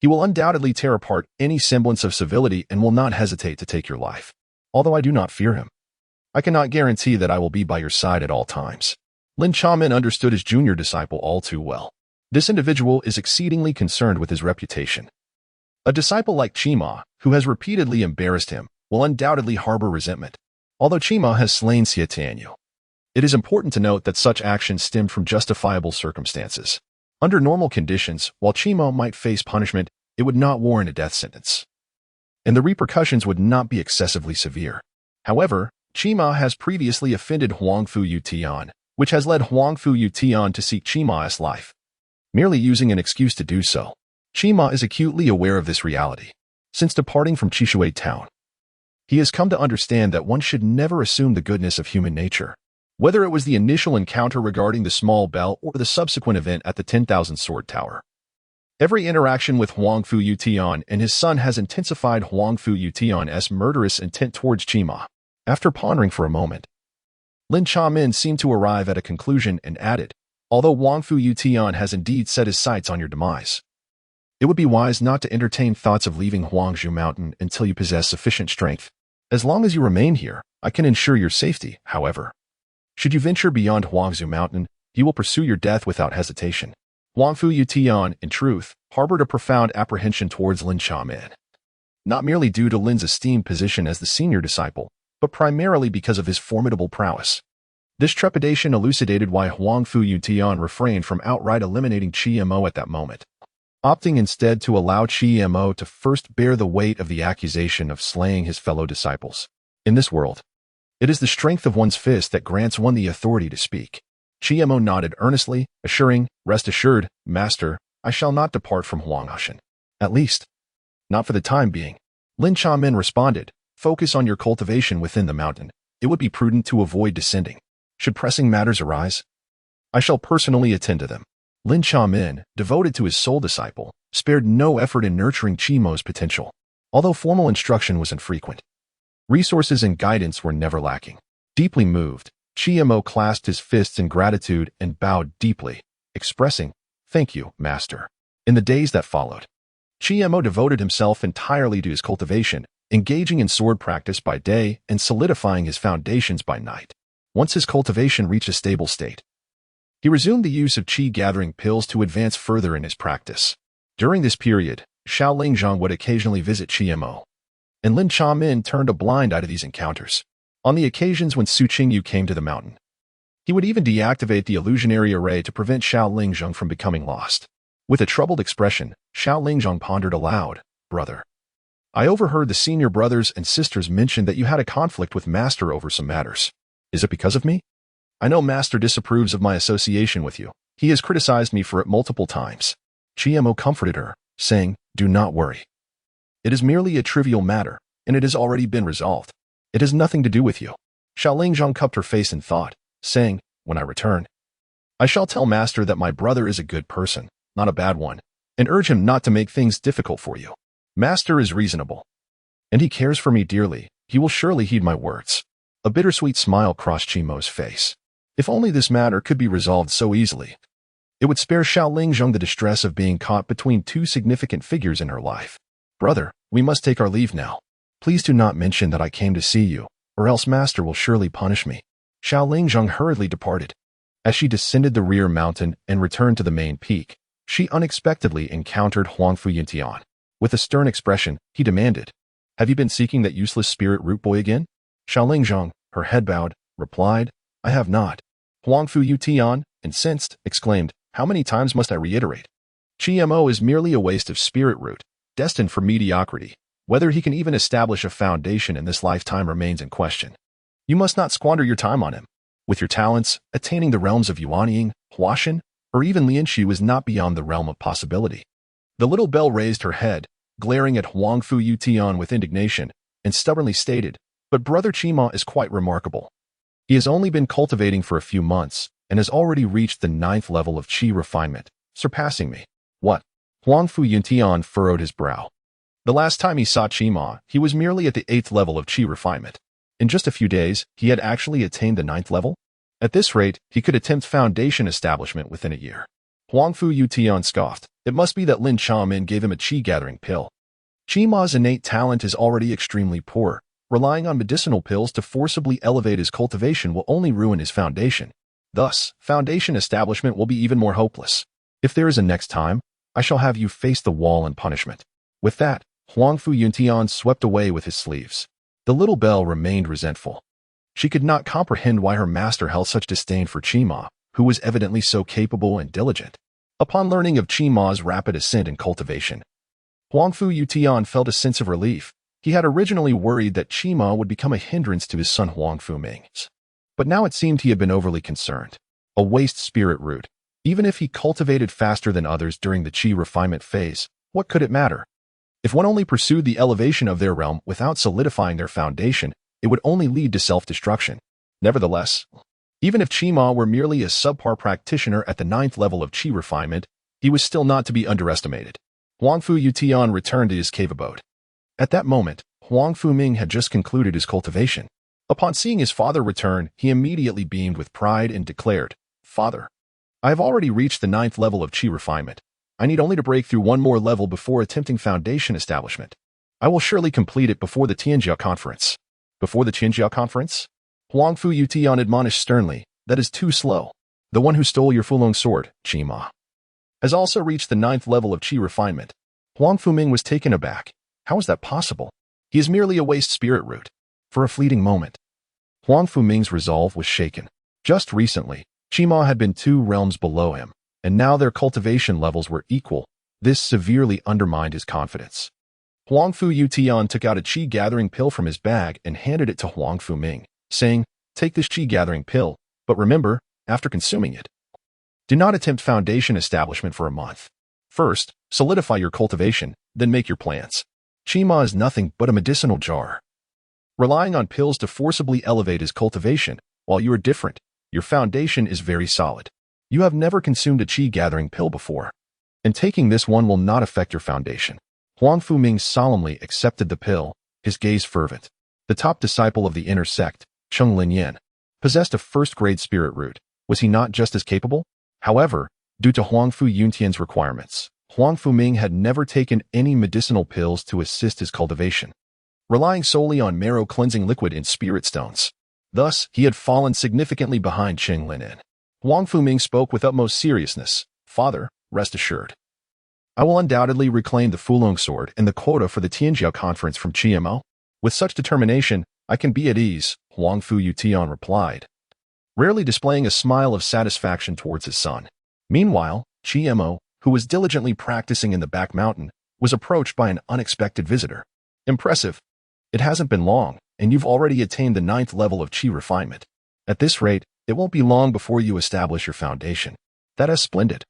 he will undoubtedly tear apart any semblance of civility and will not hesitate to take your life. Although I do not fear him, I cannot guarantee that I will be by your side at all times. Lin Chamin understood his junior disciple all too well. This individual is exceedingly concerned with his reputation. A disciple like Chima, who has repeatedly embarrassed him, will undoubtedly harbor resentment. Although Chima has slain Xie Tianyu, it is important to note that such actions stemmed from justifiable circumstances. Under normal conditions, while Chima might face punishment, it would not warrant a death sentence, and the repercussions would not be excessively severe. However, Chima has previously offended Huang Fu Yutian, which has led Huang Fu Yutian to seek Chima's life, merely using an excuse to do so. Chima is acutely aware of this reality. Since departing from Chishui town, he has come to understand that one should never assume the goodness of human nature. Whether it was the initial encounter regarding the small bell or the subsequent event at the 10,000 Sword Tower, every interaction with Huang Fu Yutian and his son has intensified Huang Fu Yutian's murderous intent towards Chima. After pondering for a moment, Lin Chamin seemed to arrive at a conclusion and added, although Huang Fu Yutian has indeed set his sights on your demise, it would be wise not to entertain thoughts of leaving Huangzhou Mountain until you possess sufficient strength. As long as you remain here, I can ensure your safety, however. Should you venture beyond Huangzhou Mountain, he will pursue your death without hesitation. Huang Fu Yutian, in truth, harbored a profound apprehension towards Lin Chamin, not merely due to Lin's esteemed position as the senior disciple, but primarily because of his formidable prowess. This trepidation elucidated why Huang Fu Yutian refrained from outright eliminating Chiemo at that moment, opting instead to allow Chiemo to first bear the weight of the accusation of slaying his fellow disciples. In this world, it is the strength of one's fist that grants one the authority to speak. Chiemo nodded earnestly, assuring, rest assured, Master, I shall not depart from Huanghashan. At least, not for the time being. Lin Chamin responded, focus on your cultivation within the mountain. It would be prudent to avoid descending. Should pressing matters arise, I shall personally attend to them. Lin Chamin, devoted to his sole disciple, spared no effort in nurturing Chimo's potential. Although formal instruction was infrequent, resources and guidance were never lacking. Deeply moved, Chimo clasped his fists in gratitude and bowed deeply, expressing, "Thank you, Master." In the days that followed, Chimo devoted himself entirely to his cultivation, engaging in sword practice by day and solidifying his foundations by night. Once his cultivation reached a stable state, he resumed the use of qi-gathering pills to advance further in his practice. During this period, Xiao Lingzhong would occasionally visit Chimo, and Lin Chamin turned a blind eye to these encounters. On the occasions when Su Qingyu came to the mountain, he would even deactivate the illusionary array to prevent Xiao Lingzhong from becoming lost. With a troubled expression, Xiao Lingzhong pondered aloud, "Brother, I overheard the senior brothers and sisters mention that you had a conflict with Master over some matters. Is it because of me? I know Master disapproves of my association with you. He has criticized me for it multiple times." Chimo comforted her, saying, "Do not worry. It is merely a trivial matter, and it has already been resolved. It has nothing to do with you." Xiao Lingzhong cupped her face in thought, saying, "When I return, I shall tell Master that my brother is a good person, not a bad one, and urge him not to make things difficult for you. Master is reasonable, and he cares for me dearly. He will surely heed my words." A bittersweet smile crossed Chimo's face. If only this matter could be resolved so easily, it would spare Xiao Lingzhong the distress of being caught between two significant figures in her life. "Brother, we must take our leave now. Please do not mention that I came to see you, or else Master will surely punish me." Xiao Lingzhong hurriedly departed. As she descended the rear mountain and returned to the main peak, she unexpectedly encountered Huangfu Yuntian. With a stern expression, he demanded, "Have you been seeking that useless spirit root boy again?" Xiao Lingzhong, her head bowed, replied, "I have not." Huangfu Yuntian, incensed, exclaimed, "How many times must I reiterate? Chimo is merely a waste of spirit root, destined for mediocrity. Whether he can even establish a foundation in this lifetime remains in question. You must not squander your time on him. With your talents, attaining the realms of Yuanying, Huashan, or even Lianxu is not beyond the realm of possibility." The little bell raised her head, glaring at Huangfu Yutian with indignation, and stubbornly stated, "But Brother Chima is quite remarkable. He has only been cultivating for a few months, and has already reached the 9th level of qi refinement, surpassing me." "What?" Huangfu Yuntian furrowed his brow. The last time he saw Chima, he was merely at the 8th level of qi refinement. In just a few days, he had actually attained the 9th level? At this rate, he could attempt foundation establishment within a year. Huangfu Yutian scoffed. It must be that Lin Chamin gave him a qi-gathering pill. Chima's innate talent is already extremely poor. Relying on medicinal pills to forcibly elevate his cultivation will only ruin his foundation. Thus, foundation establishment will be even more hopeless. If there is a next time, I shall have you face the wall in punishment. With that, Huangfu Yuntian swept away with his sleeves. The little bell remained resentful. She could not comprehend why her master held such disdain for Chima, who was evidently so capable and diligent. Upon learning of Chima's rapid ascent in cultivation, Huangfu Yutian felt a sense of relief. He had originally worried that Chima would become a hindrance to his son Huangfu Ming's. But now it seemed he had been overly concerned. A waste spirit root. Even if he cultivated faster than others during the qi refinement phase, what could it matter? If one only pursued the elevation of their realm without solidifying their foundation, it would only lead to self-destruction. Nevertheless, even if Chima were merely a subpar practitioner at the 9th level of qi refinement, he was still not to be underestimated. Huangfu Yutian returned to his cave abode. At that moment, Huangfu Ming had just concluded his cultivation. Upon seeing his father return, he immediately beamed with pride and declared, "Father, I have already reached the 9th level of qi refinement. I need only to break through one more level before attempting foundation establishment. I will surely complete it before the Tianjia conference." "Before the Tianjia conference?" Huangfu Yutian admonished sternly, "That is too slow. The one who stole your Fulong sword, Chima, has also reached the 9th level of qi refinement." Huangfu Ming was taken aback. How is that possible? He is merely a waste spirit root. For a fleeting moment, Huangfu Ming's resolve was shaken. Just recently, Chima had been 2 realms below him, and now their cultivation levels were equal. This severely undermined his confidence. Huangfu Yutian took out a qi-gathering pill from his bag and handed it to Huangfu Ming, saying, "Take this qi-gathering pill, but remember, after consuming it, do not attempt foundation establishment for a month. First, solidify your cultivation, then make your plans. Chima is nothing but a medicinal jar, relying on pills to forcibly elevate his cultivation, while you are different. Your foundation is very solid. You have never consumed a qi-gathering pill before, and taking this one will not affect your foundation. Huang Fuming solemnly accepted the pill, his gaze fervent. The top disciple of the inner sect, Cheng Linyan, possessed a first-grade spirit root. Was he not just as capable? However, due to Huang Fu Yuntian's requirements, Huang Fuming had never taken any medicinal pills to assist his cultivation, relying solely on marrow-cleansing liquid and spirit stones. Thus, he had fallen significantly behind Cheng Linyan. Huang Fuming spoke with utmost seriousness. Father, rest assured. I will undoubtedly reclaim the Fulong sword and the quota for the Tianjiao conference from Chiemo. With such determination, I can be at ease, Huang Fu Yutian replied, rarely displaying a smile of satisfaction towards his son. Meanwhile, Chiemo, who was diligently practicing in the back mountain, was approached by an unexpected visitor. Impressive. It hasn't been long, and you've already attained the 9th level of qi refinement. At this rate, it won't be long before you establish your foundation. That is splendid.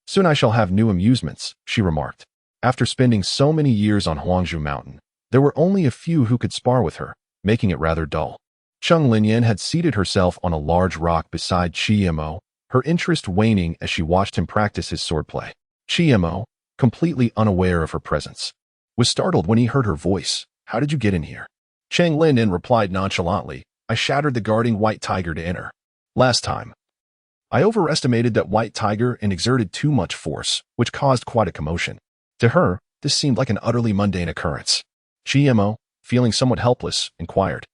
Soon I shall have new amusements, she remarked. After spending so many years on Huangzhou Mountain, there were only a few who could spar with her, making it rather dull. Cheng Linyan had seated herself on a large rock beside Chiemo, her interest waning as she watched him practice his swordplay. Chiemo, completely unaware of her presence, was startled when he heard her voice. How did you get in here? Cheng Linyan replied nonchalantly, I shattered the guarding white tiger to enter. Last time, I overestimated that white tiger and exerted too much force, which caused quite a commotion. To her, this seemed like an utterly mundane occurrence. Chiemo, feeling somewhat helpless, inquired,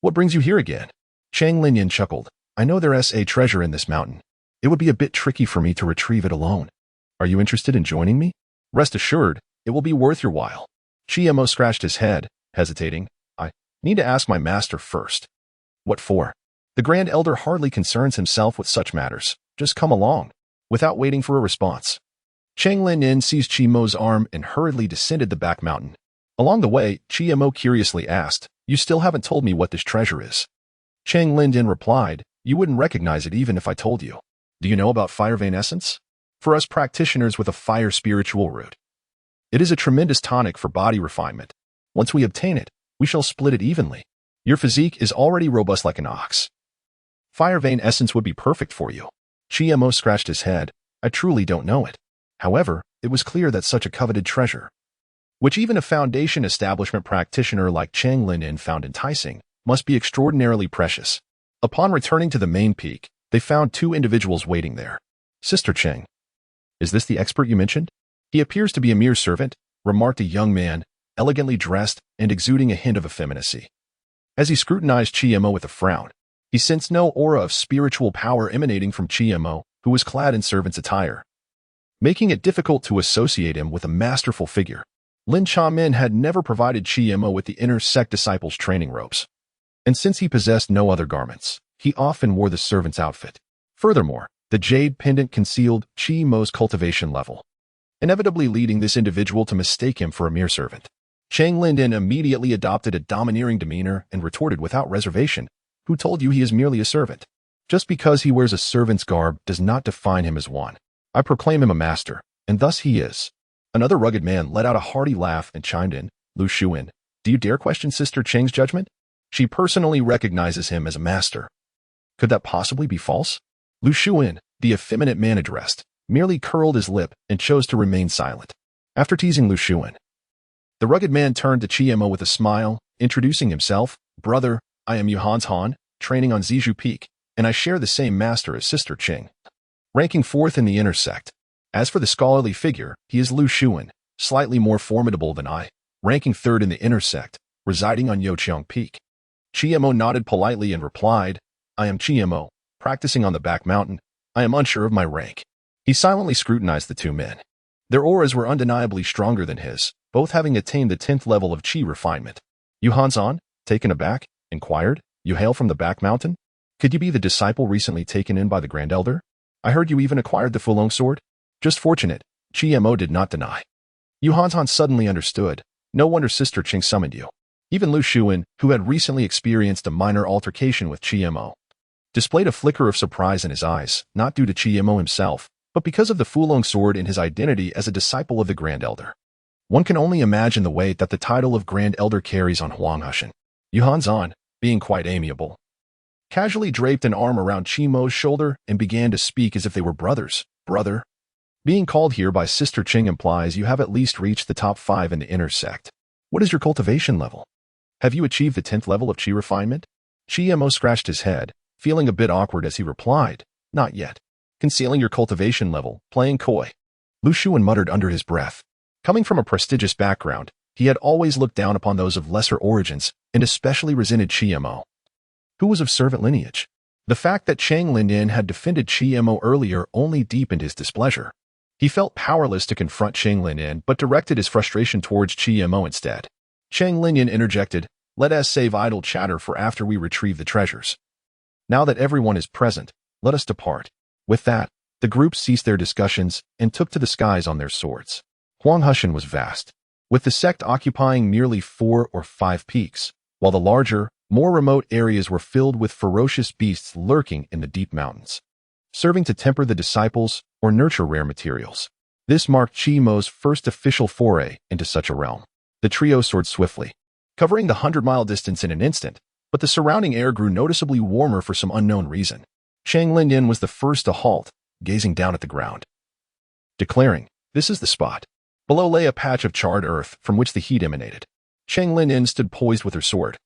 What brings you here again? Cheng Linyan chuckled. I know there's a treasure in this mountain. It would be a bit tricky for me to retrieve it alone. Are you interested in joining me? Rest assured, it will be worth your while. Chiemo scratched his head, hesitating. I need to ask my master first. What for? The Grand Elder hardly concerns himself with such matters. Just come along. Without waiting for a response, Cheng Linyan seized Chiemo's arm and hurriedly descended the back mountain. Along the way, Chiemo curiously asked, You still haven't told me what this treasure is. Cheng Linyan replied, You wouldn't recognize it even if I told you. Do you know about fire vein essence? For us practitioners with a fire spiritual root, it is a tremendous tonic for body refinement. Once we obtain it, we shall split it evenly. Your physique is already robust like an ox. Fire vein essence would be perfect for you. Chiemo scratched his head. I truly don't know it. However, it was clear that such a coveted treasure, which even a foundation establishment practitioner like Cheng Linyan found enticing, must be extraordinarily precious. Upon returning to the main peak, they found 2 individuals waiting there. Sister Cheng. Is this the expert you mentioned? He appears to be a mere servant, remarked a young man, elegantly dressed and exuding a hint of effeminacy. As he scrutinized Chiemo with a frown, he sensed no aura of spiritual power emanating from Chiemo, who was clad in servant's attire, making it difficult to associate him with a masterful figure. Lin Chamin had never provided Chiemo with the inner sect disciples' training robes, and since he possessed no other garments, he often wore the servant's outfit. Furthermore, the jade pendant concealed Chiemo's cultivation level, inevitably leading this individual to mistake him for a mere servant. Cheng Linyan immediately adopted a domineering demeanor and retorted without reservation, Who told you he is merely a servant? Just because he wears a servant's garb does not define him as one. I proclaim him a master, and thus he is. Another rugged man let out a hearty laugh and chimed in, Lu Shuin, do you dare question Sister Cheng's judgment? She personally recognizes him as a master. Could that possibly be false? Lu Shuin, the effeminate man addressed, merely curled his lip and chose to remain silent. After teasing Lu Shuin, the rugged man turned to Chiemo with a smile, introducing himself, Brother, I am Yuhan's Han, training on Zizhu Peak, and I share the same master as Sister Cheng, ranking 4th in the inner sect. As for the scholarly figure, he is Lu Shuin, slightly more formidable than I, ranking 3rd in the inner sect, residing on Yoqiang Peak. Chiemo nodded politely and replied, I am Chiemo, practicing on the back mountain. I am unsure of my rank. He silently scrutinized the 2 men. Their auras were undeniably stronger than his, both having attained the 10th level of qi refinement. Yuhan-san, taken aback, inquired, You hail from the back mountain? Could you be the disciple recently taken in by the Grand Elder? I heard you even acquired the Fulong sword. Just fortunate, Chiemo did not deny. Yuhan-san suddenly understood. No wonder Sister Cheng summoned you. Even Lu Shuin, who had recently experienced a minor altercation with Chiemo, displayed a flicker of surprise in his eyes, not due to Chiemo himself, but because of the Fulong sword and his identity as a disciple of the Grand Elder. One can only imagine the weight that the title of Grand Elder carries on Huang Hushan. Yuhan-san, being quite amiable, casually draped an arm around Chimo's shoulder and began to speak as if they were brothers. Brother, being called here by Sister Ching implies you have at least reached the top 5 in the inner sect. What is your cultivation level? Have you achieved the 10th level of Qi refinement? Chimo scratched his head, feeling a bit awkward as he replied, not yet. Concealing your cultivation level, playing coy. Lu Shuan muttered under his breath. Coming from a prestigious background, he had always looked down upon those of lesser origins and especially resented Chimo, who was of servant lineage. The fact that Chang Linyan had defended Chimo earlier only deepened his displeasure. He felt powerless to confront Chang Linyan but directed his frustration towards Chimo instead. Chang Linyan interjected, "Let us save idle chatter for after we retrieve the treasures. Now that everyone is present, let us depart." With that, the group ceased their discussions and took to the skies on their swords. Huanghushan was vast, with the sect occupying nearly 4 or 5 peaks, while the larger, more remote areas were filled with ferocious beasts lurking in the deep mountains, serving to temper the disciples or nurture rare materials. This marked Chimo's first official foray into such a realm. The trio soared swiftly, covering the 100-mile distance in an instant, but the surrounding air grew noticeably warmer for some unknown reason. Chang Linyan was the first to halt, gazing down at the ground, declaring, "This is the spot." Below lay a patch of charred earth from which the heat emanated. Chang Linyan stood poised with her sword,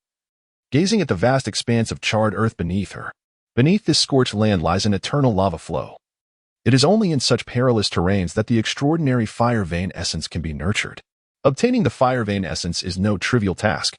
gazing at the vast expanse of charred earth beneath her. Beneath this scorched land lies an eternal lava flow. It is only in such perilous terrains that the extraordinary fire vein essence can be nurtured. Obtaining the fire vein essence is no trivial task,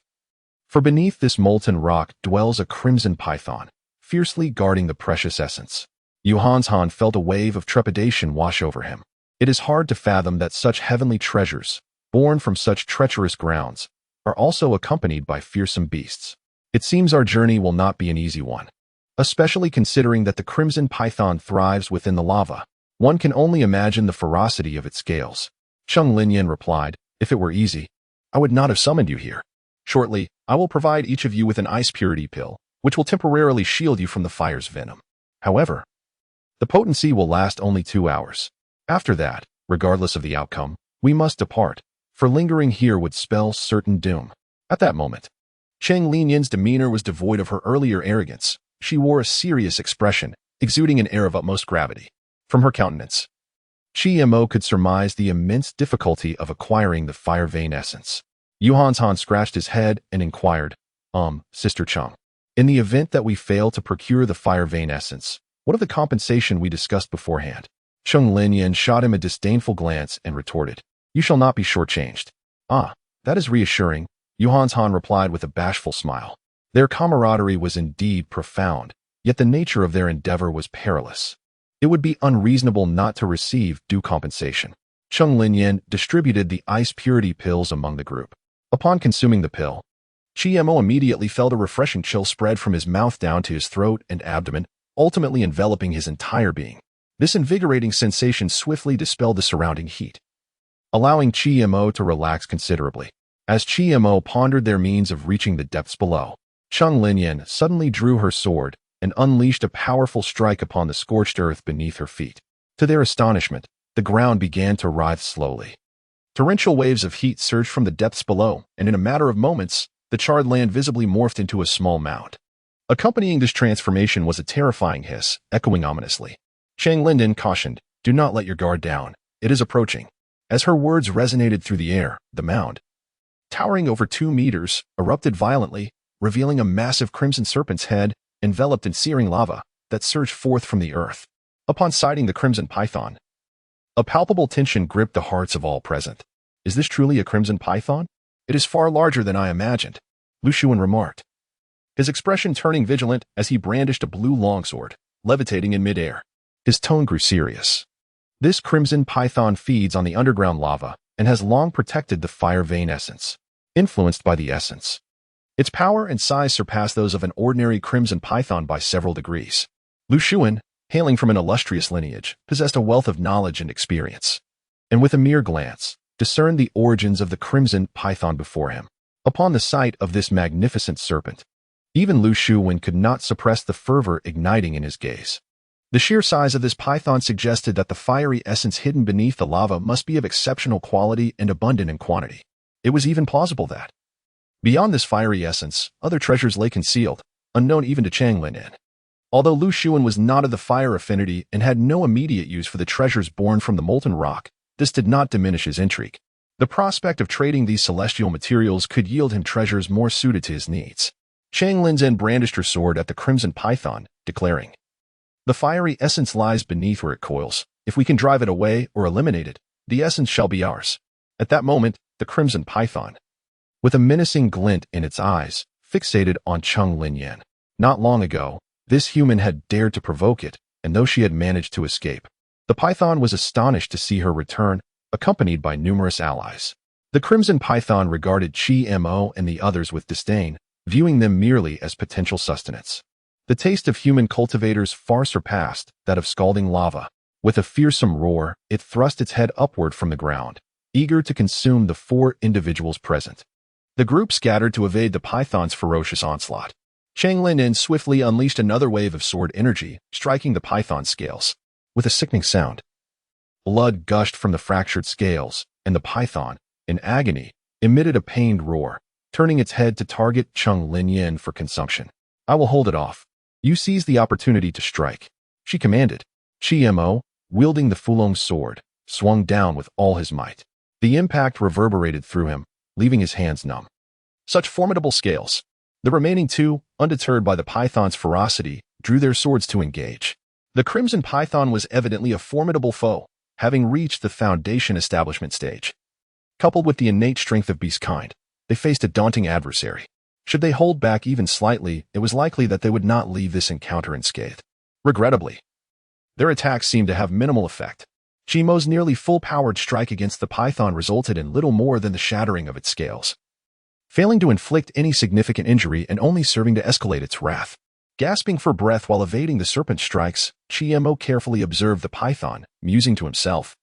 for beneath this molten rock dwells a crimson python, fiercely guarding the precious essence. Yuhanshan felt a wave of trepidation wash over him. It is hard to fathom that such heavenly treasures, born from such treacherous grounds, are also accompanied by fearsome beasts. It seems our journey will not be an easy one, especially considering that the crimson python thrives within the lava. One can only imagine the ferocity of its scales. Cheng Linyan replied, "If it were easy, I would not have summoned you here. Shortly, I will provide each of you with an ice purity pill, which will temporarily shield you from the fire's venom. However, the potency will last only 2 hours. After that, regardless of the outcome, we must depart, for lingering here would spell certain doom." At that moment, Cheng Linyan's demeanor was devoid of her earlier arrogance. She wore a serious expression, exuding an air of utmost gravity. From her countenance, Chimo could surmise the immense difficulty of acquiring the fire vein essence. Yuhanshan scratched his head and inquired, Sister Cheng, in the event that we fail to procure the fire vein essence, what of the compensation we discussed beforehand? Cheng Linyan shot him a disdainful glance and retorted, "You shall not be shortchanged." "Ah, that is reassuring," Yuhanshan replied with a bashful smile. Their camaraderie was indeed profound, yet the nature of their endeavor was perilous. It would be unreasonable not to receive due compensation. Cheng Linyan distributed the ice purity pills among the group. Upon consuming the pill, Chimo immediately felt a refreshing chill spread from his mouth down to his throat and abdomen, ultimately enveloping his entire being. This invigorating sensation swiftly dispelled the surrounding heat, allowing Chimo to relax considerably. As Chimo pondered their means of reaching the depths below, Cheng Linyan suddenly drew her sword and unleashed a powerful strike upon the scorched earth beneath her feet. To their astonishment, the ground began to writhe slowly. Torrential waves of heat surged from the depths below, and in a matter of moments, the charred land visibly morphed into a small mound. Accompanying this transformation was a terrifying hiss, echoing ominously. Cheng Linyan cautioned, "Do not let your guard down. It is approaching." As her words resonated through the air, the mound, towering over 2 meters, erupted violently, revealing a massive crimson serpent's head enveloped in searing lava that surged forth from the earth. Upon sighting the crimson python, a palpable tension gripped the hearts of all present. "Is this truly a crimson python? It is far larger than I imagined," Lu Shuan remarked, his expression turning vigilant as he brandished a blue longsword, levitating in midair. His tone grew serious. "This crimson python feeds on the underground lava and has long protected the fire vein essence. Influenced by the essence, its power and size surpass those of an ordinary crimson python by several degrees." Lu Shuan, hailing from an illustrious lineage, possessed a wealth of knowledge and experience, and with a mere glance, discerned the origins of the crimson python before him. Upon the sight of this magnificent serpent, even Lu Shuan could not suppress the fervor igniting in his gaze. The sheer size of this python suggested that the fiery essence hidden beneath the lava must be of exceptional quality and abundant in quantity. It was even plausible that, beyond this fiery essence, other treasures lay concealed, unknown even to Chang Lin. Although Lu Xuan was not of the fire affinity and had no immediate use for the treasures born from the molten rock, this did not diminish his intrigue. The prospect of trading these celestial materials could yield him treasures more suited to his needs. Chang Lin's then brandished her sword at the crimson python, declaring, "The fiery essence lies beneath where it coils. If we can drive it away or eliminate it, the essence shall be ours." At that moment, the crimson python, with a menacing glint in its eyes, fixated on Chang Lin. Not long ago, this human had dared to provoke it, and though she had managed to escape, the python was astonished to see her return, accompanied by numerous allies. The crimson python regarded Chi Mo and the others with disdain, viewing them merely as potential sustenance. The taste of human cultivators far surpassed that of scalding lava. With a fearsome roar, it thrust its head upward from the ground, eager to consume the 4 individuals present. The group scattered to evade the python's ferocious onslaught. Chang Lin swiftly unleashed another wave of sword energy, striking the python's scales. With a sickening sound, blood gushed from the fractured scales, and the python, in agony, emitted a pained roar, turning its head to target Chang Lin for consumption. "I will hold it off. You seize the opportunity to strike," she commanded. Chi Mo, wielding the Fulong sword, swung down with all his might. The impact reverberated through him, leaving his hands numb. Such formidable scales! The remaining 2, undeterred by the python's ferocity, drew their swords to engage. The crimson python was evidently a formidable foe, having reached the foundation establishment stage. Coupled with the innate strength of beastkind, they faced a daunting adversary. Should they hold back even slightly, it was likely that they would not leave this encounter unscathed. Regrettably, their attacks seemed to have minimal effect. Chi Mo's nearly full-powered strike against the python resulted in little more than the shattering of its scales, failing to inflict any significant injury and only serving to escalate its wrath. Gasping for breath while evading the serpent's strikes, Chi Mo carefully observed the python, musing to himself,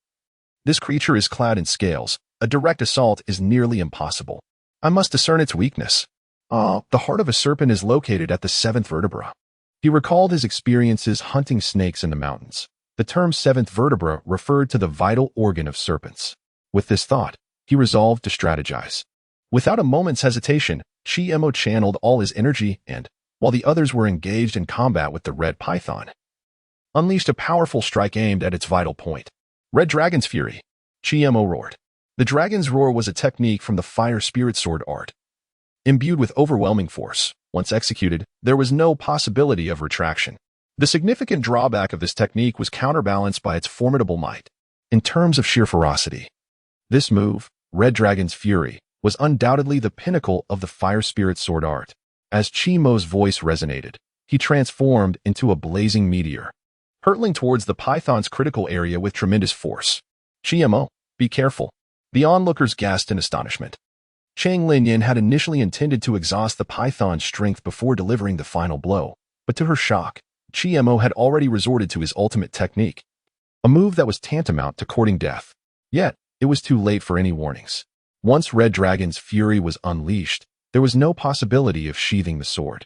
"This creature is clad in scales. A direct assault is nearly impossible. I must discern its weakness. The heart of a serpent is located at the 7th vertebra." He recalled his experiences hunting snakes in the mountains. The term 7th vertebra referred to the vital organ of serpents. With this thought, he resolved to strategize. Without a moment's hesitation, Chi Mo channeled all his energy and, while the others were engaged in combat with the red python, unleashed a powerful strike aimed at its vital point. "Red Dragon's Fury!" Chi Mo roared. The dragon's roar was a technique from the fire spirit sword art. Imbued with overwhelming force, once executed, there was no possibility of retraction. The significant drawback of this technique was counterbalanced by its formidable might. In terms of sheer ferocity, this move, Red Dragon's Fury, was undoubtedly the pinnacle of the fire spirit sword art. As Chi Mo's voice resonated, he transformed into a blazing meteor, hurtling towards the python's critical area with tremendous force. "Chi Mo, be careful." The onlookers gasped in astonishment. Chang Lin had initially intended to exhaust the python's strength before delivering the final blow, but to her shock, Chi Mo had already resorted to his ultimate technique, a move that was tantamount to courting death. Yet, it was too late for any warnings. Once Red Dragon's Fury was unleashed, there was no possibility of sheathing the sword.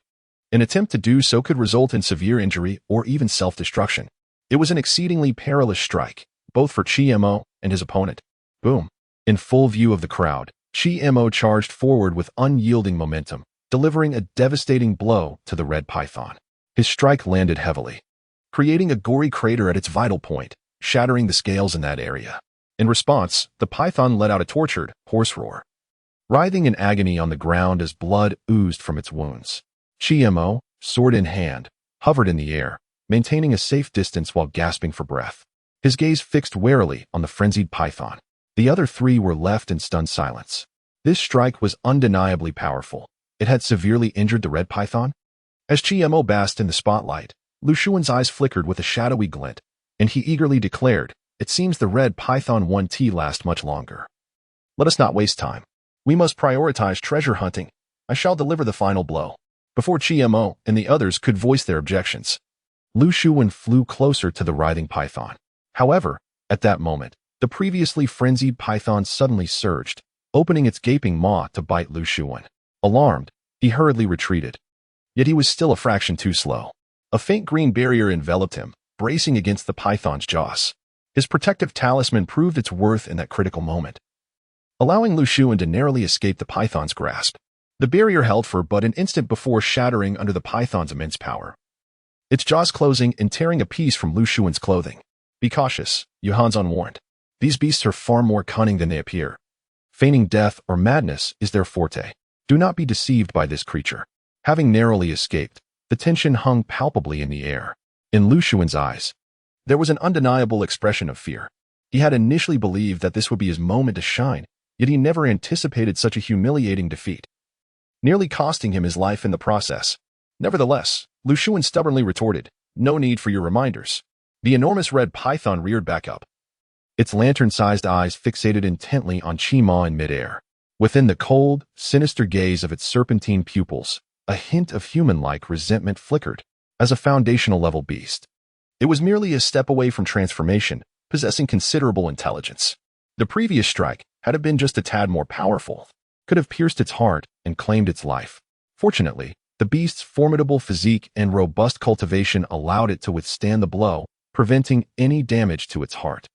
An attempt to do so could result in severe injury or even self-destruction. It was an exceedingly perilous strike, both for Chi Mo and his opponent. Boom! In full view of the crowd, Chi Mo charged forward with unyielding momentum, delivering a devastating blow to the red python. His strike landed heavily, creating a gory crater at its vital point, shattering the scales in that area. In response, the python let out a tortured, hoarse roar, writhing in agony on the ground as blood oozed from its wounds. Chi Mo, sword in hand, hovered in the air, maintaining a safe distance while gasping for breath. His gaze fixed warily on the frenzied python. The other 3 were left in stunned silence. This strike was undeniably powerful. It had severely injured the red python. As Chi Mo basked in the spotlight, Lu Xuan's eyes flickered with a shadowy glint, and he eagerly declared, "It seems the red python won't last much longer. Let us not waste time. We must prioritize treasure hunting. I shall deliver the final blow." Before Chi Mo and the others could voice their objections, Lu Xuan flew closer to the writhing python. However, at that moment, the previously frenzied python suddenly surged, opening its gaping maw to bite Lu Xuan. Alarmed, he hurriedly retreated. Yet he was still a fraction too slow. A faint green barrier enveloped him, bracing against the python's jaws. His protective talisman proved its worth in that critical moment, allowing Lu Xuan to narrowly escape the python's grasp. The barrier held for but an instant before shattering under the python's immense power. Its jaws closing and tearing a piece from Lu Shuan's clothing. Be cautious, Yuhan's warned. These beasts are far more cunning than they appear. Feigning death or madness is their forte. Do not be deceived by this creature. Having narrowly escaped, the tension hung palpably in the air. In Lu Shuan's eyes, there was an undeniable expression of fear. He had initially believed that this would be his moment to shine, yet he never anticipated such a humiliating defeat, nearly costing him his life in the process. Nevertheless, Lu Shuan stubbornly retorted, "No need for your reminders." The enormous red python reared back up, its lantern-sized eyes fixated intently on Qima in midair. Within the cold, sinister gaze of its serpentine pupils, a hint of human-like resentment flickered. As a foundational-level beast, it was merely a step away from transformation, possessing considerable intelligence. The previous strike, had it been just a tad more powerful, could have pierced its heart and claimed its life. Fortunately, the beast's formidable physique and robust cultivation allowed it to withstand the blow, preventing any damage to its heart.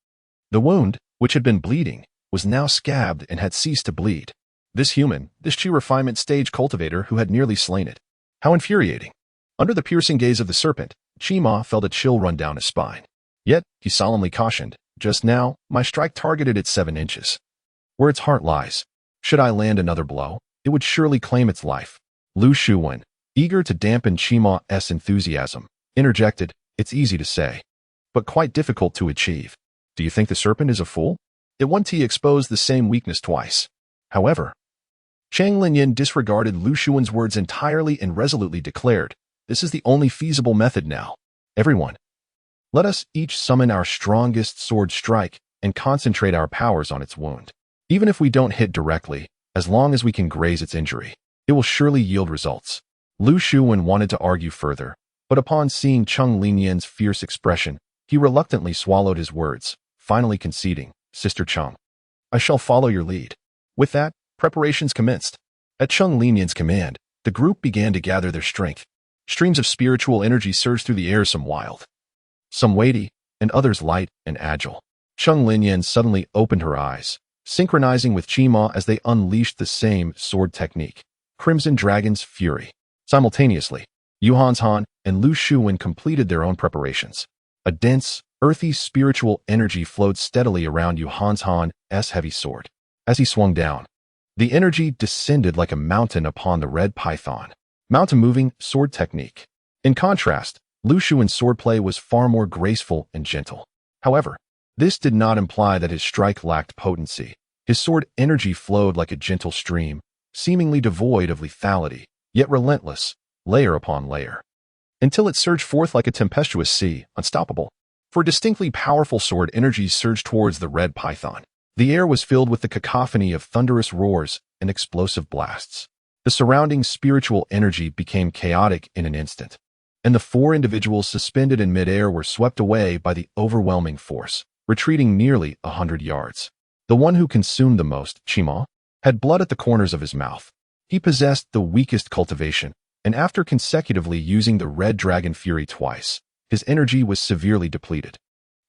The wound, which had been bleeding, was now scabbed and had ceased to bleed. This chi refinement stage cultivator who had nearly slain it. How infuriating. Under the piercing gaze of the serpent, Qima felt a chill run down his spine. Yet, he solemnly cautioned, "Just now, my strike targeted its 7 inches. Where its heart lies, should I land another blow, it would surely claim its life." Lu Shuan, eager to dampen Qima's enthusiasm, interjected, "It's easy to say, but quite difficult to achieve. Do you think the serpent is a fool? It won't expose the same weakness twice." However, Chang Linyin disregarded Lu Shuan's words entirely and resolutely declared, "This is the only feasible method now. Everyone, let us each summon our strongest sword strike and concentrate our powers on its wound. Even if we don't hit directly, as long as we can graze its injury, it will surely yield results." Lu Shuan wanted to argue further, but upon seeing Cheng Linyan's fierce expression, he reluctantly swallowed his words, finally conceding, "Sister Cheng, I shall follow your lead." With that, preparations commenced. At Cheng Linyan's command, the group began to gather their strength. Streams of spiritual energy surged through the air, some wild, some weighty, and others light and agile. Cheng Linyan suddenly opened her eyes, synchronizing with Qima as they unleashed the same sword technique, Crimson Dragon's Fury. Simultaneously, Han and Lu Shuan completed their own preparations. A dense, earthy spiritual energy flowed steadily around Han's heavy sword. As he swung down, the energy descended like a mountain upon the red python. Mountain-moving sword technique. In contrast, Lu Shuan's swordplay was far more graceful and gentle. However, this did not imply that his strike lacked potency. His sword energy flowed like a gentle stream, seemingly devoid of lethality, yet relentless, layer upon layer, until it surged forth like a tempestuous sea, unstoppable. For distinctly powerful sword energy surged towards the red python. The air was filled with the cacophony of thunderous roars and explosive blasts. The surrounding spiritual energy became chaotic in an instant, and the 4 individuals suspended in midair were swept away by the overwhelming force, retreating nearly 100 yards. The one who consumed the most, Qima, had blood at the corners of his mouth. He possessed the weakest cultivation, and after consecutively using the Red Dragon Fury twice, his energy was severely depleted.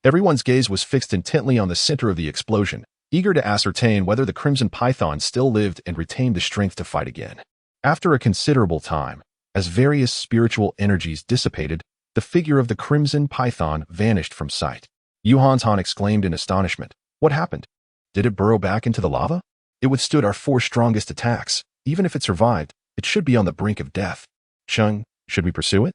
Everyone's gaze was fixed intently on the center of the explosion, eager to ascertain whether the Crimson Python still lived and retained the strength to fight again. After a considerable time, as various spiritual energies dissipated, the figure of the Crimson Python vanished from sight. Han exclaimed in astonishment, "What happened? Did it burrow back into the lava? It withstood our 4 strongest attacks. Even if it survived, it should be on the brink of death. Cheng, should we pursue it?"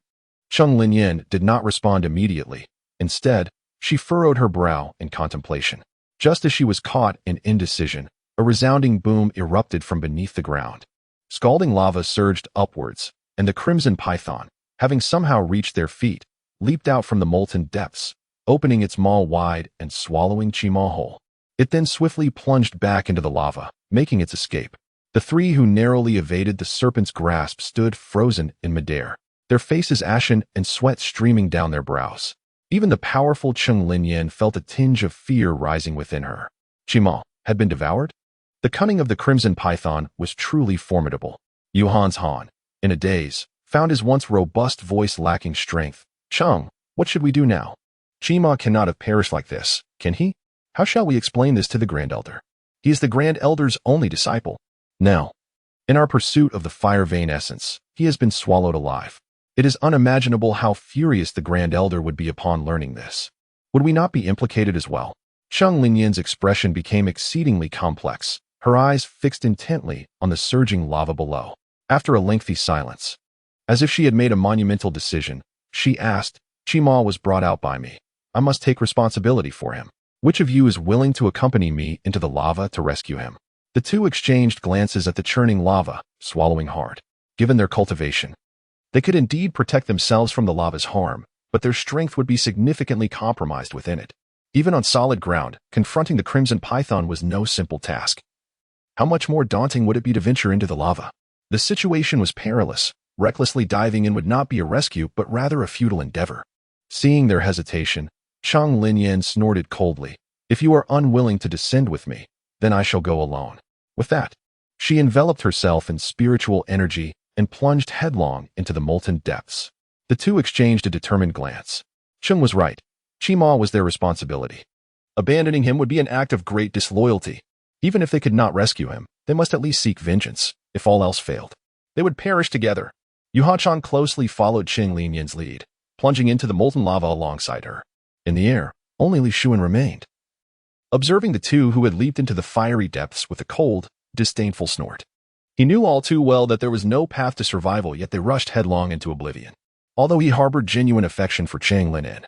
Cheng Linyin did not respond immediately. Instead, she furrowed her brow in contemplation. Just as she was caught in indecision, a resounding boom erupted from beneath the ground. Scalding lava surged upwards, and the Crimson Python, having somehow reached their feet, leaped out from the molten depths, opening its maw wide and swallowing Qima whole. It then swiftly plunged back into the lava, making its escape. The 3 who narrowly evaded the serpent's grasp stood frozen in midair, their faces ashen and sweat streaming down their brows. Even the powerful Cheng Linyan felt a tinge of fear rising within her. Qima had been devoured? The cunning of the Crimson Python was truly formidable. Han, in a daze, found his once robust voice lacking strength. "Cheng, what should we do now? Qima cannot have perished like this, can he? How shall we explain this to the Grand Elder? He is the Grand Elder's only disciple." Now, In our pursuit of the fire vein essence, he has been swallowed alive. It is unimaginable how furious the Grand Elder would be upon learning this. Would we not be implicated as well? Cheng Linyan's expression became exceedingly complex, her eyes fixed intently on the surging lava below. After a lengthy silence, as if she had made a monumental decision, she asked, "Chima was brought out by me. I must take responsibility for him. Which of you is willing to accompany me into the lava to rescue him?" The two exchanged glances at the churning lava, swallowing hard. Given their cultivation, they could indeed protect themselves from the lava's harm, but their strength would be significantly compromised within it. Even on solid ground, confronting the Crimson Python was no simple task. How much more daunting would it be to venture into the lava? The situation was perilous. Recklessly diving in would not be a rescue, but rather a futile endeavor. Seeing their hesitation, Cheng Linyan snorted coldly. "If you are unwilling to descend with me, then I shall go alone." With that, she enveloped herself in spiritual energy and plunged headlong into the molten depths. The two exchanged a determined glance. Cheng was right. Chima was their responsibility. Abandoning him would be an act of great disloyalty. Even if they could not rescue him, they must at least seek vengeance. If all else failed, they would perish together. Yuhachan closely followed Cheng Linyan's lead, plunging into the molten lava alongside her. In the air, only Li Xuan remained, observing the two who had leaped into the fiery depths with a cold, disdainful snort. He knew all too well that there was no path to survival, yet they rushed headlong into oblivion. Although he harbored genuine affection for Cheng Linyan,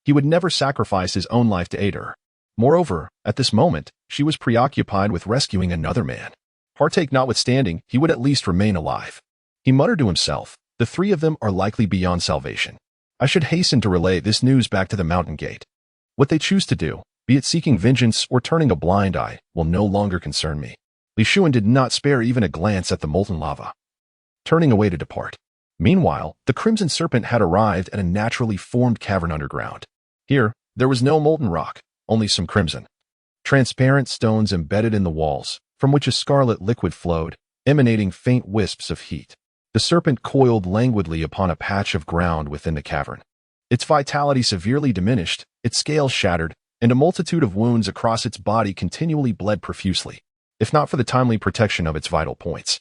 he would never sacrifice his own life to aid her. Moreover, at this moment, she was preoccupied with rescuing another man. Heartache notwithstanding, he would at least remain alive. He muttered to himself, "The three of them are likely beyond salvation. I should hasten to relay this news back to the mountain gate. What they choose to do, be it seeking vengeance or turning a blind eye, will no longer concern me." Li Xuan did not spare even a glance at the molten lava, turning away to depart. Meanwhile, the Crimson Serpent had arrived at a naturally formed cavern underground. Here, there was no molten rock, only some crimson, transparent stones embedded in the walls, from which a scarlet liquid flowed, emanating faint wisps of heat. The serpent coiled languidly upon a patch of ground within the cavern. Its vitality severely diminished, its scales shattered, and a multitude of wounds across its body continually bled profusely. If not for the timely protection of its vital points,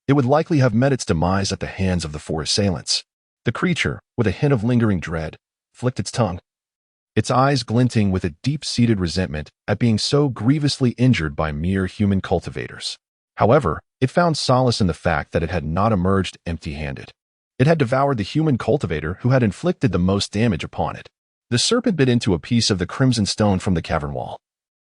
it would likely have met its demise at the hands of the four assailants. The creature, with a hint of lingering dread, flicked its tongue, its eyes glinting with a deep-seated resentment at being so grievously injured by mere human cultivators. However, it found solace in the fact that it had not emerged empty-handed. It had devoured the human cultivator who had inflicted the most damage upon it. The serpent bit into a piece of the crimson stone from the cavern wall,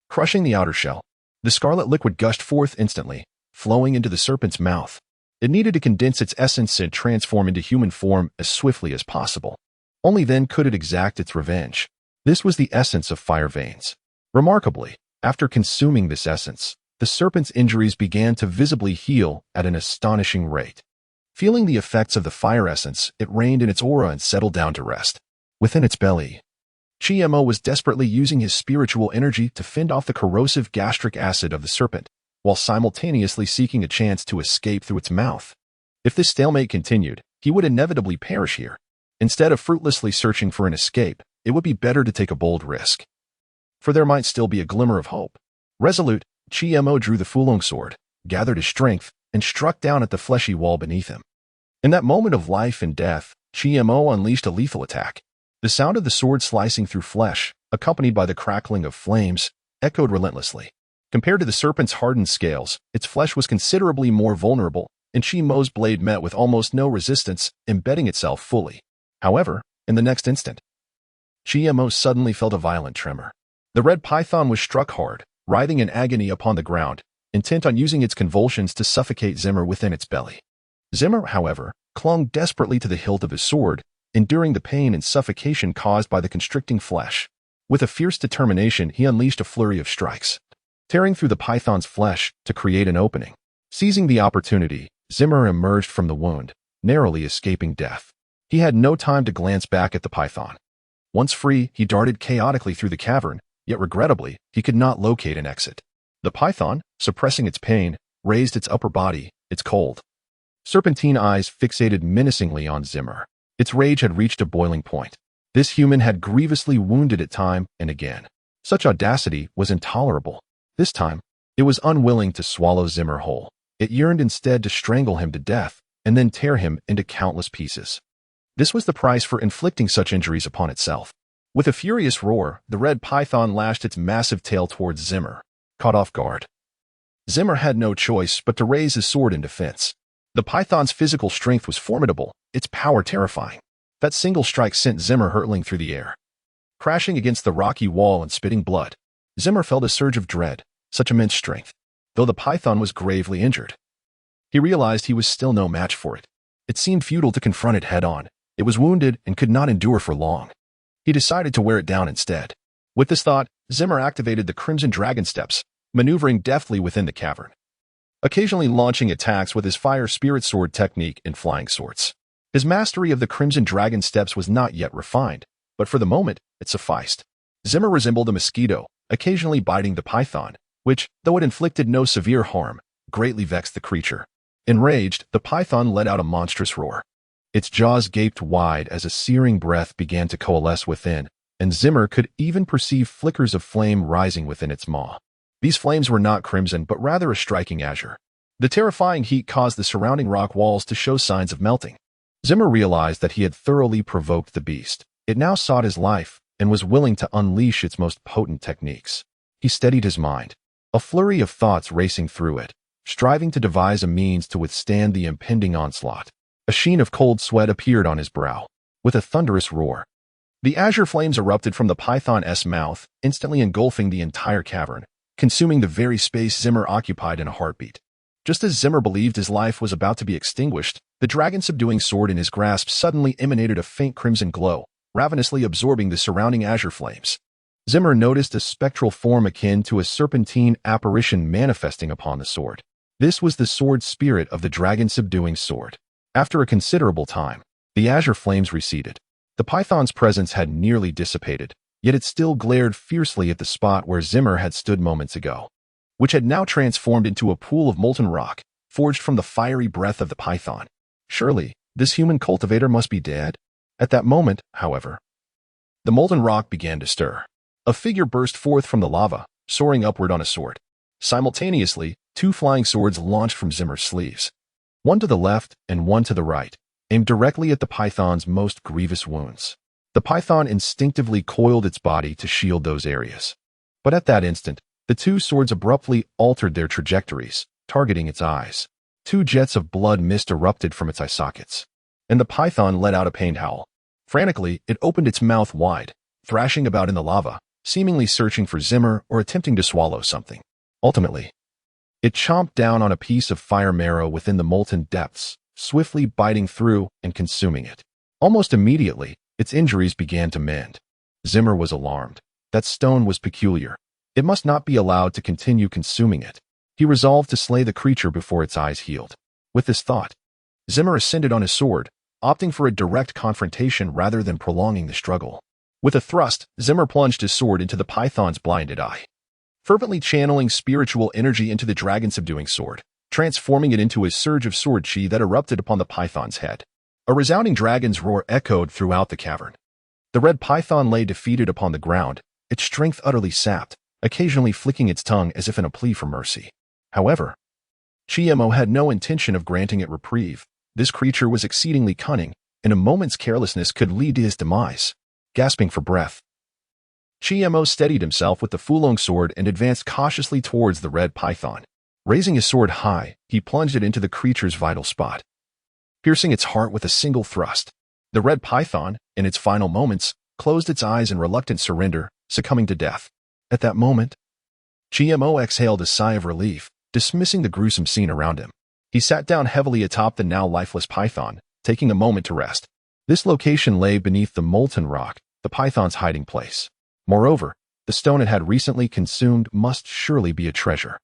crushing the outer shell. The scarlet liquid gushed forth instantly, flowing into the serpent's mouth. It needed to condense its essence and transform into human form as swiftly as possible. Only then could it exact its revenge. This was the essence of fire veins. Remarkably, after consuming this essence, the serpent's injuries began to visibly heal at an astonishing rate. Feeling the effects of the fire essence, it reigned in its aura and settled down to rest. Within its belly, Chimo was desperately using his spiritual energy to fend off the corrosive gastric acid of the serpent, while simultaneously seeking a chance to escape through its mouth. If this stalemate continued, he would inevitably perish here. Instead of fruitlessly searching for an escape, it would be better to take a bold risk, for there might still be a glimmer of hope. Resolute, Chimo drew the Fulong sword, gathered his strength, and struck down at the fleshy wall beneath him. In that moment of life and death, Chimo unleashed a lethal attack. The sound of the sword slicing through flesh, accompanied by the crackling of flames, echoed relentlessly. Compared to the serpent's hardened scales, its flesh was considerably more vulnerable, and Chimo's blade met with almost no resistance, embedding itself fully. However, in the next instant, Chimo suddenly felt a violent tremor. The red python was struck hard, writhing in agony upon the ground, intent on using its convulsions to suffocate Zimmer within its belly. Zimmer, however, clung desperately to the hilt of his sword, enduring the pain and suffocation caused by the constricting flesh. With a fierce determination, he unleashed a flurry of strikes, tearing through the python's flesh to create an opening. Seizing the opportunity, Zimmer emerged from the wound, narrowly escaping death. He had no time to glance back at the python. Once free, he darted chaotically through the cavern, yet regrettably, he could not locate an exit. The python, suppressing its pain, raised its upper body, its cold, serpentine eyes fixated menacingly on Zimmer. Its rage had reached a boiling point. This human had grievously wounded it time and again. Such audacity was intolerable. This time, it was unwilling to swallow Zimmer whole. It yearned instead to strangle him to death and then tear him into countless pieces. This was the price for inflicting such injuries upon itself. With a furious roar, the red python lashed its massive tail towards Zimmer, caught off guard. Zimmer had no choice but to raise his sword in defense. The python's physical strength was formidable, its power terrifying. That single strike sent Zimmer hurtling through the air. Crashing against the rocky wall and spitting blood, Zimmer felt a surge of dread, such immense strength. Though the python was gravely injured, he realized he was still no match for it. It seemed futile to confront it head-on. It was wounded and could not endure for long. He decided to wear it down instead. With this thought, Zimmer activated the Crimson Dragon Steps, maneuvering deftly within the cavern, occasionally launching attacks with his Fire Spirit Sword technique in flying swords. His mastery of the Crimson Dragon Steps was not yet refined, but for the moment, it sufficed. Zimmer resembled a mosquito, occasionally biting the python, which, though it inflicted no severe harm, greatly vexed the creature. Enraged, the python let out a monstrous roar. Its jaws gaped wide as a searing breath began to coalesce within, and Zimmer could even perceive flickers of flame rising within its maw. These flames were not crimson, but rather a striking azure. The terrifying heat caused the surrounding rock walls to show signs of melting. Zimmer realized that he had thoroughly provoked the beast. It now sought his life and was willing to unleash its most potent techniques. He steadied his mind, a flurry of thoughts racing through it, striving to devise a means to withstand the impending onslaught. A sheen of cold sweat appeared on his brow. With a thunderous roar, the azure flames erupted from the python's mouth, instantly engulfing the entire cavern, consuming the very space Zimmer occupied in a heartbeat. Just as Zimmer believed his life was about to be extinguished, the dragon-subduing sword in his grasp suddenly emanated a faint crimson glow, ravenously absorbing the surrounding azure flames. Zimmer noticed a spectral form akin to a serpentine apparition manifesting upon the sword. This was the sword spirit of the dragon-subduing sword. After a considerable time, the azure flames receded. The python's presence had nearly dissipated, yet it still glared fiercely at the spot where Zimmer had stood moments ago, which had now transformed into a pool of molten rock, forged from the fiery breath of the python. Surely, this human cultivator must be dead? At that moment, however, the molten rock began to stir. A figure burst forth from the lava, soaring upward on a sword. Simultaneously, two flying swords launched from Zimmer's sleeves, one to the left and one to the right, aimed directly at the python's most grievous wounds. The python instinctively coiled its body to shield those areas. But at that instant, the two swords abruptly altered their trajectories, targeting its eyes. Two jets of blood mist erupted from its eye sockets, and the python let out a pained howl. Frantically, it opened its mouth wide, thrashing about in the lava, seemingly searching for Zimmer or attempting to swallow something. Ultimately, it chomped down on a piece of fire marrow within the molten depths, swiftly biting through and consuming it. Almost immediately, its injuries began to mend. Zimmer was alarmed. That stone was peculiar. It must not be allowed to continue consuming it. He resolved to slay the creature before its eyes healed. With this thought, Zimmer ascended on his sword, opting for a direct confrontation rather than prolonging the struggle. With a thrust, Zimmer plunged his sword into the python's blinded eye, fervently channeling spiritual energy into the dragon-subduing sword, transforming it into a surge of sword chi that erupted upon the python's head. A resounding dragon's roar echoed throughout the cavern. The red python lay defeated upon the ground, its strength utterly sapped, occasionally flicking its tongue as if in a plea for mercy. However, Chiemo had no intention of granting it reprieve. This creature was exceedingly cunning, and a moment's carelessness could lead to his demise. Gasping for breath, Chiemo steadied himself with the Fulong sword and advanced cautiously towards the red python. Raising his sword high, he plunged it into the creature's vital spot, piercing its heart with a single thrust. The red python, in its final moments, closed its eyes in reluctant surrender, succumbing to death. At that moment, Chiemo exhaled a sigh of relief, dismissing the gruesome scene around him. He sat down heavily atop the now lifeless python, taking a moment to rest. This location lay beneath the molten rock, the python's hiding place. Moreover, the stone it had recently consumed must surely be a treasure.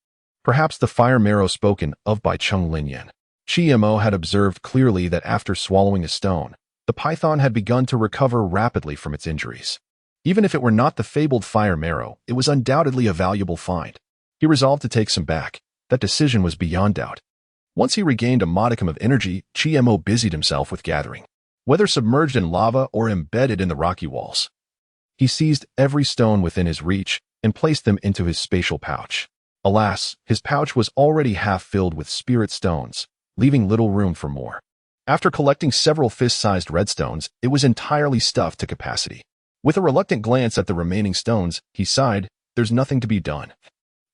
Perhaps the fire marrow spoken of by Chung Linyan. Chiemo had observed clearly that after swallowing a stone, the python had begun to recover rapidly from its injuries. Even if it were not the fabled fire marrow, it was undoubtedly a valuable find. He resolved to take some back. That decision was beyond doubt. Once he regained a modicum of energy, Chiemo busied himself with gathering. Whether submerged in lava or embedded in the rocky walls, he seized every stone within his reach and placed them into his spatial pouch. Alas, his pouch was already half filled with spirit stones, leaving little room for more. After collecting several fist-sized redstones, it was entirely stuffed to capacity. With a reluctant glance at the remaining stones, he sighed, "There's nothing to be done.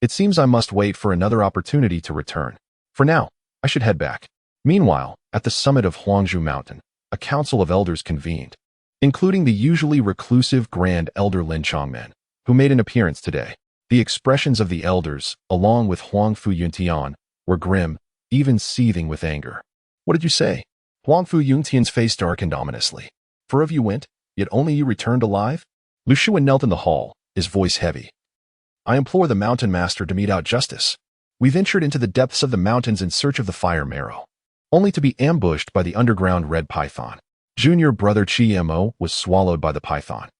It seems I must wait for another opportunity to return. For now, I should head back." Meanwhile, at the summit of Huangzhou Mountain, a council of elders convened, including the usually reclusive Grand Elder Lin Chongmen, who made an appearance today. The expressions of the elders, along with Huang Fu Yuntian, were grim, even seething with anger. "What did you say?" Huang Fu Yuntian's face darkened ominously. "For of you went, yet only you returned alive?" Lu Shuwen knelt in the hall, his voice heavy. "I implore the mountain master to mete out justice. We ventured into the depths of the mountains in search of the fire marrow, only to be ambushed by the underground red python. Junior brother Chi-Mo was swallowed by the python,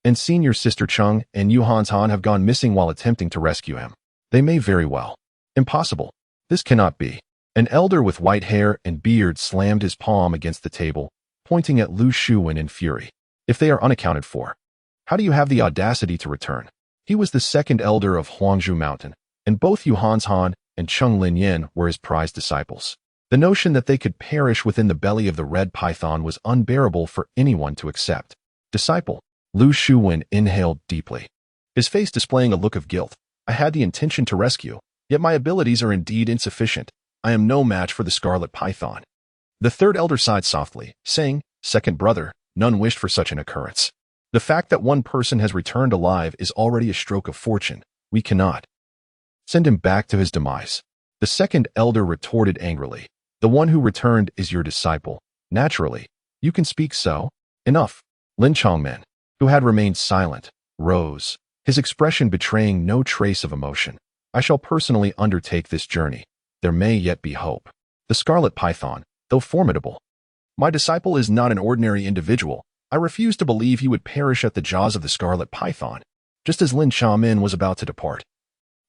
and senior sister Chung and Yuhan's Han have gone missing while attempting to rescue him. They may very well. Impossible. This cannot be." An elder with white hair and beard slammed his palm against the table, pointing at Lu Shuwen in fury. "If they are unaccounted for, how do you have the audacity to return?" He was the second elder of Huangzhou Mountain, and both Yuhan's Han and Chung Linyan were his prized disciples. The notion that they could perish within the belly of the red python was unbearable for anyone to accept. "Disciple." Lu Shuwen inhaled deeply, his face displaying a look of guilt. "I had the intention to rescue, yet my abilities are indeed insufficient. I am no match for the scarlet python." The third elder sighed softly, saying, "Second brother, none wished for such an occurrence. The fact that one person has returned alive is already a stroke of fortune. We cannot send him back to his demise." The second elder retorted angrily, "The one who returned is your disciple. Naturally, you can speak so." "Enough." Lin Chongmen, who had remained silent, rose, his expression betraying no trace of emotion. "I shall personally undertake this journey. There may yet be hope. The scarlet python, though formidable. My disciple is not an ordinary individual. I refuse to believe he would perish at the jaws of the scarlet python." Just as Lin Chamin was about to depart,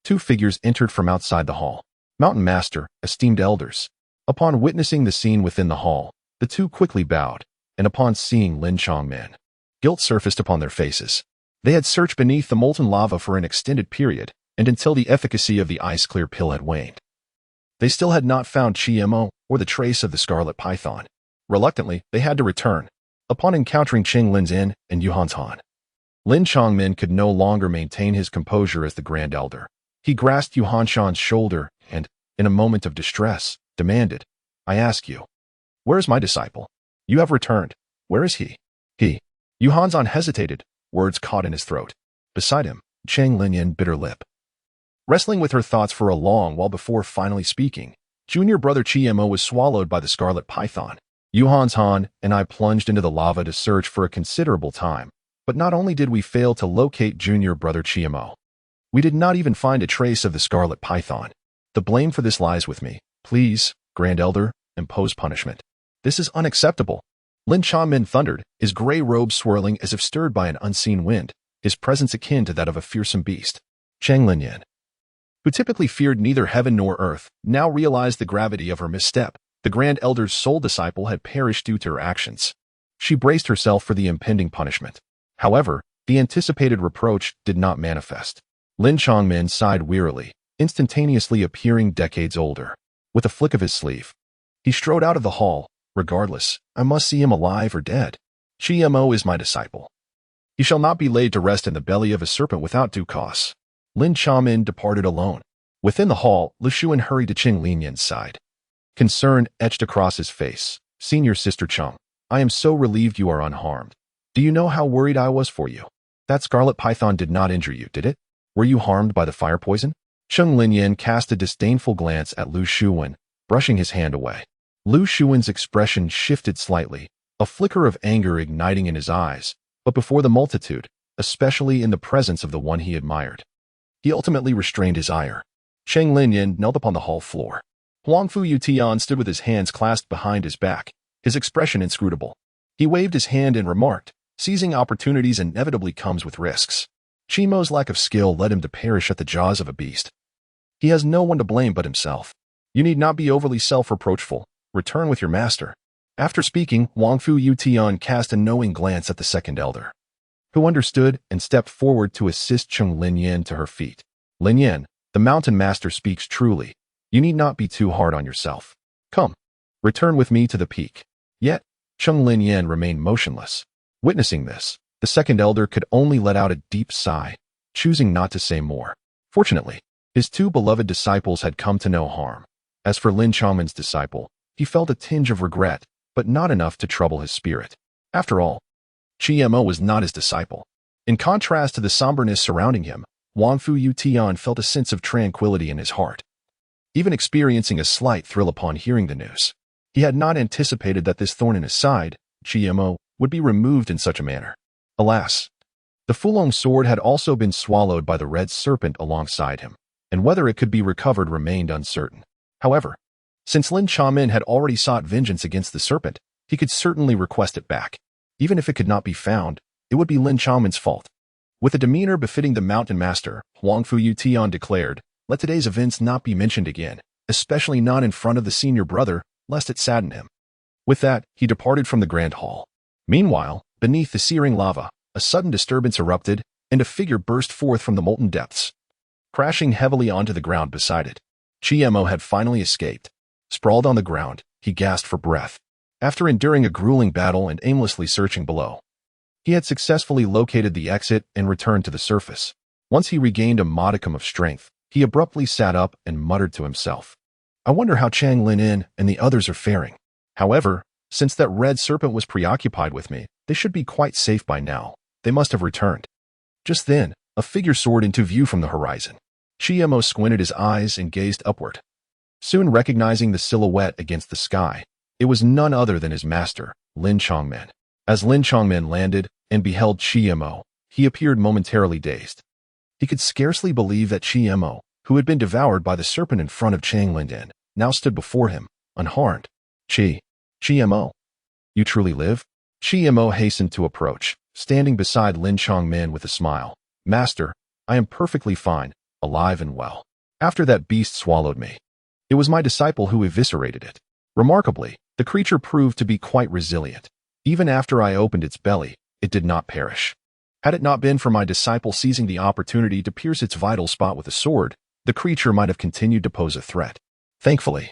two figures entered from outside the hall. "Mountain Master, esteemed elders." Upon witnessing the scene within the hall, the two quickly bowed, and upon seeing Lin Chongmen, guilt surfaced upon their faces. They had searched beneath the molten lava for an extended period, and until the efficacy of the ice-clear pill had waned, they still had not found Chi-Mo or the trace of the scarlet python. Reluctantly, they had to return. Upon encountering Ching Linzin and Yuhan's Han, Lin Chongmen could no longer maintain his composure as the Grand Elder. He grasped Yuhan Shan's shoulder and, in a moment of distress, demanded, "I ask you, where is my disciple? You have returned. Where is he?" Yuhan Zhan hesitated, words caught in his throat. Beside him, Chang Linyan bit her lip, wrestling with her thoughts for a long while before finally speaking. "Junior brother Chi-Mo was swallowed by the scarlet python. Yuhan's Han and I plunged into the lava to search for a considerable time, but not only did we fail to locate junior brother Chi-Mo, we did not even find a trace of the scarlet python. The blame for this lies with me. Please, Grand Elder, impose punishment. This is unacceptable." Lin Chamin thundered, his gray robe swirling as if stirred by an unseen wind, his presence akin to that of a fearsome beast. Chang Linyan, who typically feared neither heaven nor earth, now realized the gravity of her misstep. The Grand Elder's sole disciple had perished due to her actions. She braced herself for the impending punishment. However, the anticipated reproach did not manifest. Lin Chongmen sighed wearily, instantaneously appearing decades older. With a flick of his sleeve, he strode out of the hall. "Regardless, I must see him alive or dead. Chi-Mo is my disciple. He shall not be laid to rest in the belly of a serpent without due cause." Lin Chamin departed alone. Within the hall, Lu Shuwen hurried to Ching Linyan's side. Concern etched across his face. "Senior sister Chung, I am so relieved you are unharmed. Do you know how worried I was for you? That scarlet python did not injure you, did it? Were you harmed by the fire poison?" Chung Linyan cast a disdainful glance at Lu Shuwen, brushing his hand away. Lu Shuwen's expression shifted slightly, a flicker of anger igniting in his eyes, but before the multitude, especially in the presence of the one he admired, he ultimately restrained his ire. Cheng Linyan knelt upon the hall floor. Huang Fu Yutian stood with his hands clasped behind his back, his expression inscrutable. He waved his hand and remarked, "Seizing opportunities inevitably comes with risks. Chimo's lack of skill led him to perish at the jaws of a beast. He has no one to blame but himself. You need not be overly self-reproachful. Return with your master." After speaking, Huang Fu Yutian cast a knowing glance at the second elder, who understood and stepped forward to assist Chung Linyan to her feet. "Linyan, The mountain master speaks truly. You need not be too hard on yourself. Come, return with me to the peak. Yet, Cheng Lin Yan remained motionless. Witnessing this, the second elder could only let out a deep sigh, choosing not to say more. Fortunately, his two beloved disciples had come to no harm. As for Lin Chongmen's disciple, he felt a tinge of regret, but not enough to trouble his spirit. After all, Mo was not his disciple. In contrast to the somberness surrounding him, Wang Fu Yu Tian felt a sense of tranquility in his heart, even experiencing a slight thrill upon hearing the news. He had not anticipated that this thorn in his side, Mo, would be removed in such a manner. Alas, the Fulong sword had also been swallowed by the red serpent alongside him, and whether it could be recovered remained uncertain. However, since Lin Chongmen had already sought vengeance against the serpent, he could certainly request it back. Even if it could not be found, it would be Lin Chongmen's fault. With a demeanor befitting the mountain master, Wang Fu Yu Tian declared, "Let today's events not be mentioned again, especially not in front of the senior brother, lest it sadden him." With that, he departed from the grand hall. Meanwhile, beneath the searing lava, a sudden disturbance erupted, and a figure burst forth from the molten depths, crashing heavily onto the ground beside it. Mo had finally escaped. Sprawled on the ground, he gasped for breath. After enduring a grueling battle and aimlessly searching below, he had successfully located the exit and returned to the surface. Once he regained a modicum of strength, he abruptly sat up and muttered to himself, "I wonder how Chang Lin and the others are faring. However, since that red serpent was preoccupied with me, they should be quite safe by now. They must have returned." Just then, a figure soared into view from the horizon. Mo squinted his eyes and gazed upward. Soon recognizing the silhouette against the sky, it was none other than his master, Lin Chongmen. As Lin Chongmen landed and beheld Mo, he appeared momentarily dazed. He could scarcely believe that Mo, who had been devoured by the serpent in front of Chang Lin, now stood before him, unharmed. Mo, you truly live?" Mo hastened to approach, standing beside Lin Chongmen with a smile. "Master, I am perfectly fine, alive and well. After that beast swallowed me, it was my disciple who eviscerated it. Remarkably, the creature proved to be quite resilient. Even after I opened its belly, it did not perish. Had it not been for my disciple seizing the opportunity to pierce its vital spot with a sword, the creature might have continued to pose a threat. Thankfully,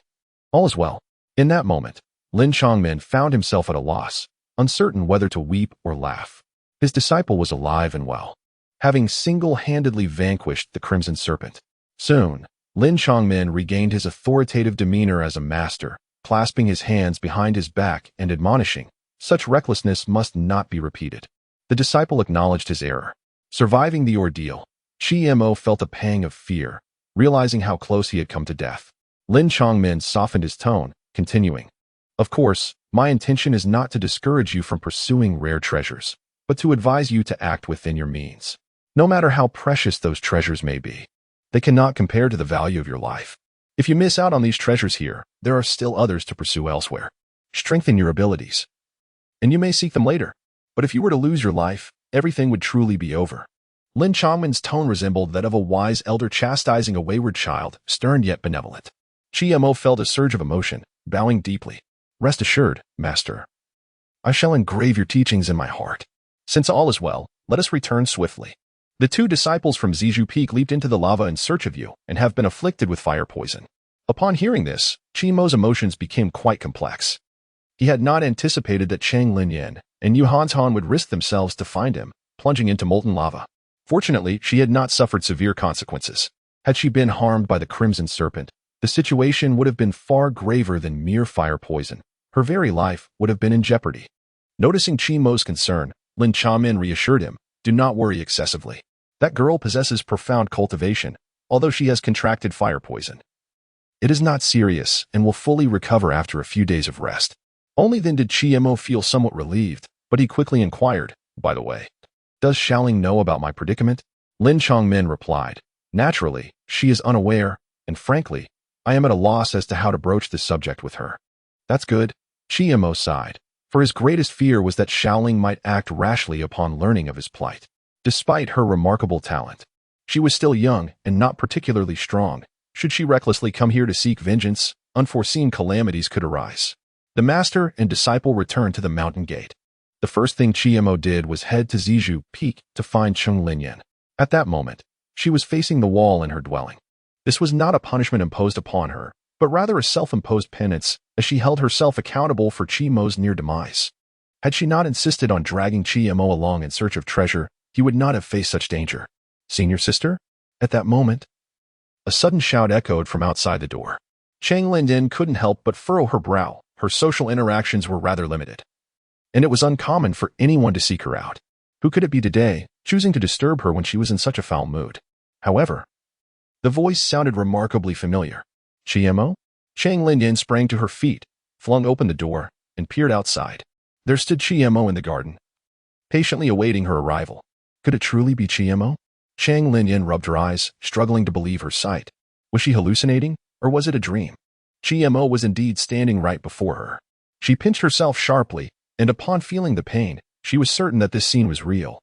all is well." In that moment, Lin Chongmen found himself at a loss, uncertain whether to weep or laugh. His disciple was alive and well, having single-handedly vanquished the Crimson Serpent. Soon, Lin Chongmen regained his authoritative demeanor as a master, clasping his hands behind his back and admonishing, "Such recklessness must not be repeated." The disciple acknowledged his error. Surviving the ordeal, Mo felt a pang of fear, realizing how close he had come to death. Lin Chongmen softened his tone, continuing, "Of course, my intention is not to discourage you from pursuing rare treasures, but to advise you to act within your means. No matter how precious those treasures may be, they cannot compare to the value of your life. If you miss out on these treasures here, there are still others to pursue elsewhere. Strengthen your abilities, and you may seek them later. But if you were to lose your life, everything would truly be over." Lin Chongmen's tone resembled that of a wise elder chastising a wayward child, stern yet benevolent. Mo felt a surge of emotion, bowing deeply. "Rest assured, master. I shall engrave your teachings in my heart. Since all is well, let us return swiftly. The two disciples from Zizhu Peak leaped into the lava in search of you and have been afflicted with fire poison." Upon hearing this, Mo's emotions became quite complex. He had not anticipated that Chang Lin and Yu Hanshan would risk themselves to find him, plunging into molten lava. Fortunately, she had not suffered severe consequences. Had she been harmed by the Crimson Serpent, the situation would have been far graver than mere fire poison. Her very life would have been in jeopardy. Noticing Mo's concern, Lin Chongmen reassured him, "Do not worry excessively. That girl possesses profound cultivation, although she has contracted fire poison. It is not serious and will fully recover after a few days of rest." Only then did Mo feel somewhat relieved, but he quickly inquired, "By the way, does Xiaoling know about my predicament?" Lin Chongmen replied, "Naturally, she is unaware, and frankly, I am at a loss as to how to broach this subject with her." "That's good." Mo sighed, for his greatest fear was that Xiaoling might act rashly upon learning of his plight. Despite her remarkable talent, she was still young and not particularly strong. Should she recklessly come here to seek vengeance, unforeseen calamities could arise. The master and disciple returned to the mountain gate. The first thing Mo did was head to Zizhu Peak to find Cheng Lin. At that moment, she was facing the wall in her dwelling. This was not a punishment imposed upon her, but rather a self-imposed penance, as she held herself accountable for Chi-Mo's near demise. Had she not insisted on dragging Chi-Mo along in search of treasure, he would not have faced such danger. Senior sister? At that moment, a sudden shout echoed from outside the door. Chang Lin couldn't help but furrow her brow. Her social interactions were rather limited, and it was uncommon for anyone to seek her out. Who could it be today, choosing to disturb her when she was in such a foul mood? However, the voice sounded remarkably familiar. Chi-Mo? Chang Lin sprang to her feet, flung open the door, and peered outside. There stood Chi-Mo in the garden, patiently awaiting her arrival. Could it truly be Chi-Mo? Chang Lin rubbed her eyes, struggling to believe her sight. Was she hallucinating, or was it a dream? Chi-Mo was indeed standing right before her. She pinched herself sharply, and upon feeling the pain, she was certain that this scene was real,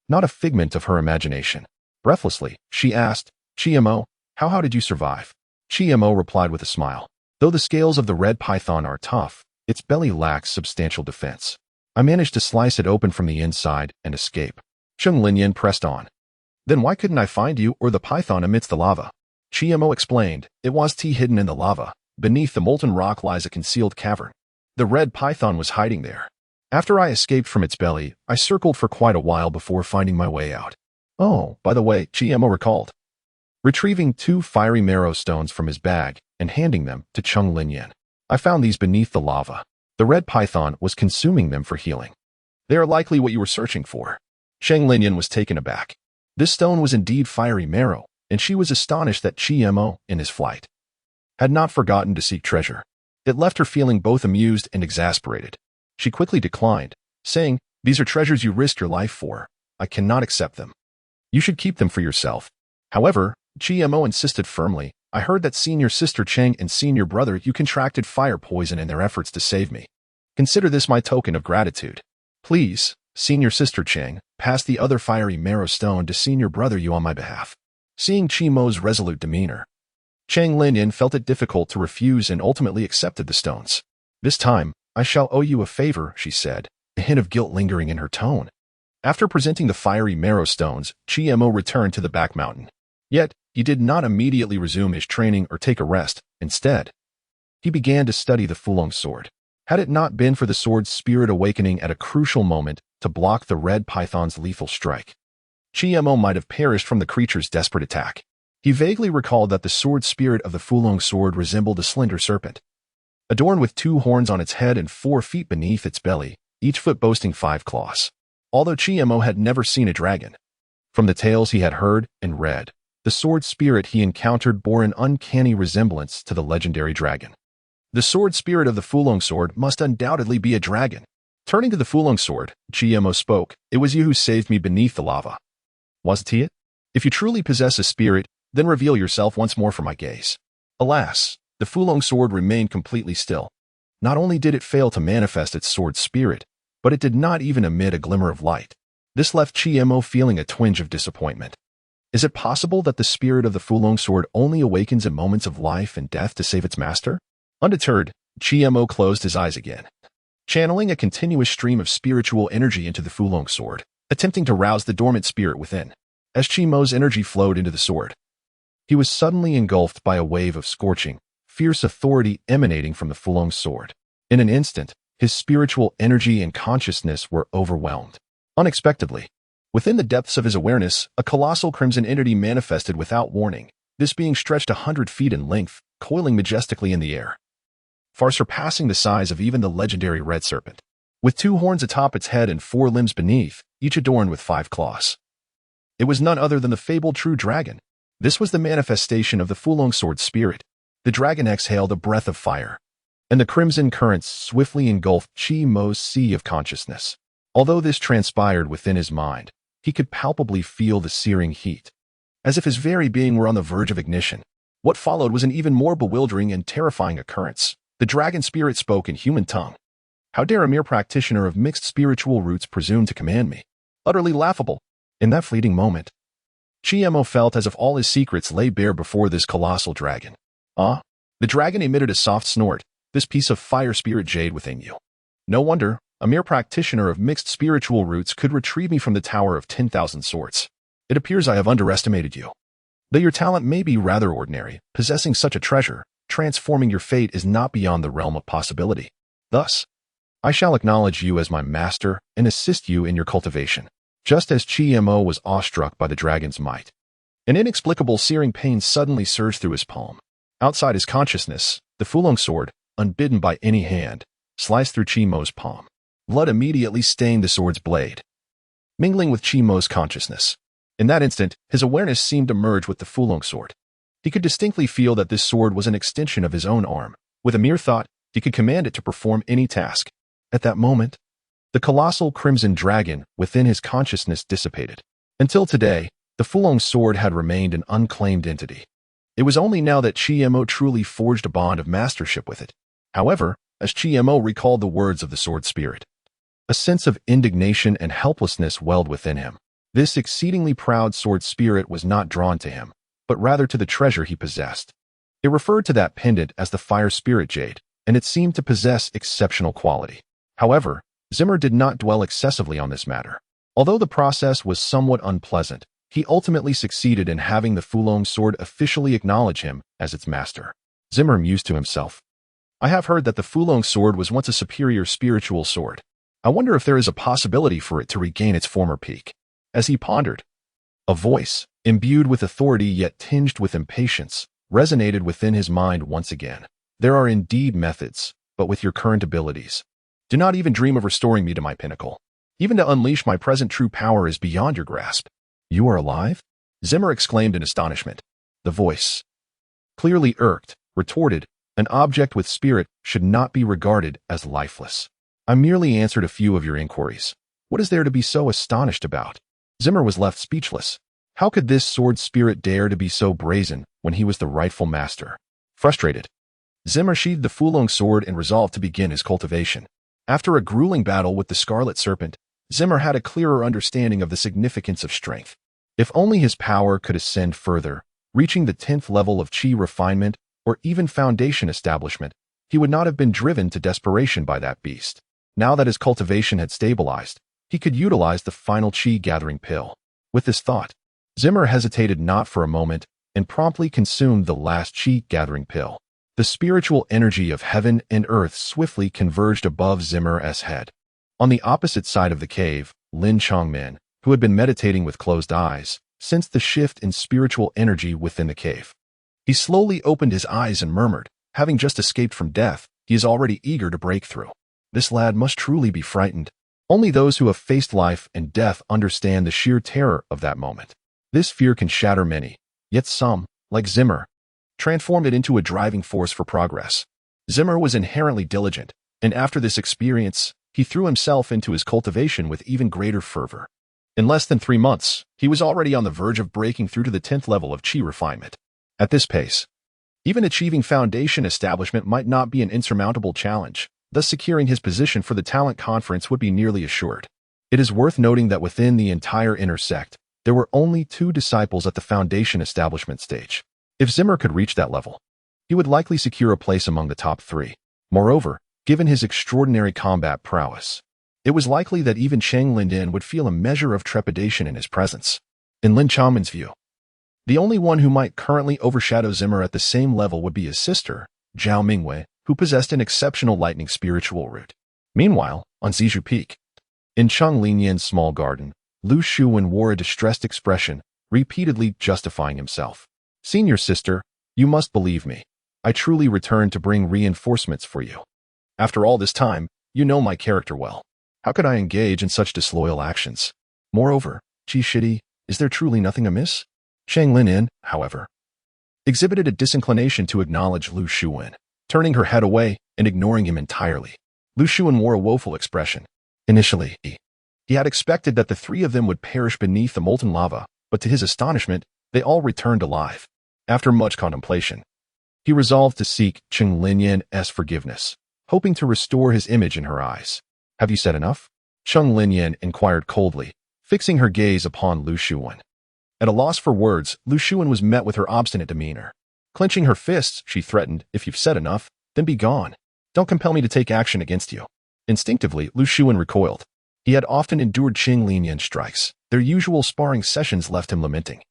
not a figment of her imagination. Breathlessly, she asked, Chi-Mo, how did you survive? Chi-Mo replied with a smile. Though the scales of the red python are tough, its belly lacks substantial defense. I managed to slice it open from the inside and escape. Chang Lin pressed on. Then why couldn't I find you or the python amidst the lava? Chi-Mo explained, it was hidden in the lava. Beneath the molten rock lies a concealed cavern. The red python was hiding there. After I escaped from its belly, I circled for quite a while before finding my way out. Oh, by the way, Chi-Mo recalled, retrieving 2 fiery marrow stones from his bag and handing them to Chang Lin. I found these beneath the lava. The red python was consuming them for healing. They are likely what you were searching for. Chang Lin was taken aback. This stone was indeed fiery marrow, and she was astonished that Chi-Mo, in his flight, had not forgotten to seek treasure. It left her feeling both amused and exasperated. She quickly declined, saying, these are treasures you risked your life for. I cannot accept them. You should keep them for yourself. However, Chi-Mo insisted firmly, I heard that senior sister Chang and senior brother you contracted fire poison in their efforts to save me. Consider this my token of gratitude. Please, senior sister Chang, pass the other fiery marrow stone to senior brother you on my behalf. Seeing Chi-Mo's resolute demeanor, Chang Lin felt it difficult to refuse and ultimately accepted the stones. This time, I shall owe you a favor, she said, a hint of guilt lingering in her tone. After presenting the fiery marrow stones, Chi-Mo returned to the back mountain. Yet, he did not immediately resume his training or take a rest. Instead, he began to study the Fulong sword. Had it not been for the sword's spirit awakening at a crucial moment to block the red python's lethal strike, Chi-Mo might have perished from the creature's desperate attack. He vaguely recalled that the sword spirit of the Fulong sword resembled a slender serpent, adorned with 2 horns on its head and 4 feet beneath its belly, each foot boasting 5 claws. Although Chi-Mo had never seen a dragon, from the tales he had heard and read, the sword spirit he encountered bore an uncanny resemblance to the legendary dragon. The sword spirit of the Fulong sword must undoubtedly be a dragon. Turning to the Fulong sword, Chi-Mo spoke, it was you who saved me beneath the lava. Wasn't it? If you truly possess a spirit, then reveal yourself once more for my gaze. Alas, the Fulong sword remained completely still. Not only did it fail to manifest its sword spirit, but it did not even emit a glimmer of light. This left Chi-Mo feeling a twinge of disappointment. Is it possible that the spirit of the Fulong sword only awakens in moments of life and death to save its master? Undeterred, Chi-Mo closed his eyes again, channeling a continuous stream of spiritual energy into the Fulong sword, attempting to rouse the dormant spirit within. As Chi-Mo's energy flowed into the sword, he was suddenly engulfed by a wave of scorching, fierce authority emanating from the Fulong sword. In an instant, his spiritual energy and consciousness were overwhelmed. Unexpectedly, within the depths of his awareness, a colossal crimson entity manifested without warning, this being stretched 100 feet in length, coiling majestically in the air, far surpassing the size of even the legendary red serpent. With 2 horns atop its head and 4 limbs beneath, each adorned with 5 claws. It was none other than the fabled true dragon. This was the manifestation of the Fulong sword spirit. The dragon exhaled a breath of fire, and the crimson currents swiftly engulfed Chi-Mo's sea of consciousness. Although this transpired within his mind, he could palpably feel the searing heat, as if his very being were on the verge of ignition. What followed was an even more bewildering and terrifying occurrence. The dragon spirit spoke in human tongue. How dare a mere practitioner of mixed spiritual roots presume to command me? Utterly laughable. In that fleeting moment, Chi-Mo felt as if all his secrets lay bare before this colossal dragon. Ah, the dragon emitted a soft snort, this piece of fire spirit jade within you. No wonder, a mere practitioner of mixed spiritual roots could retrieve me from the Tower of 10,000 Swords. It appears I have underestimated you. Though your talent may be rather ordinary, possessing such a treasure, transforming your fate is not beyond the realm of possibility. Thus, I shall acknowledge you as my master and assist you in your cultivation. Just as Chi-Mo was awestruck by the dragon's might, an inexplicable searing pain suddenly surged through his palm. Outside his consciousness, the Fulong sword, unbidden by any hand, sliced through Chi-Mo's palm. Blood immediately stained the sword's blade, mingling with Chi-Mo's consciousness. In that instant, his awareness seemed to merge with the Fulong sword. He could distinctly feel that this sword was an extension of his own arm. With a mere thought, he could command it to perform any task. At that moment, the colossal crimson dragon within his consciousness dissipated. Until today, the Fulong sword had remained an unclaimed entity. It was only now that Chi-Mo truly forged a bond of mastership with it. However, as Chi-Mo recalled the words of the sword spirit, a sense of indignation and helplessness welled within him. This exceedingly proud sword spirit was not drawn to him, but rather to the treasure he possessed. It referred to that pendant as the fire spirit jade, and it seemed to possess exceptional quality. However, Zimmer did not dwell excessively on this matter. Although the process was somewhat unpleasant, he ultimately succeeded in having the Fulong sword officially acknowledge him as its master. Zimmer mused to himself, I have heard that the Fulong sword was once a superior spiritual sword. I wonder if there is a possibility for it to regain its former peak. As he pondered, a voice, imbued with authority yet tinged with impatience, resonated within his mind once again. There are indeed methods, but with your current abilities, do not even dream of restoring me to my pinnacle. Even to unleash my present true power is beyond your grasp. You are alive? Zimmer exclaimed in astonishment. The voice, clearly irked, retorted, an object with spirit should not be regarded as lifeless. I merely answered a few of your inquiries. What is there to be so astonished about? Zimmer was left speechless. How could this sword spirit dare to be so brazen when he was the rightful master? Frustrated, Zimmer sheathed the Fulong sword and resolved to begin his cultivation. After a grueling battle with the Scarlet Serpent, Zimmer had a clearer understanding of the significance of strength. If only his power could ascend further, reaching the 10th level of Qi refinement or even foundation establishment, he would not have been driven to desperation by that beast. Now that his cultivation had stabilized, he could utilize the final Qi gathering pill. With this thought, Zimmer hesitated not for a moment and promptly consumed the last Qi gathering pill. The spiritual energy of heaven and earth swiftly converged above Zimmer's head. On the opposite side of the cave, Lin Chongmin, who had been meditating with closed eyes, sensed the shift in spiritual energy within the cave. He slowly opened his eyes and murmured, having just escaped from death, he is already eager to break through. This lad must truly be frightened. Only those who have faced life and death understand the sheer terror of that moment. This fear can shatter many, yet some, like Zimmer, transform it into a driving force for progress. Zimmer was inherently diligent, and after this experience, he threw himself into his cultivation with even greater fervor. In less than 3 months, he was already on the verge of breaking through to the 10th level of Qi refinement. At this pace, even achieving foundation establishment might not be an insurmountable challenge, thus securing his position for the talent conference would be nearly assured. It is worth noting that within the entire inner sect, there were only 2 disciples at the foundation establishment stage. If Zimmer could reach that level, he would likely secure a place among the top 3. Moreover, given his extraordinary combat prowess, it was likely that even Cheng Lin would feel a measure of trepidation in his presence. In Lin Chaomen's view, the only one who might currently overshadow Zimmer at the same level would be his sister, Zhao Mingwei, who possessed an exceptional lightning spiritual root. Meanwhile, on Zizhu Peak, in Cheng Linyan's small garden, Lu Shuwen wore a distressed expression, repeatedly justifying himself. Senior sister, you must believe me. I truly returned to bring reinforcements for you. After all this time, you know my character well. How could I engage in such disloyal actions? Moreover, Qi Shidi, is there truly nothing amiss? Cheng Lin, however, exhibited a disinclination to acknowledge Lu Shuwen, turning her head away and ignoring him entirely. Lu Shuwen wore a woeful expression. Initially, he had expected that the 3 of them would perish beneath the molten lava, but to his astonishment, they all returned alive. After much contemplation, he resolved to seek Cheng Linyan's forgiveness, hoping to restore his image in her eyes. Have you said enough? Cheng Linyan inquired coldly, fixing her gaze upon Lu Shuwen. At a loss for words, Lu Shuwen was met with her obstinate demeanor. Clenching her fists, she threatened, if you've said enough, then be gone. Don't compel me to take action against you. Instinctively, Lu Shuwen recoiled. He had often endured Cheng Linyan's strikes. Their usual sparring sessions left him lamenting.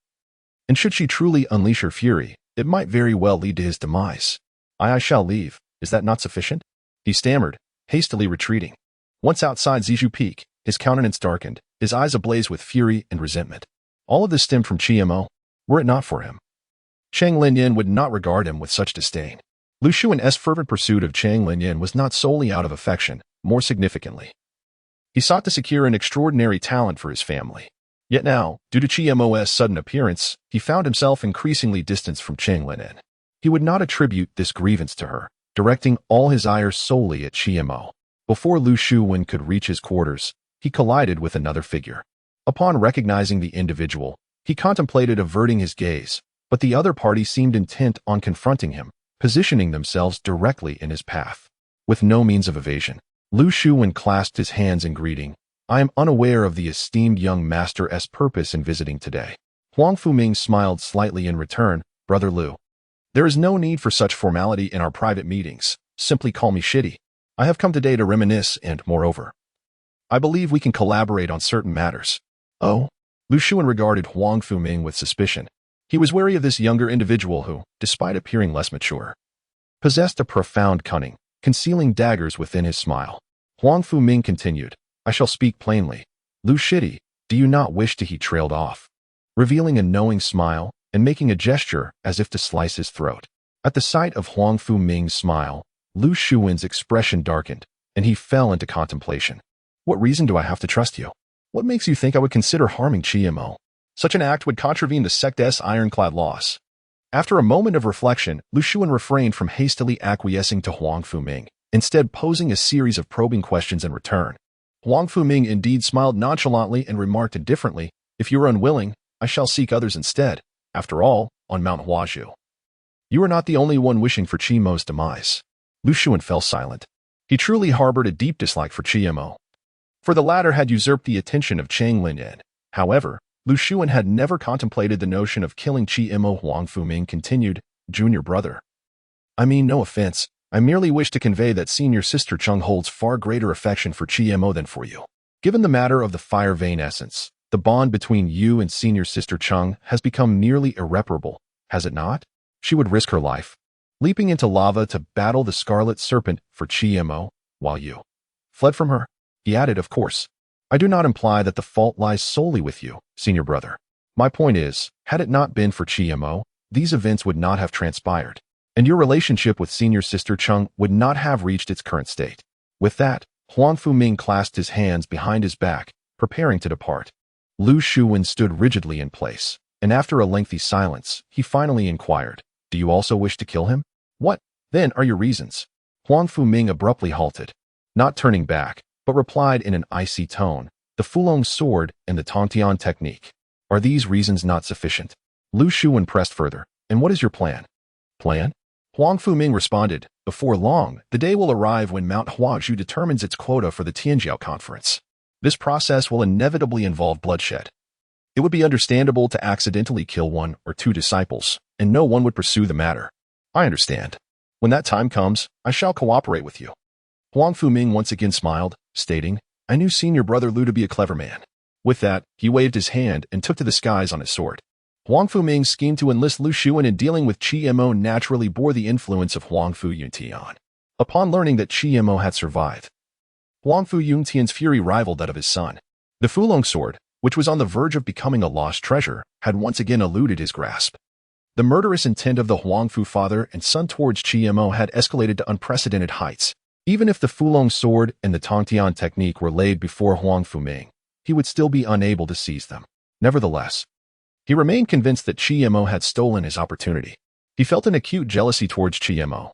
and should she truly unleash her fury, it might very well lead to his demise. I shall leave. Is that not sufficient? He stammered, hastily retreating. Once outside Zizhu Peak, his countenance darkened, his eyes ablaze with fury and resentment. All of this stemmed from Chiemo. Were it not for him, Chang Linyan would not regard him with such disdain. Lu Xuan's fervent pursuit of Chang Linyan was not solely out of affection. More significantly, he sought to secure an extraordinary talent for his family. Yet now, due to Chiemo's sudden appearance, he found himself increasingly distanced from Chang Linyan. He would not attribute this grievance to her, directing all his ire solely at Chiemo. Before Lu Xuan could reach his quarters, he collided with another figure. Upon recognizing the individual, he contemplated averting his gaze, but the other party seemed intent on confronting him, positioning themselves directly in his path. With no means of evasion, Lu Xuan clasped his hands in greeting. I am unaware of the esteemed young master's purpose in visiting today. Huang Fuming smiled slightly in return. Brother Lu, there is no need for such formality in our private meetings. Simply call me Shitty. I have come today to reminisce and, moreover, I believe we can collaborate on certain matters. Oh? Lu Xuan regarded Huang Fuming with suspicion. He was wary of this younger individual who, despite appearing less mature, possessed a profound cunning, concealing daggers within his smile. Huang Fuming continued, I shall speak plainly. Lu Shitty, do you not wish to? He trailed off, revealing a knowing smile and making a gesture as if to slice his throat. At the sight of Huang Fuming's smile, Lu Xuan's expression darkened, and he fell into contemplation. What reason do I have to trust you? What makes you think I would consider harming Chiemo? Such an act would contravene the sect's ironclad laws. After a moment of reflection, Lu Xuan refrained from hastily acquiescing to Huang Fuming, instead posing a series of probing questions in return. Huang Fuming indeed smiled nonchalantly and remarked indifferently, if you are unwilling, I shall seek others instead. After all, on Mount Huazhu, you are not the only one wishing for Chiemo's demise. Lu Xuan fell silent. He truly harbored a deep dislike for Chiemo, for the latter had usurped the attention of Chang Linyan. However, Lu Xuan had never contemplated the notion of killing Chiemo. Huang Fuming continued, Junior brother. I mean no offense, I merely wish to convey that senior sister Cheng holds far greater affection for Chiemo than for you. Given the matter of the fire vein essence, the bond between you and senior sister Cheng has become nearly irreparable, has it not? She would risk her life, leaping into lava to battle the scarlet serpent for Chiemo, while you fled from her. He added, of course, I do not imply that the fault lies solely with you, senior brother. My point is, had it not been for Chiemo, these events would not have transpired, and your relationship with senior sister Cheng would not have reached its current state. With that, Huang Fuming clasped his hands behind his back, preparing to depart. Lu Xuan stood rigidly in place, and after a lengthy silence, he finally inquired, do you also wish to kill him? What, then, are your reasons? Huang Fuming abruptly halted, not turning back, but replied in an icy tone, the Fulong sword and the Tongtian technique. Are these reasons not sufficient? Lu Xuan pressed further, and what is your plan? Plan? Huang Fuming responded, before long, the day will arrive when Mount Huazhu determines its quota for the Tianjiao conference. This process will inevitably involve bloodshed. It would be understandable to accidentally kill one or two disciples, and no one would pursue the matter. I understand. When that time comes, I shall cooperate with you. Huang Fuming once again smiled, stating, I knew senior brother Lu to be a clever man. With that, he waved his hand and took to the skies on his sword. Huang Fuming's scheme to enlist Lu Xuan in dealing with Chiemo naturally bore the influence of Huang Fu Yuntian. Upon learning that Chiemo had survived, Huang Fu Yuntian's fury rivaled that of his son. The Fulong sword, which was on the verge of becoming a lost treasure, had once again eluded his grasp. The murderous intent of the Huang Fu father and son towards Chiemo had escalated to unprecedented heights. Even if the Fulong sword and the Tongtian technique were laid before Huang Fuming, he would still be unable to seize them. Nevertheless, he remained convinced that Chiemo had stolen his opportunity. He felt an acute jealousy towards Chiemo,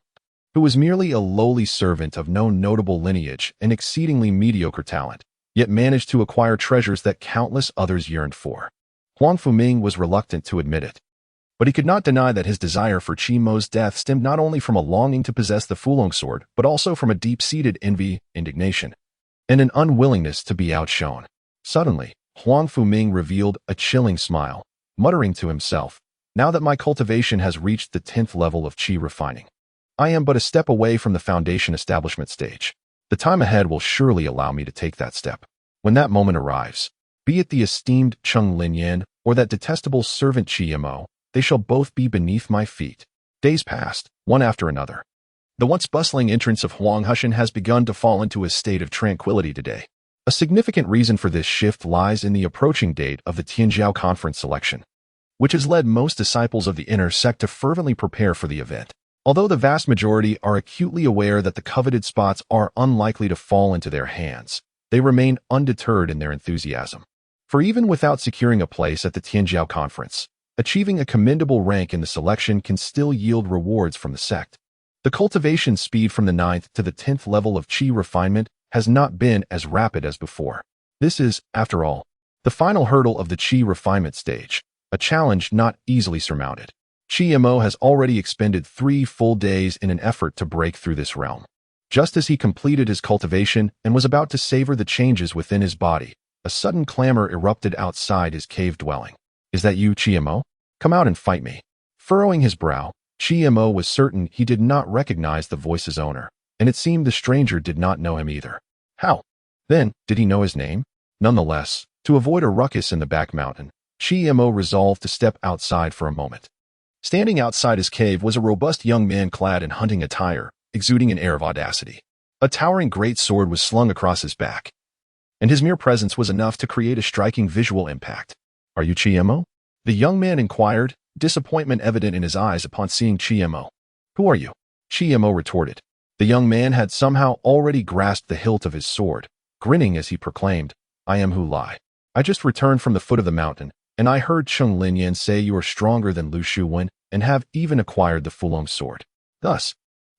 who was merely a lowly servant of no notable lineage and exceedingly mediocre talent, yet managed to acquire treasures that countless others yearned for. Huang Fuming was reluctant to admit it, but he could not deny that his desire for Chiemo's death stemmed not only from a longing to possess the Fulong sword, but also from a deep-seated envy, indignation, and an unwillingness to be outshone. Suddenly, Huang Fuming revealed a chilling smile, muttering to himself, now that my cultivation has reached the 10th level of qi refining, I am but a step away from the foundation establishment stage. The time ahead will surely allow me to take that step. When that moment arrives, be it the esteemed Cheng Linyan or that detestable servant Chimo, they shall both be beneath my feet. Days passed, one after another. The once bustling entrance of Huang Hushan has begun to fall into a state of tranquility today. A significant reason for this shift lies in the approaching date of the Tianjiao Conference selection, which has led most disciples of the inner sect to fervently prepare for the event. Although the vast majority are acutely aware that the coveted spots are unlikely to fall into their hands, they remain undeterred in their enthusiasm. For even without securing a place at the Tianjiao Conference, achieving a commendable rank in the selection can still yield rewards from the sect. The cultivation speed from the 9th to the 10th level of qi refinement has not been as rapid as before. This is, after all, the final hurdle of the qi refinement stage, a challenge not easily surmounted. Chimo has already expended 3 full days in an effort to break through this realm. Just as he completed his cultivation and was about to savor the changes within his body, a sudden clamor erupted outside his cave dwelling. "Is that you, Chimo? Come out and fight me." Furrowing his brow, Chimo was certain he did not recognize the voice's owner, and it seemed the stranger did not know him either. How? Then, did he know his name? Nonetheless, to avoid a ruckus in the back mountain, Chimo resolved to step outside for a moment. Standing outside his cave was a robust young man clad in hunting attire, exuding an air of audacity. A towering great sword was slung across his back, and his mere presence was enough to create a striking visual impact. "Are you Chimo?" the young man inquired, disappointment evident in his eyes upon seeing Chimo. "Who are you?" Chimo retorted. The young man had somehow already grasped the hilt of his sword, grinning as he proclaimed, "I am Hu Lai. I just returned from the foot of the mountain, and I heard Cheng Linyan say you are stronger than Lu Shuwen and have even acquired the Fulong sword. Thus,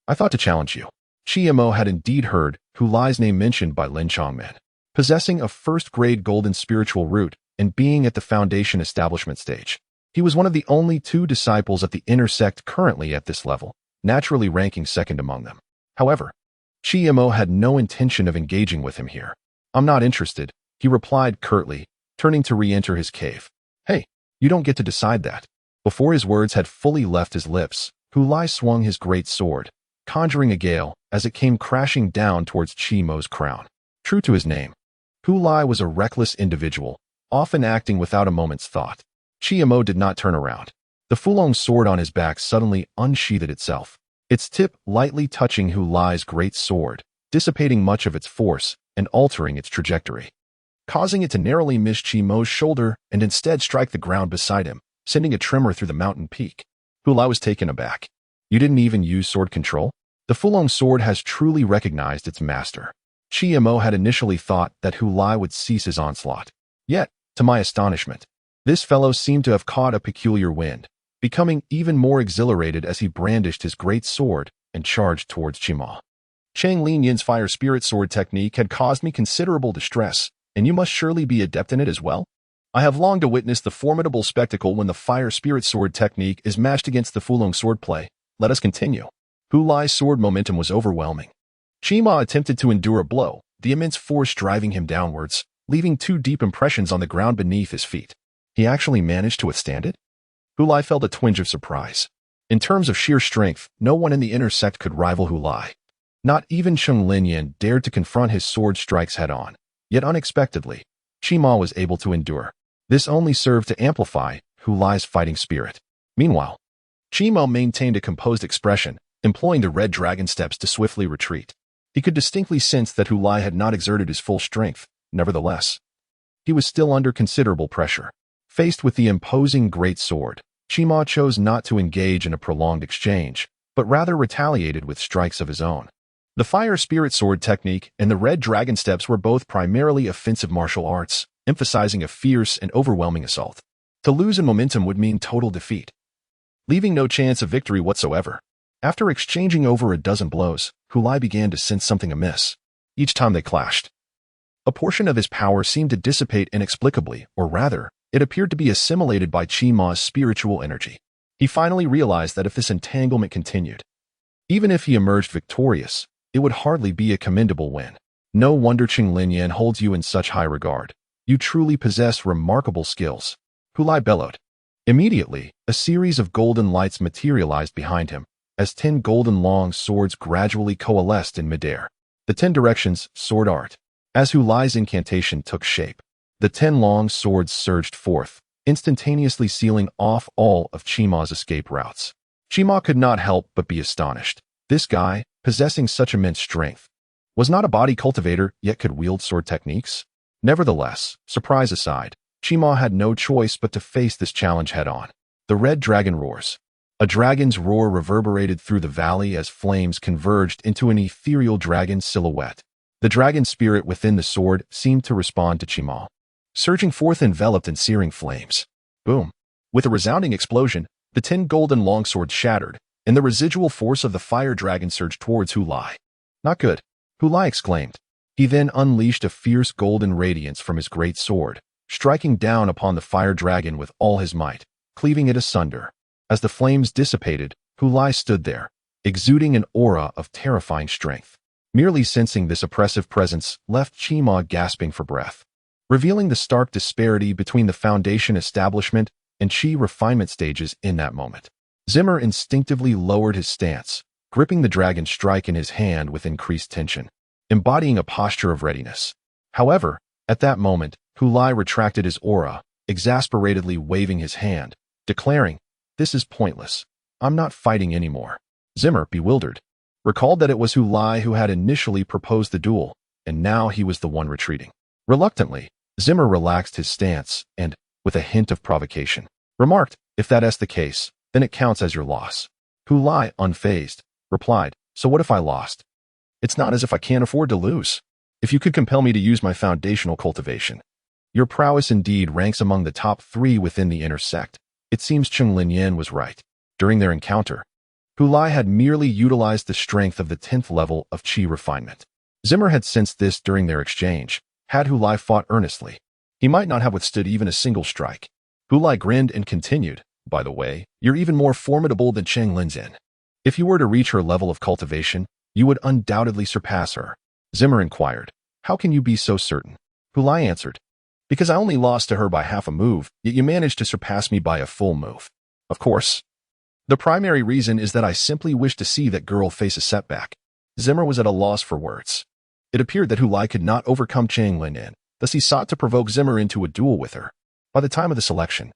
I thought to challenge you." Chimo had indeed heard Hu Lai's name mentioned by Lin Chongman. Possessing a first-grade golden spiritual root and being at the foundation establishment stage, he was one of the only 2 disciples at the inner sect currently at this level, naturally ranking second among them. However, Chimo had no intention of engaging with him here. "I'm not interested," he replied curtly, turning to re-enter his cave. "Hey, you don't get to decide that." Before his words had fully left his lips, Hu Lai swung his great sword, conjuring a gale as it came crashing down towards Chimo's crown. True to his name, Hu Lai was a reckless individual, often acting without a moment's thought. Chimo did not turn around. The Fulong sword on his back suddenly unsheathed itself, its tip lightly touching Hu Lai's great sword, dissipating much of its force and altering its trajectory, causing it to narrowly miss Chimo's shoulder and instead strike the ground beside him, sending a tremor through the mountain peak. Hu Lai was taken aback. "You didn't even use sword control?" The Fulong sword has truly recognized its master. Chimo had initially thought that Hu Lai would cease his onslaught. Yet, to my astonishment, this fellow seemed to have caught a peculiar wind, becoming even more exhilarated as he brandished his great sword and charged towards Chimo. "Cheng Linyan's fire spirit sword technique had caused me considerable distress, and you must surely be adept in it as well. I have longed to witness the formidable spectacle when the fire spirit sword technique is matched against the Fulong swordplay. Let us continue." Hu Lai's sword momentum was overwhelming. Chimo attempted to endure a blow, the immense force driving him downwards, leaving 2 deep impressions on the ground beneath his feet. He actually managed to withstand it? Hu Lai felt a twinge of surprise. In terms of sheer strength, no one in the inner sect could rival Hu Lai. Not even Cheng Linyan dared to confront his sword strikes head-on. Yet unexpectedly, Chimo was able to endure. This only served to amplify Hu Lai's fighting spirit. Meanwhile, Chimo maintained a composed expression, employing the red dragon steps to swiftly retreat. He could distinctly sense that Hu Lai had not exerted his full strength. Nevertheless, he was still under considerable pressure. Faced with the imposing great sword, Chimo chose not to engage in a prolonged exchange, but rather retaliated with strikes of his own. The fire spirit sword technique and the red dragon steps were both primarily offensive martial arts, emphasizing a fierce and overwhelming assault. To lose in momentum would mean total defeat, leaving no chance of victory whatsoever. After exchanging over a dozen blows, Hu Lai began to sense something amiss. Each time they clashed, a portion of his power seemed to dissipate inexplicably, or rather, it appeared to be assimilated by Chimo's spiritual energy. He finally realized that if this entanglement continued, even if he emerged victorious, it would hardly be a commendable win. No wonder Cheng Linyan holds you in such high regard. You truly possess remarkable skills. Hu Lai bellowed. Immediately, a series of golden lights materialized behind him, as 10 golden long swords gradually coalesced in midair. The 10 directions, sword art. As Hu Lai's incantation took shape, the 10 long swords surged forth, instantaneously sealing off all of Chima's escape routes. Chima could not help but be astonished. This guy, possessing such immense strength, was not a body cultivator, yet could wield sword techniques. Nevertheless, surprise aside, Chima had no choice but to face this challenge head-on. The red dragon roars. A dragon's roar reverberated through the valley as flames converged into an ethereal dragon silhouette. The dragon spirit within the sword seemed to respond to Chima, surging forth enveloped in searing flames. Boom! With a resounding explosion, the 10 golden longswords shattered, and the residual force of the fire dragon surged towards Hulai. Not good, Hulai exclaimed. He then unleashed a fierce golden radiance from his great sword, striking down upon the fire dragon with all his might, cleaving it asunder. As the flames dissipated, Hulai stood there, exuding an aura of terrifying strength. Merely sensing this oppressive presence left Chima gasping for breath, revealing the stark disparity between the foundation establishment and chi refinement stages in that moment. Zimmer instinctively lowered his stance, gripping the dragon strike in his hand with increased tension, embodying a posture of readiness. However, at that moment, Hulai retracted his aura, exasperatedly waving his hand, declaring, "This is pointless. I'm not fighting anymore." Zimmer, bewildered, recalled that it was Hulai who had initially proposed the duel, and now he was the one retreating. Reluctantly, Zimmer relaxed his stance and, with a hint of provocation, remarked, "If that's the case, then it counts as your loss." Hulai, unfazed, replied, "So what if I lost? It's not as if I can't afford to lose. If you could compel me to use my foundational cultivation, your prowess indeed ranks among the top 3 within the inner sect." It seems Cheng Linyan was right. During their encounter, Hulai had merely utilized the strength of the 10th level of chi refinement. Zimmer had sensed this during their exchange. Had Hulai fought earnestly, he might not have withstood even a single strike. Hulai grinned and continued, "By the way, you're even more formidable than Cheng Linyan. If you were to reach her level of cultivation, you would undoubtedly surpass her." Zimmer inquired, "How can you be so certain?" Hulai answered, "Because I only lost to her by half a move, yet you managed to surpass me by a full move. Of course, the primary reason is that I simply wish to see that girl face a setback." Zimmer was at a loss for words. It appeared that Hulai could not overcome Cheng Linyan, thus he sought to provoke Zimmer into a duel with her. By the time of the selection,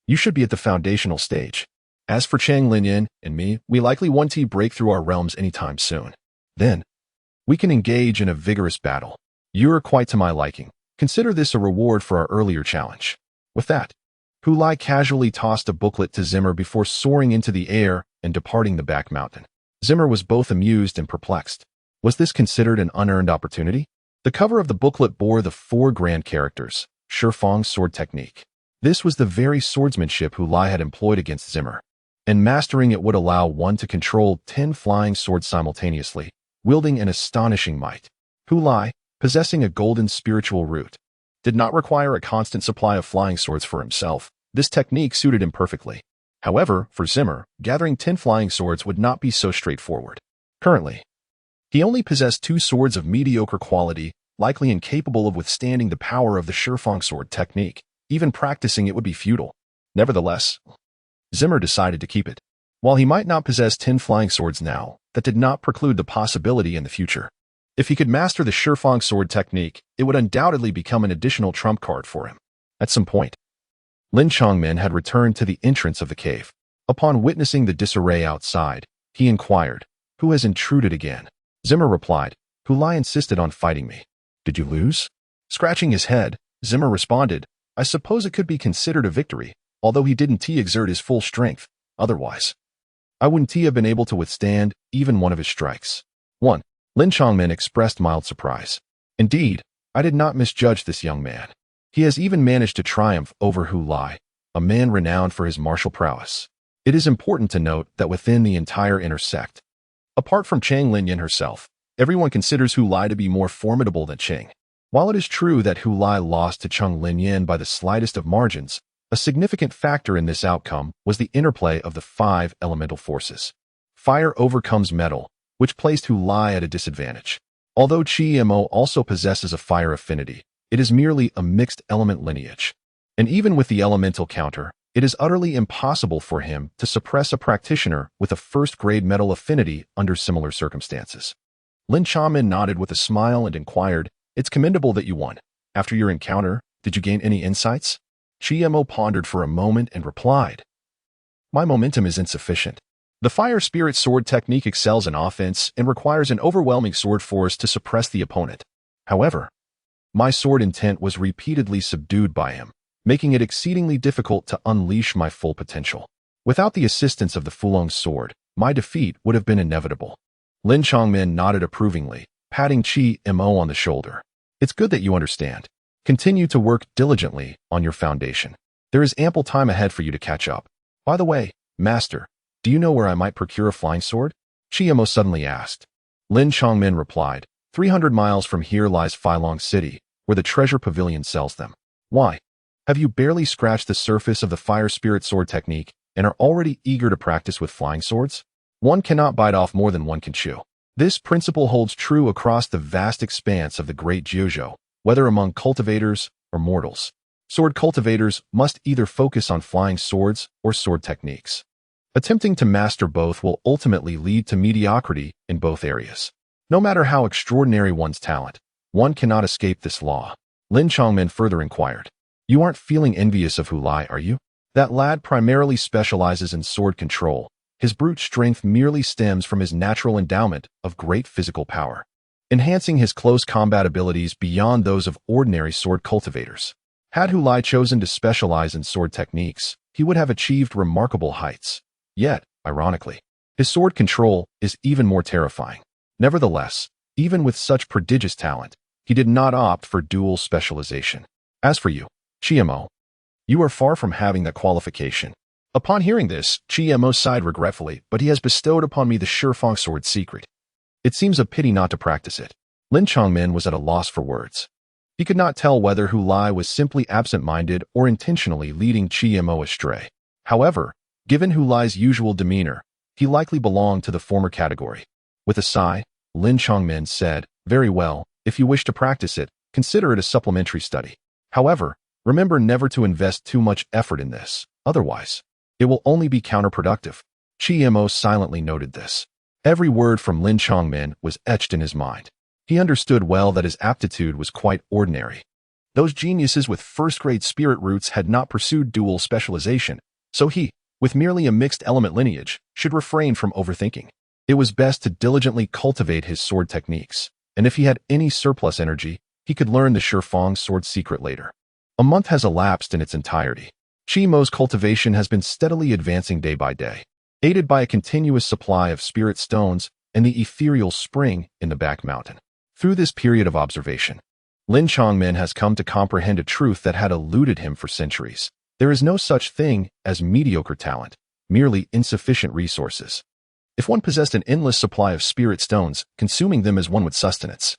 you should be at the foundational stage. As for Cheng Linyan and me, we likely won't break through our realms anytime soon. Then, we can engage in a vigorous battle. You're quite to my liking. Consider this a reward for our earlier challenge." With that, Hulai casually tossed a booklet to Zimmer before soaring into the air and departing the back mountain. Zimmer was both amused and perplexed. Was this considered an unearned opportunity? The cover of the booklet bore the 4 grand characters, Shifang's sword technique. This was the very swordsmanship Hulai had employed against Zimmer, and mastering it would allow one to control 10 flying swords simultaneously, wielding an astonishing might. Hulai, possessing a golden spiritual root, did not require a constant supply of flying swords for himself. This technique suited him perfectly. However, for Zimmer, gathering 10 flying swords would not be so straightforward. Currently, he only possessed 2 swords of mediocre quality, likely incapable of withstanding the power of the Shifang sword technique. Even practicing it would be futile. Nevertheless, Zimmer decided to keep it. While he might not possess 10 flying swords now, that did not preclude the possibility in the future. If he could master the Shifang sword technique, it would undoubtedly become an additional trump card for him. At some point, Lin Chongmin had returned to the entrance of the cave. Upon witnessing the disarray outside, he inquired, "Who has intruded again?" Zimmer replied, "Hulai insisted on fighting me." "Did you lose?" Scratching his head, Zimmer responded, "I suppose it could be considered a victory, although he didn't exert his full strength. Otherwise, I wouldn't have been able to withstand even one of his strikes." 1. Lin Chongmin expressed mild surprise. "Indeed, I did not misjudge this young man. He has even managed to triumph over Hulai, a man renowned for his martial prowess." It is important to note that within the entire inner sect, apart from Cheng Linyan herself, everyone considers Hulai to be more formidable than Cheng. While it is true that Hulai lost to Cheng Linyan by the slightest of margins, a significant factor in this outcome was the interplay of the 5 elemental forces. Fire overcomes metal, which placed Hulai at a disadvantage. Although Chi Mo also possesses a fire affinity, it is merely a mixed element lineage. And even with the elemental counter, it is utterly impossible for him to suppress a practitioner with a first-grade metal affinity under similar circumstances. Lin Chongmin nodded with a smile and inquired, "It's commendable that you won. After your encounter, did you gain any insights?" Chiemo pondered for a moment and replied, "My momentum is insufficient. The fire spirit sword technique excels in offense and requires an overwhelming sword force to suppress the opponent. However, my sword intent was repeatedly subdued by him, making it exceedingly difficult to unleash my full potential. Without the assistance of the Fulong's sword, my defeat would have been inevitable." Lin Chongmin nodded approvingly, patting Chi-Mo on the shoulder. "It's good that you understand. Continue to work diligently on your foundation. There is ample time ahead for you to catch up. By the way, Master, do you know where I might procure a flying sword?" Chi-Mo suddenly asked. Lin Chongmin replied, 300 miles from here lies Filong City, where the treasure pavilion sells them. Why? Have you barely scratched the surface of the fire spirit sword technique and are already eager to practice with flying swords? One cannot bite off more than one can chew. This principle holds true across the vast expanse of the great Jiuzhou, whether among cultivators or mortals. Sword cultivators must either focus on flying swords or sword techniques. Attempting to master both will ultimately lead to mediocrity in both areas. No matter how extraordinary one's talent, one cannot escape this law. Lin Chongmin further inquired, "You aren't feeling envious of Hu Lai, are you? That lad primarily specializes in sword control. His brute strength merely stems from his natural endowment of great physical power, enhancing his close combat abilities beyond those of ordinary sword cultivators. Had Hu Lai chosen to specialize in sword techniques, he would have achieved remarkable heights. Yet, ironically, his sword control is even more terrifying. Nevertheless, even with such prodigious talent, he did not opt for dual specialization. As for you, Chiemo, you are far from having that qualification." Upon hearing this, Chiemo sighed regretfully, "But he has bestowed upon me the Shifang sword secret. It seems a pity not to practice it." Lin Chongmin was at a loss for words. He could not tell whether Hu Lai was simply absent-minded or intentionally leading Chiemo astray. However, given Hu Lai's usual demeanor, he likely belonged to the former category. With a sigh, Lin Chongmin said, "Very well, if you wish to practice it, consider it a supplementary study. However, remember never to invest too much effort in this. Otherwise, it will only be counterproductive." Chiemo silently noted this. Every word from Lin Chongmin was etched in his mind. He understood well that his aptitude was quite ordinary. Those geniuses with first-grade spirit roots had not pursued dual specialization, so he, with merely a mixed element lineage, should refrain from overthinking. It was best to diligently cultivate his sword techniques, and if he had any surplus energy, he could learn the Shifang sword secret later. A month has elapsed in its entirety. Chiemo's cultivation has been steadily advancing day by day, aided by a continuous supply of spirit stones and the ethereal spring in the back mountain. Through this period of observation, Lin Chongmin has come to comprehend a truth that had eluded him for centuries. There is no such thing as mediocre talent, merely insufficient resources. If one possessed an endless supply of spirit stones, consuming them as one would sustenance,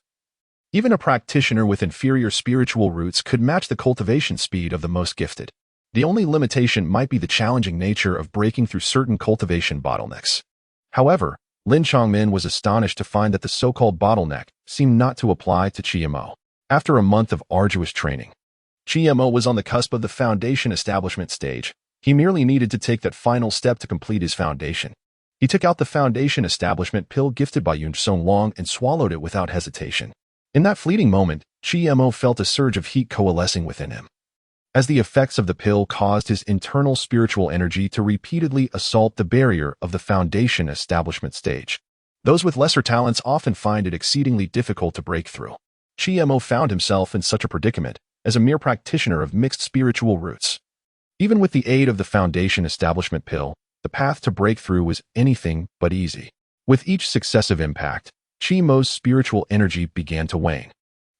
even a practitioner with inferior spiritual roots could match the cultivation speed of the most gifted. The only limitation might be the challenging nature of breaking through certain cultivation bottlenecks. However, Lin Chongmin was astonished to find that the so-called bottleneck seemed not to apply to Chiemo. After a month of arduous training, Chiemo was on the cusp of the foundation establishment stage. He merely needed to take that final step to complete his foundation. He took out the foundation establishment pill gifted by Yunzong Long and swallowed it without hesitation. In that fleeting moment, Chiemo felt a surge of heat coalescing within him, as the effects of the pill caused his internal spiritual energy to repeatedly assault the barrier of the foundation establishment stage. Those with lesser talents often find it exceedingly difficult to break through. Chiemo found himself in such a predicament as a mere practitioner of mixed spiritual roots. Even with the aid of the foundation establishment pill, the path to breakthrough was anything but easy. With each successive impact, Chiemo's spiritual energy began to wane.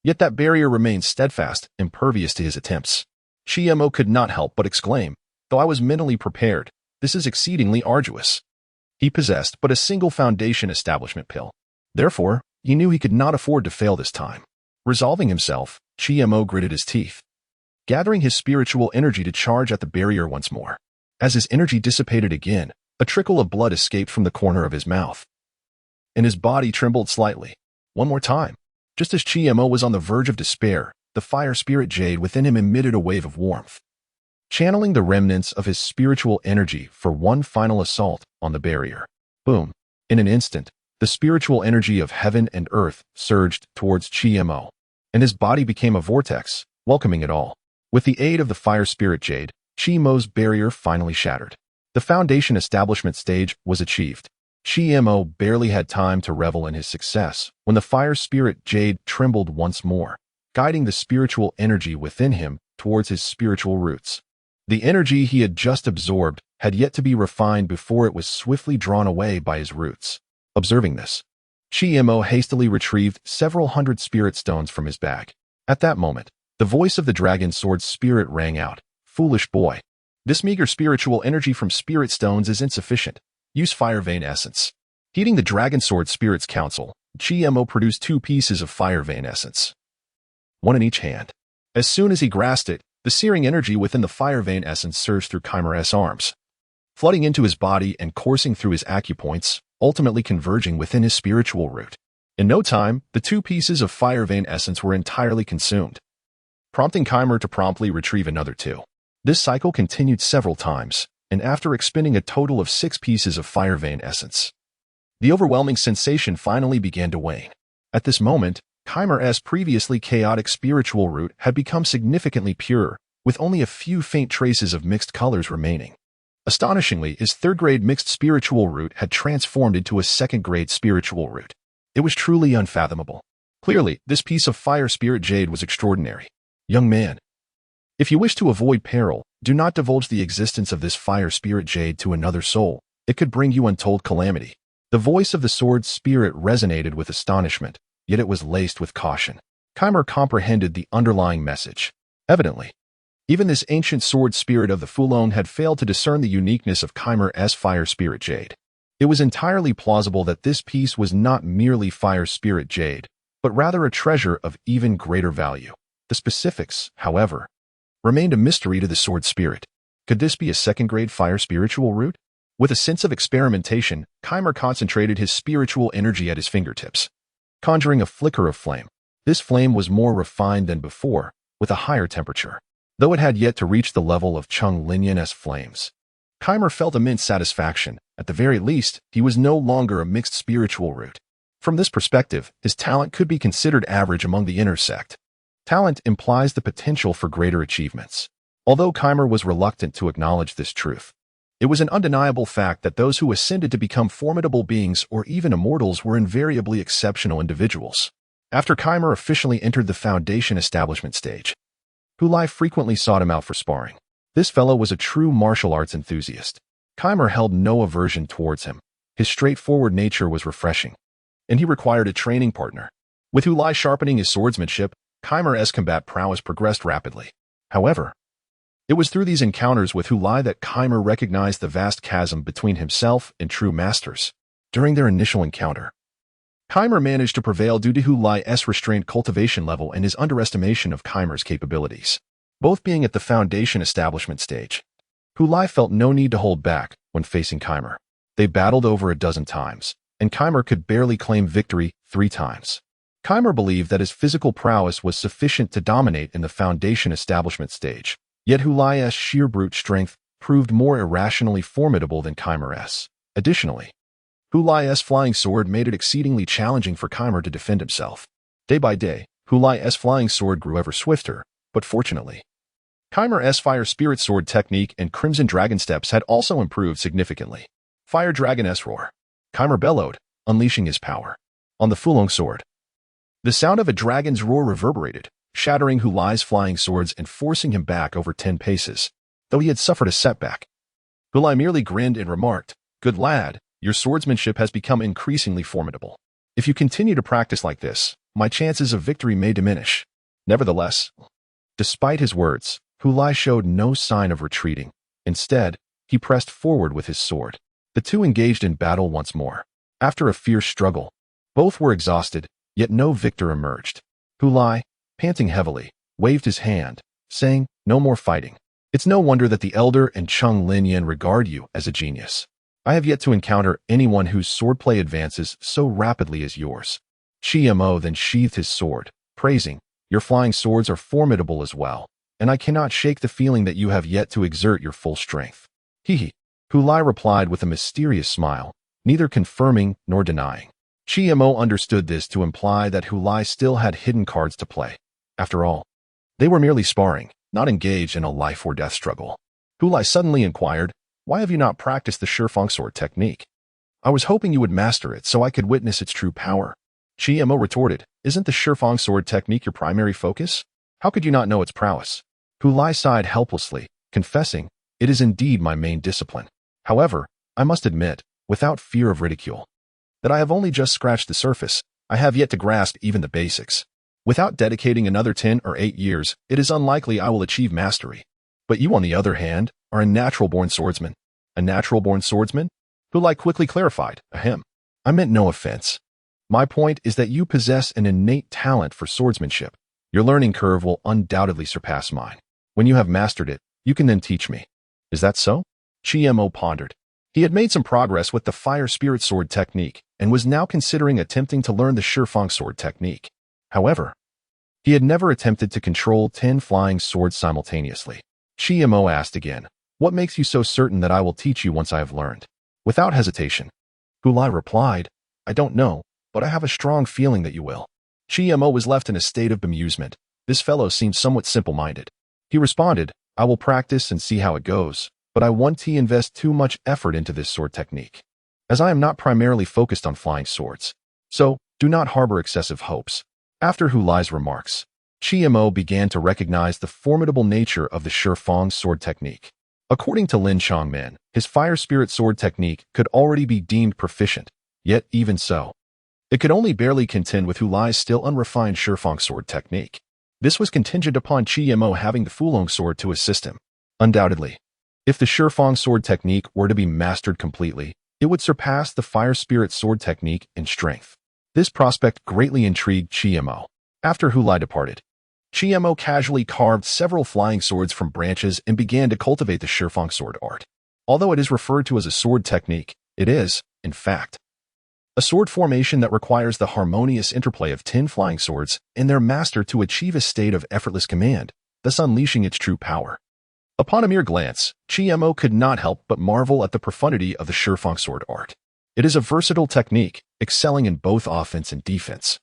Yet that barrier remained steadfast, impervious to his attempts. Chiemo could not help but exclaim, "Though I was mentally prepared, this is exceedingly arduous." He possessed but a single foundation establishment pill. Therefore, he knew he could not afford to fail this time. Resolving himself, Chiemo gritted his teeth, gathering his spiritual energy to charge at the barrier once more. As his energy dissipated again, a trickle of blood escaped from the corner of his mouth, and his body trembled slightly. One more time. Just as Chiemo was on the verge of despair, the fire spirit jade within him emitted a wave of warmth, channeling the remnants of his spiritual energy for one final assault on the barrier. Boom! In an instant, the spiritual energy of heaven and earth surged towards Chiemo, and his body became a vortex, welcoming it all. With the aid of the fire spirit jade, Chi-Mo's barrier finally shattered. The foundation establishment stage was achieved. Chi-Mo barely had time to revel in his success when the fire spirit jade trembled once more, guiding the spiritual energy within him towards his spiritual roots. The energy he had just absorbed had yet to be refined before it was swiftly drawn away by his roots. Observing this, Chi-Mo hastily retrieved several hundred spirit stones from his bag. At that moment, the voice of the dragon sword spirit rang out. "Foolish boy. This meager spiritual energy from spirit stones is insufficient. Use fire vein essence." Heeding the dragon sword spirit's counsel, Chi-Mo produced 2 pieces of fire vein essence, one in each hand. As soon as he grasped it, the searing energy within the fire vein essence surged through Chimera's arms, flooding into his body and coursing through his acupoints, ultimately converging within his spiritual root. In no time, the 2 pieces of fire vein essence were entirely consumed, prompting Chimera to promptly retrieve another 2. This cycle continued several times, and after expending a total of 6 pieces of fire vein essence, the overwhelming sensation finally began to wane. At this moment, Chimera's previously chaotic spiritual root had become significantly purer, with only a few faint traces of mixed colors remaining. Astonishingly, his 3rd-grade mixed spiritual root had transformed into a 2nd-grade spiritual root. It was truly unfathomable. Clearly, this piece of fire spirit jade was extraordinary. Young man, if you wish to avoid peril, do not divulge the existence of this fire spirit jade to another soul. It could bring you untold calamity. The voice of the sword spirit resonated with astonishment, yet it was laced with caution. Chimera comprehended the underlying message. Evidently, even this ancient sword spirit of the Fulong had failed to discern the uniqueness of Chimera's fire spirit jade. It was entirely plausible that this piece was not merely fire spirit jade, but rather a treasure of even greater value. The specifics, however, remained a mystery to the sword spirit. Could this be a 2nd-grade fire spiritual root? With a sense of experimentation, Chimera concentrated his spiritual energy at his fingertips, conjuring a flicker of flame. This flame was more refined than before, with a higher temperature. Though it had yet to reach the level of Chung Linyan's flames, Chimera felt immense satisfaction. At the very least, he was no longer a mixed spiritual root. From this perspective, his talent could be considered average among the inner sect. Talent implies the potential for greater achievements. Although Chimera was reluctant to acknowledge this truth, it was an undeniable fact that those who ascended to become formidable beings or even immortals were invariably exceptional individuals. After Chimera officially entered the foundation establishment stage, Hulai frequently sought him out for sparring. This fellow was a true martial arts enthusiast. Chimera held no aversion towards him. His straightforward nature was refreshing, and he required a training partner. With Hulai sharpening his swordsmanship, Chimera's combat prowess progressed rapidly. However, it was through these encounters with Hulai that Chimera recognized the vast chasm between himself and true masters. During their initial encounter, Chimera managed to prevail due to Hulai's restrained cultivation level and his underestimation of Chimera's capabilities. Both being at the foundation establishment stage, Hulai felt no need to hold back when facing Chimera. They battled over a dozen times, and Chimera could barely claim victory 3 times. Chimera believed that his physical prowess was sufficient to dominate in the foundation establishment stage, yet Hulai's sheer brute strength proved more irrationally formidable than Chimera's. Additionally, Hulai's flying sword made it exceedingly challenging for Chimera to defend himself. Day by day, Hulai's flying sword grew ever swifter, but fortunately, Chimera's fire spirit sword technique and crimson dragon steps had also improved significantly. Fire Dragon's roar. Chimera bellowed, unleashing his power. On the Fulong sword, the sound of a dragon's roar reverberated, shattering Hulai's flying swords and forcing him back over 10 paces. Though he had suffered a setback, Hulai merely grinned and remarked, "Good lad, your swordsmanship has become increasingly formidable. If you continue to practice like this, my chances of victory may diminish." Nevertheless, despite his words, Hulai showed no sign of retreating. Instead, he pressed forward with his sword. The two engaged in battle once more. After a fierce struggle, both were exhausted, yet no victor emerged. Hulai, panting heavily, waved his hand, saying, "No more fighting. It's no wonder that the Elder and Chung Linyan regard you as a genius. I have yet to encounter anyone whose swordplay advances so rapidly as yours." Chi-Mo then sheathed his sword, praising, "Your flying swords are formidable as well, and I cannot shake the feeling that you have yet to exert your full strength." "Hee." Hulai replied with a mysterious smile, neither confirming nor denying. Chi-Mo understood this to imply that Hulai still had hidden cards to play. After all, they were merely sparring, not engaged in a life-or-death struggle. Hu Lai suddenly inquired, "Why have you not practiced the Shifang sword technique?" "I was hoping you would master it so I could witness its true power." Qi Mo retorted, "Isn't the Shifang sword technique your primary focus? How could you not know its prowess?" Hu Lai sighed helplessly, confessing, "It is indeed my main discipline. However, I must admit, without fear of ridicule, that I have only just scratched the surface. I have yet to grasp even the basics. Without dedicating another 10 or 8 years, it is unlikely I will achieve mastery. But you, on the other hand, are a natural-born swordsman." "A natural-born swordsman?" Hu Lai quickly clarified, "Ahem. I meant no offense. My point is that you possess an innate talent for swordsmanship. Your learning curve will undoubtedly surpass mine. When you have mastered it, you can then teach me." "Is that so?" Qi Mo pondered. He had made some progress with the fire spirit sword technique and was now considering attempting to learn the Shifang sword technique. However, he had never attempted to control 10 flying swords simultaneously. Qi Mo asked again, "What makes you so certain that I will teach you once I have learned?" Without hesitation, Hu Lai replied, "I don't know, but I have a strong feeling that you will." Qi Mo was left in a state of bemusement. This fellow seemed somewhat simple-minded. He responded, "I will practice and see how it goes, but I won't invest too much effort into this sword technique, as I am not primarily focused on flying swords. So, do not harbor excessive hopes." After Hu Lai's remarks, Qi Mo began to recognize the formidable nature of the Shifang sword technique. According to Lin Chongmen, his fire spirit sword technique could already be deemed proficient, yet even so, it could only barely contend with Hu Lai's still unrefined Shifang sword technique. This was contingent upon Qi Mo having the Fulong sword to assist him. Undoubtedly, if the Shifang sword technique were to be mastered completely, it would surpass the fire spirit sword technique in strength. This prospect greatly intrigued Qi Mo. After Hu Lai departed, Qi Mo casually carved several flying swords from branches and began to cultivate the Shifang sword art. Although it is referred to as a sword technique, it is, in fact, a sword formation that requires the harmonious interplay of 10 flying swords and their master to achieve a state of effortless command, thus unleashing its true power. Upon a mere glance, Qi Mo could not help but marvel at the profundity of the Shifang sword art. It is a versatile technique, excelling in both offense and defense,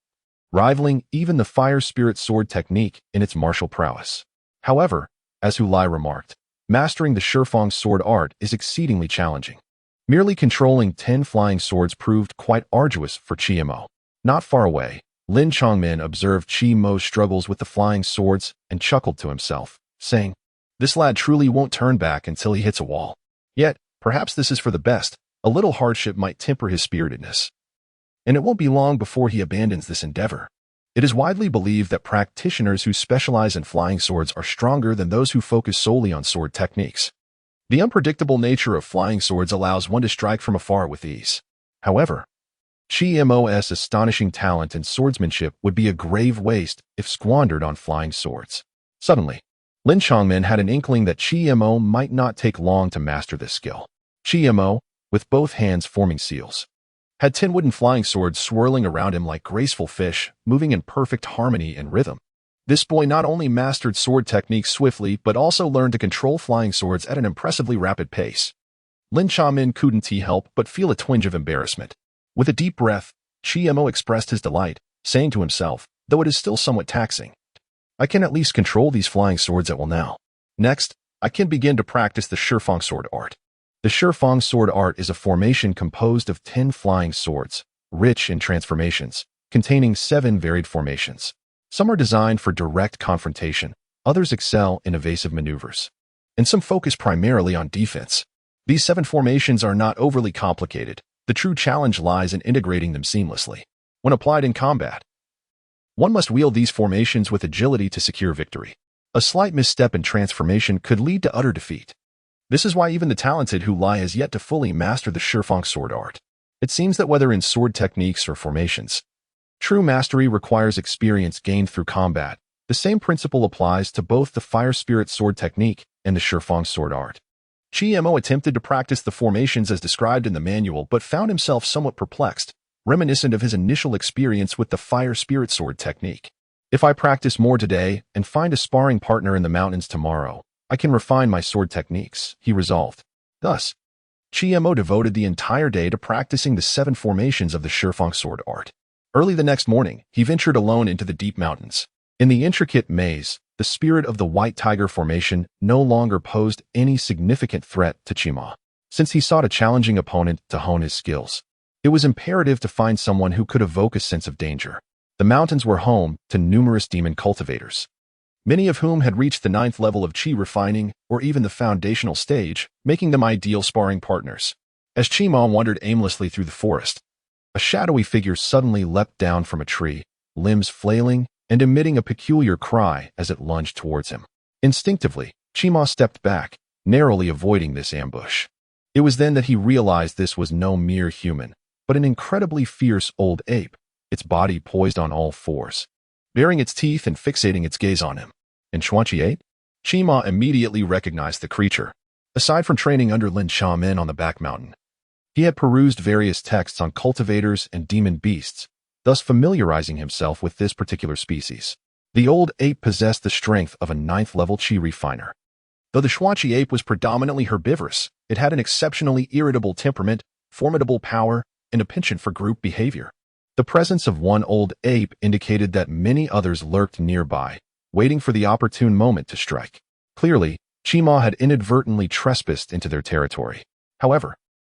rivaling even the fire spirit sword technique in its martial prowess. However, as Hu Lai remarked, mastering the Shifang sword art is exceedingly challenging. Merely controlling 10 flying swords proved quite arduous for Qi Mo. Not far away, Lin Chongmen observed Qi Mo's struggles with the flying swords and chuckled to himself, saying, "This lad truly won't turn back until he hits a wall. Yet, perhaps this is for the best. A little hardship might temper his spiritedness, and it won't be long before he abandons this endeavor." It is widely believed that practitioners who specialize in flying swords are stronger than those who focus solely on sword techniques. The unpredictable nature of flying swords allows one to strike from afar with ease. However, Qi Mo's astonishing talent in swordsmanship would be a grave waste if squandered on flying swords. Suddenly, Lin Chongmen had an inkling that Qi Mo might not take long to master this skill. Qi Mo, with both hands forming seals, had 10 wooden flying swords swirling around him like graceful fish, moving in perfect harmony and rhythm. This boy not only mastered sword techniques swiftly, but also learned to control flying swords at an impressively rapid pace. Lin Chamin couldn't help but feel a twinge of embarrassment. With a deep breath, Qi Mo expressed his delight, saying to himself, "Though it is still somewhat taxing, I can at least control these flying swords at will now. Next, I can begin to practice the Shifang sword art." The Shifang sword art is a formation composed of 10 flying swords, rich in transformations, containing 7 varied formations. Some are designed for direct confrontation, others excel in evasive maneuvers, and some focus primarily on defense. These 7 formations are not overly complicated. The true challenge lies in integrating them seamlessly. When applied in combat, one must wield these formations with agility to secure victory. A slight misstep in transformation could lead to utter defeat. This is why even the talented Hu Lai has yet to fully master the Shifang sword art. It seems that whether in sword techniques or formations, true mastery requires experience gained through combat. The same principle applies to both the fire spirit sword technique and the Shifang sword art. Qi Mo attempted to practice the formations as described in the manual, but found himself somewhat perplexed, reminiscent of his initial experience with the fire spirit sword technique. "If I practice more today and find a sparring partner in the mountains tomorrow, I can refine my sword techniques," he resolved. Thus, Qi Mo devoted the entire day to practicing the 7 formations of the Shifang sword art. Early the next morning, he ventured alone into the deep mountains. In the intricate maze, The spirit of the White Tiger formation no longer posed any significant threat to Chima. Since he sought a challenging opponent to hone his skills, it was imperative to find someone who could evoke a sense of danger. The mountains were home to numerous demon cultivators, many of whom had reached the 9th level of chi refining or even the foundational stage, making them ideal sparring partners. As Chima wandered aimlessly through the forest, a shadowy figure suddenly leapt down from a tree, limbs flailing and emitting a peculiar cry as it lunged towards him. Instinctively, Chima stepped back, narrowly avoiding this ambush. It was then that he realized this was no mere human, but an incredibly fierce old ape, its body poised on all fours, baring its teeth and fixating its gaze on him. And Xuanqi ate? Chima immediately recognized the creature. Aside from training under Lin Shaman on the back mountain, he had perused various texts on cultivators and demon beasts, thus familiarizing himself with this particular species. The old ape possessed the strength of a 9th level chi refiner. Though the Xuanqi ape was predominantly herbivorous, it had an exceptionally irritable temperament, formidable power, and a penchant for group behavior. The presence of one old ape indicated that many others lurked nearby, waiting for the opportune moment to strike. Clearly, Chima had inadvertently trespassed into their territory. However,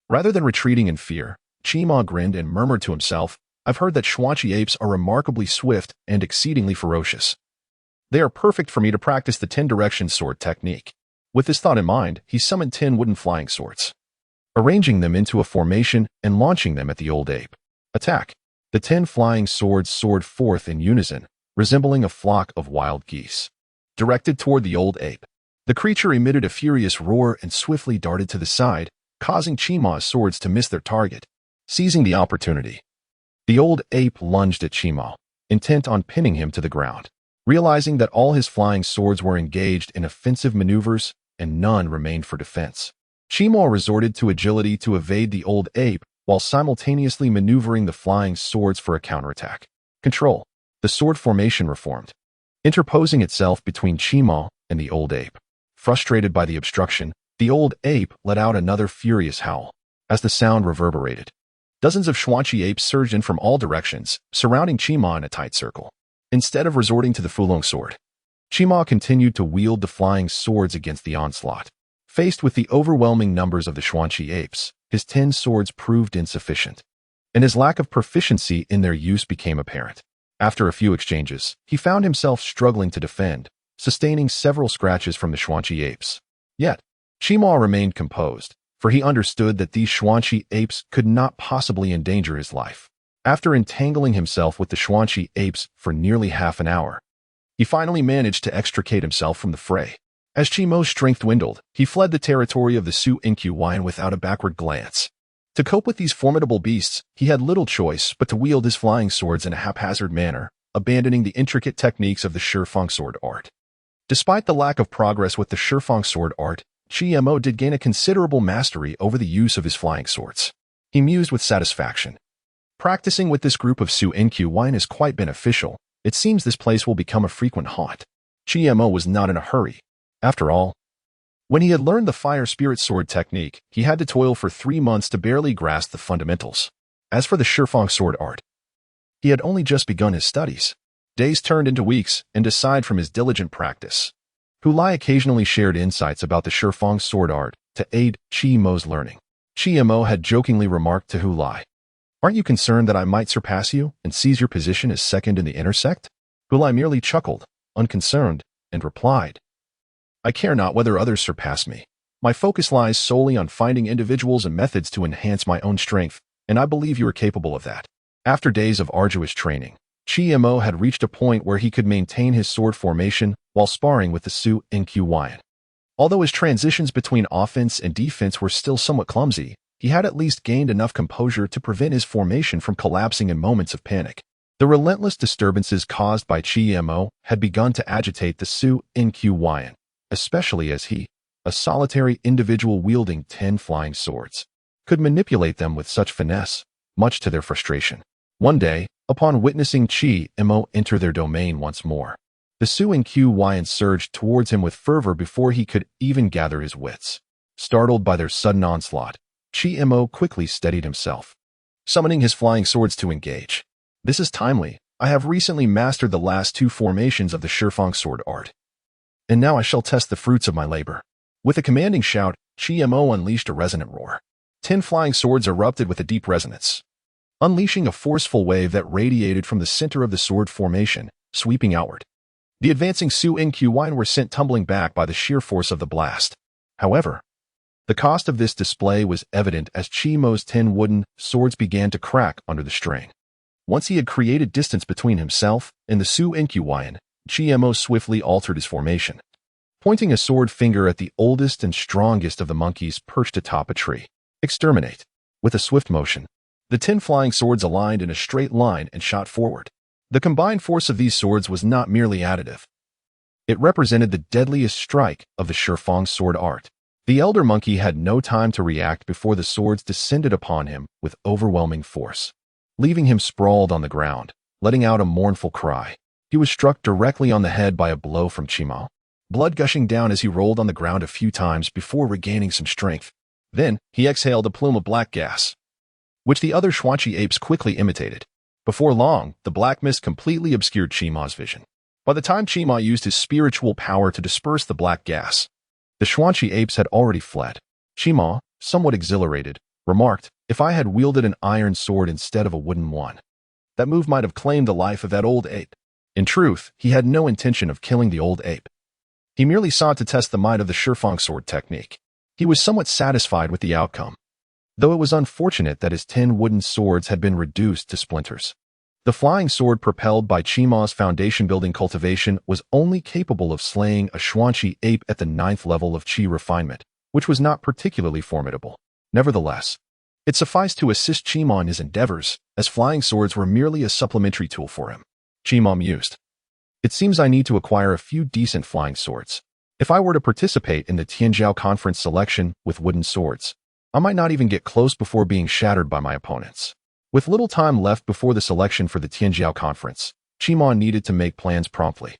rather than retreating in fear, Chima grinned and murmured to himself, "I've heard that Xuanqi apes are remarkably swift and exceedingly ferocious. They are perfect for me to practice the 10-direction sword technique." With this thought in mind, he summoned 10 wooden flying swords, arranging them into a formation and launching them at the old ape. Attack! The 10 flying swords soared forth in unison, resembling a flock of wild geese, directed toward the old ape. The creature emitted a furious roar and swiftly darted to the side, causing Chima's swords to miss their target. Seizing the opportunity, the old ape lunged at Chima, intent on pinning him to the ground. Realizing that all his flying swords were engaged in offensive maneuvers and none remained for defense, Chima resorted to agility to evade the old ape while simultaneously maneuvering the flying swords for a counterattack. Control. The sword formation reformed, interposing itself between Chima and the old ape. Frustrated by the obstruction, the old ape let out another furious howl. As the sound reverberated, dozens of Xuanqi apes surged in from all directions, surrounding Chima in a tight circle. Instead of resorting to the Fulong sword, Chima continued to wield the flying swords against the onslaught. Faced with the overwhelming numbers of the Xuanqi apes, his 10 swords proved insufficient, and his lack of proficiency in their use became apparent. After a few exchanges, he found himself struggling to defend, sustaining several scratches from the Xuanqi apes. Yet, Chima remained composed, for he understood that these Xuanqi apes could not possibly endanger his life. After entangling himself with the Xuanqi apes for nearly half an hour, he finally managed to extricate himself from the fray. As Chima's strength dwindled, he fled the territory of the Su Inqyan without a backward glance. To cope with these formidable beasts, he had little choice but to wield his flying swords in a haphazard manner, abandoning the intricate techniques of the Shifang sword art. Despite the lack of progress with the Shifang sword art, Chima did gain a considerable mastery over the use of his flying swords. He mused with satisfaction. Practicing with this group of Su Inqyan is quite beneficial. It seems this place will become a frequent haunt. Chima was not in a hurry. After all, when he had learned the fire spirit sword technique, he had to toil for 3 months to barely grasp the fundamentals. As for the Shifang sword art, he had only just begun his studies. Days turned into weeks, and aside from his diligent practice, Hulai occasionally shared insights about the Shifang sword art to aid Chima's learning. Chima had jokingly remarked to Hulai, "Aren't you concerned that I might surpass you and seize your position as second in the intersect?" Hulai merely chuckled, unconcerned, and replied, "I care not whether others surpass me. My focus lies solely on finding individuals and methods to enhance my own strength, and I believe you are capable of that." After days of arduous training, Chima had reached a point where he could maintain his sword formation while sparring with the Su Inqyan. Although his transitions between offense and defense were still somewhat clumsy, he had at least gained enough composure to prevent his formation from collapsing in moments of panic. The relentless disturbances caused by Chima had begun to agitate the Su Inqyan, especially as he, a solitary individual wielding 10 flying swords, could manipulate them with such finesse, much to their frustration. One day, upon witnessing Chima enter their domain once more, the Su Inqyan surged towards him with fervor before he could even gather his wits. Startled by their sudden onslaught, Chima quickly steadied himself, summoning his flying swords to engage. "This is timely. I have recently mastered the last 2 formations of the Shifang sword art. and now I shall test the fruits of my labor. With a commanding shout, Chi-Mo unleashed a resonant roar. 10 flying swords erupted with a deep resonance, unleashing a forceful wave that radiated from the center of the sword formation, sweeping outward. The advancing Su-In-Qin were sent tumbling back by the sheer force of the blast. However, the cost of this display was evident as Chi-Mo's 10 wooden swords began to crack under the strain. Once he had created distance between himself and the Su-In-Qin, Chi-Mo swiftly altered his formation, pointing a sword finger at the oldest and strongest of the monkeys perched atop a tree. Exterminate. With a swift motion, the 10 flying swords aligned in a straight line and shot forward. The combined force of these swords was not merely additive. It represented the deadliest strike of the Shifang sword art. The elder monkey had no time to react before the swords descended upon him with overwhelming force, leaving him sprawled on the ground, letting out a mournful cry. He was struck directly on the head by a blow from Chi-Mo, blood gushing down as he rolled on the ground a few times before regaining some strength. Then, he exhaled a plume of black gas, which the other Xuanqi apes quickly imitated. Before long, the black mist completely obscured Chi-Mo's vision. By the time Chi-Mo used his spiritual power to disperse the black gas, the Xuanqi apes had already fled. Chi-Mo, somewhat exhilarated, remarked, "If I had wielded an iron sword instead of a wooden one, that move might have claimed the life of that old ape." In truth, he had no intention of killing the old ape. He merely sought to test the might of the Shifang sword technique. He was somewhat satisfied with the outcome, though it was unfortunate that his 10 wooden swords had been reduced to splinters. The flying sword propelled by Chi-Mo's foundation-building cultivation was only capable of slaying a Xuanqi ape at the 9th level of Qi refinement, which was not particularly formidable. Nevertheless, it sufficed to assist Chi-Mo in his endeavors, as flying swords were merely a supplementary tool for him. Chi-Mo mused, "It seems I need to acquire a few decent flying swords. If I were to participate in the Tianjiao conference selection with wooden swords, I might not even get close before being shattered by my opponents." With little time left before the selection for the Tianjiao conference, Chi-Mo needed to make plans promptly.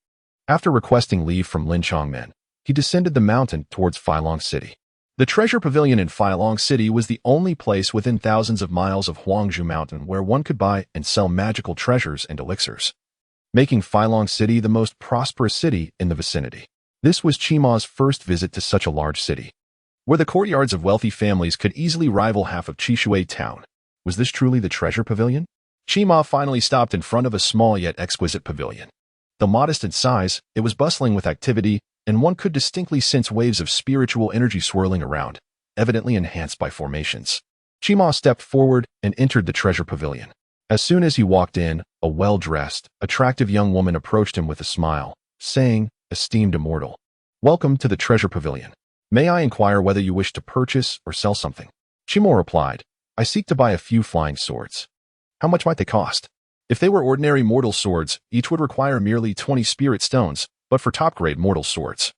After requesting leave from Lin Chongmen, he descended the mountain towards Feilong City. The treasure pavilion in Feilong City was the only place within thousands of miles of Huangzhou Mountain where one could buy and sell magical treasures and elixirs, making Feilong City the most prosperous city in the vicinity. This was Chi-Mo's first visit to such a large city, where the courtyards of wealthy families could easily rival half of Qishui town. Was this truly the treasure pavilion? Chi-Mo finally stopped in front of a small yet exquisite pavilion. Though modest in size, it was bustling with activity, and one could distinctly sense waves of spiritual energy swirling around, evidently enhanced by formations. Chi-Mo stepped forward and entered the treasure pavilion. As soon as he walked in, a well-dressed, attractive young woman approached him with a smile, saying, "Esteemed immortal, welcome to the treasure pavilion. May I inquire whether you wish to purchase or sell something?" Chi-Mo replied, "I seek to buy a few flying swords. How much might they cost?" If they were ordinary mortal swords, each would require merely 20 spirit stones, but for top-grade mortal swords,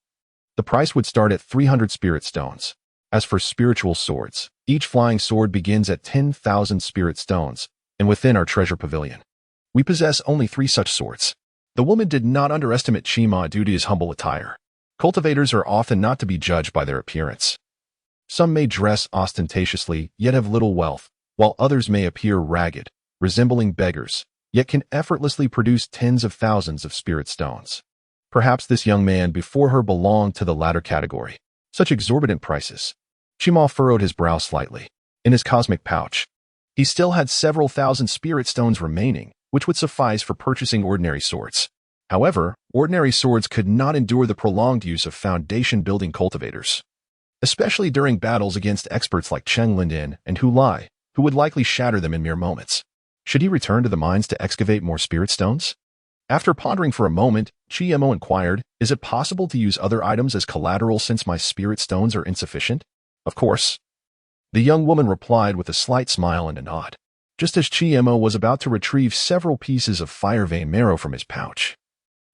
the price would start at 300 spirit stones. As for spiritual swords, each flying sword begins at 10,000 spirit stones, and within our treasure pavilion, we possess only 3 such swords. The woman did not underestimate Chi-Mo due to his humble attire. Cultivators are often not to be judged by their appearance. Some may dress ostentatiously, yet have little wealth, while others may appear ragged, resembling beggars, yet can effortlessly produce tens of thousands of spirit stones. Perhaps this young man before her belonged to the latter category. Such exorbitant prices. Chi-Mo furrowed his brow slightly. In his cosmic pouch, he still had several thousand spirit stones remaining, which would suffice for purchasing ordinary swords. However, ordinary swords could not endure the prolonged use of foundation-building cultivators, especially during battles against experts like Cheng Lindin and Hu Lai, who would likely shatter them in mere moments. Should he return to the mines to excavate more spirit stones? After pondering for a moment, Chi-Mo inquired, "Is it possible to use other items as collateral since my spirit stones are insufficient?" "Of course." The young woman replied with a slight smile and a nod. Just as Chi-Mo was about to retrieve several pieces of fire vein marrow from his pouch,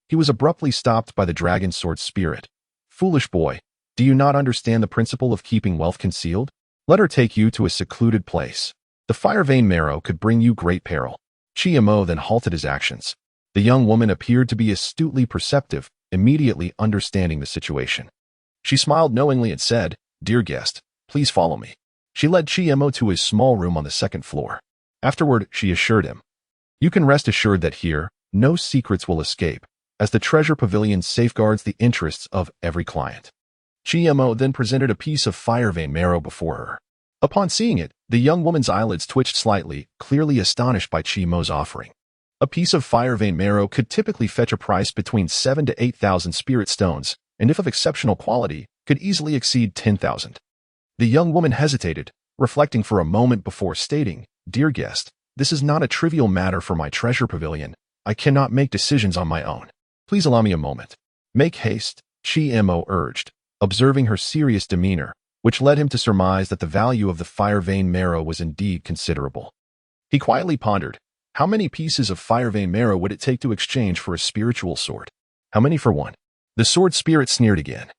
he was abruptly stopped by the dragon sword spirit. "Foolish boy, do you not understand the principle of keeping wealth concealed? Let her take you to a secluded place. The fire vein marrow could bring you great peril." Chi-Mo then halted his actions. The young woman appeared to be astutely perceptive, immediately understanding the situation. She smiled knowingly and said, "Dear guest, please follow me." She led Chi-Mo to his small room on the 2nd floor. Afterward, she assured him, "You can rest assured that here, no secrets will escape. as the treasure pavilion safeguards the interests of every client. Chimo then presented a piece of fire vein marrow before her. Upon seeing it, the young woman's eyelids twitched slightly, clearly astonished by Chimo's offering. A piece of fire vein marrow could typically fetch a price between 7,000 to 8,000 spirit stones, and if of exceptional quality, could easily exceed 10,000. The young woman hesitated, reflecting for a moment before stating, "Dear guest, this is not a trivial matter for my treasure pavilion. I cannot make decisions on my own. Please allow me a moment." "Make haste," Chimo urged, observing her serious demeanor, which led him to surmise that the value of the fire vein marrow was indeed considerable. He quietly pondered, how many pieces of fire vein marrow would it take to exchange for a spiritual sword? How many for one? The sword spirit sneered again.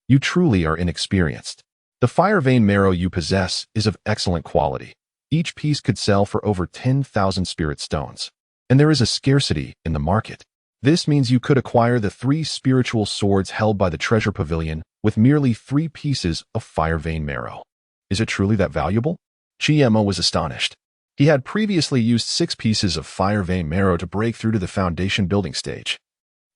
"You truly are inexperienced. The fire vein marrow you possess is of excellent quality. Each piece could sell for over 10,000 spirit stones. And there is a scarcity in the market. This means you could acquire the 3 spiritual swords held by the treasure pavilion with merely 3 pieces of fire vein marrow. Is it truly that valuable?" Chimo was astonished. He had previously used 6 pieces of fire vein marrow to break through to the foundation building stage,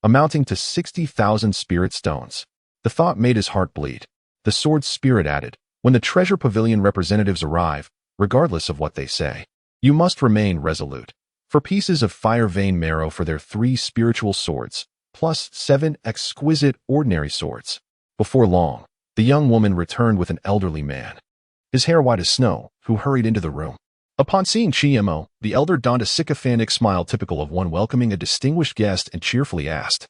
amounting to 60,000 spirit stones. The thought made his heart bleed. The sword spirit added, "When the treasure pavilion representatives arrive, regardless of what they say, you must remain resolute. For pieces of fire vein marrow for their 3 spiritual swords, plus 7 exquisite ordinary swords." Before long, the young woman returned with an elderly man, his hair white as snow, who hurried into the room. Upon seeing Chimo, the elder donned a sycophantic smile typical of one welcoming a distinguished guest and cheerfully asked,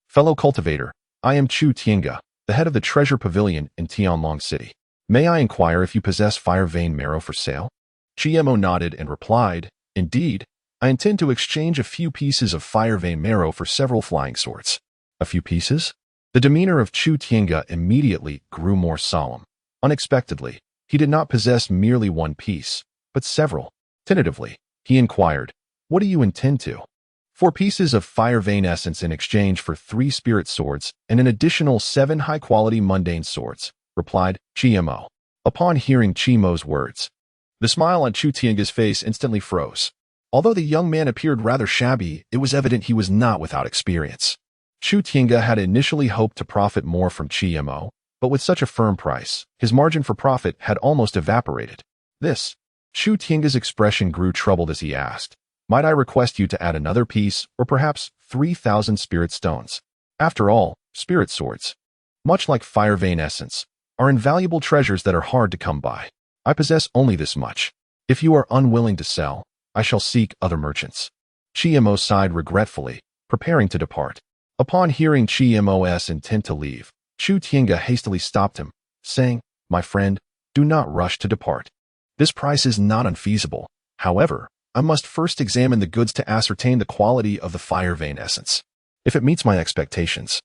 "Fellow cultivator, I am Chu Tiange, the head of the treasure pavilion in Tianlong City. May I inquire if you possess fire vein marrow for sale?" Chimo nodded and replied, "Indeed, I intend to exchange a few pieces of fire vein marrow for several flying swords." "A few pieces?" The demeanor of Chu Tiange immediately grew more solemn. Unexpectedly, he did not possess merely 1 piece, but several. Tentatively, he inquired, "What do you intend to?" "4 pieces of fire vein essence in exchange for 3 spirit swords and an additional 7 high-quality mundane swords," replied Chimo. Upon hearing Chimo's words, the smile on Chu Tiange's face instantly froze. Although the young man appeared rather shabby, it was evident he was not without experience. Chu Tiange had initially hoped to profit more from Chimo, but with such a firm price, his margin for profit had almost evaporated. Chu Tiange's expression grew troubled as he asked, "Might I request you to add another piece, or perhaps 3,000 spirit stones? After all, spirit swords, much like fire vein essence, are invaluable treasures that are hard to come by. I possess only this much. If you are unwilling to sell, I shall seek other merchants." Chimo sighed regretfully, preparing to depart. Upon hearing Chimo's intent to leave, Chu Tiange hastily stopped him, saying, "My friend, do not rush to depart. This price is not unfeasible. However, I must first examine the goods to ascertain the quality of the fire vein essence. If it meets my expectations,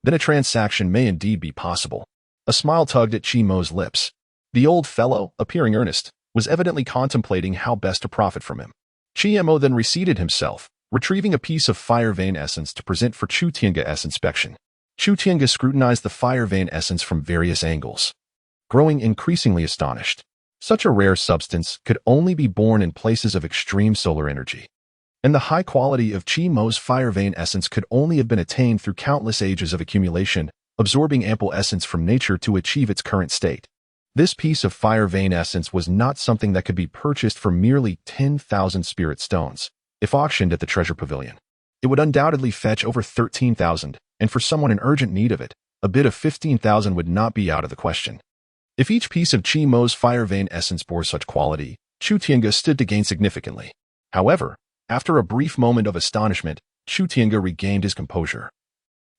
then a transaction may indeed be possible." A smile tugged at Chimo's lips. The old fellow, appearing earnest, was evidently contemplating how best to profit from him. Chimo then reseated himself, retrieving a piece of fire vein essence to present for Chu Tiange's inspection. Chu Tiange scrutinized the fire vein essence from various angles, growing increasingly astonished. Such a rare substance could only be born in places of extreme solar energy, and the high quality of Chimo's fire vein essence could only have been attained through countless ages of accumulation, absorbing ample essence from nature to achieve its current state. This piece of fire vein essence was not something that could be purchased for merely 10,000 spirit stones. If auctioned at the treasure pavilion, it would undoubtedly fetch over 13,000, and for someone in urgent need of it, a bid of 15,000 would not be out of the question. If each piece of Chimo's fire vein essence bore such quality, Chu Tiange stood to gain significantly. However, after a brief moment of astonishment, Chu Tiange regained his composure,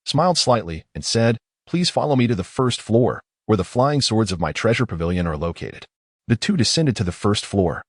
smiled slightly, and said, "Please follow me to the 1st floor, where the flying swords of my treasure pavilion are located." The two descended to the 1st floor,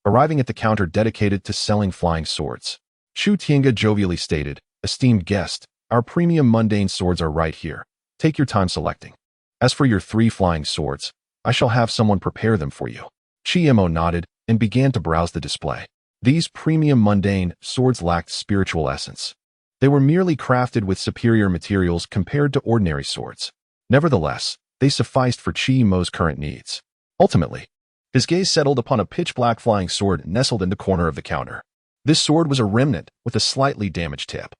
arriving at the counter dedicated to selling flying swords. Chu Tiange jovially stated, "Esteemed guest, our premium mundane swords are right here. Take your time selecting. As for your 3 flying swords, I shall have someone prepare them for you." Chimo nodded and began to browse the display. These premium mundane swords lacked spiritual essence. They were merely crafted with superior materials compared to ordinary swords. Nevertheless, they sufficed for Chimo's current needs. Ultimately, his gaze settled upon a pitch-black flying sword nestled in the corner of the counter. This sword was a remnant with a slightly damaged tip,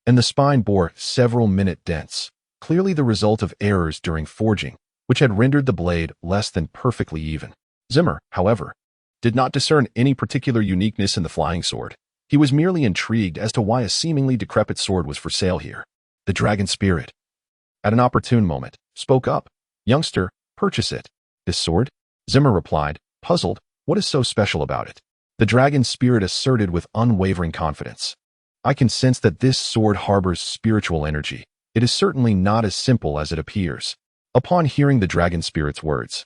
and the spine bore several minute dents, clearly the result of errors during forging, which had rendered the blade less than perfectly even. Zimmer, however, did not discern any particular uniqueness in the flying sword. He was merely intrigued as to why a seemingly decrepit sword was for sale here. The dragon spirit, at an opportune moment, spoke up. "Youngster, purchase it." "This sword?" Zimmer replied, puzzled. "What is so special about it?" The dragon spirit asserted with unwavering confidence. "I can sense that this sword harbors spiritual energy. It is certainly not as simple as it appears." Upon hearing the dragon spirit's words,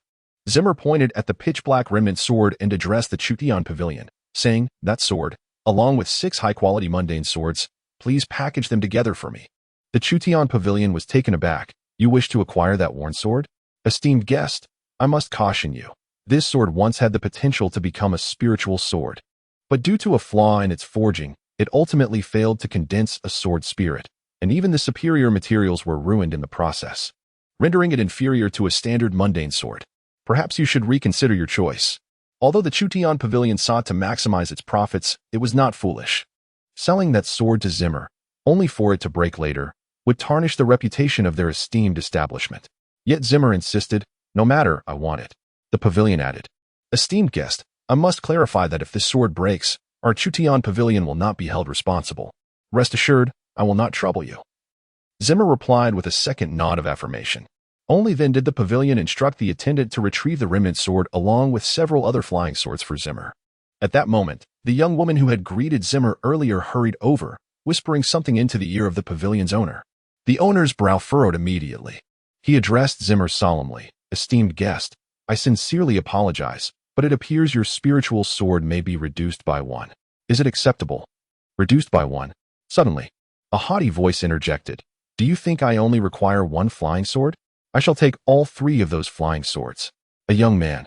Zimmer pointed at the pitch-black remnant sword and addressed the Chutian pavilion, saying, "That sword, along with 6 high-quality mundane swords, please package them together for me." The Chutian pavilion was taken aback. "You wish to acquire that worn sword? Esteemed guest, I must caution you. This sword once had the potential to become a spiritual sword, but due to a flaw in its forging, it ultimately failed to condense a sword spirit, and even the superior materials were ruined in the process, rendering it inferior to a standard mundane sword. Perhaps you should reconsider your choice." Although the Chutian pavilion sought to maximize its profits, it was not foolish. Selling that sword to Zimmer, only for it to break later, would tarnish the reputation of their esteemed establishment. Yet Zimmer insisted, "No matter, I want it." The pavilion added, "Esteemed guest, I must clarify that if this sword breaks, our Chutian pavilion will not be held responsible. Rest assured, I will not trouble you." Zimmer replied with a second nod of affirmation. Only then did the pavilion instruct the attendant to retrieve the remnant sword along with several other flying swords for Zimmer. At that moment, the young woman who had greeted Zimmer earlier hurried over, whispering something into the ear of the pavilion's owner. The owner's brow furrowed immediately. He addressed Zimmer solemnly, "Esteemed guest, I sincerely apologize, but it appears your spiritual sword may be reduced by 1. Is it acceptable?" "Reduced by 1? Suddenly, a haughty voice interjected. "Do you think I only require 1 flying sword? I shall take all 3 of those flying swords." A young man,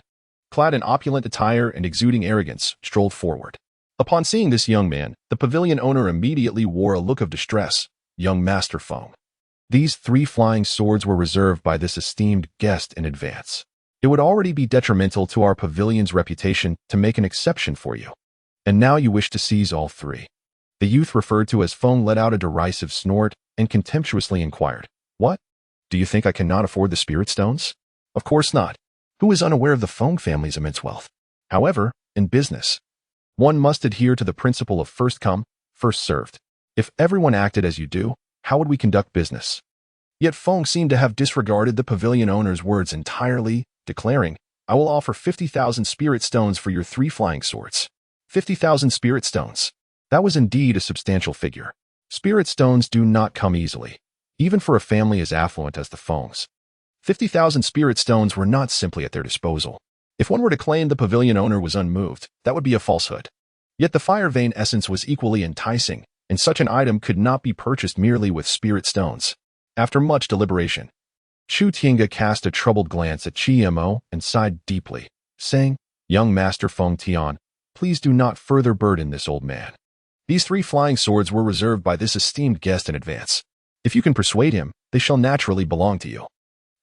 clad in opulent attire and exuding arrogance, strolled forward. Upon seeing this young man, the pavilion owner immediately wore a look of distress. "Young Master Feng, these 3 flying swords were reserved by this esteemed guest in advance. It would already be detrimental to our pavilion's reputation to make an exception for you. And now you wish to seize all 3. The youth referred to as Feng let out a derisive snort and contemptuously inquired, "What? Do you think I cannot afford the spirit stones?" "Of course not. Who is unaware of the Feng family's immense wealth? However, in business, one must adhere to the principle of first come, first served. If everyone acted as you do, how would we conduct business?" Yet Feng seemed to have disregarded the pavilion owner's words entirely, declaring, "I will offer 50,000 spirit stones for your 3 flying swords." 50,000 spirit stones. That was indeed a substantial figure. Spirit stones do not come easily, even for a family as affluent as the Fengs. 50,000 spirit stones were not simply at their disposal. If one were to claim the pavilion owner was unmoved, that would be a falsehood. Yet the fire vein essence was equally enticing, and such an item could not be purchased merely with spirit stones. After much deliberation, Chu Tiange cast a troubled glance at Chi-Mo and sighed deeply, saying, "Young Master Feng Tian, please do not further burden this old man. These 3 flying swords were reserved by this esteemed guest in advance. If you can persuade him, they shall naturally belong to you."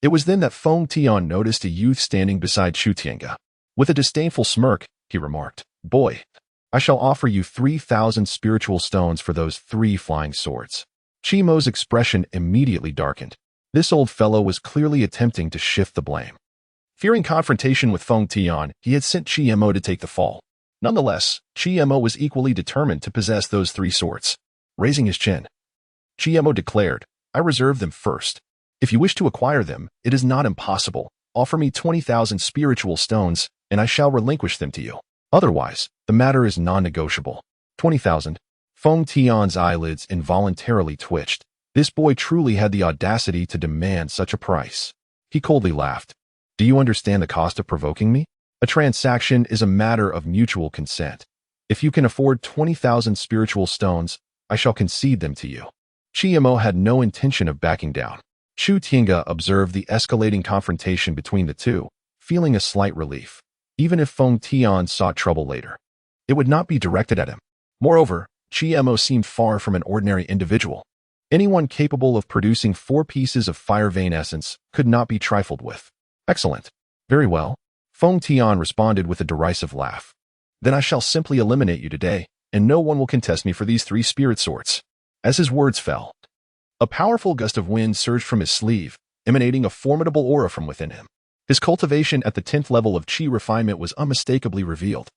It was then that Feng Tian noticed a youth standing beside Chu Tiange. With a disdainful smirk, he remarked, "Boy, I shall offer you 3,000 spiritual stones for those 3 flying swords." Chi-Mo's expression immediately darkened. This old fellow was clearly attempting to shift the blame. Fearing confrontation with Feng Tian, he had sent Chi-Mo to take the fall. Nonetheless, Chi-Mo was equally determined to possess those 3 swords. Raising his chin, Chi-Mo declared, "I reserve them first. If you wish to acquire them, it is not impossible. Offer me 20,000 spiritual stones, and I shall relinquish them to you. Otherwise, the matter is non-negotiable." 20,000. Feng Tian's eyelids involuntarily twitched. This boy truly had the audacity to demand such a price. He coldly laughed. "Do you understand the cost of provoking me? A transaction is a matter of mutual consent. If you can afford 20,000 spiritual stones, I shall concede them to you." Chi-Mo had no intention of backing down. Chu Tiange observed the escalating confrontation between the two, feeling a slight relief. Even if Feng Tian sought trouble later, it would not be directed at him. Moreover, Chi-Mo seemed far from an ordinary individual. Anyone capable of producing 4 pieces of fire vein essence could not be trifled with. "Excellent. Very well." Feng Tian responded with a derisive laugh. "Then I shall simply eliminate you today, and no one will contest me for these 3 spirit swords." As his words fell, a powerful gust of wind surged from his sleeve, emanating a formidable aura from within him. His cultivation at the 10th level of Qi refinement was unmistakably revealed.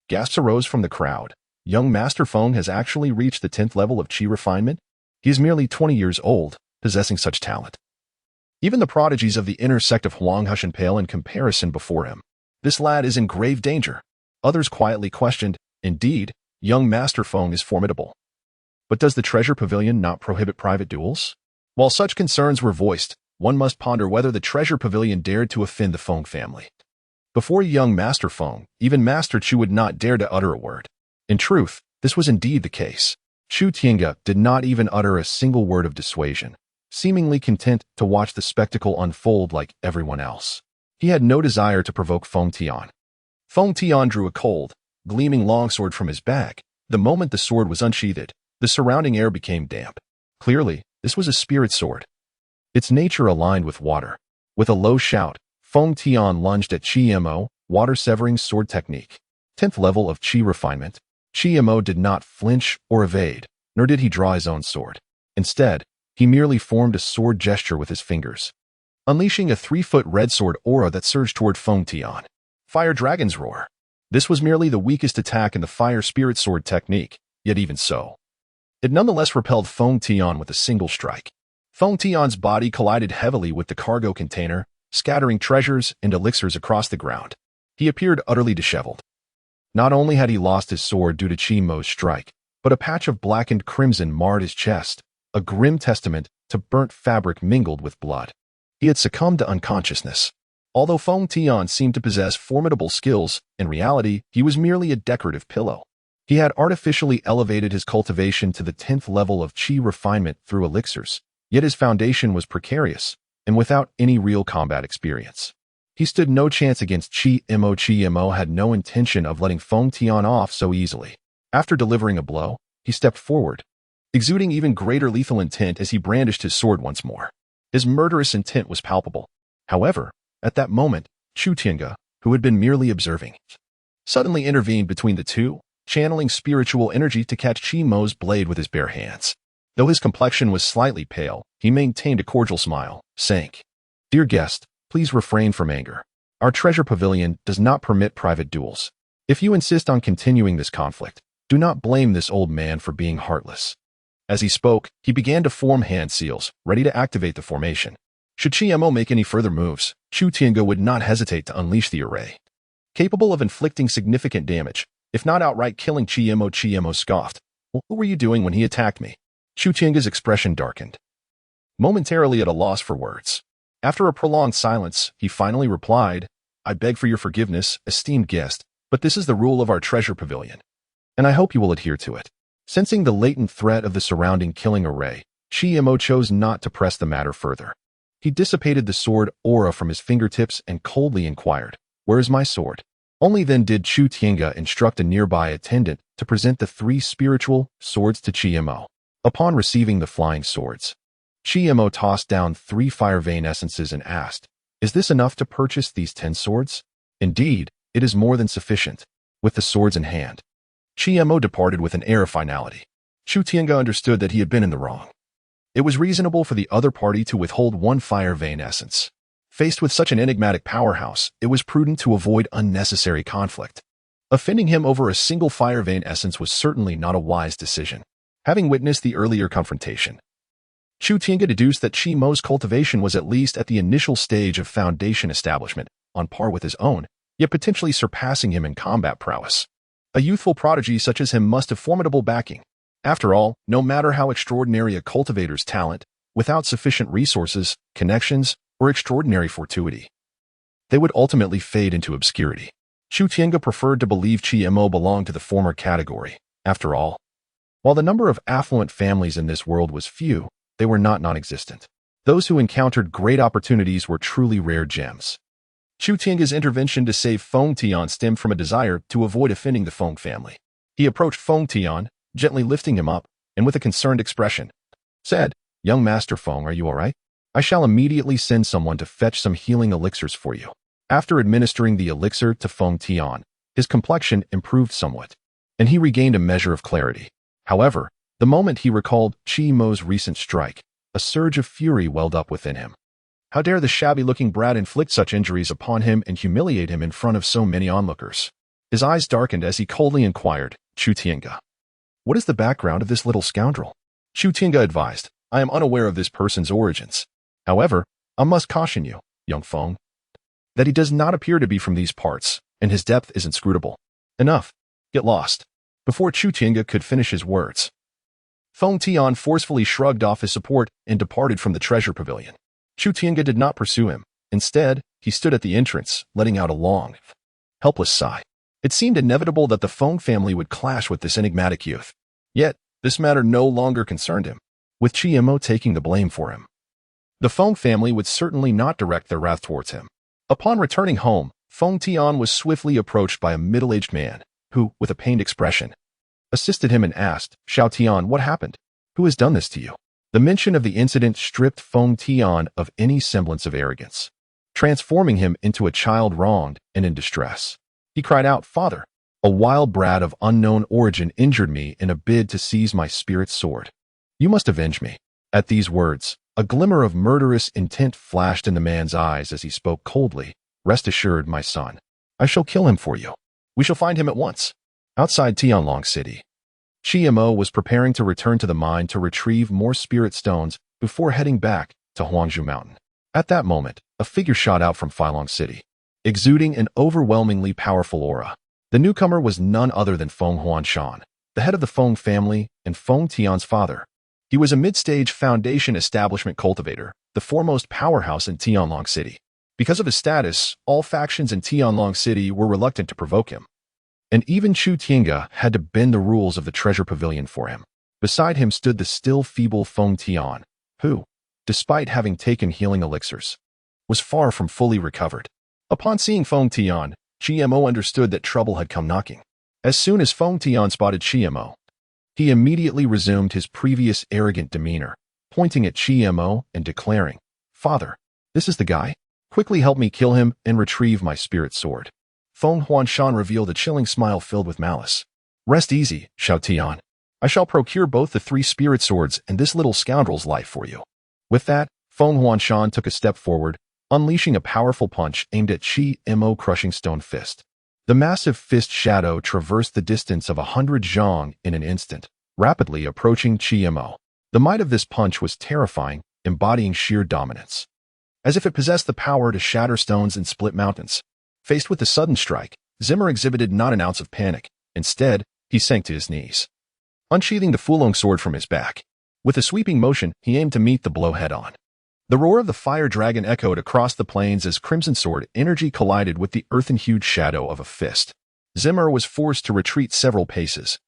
Gasps arose from the crowd. Young Master Feng has actually reached the 10th level of Qi refinement? He is merely 20 years old, possessing such talent. Even the prodigies of the inner sect of Huanghushan pale in comparison before him. This lad is in grave danger. Others quietly questioned, indeed, young Master Feng is formidable. But does the treasure pavilion not prohibit private duels? While such concerns were voiced, one must ponder whether the treasure pavilion dared to offend the Feng family. Before young Master Feng, even Master Chu would not dare to utter a word. In truth, this was indeed the case. Chu Tiange did not even utter a single word of dissuasion, seemingly content to watch the spectacle unfold like everyone else. He had no desire to provoke Feng Tian. Feng Tian drew a cold, gleaming longsword from his bag. The moment the sword was unsheathed, the surrounding air became damp. Clearly, this was a spirit sword. Its nature aligned with water. With a low shout, Feng Tian lunged at Qi Mo, water-severing sword technique. 10th level of Qi refinement. Qi Mo did not flinch or evade, nor did he draw his own sword. Instead, he merely formed a sword gesture with his fingers, unleashing a 3-foot red sword aura that surged toward Feng Tian. Fire Dragon's Roar. This was merely the weakest attack in the fire spirit sword technique, yet even so, it nonetheless repelled Feng Tian with a single strike. Feng Tian's body collided heavily with the cargo container, scattering treasures and elixirs across the ground. He appeared utterly disheveled. Not only had he lost his sword due to Qi Mo's strike, but a patch of blackened crimson marred his chest, a grim testament to burnt fabric mingled with blood. He had succumbed to unconsciousness. Although Feng Tian seemed to possess formidable skills, in reality, he was merely a decorative pillow. He had artificially elevated his cultivation to the 10th level of Qi refinement through elixirs, yet his foundation was precarious, and without any real combat experience. He stood no chance against Qi Mo. Qi Mo had no intention of letting Feng Tian off so easily. After delivering a blow, he stepped forward, exuding even greater lethal intent as he brandished his sword once more. His murderous intent was palpable. However, at that moment, Chu Tiange, who had been merely observing, suddenly intervened between the two, channeling spiritual energy to catch Qi Mo's blade with his bare hands. Though his complexion was slightly pale, he maintained a cordial smile, saying, "Dear guest, please refrain from anger. Our treasure pavilion does not permit private duels. If you insist on continuing this conflict, do not blame this old man for being heartless." As he spoke, he began to form hand seals, ready to activate the formation. Should Qi Mo make any further moves, Chu Tiange would not hesitate to unleash the array. Capable of inflicting significant damage, if not outright killing Qi Mo scoffed. "Well, what were you doing when he attacked me?" Chu Tiange's expression darkened, momentarily at a loss for words. After a prolonged silence, he finally replied, "I beg for your forgiveness, esteemed guest, but this is the rule of our treasure pavilion, and I hope you will adhere to it." Sensing the latent threat of the surrounding killing array, Qi Mo chose not to press the matter further. He dissipated the sword aura from his fingertips and coldly inquired, "Where is my sword?" Only then did Chu Tiange instruct a nearby attendant to present the 3 spiritual swords to Qi Mo. Upon receiving the flying swords, Qi Mo tossed down 3 fire vein essences and asked, "Is this enough to purchase these 10 swords?" "Indeed, it is more than sufficient." With the swords in hand, Qi Mo departed with an air of finality. Chu Tiange understood that he had been in the wrong. It was reasonable for the other party to withhold 1 fire vein essence. Faced with such an enigmatic powerhouse, it was prudent to avoid unnecessary conflict. Offending him over a single fire vein essence was certainly not a wise decision. Having witnessed the earlier confrontation, Chu Tiange deduced that Qi Mo's cultivation was at least at the initial stage of foundation establishment, on par with his own, yet potentially surpassing him in combat prowess. A youthful prodigy such as him must have formidable backing. After all, no matter how extraordinary a cultivator's talent, without sufficient resources, connections, or extraordinary fortuity, they would ultimately fade into obscurity. Chu Tiange preferred to believe Qi Mo belonged to the former category. After all, while the number of affluent families in this world was few, they were not non-existent. Those who encountered great opportunities were truly rare gems. Chu Tiange's intervention to save Feng Tian stemmed from a desire to avoid offending the Feng family. He approached Feng Tian, gently lifting him up, and with a concerned expression, said, "Young Master Feng, are you all right? I shall immediately send someone to fetch some healing elixirs for you." After administering the elixir to Feng Tian, his complexion improved somewhat, and he regained a measure of clarity. However, The moment he recalled Chi Mo's recent strike, a surge of fury welled up within him. How dare the shabby-looking brat inflict such injuries upon him and humiliate him in front of so many onlookers? His eyes darkened as he coldly inquired, Chu Tiange, what is the background of this little scoundrel? Chu Tiange advised, I am unaware of this person's origins. However, I must caution you, young Feng, that he does not appear to be from these parts, and his depth is inscrutable. Enough. Get lost. Before Chu Tiange could finish his words, Feng Tian forcefully shrugged off his support and departed from the treasure pavilion. Chu Tiange did not pursue him. Instead, he stood at the entrance, letting out a long, helpless sigh. It seemed inevitable that the Feng family would clash with this enigmatic youth. Yet, this matter no longer concerned him, with Chi Mo taking the blame for him. The Feng family would certainly not direct their wrath towards him. Upon returning home, Feng Tian was swiftly approached by a middle-aged man, who, with a pained expression, assisted him and asked, Xiao Tian, what happened? Who has done this to you? The mention of the incident stripped Feng Tian of any semblance of arrogance, transforming him into a child wronged and in distress. He cried out, Father, a wild brat of unknown origin injured me in a bid to seize my spirit's sword. You must avenge me. At these words, a glimmer of murderous intent flashed in the man's eyes as he spoke coldly. Rest assured, my son, I shall kill him for you. We shall find him at once. Outside Tianlong City, Chi Mo was preparing to return to the mine to retrieve more spirit stones before heading back to Huangzhou Mountain. At that moment, a figure shot out from Filong City, exuding an overwhelmingly powerful aura. The newcomer was none other than Feng Huanshan, the head of the Feng family and Feng Tian's father. He was a mid-stage foundation establishment cultivator, the foremost powerhouse in Tianlong City. Because of his status, all factions in Tianlong City were reluctant to provoke him. And even Chu Tiange had to bend the rules of the treasure pavilion for him. Beside him stood the still feeble Feng Tian, who, despite having taken healing elixirs, was far from fully recovered. Upon seeing Feng Tian, Chi Mo understood that trouble had come knocking. As soon as Feng Tian spotted Chi Mo, he immediately resumed his previous arrogant demeanor, pointing at Chi Mo and declaring, Father, this is the guy. Quickly help me kill him and retrieve my spirit sword. Feng Huanshan revealed a chilling smile filled with malice. Rest easy, Xiao Tian. I shall procure both the 3 spirit swords and this little scoundrel's life for you. With that, Feng Huanshan took a step forward, unleashing a powerful punch aimed at Chi Mo crushing stone fist. The massive fist shadow traversed the distance of 100 zhang in an instant, rapidly approaching Chi Mo. The might of this punch was terrifying, embodying sheer dominance. As if it possessed the power to shatter stones and split mountains. Faced with the sudden strike, Zimmer exhibited not an ounce of panic. Instead, he sank to his knees, unsheathing the Fulong sword from his back. With a sweeping motion, he aimed to meet the blow head-on. The roar of the fire dragon echoed across the plains as Crimson Sword energy collided with the earthen-hued shadow of a fist. Zimmer was forced to retreat several paces,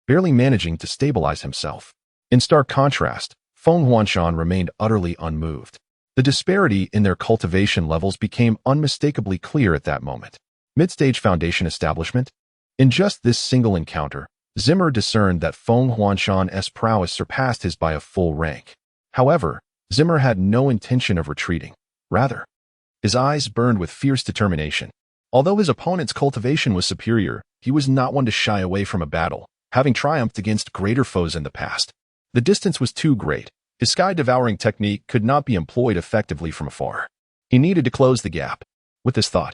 barely managing to stabilize himself. In stark contrast, Feng Huanshan remained utterly unmoved. The disparity in their cultivation levels became unmistakably clear at that moment. Mid-stage foundation establishment? In just this single encounter, Zimmer discerned that Feng Huanshan's prowess surpassed his by a full rank. However, Zimmer had no intention of retreating. Rather, his eyes burned with fierce determination. Although his opponent's cultivation was superior, he was not one to shy away from a battle, having triumphed against greater foes in the past. The distance was too great. His sky-devouring technique could not be employed effectively from afar. He needed to close the gap. With this thought,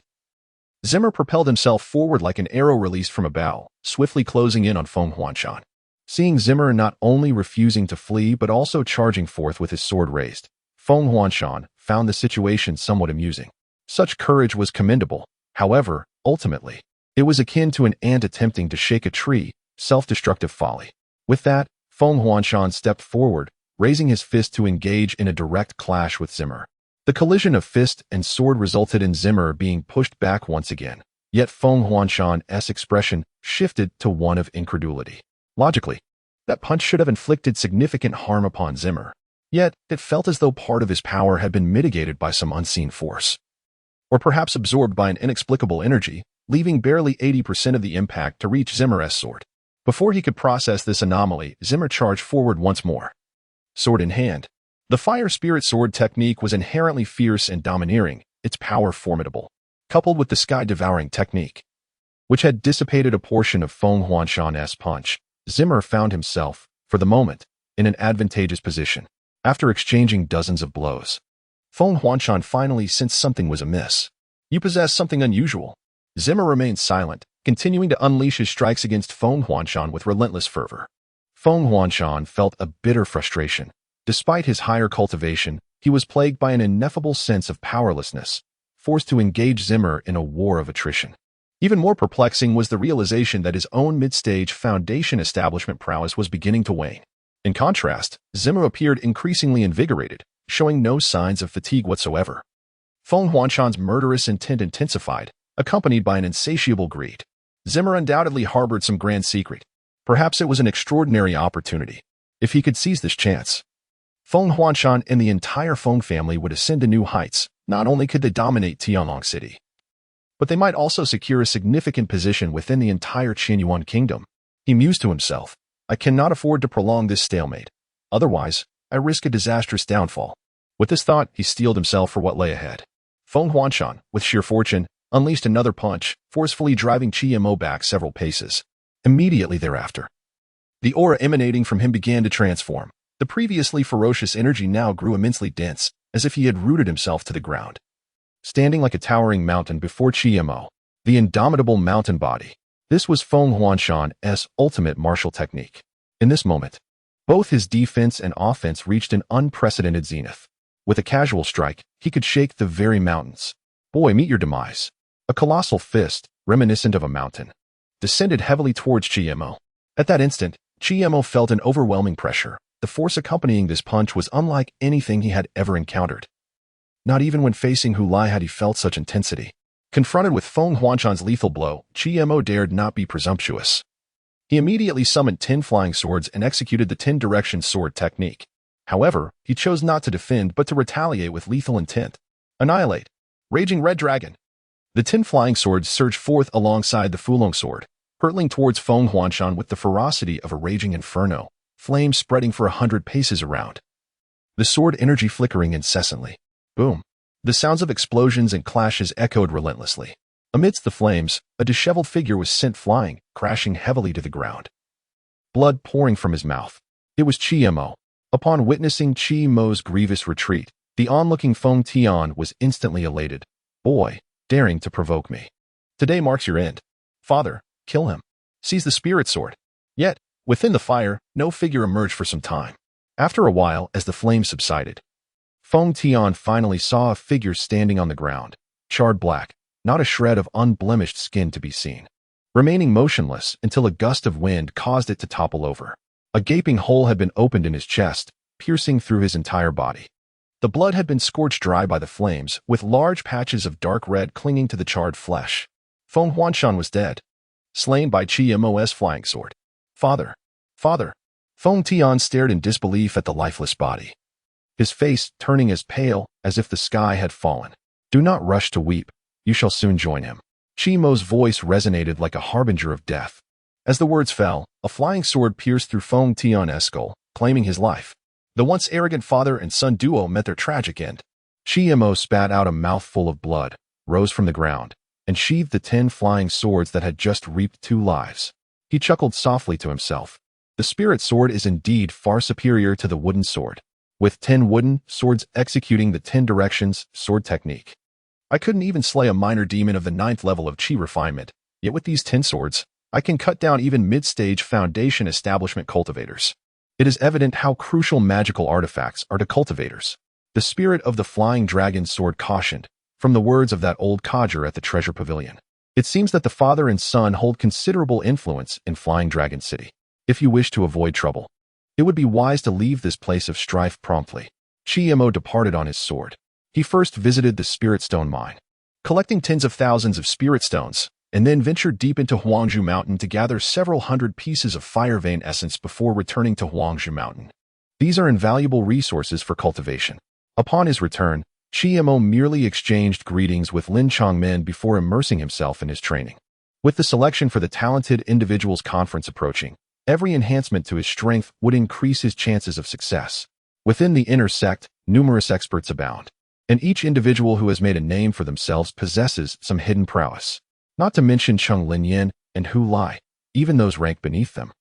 Zimmer propelled himself forward like an arrow released from a bow, swiftly closing in on Feng Huanshan. Seeing Zimmer not only refusing to flee but also charging forth with his sword raised, Feng Huanshan found the situation somewhat amusing. Such courage was commendable. However, ultimately, it was akin to an ant attempting to shake a tree, self-destructive folly. With that, Feng Huanshan stepped forward, raising his fist to engage in a direct clash with Zimmer. The collision of fist and sword resulted in Zimmer being pushed back once again. Yet Feng Huanshan's expression shifted to one of incredulity. Logically, that punch should have inflicted significant harm upon Zimmer. Yet, it felt as though part of his power had been mitigated by some unseen force. Or perhaps absorbed by an inexplicable energy, leaving barely 80% of the impact to reach Zimmer's sword. Before he could process this anomaly, Zimmer charged forward once more. Sword in hand. The fire spirit sword technique was inherently fierce and domineering, its power formidable. Coupled with the sky-devouring technique, which had dissipated a portion of Feng Huanshan's punch, Zimmer found himself for the moment, in an advantageous position. After exchanging dozens of blows, Feng Huanshan finally sensed something was amiss. You possess something unusual. Zimmer remained silent, continuing to unleash his strikes against Feng Huanshan with relentless fervor. Feng Huanshan felt a bitter frustration. Despite his higher cultivation, he was plagued by an ineffable sense of powerlessness, forced to engage Zimmer in a war of attrition. Even more perplexing was the realization that his own mid-stage foundation establishment prowess was beginning to wane. In contrast, Zimmer appeared increasingly invigorated, showing no signs of fatigue whatsoever. Feng Huanshan's murderous intent intensified, accompanied by an insatiable greed. Zimmer undoubtedly harbored some grand secret. Perhaps it was an extraordinary opportunity. If he could seize this chance, Feng Huanshan and the entire Feng family would ascend to new heights. Not only could they dominate Tianlong City, but they might also secure a significant position within the entire Qinyuan kingdom. He mused to himself, I cannot afford to prolong this stalemate. Otherwise, I risk a disastrous downfall. With this thought, he steeled himself for what lay ahead. Feng Huanshan, with sheer fortune, unleashed another punch, forcefully driving Mo back several paces. Immediately thereafter, the aura emanating from him began to transform. The previously ferocious energy now grew immensely dense, as if he had rooted himself to the ground. Standing like a towering mountain before Mo, the indomitable mountain body. This was Feng Huanshan's ultimate martial technique. In this moment, both his defense and offense reached an unprecedented zenith. With a casual strike, he could shake the very mountains. Boy, meet your demise. A colossal fist, reminiscent of a mountain, descended heavily towards Mo. At that instant, Mo felt an overwhelming pressure. The force accompanying this punch was unlike anything he had ever encountered. Not even when facing Hu Lai had he felt such intensity. Confronted with Feng Huanshan's lethal blow, Mo dared not be presumptuous. He immediately summoned 10 flying swords and executed the 10-direction sword technique. However, he chose not to defend but to retaliate with lethal intent. Annihilate. Raging Red Dragon. The 10 flying swords surged forth alongside the Fulong sword, hurtling towards Feng Huanshan with the ferocity of a raging inferno, flames spreading for 100 paces around. The sword energy flickering incessantly. Boom. The sounds of explosions and clashes echoed relentlessly. Amidst the flames, a disheveled figure was sent flying, crashing heavily to the ground. Blood pouring from his mouth. It was Mo. Upon witnessing Mo's grievous retreat, the onlooking Feng Tian was instantly elated. Boy, daring to provoke me. Today marks your end. Father, kill him. Seize the spirit sword. Yet, within the fire, no figure emerged for some time. After a while, as the flames subsided, Feng Tian finally saw a figure standing on the ground, charred black, not a shred of unblemished skin to be seen, remaining motionless until a gust of wind caused it to topple over. A gaping hole had been opened in his chest, piercing through his entire body. The blood had been scorched dry by the flames, with large patches of dark red clinging to the charred flesh. Feng Huanshan was dead, slain by Mo's flying sword. Father! Father! Feng Tian stared in disbelief at the lifeless body, his face turning as pale as if the sky had fallen. Do not rush to weep. You shall soon join him. Mo's voice resonated like a harbinger of death. As the words fell, a flying sword pierced through Feng Tian's skull, claiming his life. The once arrogant father and son duo met their tragic end. Mo spat out a mouthful of blood, rose from the ground, and sheathed the 10 flying swords that had just reaped 2 lives. He chuckled softly to himself. The spirit sword is indeed far superior to the wooden sword, with 10 wooden swords executing the 10 directions sword technique. I couldn't even slay a minor demon of the 9th level of Qi refinement, yet with these 10 swords, I can cut down even mid-stage foundation establishment cultivators. It is evident how crucial magical artifacts are to cultivators. The spirit of the flying dragon sword cautioned, from the words of that old codger at the treasure pavilion. It seems that the father and son hold considerable influence in Flying Dragon City. If you wish to avoid trouble, it would be wise to leave this place of strife promptly. Mo departed on his sword. He first visited the Spirit Stone mine, collecting tens of thousands of spirit stones, and then ventured deep into Huangzhu Mountain to gather several hundred pieces of fire vein essence before returning to Huangzhu Mountain. These are invaluable resources for cultivation. Upon his return, Mo merely exchanged greetings with Lin Chongmen before immersing himself in his training. With the selection for the Talented Individuals Conference approaching, every enhancement to his strength would increase his chances of success. Within the inner sect, numerous experts abound, and each individual who has made a name for themselves possesses some hidden prowess. Not to mention Cheng Linyan and Hu Lai, even those ranked beneath them.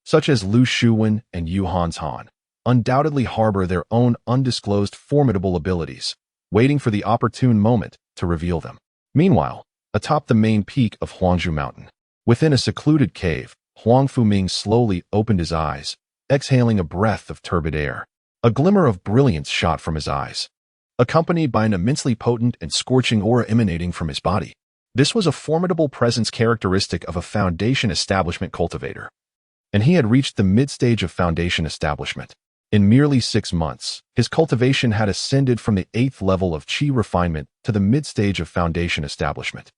such as Lu Shuwen and Yu Hanshan, undoubtedly harbor their own undisclosed formidable abilities, waiting for the opportune moment to reveal them. Meanwhile, atop the main peak of Huangzhou Mountain, within a secluded cave, Huang Fuming slowly opened his eyes, exhaling a breath of turbid air. A glimmer of brilliance shot from his eyes, accompanied by an immensely potent and scorching aura emanating from his body. This was a formidable presence characteristic of a Foundation Establishment cultivator, and he had reached the mid-stage of Foundation Establishment. In merely 6 months, his cultivation had ascended from the 8th level of Qi refinement to the mid-stage of Foundation Establishment.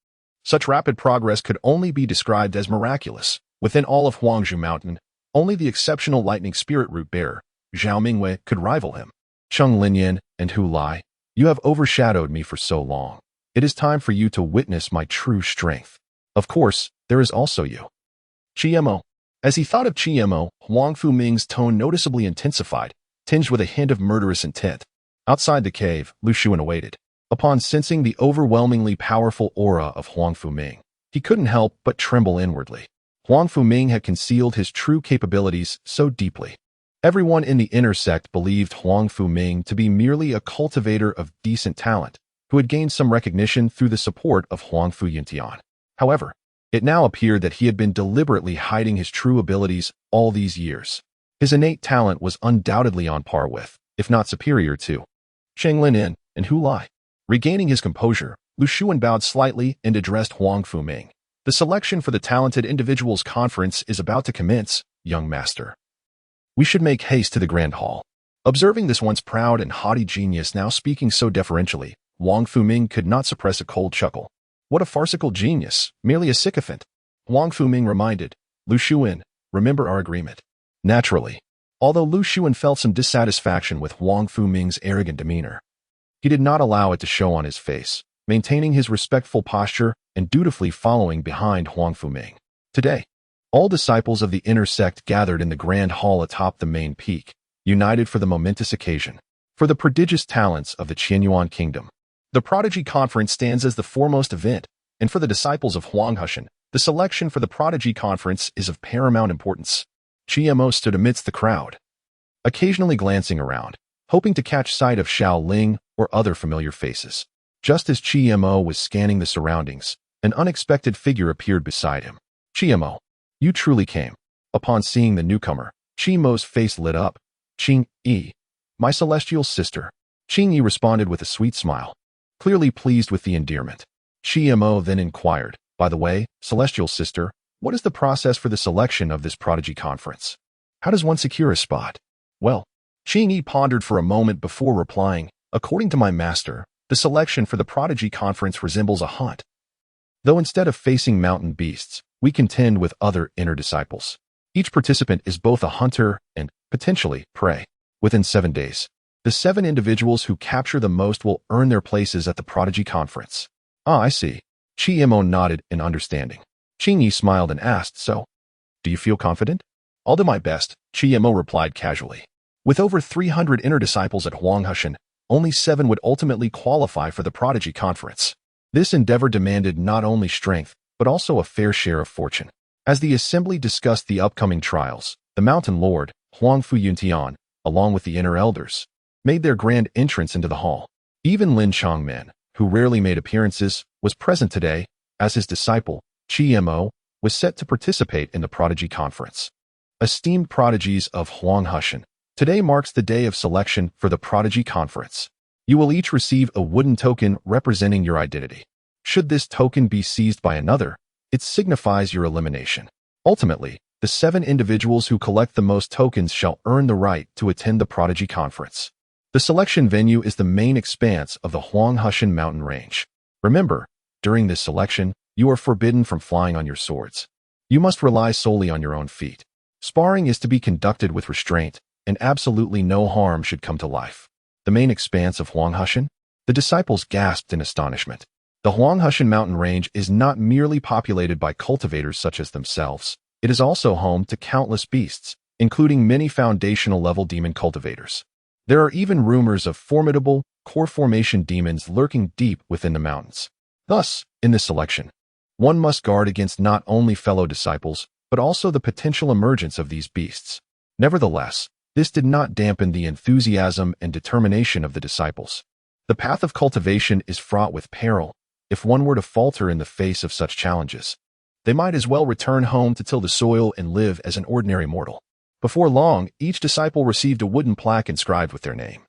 Such rapid progress could only be described as miraculous. Within all of Huangzhou Mountain, only the exceptional lightning spirit root bearer, Zhao Mingwei, could rival him. Cheng Linyan and Hu Lai, you have overshadowed me for so long. It is time for you to witness my true strength. Of course, there is also you. Chiemo. As he thought of Chiemo, Huang Fuming's tone noticeably intensified, tinged with a hint of murderous intent. Outside the cave, Lu Shuwen awaited. Upon sensing the overwhelmingly powerful aura of Huang Fuming, he couldn't help but tremble inwardly. Huang Fuming had concealed his true capabilities so deeply. Everyone in the inner sect believed Huang Fuming to be merely a cultivator of decent talent, who had gained some recognition through the support of Huang Fuyuntian. However, it now appeared that he had been deliberately hiding his true abilities all these years. His innate talent was undoubtedly on par with, if not superior to, Cheng Linyan and Hu Lai. Regaining his composure, Lu Shuwen bowed slightly and addressed Huang Fuming. The selection for the Talented Individuals Conference is about to commence, young master. We should make haste to the Grand Hall. Observing this once proud and haughty genius now speaking so deferentially, Huang Fuming could not suppress a cold chuckle. What a farcical genius, merely a sycophant. Huang Fuming reminded, Lu Shuwen, remember our agreement. Naturally. Although Lu Shuwen felt some dissatisfaction with Huang Fuming's arrogant demeanor, he did not allow it to show on his face, maintaining his respectful posture and dutifully following behind Huang Fuming. Today, all disciples of the inner sect gathered in the grand hall atop the main peak, united for the momentous occasion. For the prodigious talents of the Qianyuan Kingdom, the Prodigy Conference stands as the foremost event, and for the disciples of Huang Hushan, the selection for the Prodigy Conference is of paramount importance. Chiemo stood amidst the crowd, occasionally glancing around, hoping to catch sight of Xiao Ling or other familiar faces. Just as Chiemo was scanning the surroundings, an unexpected figure appeared beside him. Chiemo, you truly came. Upon seeing the newcomer, Chiemo's face lit up. Qing Yi, my celestial sister. Qing Yi responded with a sweet smile, clearly pleased with the endearment. Chiemo then inquired, by the way, celestial sister, what is the process for the selection of this Prodigy Conference? How does one secure a spot? Well, Qing Yi pondered for a moment before replying, according to my master, the selection for the Prodigy Conference resembles a hunt. Though instead of facing mountain beasts, we contend with other inner disciples. Each participant is both a hunter and, potentially, prey. Within 7 days, the 7 individuals who capture the most will earn their places at the Prodigy Conference. Ah, I see. Chiemo nodded in understanding. Qing Yi smiled and asked, so, do you feel confident? I'll do my best, Chiemo replied casually. With over 300 inner disciples at Huang Hushan, only 7 would ultimately qualify for the Prodigy Conference. This endeavor demanded not only strength, but also a fair share of fortune. As the assembly discussed the upcoming trials, the Mountain Lord, Huang Fuyuntian, along with the inner elders, made their grand entrance into the hall. Even Lin Changmen, who rarely made appearances, was present today, as his disciple, Chiemo, was set to participate in the Prodigy Conference. Esteemed prodigies of Huang Hushan, today marks the day of selection for the Prodigy Conference. You will each receive a wooden token representing your identity. Should this token be seized by another, it signifies your elimination. Ultimately, the 7 individuals who collect the most tokens shall earn the right to attend the Prodigy Conference. The selection venue is the main expanse of the Huang Hushan mountain range. Remember, during this selection, you are forbidden from flying on your swords. You must rely solely on your own feet. Sparring is to be conducted with restraint, and absolutely no harm should come to life. The main expanse of Huang Hushan? The disciples gasped in astonishment. The Huang Hushan mountain range is not merely populated by cultivators such as themselves. It is also home to countless beasts, including many foundational-level demon cultivators. There are even rumors of formidable, core formation demons lurking deep within the mountains. Thus, in this selection, one must guard against not only fellow disciples, but also the potential emergence of these beasts. Nevertheless, this did not dampen the enthusiasm and determination of the disciples. The path of cultivation is fraught with peril. If one were to falter in the face of such challenges, they might as well return home to till the soil and live as an ordinary mortal. Before long, each disciple received a wooden plaque inscribed with their name.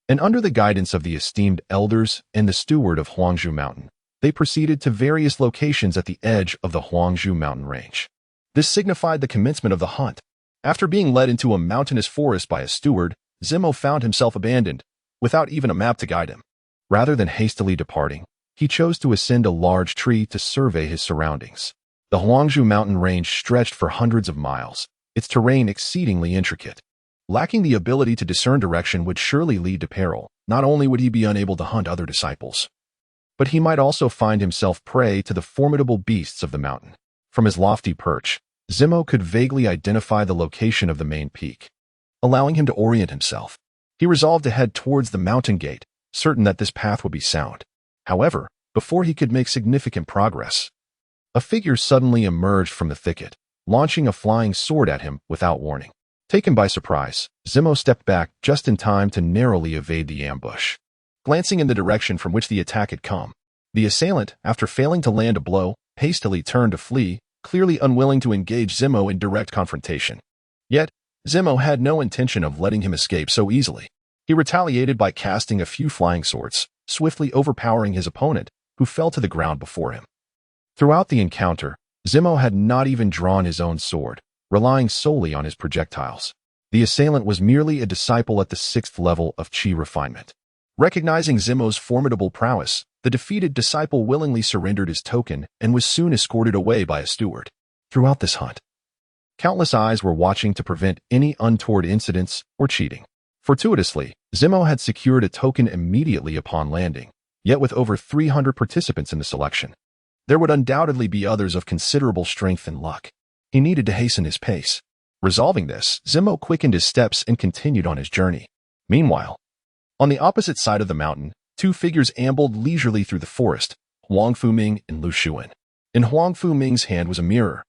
And under the guidance of the esteemed elders and the steward of Huangzhou Mountain, they proceeded to various locations at the edge of the Huangzhou mountain range. This signified the commencement of the hunt. After being led into a mountainous forest by a steward, Zimo found himself abandoned, without even a map to guide him. Rather than hastily departing, he chose to ascend a large tree to survey his surroundings. The Huangzhou mountain range stretched for hundreds of miles, its terrain exceedingly intricate. Lacking the ability to discern direction would surely lead to peril. Not only would he be unable to hunt other disciples, but he might also find himself prey to the formidable beasts of the mountain. From his lofty perch, Zimo could vaguely identify the location of the main peak. Allowing him to orient himself, he resolved to head towards the mountain gate, certain that this path would be sound. However, before he could make significant progress, a figure suddenly emerged from the thicket, launching a flying sword at him without warning. Taken by surprise, Zimo stepped back just in time to narrowly evade the ambush. Glancing in the direction from which the attack had come, the assailant, after failing to land a blow, hastily turned to flee, clearly unwilling to engage Zimo in direct confrontation. Yet, Zimo had no intention of letting him escape so easily. He retaliated by casting a few flying swords, swiftly overpowering his opponent, who fell to the ground before him. Throughout the encounter, Zimo had not even drawn his own sword, relying solely on his projectiles. The assailant was merely a disciple at the 6th level of Qi refinement. Recognizing Zimo's formidable prowess, the defeated disciple willingly surrendered his token and was soon escorted away by a steward. Throughout this hunt, countless eyes were watching to prevent any untoward incidents or cheating. Fortuitously, Zimo had secured a token immediately upon landing, yet with over 300 participants in the selection, there would undoubtedly be others of considerable strength and luck. He needed to hasten his pace. Resolving this, Zimo quickened his steps and continued on his journey. Meanwhile, on the opposite side of the mountain, two figures ambled leisurely through the forest, Huang Fuming and Lu Xuan. In Huang Fuming's hand was a mirror,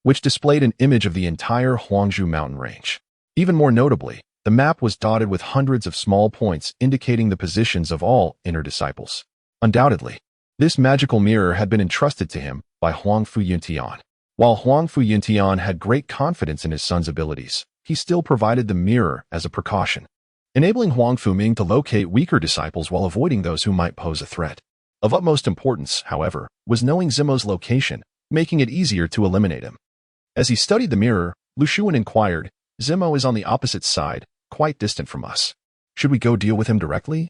which displayed an image of the entire Huangzhou mountain range. Even more notably, the map was dotted with hundreds of small points indicating the positions of all inner disciples. Undoubtedly, this magical mirror had been entrusted to him by Huang Fuyuntian. While Huang Fuyuntian had great confidence in his son's abilities, he still provided the mirror as a precaution, enabling Huang Fuming to locate weaker disciples while avoiding those who might pose a threat. Of utmost importance, however, was knowing Zimo's location, making it easier to eliminate him. As he studied the mirror, Lu Xuan inquired, "Zimo is on the opposite side, quite distant from us. Should we go deal with him directly?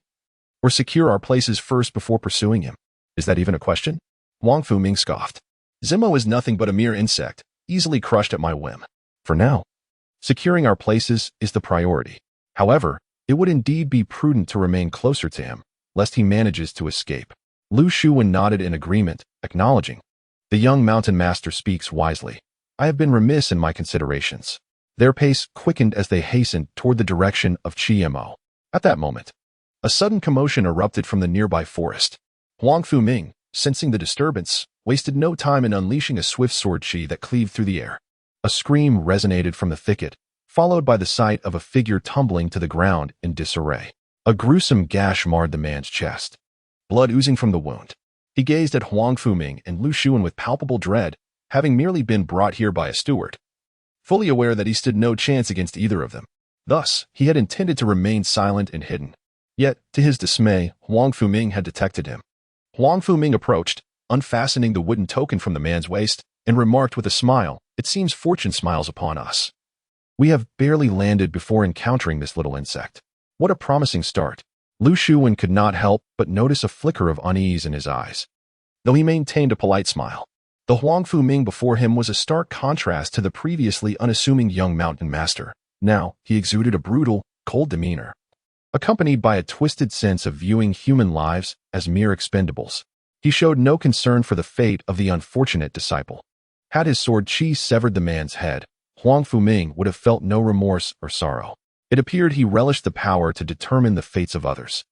Or secure our places first before pursuing him? Is that even a question?" Huang Fuming scoffed. "Zimo is nothing but a mere insect, easily crushed at my whim. For now, securing our places is the priority. However, it would indeed be prudent to remain closer to him, lest he manages to escape." Lu Xuan nodded in agreement, acknowledging, "The young mountain master speaks wisely. I have been remiss in my considerations." Their pace quickened as they hastened toward the direction of Chiemo. At that moment, a sudden commotion erupted from the nearby forest. Huang Fuming, sensing the disturbance, wasted no time in unleashing a swift sword chi that cleaved through the air. A scream resonated from the thicket, followed by the sight of a figure tumbling to the ground in disarray. A gruesome gash marred the man's chest, blood oozing from the wound. He gazed at Huang Fuming and Lu Xuan with palpable dread, having merely been brought here by a steward, fully aware that he stood no chance against either of them. Thus, he had intended to remain silent and hidden. Yet, to his dismay, Huang Fuming had detected him. Huang Fuming approached, unfastening the wooden token from the man's waist, and remarked with a smile, "It seems fortune smiles upon us. We have barely landed before encountering this little insect. What a promising start." Lu Xuan could not help but notice a flicker of unease in his eyes, though he maintained a polite smile. The Huang Fuming before him was a stark contrast to the previously unassuming young mountain master. Now, he exuded a brutal, cold demeanor, accompanied by a twisted sense of viewing human lives as mere expendables. He showed no concern for the fate of the unfortunate disciple. Had his sword chi severed the man's head, Huang Fuming would have felt no remorse or sorrow. It appeared he relished the power to determine the fates of others.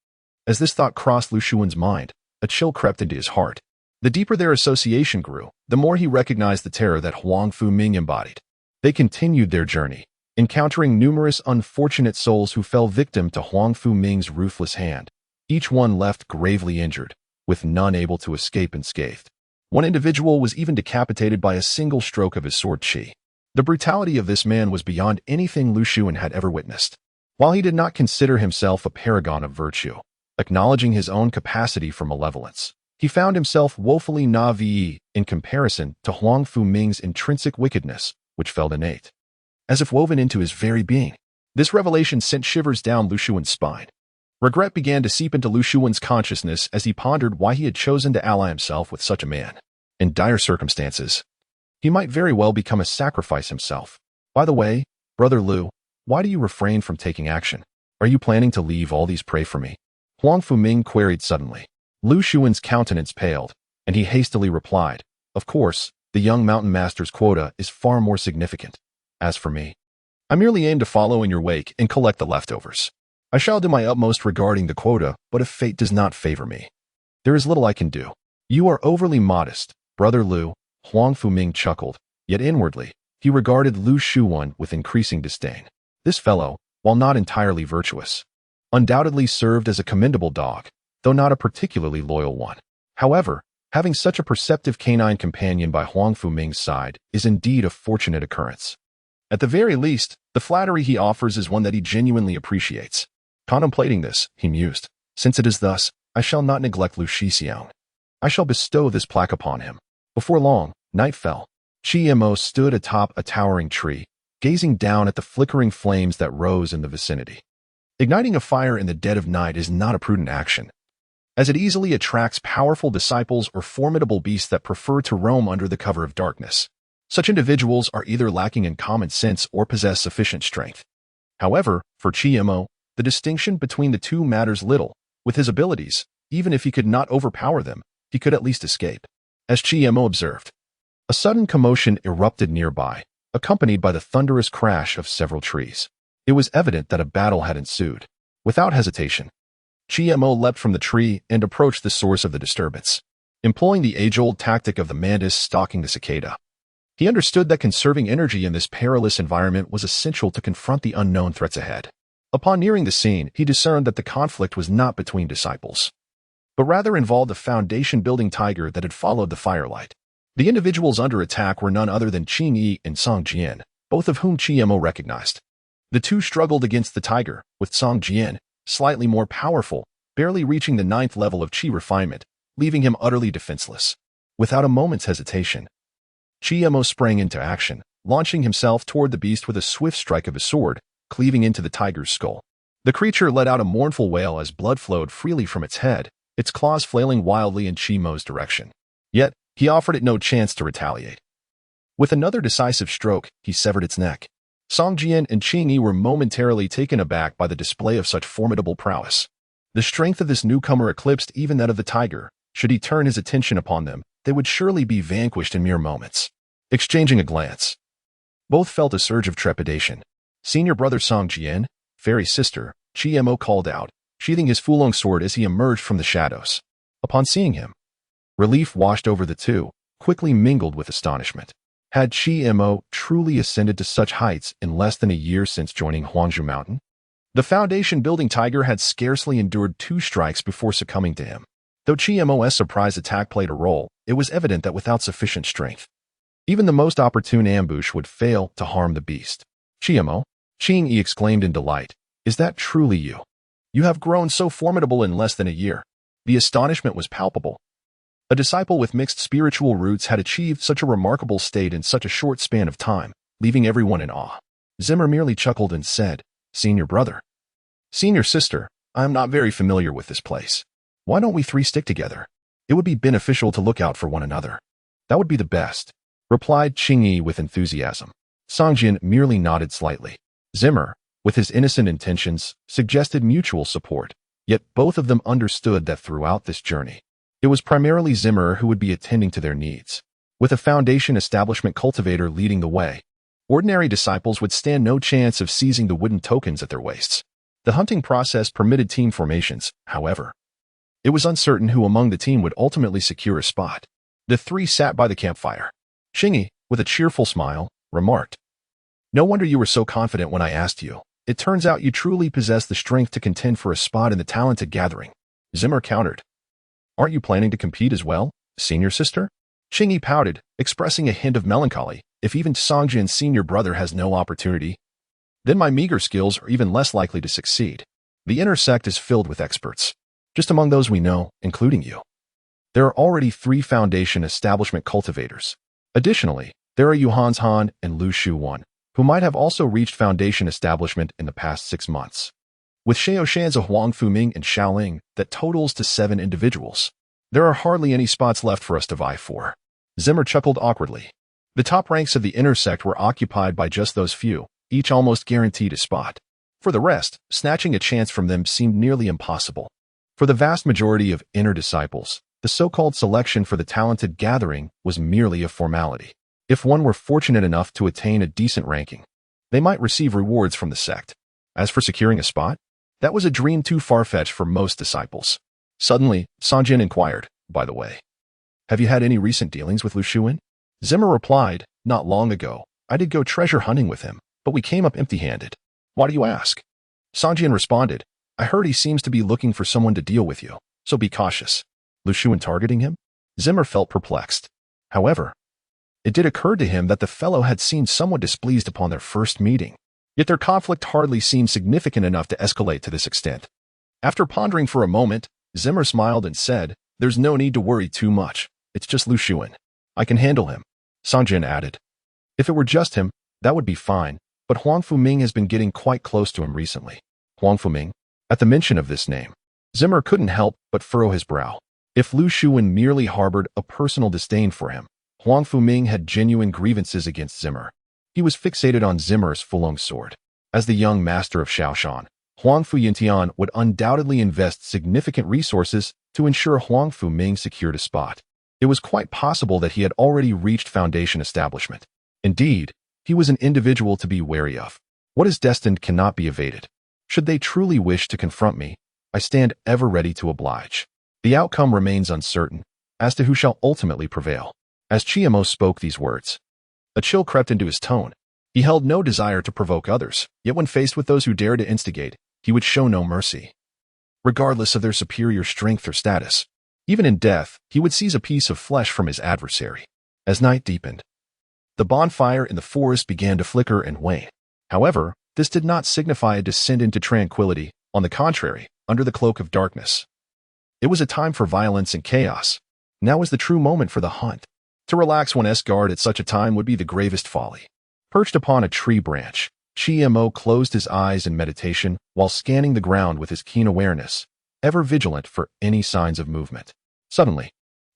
As this thought crossed Lu Xuan's mind, a chill crept into his heart. The deeper their association grew, the more he recognized the terror that Huang Fu-ming embodied. They continued their journey, encountering numerous unfortunate souls who fell victim to Huang Fu-ming's ruthless hand, each one left gravely injured, with none able to escape unscathed. One individual was even decapitated by a single stroke of his sword qi. The brutality of this man was beyond anything Lu Xun had ever witnessed. While he did not consider himself a paragon of virtue, acknowledging his own capacity for malevolence, he found himself woefully naive in comparison to Huang Fu-ming's intrinsic wickedness, which felt innate, as if woven into his very being. This revelation sent shivers down Lu Xun's spine. Regret began to seep into Lu Xun's consciousness as he pondered why he had chosen to ally himself with such a man. In dire circumstances, he might very well become a sacrifice himself. By the way, Brother Lu, why do you refrain from taking action? Are you planning to leave all these prey for me? Huang Fu-ming queried suddenly. Lu Xun's countenance paled, and he hastily replied, "Of course, the young mountain master's quota is far more significant. As for me, I merely aim to follow in your wake and collect the leftovers. I shall do my utmost regarding the quota, but if fate does not favor me, there is little I can do." "You are overly modest, Brother Lu," Huang Fu-ming chuckled, yet inwardly, he regarded Lu Xun with increasing disdain. This fellow, while not entirely virtuous, undoubtedly served as a commendable dog, though not a particularly loyal one. However, having such a perceptive canine companion by Huang Fu-ming's side is indeed a fortunate occurrence. At the very least, the flattery he offers is one that he genuinely appreciates. Contemplating this, he mused, "Since it is thus, I shall not neglect Lu Shixiang. I shall bestow this plaque upon him." Before long, night fell. Mo stood atop a towering tree, gazing down at the flickering flames that rose in the vicinity. Igniting a fire in the dead of night is not a prudent action, as it easily attracts powerful disciples or formidable beasts that prefer to roam under the cover of darkness. Such individuals are either lacking in common sense or possess sufficient strength. However, for Mo, the distinction between the two matters little. With his abilities, even if he could not overpower them, he could at least escape. As Mo observed, a sudden commotion erupted nearby, accompanied by the thunderous crash of several trees. It was evident that a battle had ensued. Without hesitation, Mo leapt from the tree and approached the source of the disturbance, employing the age-old tactic of the mantis stalking the cicada. He understood that conserving energy in this perilous environment was essential to confront the unknown threats ahead. Upon nearing the scene, he discerned that the conflict was not between disciples, but rather involved a foundation-building tiger that had followed the firelight. The individuals under attack were none other than Qing Yi and Song Jian, both of whom Mo recognized. The two struggled against the tiger, with Song Jian, slightly more powerful, barely reaching the 9th level of qi refinement, leaving him utterly defenseless. Without a moment's hesitation, Mo sprang into action, launching himself toward the beast with a swift strike of his sword, cleaving into the tiger's skull. The creature let out a mournful wail as blood flowed freely from its head, its claws flailing wildly in Mo's direction. Yet, he offered it no chance to retaliate. With another decisive stroke, he severed its neck. Song Jian and Qing Yi were momentarily taken aback by the display of such formidable prowess. The strength of this newcomer eclipsed even that of the tiger. Should he turn his attention upon them, they would surely be vanquished in mere moments. Exchanging a glance, both felt a surge of trepidation. "Senior brother Song Jian, fairy sister," Mo called out, sheathing his Fulong sword as he emerged from the shadows. Upon seeing him, relief washed over the two, quickly mingled with astonishment. Had Mo truly ascended to such heights in less than a year since joining Huangzhou Mountain? The foundation-building tiger had scarcely endured 2 strikes before succumbing to him. Though Mo's surprise attack played a role, it was evident that without sufficient strength, even the most opportune ambush would fail to harm the beast. "Mo," Qing Yi exclaimed in delight, "is that truly you? You have grown so formidable in less than a year." The astonishment was palpable. A disciple with mixed spiritual roots had achieved such a remarkable state in such a short span of time, leaving everyone in awe. Zimmer merely chuckled and said, "Senior brother. Senior sister, I am not very familiar with this place. Why don't we 3 stick together? It would be beneficial to look out for one another." "That would be the best," replied Qing Yi with enthusiasm. Songjian merely nodded slightly. Zimmer, with his innocent intentions, suggested mutual support, yet both of them understood that throughout this journey, it was primarily Zimmer who would be attending to their needs. With a foundation establishment cultivator leading the way, ordinary disciples would stand no chance of seizing the wooden tokens at their waists. The hunting process permitted team formations, however. It was uncertain who among the team would ultimately secure a spot. The three sat by the campfire. Qingyi, with a cheerful smile, remarked, "No wonder you were so confident when I asked you. It turns out you truly possess the strength to contend for a spot in the talented gathering." Zimmer countered, "Aren't you planning to compete as well, senior sister?" Qingyi pouted, expressing a hint of melancholy. "If even Songjian's senior brother has no opportunity, then my meager skills are even less likely to succeed. The inner sect is filled with experts, just among those we know, including you. There are already 3 foundation establishment cultivators. Additionally, there are Yuhan's Han and Lu Shu1, who might have also reached foundation establishment in the past 6 months. With Xiaoshan's of Huang Fuming and Xiaoling, that totals to 7 individuals. There are hardly any spots left for us to vie for." Zimmer chuckled awkwardly. The top ranks of the inner sect were occupied by just those few, each almost guaranteed a spot. For the rest, snatching a chance from them seemed nearly impossible. For the vast majority of inner disciples, the so-called selection for the talented gathering was merely a formality. If one were fortunate enough to attain a decent ranking, they might receive rewards from the sect. As for securing a spot, that was a dream too far-fetched for most disciples. Suddenly, Songjian inquired, "By the way, have you had any recent dealings with Lu Shuin?" Zimmer replied, "Not long ago, I did go treasure hunting with him, but we came up empty-handed." "Why do you ask?" Songjian responded, "I heard he seems to be looking for someone to deal with you, so be cautious." Lu Shuin targeting him? Zimmer felt perplexed. However, it did occur to him that the fellow had seemed somewhat displeased upon their first meeting. Yet their conflict hardly seemed significant enough to escalate to this extent. After pondering for a moment, Zimmer smiled and said, "There's no need to worry too much. It's just Lu Shuin. I can handle him." Songjian added, "If it were just him, that would be fine, but Huang Fuming has been getting quite close to him recently." Huang Fuming? At the mention of this name, Zimmer couldn't help but furrow his brow. If Lu Shuin merely harbored a personal disdain for him, Huang Fuming had genuine grievances against Zimmer. He was fixated on Zimmer's Fulong sword. As the young master of Xiaoshan, Huang Fuyintian would undoubtedly invest significant resources to ensure Huang Fuming secured a spot. It was quite possible that he had already reached foundation establishment. Indeed, he was an individual to be wary of. What is destined cannot be evaded. Should they truly wish to confront me, I stand ever ready to oblige. The outcome remains uncertain as to who shall ultimately prevail. As Chiemo spoke these words, a chill crept into his tone. He held no desire to provoke others, yet when faced with those who dared to instigate, he would show no mercy. Regardless of their superior strength or status, even in death, he would seize a piece of flesh from his adversary. As night deepened, the bonfire in the forest began to flicker and wane. However, this did not signify a descent into tranquility. On the contrary, under the cloak of darkness, it was a time for violence and chaos. Now was the true moment for the hunt. To relax one's guard at such a time would be the gravest folly. Perched upon a tree branch, Chiemo closed his eyes in meditation while scanning the ground with his keen awareness, ever vigilant for any signs of movement. Suddenly,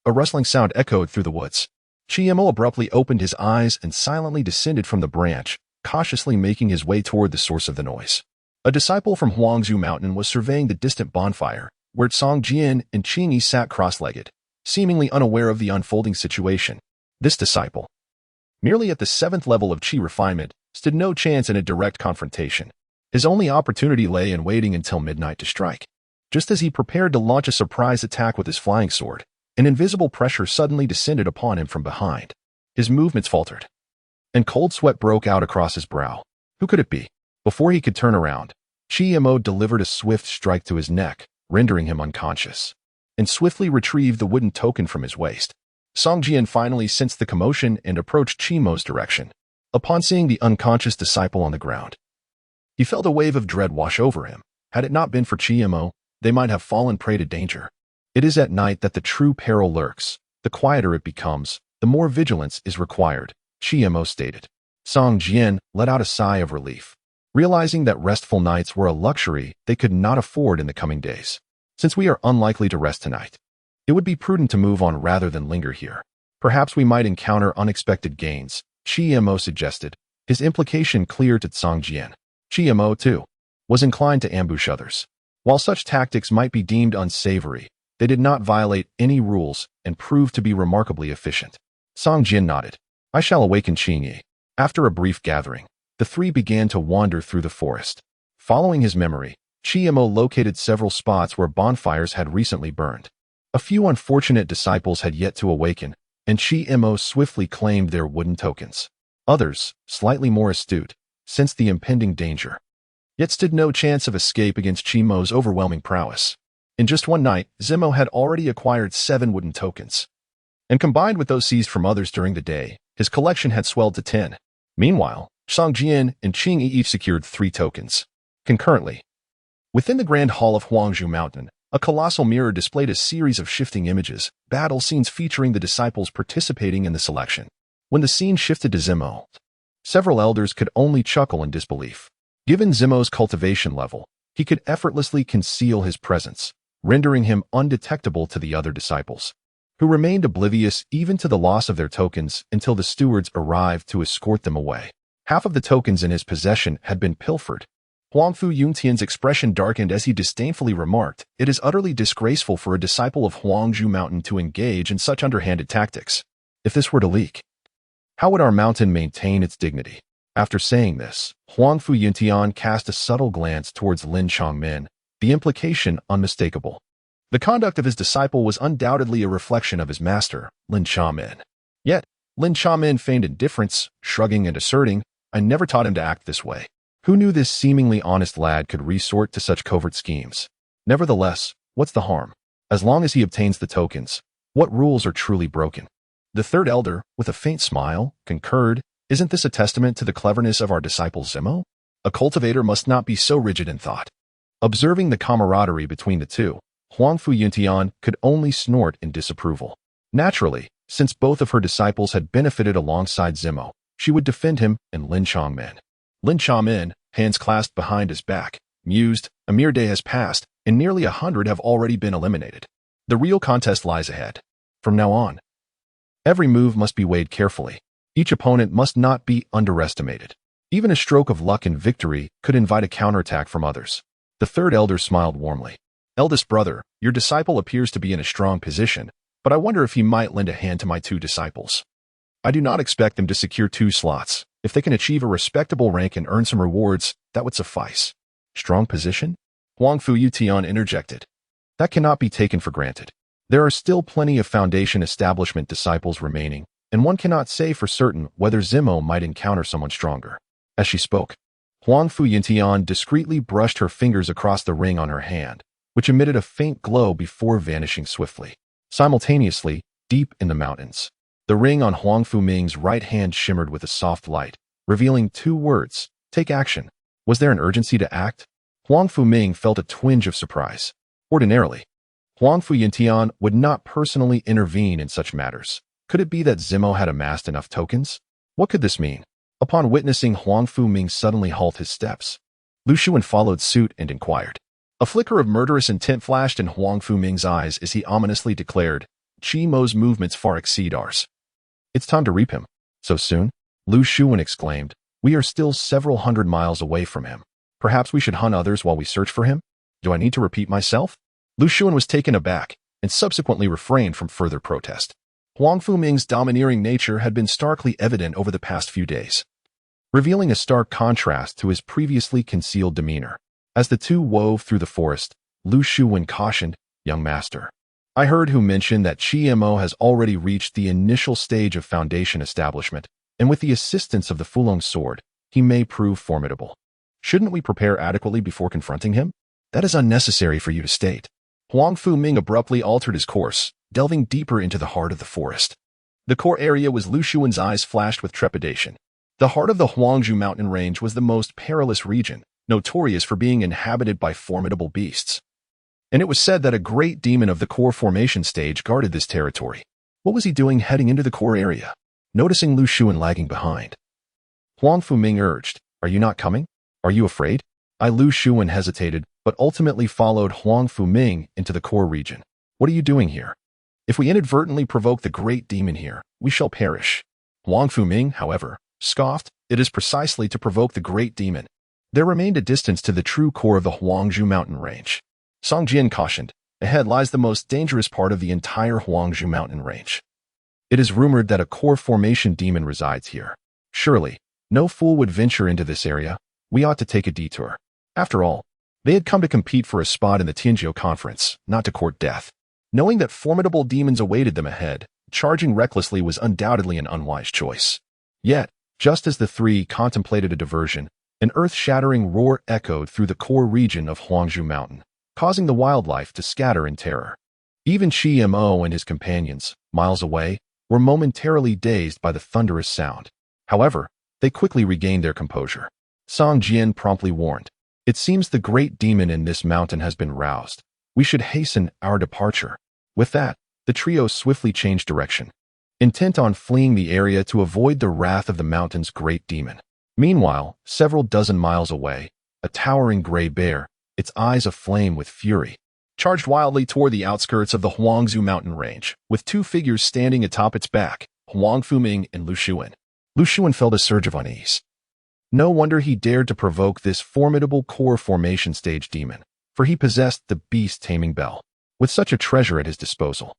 a rustling sound echoed through the woods. Chiemo abruptly opened his eyes and silently descended from the branch, cautiously making his way toward the source of the noise. A disciple from Huangzhou Mountain was surveying the distant bonfire, where Songjian and Qingyi sat cross-legged, seemingly unaware of the unfolding situation. This disciple, merely at the 7th level of Qi refinement, stood no chance in a direct confrontation. His only opportunity lay in waiting until midnight to strike. Just as he prepared to launch a surprise attack with his flying sword, an invisible pressure suddenly descended upon him from behind. His movements faltered, and cold sweat broke out across his brow. Who could it be? Before he could turn around, Chiemo delivered a swift strike to his neck, rendering him unconscious, and swiftly retrieved the wooden token from his waist. Songjian finally sensed the commotion and approached Chiemo's direction. Upon seeing the unconscious disciple on the ground, he felt a wave of dread wash over him. Had it not been for Chiemo, they might have fallen prey to danger. It is at night that the true peril lurks. The quieter it becomes, the more vigilance is required, Chiemo stated. Songjian let out a sigh of relief, realizing that restful nights were a luxury they could not afford in the coming days. Since we are unlikely to rest tonight, it would be prudent to move on rather than linger here. Perhaps we might encounter unexpected gains, Chiemo suggested, his implication clear to Songjian. Chiemo, too, was inclined to ambush others. While such tactics might be deemed unsavory, they did not violate any rules and proved to be remarkably efficient. Songjian nodded. I shall awaken Qingyi. After a brief gathering, the 3 began to wander through the forest. Following his memory, Chiemo located several spots where bonfires had recently burned. A few unfortunate disciples had yet to awaken, and Chi Mo swiftly claimed their wooden tokens. Others, slightly more astute, sensed the impending danger, yet stood no chance of escape against Chi Mo's overwhelming prowess. In just one night, Zemo had already acquired 7 wooden tokens, and combined with those seized from others during the day, his collection had swelled to 10. Meanwhile, Song Jian and Qing Yi each secured 3 tokens. Concurrently, within the Grand Hall of Huangzhou Mountain, a colossal mirror displayed a series of shifting images, battle scenes featuring the disciples participating in the selection. When the scene shifted to Zemo, several elders could only chuckle in disbelief. Given Zemo's cultivation level, he could effortlessly conceal his presence, rendering him undetectable to the other disciples, who remained oblivious even to the loss of their tokens until the stewards arrived to escort them away. Half of the tokens in his possession had been pilfered. Huangfu Yuntian's expression darkened as he disdainfully remarked, "It is utterly disgraceful for a disciple of Huangzhou Mountain to engage in such underhanded tactics. If this were to leak, how would our mountain maintain its dignity?" After saying this, Huangfu Yuntian cast a subtle glance towards Lin Chongmin, the implication unmistakable. The conduct of his disciple was undoubtedly a reflection of his master, Lin Chongmin. Yet, Lin Chongmin feigned indifference, shrugging and asserting, "I never taught him to act this way." Who knew this seemingly honest lad could resort to such covert schemes? Nevertheless, what's the harm? As long as he obtains the tokens, what rules are truly broken? The third elder, with a faint smile, concurred, "Isn't this a testament to the cleverness of our disciple Zemo? A cultivator must not be so rigid in thought." Observing the camaraderie between the two, Huangfu Yuntian could only snort in disapproval. Naturally, since both of her disciples had benefited alongside Zemo, she would defend him and Lin Chongmin. Lin Chongmin, hands clasped behind his back, mused, "A mere day has passed, and nearly 100 have already been eliminated. The real contest lies ahead. From now on, every move must be weighed carefully. Each opponent must not be underestimated. Even a stroke of luck in victory could invite a counterattack from others." The third elder smiled warmly. "Eldest brother, your disciple appears to be in a strong position, but I wonder if he might lend a hand to my 2 disciples. I do not expect them to secure 2 slots. If they can achieve a respectable rank and earn some rewards, that would suffice." "Strong position?" Huangfu Yutian interjected. "That cannot be taken for granted. There are still plenty of Foundation establishment disciples remaining, and one cannot say for certain whether Zemo might encounter someone stronger." As she spoke, Huangfu Yuntian discreetly brushed her fingers across the ring on her hand, which emitted a faint glow before vanishing swiftly. Simultaneously, deep in the mountains, the ring on Huangfu Ming's right hand shimmered with a soft light, revealing 2 words, "Take action." Was there an urgency to act? Huangfu Ming felt a twinge of surprise. Ordinarily, Huangfu Yuntian would not personally intervene in such matters. Could it be that Zemo had amassed enough tokens? What could this mean? Upon witnessing Huangfu Ming suddenly halt his steps, Lu Xuan followed suit and inquired. A flicker of murderous intent flashed in Huangfu Ming's eyes as he ominously declared, "Chi Mo's movements far exceed ours. It's time to reap him." "So soon?" Lu Xuan exclaimed. "We are still several hundred miles away from him. Perhaps we should hunt others while we search for him? Do I need to repeat myself?" Lu Xuan was taken aback and subsequently refrained from further protest. Huangfu Ming's domineering nature had been starkly evident over the past few days, revealing a stark contrast to his previously concealed demeanor. As the two wove through the forest, Lu Xuan cautioned, "Young master, I heard who mentioned that Chi Mo has already reached the initial stage of Foundation establishment, and with the assistance of the Fulong sword, he may prove formidable. Shouldn't we prepare adequately before confronting him?" "That is unnecessary for you to state." Huangfu Ming abruptly altered his course, delving deeper into the heart of the forest. The core area was Lu Xuan's eyes flashed with trepidation. The heart of the Huangzhou mountain range was the most perilous region, notorious for being inhabited by formidable beasts. And it was said that a great demon of the core formation stage guarded this territory. What was he doing heading into the core area? Noticing Lu Xuan lagging behind, Huangfu Ming urged, "Are you not coming? Are you afraid?" Lu Xuan hesitated, but ultimately followed Huangfu Ming into the core region. "What are you doing here? If we inadvertently provoke the great demon here, we shall perish." Huangfu Ming, however, scoffed, "It is precisely to provoke the great demon." There remained a distance to the true core of the Huangzhou mountain range. Song Jian cautioned, "Ahead lies the most dangerous part of the entire Huangzhou mountain range. It is rumored that a core formation demon resides here. Surely, no fool would venture into this area. We ought to take a detour." After all, they had come to compete for a spot in the Tianjiu conference, not to court death. Knowing that formidable demons awaited them ahead, Charging recklessly was undoubtedly an unwise choice. Yet, just as the three contemplated a diversion, an earth-shattering roar echoed through the core region of Huangzhou Mountain, causing the wildlife to scatter in terror. Even Qi Mo and his companions, miles away, were momentarily dazed by the thunderous sound. However, they quickly regained their composure. Song Jian promptly warned, "It seems the great demon in this mountain has been roused. We should hasten our departure." With that, the trio swiftly changed direction, intent on fleeing the area to avoid the wrath of the mountain's great demon. Meanwhile, several dozen miles away, a towering gray bear, its eyes aflame with fury, charged wildly toward the outskirts of the Huangzhou mountain range, with two figures standing atop its back, Huang Fuming and Lu Xuan. Lu Xuan felt a surge of unease. No wonder he dared to provoke this formidable core formation stage demon, for he possessed the beast-taming bell. With such a treasure at his disposal,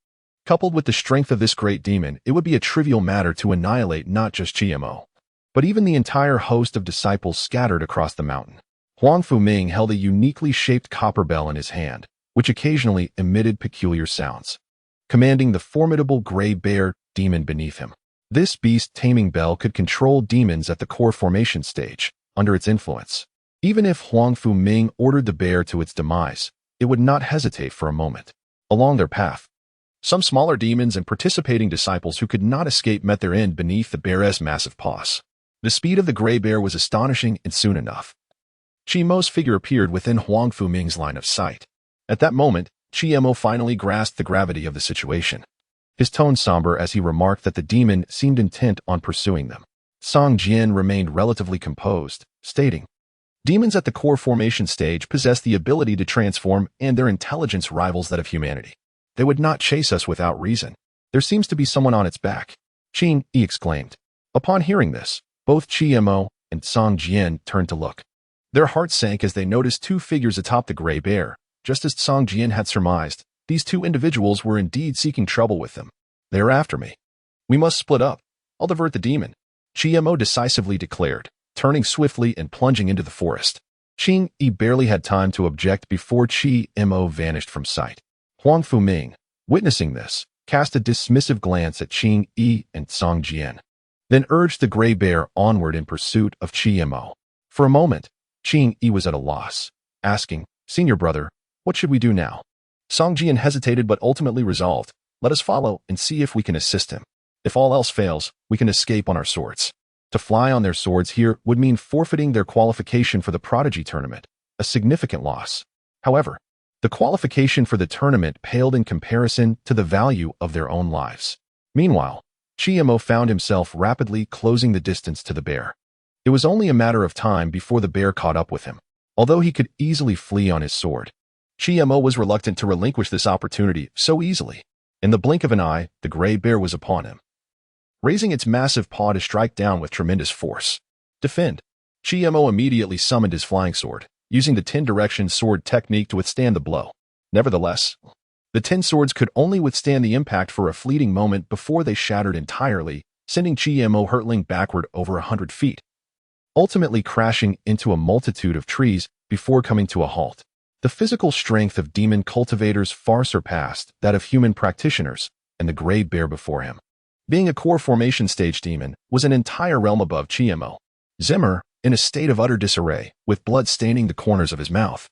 coupled with the strength of this great demon, it would be a trivial matter to annihilate not just Qi Mo, but even the entire host of disciples scattered across the mountain. Huang Fuming held a uniquely shaped copper bell in his hand, which occasionally emitted peculiar sounds, commanding the formidable gray bear demon beneath him. This beast-taming bell could control demons at the core formation stage, under its influence. Even if Huang Fuming ordered the bear to its demise, it would not hesitate for a moment. Along their path, some smaller demons and participating disciples who could not escape met their end beneath the bear's massive paws. The speed of the gray bear was astonishing, and soon enough, Qi Mo's figure appeared within Huang Fuming's line of sight. At that moment, Qi Mo finally grasped the gravity of the situation. His tone somber as he remarked that the demon seemed intent on pursuing them. Song Jian remained relatively composed, stating, "Demons at the core formation stage possess the ability to transform, and their intelligence rivals that of humanity. They would not chase us without reason. There seems to be someone on its back." "Qing," he exclaimed. Upon hearing this, both Qi Mo and Song Jian turned to look. Their hearts sank as they noticed two figures atop the gray bear. Just as Song Jian had surmised, these two individuals were indeed seeking trouble with them. "They are after me. We must split up. I'll divert the demon," Qi Mo decisively declared, turning swiftly and plunging into the forest. Qing Yi barely had time to object before Qi Mo vanished from sight. Huang Fuming, witnessing this, cast a dismissive glance at Qing Yi and Song Jian, then urged the gray bear onward in pursuit of Qi Mo. For a moment, Qing Yi was at a loss, asking, "Senior brother, what should we do now?" Song Jian hesitated but ultimately resolved, "Let us follow and see if we can assist him. If all else fails, we can escape on our swords." To fly on their swords here would mean forfeiting their qualification for the Prodigy tournament, a significant loss. However, the qualification for the tournament paled in comparison to the value of their own lives. Meanwhile, Qi Mo found himself rapidly closing the distance to the bear. It was only a matter of time before the bear caught up with him. Although he could easily flee on his sword, Qi Mo was reluctant to relinquish this opportunity so easily. In the blink of an eye, the gray bear was upon him, raising its massive paw to strike down with tremendous force. "Defend!" Qi Mo immediately summoned his flying sword, using the 10-direction sword technique to withstand the blow. Nevertheless, the 10 swords could only withstand the impact for a fleeting moment before they shattered entirely, sending Qi Mo hurtling backward over 100 feet, ultimately crashing into a multitude of trees before coming to a halt. The physical strength of demon cultivators far surpassed that of human practitioners, and the gray bear before him, being a core formation stage demon, was an entire realm above Qi Mo. Zimmer, in a state of utter disarray, with blood staining the corners of his mouth,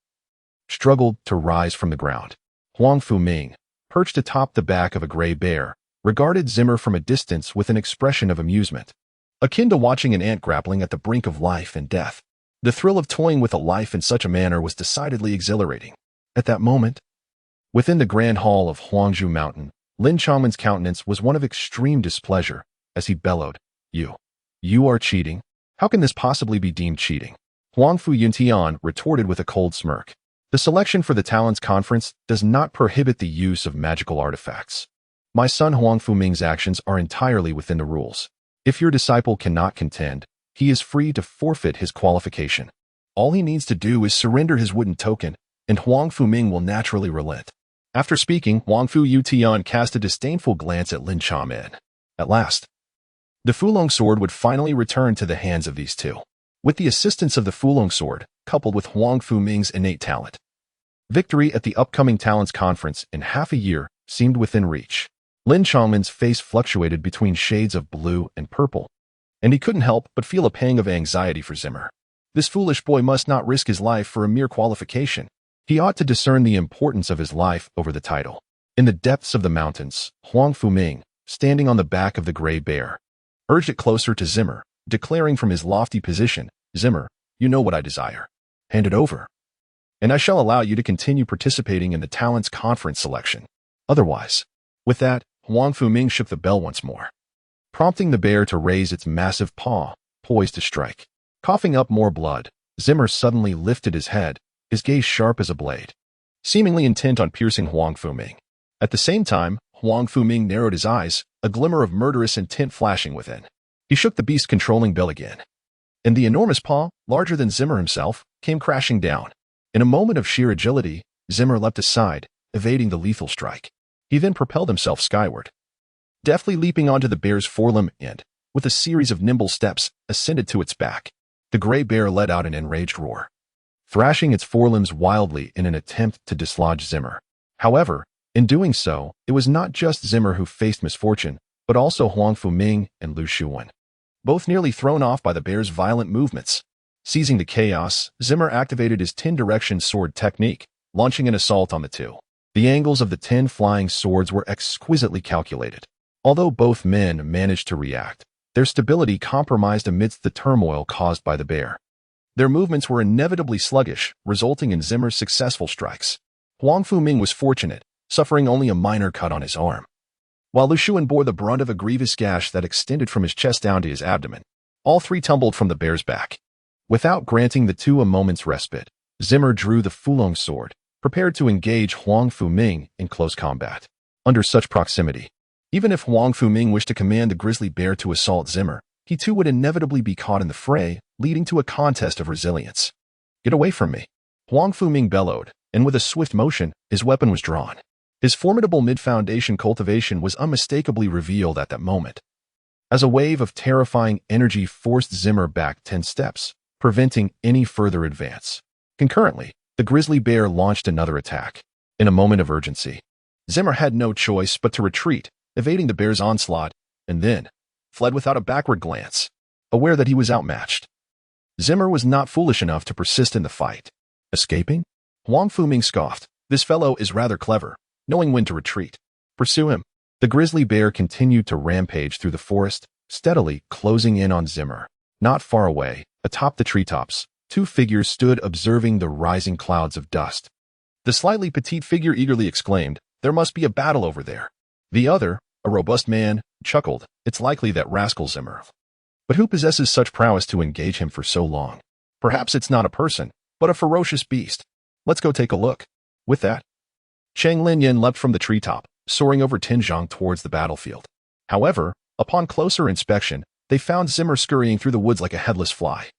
struggled to rise from the ground. Huang Fuming, perched atop the back of a gray bear, regarded Zimmer from a distance with an expression of amusement, akin to watching an ant grappling at the brink of life and death. The thrill of toying with a life in such a manner was decidedly exhilarating. At that moment, within the grand hall of Huangzhou Mountain, Lin Chongman's countenance was one of extreme displeasure as he bellowed, You are cheating? How can this possibly be deemed cheating?" Huang Fu Yuntian retorted with a cold smirk. "The selection for the Talents Conference does not prohibit the use of magical artifacts. My son Huang Fuming's actions are entirely within the rules. If your disciple cannot contend, he is free to forfeit his qualification. All he needs to do is surrender his wooden token, and Huang Fuming will naturally relent." After speaking, Huang Fu Yutian cast a disdainful glance at Lin Chongman. At last, the Fulong sword would finally return to the hands of these two. With the assistance of the Fulong sword, coupled with Huang Fuming's innate talent, victory at the upcoming Talents Conference in half a year seemed within reach. Lin Chongmin's face fluctuated between shades of blue and purple, and he couldn't help but feel a pang of anxiety for Zimmer. This foolish boy must not risk his life for a mere qualification. He ought to discern the importance of his life over the title. In the depths of the mountains, Huang Fuming, standing on the back of the gray bear, urged it closer to Zimmer, declaring from his lofty position, "Zimmer, you know what I desire. Hand it over, and I shall allow you to continue participating in the Talents Conference selection. Otherwise." With that, Huang Fuming shook the bell once more, prompting the bear to raise its massive paw, poised to strike. Coughing up more blood, Zimmer suddenly lifted his head, his gaze sharp as a blade, seemingly intent on piercing Huang Fuming. At the same time, Huang Fuming narrowed his eyes, a glimmer of murderous intent flashing within. He shook the beast-controlling bell again, and the enormous paw, larger than Zimmer himself, came crashing down. In a moment of sheer agility, Zimmer leapt aside, evading the lethal strike. He then propelled himself skyward, deftly leaping onto the bear's forelimb and, with a series of nimble steps, ascended to its back. The gray bear let out an enraged roar, thrashing its forelimbs wildly in an attempt to dislodge Zimmer. However, in doing so, it was not just Zimmer who faced misfortune, but also Huang Fuming and Lu Shuwen, both nearly thrown off by the bear's violent movements. Seizing the chaos, Zimmer activated his 10-direction sword technique, launching an assault on the two. The angles of the 10 flying swords were exquisitely calculated. Although both men managed to react, their stability compromised amidst the turmoil caused by the bear. Their movements were inevitably sluggish, resulting in Zimmer's successful strikes. Huang Fuming was fortunate, suffering only a minor cut on his arm, while Lu Shuwen bore the brunt of a grievous gash that extended from his chest down to his abdomen. All three tumbled from the bear's back. Without granting the two a moment's respite, Zimmer drew the Fulong sword, prepared to engage Huang Fuming in close combat. Under such proximity, even if Huang Fuming wished to command the grizzly bear to assault Zimmer, he too would inevitably be caught in the fray, leading to a contest of resilience. "Get away from me," Huang Fuming bellowed, and with a swift motion, his weapon was drawn. His formidable mid-foundation cultivation was unmistakably revealed at that moment, as a wave of terrifying energy forced Zimmer back 10 steps, preventing any further advance. Concurrently, the grizzly bear launched another attack. In a moment of urgency, Zimmer had no choice but to retreat, evading the bear's onslaught, and then fled without a backward glance, aware that he was outmatched. Zimmer was not foolish enough to persist in the fight. Escaping? Huang Fuming scoffed. "This fellow is rather clever, knowing when to retreat. Pursue him." The grizzly bear continued to rampage through the forest, steadily closing in on Zimmer. Not far away, atop the treetops, two figures stood observing the rising clouds of dust. The slightly petite figure eagerly exclaimed, "There must be a battle over there." The other, a robust man, chuckled, "It's likely that rascal Zimmer. But who possesses such prowess to engage him for so long? Perhaps it's not a person, but a ferocious beast. Let's go take a look." With that, Chang Linyan leapt from the treetop, soaring over Tinjiang towards the battlefield. However, upon closer inspection, they found Zimmer scurrying through the woods like a headless fly.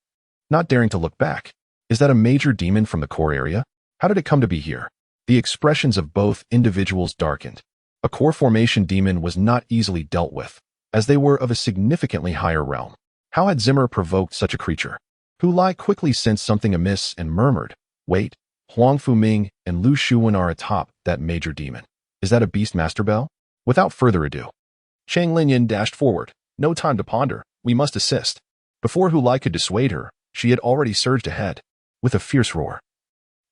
Not daring to look back, "Is that a major demon from the core area? How did it come to be here?" The expressions of both individuals darkened. A core formation demon was not easily dealt with, as they were of a significantly higher realm. How had Zimmer provoked such a creature? Hu Lai quickly sensed something amiss and murmured, "Wait, Huang Fuming and Lu Shuwen are atop that major demon. Is that a beast master bell?" Without further ado, Chang Linyan dashed forward. No time to ponder, we must assist. Before Hu Lai could dissuade her, she had already surged ahead. With a fierce roar,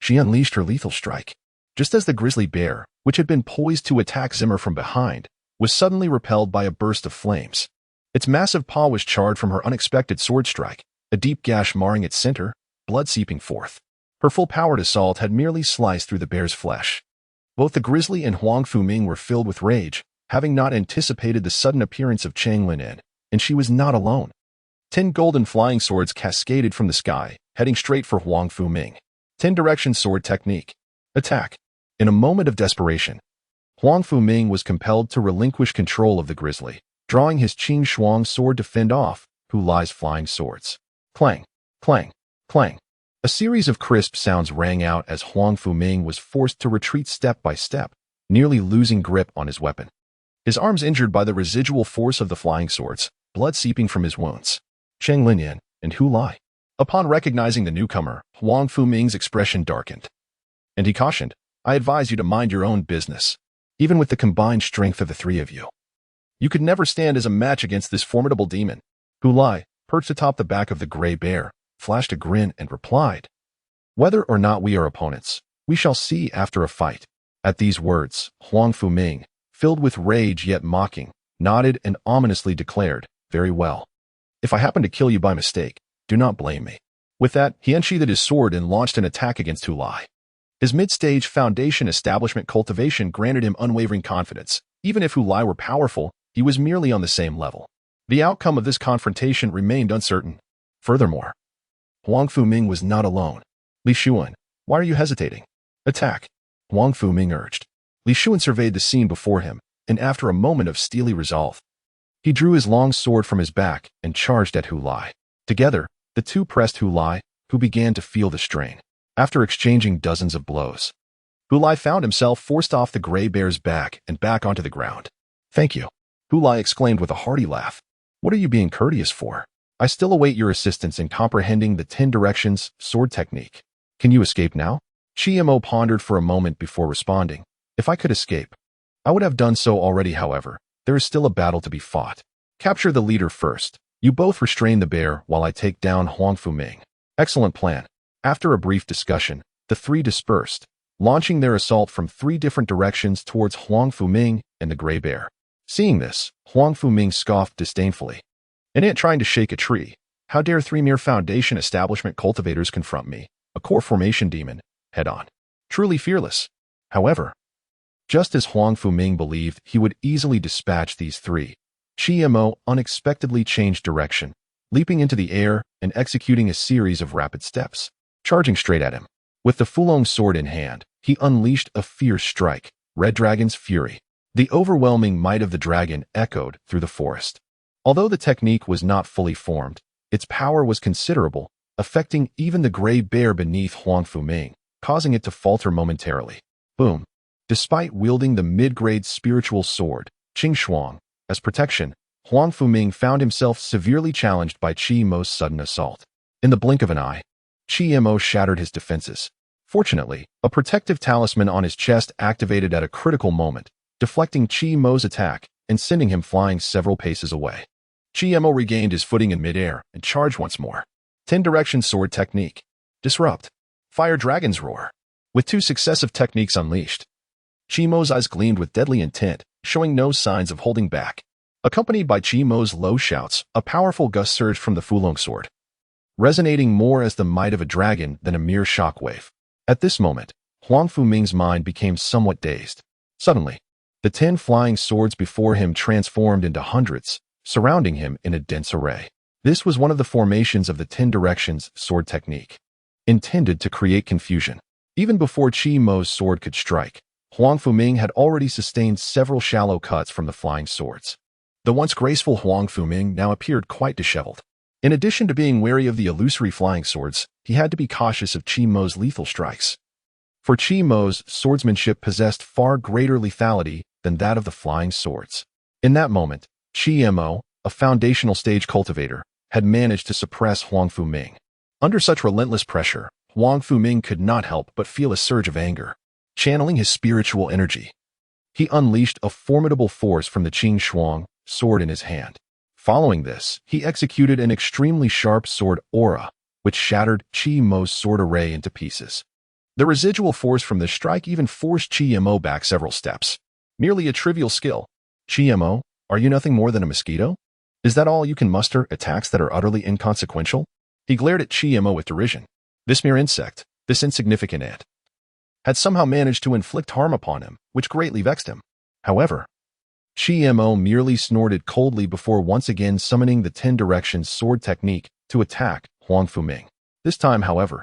she unleashed her lethal strike. Just as the grizzly bear, which had been poised to attack Zimmer from behind, was suddenly repelled by a burst of flames. Its massive paw was charred from her unexpected sword strike, a deep gash marring its center, blood seeping forth. Her full-powered assault had merely sliced through the bear's flesh. Both the grizzly and Huang Fuming were filled with rage, having not anticipated the sudden appearance of Chang Linyan, and she was not alone. 10 golden flying swords cascaded from the sky, heading straight for Huang Fuming. 10-direction sword technique. Attack. In a moment of desperation, Huang Fuming was compelled to relinquish control of the grizzly, drawing his Qing Shuang sword to fend off Hu Lai's flying swords. Clang, clang, clang. A series of crisp sounds rang out as Huang Fuming was forced to retreat step by step, nearly losing grip on his weapon. His arms injured by the residual force of the flying swords, blood seeping from his wounds. Chang Linyan and Hu Lai. Upon recognizing the newcomer, Huang Fuming's expression darkened, and he cautioned, "I advise you to mind your own business." even with the combined strength of the three of you. You could never stand as a match against this formidable demon. Hu Lai, perched atop the back of the gray bear, flashed a grin and replied, "Whether or not we are opponents, we shall see after a fight." At these words, Huang Fuming, filled with rage yet mocking, nodded and ominously declared, "Very well. If I happen to kill you by mistake, do not blame me." With that, he unsheathed his sword and launched an attack against Hu Lai. His mid-stage foundation establishment cultivation granted him unwavering confidence. Even if Hu Lai were powerful, he was merely on the same level. The outcome of this confrontation remained uncertain. Furthermore, Huang Fuming was not alone. Li Xuan, why are you hesitating? Attack, Huang Fuming urged. Li Xuan surveyed the scene before him, and after a moment of steely resolve, he drew his long sword from his back and charged at Hu Lai. Together, the two pressed Hu Lai, who began to feel the strain. After exchanging dozens of blows, Hu Lai found himself forced off the gray bear's back and back onto the ground. "Thank you," Hu Lai exclaimed with a hearty laugh. "What are you being courteous for? I still await your assistance in comprehending the 10 directions sword technique. Can you escape now?" Mo pondered for a moment before responding. "If I could escape, I would have done so already. However, there is still a battle to be fought. Capture the leader first. You both restrain the bear while I take down Huang Fuming." Excellent plan. After a brief discussion, the three dispersed, launching their assault from 3 different directions towards Huang Fuming and the gray bear. Seeing this, Huang Fuming scoffed disdainfully. "An ant trying to shake a tree. How dare 3 mere foundation establishment cultivators confront me, a core formation demon, head-on? Truly fearless." However, just as Huang Fuming believed he would easily dispatch these 3, Mo unexpectedly changed direction, leaping into the air and executing a series of rapid steps. Charging straight at him. With the Fulong sword in hand, he unleashed a fierce strike, Red Dragon's Fury. The overwhelming might of the dragon echoed through the forest. Although the technique was not fully formed, its power was considerable, affecting even the gray bear beneath Huang Fuming, causing it to falter momentarily. Boom. Despite wielding the mid-grade spiritual sword, Qing Shuang, as protection, Huang Fuming found himself severely challenged by Mo's sudden assault. In the blink of an eye, Mo shattered his defenses. Fortunately, a protective talisman on his chest activated at a critical moment, deflecting Mo's attack and sending him flying several paces away. Mo regained his footing in midair and charged once more. 10 direction sword technique. Disrupt. Fire Dragon's Roar. With 2 successive techniques unleashed, Mo's eyes gleamed with deadly intent, showing no signs of holding back. Accompanied by Mo's low shouts, a powerful gust surged from the Fulong sword, resonating more as the might of a dragon than a mere shockwave. At this moment, Huang Fuming's mind became somewhat dazed. Suddenly, the 10 flying swords before him transformed into hundreds, surrounding him in a dense array. This was one of the formations of the 10 directions sword technique, intended to create confusion. Even before Mo's sword could strike, Huang Fuming had already sustained several shallow cuts from the flying swords. The once graceful Huang Fuming now appeared quite disheveled. In addition to being wary of the illusory flying swords, he had to be cautious of Mo's lethal strikes. For Mo's swordsmanship possessed far greater lethality than that of the flying swords. In that moment, Mo, a foundational stage cultivator, had managed to suppress Huang Fuming. Under such relentless pressure, Huang Fuming could not help but feel a surge of anger. Channeling his spiritual energy, he unleashed a formidable force from the Qing Shuang sword in his hand. Following this, he executed an extremely sharp sword aura, which shattered Mo's sword array into pieces. The residual force from the strike even forced Mo back several steps. Merely a trivial skill. Mo, are you nothing more than a mosquito? Is that all you can muster, attacks that are utterly inconsequential? He glared at Mo with derision. This mere insect, this insignificant ant, had somehow managed to inflict harm upon him, which greatly vexed him. However, Mo merely snorted coldly before once again summoning the 10 directions sword technique to attack Huang Fuming. This time, however,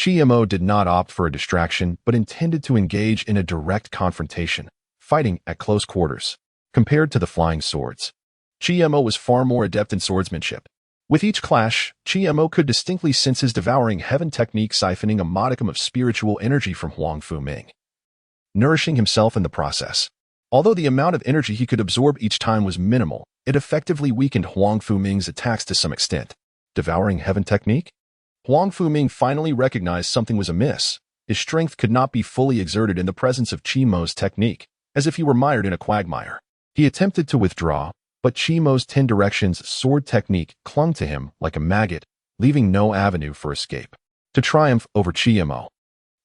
Mo did not opt for a distraction but intended to engage in a direct confrontation, fighting at close quarters. Compared to the flying swords, Mo was far more adept in swordsmanship. With each clash, Mo could distinctly sense his devouring heaven technique siphoning a modicum of spiritual energy from Huang Fuming, nourishing himself in the process. Although the amount of energy he could absorb each time was minimal, it effectively weakened Huang Fuming's attacks to some extent. Devouring heaven technique? Huang Fuming finally recognized something was amiss. His strength could not be fully exerted in the presence of Mo's technique. as if he were mired in a quagmire. He attempted to withdraw, but Chimo's 10 directions sword technique clung to him like a maggot, leaving no avenue for escape. To triumph over Chimo,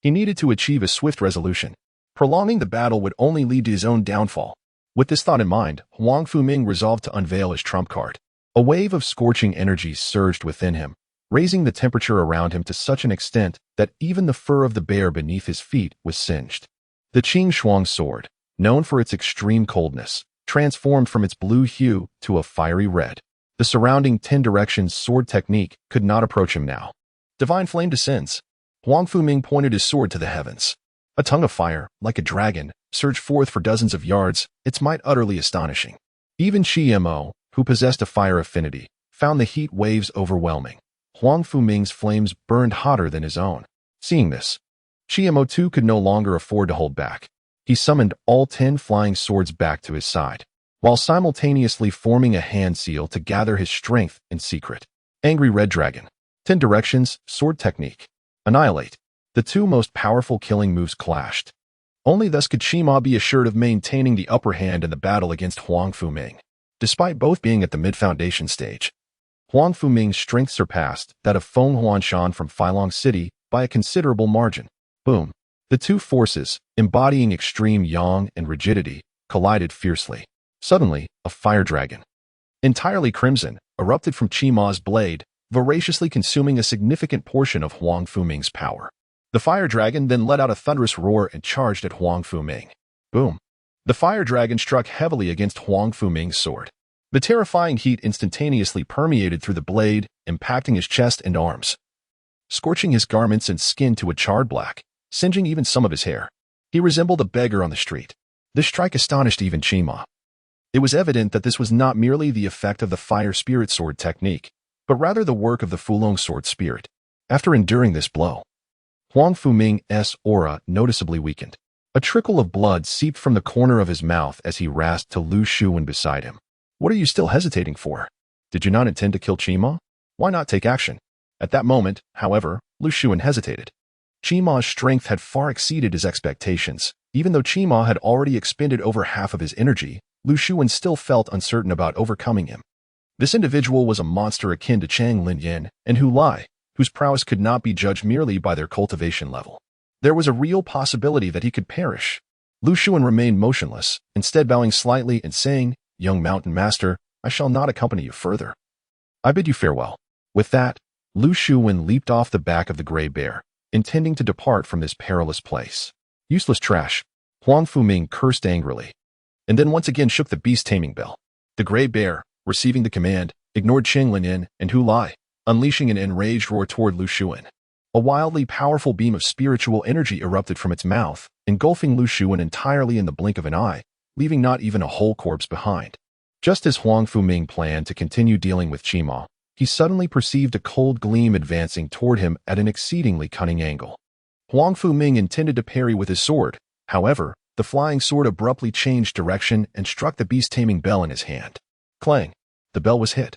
he needed to achieve a swift resolution. Prolonging the battle would only lead to his own downfall. With this thought in mind, Huang Fuming resolved to unveil his trump card. A wave of scorching energy surged within him, raising the temperature around him to such an extent that even the fur of the bear beneath his feet was singed. The Qing Shuang sword, known for its extreme coldness, transformed from its blue hue to a fiery red. The surrounding 10 directions sword technique could not approach him now. Divine flame descends. Huang Fuming pointed his sword to the heavens. A tongue of fire, like a dragon, surged forth for dozens of yards, its might utterly astonishing. Even Chimo, who possessed a fire affinity, found the heat waves overwhelming. Huang Fuming's flames burned hotter than his own. Seeing this, Chimo too could no longer afford to hold back. He summoned all 10 flying swords back to his side, while simultaneously forming a hand seal to gather his strength in secret. Angry Red Dragon. 10 directions, sword technique. Annihilate. The two most powerful killing moves clashed. Only thus could Chimo be assured of maintaining the upper hand in the battle against Huang Fuming. Despite both being at the mid-foundation stage, Huang Fuming's strength surpassed that of Feng Huanshan from Filong City by a considerable margin. Boom. The two forces, embodying extreme yang and rigidity, collided fiercely. Suddenly, a fire dragon, entirely crimson, erupted from Chimo's blade, voraciously consuming a significant portion of Huang Fuming's power. The fire dragon then let out a thunderous roar and charged at Huang Fuming. Boom. The fire dragon struck heavily against Huang Fuming's sword. The terrifying heat instantaneously permeated through the blade, impacting his chest and arms, scorching his garments and skin to a charred black, singeing even some of his hair. He resembled a beggar on the street. This strike astonished even Chimo. It was evident that this was not merely the effect of the fire spirit sword technique, but rather the work of the Fulong sword spirit. After enduring this blow, Huang Fuming's aura noticeably weakened. A trickle of blood seeped from the corner of his mouth as he rasped to Lu Shuwen beside him. What are you still hesitating for? Did you not intend to kill Chimo? Why not take action? At that moment, however, Lu Shuwen hesitated. Chimo's strength had far exceeded his expectations. Even though Chimo had already expended over half of his energy, Lu Shuwen still felt uncertain about overcoming him. This individual was a monster akin to Chang Linyan and Hu Lai, whose prowess could not be judged merely by their cultivation level. There was a real possibility that he could perish. Lu Shuwen remained motionless, instead bowing slightly and saying, "Young mountain master, I shall not accompany you further. I bid you farewell." With that, Lu Shuwen leaped off the back of the gray bear, intending to depart from this perilous place. Useless trash. Huang Fuming cursed angrily, and then once again shook the beast taming bell. The gray bear, receiving the command, ignored Cheng Linyan and Hu Lai, unleashing an enraged roar toward Lu Shuwen. A wildly powerful beam of spiritual energy erupted from its mouth, engulfing Lu Shuwen entirely in the blink of an eye, leaving not even a whole corpse behind. Just as Huang Fuming planned to continue dealing with Chimo, he suddenly perceived a cold gleam advancing toward him at an exceedingly cunning angle. Huang Fuming intended to parry with his sword. However, the flying sword abruptly changed direction and struck the beast-taming bell in his hand. Clang! The bell was hit,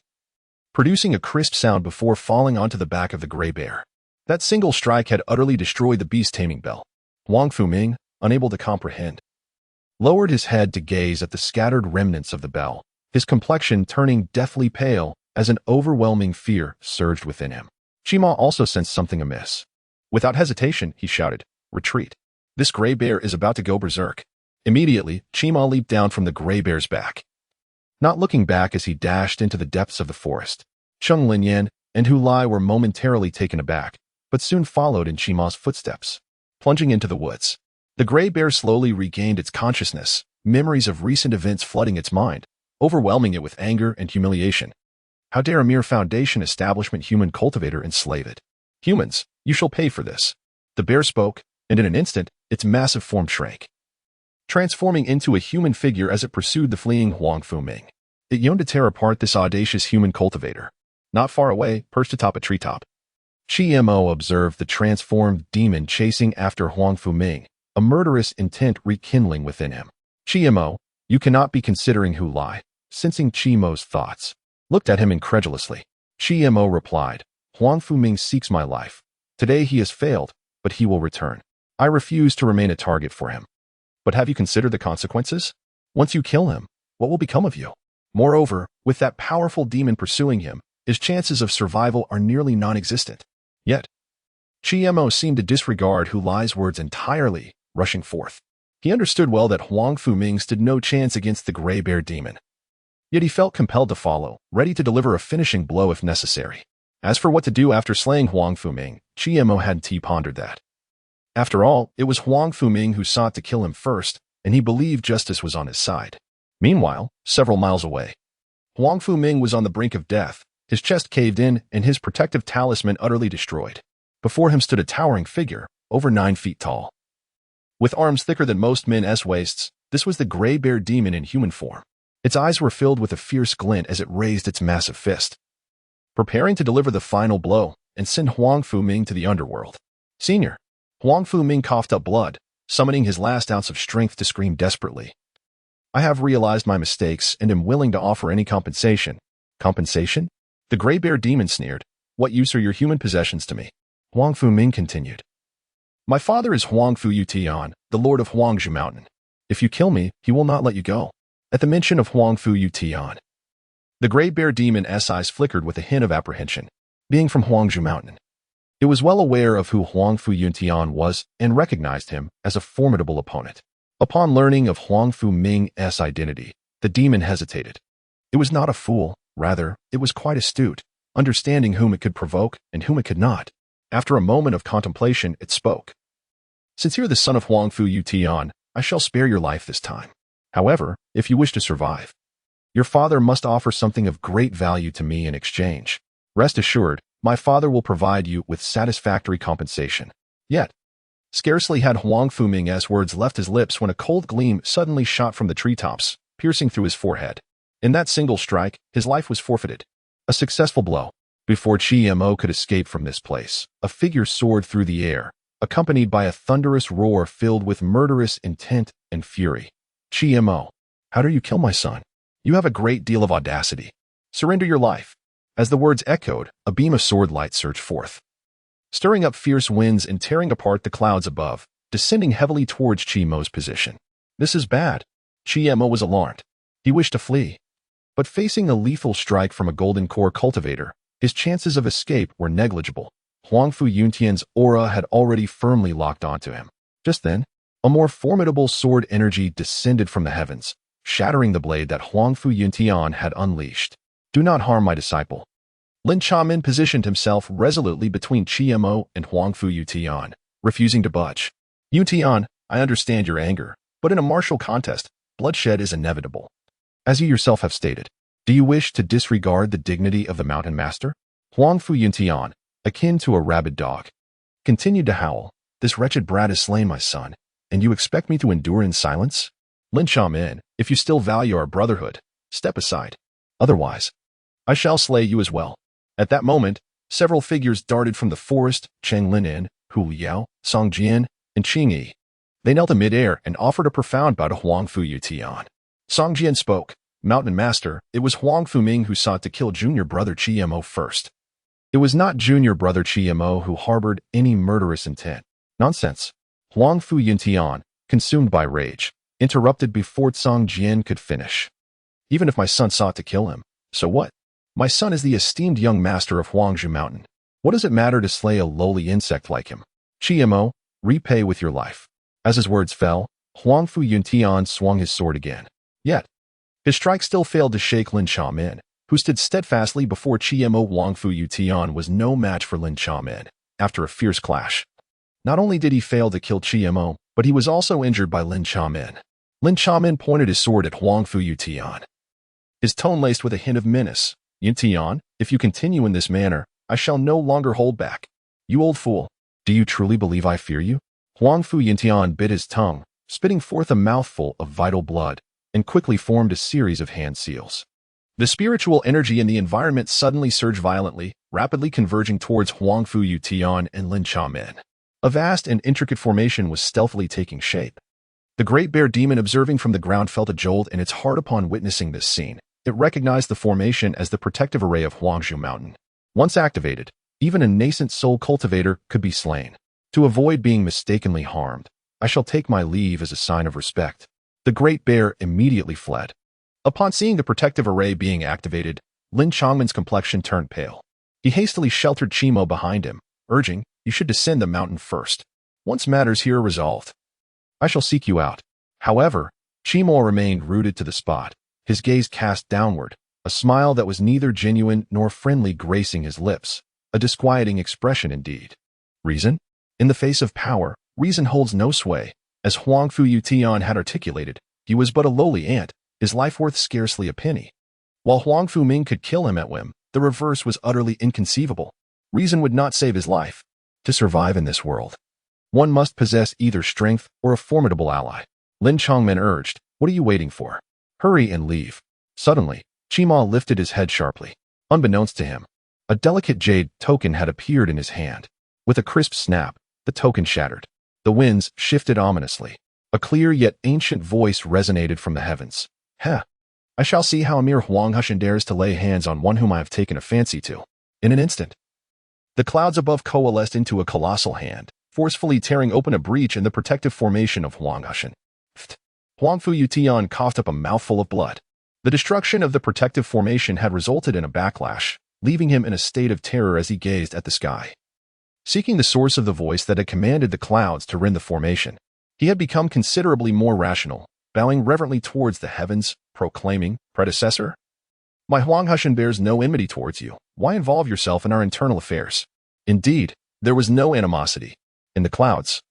producing a crisp sound before falling onto the back of the gray bear. That single strike had utterly destroyed the beast-taming bell. Huang Fuming, unable to comprehend, lowered his head to gaze at the scattered remnants of the bell, his complexion turning deathly pale as an overwhelming fear surged within him. Chimo also sensed something amiss. Without hesitation, he shouted, "Retreat! This gray bear is about to go berserk." Immediately, Chimo leaped down from the gray bear's back, not looking back as he dashed into the depths of the forest. Cheng Linyan and Hu Lai were momentarily taken aback, but soon followed in Chimo's footsteps, plunging into the woods. The gray bear slowly regained its consciousness, memories of recent events flooding its mind, overwhelming it with anger and humiliation. How dare a mere foundation establishment human cultivator enslave it? "Humans, you shall pay for this." The bear spoke, and in an instant, its massive form shrank, transforming into a human figure as it pursued the fleeing Huang Fuming. It yearned to tear apart this audacious human cultivator. Not far away, perched atop a treetop, Chimo observed the transformed demon chasing after Huang Fuming, a murderous intent rekindling within him. "Chimo, you cannot be considering Hu Lai," sensing Chimo's thoughts, looked at him incredulously. Chimo replied, "Huang Fuming seeks my life. Today he has failed, but he will return. I refuse to remain a target for him." But have you considered the consequences? Once you kill him, what will become of you? Moreover, with that powerful demon pursuing him, his chances of survival are nearly non-existent. Yet, Chiemo seemed to disregard Hu Lai's words entirely, rushing forth. He understood well that Huang Fuming stood no chance against the gray bear demon. Yet he felt compelled to follow, ready to deliver a finishing blow if necessary. As for what to do after slaying Huang Fuming, Chiemo hadn't pondered that. After all, it was Huang Fuming who sought to kill him first, and he believed justice was on his side. Meanwhile, several miles away, Huang Fuming was on the brink of death, his chest caved in and his protective talisman utterly destroyed. Before him stood a towering figure, over 9 feet tall. With arms thicker than most men's waists, this was the gray bear demon in human form. Its eyes were filled with a fierce glint as it raised its massive fist, preparing to deliver the final blow and send Huang Fuming to the underworld. Senior, Huang Fuming coughed up blood, summoning his last ounce of strength to scream desperately. I have realized my mistakes and am willing to offer any compensation. Compensation? The gray bear demon sneered. What use are your human possessions to me? Huang Fuming continued. My father is Huang Fu Yutian, the lord of Huangzhou Mountain. If you kill me, he will not let you go. At the mention of Huang Fu Yutian, the gray bear demon's eyes flickered with a hint of apprehension. Being from Huangzhou Mountain, it was well aware of who Huang Fu Yutian was and recognized him as a formidable opponent. Upon learning of Huang Fu Ming's identity, the demon hesitated. It was not a fool, rather, it was quite astute, understanding whom it could provoke and whom it could not. After a moment of contemplation, it spoke. Since you're the son of Huang Fu Yutian, I shall spare your life this time. However, if you wish to survive, your father must offer something of great value to me in exchange. Rest assured, my father will provide you with satisfactory compensation. Yet, scarcely had Huang Fuming's words left his lips when a cold gleam suddenly shot from the treetops, piercing through his forehead. In that single strike, his life was forfeited. A successful blow. Before Chiemo could escape from this place, a figure soared through the air, accompanied by a thunderous roar filled with murderous intent and fury. Chiemo, how dare you kill my son? You have a great deal of audacity. Surrender your life. As the words echoed, a beam of sword light surged forth, stirring up fierce winds and tearing apart the clouds above, descending heavily towards Chiemo's position. This is bad. Chiemo was alarmed. He wished to flee. But facing a lethal strike from a golden core cultivator, his chances of escape were negligible. Huang Fu Yuntian's aura had already firmly locked onto him. Just then, a more formidable sword energy descended from the heavens, shattering the blade that Huang Fu Yuntian had unleashed. Do not harm my disciple. Lin Chamin positioned himself resolutely between Chiemo and Huang Fu Yuntian, refusing to budge. Yuntian, I understand your anger, but in a martial contest, bloodshed is inevitable. As you yourself have stated, do you wish to disregard the dignity of the mountain master? Huang Fu Yuntian, akin to a rabid dog, continued to howl. This wretched brat has slain my son, and you expect me to endure in silence? Lin Chamin, if you still value our brotherhood, step aside. Otherwise, I shall slay you as well. At that moment, several figures darted from the forest, Cheng Linin, Hu Liao, Song Jian, and Qing Yi. They knelt in midair and offered a profound bow to Huang Fu Yutian. Song Jian spoke. Mountain Master, it was Huang Fuming who sought to kill junior brother Chiemo first. It was not junior brother Chiemo who harbored any murderous intent. Nonsense. Huang Fu Yuntian, consumed by rage, interrupted before Song Jian could finish. Even if my son sought to kill him, so what? My son is the esteemed young master of Huangzhou Mountain. What does it matter to slay a lowly insect like him? Chiemo, repay with your life. As his words fell, Huang Fu Yuntian swung his sword again. Yet, his strike still failed to shake Lin Chamin, who stood steadfastly before Chiemo. Huang Fu Yutian was no match for Lin Chamin. After a fierce clash, not only did he fail to kill Chiemo, but he was also injured by Lin Chamin. Lin Chamin pointed his sword at Huang Fu Yutian, his tone laced with a hint of menace. Yutian, if you continue in this manner, I shall no longer hold back. You old fool, do you truly believe I fear you? Huang Fu Yutian bit his tongue, spitting forth a mouthful of vital blood, and quickly formed a series of hand seals. The spiritual energy in the environment suddenly surged violently, rapidly converging towards Huang Fu Yutian and Lin Chamin. A vast and intricate formation was stealthily taking shape. The great bear demon observing from the ground felt a jolt in its heart upon witnessing this scene. It recognized the formation as the protective array of Huangzhou Mountain. Once activated, even a nascent soul cultivator could be slain. To avoid being mistakenly harmed, I shall take my leave as a sign of respect." The great bear immediately fled. Upon seeing the protective array being activated, Lin Chongman's complexion turned pale. He hastily sheltered Chimo behind him, urging, "You should descend the mountain first. Once matters here are resolved, I shall seek you out." However, Chimo remained rooted to the spot, his gaze cast downward, a smile that was neither genuine nor friendly gracing his lips, a disquieting expression indeed. Reason? In the face of power, reason holds no sway. As Huangfu Yutian had articulated, he was but a lowly ant, his life worth scarcely a penny. While Huangfu Ming could kill him at whim, the reverse was utterly inconceivable. Reason would not save his life. To survive in this world, one must possess either strength or a formidable ally. Lin Chongmen urged, "What are you waiting for? Hurry and leave." Suddenly, Chima lifted his head sharply. Unbeknownst to him, a delicate jade token had appeared in his hand. With a crisp snap, the token shattered. The winds shifted ominously. A clear yet ancient voice resonated from the heavens. "Heh! I shall see how a mere Huanghushan dares to lay hands on one whom I have taken a fancy to." In an instant, the clouds above coalesced into a colossal hand, forcefully tearing open a breach in the protective formation of Huanghushan. Huangfu Yutian coughed up a mouthful of blood. The destruction of the protective formation had resulted in a backlash, leaving him in a state of terror as he gazed at the sky. Seeking the source of the voice that had commanded the clouds to rend the formation, he had become considerably more rational, bowing reverently towards the heavens, proclaiming, "Predecessor? My Huanghushan bears no enmity towards you. Why involve yourself in our internal affairs?" Indeed, there was no animosity. In the clouds,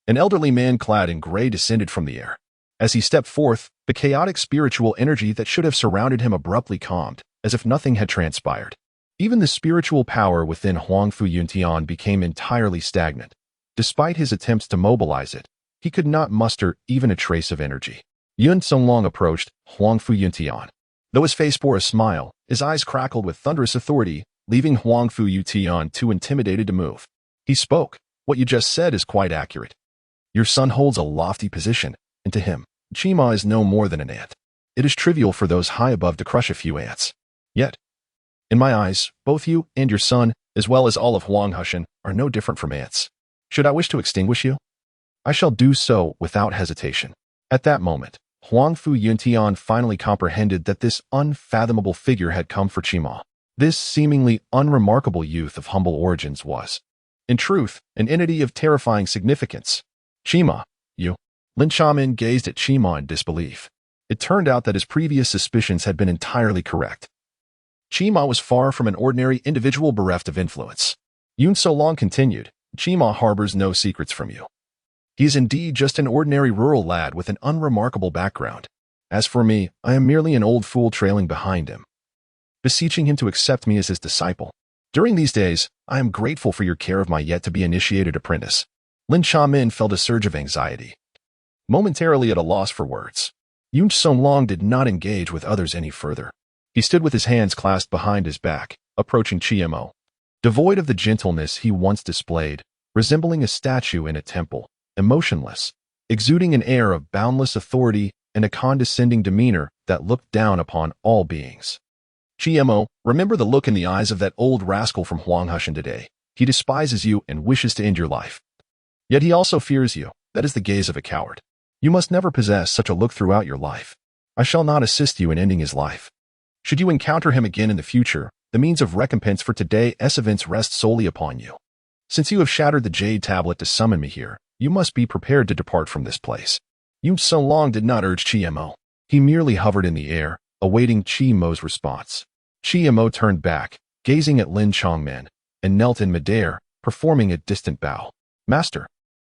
an elderly man clad in gray descended from the air. As he stepped forth, the chaotic spiritual energy that should have surrounded him abruptly calmed, as if nothing had transpired. Even the spiritual power within Huangfu Yuntian became entirely stagnant. Despite his attempts to mobilize it, he could not muster even a trace of energy. Yun Songlong approached Huangfu Yuntian. Though his face bore a smile, his eyes crackled with thunderous authority, leaving Huangfu Yutian too intimidated to move. He spoke, "What you just said is quite accurate. Your son holds a lofty position, and to him, Chima is no more than an ant. It is trivial for those high above to crush a few ants. Yet, in my eyes, both you and your son, as well as all of Huanghushan, are no different from ants. Should I wish to extinguish you, I shall do so without hesitation." At that moment, Huangfu Yuntian finally comprehended that this unfathomable figure had come for Chima. This seemingly unremarkable youth of humble origins was, in truth, an entity of terrifying significance. "Chima, you." Lin Chamin gazed at Chima in disbelief. It turned out that his previous suspicions had been entirely correct. Chima was far from an ordinary individual bereft of influence. Yun Solong continued, "Chima harbors no secrets from you. He is indeed just an ordinary rural lad with an unremarkable background. As for me, I am merely an old fool trailing behind him, beseeching him to accept me as his disciple. During these days, I am grateful for your care of my yet-to-be-initiated apprentice." Lin Chamin felt a surge of anxiety. Momentarily at a loss for words, Yun Songlong did not engage with others any further. He stood with his hands clasped behind his back, approaching Chimo. Devoid of the gentleness he once displayed, resembling a statue in a temple, emotionless, exuding an air of boundless authority and a condescending demeanor that looked down upon all beings. "Chimo, remember the look in the eyes of that old rascal from Huanghushan today. He despises you and wishes to end your life. Yet he also fears you. That is the gaze of a coward. You must never possess such a look throughout your life. I shall not assist you in ending his life. Should you encounter him again in the future, the means of recompense for today's events rest solely upon you. Since you have shattered the jade tablet to summon me here, you must be prepared to depart from this place." Yun Songlong did not urge Chimo. He merely hovered in the air, awaiting Chimo's response. Chimo turned back, gazing at Lin Chongmen, and knelt in midair, performing a distant bow. "Master,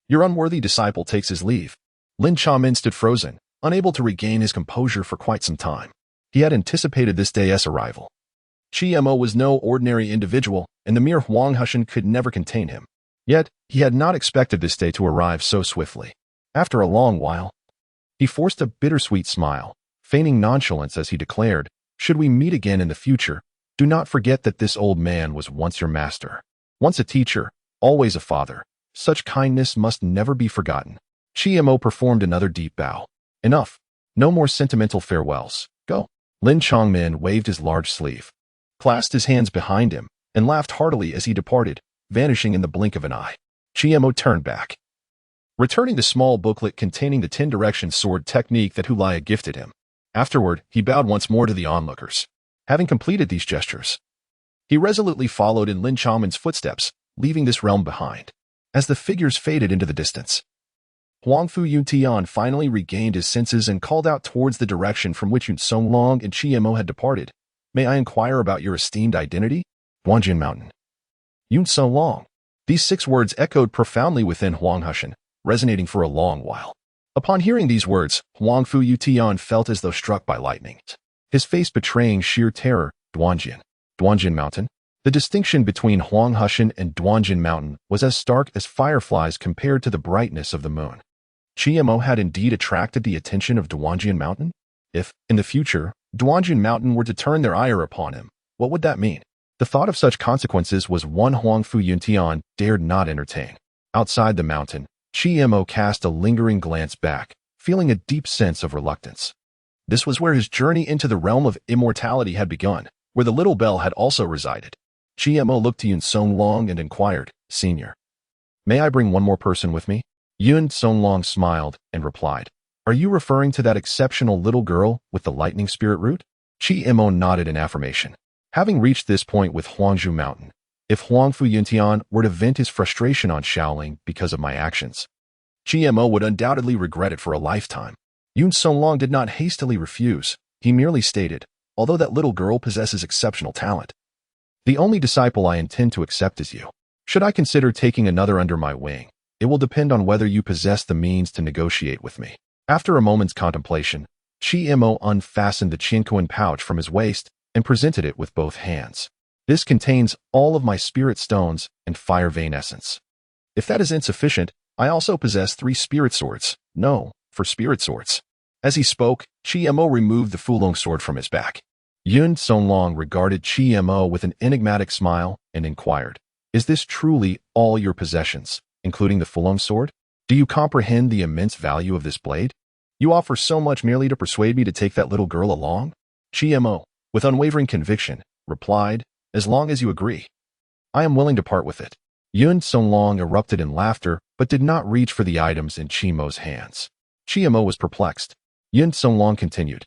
your unworthy disciple takes his leave." Lin Chongmen stood frozen, unable to regain his composure for quite some time. He had anticipated this day's arrival. Chimo was no ordinary individual, and the mere Huanghushan could never contain him. Yet, he had not expected this day to arrive so swiftly. After a long while, he forced a bittersweet smile, feigning nonchalance as he declared, "Should we meet again in the future, do not forget that this old man was once your master. Once a teacher, always a father. Such kindness must never be forgotten." Chimo performed another deep bow. "Enough. No more sentimental farewells. Go." Lin Chongmen waved his large sleeve, clasped his hands behind him, and laughed heartily as he departed, vanishing in the blink of an eye. Chimo turned back. returning the small booklet containing the 10 direction sword technique that Hulaya gifted him. Afterward, he bowed once more to the onlookers. Having completed these gestures, he resolutely followed in Lin Chaoman's footsteps, leaving this realm behind. As the figures faded into the distance, Huangfu Yuntian finally regained his senses and called out towards the direction from which Yun Songlong and Chiemo had departed. May I inquire about your esteemed identity? Duanjin Mountain. Yun Songlong. These 6 words echoed profoundly within Huang Hushan, resonating for a long while. Upon hearing these words, Huangfu Yutian felt as though struck by lightning, his face betraying sheer terror. Duanjin Mountain. The distinction between Huang Hushan and Duanjin Mountain was as stark as fireflies compared to the brightness of the moon. Chiemo had indeed attracted the attention of Duanjin Mountain? If, in the future, Duanjin Mountain were to turn their ire upon him, what would that mean? The thought of such consequences was one Huangfu Yuntian dared not entertain. Outside the mountain, Chiemo cast a lingering glance back, feeling a deep sense of reluctance. This was where his journey into the realm of immortality had begun, where the little bell had also resided. Chiemo looked to Yun Songlong and inquired, Senior, may I bring one more person with me? Yun Songlong smiled and replied, Are you referring to that exceptional little girl with the lightning spirit root? Chiemo nodded in affirmation. Having reached this point with Huangzhou Mountain, if Huangfu Yuntian were to vent his frustration on Shaoling because of my actions, Chiemo would undoubtedly regret it for a lifetime. Yun Songlong did not hastily refuse. He merely stated, although that little girl possesses exceptional talent, the only disciple I intend to accept is you. Should I consider taking another under my wing, it will depend on whether you possess the means to negotiate with me. After a moment's contemplation, Chiemo unfastened the Qinkuan pouch from his waist and presented it with both hands. This contains all of my spirit stones and fire vein essence. If that is insufficient, I also possess 3 spirit swords. No, for spirit swords. As he spoke, Chiemo removed the Fulong sword from his back. Yun Songlong regarded Chiemo with an enigmatic smile and inquired, Is this truly all your possessions, including the Fulong sword? Do you comprehend the immense value of this blade? You offer so much merely to persuade me to take that little girl along? Chiemo, with unwavering conviction, replied, As long as you agree, I am willing to part with it. Yun Songlong erupted in laughter, but did not reach for the items in Chiemo's hands. Chiemo was perplexed. Yun Songlong continued,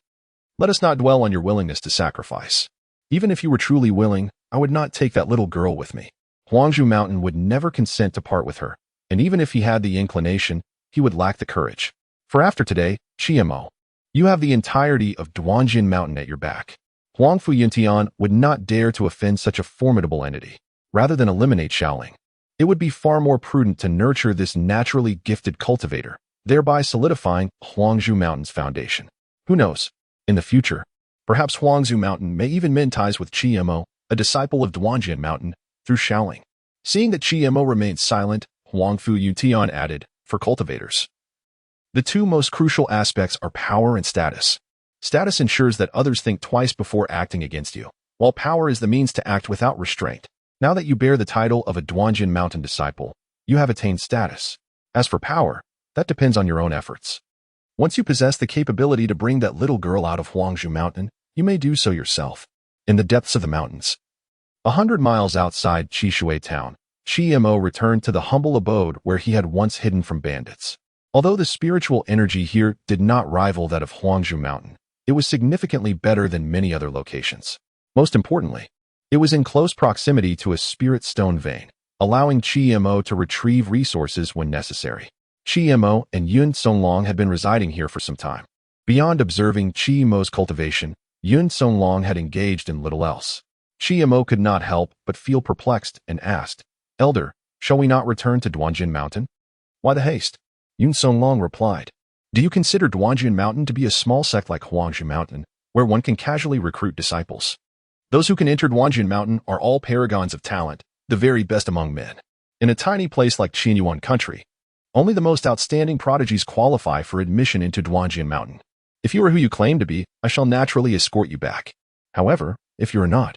Let us not dwell on your willingness to sacrifice. Even if you were truly willing, I would not take that little girl with me. Huangzhou Mountain would never consent to part with her, and even if he had the inclination, he would lack the courage. For after today, Chiemo, you have the entirety of Duanjin Mountain at your back. Huangfu Yuntian would not dare to offend such a formidable entity. Rather than eliminate Shaoling, it would be far more prudent to nurture this naturally gifted cultivator, thereby solidifying Huangzhou Mountain's foundation. Who knows? In the future, perhaps Huangzhou Mountain may even mend ties with Chiemo, a disciple of Duanjin Mountain, through Shaoling. Seeing that Chiemo remained silent, Huangfu Yuntian added, For cultivators, the 2 most crucial aspects are power and status. Status ensures that others think twice before acting against you, while power is the means to act without restraint. Now that you bear the title of a Duanjin Mountain disciple, you have attained status. As for power, that depends on your own efforts. Once you possess the capability to bring that little girl out of Huangzhou Mountain, you may do so yourself. In the depths of the mountains, 100 miles outside Qishui town, Chiemo returned to the humble abode where he had once hidden from bandits. Although the spiritual energy here did not rival that of Huangzhou Mountain, it was significantly better than many other locations. Most importantly, it was in close proximity to a spirit stone vein, allowing Chiemo to retrieve resources when necessary. Chiemo and Yun Songlong had been residing here for some time. Beyond observing Chiemo's cultivation, Yun Songlong had engaged in little else. Chiemo could not help but feel perplexed and asked, Elder, shall we not return to Duanjin Mountain? Why the haste? Yun Songlong replied, Do you consider Duanjin Mountain to be a small sect like Huangzhou Mountain, where one can casually recruit disciples? Those who can enter Duanjin Mountain are all paragons of talent, the very best among men. In a tiny place like Qianyuan country, only the most outstanding prodigies qualify for admission into Duanjin Mountain. If you are who you claim to be, I shall naturally escort you back. However, if you are not,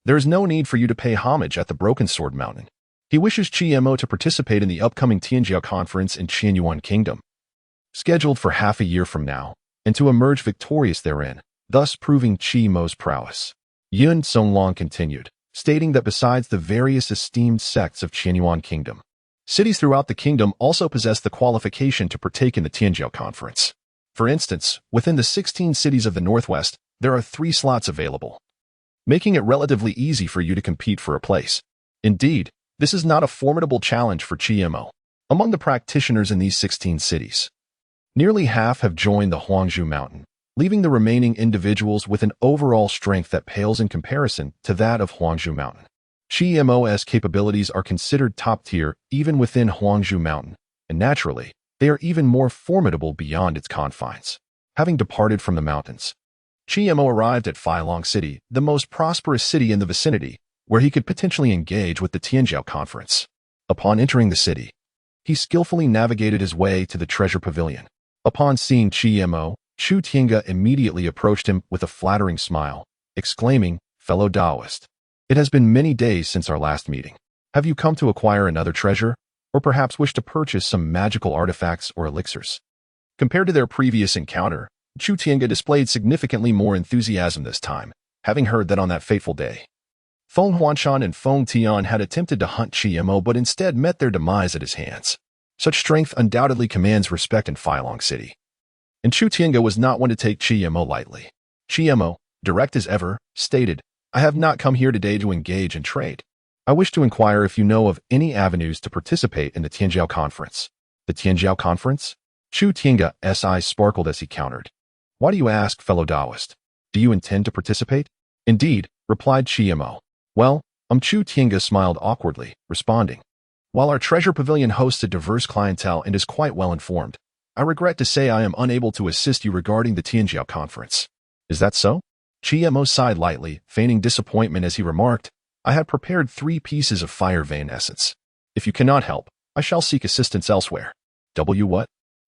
there is no need for you to pay homage at the Broken Sword Mountain. He wishes Chiemo to participate in the upcoming Tianjiao conference in Qianyuan Kingdom, scheduled for half a year from now, and to emerge victorious therein, thus proving Chiemo's prowess. Yun Songlong continued, stating that besides the various esteemed sects of Qianyuan Kingdom, Cities throughout the kingdom also possess the qualification to partake in the Tianjiao Conference. For instance, within the 16 cities of the Northwest, there are 3 slots available, making it relatively easy for you to compete for a place. Indeed, this is not a formidable challenge for Chiemo. Among the practitioners in these 16 cities, nearly half have joined the Huangzhou Mountain, leaving the remaining individuals with an overall strength that pales in comparison to that of Huangzhou Mountain. Chiemo's capabilities are considered top-tier even within Huangzhou Mountain, and naturally, they are even more formidable beyond its confines. Having departed from the mountains, Chiemo arrived at Feilong City, the most prosperous city in the vicinity, where he could potentially engage with the Tianjiao Conference. Upon entering the city, he skillfully navigated his way to the treasure pavilion. Upon seeing Chiemo, Chu Tiange immediately approached him with a flattering smile, exclaiming, "Fellow Taoist, it has been many days since our last meeting. Have you come to acquire another treasure, or perhaps wish to purchase some magical artifacts or elixirs?" Compared to their previous encounter, Chu Tiange displayed significantly more enthusiasm this time, having heard that on that fateful day, Feng Huanshan and Feng Tian had attempted to hunt Chiemo but instead met their demise at his hands. Such strength undoubtedly commands respect in Feilong City. And Chu Tiange was not one to take Chiemo lightly. Chiemo, direct as ever, stated, "I have not come here today to engage in trade. I wish to inquire if you know of any avenues to participate in the Tianjiao Conference." "The Tianjiao Conference?" Chu Tiange's eyes sparkled as he countered. "Why do you ask, fellow Taoist? Do you intend to participate?" "Indeed," replied Chiemo. "Well, Chu Tiange smiled awkwardly, responding, "While our treasure pavilion hosts a diverse clientele and is quite well informed, I regret to say I am unable to assist you regarding the Tianjiao Conference." "Is that so?" Chiemo sighed lightly, feigning disappointment as he remarked, "I had prepared 3 pieces of fire vein essence. If you cannot help, I shall seek assistance elsewhere." What?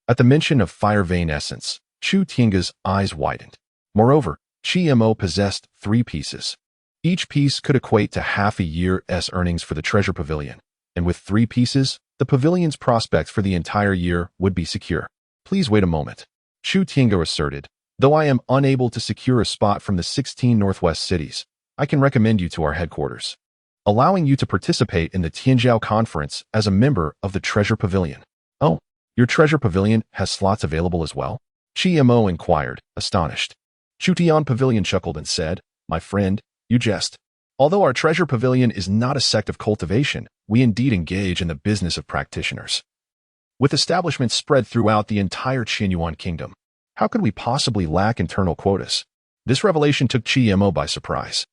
At the mention of fire vein essence, Chu Tiange's eyes widened. Moreover, Chiemo possessed 3 pieces. Each piece could equate to half a year's earnings for the treasure pavilion, and with 3 pieces, the pavilion's prospects for the entire year would be secure. "Please wait a moment," Chu Tiange asserted. "Though I am unable to secure a spot from the 16 Northwest cities, I can recommend you to our headquarters, allowing you to participate in the Tianjiao Conference as a member of the treasure pavilion." "Oh, your treasure pavilion has slots available as well?" Chiemo inquired, astonished. Chu Tian Pavilion chuckled and said, "My friend, you jest. Although our treasure pavilion is not a sect of cultivation, we indeed engage in the business of practitioners. With establishments spread throughout the entire Qianyuan kingdom, how could we possibly lack internal quotas?" This revelation took Chiemo by surprise.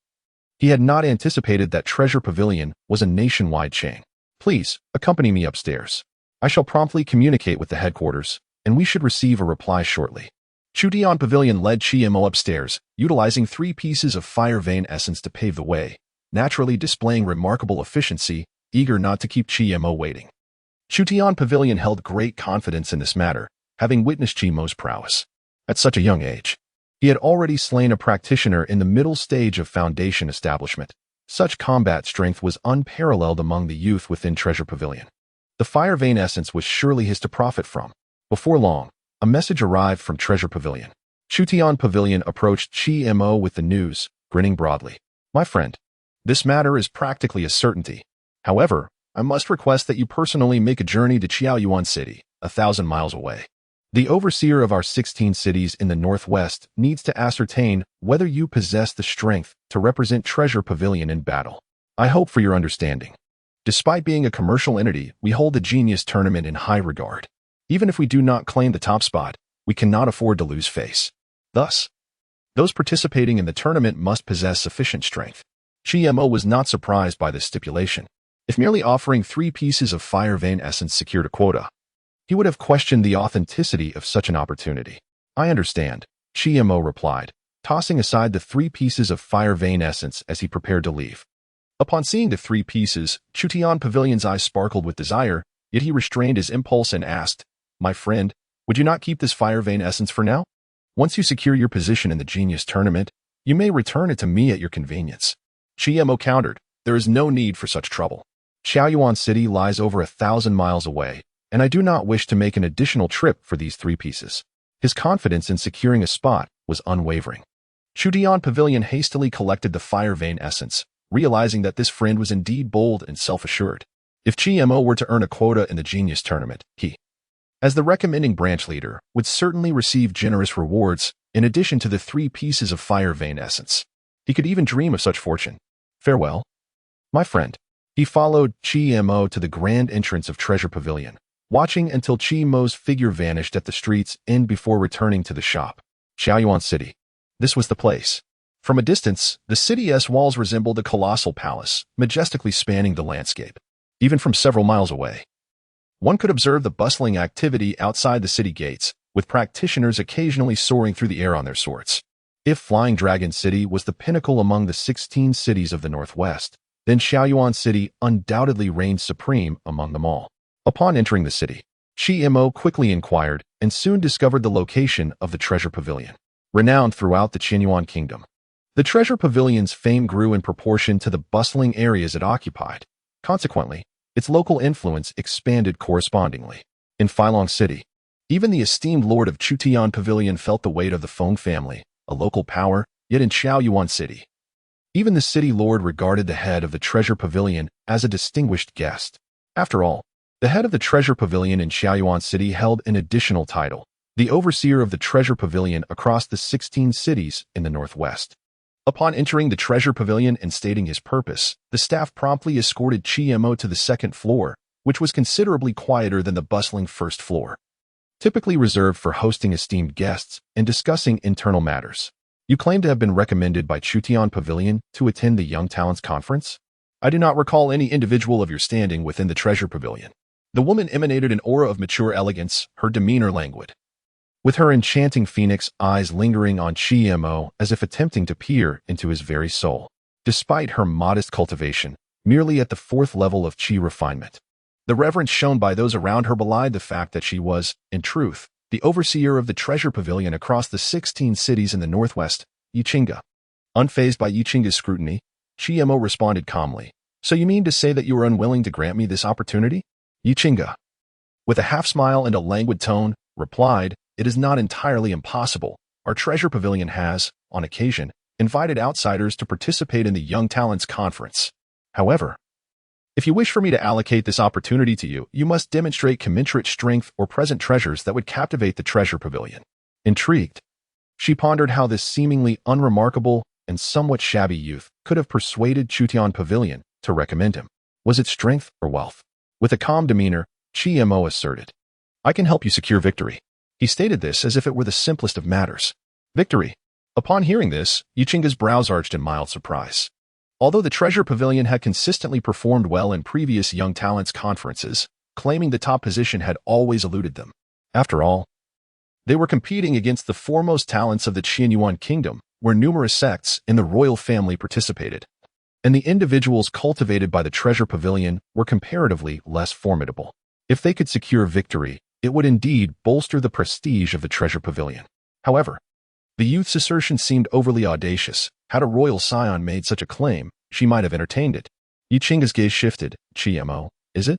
He had not anticipated that Treasure Pavilion was a nationwide chain. "Please, accompany me upstairs. I shall promptly communicate with the headquarters, and we should receive a reply shortly." Chu Tian Pavilion led Chiemo upstairs, utilizing 3 pieces of fire vein essence to pave the way, naturally displaying remarkable efficiency, eager not to keep Chiemo waiting. Chu Tian Pavilion held great confidence in this matter, having witnessed Chiemo's prowess. At such a young age, he had already slain a practitioner in the middle stage of foundation establishment. Such combat strength was unparalleled among the youth within Treasure Pavilion. The fire vein essence was surely his to profit from. Before long, a message arrived from Treasure Pavilion. Chu Tian Pavilion approached Chiemo with the news, grinning broadly. "My friend, this matter is practically a certainty. However, I must request that you personally make a journey to Qiaoyuan City, 1,000 miles away. The overseer of our 16 cities in the Northwest needs to ascertain whether you possess the strength to represent Treasure Pavilion in battle. I hope for your understanding. Despite being a commercial entity, we hold the Genius Tournament in high regard. Even if we do not claim the top spot, we cannot afford to lose face. Thus, those participating in the tournament must possess sufficient strength." Chiemo was not surprised by this stipulation. If merely offering 3 pieces of fire vein essence secured a quota, he would have questioned the authenticity of such an opportunity. "I understand," Chiemo replied, tossing aside the 3 pieces of fire vein essence as he prepared to leave. Upon seeing the 3 pieces, Chu Tian Pavilion's eyes sparkled with desire, yet he restrained his impulse and asked, "My friend, would you not keep this fire vein essence for now? Once you secure your position in the Genius Tournament, you may return it to me at your convenience." Chiemo countered, "There is no need for such trouble. Qiaoyuan City lies over 1,000 miles away, and I do not wish to make an additional trip for these 3 pieces." His confidence in securing a spot was unwavering. Chu Tian Pavilion hastily collected the fire vein essence, realizing that this friend was indeed bold and self-assured. If GMO were to earn a quota in the Genius Tournament, he, as the recommending branch leader, would certainly receive generous rewards in addition to the 3 pieces of fire vein essence. He could even dream of such fortune. Farewell, my friend. He followed GMO to the grand entrance of Treasure Pavilion, watching until GMO's figure vanished at the street's end before returning to the shop. Xiaoyuan City. This was the place. From a distance, the city's walls resembled a colossal palace, majestically spanning the landscape. Even from several miles away, one could observe the bustling activity outside the city gates, with practitioners occasionally soaring through the air on their swords. If Flying Dragon City was the pinnacle among the 16 cities of the Northwest, then Xiaoyuan City undoubtedly reigned supreme among them all. Upon entering the city, GMO quickly inquired and soon discovered the location of the Treasure Pavilion, renowned throughout the Qinyuan Kingdom. The Treasure Pavilion's fame grew in proportion to the bustling areas it occupied. Consequently, its local influence expanded correspondingly. In Filong City, even the esteemed lord of Chutian Pavilion felt the weight of the Feng family, a local power, yet in Xiaoyuan City, even the city lord regarded the head of the Treasure Pavilion as a distinguished guest. After all, the head of the Treasure Pavilion in Xiaoyuan City held an additional title, the overseer of the Treasure Pavilion across the 16 cities in the Northwest. Upon entering the Treasure Pavilion and stating his purpose, the staff promptly escorted GMO to the second floor, which was considerably quieter than the bustling first floor, typically reserved for hosting esteemed guests and discussing internal matters. You claim to have been recommended by Chutian Pavilion to attend the Young Talents Conference? I do not recall any individual of your standing within the Treasure Pavilion. The woman emanated an aura of mature elegance, her demeanor languid, with her enchanting phoenix eyes lingering on GMO as if attempting to peer into his very soul. Despite her modest cultivation, merely at the 4th level of Qi refinement, the reverence shown by those around her belied the fact that she was, in truth, the overseer of the Treasure Pavilion across the 16 cities in the Northwest, Yichinga. Unfazed by Yichinga's scrutiny, GMO responded calmly. So you mean to say that you are unwilling to grant me this opportunity? Yichinga, with a half-smile and a languid tone, replied, It is not entirely impossible. Our Treasure Pavilion has, on occasion, invited outsiders to participate in the Young Talents Conference. However, if you wish for me to allocate this opportunity to you, you must demonstrate commensurate strength or present treasures that would captivate the Treasure Pavilion. Intrigued, she pondered how this seemingly unremarkable and somewhat shabby youth could have persuaded Chutian Pavilion to recommend him. Was it strength or wealth? With a calm demeanor, GMO asserted, I can help you secure victory. He stated this as if it were the simplest of matters. Victory. Upon hearing this, Yichinga's brows arched in mild surprise. Although the Treasure Pavilion had consistently performed well in previous Young Talents conferences, claiming the top position had always eluded them. After all, they were competing against the foremost talents of the Qinyuan Kingdom, where numerous sects in the royal family participated, and the individuals cultivated by the Treasure Pavilion were comparatively less formidable. If they could secure victory, it would indeed bolster the prestige of the Treasure Pavilion. However, the youth's assertion seemed overly audacious. Had a royal scion made such a claim, she might have entertained it. Yichinga's gaze shifted. GMO, is it?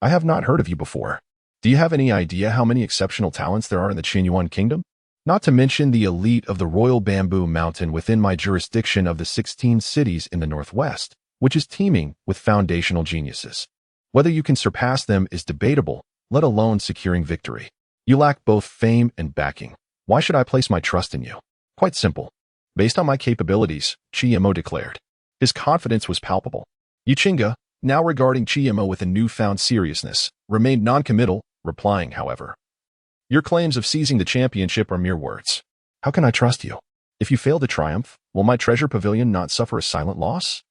I have not heard of you before. Do you have any idea how many exceptional talents there are in the Qinyuan Kingdom? Not to mention the elite of the Royal Bamboo Mountain within my jurisdiction of the 16 cities in the Northwest, which is teeming with foundational geniuses. Whether you can surpass them is debatable, let alone securing victory. You lack both fame and backing. Why should I place my trust in you? Quite simple. Based on my capabilities, GMO declared. His confidence was palpable. Yichinga, now regarding GMO with a newfound seriousness, remained non-committal, replying, however, Your claims of seizing the championship are mere words. How can I trust you? If you fail to triumph, will my Treasure Pavilion not suffer a silent loss?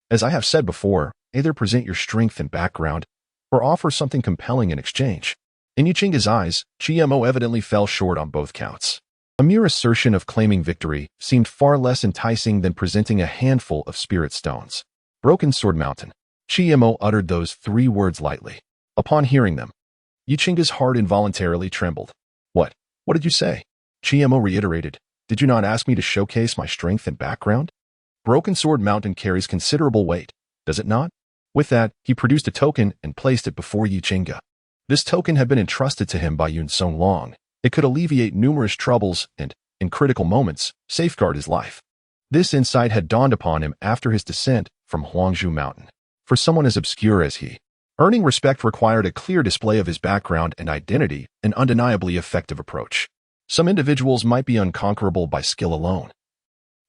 As I have said before, either present your strength and background, or offer something compelling in exchange. In Yichinga's eyes, GMO evidently fell short on both counts. A mere assertion of claiming victory seemed far less enticing than presenting a handful of spirit stones. Broken Sword Mountain. GMO uttered those 3 words lightly. Upon hearing them, Yichinga's heart involuntarily trembled. What? What did you say? GMO reiterated. Did you not ask me to showcase my strength and background? Broken Sword Mountain carries considerable weight, does it not? With that, he produced a token and placed it before Yichinga. This token had been entrusted to him by Yun Song Long. It could alleviate numerous troubles and, in critical moments, safeguard his life. This insight had dawned upon him after his descent from Huangzhou Mountain. For someone as obscure as he, Earning respect required a clear display of his background and identity, an undeniably effective approach. Some individuals might be unconquerable by skill alone,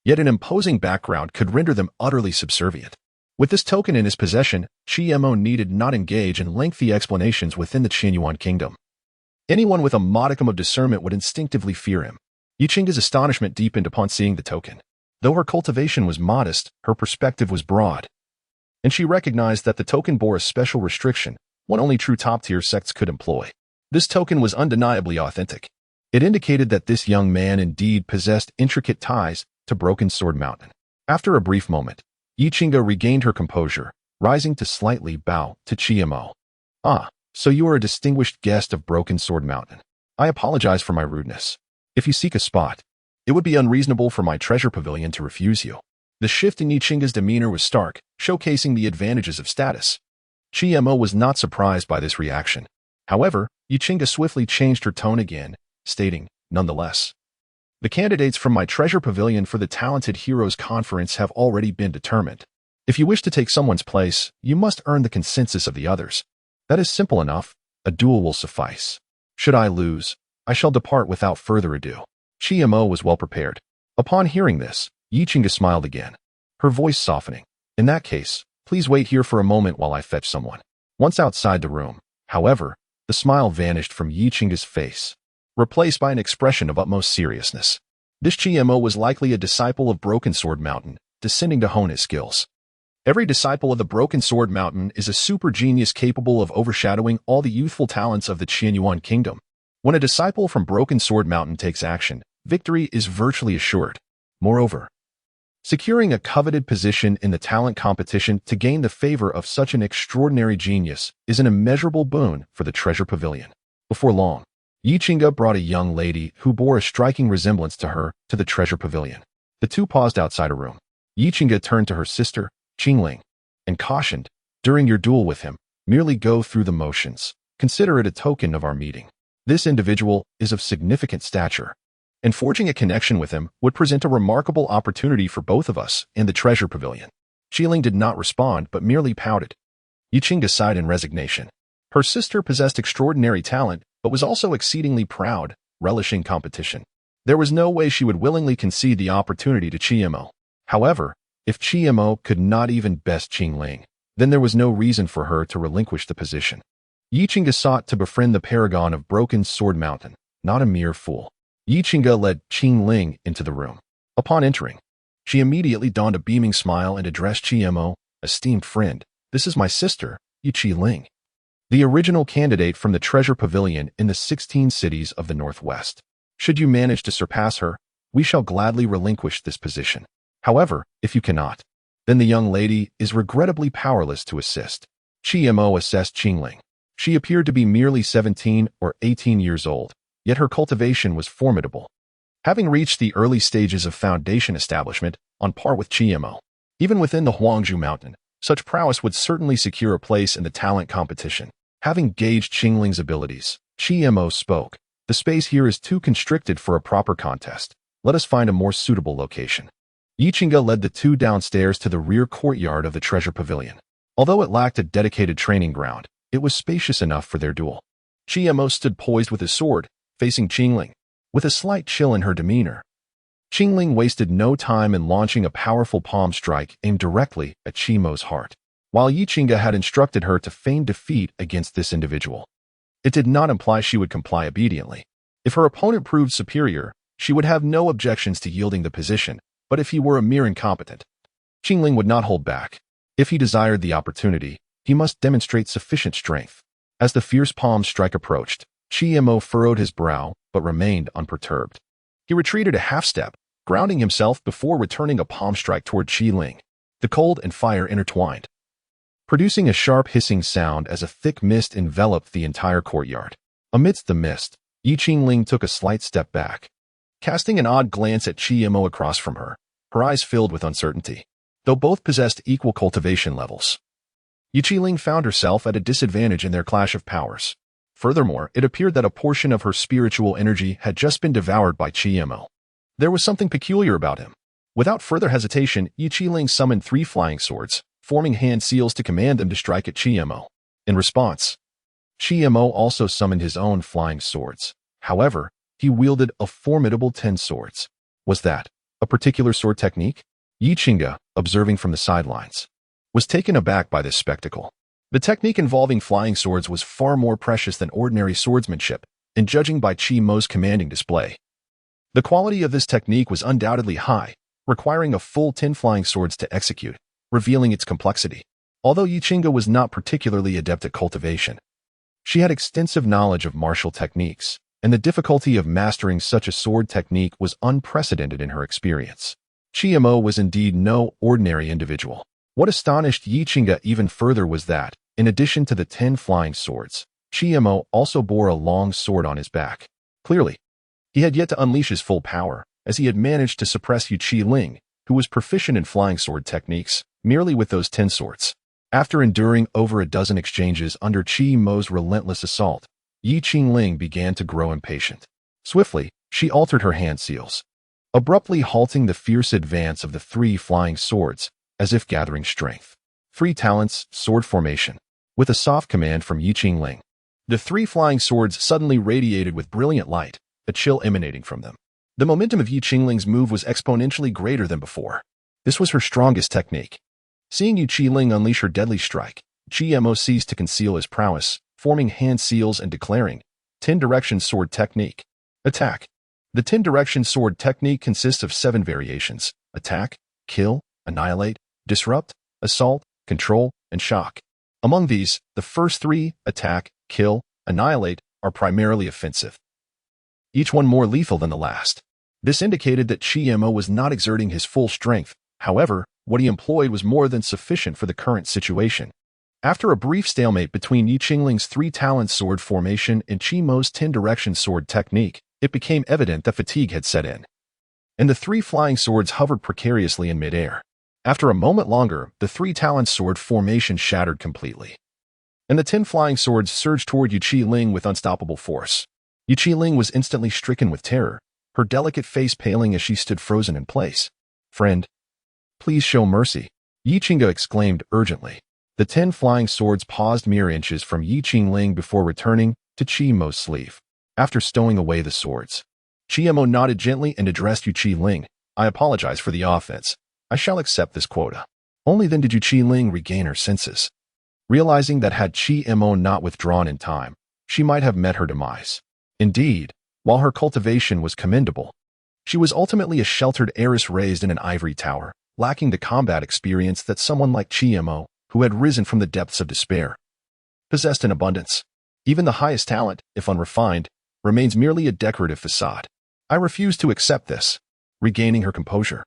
yet an imposing background could render them utterly subservient. With this token in his possession, Qi needed not engage in lengthy explanations within the Qianyuan kingdom. Anyone with a modicum of discernment would instinctively fear him. Yichinga's astonishment deepened upon seeing the token. Though her cultivation was modest, her perspective was broad, and she recognized that the token bore a special restriction, one only true top-tier sects could employ. This token was undeniably authentic. It indicated that this young man indeed possessed intricate ties to Broken Sword Mountain. After a brief moment, Yichinga regained her composure, rising to slightly bow to Qi. "Ah, so you are a distinguished guest of Broken Sword Mountain. I apologize for my rudeness. If you seek a spot, it would be unreasonable for my treasure pavilion to refuse you." The shift in Yichinga's demeanor was stark, showcasing the advantages of status. Qi was not surprised by this reaction. However, Yichinga swiftly changed her tone again, stating, "Nonetheless, the candidates from my treasure pavilion for the Talented Heroes Conference have already been determined. If you wish to take someone's place, you must earn the consensus of the others. That is simple enough. A duel will suffice. Should I lose, I shall depart without further ado." Qi was well prepared. Upon hearing this, Yichinga smiled again, her voice softening. "In that case, please wait here for a moment while I fetch someone." Once outside the room, however, the smile vanished from Yichinga's face, replaced by an expression of utmost seriousness. This Qi was likely a disciple of Broken Sword Mountain, descending to hone his skills. Every disciple of the Broken Sword Mountain is a super genius capable of overshadowing all the youthful talents of the Qianyuan kingdom. When a disciple from Broken Sword Mountain takes action, victory is virtually assured. Moreover, securing a coveted position in the talent competition to gain the favor of such an extraordinary genius is an immeasurable boon for the treasure pavilion. Before long, Yichinga brought a young lady who bore a striking resemblance to her to the treasure pavilion. The two paused outside a room. Yichinga turned to her sister, Qingling, and cautioned, "During your duel with him, merely go through the motions. Consider it a token of our meeting. This individual is of significant stature, and forging a connection with him would present a remarkable opportunity for both of us in the treasure pavilion." Qingling did not respond but merely pouted. Yichinga sighed in resignation. Her sister possessed extraordinary talent but was also exceedingly proud, relishing competition. There was no way she would willingly concede the opportunity to Qi. However, if Qi could not even best Qingling, then there was no reason for her to relinquish the position. Yichinga sought to befriend the paragon of Broken Sword Mountain, not a mere fool. Yichinga led Qingling into the room. Upon entering, she immediately donned a beaming smile and addressed Qi, "Esteemed friend, this is my sister, Qingling, the original candidate from the treasure pavilion in the 16 cities of the Northwest. Should you manage to surpass her, we shall gladly relinquish this position. However, if you cannot, then the young lady is regrettably powerless to assist." Qi assessed Qingling. She appeared to be merely 17 or 18 years old, yet her cultivation was formidable, having reached the early stages of foundation establishment on par with Qi. Even within the Huangzhou Mountain, such prowess would certainly secure a place in the talent competition. Having gauged Qingling's abilities, Qi spoke, "The space here is too constricted for a proper contest. Let us find a more suitable location." Yichinga led the two downstairs to the rear courtyard of the treasure pavilion. Although it lacked a dedicated training ground, it was spacious enough for their duel. Qi stood poised with his sword, facing Qingling, with a slight chill in her demeanor. Qingling wasted no time in launching a powerful palm strike aimed directly at Qimo's heart, while Yichinga had instructed her to feign defeat against this individual. It did not imply she would comply obediently. If her opponent proved superior, she would have no objections to yielding the position, but if he were a mere incompetent, Qingling would not hold back. If he desired the opportunity, he must demonstrate sufficient strength. As the fierce palm strike approached, Qi furrowed his brow but remained unperturbed. He retreated a half-step, grounding himself before returning a palm strike toward Qingling. The cold and fire intertwined, producing a sharp hissing sound as a thick mist enveloped the entire courtyard. Amidst the mist, Qingling took a slight step back, casting an odd glance at Qi across from her, her eyes filled with uncertainty. Though both possessed equal cultivation levels, Qingling found herself at a disadvantage in their clash of powers. Furthermore, it appeared that a portion of her spiritual energy had just been devoured by Qi. There was something peculiar about him. Without further hesitation, Qingling summoned 3 flying swords, forming hand seals to command them to strike at Qi. In response, Qi Mo also summoned his own flying swords. However, he wielded a formidable 10 swords. Was that a particular sword technique? Yi Qingge, observing from the sidelines, was taken aback by this spectacle. The technique involving flying swords was far more precious than ordinary swordsmanship, and judging by Qi Mo's commanding display, the quality of this technique was undoubtedly high, requiring a full 10 flying swords to execute, revealing its complexity. Although Yi Qingge was not particularly adept at cultivation, she had extensive knowledge of martial techniques, and the difficulty of mastering such a sword technique was unprecedented in her experience. Qi Mo was indeed no ordinary individual. What astonished Yi Qingge even further was that, in addition to the 10 flying swords, Qi Mo also bore a long sword on his back. Clearly, he had yet to unleash his full power, as he had managed to suppress Yu Qi-ling, who was proficient in flying sword techniques, merely with those 10 swords. After enduring over a dozen exchanges under Qi Mo's relentless assault, Yi Qi-ling began to grow impatient. Swiftly, she altered her hand seals, abruptly halting the fierce advance of the 3 flying swords, as if gathering strength. 3 talents, sword formation. With a soft command from Yi Qi-ling, the 3 flying swords suddenly radiated with brilliant light, a chill emanating from them. The momentum of Yi Qi-ling's move was exponentially greater than before. This was her strongest technique. Seeing Yu Qi-ling unleash her deadly strike, Qi Mo ceased to conceal his prowess, forming hand seals and declaring, 10-direction sword technique. Attack. The 10-direction sword technique consists of 7 variations: attack, kill, annihilate, disrupt, assault, control, and shock. Among these, the first 3, attack, kill, annihilate, are primarily offensive, each one more lethal than the last. This indicated that Qi Mo was not exerting his full strength. However, what he employed was more than sufficient for the current situation. After a brief stalemate between Yi Qi-ling's 3-talent sword formation and Qi Mo's 10-direction sword technique, it became evident that fatigue had set in, and the 3 flying swords hovered precariously in midair. After a moment longer, the 3-talent sword formation shattered completely, and the 10 flying swords surged toward Yu Qi-ling with unstoppable force. Yu Qi-ling was instantly stricken with terror, her delicate face paling as she stood frozen in place. "Friend, please show mercy," Yi Qingge exclaimed urgently. The 10 flying swords paused mere inches from Yi Qi-ling before returning to Qi Mo's sleeve. After stowing away the swords, Qi Mo nodded gently and addressed Yu Qi-ling. "I apologize for the offense. I shall accept this quota." Only then did Yu Qi-ling regain her senses, realizing that had Qi Mo not withdrawn in time, she might have met her demise. Indeed, while her cultivation was commendable, she was ultimately a sheltered heiress raised in an ivory tower, lacking the combat experience that someone like Qi Mo, who had risen from the depths of despair, possessed in abundance. Even the highest talent, if unrefined, remains merely a decorative facade. "I refuse to accept this." Regaining her composure,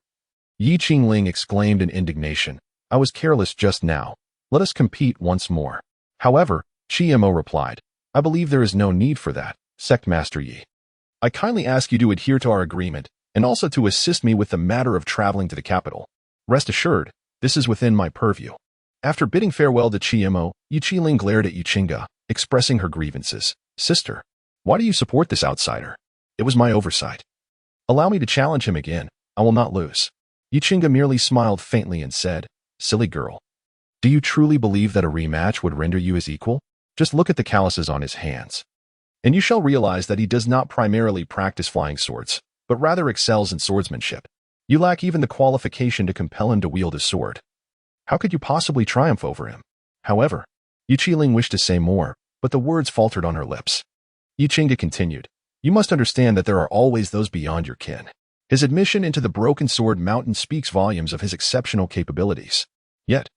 Yi Qi-ling exclaimed in indignation, "I was careless just now. Let us compete once more." However, Qi Mo replied, "I believe there is no need for that, Sect Master Yi. I kindly ask you to adhere to our agreement, and also to assist me with the matter of traveling to the capital. Rest assured, this is within my purview." After bidding farewell to Qi Mo, Yi Qi-ling glared at Yi Qingge, expressing her grievances. "Sister, why do you support this outsider? It was my oversight. Allow me to challenge him again. I will not lose." Yi Qingge merely smiled faintly and said, "Silly girl. Do you truly believe that a rematch would render you his equal? Just look at the calluses on his hands, and you shall realize that he does not primarily practice flying swords, but rather excels in swordsmanship. You lack even the qualification to compel him to wield a sword. How could you possibly triumph over him?" However, Yu Qi-ling wished to say more, but the words faltered on her lips. Yi Qingge continued, "You must understand that there are always those beyond your kin." His admission into the Broken Sword Mountain speaks volumes of his exceptional capabilities. Yet,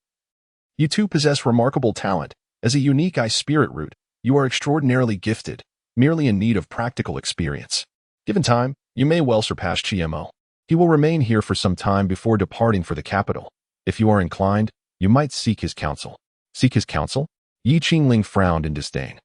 you too possess remarkable talent. As a unique spirit root, you are extraordinarily gifted, merely in need of practical experience. Given time, you may well surpass Qi Mo. He will remain here for some time before departing for the capital. If you are inclined, you might seek his counsel." "Seek his counsel?" Yi Qi-ling frowned in disdain.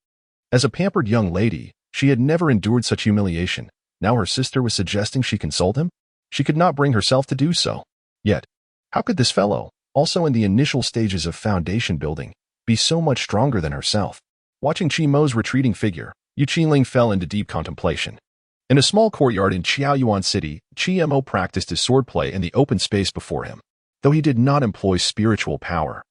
As a pampered young lady, she had never endured such humiliation. Now her sister was suggesting she consult him? She could not bring herself to do so. Yet, how could this fellow, also in the initial stages of foundation building, be so much stronger than herself? Watching Qi Mo's retreating figure, Yu Qi-ling fell into deep contemplation. In a small courtyard in Qiaoyuan City, Qi Mo practiced his swordplay in the open space before him. Though he did not employ spiritual power,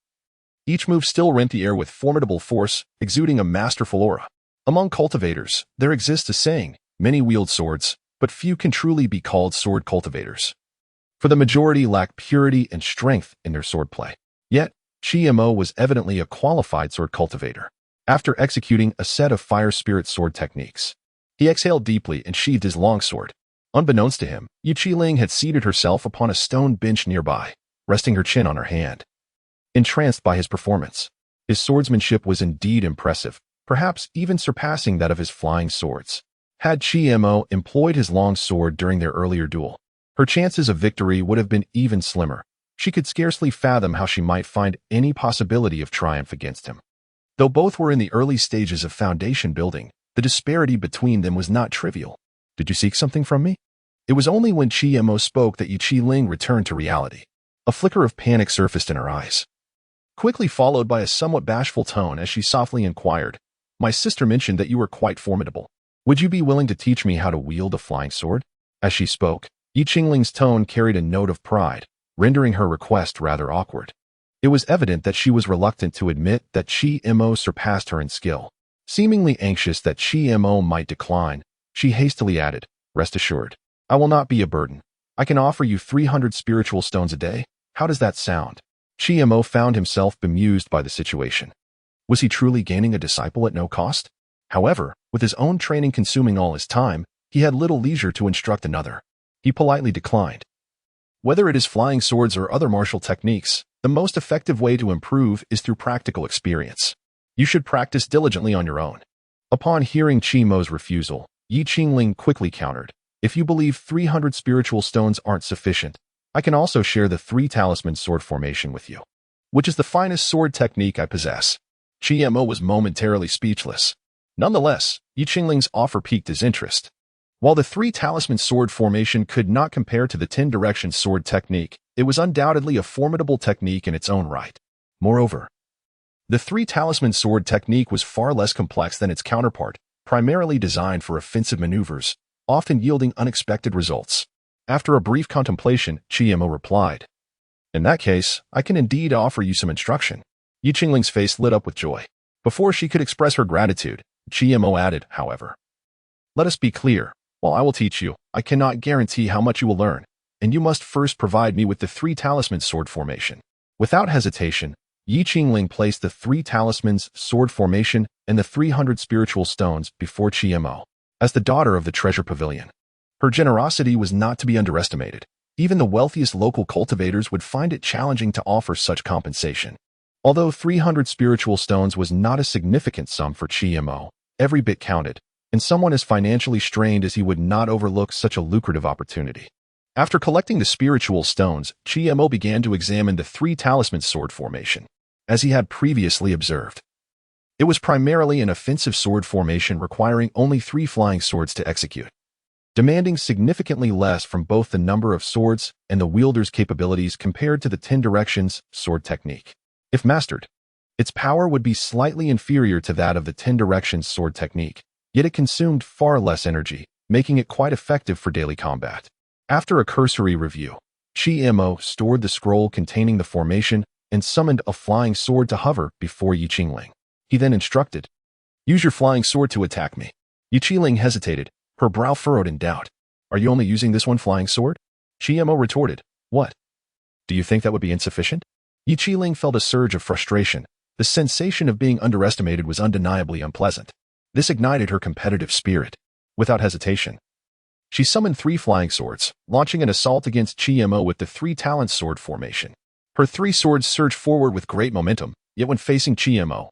Each move still rent the air with formidable force, exuding a masterful aura. Among cultivators, there exists a saying, many wield swords, but few can truly be called sword cultivators. For the majority lack purity and strength in their swordplay. Yet, Chi-Mo was evidently a qualified sword cultivator. After executing a set of fire spirit sword techniques, he exhaled deeply and sheathed his longsword. Unbeknownst to him, Yi Qiling had seated herself upon a stone bench nearby, resting her chin on her hand. Entranced by his performance, his swordsmanship was indeed impressive, perhaps even surpassing that of his flying swords. Had Chi-Mo employed his long sword during their earlier duel, her chances of victory would have been even slimmer. She could scarcely fathom how she might find any possibility of triumph against him. Though both were in the early stages of foundation building, the disparity between them was not trivial. Did you seek something from me? It was only when Chi-Mo spoke that Yi Qiling returned to reality. A flicker of panic surfaced in her eyes, quickly followed by a somewhat bashful tone as she softly inquired, "My sister mentioned that you were quite formidable. Would you be willing to teach me how to wield a flying sword?" As she spoke, Yi Qingling's tone carried a note of pride, rendering her request rather awkward. It was evident that she was reluctant to admit that Chi-Mo surpassed her in skill. Seemingly anxious that Chi-Mo might decline, she hastily added, "Rest assured, I will not be a burden. I can offer you 300 spiritual stones a day. How does that sound?" Chi-Mo found himself bemused by the situation. Was he truly gaining a disciple at no cost? However, with his own training consuming all his time, he had little leisure to instruct another. He politely declined. Whether it is flying swords or other martial techniques, the most effective way to improve is through practical experience. You should practice diligently on your own. Upon hearing Chi-Mo's refusal, Yi Qiling quickly countered, "If you believe 300 spiritual stones aren't sufficient, I can also share the 3 talisman sword formation with you, which is the finest sword technique I possess." Chi-Mo was momentarily speechless. Nonetheless, Yi Qingling's offer piqued his interest. While the 3 talisman sword formation could not compare to the 10-direction sword technique, it was undoubtedly a formidable technique in its own right. Moreover, the 3 talisman sword technique was far less complex than its counterpart, primarily designed for offensive maneuvers, often yielding unexpected results. After a brief contemplation, Chi-Mo replied, "In that case, I can indeed offer you some instruction." Yi Qingling's face lit up with joy. Before she could express her gratitude, Chi-Mo added, however, "Let us be clear. While I will teach you, I cannot guarantee how much you will learn, and you must first provide me with the 3 talisman sword formation." Without hesitation, Yi Qingling placed the 3 talismans sword formation and the 300 spiritual stones before Chi-Mo. As the daughter of the treasure pavilion, her generosity was not to be underestimated. Even the wealthiest local cultivators would find it challenging to offer such compensation. Although 300 spiritual stones was not a significant sum for Chi-Mo, every bit counted, and someone as financially strained as he would not overlook such a lucrative opportunity. After collecting the spiritual stones, Chi-Mo began to examine the 3 talisman sword formation, as he had previously observed. It was primarily an offensive sword formation requiring only 3 flying swords to execute, demanding significantly less from both the number of swords and the wielder's capabilities compared to the 10 directions sword technique. If mastered, its power would be slightly inferior to that of the 10 directions sword technique, yet it consumed far less energy, making it quite effective for daily combat. After a cursory review, Chi-Mo stored the scroll containing the formation and summoned a flying sword to hover before Yi Qingling. He then instructed, "Use your flying sword to attack me." Yi Qiling hesitated, her brow furrowed in doubt. "Are you only using this one flying sword?" Chi-Mo retorted, "What? Do you think that would be insufficient?" Yi Qiling felt a surge of frustration. The sensation of being underestimated was undeniably unpleasant. This ignited her competitive spirit. Without hesitation, she summoned 3 flying swords, launching an assault against Chi-Mo with the 3 talent sword formation. Her 3 swords surged forward with great momentum, yet when facing Chi-Mo,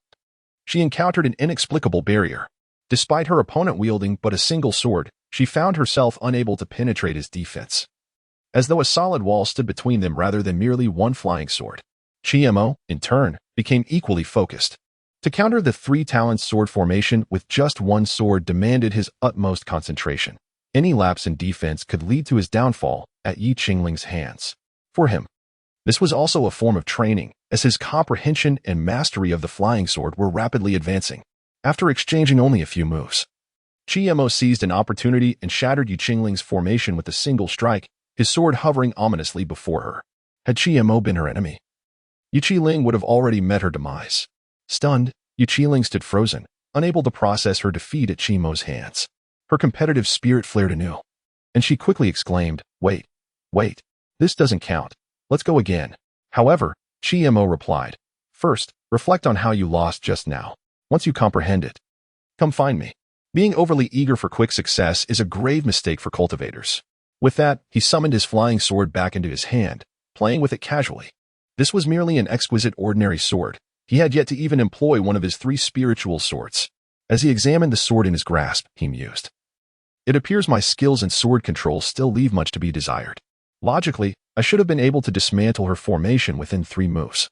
she encountered an inexplicable barrier. Despite her opponent wielding but a single sword, she found herself unable to penetrate his defense, as though a solid wall stood between them rather than merely one flying sword. Chi-Mo, in turn, became equally focused. To counter the 3 talent sword formation with just one sword demanded his utmost concentration. Any lapse in defense could lead to his downfall at Yi Qingling's hands. For him, this was also a form of training, as his comprehension and mastery of the flying sword were rapidly advancing. After exchanging only a few moves, Chi-Mo seized an opportunity and shattered Yi Qingling's formation with a single strike, his sword hovering ominously before her. Had Chi-Mo been her enemy, Ling would have already met her demise. Stunned, Ling stood frozen, unable to process her defeat at Chimo's hands. Her competitive spirit flared anew, and she quickly exclaimed, "Wait, wait, this doesn't count. Let's go again." However, Chimo replied, "First, reflect on how you lost just now. Once you comprehend it, come find me." Being overly eager for quick success is a grave mistake for cultivators. With that, he summoned his flying sword back into his hand, playing with it casually. This was merely an exquisite ordinary sword. He had yet to even employ one of his 3 spiritual swords. As he examined the sword in his grasp, he mused, "It appears my skills in sword control still leave much to be desired. Logically, I should have been able to dismantle her formation within 3 moves,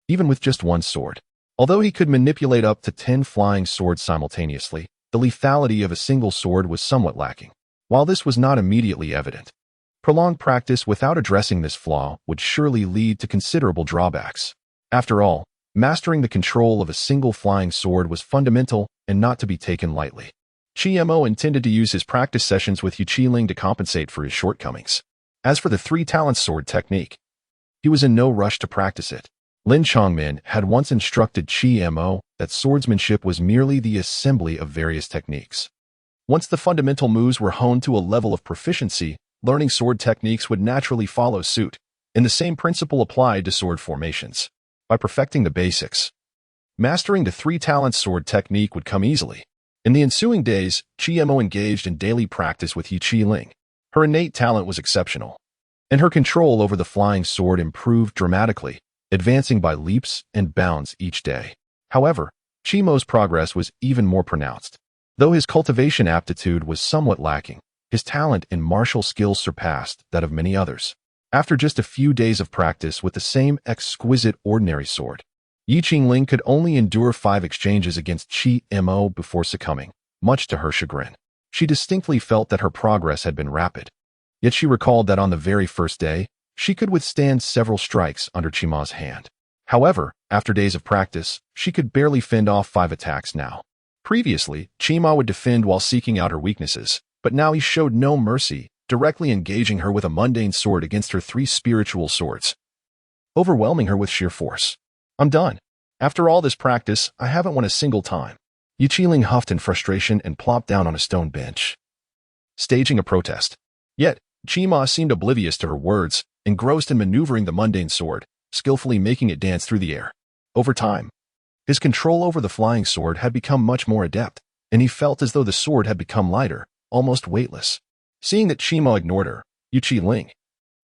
even with just one sword." Although he could manipulate up to 10 flying swords simultaneously, the lethality of a single sword was somewhat lacking. While this was not immediately evident, prolonged practice without addressing this flaw would surely lead to considerable drawbacks. After all, mastering the control of a single flying sword was fundamental and not to be taken lightly. Chimo intended to use his practice sessions with Ling to compensate for his shortcomings. As for the 3-talent sword technique, he was in no rush to practice it. Lin Chongmin had once instructed Chimo that swordsmanship was merely the assembly of various techniques. Once the fundamental moves were honed to a level of proficiency, learning sword techniques would naturally follow suit, and the same principle applied to sword formations. By perfecting the basics, mastering the 3-talent sword technique would come easily. In the ensuing days, Chimo engaged in daily practice with Ling. Her innate talent was exceptional, and her control over the flying sword improved dramatically, advancing by leaps and bounds each day. However, Chimo's progress was even more pronounced. Though his cultivation aptitude was somewhat lacking, his talent in martial skills surpassed that of many others. After just a few days of practice with the same exquisite ordinary sword, Ling could only endure 5 exchanges against Chimo before succumbing, much to her chagrin. She distinctly felt that her progress had been rapid. Yet she recalled that on the very first day, she could withstand several strikes under Chimo's hand. However, after days of practice, she could barely fend off 5 attacks now. Previously, Chimo would defend while seeking out her weaknesses, but now he showed no mercy, directly engaging her with a mundane sword against her 3 spiritual swords, overwhelming her with sheer force. "I'm done. After all this practice, I haven't won a single time." Ling huffed in frustration and plopped down on a stone bench, staging a protest. Yet, Chimo seemed oblivious to her words, engrossed in maneuvering the mundane sword, skillfully making it dance through the air. Over time, his control over the flying sword had become much more adept, and he felt as though the sword had become lighter, almost weightless. Seeing that Chimo ignored her, Ling,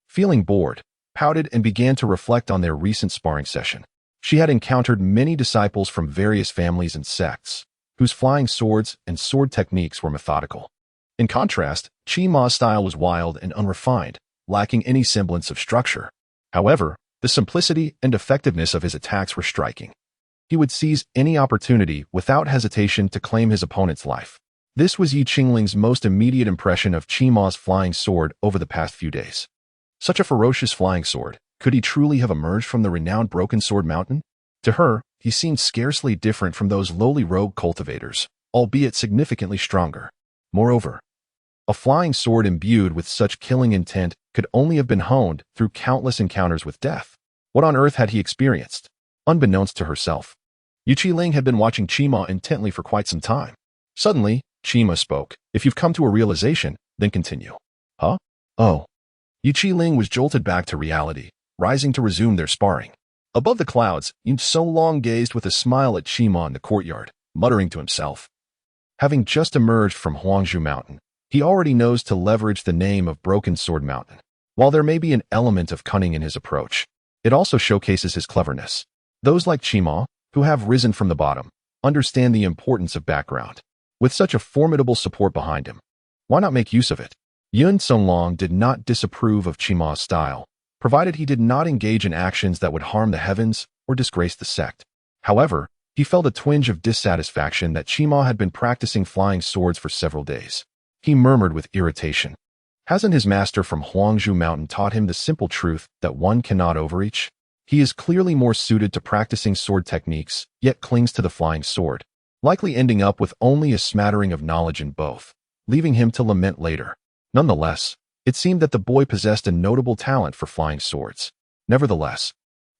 feeling bored, pouted and began to reflect on their recent sparring session. She had encountered many disciples from various families and sects, whose flying swords and sword techniques were methodical. In contrast, Chimo's style was wild and unrefined, lacking any semblance of structure. However, the simplicity and effectiveness of his attacks were striking. He would seize any opportunity without hesitation to claim his opponent's life. This was Ling's most immediate impression of Chimo's flying sword over the past few days. Such a ferocious flying sword, could he truly have emerged from the renowned Broken Sword Mountain? To her, he seemed scarcely different from those lowly rogue cultivators, albeit significantly stronger. Moreover, a flying sword imbued with such killing intent could only have been honed through countless encounters with death. What on earth had he experienced? Unbeknownst to herself, Ling had been watching Chimo intently for quite some time. Suddenly, Chimo spoke. "If you've come to a realization, then continue." "Huh? Oh." Ling was jolted back to reality, rising to resume their sparring. Above the clouds, So Long gazed with a smile at Chimo in the courtyard, muttering to himself. Having just emerged from Huangzhou Mountain, he already knows to leverage the name of Broken Sword Mountain. While there may be an element of cunning in his approach, it also showcases his cleverness. Those like Chimo, who have risen from the bottom, understand the importance of background. With such a formidable support behind him, why not make use of it? So Long did not disapprove of Chimo's style, provided he did not engage in actions that would harm the heavens or disgrace the sect. However, he felt a twinge of dissatisfaction that Chimo had been practicing flying swords for several days. He murmured with irritation. Hasn't his master from Huangzhou Mountain taught him the simple truth that one cannot overreach? He is clearly more suited to practicing sword techniques, yet clings to the flying sword, likely ending up with only a smattering of knowledge in both, leaving him to lament later. Nonetheless, it seemed that the boy possessed a notable talent for flying swords. Nevertheless,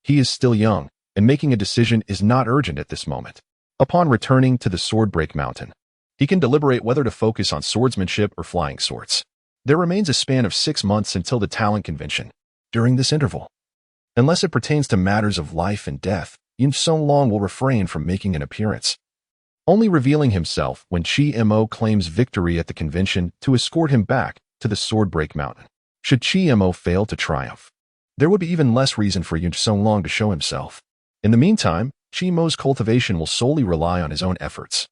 He is still young, and making a decision is not urgent at this moment. Upon returning to the Swordbreak Mountain, he can deliberate whether to focus on swordsmanship or flying swords. There remains a span of 6 months until the talent convention. During this interval, unless it pertains to matters of life and death, Yin Songlong will refrain from making an appearance, only revealing himself when Chi Mo claims victory at the convention to escort him back to the Swordbreak Mountain. Should Chi Mo fail to triumph, there would be even less reason for Yin Songlong to show himself. In the meantime, Chi Mo's cultivation will solely rely on his own efforts,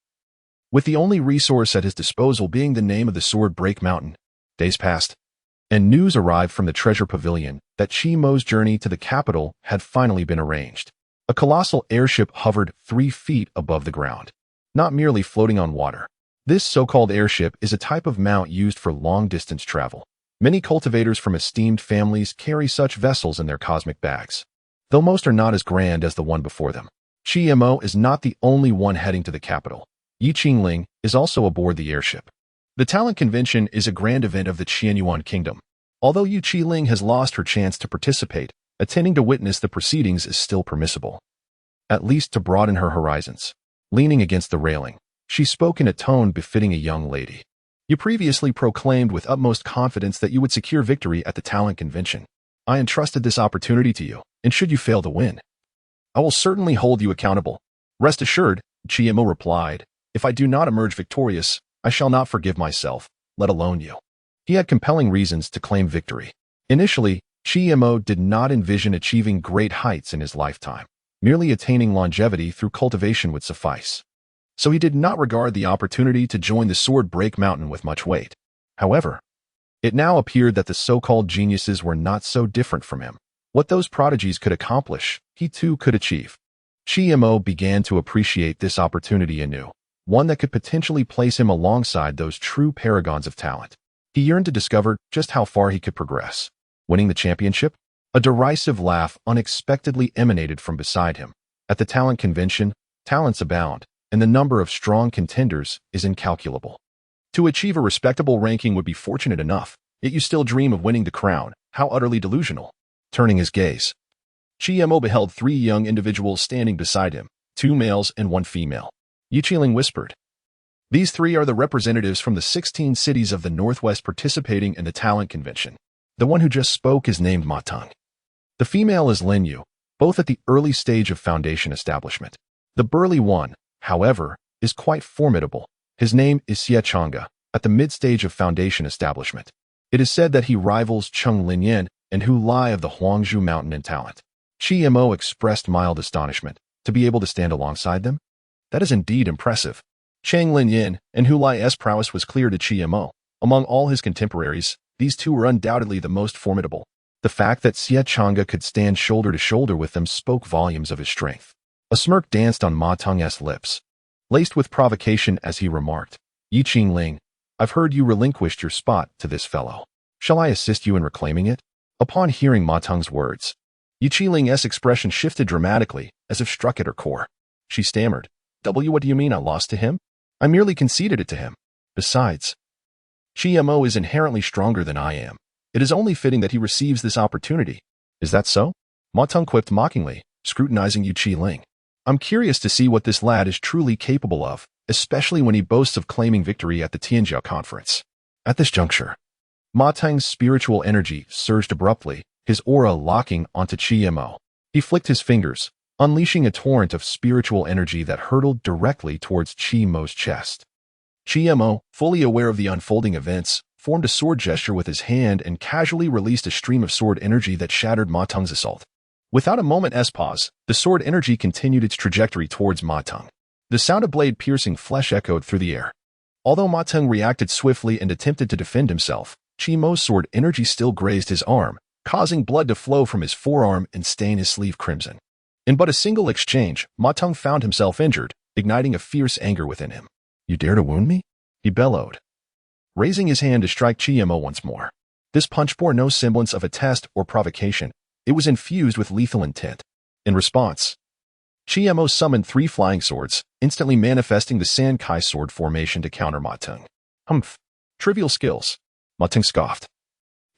with the only resource at his disposal being the name of the Swordbreak Mountain. Days passed, and news arrived from the treasure pavilion that Chi Mo's journey to the capital had finally been arranged. A colossal airship hovered 3 feet above the ground, not merely floating on water. This so-called airship is a type of mount used for long-distance travel. Many cultivators from esteemed families carry such vessels in their cosmic bags, though most are not as grand as the one before them. Chi Mo is not the only one heading to the capital. Yi Qingling is also aboard the airship. The talent convention is a grand event of the Qianyuan kingdom. Although Yu Qiling has lost her chance to participate, attending to witness the proceedings is still permissible, at least to broaden her horizons. Leaning against the railing, she spoke in a tone befitting a young lady. You previously proclaimed with utmost confidence that you would secure victory at the talent convention. I entrusted this opportunity to you, and should you fail to win, I will certainly hold you accountable. Rest assured, Chi Mo replied, if I do not emerge victorious, I shall not forgive myself, let alone you. He had compelling reasons to claim victory. Initially, Chi Mo did not envision achieving great heights in his lifetime. Merely attaining longevity through cultivation would suffice. So he did not regard the opportunity to join the Swordbreak Mountain with much weight. However, it now appeared that the so-called geniuses were not so different from him. What those prodigies could accomplish, he too could achieve. Chi Mo began to appreciate this opportunity anew, one that could potentially place him alongside those true paragons of talent. He yearned to discover just how far he could progress. Winning the championship? A derisive laugh unexpectedly emanated from beside him. At the talent convention, talents abound, and the number of strong contenders is incalculable. To achieve a respectable ranking would be fortunate enough, yet you still dream of winning the crown. How utterly delusional. Turning his gaze, Chi Mo beheld 3 young individuals standing beside him, 2 males and 1 female. Yi Qiling whispered, these 3 are the representatives from the 16 cities of the Northwest participating in the talent convention. The one who just spoke is named Ma Teng. The female is Lin Yu, both at the early stage of foundation establishment. The burly one, however, is quite formidable. His name is Xie Changge, at the mid-stage of foundation establishment. It is said that he rivals Cheng Linyan and Hu Lai of the Huangzhou Mountain in talent. Chi Mo expressed mild astonishment. To be able to stand alongside them? That is indeed impressive. Cheng Linyan and Hu Lai's prowess was clear to Chi Mo. Among all his contemporaries, these 2 were undoubtedly the most formidable. The fact that Xie Changge could stand shoulder to shoulder with them spoke volumes of his strength. A smirk danced on Ma Teng's lips, laced with provocation as he remarked, Yi Qingling, I've heard you relinquished your spot to this fellow. Shall I assist you in reclaiming it? Upon hearing Ma Teng's words, Yi Qiling's expression shifted dramatically, as if struck at her core. She stammered, what do you mean I lost to him? I merely conceded it to him. Besides, Chi Mo is inherently stronger than I am. It is only fitting that he receives this opportunity. Is that so? Ma Teng quipped mockingly, scrutinizing Yu Qiling. I'm curious to see what this lad is truly capable of, especially when he boasts of claiming victory at the Tianjia conference. At this juncture, Ma Teng's spiritual energy surged abruptly, his aura locking onto Chi Mo. He flicked his fingers, unleashing a torrent of spiritual energy that hurtled directly towards Chi Mo's chest. Chi Mo, fully aware of the unfolding events, formed a sword gesture with his hand and casually released a stream of sword energy that shattered Ma Teng's assault. Without a moment's pause, the sword energy continued its trajectory towards Ma Teng. The sound of blade-piercing flesh echoed through the air. Although Ma Teng reacted swiftly and attempted to defend himself, Chi Mo's sword energy still grazed his arm, causing blood to flow from his forearm and stain his sleeve crimson. In but a single exchange, Ma Teng found himself injured, igniting a fierce anger within him. You dare to wound me? He bellowed, raising his hand to strike Chi Mo once more. This punch bore no semblance of a test or provocation. It was infused with lethal intent. In response, Chi Mo summoned 3 flying swords, instantly manifesting the Sankai sword formation to counter Ma Teng. Humph. Trivial skills. Ma Teng scoffed.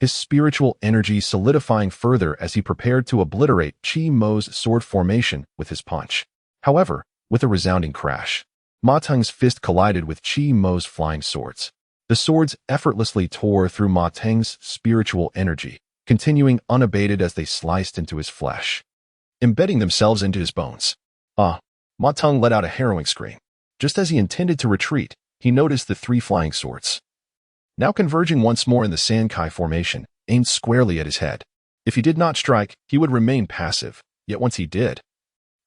his spiritual energy solidifying further as he prepared to obliterate Qi Mo's sword formation with his punch. However, with a resounding crash, Ma Teng's fist collided with Qi Mo's flying swords. The swords effortlessly tore through Ma Teng's spiritual energy, continuing unabated as they sliced into his flesh, embedding themselves into his bones. Ma Teng let out a harrowing scream. Just as he intended to retreat, he noticed the three flying swords, now converging once more in the Sankai formation, aimed squarely at his head. If he did not strike, he would remain passive, yet once he did,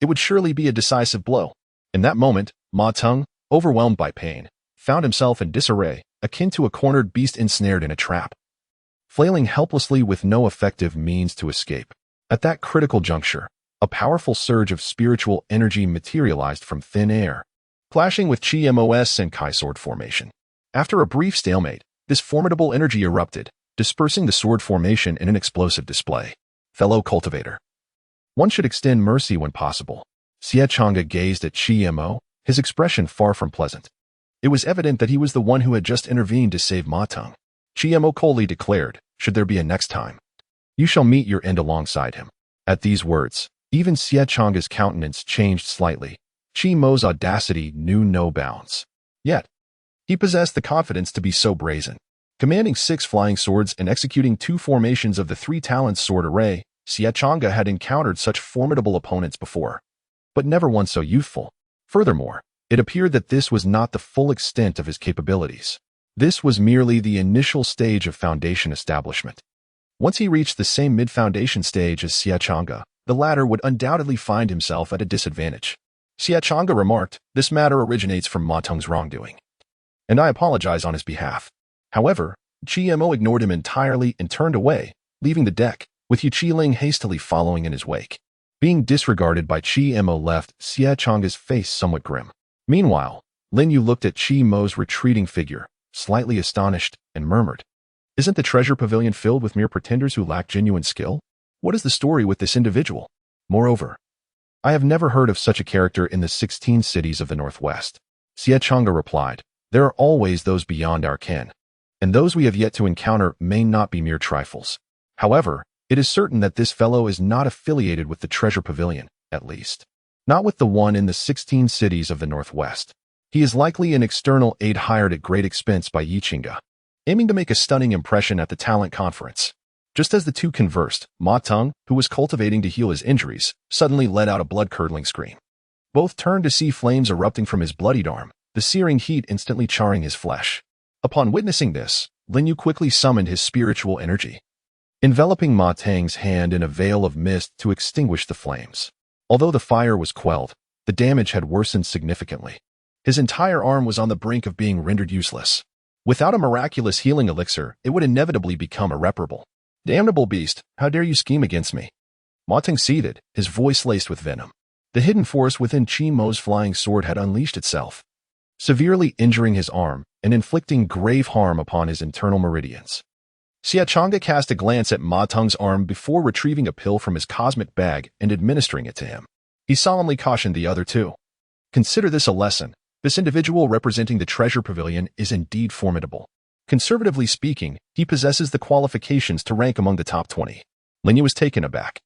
it would surely be a decisive blow. In that moment, Ma Teng, overwhelmed by pain, found himself in disarray, akin to a cornered beast ensnared in a trap, flailing helplessly with no effective means to escape. At that critical juncture, a powerful surge of spiritual energy materialized from thin air, clashing with Qi Mo's Senkai sword formation. After a brief stalemate, this formidable energy erupted, dispersing the sword formation in an explosive display. Fellow cultivator, one should extend mercy when possible. Xie Chang'e gazed at Qi Mo, his expression far from pleasant. It was evident that he was the one who had just intervened to save Ma Teng. Qi Mo coldly declared, should there be a next time, you shall meet your end alongside him. At these words, even Xie Chang'e's countenance changed slightly. Qi Mo's audacity knew no bounds. Yet, he possessed the confidence to be so brazen. Commanding 6 flying swords and executing 2 formations of the 3 talents sword array, Xie Chang'e had encountered such formidable opponents before, but never one so youthful. Furthermore, it appeared that this was not the full extent of his capabilities. This was merely the initial stage of foundation establishment. Once he reached the same mid-foundation stage as Xie Chang'e, the latter would undoubtedly find himself at a disadvantage. Xie Chang'e remarked, this matter originates from Ma Teng's wrongdoing, and I apologize on his behalf. However, Qi Mo ignored him entirely and turned away, leaving the deck, with Yu Qiling hastily following in his wake. Being disregarded by Qi Mo left Xie Chang'e's face somewhat grim. Meanwhile, Lin Yu looked at Qi Mo's retreating figure, slightly astonished, and murmured, isn't the treasure pavilion filled with mere pretenders who lack genuine skill? What is the story with this individual? Moreover, I have never heard of such a character in the 16 cities of the Northwest. Xie Chang'e replied, there are always those beyond our ken, and those we have yet to encounter may not be mere trifles. However, it is certain that this fellow is not affiliated with the treasure pavilion, at least not with the one in the 16 cities of the Northwest. He is likely an external aide hired at great expense by Yichinga, aiming to make a stunning impression at the talent conference. Just as the two conversed, Ma Teng, who was cultivating to heal his injuries, suddenly let out a blood-curdling scream. Both turned to see flames erupting from his bloodied arm, the searing heat instantly charring his flesh. Upon witnessing this, Lin Yu quickly summoned his spiritual energy, enveloping Ma Teng's hand in a veil of mist to extinguish the flames. Although the fire was quelled, the damage had worsened significantly. His entire arm was on the brink of being rendered useless. Without a miraculous healing elixir, it would inevitably become irreparable. Damnable beast, how dare you scheme against me? Ma Teng seethed, his voice laced with venom. The hidden force within Qi Mo's flying sword had unleashed itself, severely injuring his arm and inflicting grave harm upon his internal meridians. Xie Chang'e cast a glance at Ma Teng's arm before retrieving a pill from his cosmic bag and administering it to him. He solemnly cautioned the other two. Consider this a lesson. This individual representing the treasure pavilion is indeed formidable. Conservatively speaking, he possesses the qualifications to rank among the top 20. Lin Yu was taken aback.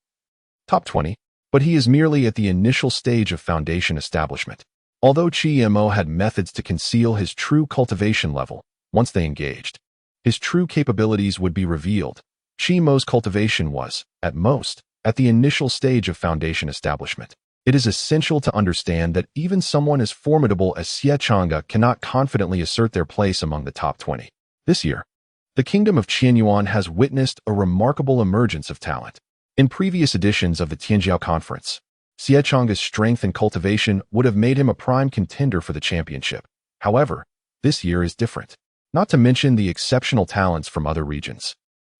Top 20? But he is merely at the initial stage of foundation establishment. Although Qi Mo had methods to conceal his true cultivation level, once they engaged, his true capabilities would be revealed. Qi Mo's cultivation was, at most, at the initial stage of foundation establishment. It is essential to understand that even someone as formidable as Xie Chang'e cannot confidently assert their place among the top 20. This year, the kingdom of Qianyuan has witnessed a remarkable emergence of talent. In previous editions of the Tianjiao Conference, Xie Chang'e's strength and cultivation would have made him a prime contender for the championship. However, this year is different, not to mention the exceptional talents from other regions.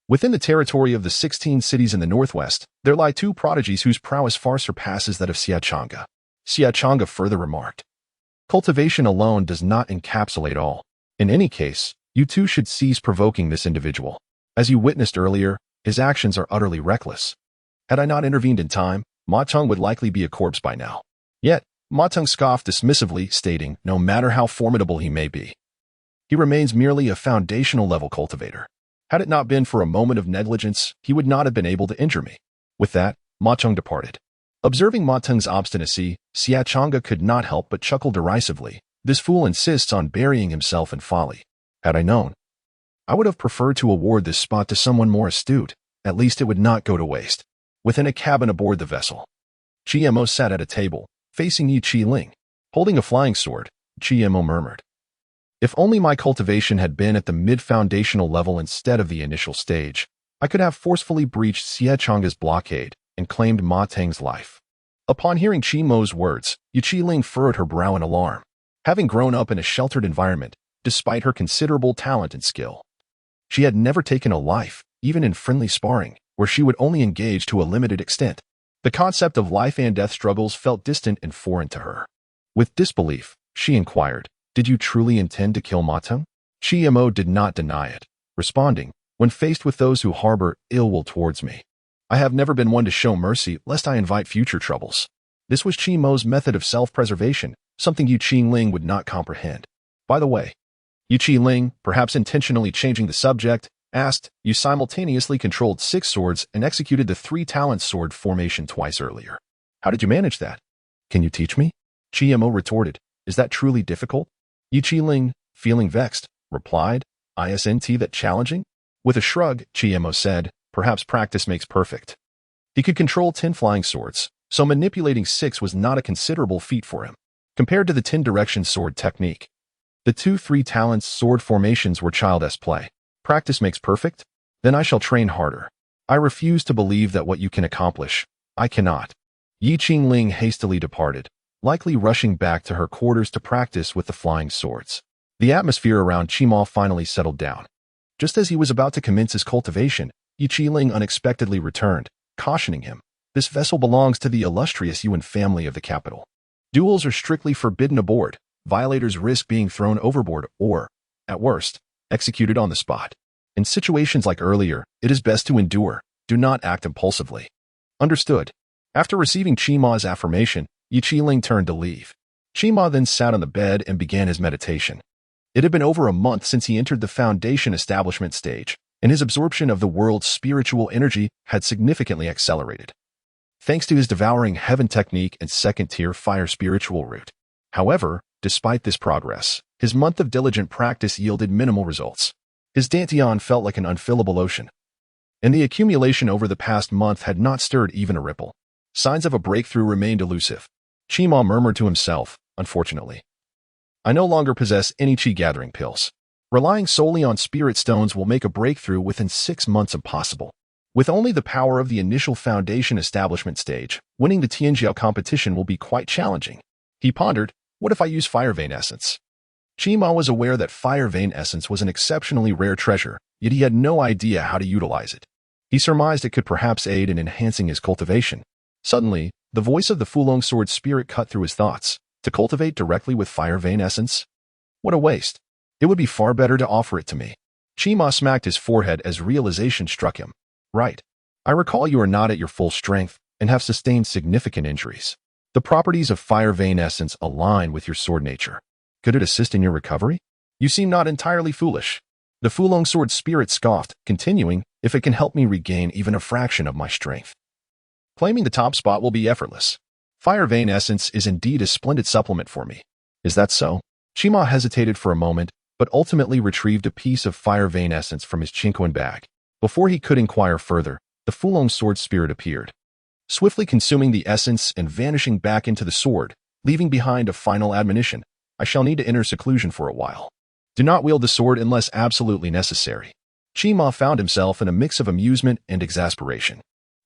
Within the territory of the 16 cities in the Northwest, there lie two prodigies whose prowess far surpasses that of Xie Chang'e. Xie Chang'e further remarked, cultivation alone does not encapsulate all. In any case, you too should cease provoking this individual. As you witnessed earlier, his actions are utterly reckless. Had I not intervened in time, Ma Teng would likely be a corpse by now. Yet, Ma Teng scoffed dismissively, stating, no matter how formidable he may be, he remains merely a foundational level cultivator. Had it not been for a moment of negligence, he would not have been able to injure me. With that, Ma Cheng departed. Observing Ma Teng's obstinacy, Xia Chang'e could not help but chuckle derisively. This fool insists on burying himself in folly. Had I known, I would have preferred to award this spot to someone more astute. At least it would not go to waste. Within a cabin aboard the vessel, Mo sat at a table, facing Yi Qi Ling. Holding a flying sword, Mo murmured, "If only my cultivation had been at the mid-foundational level instead of the initial stage, I could have forcefully breached Xie Chang'e's blockade and claimed Ma Teng's life." Upon hearing Mo's words, Yi Qi Ling furrowed her brow in alarm. Having grown up in a sheltered environment, despite her considerable talent and skill, she had never taken a life, even in friendly sparring, where she would only engage to a limited extent. The concept of life and death struggles felt distant and foreign to her. With disbelief, she inquired, "Did you truly intend to kill Ma Teng?" Mo did not deny it, responding, "When faced with those who harbor ill will towards me, I have never been one to show mercy lest I invite future troubles." This was Mo's method of self-preservation, something Yi Qi Ling would not comprehend. By the way, Yi Qi Ling, perhaps intentionally changing the subject, asked, "You simultaneously controlled 6 swords and executed the 3-talent sword formation twice earlier. How did you manage that? Can you teach me?" Mo retorted, "Is that truly difficult?" Yi Qi Ling, feeling vexed, replied, "Isn't that challenging?" With a shrug, Mo said, "Perhaps practice makes perfect." He could control 10 flying swords, so manipulating 6 was not a considerable feat for him. Compared to the 10-direction sword technique, the 2-3-talent sword formations were child's play. Practice makes perfect? Then I shall train harder. I refuse to believe that what you can accomplish, I cannot. Yi Qi Ling hastily departed, likely rushing back to her quarters to practice with the flying swords. The atmosphere around Ma finally settled down. Just as he was about to commence his cultivation, Yi Qi Ling unexpectedly returned, cautioning him, "This vessel belongs to the illustrious Yuan family of the capital. Duels are strictly forbidden aboard. Violators risk being thrown overboard or, at worst, executed on the spot. In situations like earlier, it is best to endure. Do not act impulsively." Understood. After receiving Ma's affirmation, Yi Qi Ling turned to leave. Ma then sat on the bed and began his meditation. It had been over a month since he entered the foundation establishment stage, and his absorption of the world's spiritual energy had significantly accelerated, thanks to his devouring heaven technique and second-tier fire spiritual route. However, despite this progress, his month of diligent practice yielded minimal results. His dantian felt like an unfillable ocean, and the accumulation over the past month had not stirred even a ripple. Signs of a breakthrough remained elusive. Ma murmured to himself, "Unfortunately, I no longer possess any chi-gathering pills. Relying solely on spirit stones will make a breakthrough within 6 months impossible. With only the power of the initial foundation establishment stage, winning the Tianjiao competition will be quite challenging." He pondered, "What if I use fire vein essence?" Ma was aware that fire vein essence was an exceptionally rare treasure, yet he had no idea how to utilize it. He surmised it could perhaps aid in enhancing his cultivation. Suddenly, the voice of the Fulong sword spirit cut through his thoughts. To cultivate directly with fire vein essence? What a waste. It would be far better to offer it to me. Ma smacked his forehead as realization struck him. "Right. I recall you are not at your full strength and have sustained significant injuries. The properties of fire vein essence align with your sword nature. Could it assist in your recovery? You seem not entirely foolish." The Fulong sword spirit scoffed, continuing, "If it can help me regain even a fraction of my strength, claiming the top spot will be effortless. Fire vein essence is indeed a splendid supplement for me." "Is that so?" Ma hesitated for a moment, but ultimately retrieved a piece of fire vein essence from his chinquan bag. Before he could inquire further, the Fulong sword spirit appeared, swiftly consuming the essence and vanishing back into the sword, leaving behind a final admonition, "I shall need to enter seclusion for a while. Do not wield the sword unless absolutely necessary." Ma found himself in a mix of amusement and exasperation.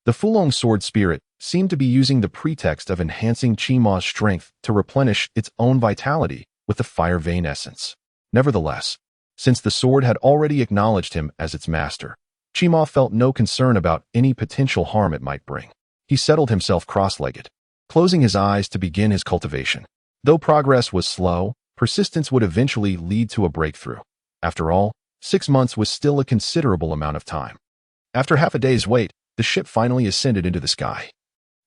The Fulong sword spirit seemed to be using the pretext of enhancing Ma's strength to replenish its own vitality with the fire vein essence. Nevertheless, since the sword had already acknowledged him as its master, Ma felt no concern about any potential harm it might bring. He settled himself cross-legged, closing his eyes to begin his cultivation. Though progress was slow, persistence would eventually lead to a breakthrough. After all, 6 months was still a considerable amount of time. After half a day's wait, the ship finally ascended into the sky.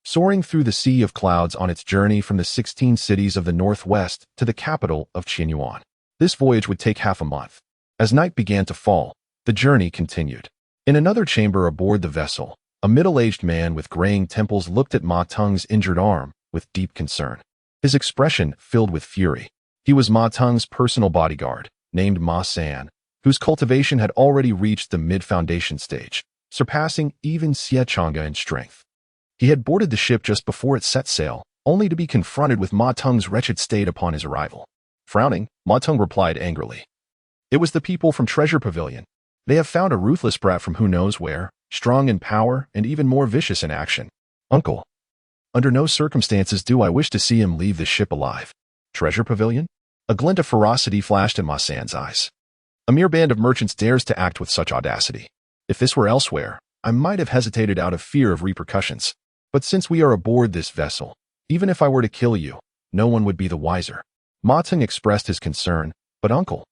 Soaring through the sea of clouds on its journey from the 16 cities of the northwest to the capital of Qianyuan. This voyage would take half a month. As night began to fall, The journey continued. In another chamber aboard the vessel, a middle-aged man with graying temples looked at Ma Teng's injured arm with deep concern. His expression filled with fury. He was Ma Teng's personal bodyguard, named Ma San, whose cultivation had already reached the mid-foundation stage, surpassing even Xie Chang'e in strength. He had boarded the ship just before it set sail, only to be confronted with Ma Teng's wretched state upon his arrival. Frowning, Ma Teng replied angrily. It was the people from Treasure Pavilion. They have found a ruthless brat from who knows where, strong in power and even more vicious in action. Uncle, under no circumstances do I wish to see him leave the ship alive. Treasure Pavilion? A glint of ferocity flashed in Ma San's eyes. A mere band of merchants dares to act with such audacity. If this were elsewhere, I might have hesitated out of fear of repercussions. But since we are aboard this vessel, even if I were to kill you, no one would be the wiser. Ma Teng expressed his concern, but uncle,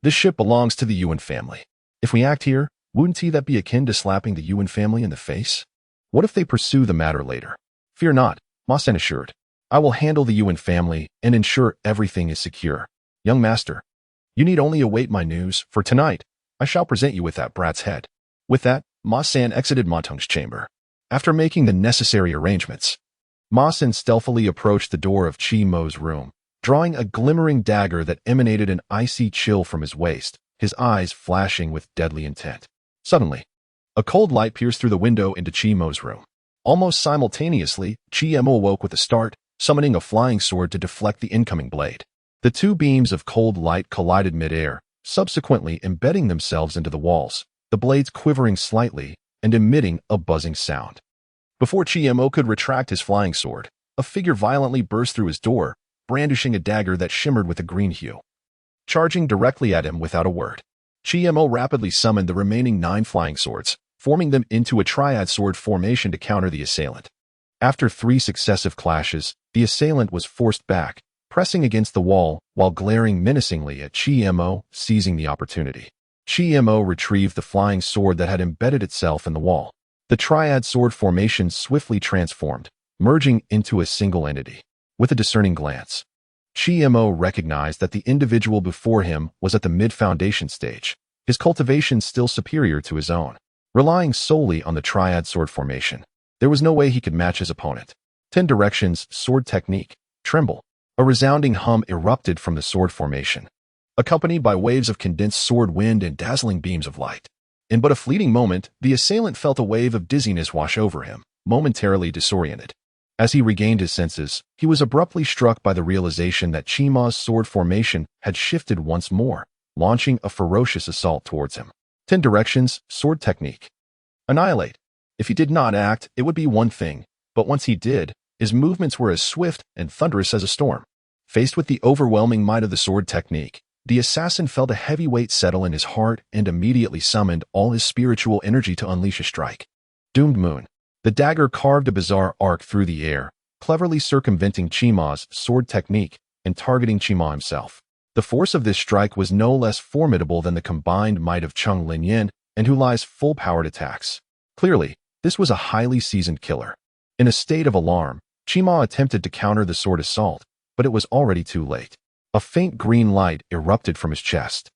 this ship belongs to the Yuan family. If we act here, wouldn't that be akin to slapping the Yuan family in the face? What if they pursue the matter later? Fear not, Ma Sen assured. I will handle the Yuan family and ensure everything is secure. Young master, you need only await my news, for tonight, I shall present you with that brat's head. With that, Ma San exited Ma Teng's chamber. After making the necessary arrangements, Ma San stealthily approached the door of Qi Mo's room, drawing a glimmering dagger that emanated an icy chill from his waist, his eyes flashing with deadly intent. Suddenly, a cold light pierced through the window into Qi Mo's room. Almost simultaneously, Qi Mo awoke with a start, summoning a flying sword to deflect the incoming blade. The two beams of cold light collided mid-air, subsequently embedding themselves into the walls, the blades quivering slightly and emitting a buzzing sound. Before Qi Mo could retract his flying sword, a figure violently burst through his door, brandishing a dagger that shimmered with a green hue. Charging directly at him without a word, Qi Mo rapidly summoned the remaining 9 flying swords, forming them into a triad sword formation to counter the assailant. After 3 successive clashes, the assailant was forced back, pressing against the wall while glaring menacingly at Qi Mo, seizing the opportunity. Qi Mo retrieved the flying sword that had embedded itself in the wall. The triad sword formation swiftly transformed, merging into a single entity. With a discerning glance, Qi Mo recognized that the individual before him was at the mid-foundation stage, his cultivation still superior to his own. Relying solely on the triad sword formation, there was no way he could match his opponent. 10 directions, sword technique, tremble. A resounding hum erupted from the sword formation, accompanied by waves of condensed sword wind and dazzling beams of light. In but a fleeting moment, the assailant felt a wave of dizziness wash over him, momentarily disoriented. As he regained his senses, he was abruptly struck by the realization that Qi Mo's sword formation had shifted once more, launching a ferocious assault towards him. 10 directions, sword technique. Annihilate. If he did not act, it would be one thing, but once he did, his movements were as swift and thunderous as a storm. Faced with the overwhelming might of the sword technique, the assassin felt a heavy weight settle in his heart and immediately summoned all his spiritual energy to unleash a strike. Doomed Moon. The dagger carved a bizarre arc through the air, cleverly circumventing Qi Mo's sword technique and targeting Qi Mo himself. The force of this strike was no less formidable than the combined might of Cheng Linyan and Hu Lai's full-powered attacks. Clearly, this was a highly seasoned killer. In a state of alarm, Qi Mo attempted to counter the sword assault, but it was already too late. A faint green light erupted from his chest.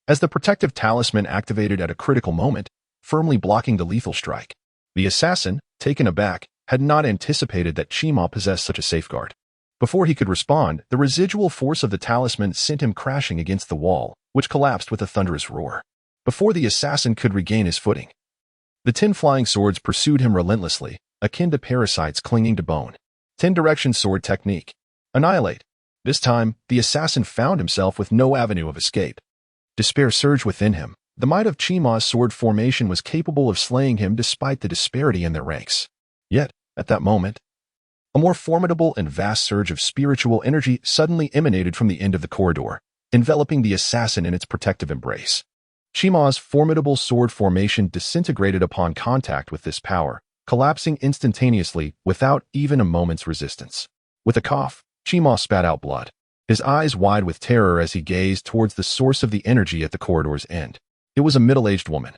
As the protective talisman activated at a critical moment, firmly blocking the lethal strike, the assassin, taken aback, had not anticipated that Qi Mo possessed such a safeguard. Before he could respond, the residual force of the talisman sent him crashing against the wall, which collapsed with a thunderous roar. Before the assassin could regain his footing, the 10 flying swords pursued him relentlessly, akin to parasites clinging to bone. 10 direction sword technique. Annihilate. This time, the assassin found himself with no avenue of escape. Despair surged within him. The might of Qi Mo's sword formation was capable of slaying him despite the disparity in their ranks. Yet, at that moment, a more formidable and vast surge of spiritual energy suddenly emanated from the end of the corridor, enveloping the assassin in its protective embrace. Qi Mo's formidable sword formation disintegrated upon contact with this power, collapsing instantaneously without even a moment's resistance. With a cough, Qi Mo spat out blood, his eyes wide with terror as he gazed towards the source of the energy at the corridor's end. It was a middle-aged woman.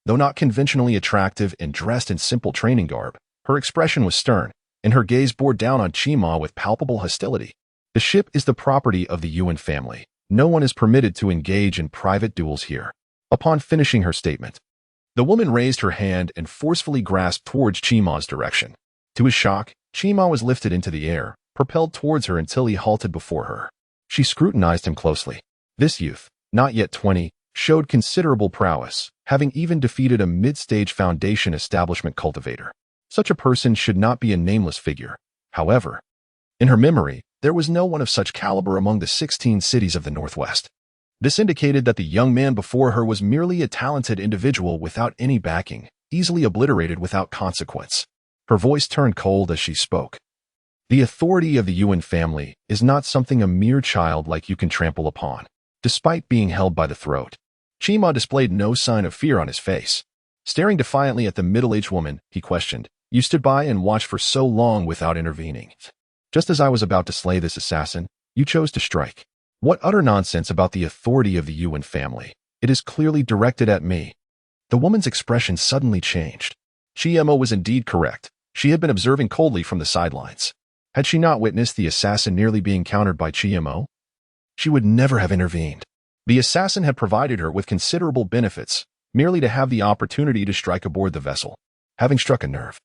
Though not conventionally attractive and dressed in simple training garb, her expression was stern, and her gaze bore down on Qi Mo with palpable hostility. The ship is the property of the Yuan family. No one is permitted to engage in private duels here. Upon finishing her statement, the woman raised her hand and forcefully grasped towards Chima's direction. To his shock, Chima was lifted into the air, propelled towards her until he halted before her. She scrutinized him closely. This youth, not yet 20, showed considerable prowess, having even defeated a mid-stage foundation establishment cultivator. Such a person should not be a nameless figure. However, in her memory, there was no one of such caliber among the 16 cities of the Northwest. This indicated that the young man before her was merely a talented individual without any backing, easily obliterated without consequence. Her voice turned cold as she spoke. The authority of the Yuan family is not something a mere child like you can trample upon. Despite being held by the throat, Chima displayed no sign of fear on his face. Staring defiantly at the middle-aged woman, he questioned, "You stood by and watched for so long without intervening. Just as I was about to slay this assassin, you chose to strike. What utter nonsense about the authority of the Yuan family. It is clearly directed at me." The woman's expression suddenly changed. Chima was indeed correct. She had been observing coldly from the sidelines. Had she not witnessed the assassin nearly being countered by Chima, she would never have intervened. The assassin had provided her with considerable benefits, merely to have the opportunity to strike aboard the vessel. Having struck a nerve,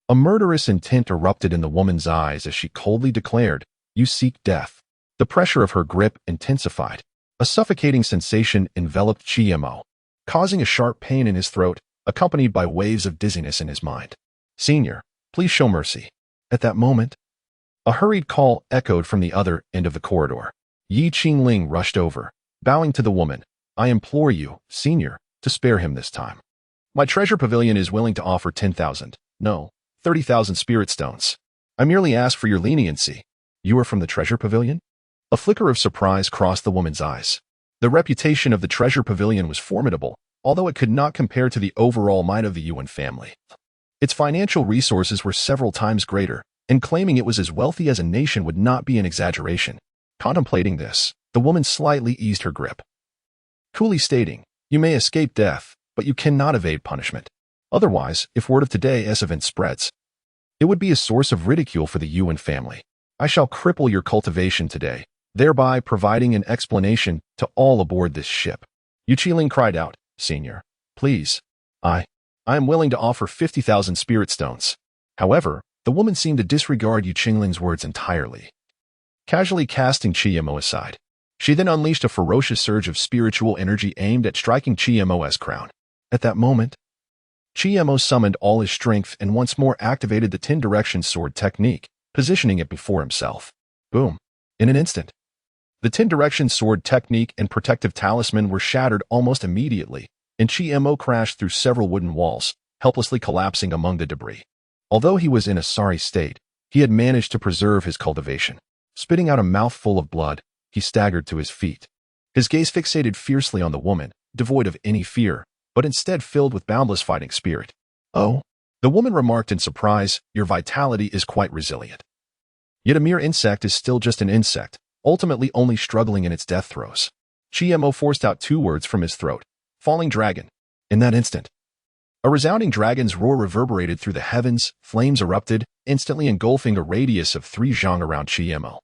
a murderous intent erupted in the woman's eyes as she coldly declared, "You seek death." The pressure of her grip intensified. A suffocating sensation enveloped Chima, causing a sharp pain in his throat, accompanied by waves of dizziness in his mind. "Senior, please show mercy." At that moment, a hurried call echoed from the other end of the corridor. Yi Qingling rushed over, bowing to the woman. "I implore you, Senior, to spare him this time. My treasure pavilion is willing to offer 10,000, no, 30,000 spirit stones. I merely ask for your leniency." "You are from the treasure pavilion?" A flicker of surprise crossed the woman's eyes. The reputation of the treasure pavilion was formidable, although it could not compare to the overall might of the Yuan family. Its financial resources were several times greater, and claiming it was as wealthy as a nation would not be an exaggeration. Contemplating this, the woman slightly eased her grip, coolly stating, "You may escape death, but you cannot evade punishment. Otherwise, if word of today's event spreads, it would be a source of ridicule for the Yuan family. I shall cripple your cultivation today, thereby providing an explanation to all aboard this ship." Yu Qiling cried out, "Senior, please. I am willing to offer 50,000 spirit stones." However, the woman seemed to disregard Yu Qingling's words entirely, casually casting Chima aside. She then unleashed a ferocious surge of spiritual energy aimed at striking Chima's crown. At that moment, Chima summoned all his strength and once more activated the 10-direction sword technique, positioning it before himself. Boom. In an instant, the 10-direction sword technique and protective talisman were shattered almost immediately, and Chima crashed through several wooden walls, helplessly collapsing among the debris. Although he was in a sorry state, he had managed to preserve his cultivation. Spitting out a mouthful of blood, he staggered to his feet. His gaze fixated fiercely on the woman, devoid of any fear, but instead filled with boundless fighting spirit. "Oh," the woman remarked in surprise, "your vitality is quite resilient. Yet a mere insect is still just an insect, ultimately only struggling in its death throes." Chima forced out 2 words from his throat, "Falling dragon." In that instant, a resounding dragon's roar reverberated through the heavens, flames erupted, instantly engulfing a radius of 3 zhang around Chima.